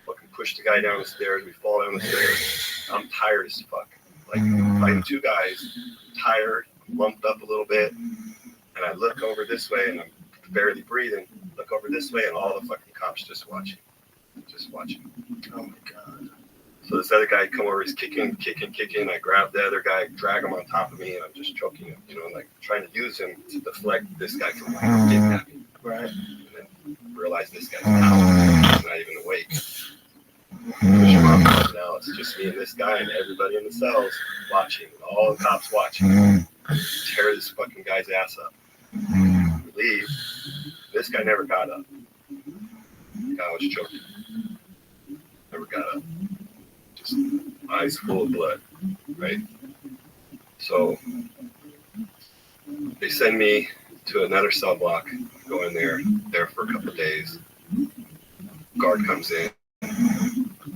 Fucking push the guy down the stairs. We fall down the stairs. I'm tired as fuck. Like fighting two guys, tired, lumped up a little bit. And I look over this way and I'm barely breathing. Look over this way and all the fucking cops just watching. Just watching. Oh my god. So this other guy come over, he's kicking. I grab the other guy, drag him on top of me, and I'm just choking him, you know, like trying to use him to deflect this guy from getting at me. Right. And then realize this guy's out. He's not even awake. Push him up. Now it's just me and this guy and everybody in the cells watching, all the cops watching. Tear this fucking guy's ass up. We leave. This guy never got up. The guy was choking. Never got up. Just eyes full of blood, right? So they send me to another cell block, go in there for a couple of days. Guard comes in.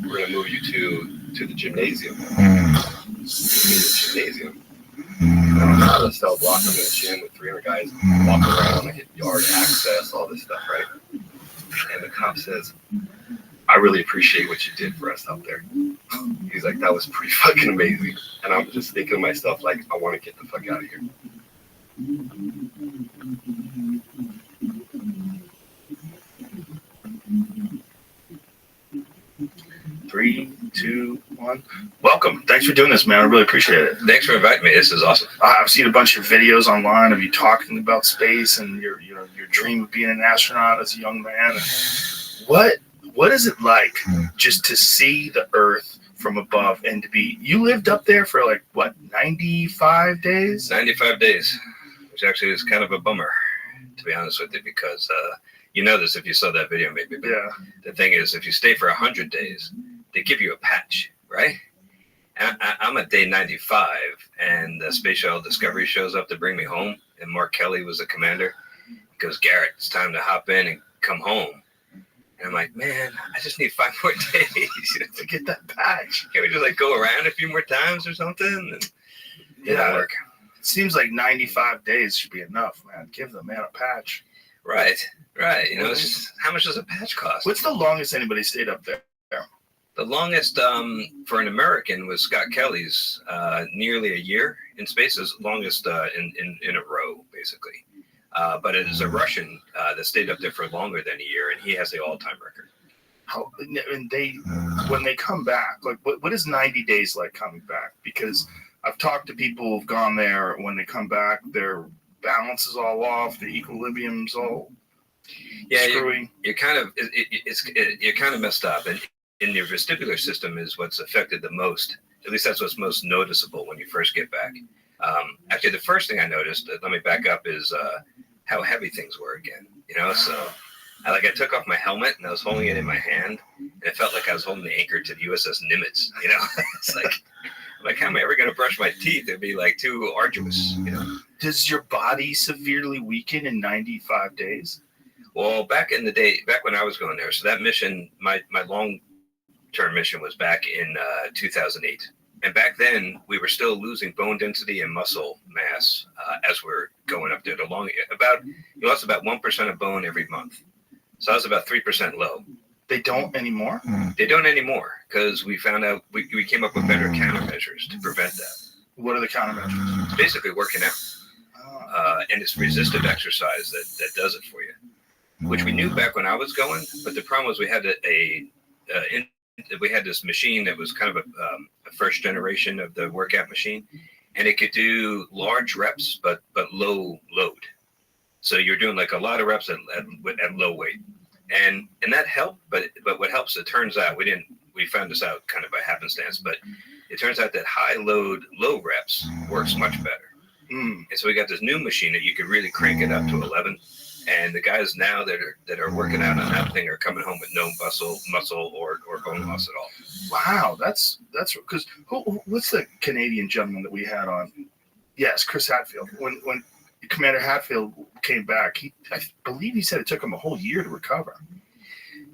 We're gonna move you to the gymnasium. I'm out of the cell block. I'm in the gym with 300 guys. Walk around. I get yard access, all this stuff, right? And the cop says, I really appreciate what you did for us out there. He's like, that was pretty fucking amazing. And I'm just thinking to myself, like, I want to get the fuck out of here. 3, 2, 1. Welcome. Thanks for doing this, man. I really appreciate it. Thanks for inviting me. This is awesome. I've seen a bunch of videos online of you talking about space and your dream of being an astronaut as a young man. What is it like just to see the Earth from above and to be? You lived up there for like what, 95 days? 95 days, which actually is kind of a bummer, to be honest with you, because you know this if you saw that video maybe. But yeah. The thing is, if you stay for 100 days, they give you a patch, right? I'm at day 95, and the Space Shuttle Discovery shows up to bring me home, and Mark Kelly was the commander. He goes, Garrett, it's time to hop in and come home. And I'm like, man, I just need 5 more days to get that patch. Can we just like go around a few more times or something? And yeah, work. It seems like 95 days should be enough, man. Give the man a patch. Right. You know, it's just, how much does a patch cost? What's the longest anybody stayed up there? The longest for an American was Scott Kelly's, nearly a year in space, as longest in a row, basically. But it is a Russian that stayed up there for longer than a year, and he has the all-time record. How, and when they come back, like what is 90 days like coming back? Because I've talked to people who've gone there. When they come back, their balance is all off, the equilibrium's all screwy. You're kind of you're kind of messed up, and in your vestibular system is what's affected the most. At least that's what's most noticeable when you first get back. Actually, the first thing I noticed, let me back up, is how heavy things were again. So I took off my helmet and I was holding it in my hand, and it felt like I was holding the anchor to the USS Nimitz. It's like, how am I ever going to brush my teeth? It'd be like too arduous. Does your body severely weaken in 95 days? Well, back in the day, back when I was going there, so that mission, my long-term mission was back in 2008. And back then, we were still losing bone density and muscle mass as we're going up there. You lost about 1% of bone every month. So I was about 3% low. They don't anymore? They don't anymore, because we found out, we came up with better countermeasures to prevent that. What are the countermeasures? Basically working out. And it's resistive exercise that does it for you, which we knew back when I was going. But the problem was we had we had this machine that was kind of a first generation of the workout machine, and it could do large reps but low load. So you're doing like a lot of reps at low weight, and that helped. But what helps, it turns out, we found this out kind of by happenstance, but it turns out that high load, low reps works much better. And so we got this new machine that you could really crank it up to 11. And the guys now that are working out on that thing are coming home with no muscle or bone loss at all. Wow, that's because what's the Canadian gentleman that we had on? Yes, Chris Hadfield. When Commander Hadfield came back, I believe he said it took him a whole year to recover.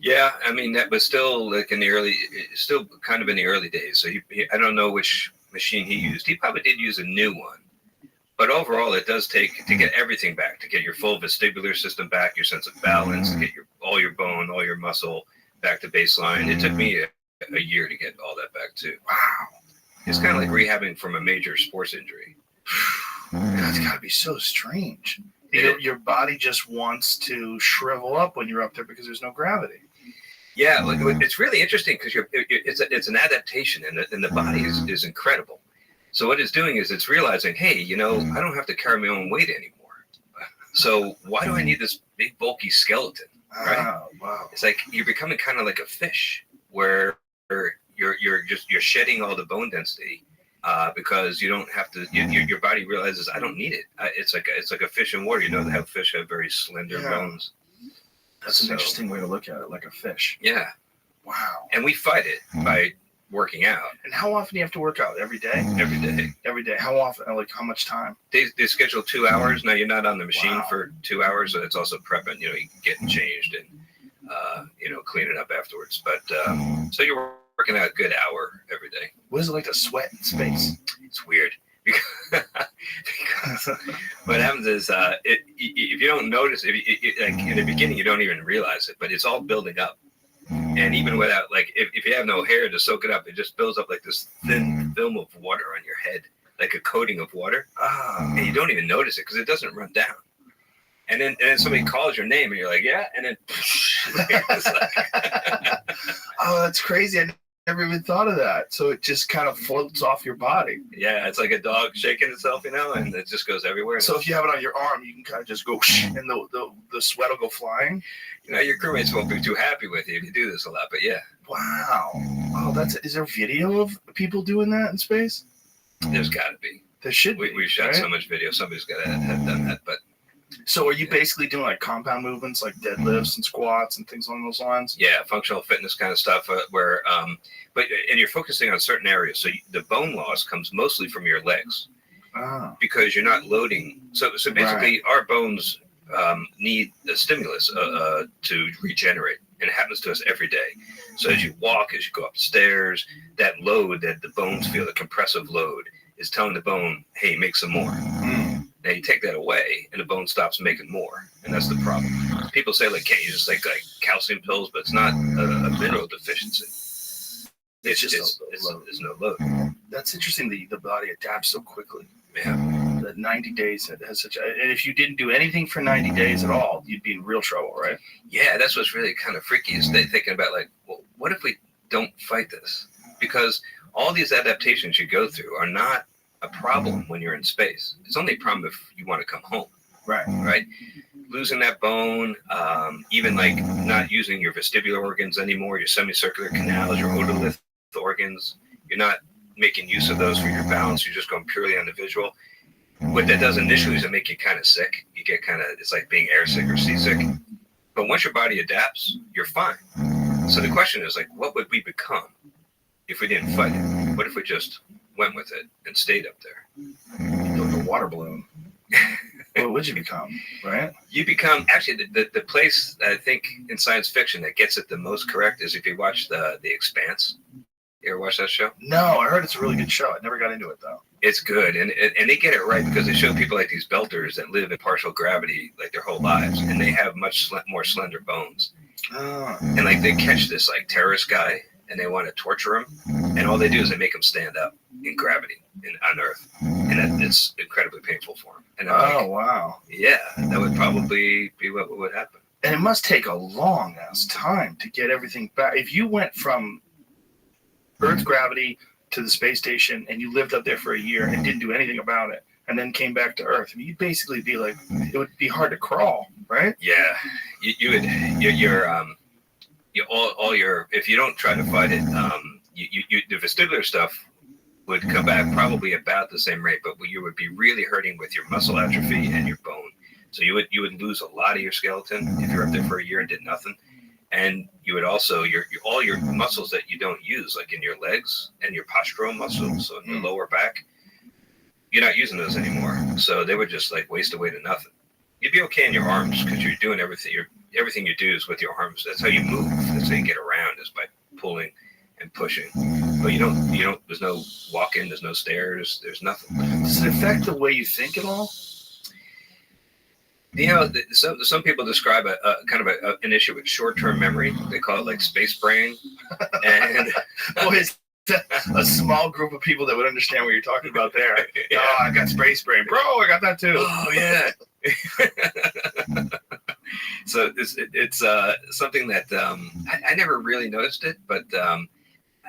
Yeah, I mean that was still still kind of in the early days. So I don't know which machine he used. He probably did use a new one. But overall, it does take to get everything back, to get your full vestibular system back, your sense of balance, to get all your bone, all your muscle back to baseline. It took me a year to get all that back too. Wow. It's kind of like rehabbing from a major sports injury. That's got to be so strange. Your body just wants to shrivel up when you're up there because there's no gravity. Yeah, it's really interesting because it's an adaptation, and the body is incredible. So what it's doing is it's realizing, hey, I don't have to carry my own weight anymore. So why do I need this big bulky skeleton? Right? Oh, wow. It's like you're becoming kind of like a fish, where you're shedding all the bone density because you don't have to. Your body realizes I don't need it. It's like a fish in water. How fish have very slender bones. That's an interesting way to look at it, like a fish. Yeah. Wow. And we fight it by working out. And how often do you have to work out? Every day? Every day. Every day. How often? Like how much time? They schedule 2 hours. Now you're not on the machine for 2 hours, so it's also prepping. You getting changed and cleaning up afterwards. But so you're working out a good hour every day. What is it like to sweat in space? It's weird because what happens is if you don't notice, like in the beginning you don't even realize it, but it's all building up. And even without, if you have no hair to soak it up, it just builds up like this thin film of water on your head, like a coating of water. And you don't even notice it because it doesn't run down. And then somebody calls your name and you're like, yeah. And then, oh, that's crazy. I never even thought of that. So it just kind of floats off your body. Yeah, it's like a dog shaking itself, and it just goes everywhere. So if you have it on your arm, you can kind of just go, and the sweat will go flying. Your crewmates won't be too happy with you if you do this a lot, but yeah. Wow. Oh, is there video of people doing that in space? There's got to be. There should be. We've shot so much video. Somebody's got to have done that, but. So are you basically doing like compound movements, like deadlifts and squats and things along those lines? Yeah, functional fitness kind of stuff. And you're focusing on certain areas. So the bone loss comes mostly from your legs, because you're not loading. So basically, our bones need a stimulus to regenerate, and it happens to us every day. So as you walk, as you go upstairs, that load that the bones feel, the compressive load, is telling the bone, "Hey, make some more." Now you take that away, and the bone stops making more, and that's the problem. People say, can't you just take calcium pills? But it's not a mineral deficiency. It's just there's no load. That's interesting. The body adapts so quickly. Yeah. That 90 days has such. And if you didn't do anything for 90 days at all, you'd be in real trouble, right? Yeah, that's what's really kind of freaky is thinking about like, well, what if we don't fight this? Because all these adaptations you go through are not a problem when you're in space. It's only a problem if you want to come home. Right. Losing that bone, even like not using your vestibular organs anymore, your semicircular canals, your otolith organs. You're not making use of those for your balance. You're just going purely on the visual. What that does initially is it make you kind of sick. You get it's like being airsick or seasick. But once your body adapts, you're fine. So the question is like, what would we become if we didn't fight it? What if we just went with it and stayed up there? Like a water balloon. What would you become, right? You become, actually, the place I think in science fiction that gets it the most correct is if you watch The Expanse. You ever watch that show? No, I heard it's a really good show. I never got into it, though. It's good, and they get it right because they show people like these belters that live in partial gravity like their whole lives, and they have much more slender bones. And like they catch this like terrorist guy, and they want to torture him, and all they do is they make him stand up in gravity on Earth, and it's incredibly painful for him. And I'm wow. Yeah, that would probably be what would happen. And it must take a long ass time to get everything back. If you went from Earth's gravity to the space station and you lived up there for a year and didn't do anything about it and then came back to Earth, I mean, you'd basically be like, it would be hard to crawl, right? Yeah, you would if you don't try to fight it, the vestibular stuff would come back probably about the same rate, but you would be really hurting with your muscle atrophy and your bone. So you would lose a lot of your skeleton if you're up there for a year and did nothing. And you would also, all your muscles that you don't use, like in your legs and your postural muscles, so in your lower back, you're not using those anymore. So they would just like waste away to nothing. You'd be okay in your arms because you're doing everything. Everything you do is with your arms. That's how you move. That's how you get around, is by pulling and pushing. But you don't. There's no walk-in. There's no stairs. There's nothing. Does it affect the way you think at all? You know, some people describe a kind of an issue with short-term memory. They call it like space brain. And boys, a small group of people that would understand what you're talking about there. Yeah. Oh, I got space brain, bro. I got that too. Oh yeah. So it's something that I never really noticed it, but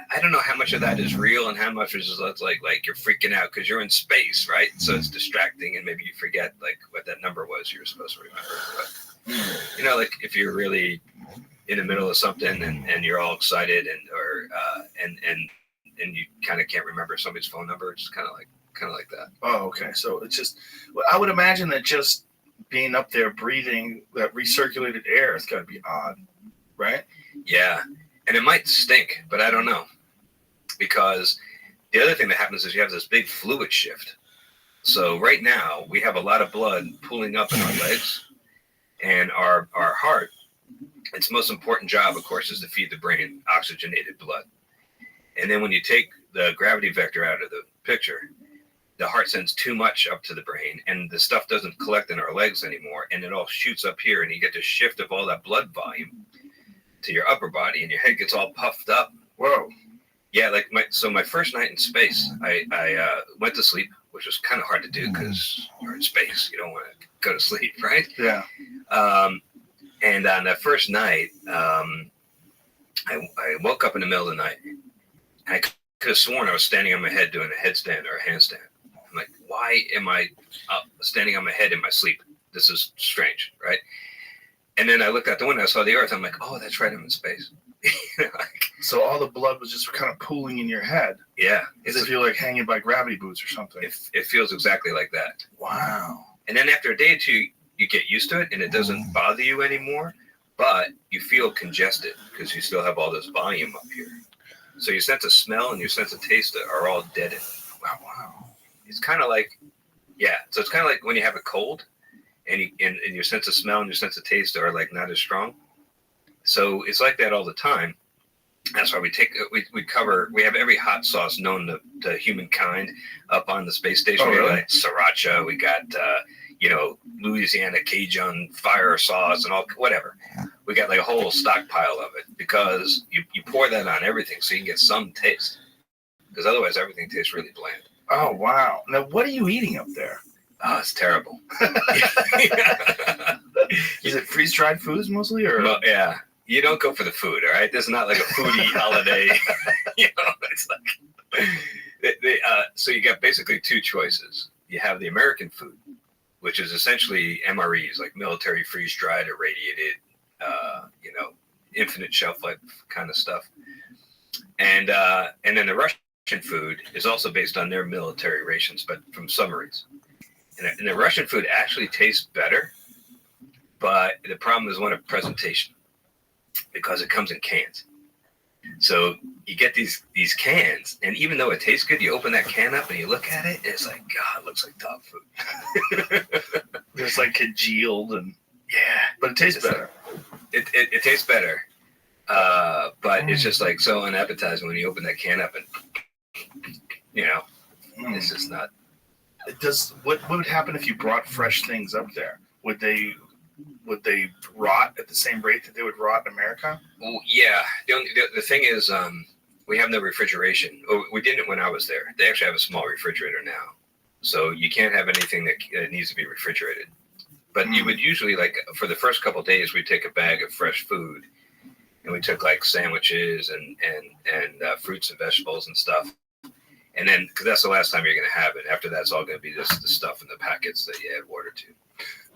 I don't know how much of that is real and how much is just like you're freaking out because you're in space, right? So it's distracting, and maybe you forget like what that number was you were supposed to remember. But you know, like if you're really in the middle of something and you're all excited and you kind of can't remember somebody's phone number, it's kind of like that. Oh, okay. So it's just, I would imagine that just being up there breathing that recirculated air is got to be odd, right? Yeah, and it might stink, but I don't know. Because the other thing that happens is you have this big fluid shift. So right now we have a lot of blood pooling up in our legs, and our heart, its most important job, of course, is to feed the brain oxygenated blood. And then when you take the gravity vector out of the picture, the heart sends too much up to the brain, and the stuff doesn't collect in our legs anymore, and it all shoots up here, and you get this shift of all that blood volume to your upper body, and your head gets all puffed up. Whoa. Yeah, like my first night in space, I went to sleep, which was kind of hard to do because you're in space. You don't want to go to sleep, right? Yeah. And on that first night, I woke up in the middle of the night. And I could have sworn I was standing on my head doing a headstand or a handstand. I'm like, why am I up standing on my head in my sleep? This is strange, right? And then I looked out the window, I saw the Earth. I'm like, oh, that's right, I'm in space. So all the blood was just kind of pooling in your head. Yeah. As if you're like hanging by gravity boots or something. It feels exactly like that. Wow. And then after a day or two, you get used to it and it doesn't bother you anymore, but you feel congested because you still have all this volume up here. So your sense of smell and your sense of taste are all deadened. Wow. It's kind of like, so it's kind of like when you have a cold and your sense of smell and your sense of taste are like not as strong. So it's like that all the time. That's why we have every hot sauce known to humankind up on the space station. Oh, really? We got like sriracha, we got Louisiana Cajun fire sauce and all whatever. We got like a whole stockpile of it because you pour that on everything so you can get some taste. Because otherwise everything tastes really bland. Oh, wow. Now, what are you eating up there? Oh, it's terrible. Is it freeze-dried foods mostly? Or? Well, yeah. You don't go for the food, all right? This is not like a foodie holiday. It's like... so you got basically two choices. You have the American food, which is essentially MREs, like military freeze-dried, irradiated, infinite shelf life kind of stuff. And then the Russian food is also based on their military rations, but from submarines. And the Russian food actually tastes better, but the problem is one of presentation because it comes in cans. So you get these cans, and even though it tastes good, you open that can up and you look at it, and it's like, God, it looks like dog food. It's like congealed and but it tastes better. It tastes better, but it's just like so unappetizing when you open that can up and it's just not. What would happen if you brought fresh things up there? Would they rot at the same rate that they would rot in America? Well, yeah. The thing is, we have no refrigeration. We didn't when I was there. They actually have a small refrigerator now, so you can't have anything that needs to be refrigerated. But you would usually, like, for the first couple of days, we'd take a bag of fresh food, and we took like sandwiches and fruits and vegetables and stuff. And then, because that's the last time you're going to have it. After that, it's all going to be just the stuff in the packets that you add water to.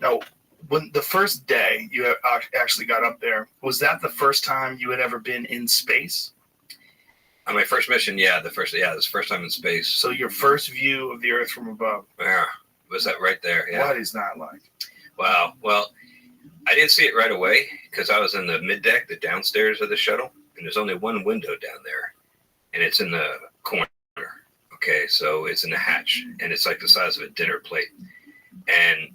Now, when the first day you actually got up there, was that the first time you had ever been in space? On my first mission, this was the first time in space. So your first view of the Earth from above. Yeah, was that right there? Yeah. What is that like? Wow. Well, I didn't see it right away because I was in the mid-deck, the downstairs of the shuttle, and there's only one window down there, and it's in the corner. Okay, so it's in the hatch, and it's like the size of a dinner plate. And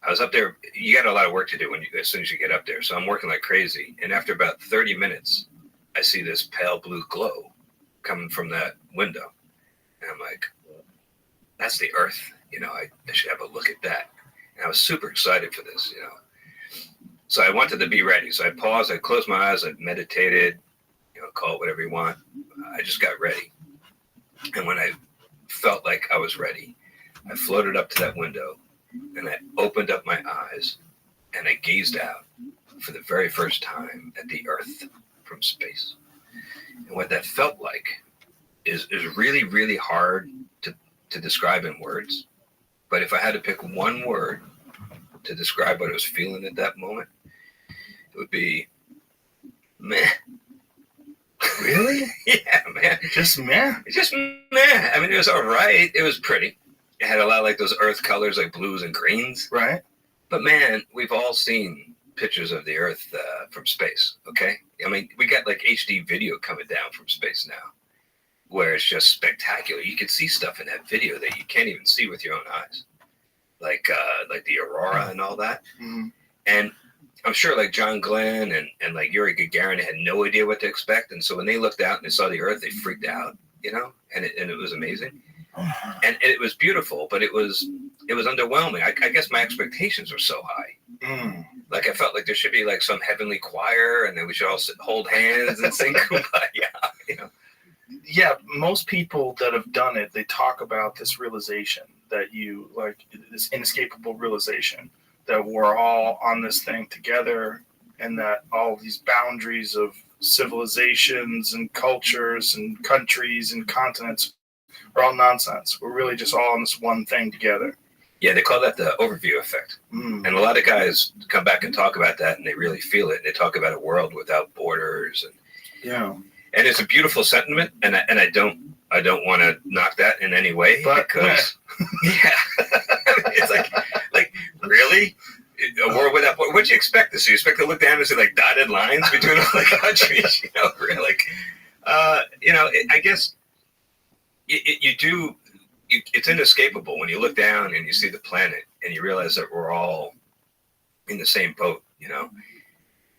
I was up there. You got a lot of work to do as soon as you get up there. So I'm working like crazy, and after about 30 minutes, I see this pale blue glow coming from that window, and I'm like, "That's the Earth." I should have a look at that. And I was super excited for this. So I wanted to be ready. So I paused. I closed my eyes. I meditated. Call it whatever you want. I just got ready. And when I felt like I was ready, I floated up to that window and I opened up my eyes and I gazed out for the very first time at the Earth from space. And what that felt like is really, really hard to describe in words. But if I had to pick one word to describe what I was feeling at that moment, it would be meh. Really? Yeah, man. Just meh? Just meh. I mean, it was all right. It was pretty. It had a lot of like those earth colors, like blues and greens. Right. But man, we've all seen pictures of the Earth from space, okay? I mean, we got like HD video coming down from space now, where it's just spectacular. You can see stuff in that video that you can't even see with your own eyes, like the aurora and all that. Mm-hmm. And I'm sure like John Glenn and like Yuri Gagarin had no idea what to expect. And so when they looked out and they saw the Earth, they freaked out, and it was amazing. And it was beautiful, but it was underwhelming. I guess my expectations were so high. Like I felt like there should be like some heavenly choir and then we should all hold hands and sing Kumbaya, Yeah, most people that have done it, they talk about this realization that you like, this inescapable realization that we're all on this thing together and that all these boundaries of civilizations and cultures and countries and continents are all nonsense. We're really just all on this one thing together. Yeah, they call that the overview effect. And a lot of guys come back and talk about that and they really feel it. They talk about a world without borders and it's a beautiful sentiment and I don't want to knock that in any way because it's like really a world without borders. What'd you expect to see? You expect to look down and see like dotted lines between all the countries, I guess it's inescapable when you look down and you see the planet and you realize that we're all in the same boat,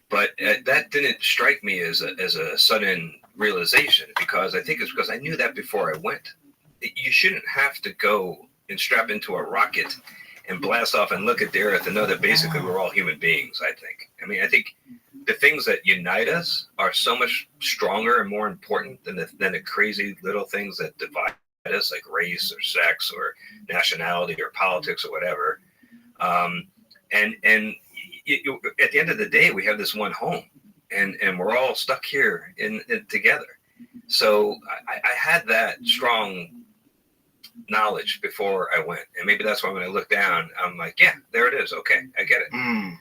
But that didn't strike me as a sudden realization because I think it's because I knew that before I went. You shouldn't have to go and strap into a rocket and blast off and look at the Earth and know that basically we're all human beings, I think. I mean, I think the things that unite us are so much stronger and more important than the crazy little things that divide us, like race or sex or nationality or politics or whatever. And at the end of the day, we have this one home, and we're all stuck here in together. So I had that strong knowledge before I went, and maybe that's why when I look down, I'm like, yeah, there it is. Okay, I get it.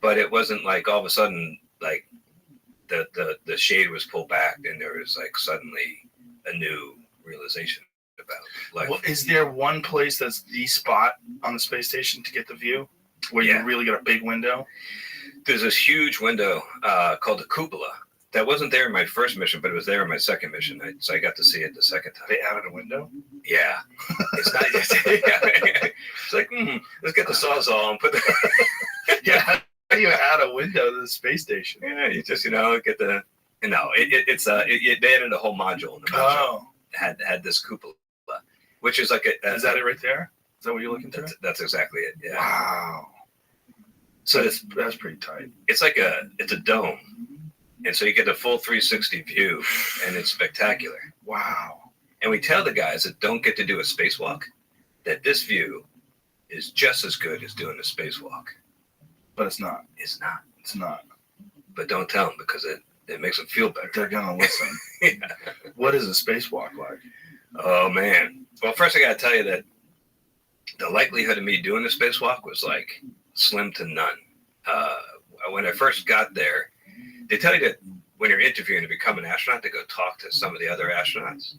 But it wasn't like all of a sudden, like the shade was pulled back, and there was like suddenly a new realization about life. Well, is there one place that's the spot on the space station to get the view, where you really get a big window? There's this huge window called the cupola. That wasn't there in my first mission, but it was there in my second mission. So I got to see it the second time. They added a window? Yeah. It's not. It's like, let's get the Sawzall and put the. Yeah. How do you add a window to the space station? Yeah, you just get the. No, it's they added a whole module in the module. Oh. Had this cupola, which is like a. Is that it right there? Is that what you're looking for? That's exactly it. Yeah. Wow. So that's pretty tight. It's like it's a dome. And so you get the full 360 view, and it's spectacular. Wow. And we tell the guys that don't get to do a spacewalk that this view is just as good as doing a spacewalk. But it's not. It's not. It's not. But don't tell them, because it makes them feel better. They're going to listen. Yeah. What is a spacewalk like? Oh, man. Well, first I got to tell you that the likelihood of me doing a spacewalk was like slim to none. When I first got there, they tell you that when you're interviewing to become an astronaut, to go talk to some of the other astronauts.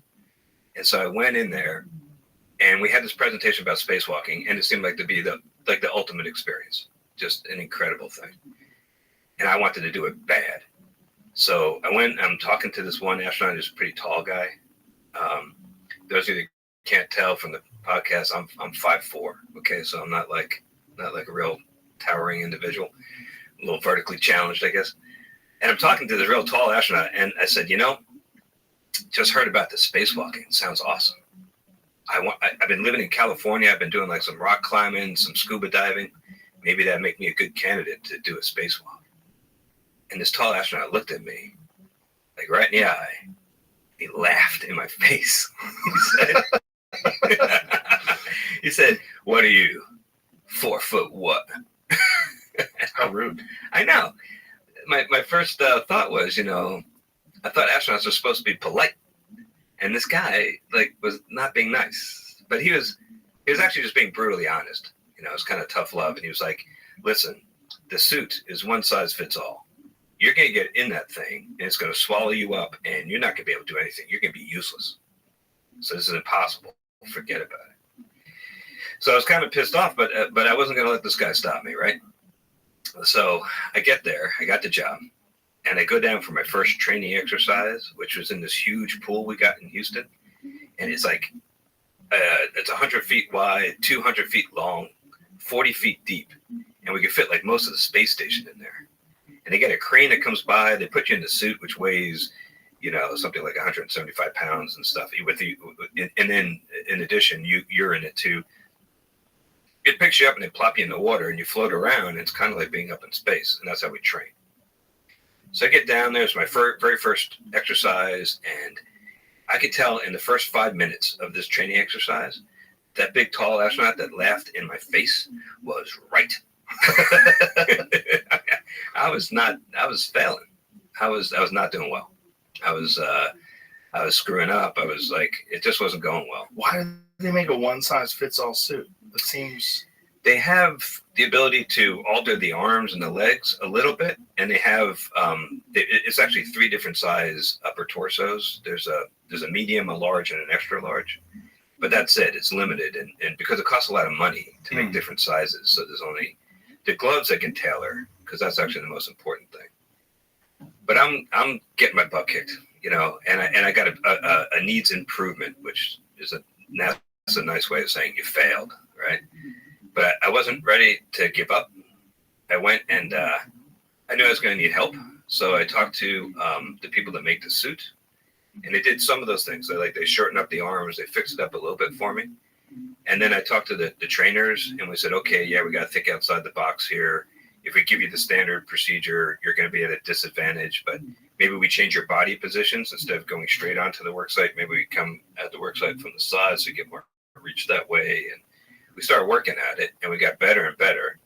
And so I went in there, and we had this presentation about spacewalking, and it seemed like to be the ultimate experience, just an incredible thing. And I wanted to do it bad. So I went. I'm talking to this one astronaut who's a pretty tall guy. Those of you that can't tell from the podcast, I'm 5'4". Okay, so I'm not like a real towering individual, a little vertically challenged, I guess. And I'm talking to this real tall astronaut, and I said, just heard about the spacewalking. It sounds awesome. I've been living in California. I've been doing like some rock climbing, some scuba diving. Maybe that'd make me a good candidate to do a spacewalk. And this tall astronaut looked at me, like right in the eye. He laughed in my face. He said, "What are you, 4 foot what?" How rude. I know. My first thought was, I thought astronauts were supposed to be polite, and this guy was not being nice, but he was actually just being brutally honest. It was kind of tough love, and he was like, "Listen, the suit is one size fits all. You're gonna get in that thing, and it's gonna swallow you up, and you're not gonna be able to do anything. You're gonna be useless. So this is impossible. Forget about it." So I was kind of pissed off, but I wasn't gonna let this guy stop me, right? So I get there, I got the job, and I go down for my first training exercise, which was in this huge pool we got in Houston. And it's like, it's 100 feet wide, 200 feet long, 40 feet deep. And we could fit like most of the space station in there. And they get a crane that comes by, they put you in the suit, which weighs, something like 175 pounds and stuff. And then in addition, you're in it too. It picks you up and they plop you in the water and you float around. And it's kind of like being up in space. And that's how we train. So I get down there. It's my very first exercise. And I could tell in the first 5 minutes of this training exercise, that big, tall astronaut that laughed in my face was right. I was failing. I was not doing well. I was screwing up. I was like, it just wasn't going well. Why did they make a one-size-fits-all suit? It seems they have the ability to alter the arms and the legs a little bit, and they have it's actually 3 different size upper torsos. There's a medium, a large, and an extra large. But that's it. It's limited, and because it costs a lot of money to make different sizes, so there's only the gloves I can tailor, because that's actually the most important thing. But I'm getting my butt kicked, and I got a needs improvement, which is that's a nice way of saying you failed, right? But I wasn't ready to give up. I went and I knew I was going to need help, so I talked to the people that make the suit, and they did some of those things. They shortened up the arms, they fixed it up a little bit for me, and then I talked to the trainers, and we said, okay, yeah, we got to think outside the box here. if we give you the standard procedure, you're going to be at a disadvantage, but maybe we change your body positions instead of going straight onto the work site. Maybe we come at the work site from the side so you get more reach that way. And we started working at it, and we got better and better.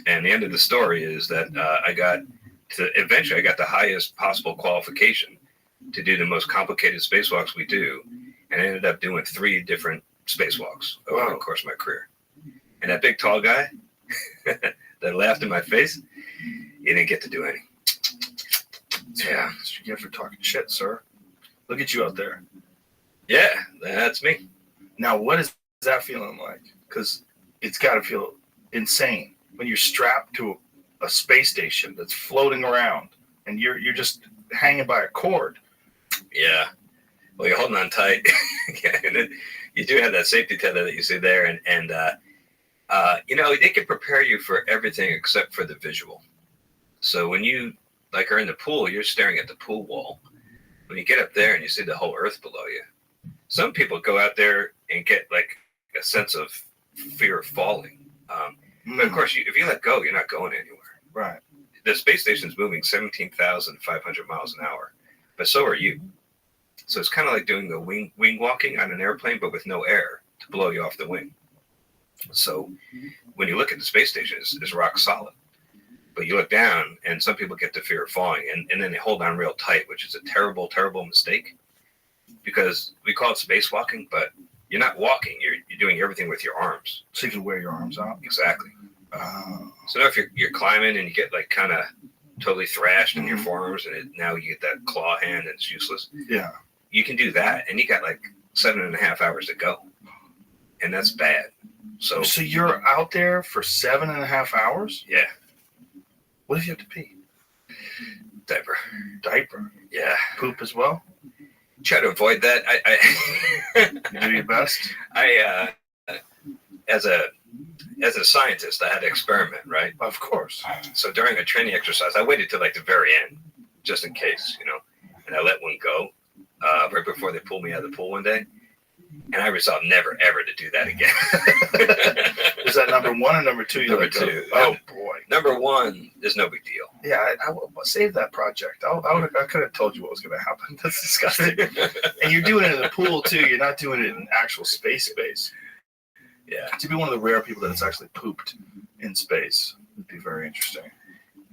And the end of the story is that eventually I got the highest possible qualification to do the most complicated spacewalks we do. And I ended up doing 3 different spacewalks over the course of my career. And that big tall guy that laughed in my face, he didn't get to do any. Yeah, that's what you get for talking shit, sir. Look at you out there. Yeah, that's me. Now, what is that feeling like? Because it's got to feel insane when you're strapped to a space station that's floating around and you're just hanging by a cord. Yeah. Well, you're holding on tight. And then you do have that safety tether that you see there, and they can prepare you for everything except for the visual. So when you are in the pool, you're staring at the pool wall. When you get up there and you see the whole earth below you, some people go out there and get like a sense of fear of falling. But of course, if you let go, you're not going anywhere. Right. The space station's moving 17,500 miles an hour, but so are you. So it's kind of like doing the wing walking on an airplane, but with no air to blow you off the wing. So when you look at the space station, it's rock solid. But you look down, and some people get the fear of falling, and then they hold on real tight, which is a terrible, terrible mistake. Because we call it spacewalking, but you're not walking. You're doing everything with your arms. So you can wear your arms out? Exactly. So now if you're climbing and you get like kind of totally thrashed in your forearms, and now you get that claw hand and it's useless. Yeah. You can do that, and you got like 7.5 hours to go. And that's bad. So you're out there for 7.5 hours? Yeah. What if you have to pee? Diaper. Yeah. Poop as well? Try to avoid that. You do your best? As a scientist, I had to experiment, right? Of course. So during a training exercise, I waited till like the very end, just in case, and I let one go right before they pulled me out of the pool one day. And I resolved never, ever to do that again. Is that number 1 or number 2? Number 2. Oh, boy. Number 1 is no big deal. Yeah, I save that project. I could have told you what was going to happen. That's disgusting. And you're doing it in the pool, too. You're not doing it in actual space. Yeah. To be one of the rare people that has actually pooped in space would be very interesting.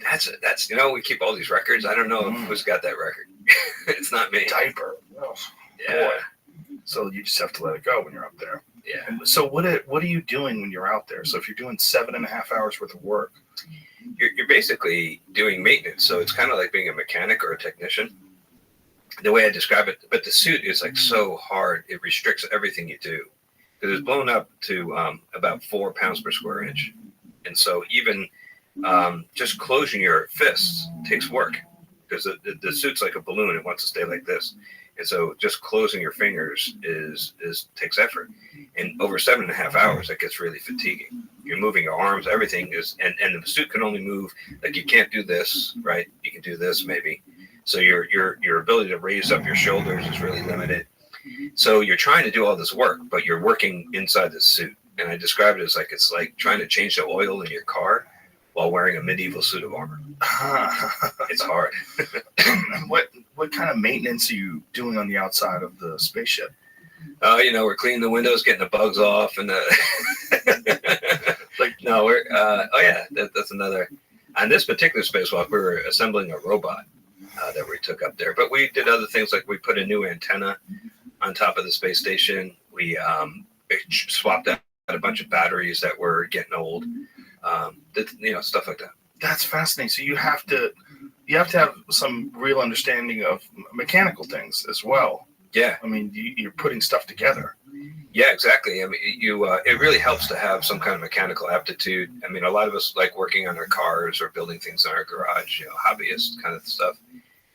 That's we keep all these records. I don't know who's got that record. It's not me. Diaper. Oh, yeah. Boy. So you just have to let it go when you're up there. Yeah. And so what are you doing when you're out there? So if you're doing 7.5 hours worth of work, you're basically doing maintenance. So it's kind of like being a mechanic or a technician. The way I describe it, but the suit is like so hard, it restricts everything you do. Because it's blown up to about 4 pounds per square inch. And so even just closing your fists takes work. Because the suit's like a balloon, it wants to stay like this. And so just closing your fingers takes effort. And over 7.5 hours, that gets really fatiguing. You're moving your arms, everything is, and the suit can only move, like you can't do this, right? You can do this maybe. So your ability to raise up your shoulders is really limited. So you're trying to do all this work, but you're working inside the suit. And I describe it as like, it's like trying to change the oil in your car while wearing a medieval suit of armor. It's hard. What kind of maintenance are you doing on the outside of the spaceship? We're cleaning the windows, getting the bugs off, and that's another. On this particular spacewalk, we were assembling a robot that we took up there, but we did other things like we put a new antenna on top of the space station. We swapped out a bunch of batteries that were getting old. Stuff like that. That's fascinating. So you have to have some real understanding of mechanical things as well. Yeah. I mean, you're putting stuff together. Yeah, exactly. I mean, it really helps to have some kind of mechanical aptitude. I mean, a lot of us like working on our cars or building things in our garage, hobbyist kind of stuff.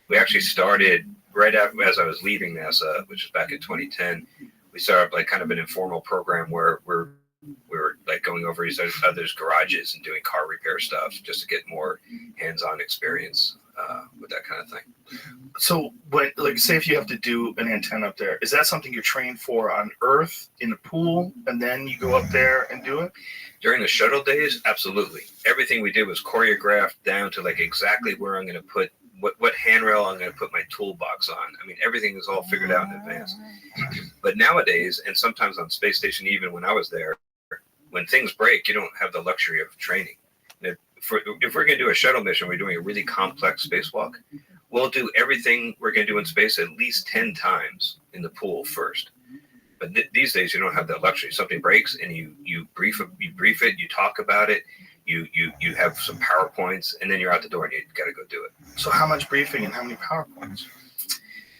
We actually started right after, as I was leaving NASA, which was back in 2010, we started like kind of an informal program where we were like going over each other's garages and doing car repair stuff just to get more hands-on experience with that kind of thing. So when, like, say if you have to do an antenna up there, is that something you're trained for on Earth in the pool, and then you go up there and do it? During the shuttle days, absolutely. Everything we did was choreographed down to like exactly where I'm going to put what handrail I'm going to put my toolbox on. I mean, everything is all figured out in advance. But nowadays, and sometimes on space station, even when I was there, when things break, you don't have the luxury of training. If we're going to do a shuttle mission, we're doing a really complex spacewalk. We'll do everything we're going to do in space at least 10 times in the pool first. But these days, you don't have that luxury. Something breaks, and you brief it, you talk about it, you have some PowerPoints, and then you're out the door, and you got to go do it. So how much briefing and how many PowerPoints?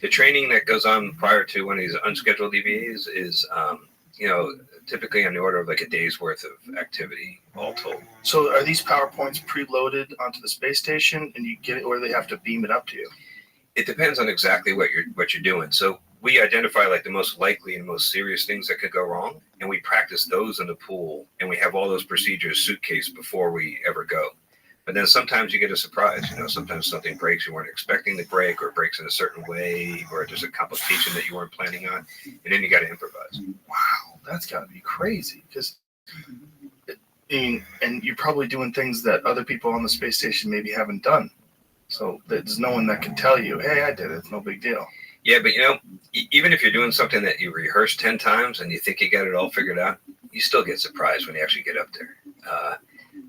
The training that goes on prior to one of these unscheduled EVAs is, typically on the order of like a day's worth of activity, all told. So are these PowerPoints preloaded onto the space station, and you get it, or they have to beam it up to you? It depends on exactly what you're doing. So we identify like the most likely and most serious things that could go wrong, and we practice those in the pool, and we have all those procedures suitcase before we ever go. But then sometimes you get a surprise. Sometimes something breaks you weren't expecting to break, or breaks in a certain way, or there's a complication that you weren't planning on, and then you got to improvise. Wow, that's got to be crazy. Because, and you're probably doing things that other people on the space station maybe haven't done. So there's no one that can tell you, hey, I did it. It's no big deal. Yeah, but even if you're doing something that you rehearsed 10 times and you think you got it all figured out, you still get surprised when you actually get up there.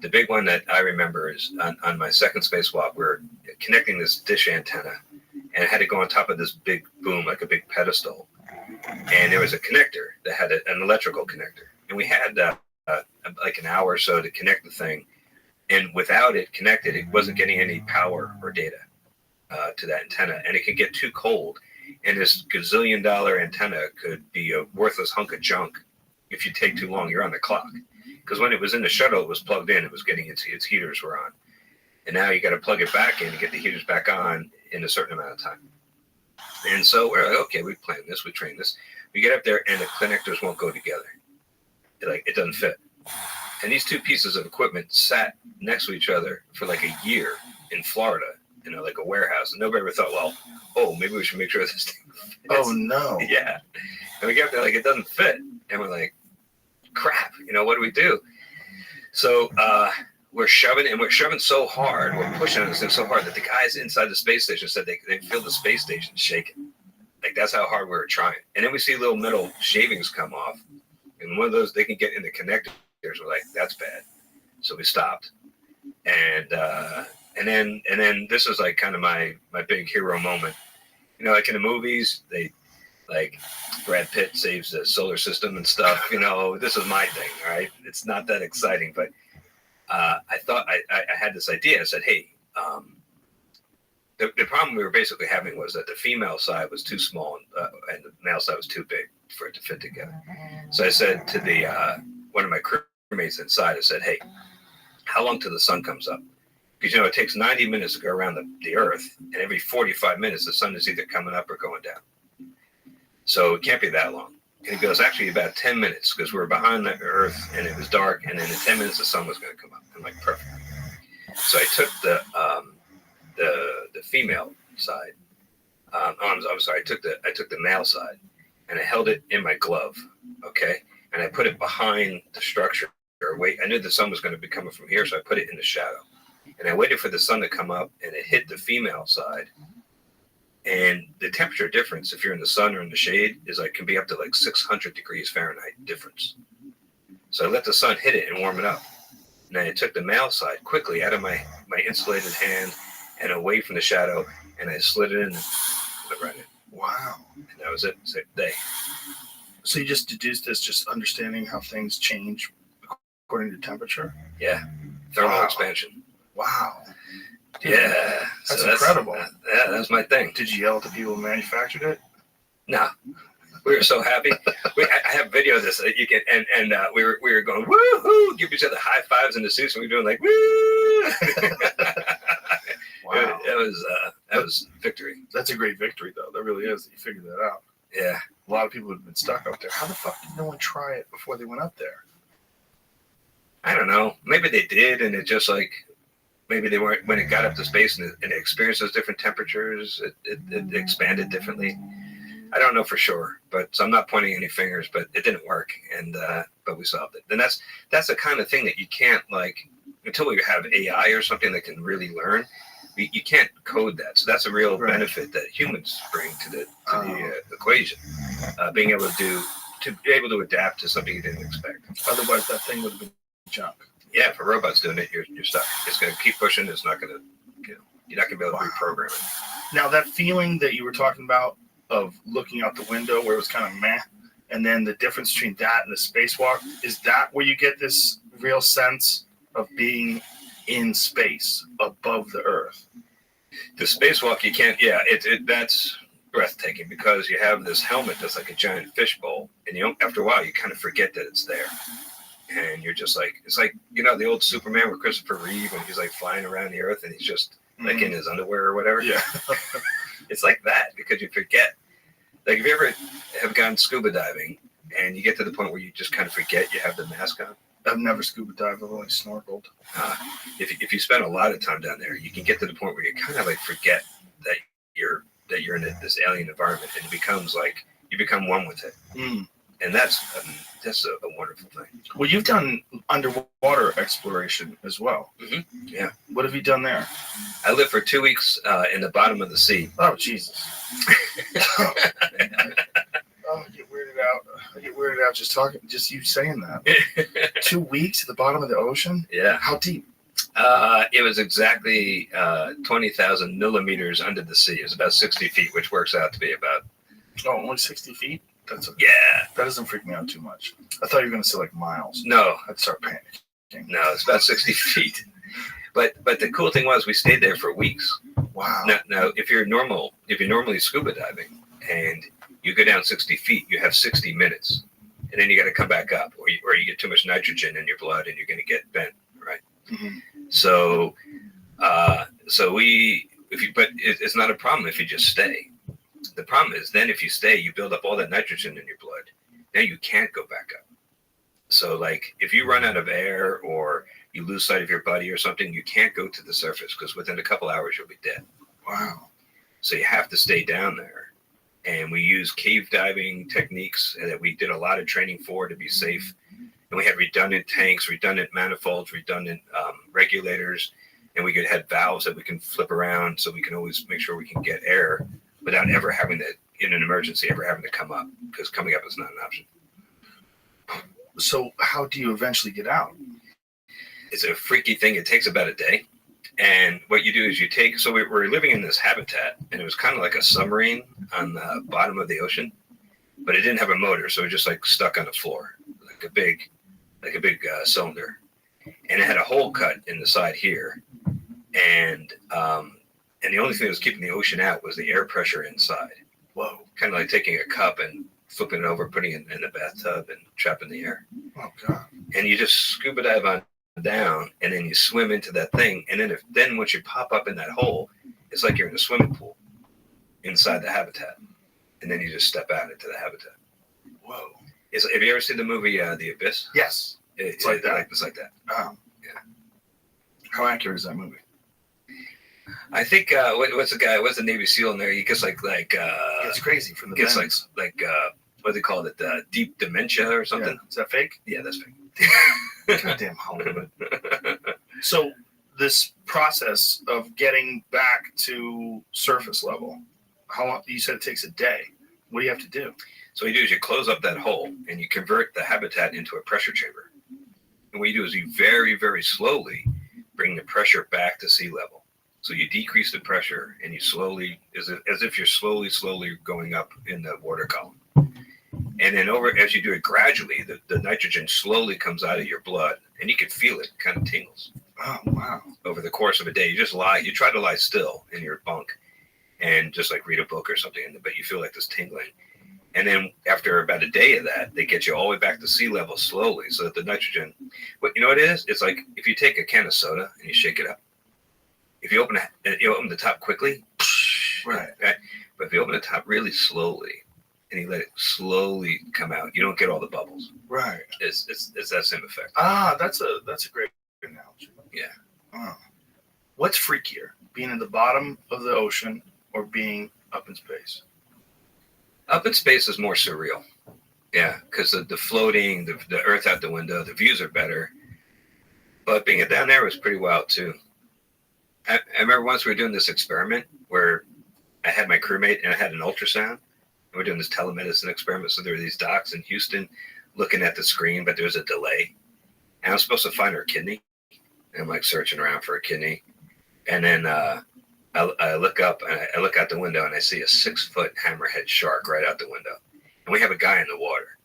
The big one that I remember is on my second spacewalk, we're connecting this dish antenna, and it had to go on top of this big boom, like a big pedestal. And there was a connector that had an electrical connector. And we had like an hour or so to connect the thing. And without it connected, it wasn't getting any power or data to that antenna. And it could get too cold. And this gazillion-dollar antenna could be a worthless hunk of junk. If you take too long, you're on the clock. Because when it was in the shuttle, it was plugged in. It was getting its heaters were on. And now you got to plug it back in to get the heaters back on in a certain amount of time. And so we're like, okay, we planned this, we trained this. We get up there, and the connectors won't go together. It doesn't fit. And these two pieces of equipment sat next to each other for like a year in Florida, like a warehouse. And nobody ever thought, maybe we should make sure this thing fits. Oh, no. Yeah. And we get up there, like, it doesn't fit. And we're like, crap, what do we do? So we're shoving so hard, we're pushing on this thing so hard that the guys inside the space station said they feel the space station shaking. Like, that's how hard we were trying. And then we see little metal shavings come off. And one of those, they can get in the connectors. We're like, that's bad. So we stopped. And then this was like kind of my big hero moment. Like in the movies, they like Brad Pitt saves the solar system and stuff. This is my thing, right? It's not that exciting, but I thought I had this idea. I said, hey, the problem we were basically having was that the female side was too small and the male side was too big for it to fit together. So I said to the one of my crewmates inside, I said, hey, how long till the sun comes up? Because, it takes 90 minutes to go around the Earth, and every 45 minutes, the sun is either coming up or going down. So it can't be that long. And he goes, actually, about 10 minutes, because we were behind the Earth, and it was dark, and then in 10 minutes, the sun was going to come up. I'm like, perfect. So I took the female side. I'm sorry. I took the male side, and I held it in my glove, okay? And I put it behind the structure. I knew the sun was going to be coming from here, so I put it in the shadow. And I waited for the sun to come up, and it hit the female side. And the temperature difference, if you're in the sun or in the shade, can be up to like 600 degrees Fahrenheit difference. So I let the sun hit it and warm it up. And I took the male side quickly out of my insulated hand and away from the shadow, and I slid it in and put it right in. Wow. And that was it. Same day. So you just deduced this, just understanding how things change according to temperature? Yeah. Thermal expansion. Wow. Yeah. That's incredible. That's my thing. Did you yell at the people who manufactured it? No. We were so happy. I have video of this. You can, and we were going, woo-hoo, give each other high fives in the suits, and we were doing like, woo. Wow. That was victory. That's a great victory, though. That really is. That you figured that out. Yeah. A lot of people have been stuck up there. How the fuck did no one try it before they went up there? I don't know. Maybe they did, and it just like maybe they weren't, when it got up to space and it experienced those different temperatures, it expanded differently. I don't know for sure, so I'm not pointing any fingers, but it didn't work, and but we solved it. And that's the kind of thing that you can't, like, until we have AI or something that can really learn, you can't code that. So that's a real benefit that humans bring to the equation, being able to be able to adapt to something you didn't expect. Otherwise, that thing would have been junk. Yeah, if a robot's doing it, you're stuck. It's going to keep pushing. It's not going to, you're not going to be able to reprogram it. Now, that feeling that you were talking about of looking out the window where it was kind of meh, and then the difference between that and the spacewalk, is that where you get this real sense of being in space above the Earth? The spacewalk, you can't, that's breathtaking because you have this helmet that's like a giant fishbowl, and after a while, you kind of forget that it's there. And you're just like, it's like, the old Superman with Christopher Reeve, and he's like flying around the Earth and he's just like in his underwear or whatever. Yeah. It's like that because you forget. Like, if you ever have gone scuba diving and you get to the point where you just kind of forget you have the mask on. I've never scuba dived, I've only snorkeled. If you spend a lot of time down there, you can get to the point where you kind of like forget that you're in this alien environment, and it becomes like you become one with it. And that's a wonderful thing. Well, you've done underwater exploration as well. Mm-hmm. Yeah. What have you done there? I lived for 2 weeks in the bottom of the sea. Oh, Jesus. I get weirded out just you saying that. 2 weeks at the bottom of the ocean? Yeah. How deep? It was exactly 20,000 millimeters under the sea. It was about 60 feet, which works out to be about... Oh, only 60 feet? Yeah. That doesn't freak me out too much. I thought you were going to say like miles. No. I'd start panicking. No, it's about 60 feet. But the cool thing was we stayed there for weeks. Wow. Now if you're normally scuba diving and you go down 60 feet, you have 60 minutes. And then you got to come back up, or you get too much nitrogen in your blood and you're going to get bent, right? Mm-hmm. So it's not a problem if you just stay. The problem is then if you stay, you build up all that nitrogen in your blood. Now you can't go back up. So like if you run out of air or you lose sight of your buddy or something, you can't go to the surface because within a couple hours you'll be dead. Wow. So you have to stay down there. And we use cave diving techniques that we did a lot of training for to be safe. And we had redundant tanks, redundant manifolds, redundant regulators, and we had valves that we can flip around so we can always make sure we can get air without ever having to, in an emergency, ever having to come up, because coming up is not an option. So how do you eventually get out? It's a freaky thing. It takes about a day. And what you do is so we were living in this habitat, and it was kind of like a submarine on the bottom of the ocean, but it didn't have a motor, so it was just like stuck on the floor, like a big cylinder. And it had a hole cut in the side here. And the only thing that was keeping the ocean out was the air pressure inside. Whoa. Kind of like taking a cup and flipping it over, putting it in the bathtub and trapping the air. Oh, God. And you just scuba dive on down, and then you swim into that thing. And then once you pop up in that hole, it's like you're in a swimming pool inside the habitat. And then you just step out into the habitat. Whoa. Have you ever seen the movie The Abyss? Yes. It's like that. It's like that. Oh. Yeah. How accurate is that movie? I think what's the Navy SEAL in there? He gets like it's crazy from the gets bends. like what do they call it? Deep dementia or something. Yeah. Is that fake? Yeah, that's fake. Goddamn Hollywood. So this process of getting back to surface level, how long? You said it takes a day. What do you have to do? So what you do is you close up that hole and you convert the habitat into a pressure chamber. And what you do is you very, very slowly bring the pressure back to sea level. So you decrease the pressure and you slowly, as if you're slowly going up in the water column. And then as you do it gradually, the nitrogen slowly comes out of your blood, and you can feel it, kind of tingles. Oh, wow. Over the course of a day, you try to lie still in your bunk and just like read a book or something, but you feel like this tingling. And then after about a day of that, they get you all the way back to sea level slowly so that the nitrogen, you know what it is? It's like if you take a can of soda and you shake it up. If you open the top quickly, right? But if you open the top really slowly and you let it slowly come out, you don't get all the bubbles. Right. It's that same effect. Ah, that's a great analogy. Yeah. Oh. What's freakier, being at the bottom of the ocean or being up in space? Up in space is more surreal. Yeah, because the floating, the earth out the window, the views are better. But being down there was pretty wild too. I remember once we were doing this experiment where I had my crewmate and I had an ultrasound. And we're doing this telemedicine experiment. So there were these docs in Houston looking at the screen, but there was a delay. And I was supposed to find her kidney. And I'm like searching around for a kidney. And then I look up and I look out the window and I see a 6-foot hammerhead shark right out the window. And we have a guy in the water.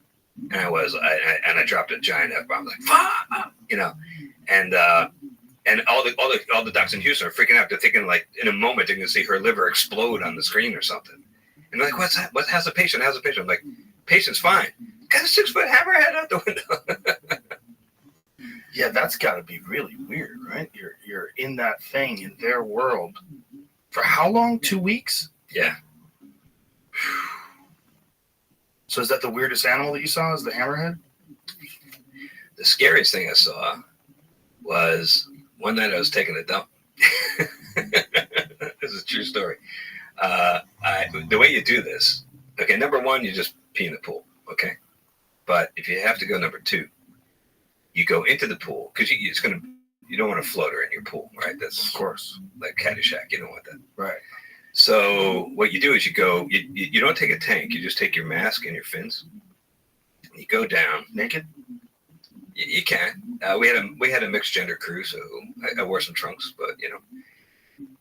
And I dropped a giant F-bomb. Like, fuck! You know, and all the docs in Houston are freaking out. They're thinking like in a moment they're gonna see her liver explode on the screen or something. And they're like, what's that? How's the patient? How's the patient? I'm like, patient's fine. Got a 6-foot hammerhead out the window. Yeah, that's got to be really weird, right? You're in that thing in their world for how long? 2 weeks? Yeah. So is that the weirdest animal that you saw? Is the hammerhead? The scariest thing I saw was one night I was taking a dump. This is a true story. The way you do this, okay, number one, you just pee in the pool, okay? But if you have to go number two, you go into the pool because you don't want a floater in your pool, right? That's of course like Caddyshack. You don't want that, right? So what you do is you go. You don't take a tank. You just take your mask and your fins. You go down naked. You can. We had a mixed gender crew, so I wore some trunks, but you know.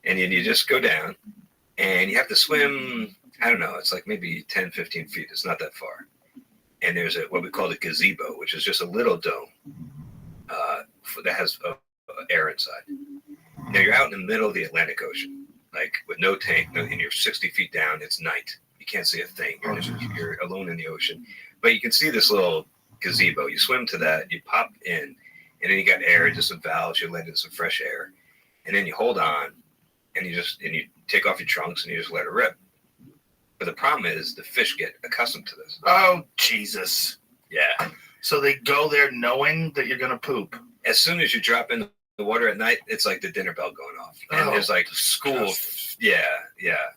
And you just go down, and you have to swim. I don't know. It's like maybe 10, 15 feet. It's not that far. And there's what we call a gazebo, which is just a little dome that has air inside. Now you're out in the middle of the Atlantic Ocean, like with no tank, and you're 60 feet down. It's night. You can't see a thing. You're alone in the ocean. But you can see this little gazebo. You swim to that. You pop in, and then you got air, just some valves. You let in some fresh air, and then you hold on, and you take off your trunks, and you just let it rip. But the problem is the fish get accustomed to this. Oh, Jesus. Yeah. So they go there knowing that you're going to poop. As soon as you drop in the water at night, it's like the dinner bell going off. And there's like school. Yeah.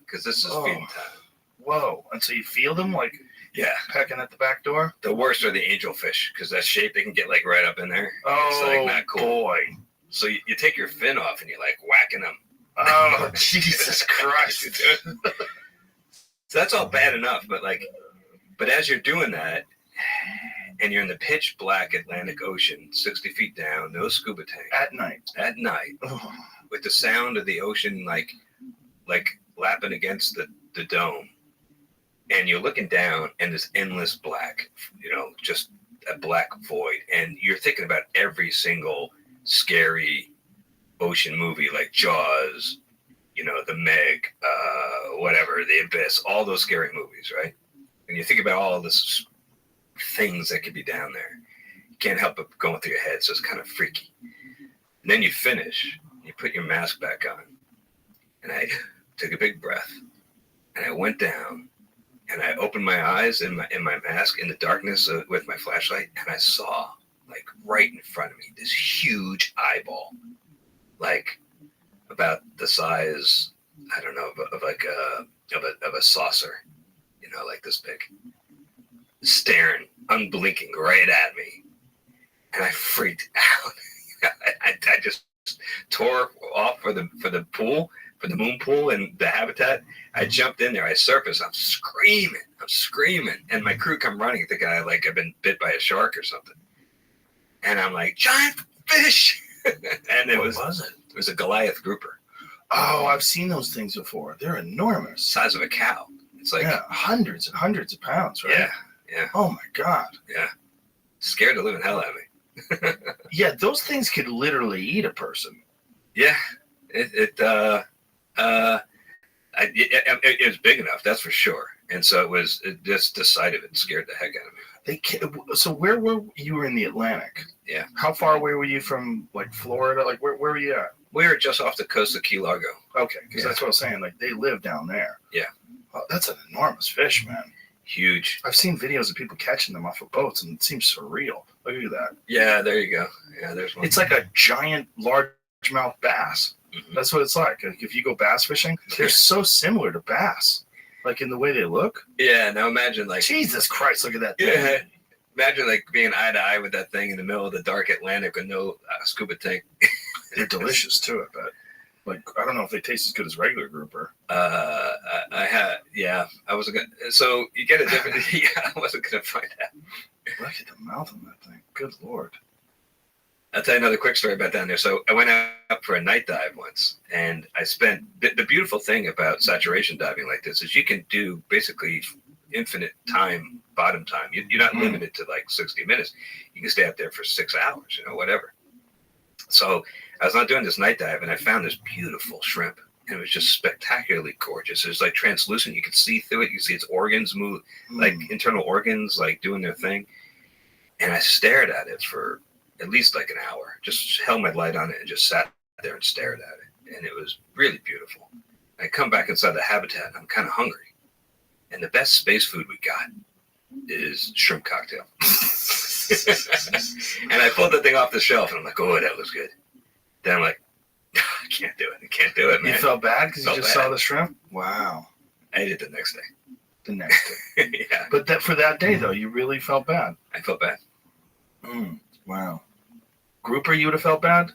Because this is feeding time. Whoa. And so you feel them like pecking at the back door? The worst are the angelfish because that shape, they can get like right up in there. Oh, it's like not cool. Boy. So you take your fin off and you're like whacking them. Oh, Jesus Christ. So that's all bad enough, but as you're doing that, and you're in the pitch black Atlantic Ocean, 60 feet down, no scuba tank. At night, with the sound of the ocean like lapping against the dome, and you're looking down, and this endless black, just a black void, and you're thinking about every single scary ocean movie like Jaws, The Meg, whatever, The Abyss, all those scary movies, right? And you think about all this things that could be down there. You can't help but going through your head, so it's kind of freaky. And then you finish, you put your mask back on, and I took a big breath, and I went down, and I opened my eyes in my mask in the darkness with my flashlight, and I saw, like right in front of me, this huge eyeball, like about the size, I don't know, of a saucer, like this big, staring, unblinking right at me, and I freaked out. I just tore off for the pool, for the moon pool and the habitat. I jumped in there. I surfaced. I'm screaming, and my crew come running, thinking I've been bit by a shark or something. And I'm like, giant fish, and it was a Goliath grouper. Oh, I've seen those things before. They're enormous. Size of a cow. It's like hundreds and hundreds of pounds, right? Yeah. Oh my God. Yeah. Scared the living hell out of me. Yeah, those things could literally eat a person. Yeah. It was big enough, that's for sure. And so just the sight of it scared the heck out of me. So where were you? Were in the Atlantic? Yeah. How far away were you from Florida? Where were you at? We were just off the coast of Key Largo. Okay, because that's what I was saying. They live down there. Yeah. Oh, that's an enormous fish, man. Huge. I've seen videos of people catching them off of boats, and it seems surreal. Look at that. Yeah, there you go. Yeah, there's one. It's like a giant largemouth bass. That's what it's like. Like if you go bass fishing, they're so similar to bass, like in the way they look. Yeah. Now imagine like Jesus Christ, look at that thing. Yeah. Imagine like being eye to eye with that thing in the middle of the dark Atlantic with no scuba tank. They're delicious too, I bet. Like I don't know if they taste as good as regular grouper. I wasn't gonna. So you get a different. Yeah, I wasn't gonna find out. Look at the mouth on that thing. Good Lord. I'll tell you another quick story about down there. So I went out for a night dive once, and I spent the beautiful thing about saturation diving like this is you can do basically infinite time, bottom time. You're not limited to like 60 minutes. You can stay out there for 6 hours, whatever. So I was not doing this night dive, and I found this beautiful shrimp, and it was just spectacularly gorgeous. It was like translucent. You could see through it. You see its organs move, like internal organs, like doing their thing. And I stared at it for at least like an hour. Just held my light on it and just sat there and stared at it. And it was really beautiful. I come back inside the habitat, and I'm kind of hungry. And the best space food we got is shrimp cocktail. And I pulled the thing off the shelf, and I'm like, oh, that looks good. Then I'm like, I can't do it. I can't do it, man. You felt bad because you just saw the shrimp? Wow. I ate it the next day. The next day. Yeah. But for that day, though, you really felt bad. I felt bad. Wow. Grouper, you would have felt bad?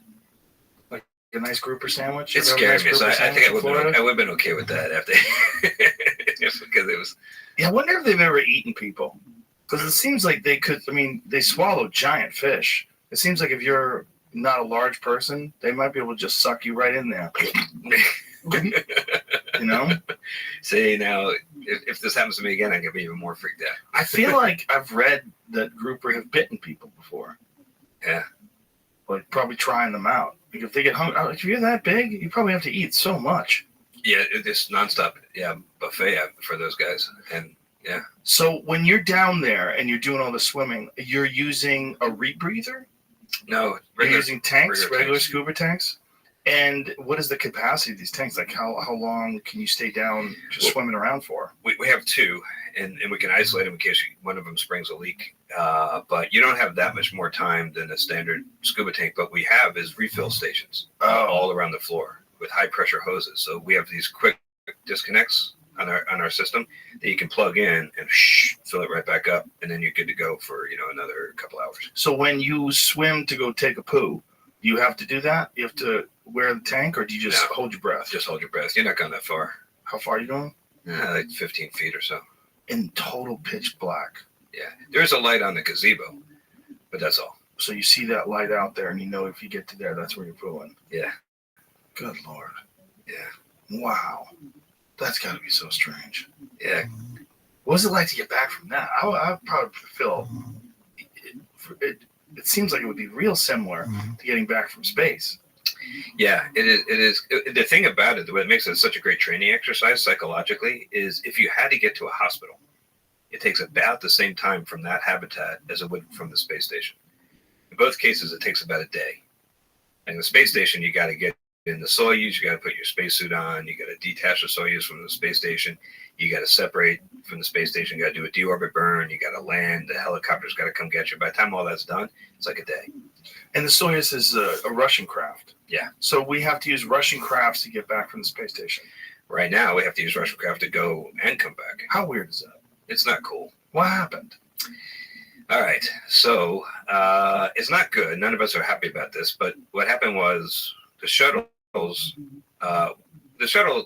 Like a nice grouper sandwich? It scared me. So I think I would have been okay with that after. Because it was. Yeah, I wonder if they've ever eaten people. Because it seems like they could, they swallow giant fish. It seems like if you're not a large person, they might be able to just suck you right in there. See, now, if this happens to me again, I could be even more freaked out. I feel like I've read that grouper have bitten people before. Yeah. Like, probably trying them out. Like, if they get hungry, if you're that big, you probably have to eat so much. Yeah, it's nonstop, buffet for those guys. And, yeah. So when you're down there and you're doing all the swimming, you're using a rebreather? No. You're using tanks, regular scuba tanks? And what is the capacity of these tanks? Like, how long can you stay down just swimming around for? We have two, and we can isolate them in case one of them springs a leak. But you don't have that much more time than a standard scuba tank. But we have is refill stations all around the floor with high-pressure hoses. So we have these quick disconnects on our system that you can plug in and fill it right back up, and then you're good to go for another couple hours. So when you swim to go take a poo, you have to do that? You have to wear the tank, or do you just hold your breath? Just hold your breath. You're not going that far. How far are you going? Like 15 feet or so. In total pitch black. Yeah. There's a light on the gazebo, but that's all. So you see that light out there, and you know if you get to there, that's where you're pooing. Yeah. Good Lord. Yeah. Wow. That's got to be so strange. Yeah. What was it like to get back from that? I probably feel it seems like it would be real similar to getting back from space. Yeah, it is. The thing about it, what makes it such a great training exercise psychologically is if you had to get to a hospital, it takes about the same time from that habitat as it would from the space station. In both cases, it takes about a day. And the space station, you got to get in the Soyuz, you got to put your spacesuit on, you got to detach the Soyuz from the space station, you got to separate from the space station, you got to do a deorbit burn, you got to land, the helicopter's got to come get you. By the time all that's done, it's like a day. And the Soyuz is a Russian craft. Yeah. So we have to use Russian crafts to get back from the space station. Right now, we have to use Russian craft to go and come back. How weird is that? It's not cool. What happened? All right. So it's not good. None of us are happy about this. But what happened was the shuttle,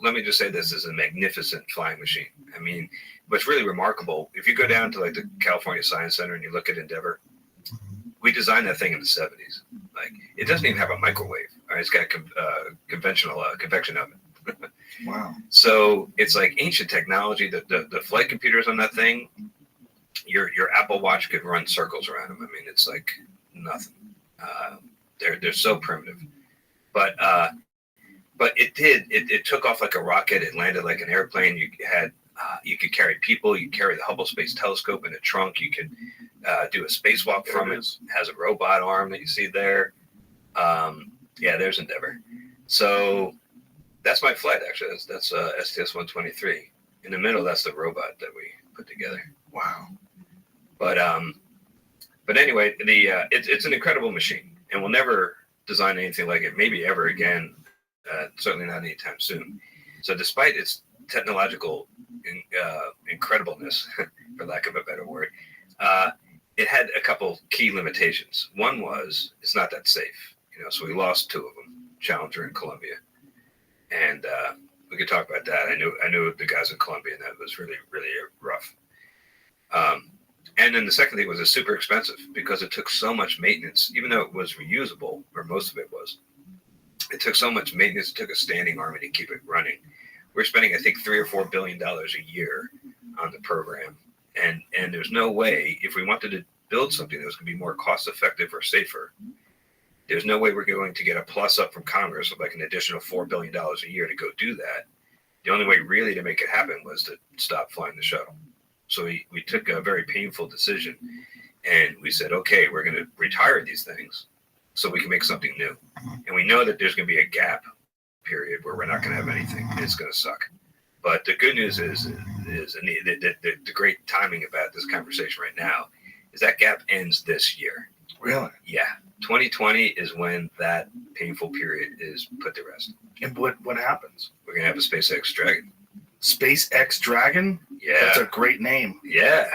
let me just say this, is a magnificent flying machine. I mean, what's really remarkable, if you go down to like the California Science Center and you look at Endeavour, we designed that thing in the 70s. Like, it doesn't even have a microwave. All right, it's got a conventional convection oven. Wow. So it's like ancient technology. The flight computers on that thing, your Apple Watch could run circles around them. I mean, it's like nothing. They're so primitive. But it took off like a rocket. It landed like an airplane. You could carry people. You could carry the Hubble Space Telescope in a trunk. You could do a spacewalk from it. It has a robot arm that you see there. There's Endeavour. So that's my flight, actually. That's STS-123. In the middle, that's the robot that we put together. Wow. But anyway, it's an incredible machine, and we'll never design anything like it, maybe ever again, certainly not anytime soon. So despite its technological incredibleness, for lack of a better word, it had a couple key limitations. One was it's not that safe. So we lost 2 of them, Challenger and Columbia, and we could talk about that. I knew the guys in Columbia, and that was really, really rough. And then the second thing was it's super expensive because it took so much maintenance, even though it was reusable, or most of it was. It took so much maintenance. It took a standing army to keep it running. We're spending, I think, $3 or $4 billion a year on the program, and there's no way, if we wanted to build something that was going to be more cost effective or safer, there's no way we're going to get a plus up from Congress of like an additional $4 billion a year to go do that. The only way really to make it happen was to stop flying the shuttle. So we took a very painful decision, and we said, okay, we're going to retire these things so we can make something new. And we know that there's going to be a gap period where we're not going to have anything. It's going to suck. But the good news is the great timing about this conversation right now is that gap ends this year. Really? Yeah. 2020 is when that painful period is put to rest. And what happens? We're going to have a SpaceX Dragon. SpaceX Dragon? Yeah. That's a great name. Yeah.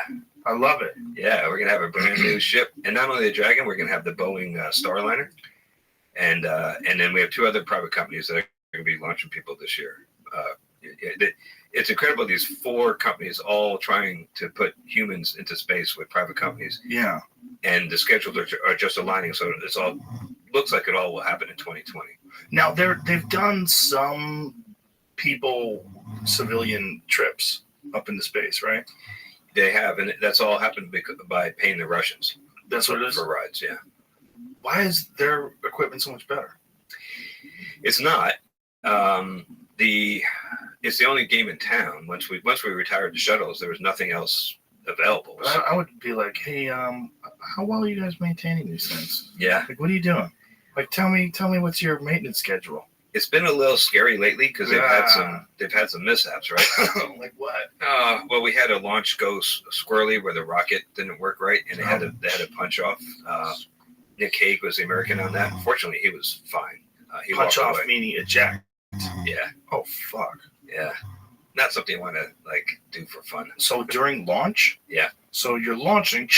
I love it. Yeah, we're going to have a brand new ship. And not only the Dragon, we're going to have the Boeing Starliner. And then we have 2 other private companies that are going to be launching people this year. It's incredible, these 4 companies all trying to put humans into space with private companies. Yeah. And the schedules are just aligning, so it's all looks like it all will happen in 2020. Now, they've done some civilian trips up into space, right? They have, and that's all happened by paying the Russians. That's what it is? For rides, yeah. Why is their equipment so much better? It's not. It's the only game in town. Once we retired the shuttles, there was nothing else available. So. I would be like, hey, how well are you guys maintaining these things? Yeah. Like, what are you doing? Like, tell me what's your maintenance schedule? It's been a little scary lately because they've had some mishaps, right? Like what? Well, we had a launch go squirrely where the rocket didn't work right, and they had to punch off. Nick Hague was the American on that. Fortunately, he was fine. He punch walked off away. Meaning eject. Yeah. Oh fuck. Yeah. Not something you want to do for fun. So during launch? Yeah. So you're launching,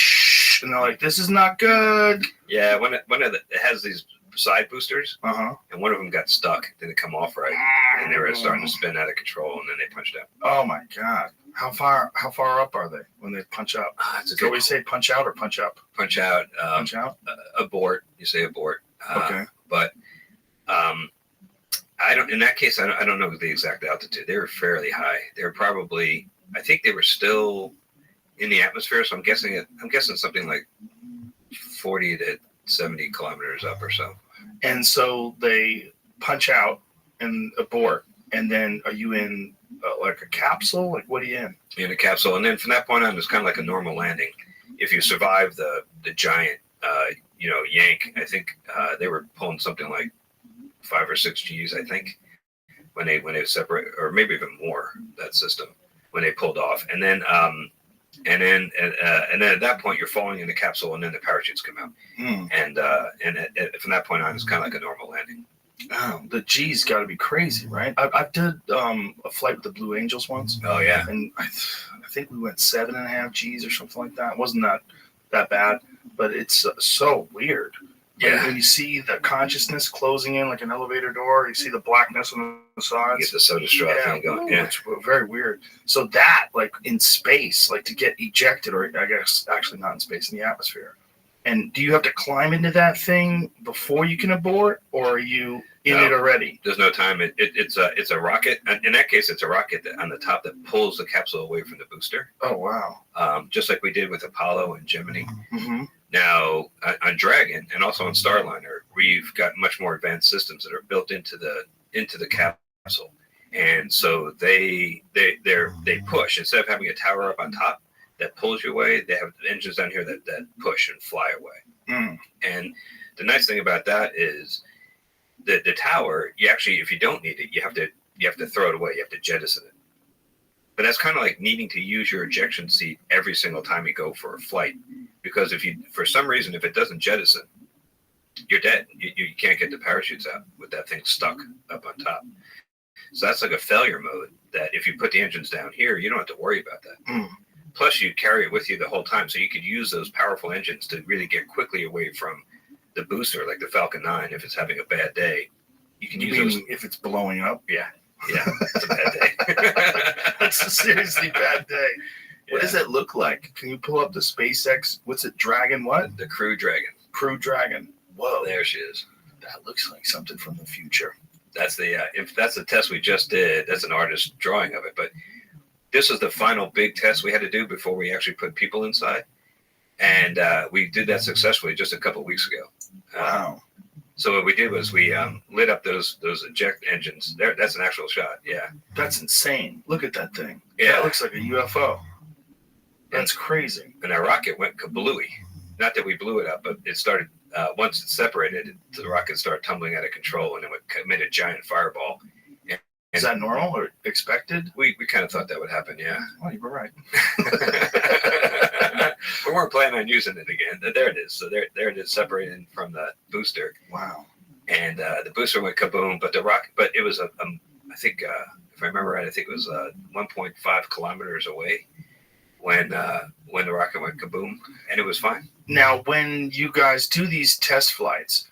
and they're like, "This is not good." Yeah. It has these side boosters, and one of them got stuck. Didn't come off right, and they were starting to spin out of control, and then they punched out. Oh my god! How far up are they when they punch out? Do we say punch out or punch up? Punch out. Punch out. Abort. You say abort. Okay. But I don't. In that case, I don't know the exact altitude. They were fairly high. They were probably. I think they were still in the atmosphere. So I'm guessing something like 40 to 70 kilometers up or so. And so they punch out and abort. And then are you in like a capsule? Like what are you in? You're in a capsule, and then from that point on, it's kind of like a normal landing. If you survive the giant, yank, I think they were pulling something like 5 or 6 Gs, I think, when they separate, or maybe even more, that system when they pulled off, and then at that point you're falling in the capsule, and then the parachutes come out, and from that point on, it's kind of like a normal landing. Oh, the G's got to be crazy, right? I did a flight with the Blue Angels once. Oh yeah, and I think we went 7.5 G's or something like that. It wasn't that bad, but it's so weird. Yeah. When you see the consciousness closing in like an elevator door, you see the blackness on the sides. You get the soda straw thing going. Yeah, it's very weird. So that, like in space, like to get ejected, or I guess actually not in space, in the atmosphere. And do you have to climb into that thing before you can abort, or are you in it already? There's no time. It's a rocket. In that case, it's a rocket on the top that pulls the capsule away from the booster. Oh wow! Just like we did with Apollo and Gemini. Mm-hmm. Now on Dragon and also on Starliner, we've got much more advanced systems that are built into the capsule, and so they push instead of having a tower up on top that pulls you away. They have engines down here that push and fly away. And the nice thing about that is the tower. You actually, if you don't need it, you have to throw it away. You have to jettison it. But that's kind of like needing to use your ejection seat every single time you go for a flight, because if you, for some reason, if it doesn't jettison, you're dead. You can't get the parachutes out with that thing stuck up on top. So that's like a failure mode that if you put the engines down here, you don't have to worry about that. Plus, you carry it with you the whole time, so you could use those powerful engines to really get quickly away from the booster, like the Falcon 9. If it's having a bad day, you can use those. If it's blowing up? Yeah, it's a bad day. That's a seriously bad day. What does that look like? Can you pull up the SpaceX? What's it? Dragon what? The Crew Dragon. Crew Dragon. Whoa. There she is. That looks like something from the future. That's the if that's the test we just did. That's an artist's drawing of it. But this is the final big test we had to do before we actually put people inside, and we did that successfully just a couple of weeks ago. Wow. So what we did was we lit up those eject engines. There, that's an actual shot. Yeah. That's insane. Look at that thing. Yeah. That looks like a UFO. That's crazy. And our rocket went kablooey. Not that we blew it up, but it started. Once it separated, the rocket started tumbling out of control, and it made a giant fireball. And is that normal or expected? We kind of thought that would happen, yeah. Oh, you were right. We weren't planning on using it again. There it is. So there it is, separated from the booster. Wow. And the booster went kaboom, but the rocket, but it was I think if I remember right, I think it was 1.5 kilometers away when the rocket went kaboom, and it was fine. Now, when you guys do these test flights,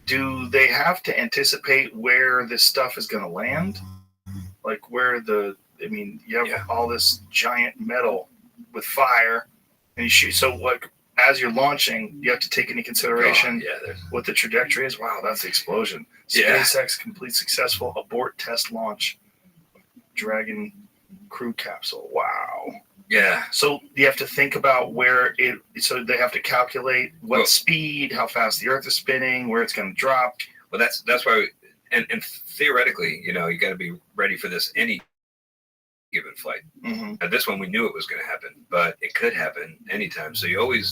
do they have to anticipate where this stuff is going to land? Like where you have all this giant metal with fire, and you shoot. So, like, as you're launching, you have to take into consideration what the trajectory is. Wow, that's the explosion. Yeah. SpaceX complete successful abort test launch Dragon crew capsule. Wow. Yeah. So you have to think about so they have to calculate what speed, how fast the Earth is spinning, where it's going to drop. Well, that's why, and theoretically, you got to be ready for this any given flight. Mm-hmm. Now, this one we knew it was going to happen, but it could happen anytime. So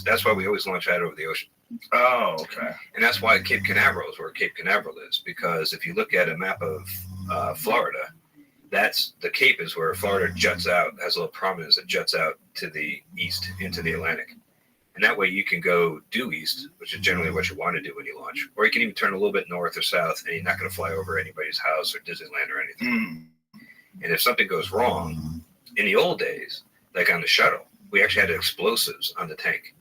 that's why we always launch out over the ocean. Oh, okay. And that's why Cape Canaveral is where Cape Canaveral is, because if you look at a map of Florida, that's the Cape is where Florida juts out, has a little prominence that juts out to the east into the Atlantic. And that way you can go due east, which is generally what you want to do when you launch. Or you can even turn a little bit north or south, and you're not going to fly over anybody's house or Disneyland or anything. And if something goes wrong, in the old days, like on the shuttle, we actually had explosives on the tank.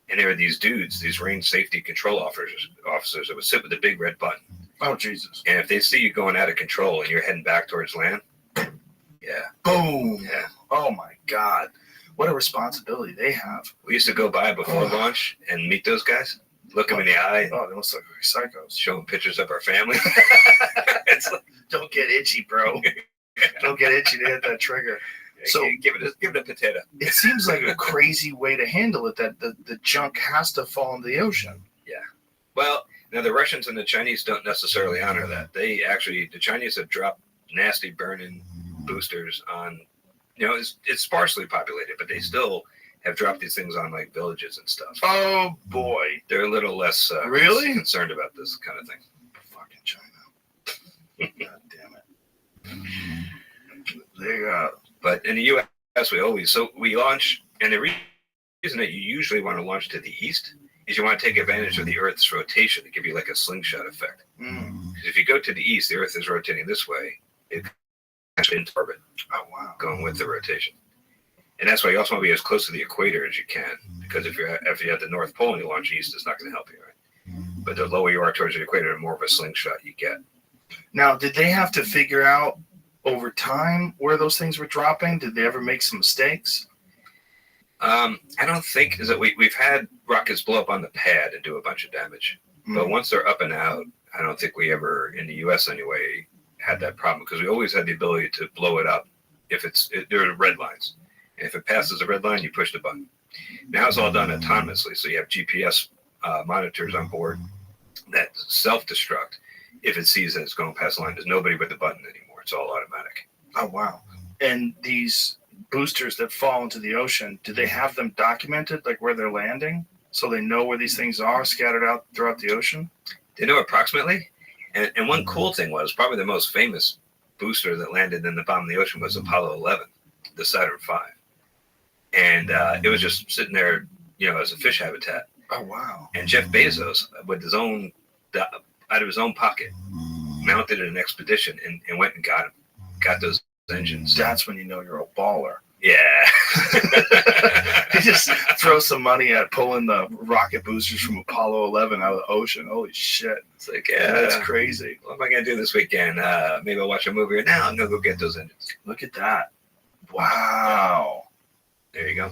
And there were these dudes, these range safety control officers that would sit with a big red button. Oh, Jesus. And if they see you going out of control and you're heading back towards land, boom. Yeah. Oh, my God. What a responsibility they have. We used to go by before launch and meet those guys, look them in the eye. Oh, they must look like psychos. Show them pictures of our family. It's like, don't get itchy, bro. Don't get itchy to hit that trigger. So give it a potato. It seems like a crazy way to handle it, that the junk has to fall into the ocean. Yeah. Well, now the Russians and the Chinese don't necessarily honor that. The Chinese have dropped nasty burning boosters on, it's sparsely populated, but they still have dropped these things on like villages and stuff. Oh boy. They're a little less really concerned about this kind of thing. Fucking China. God damn it. They But in the U.S. we launch, and the reason that you usually want to launch to the east is you want to take advantage of the Earth's rotation to give you like a slingshot effect. Because if you go to the east, the Earth is rotating this way. It actually into orbit. Oh, wow. Going with the rotation. And that's why you also want to be as close to the equator as you can. Because if you're at the North Pole and you launch east, it's not going to help you, right? But the lower you are towards the equator, the more of a slingshot you get. Now, did they have to figure out over time where those things were dropping? Did they ever make some mistakes? I don't think is that we've had rockets blow up on the pad and do a bunch of damage. But once they're up and out, I don't think we ever, in the U.S. anyway, had that problem, because we always had the ability to blow it up if there are red lines. And if it passes a red line, you push the button. Now it's all done autonomously, so you have GPS monitors on board that self-destruct if it sees that it's going past the line. There's nobody with the button anymore. It's all automatic. Oh, wow. And these boosters that fall into the ocean, do they have them documented, like where they're landing, so they know where these things are scattered out throughout the ocean? They know approximately. And one cool thing was, probably the most famous booster that landed in the bottom of the ocean was Apollo 11, the Saturn V. And it was just sitting there, as a fish habitat. Oh, wow. And Jeff Bezos, with his own out of his own pocket, mounted an expedition, and went and got those engines. That's when you know you're a baller. Yeah. He just throws some money at pulling the rocket boosters from Apollo 11 out of the ocean. Holy shit. It's like, yeah. That's crazy. What am I going to do this weekend? Maybe I'll watch a movie, or now I'm going to go get those engines. Look at that. Wow. There you go.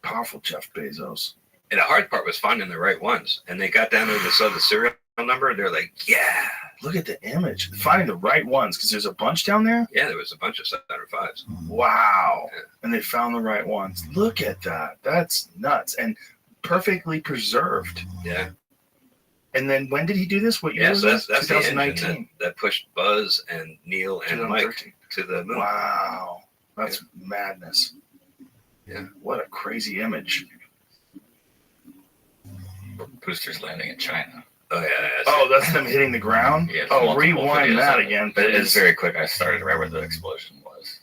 Powerful Jeff Bezos. And the hard part was finding the right ones. And they got down there and saw the serial number, and they're like, yeah. Look at the image. Finding the right ones, because there's a bunch down there? Yeah, there was a bunch of 705s. Wow. Yeah. And they found the right ones. Look at that. That's nuts. And perfectly preserved. Yeah. And then when did he do this? What year was that's this? the 2019. engine that pushed Buzz and Neil and Mike to the moon. Wow. That's madness. Yeah. What a crazy image. Boosters landing in China. Oh, yeah. That's them hitting the ground? Yeah, oh, rewind that again. But it's very quick. I started right where the explosion was.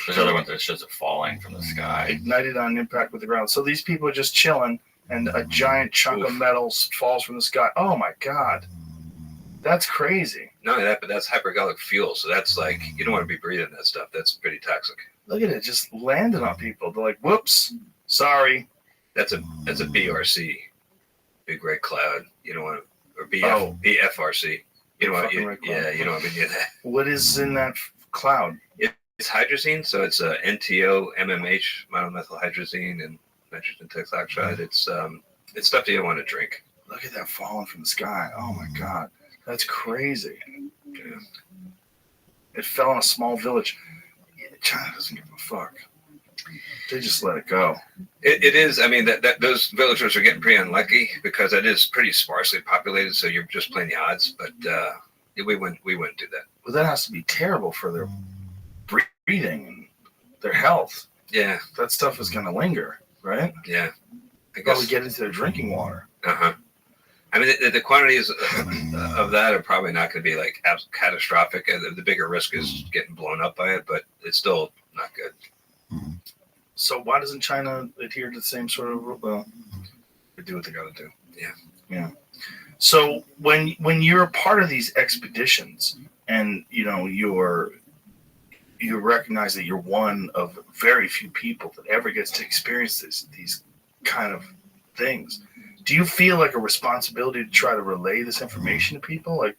There's other ones that shows it falling from the sky. Ignited on impact with the ground. So these people are just chilling, and a giant chunk of metal falls from the sky. Oh, my God. That's crazy. Not only that, but that's hypergolic fuel. So that's like, you don't want to be breathing that stuff. That's pretty toxic. Look at it. Just landed on people. They're like, whoops. Sorry. That's a BRC. Big red cloud. You don't want to, or BFRC. You know what? You don't want to be near that. What is in that cloud? It's hydrazine, so it's NTO, MMH, monomethylhydrazine, and nitrogen tetroxide. It's stuff that you don't want to drink. Look at that falling from the sky. Oh my God, that's crazy. Yeah. It fell in a small village. China doesn't give a fuck. They just let it go. It is. I mean, that those villagers are getting pretty unlucky because it is pretty sparsely populated. So you're just playing the odds. But we wouldn't do that. Well, that has to be terrible for their breathing and their health. Yeah, that stuff is going to linger, right? Yeah, I guess. Probably get into their drinking water. I mean, the quantities of that are probably not going to be like catastrophic. The bigger risk is getting blown up by it, but it's still not good. So why doesn't China adhere to the same sort of rule? Well, they do what they got to do. Yeah. So when you're a part of these expeditions, and you recognize that you're one of very few people that ever gets to experience these kind of things, do you feel like a responsibility to try to relay this information to people? Like,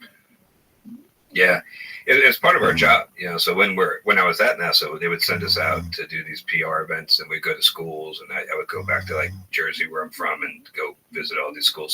yeah, it's part of our job, So when I was at NASA, they would send us out to do these PR events, and we'd go to schools, and I would go back to like Jersey, where I'm from, and go visit all these schools.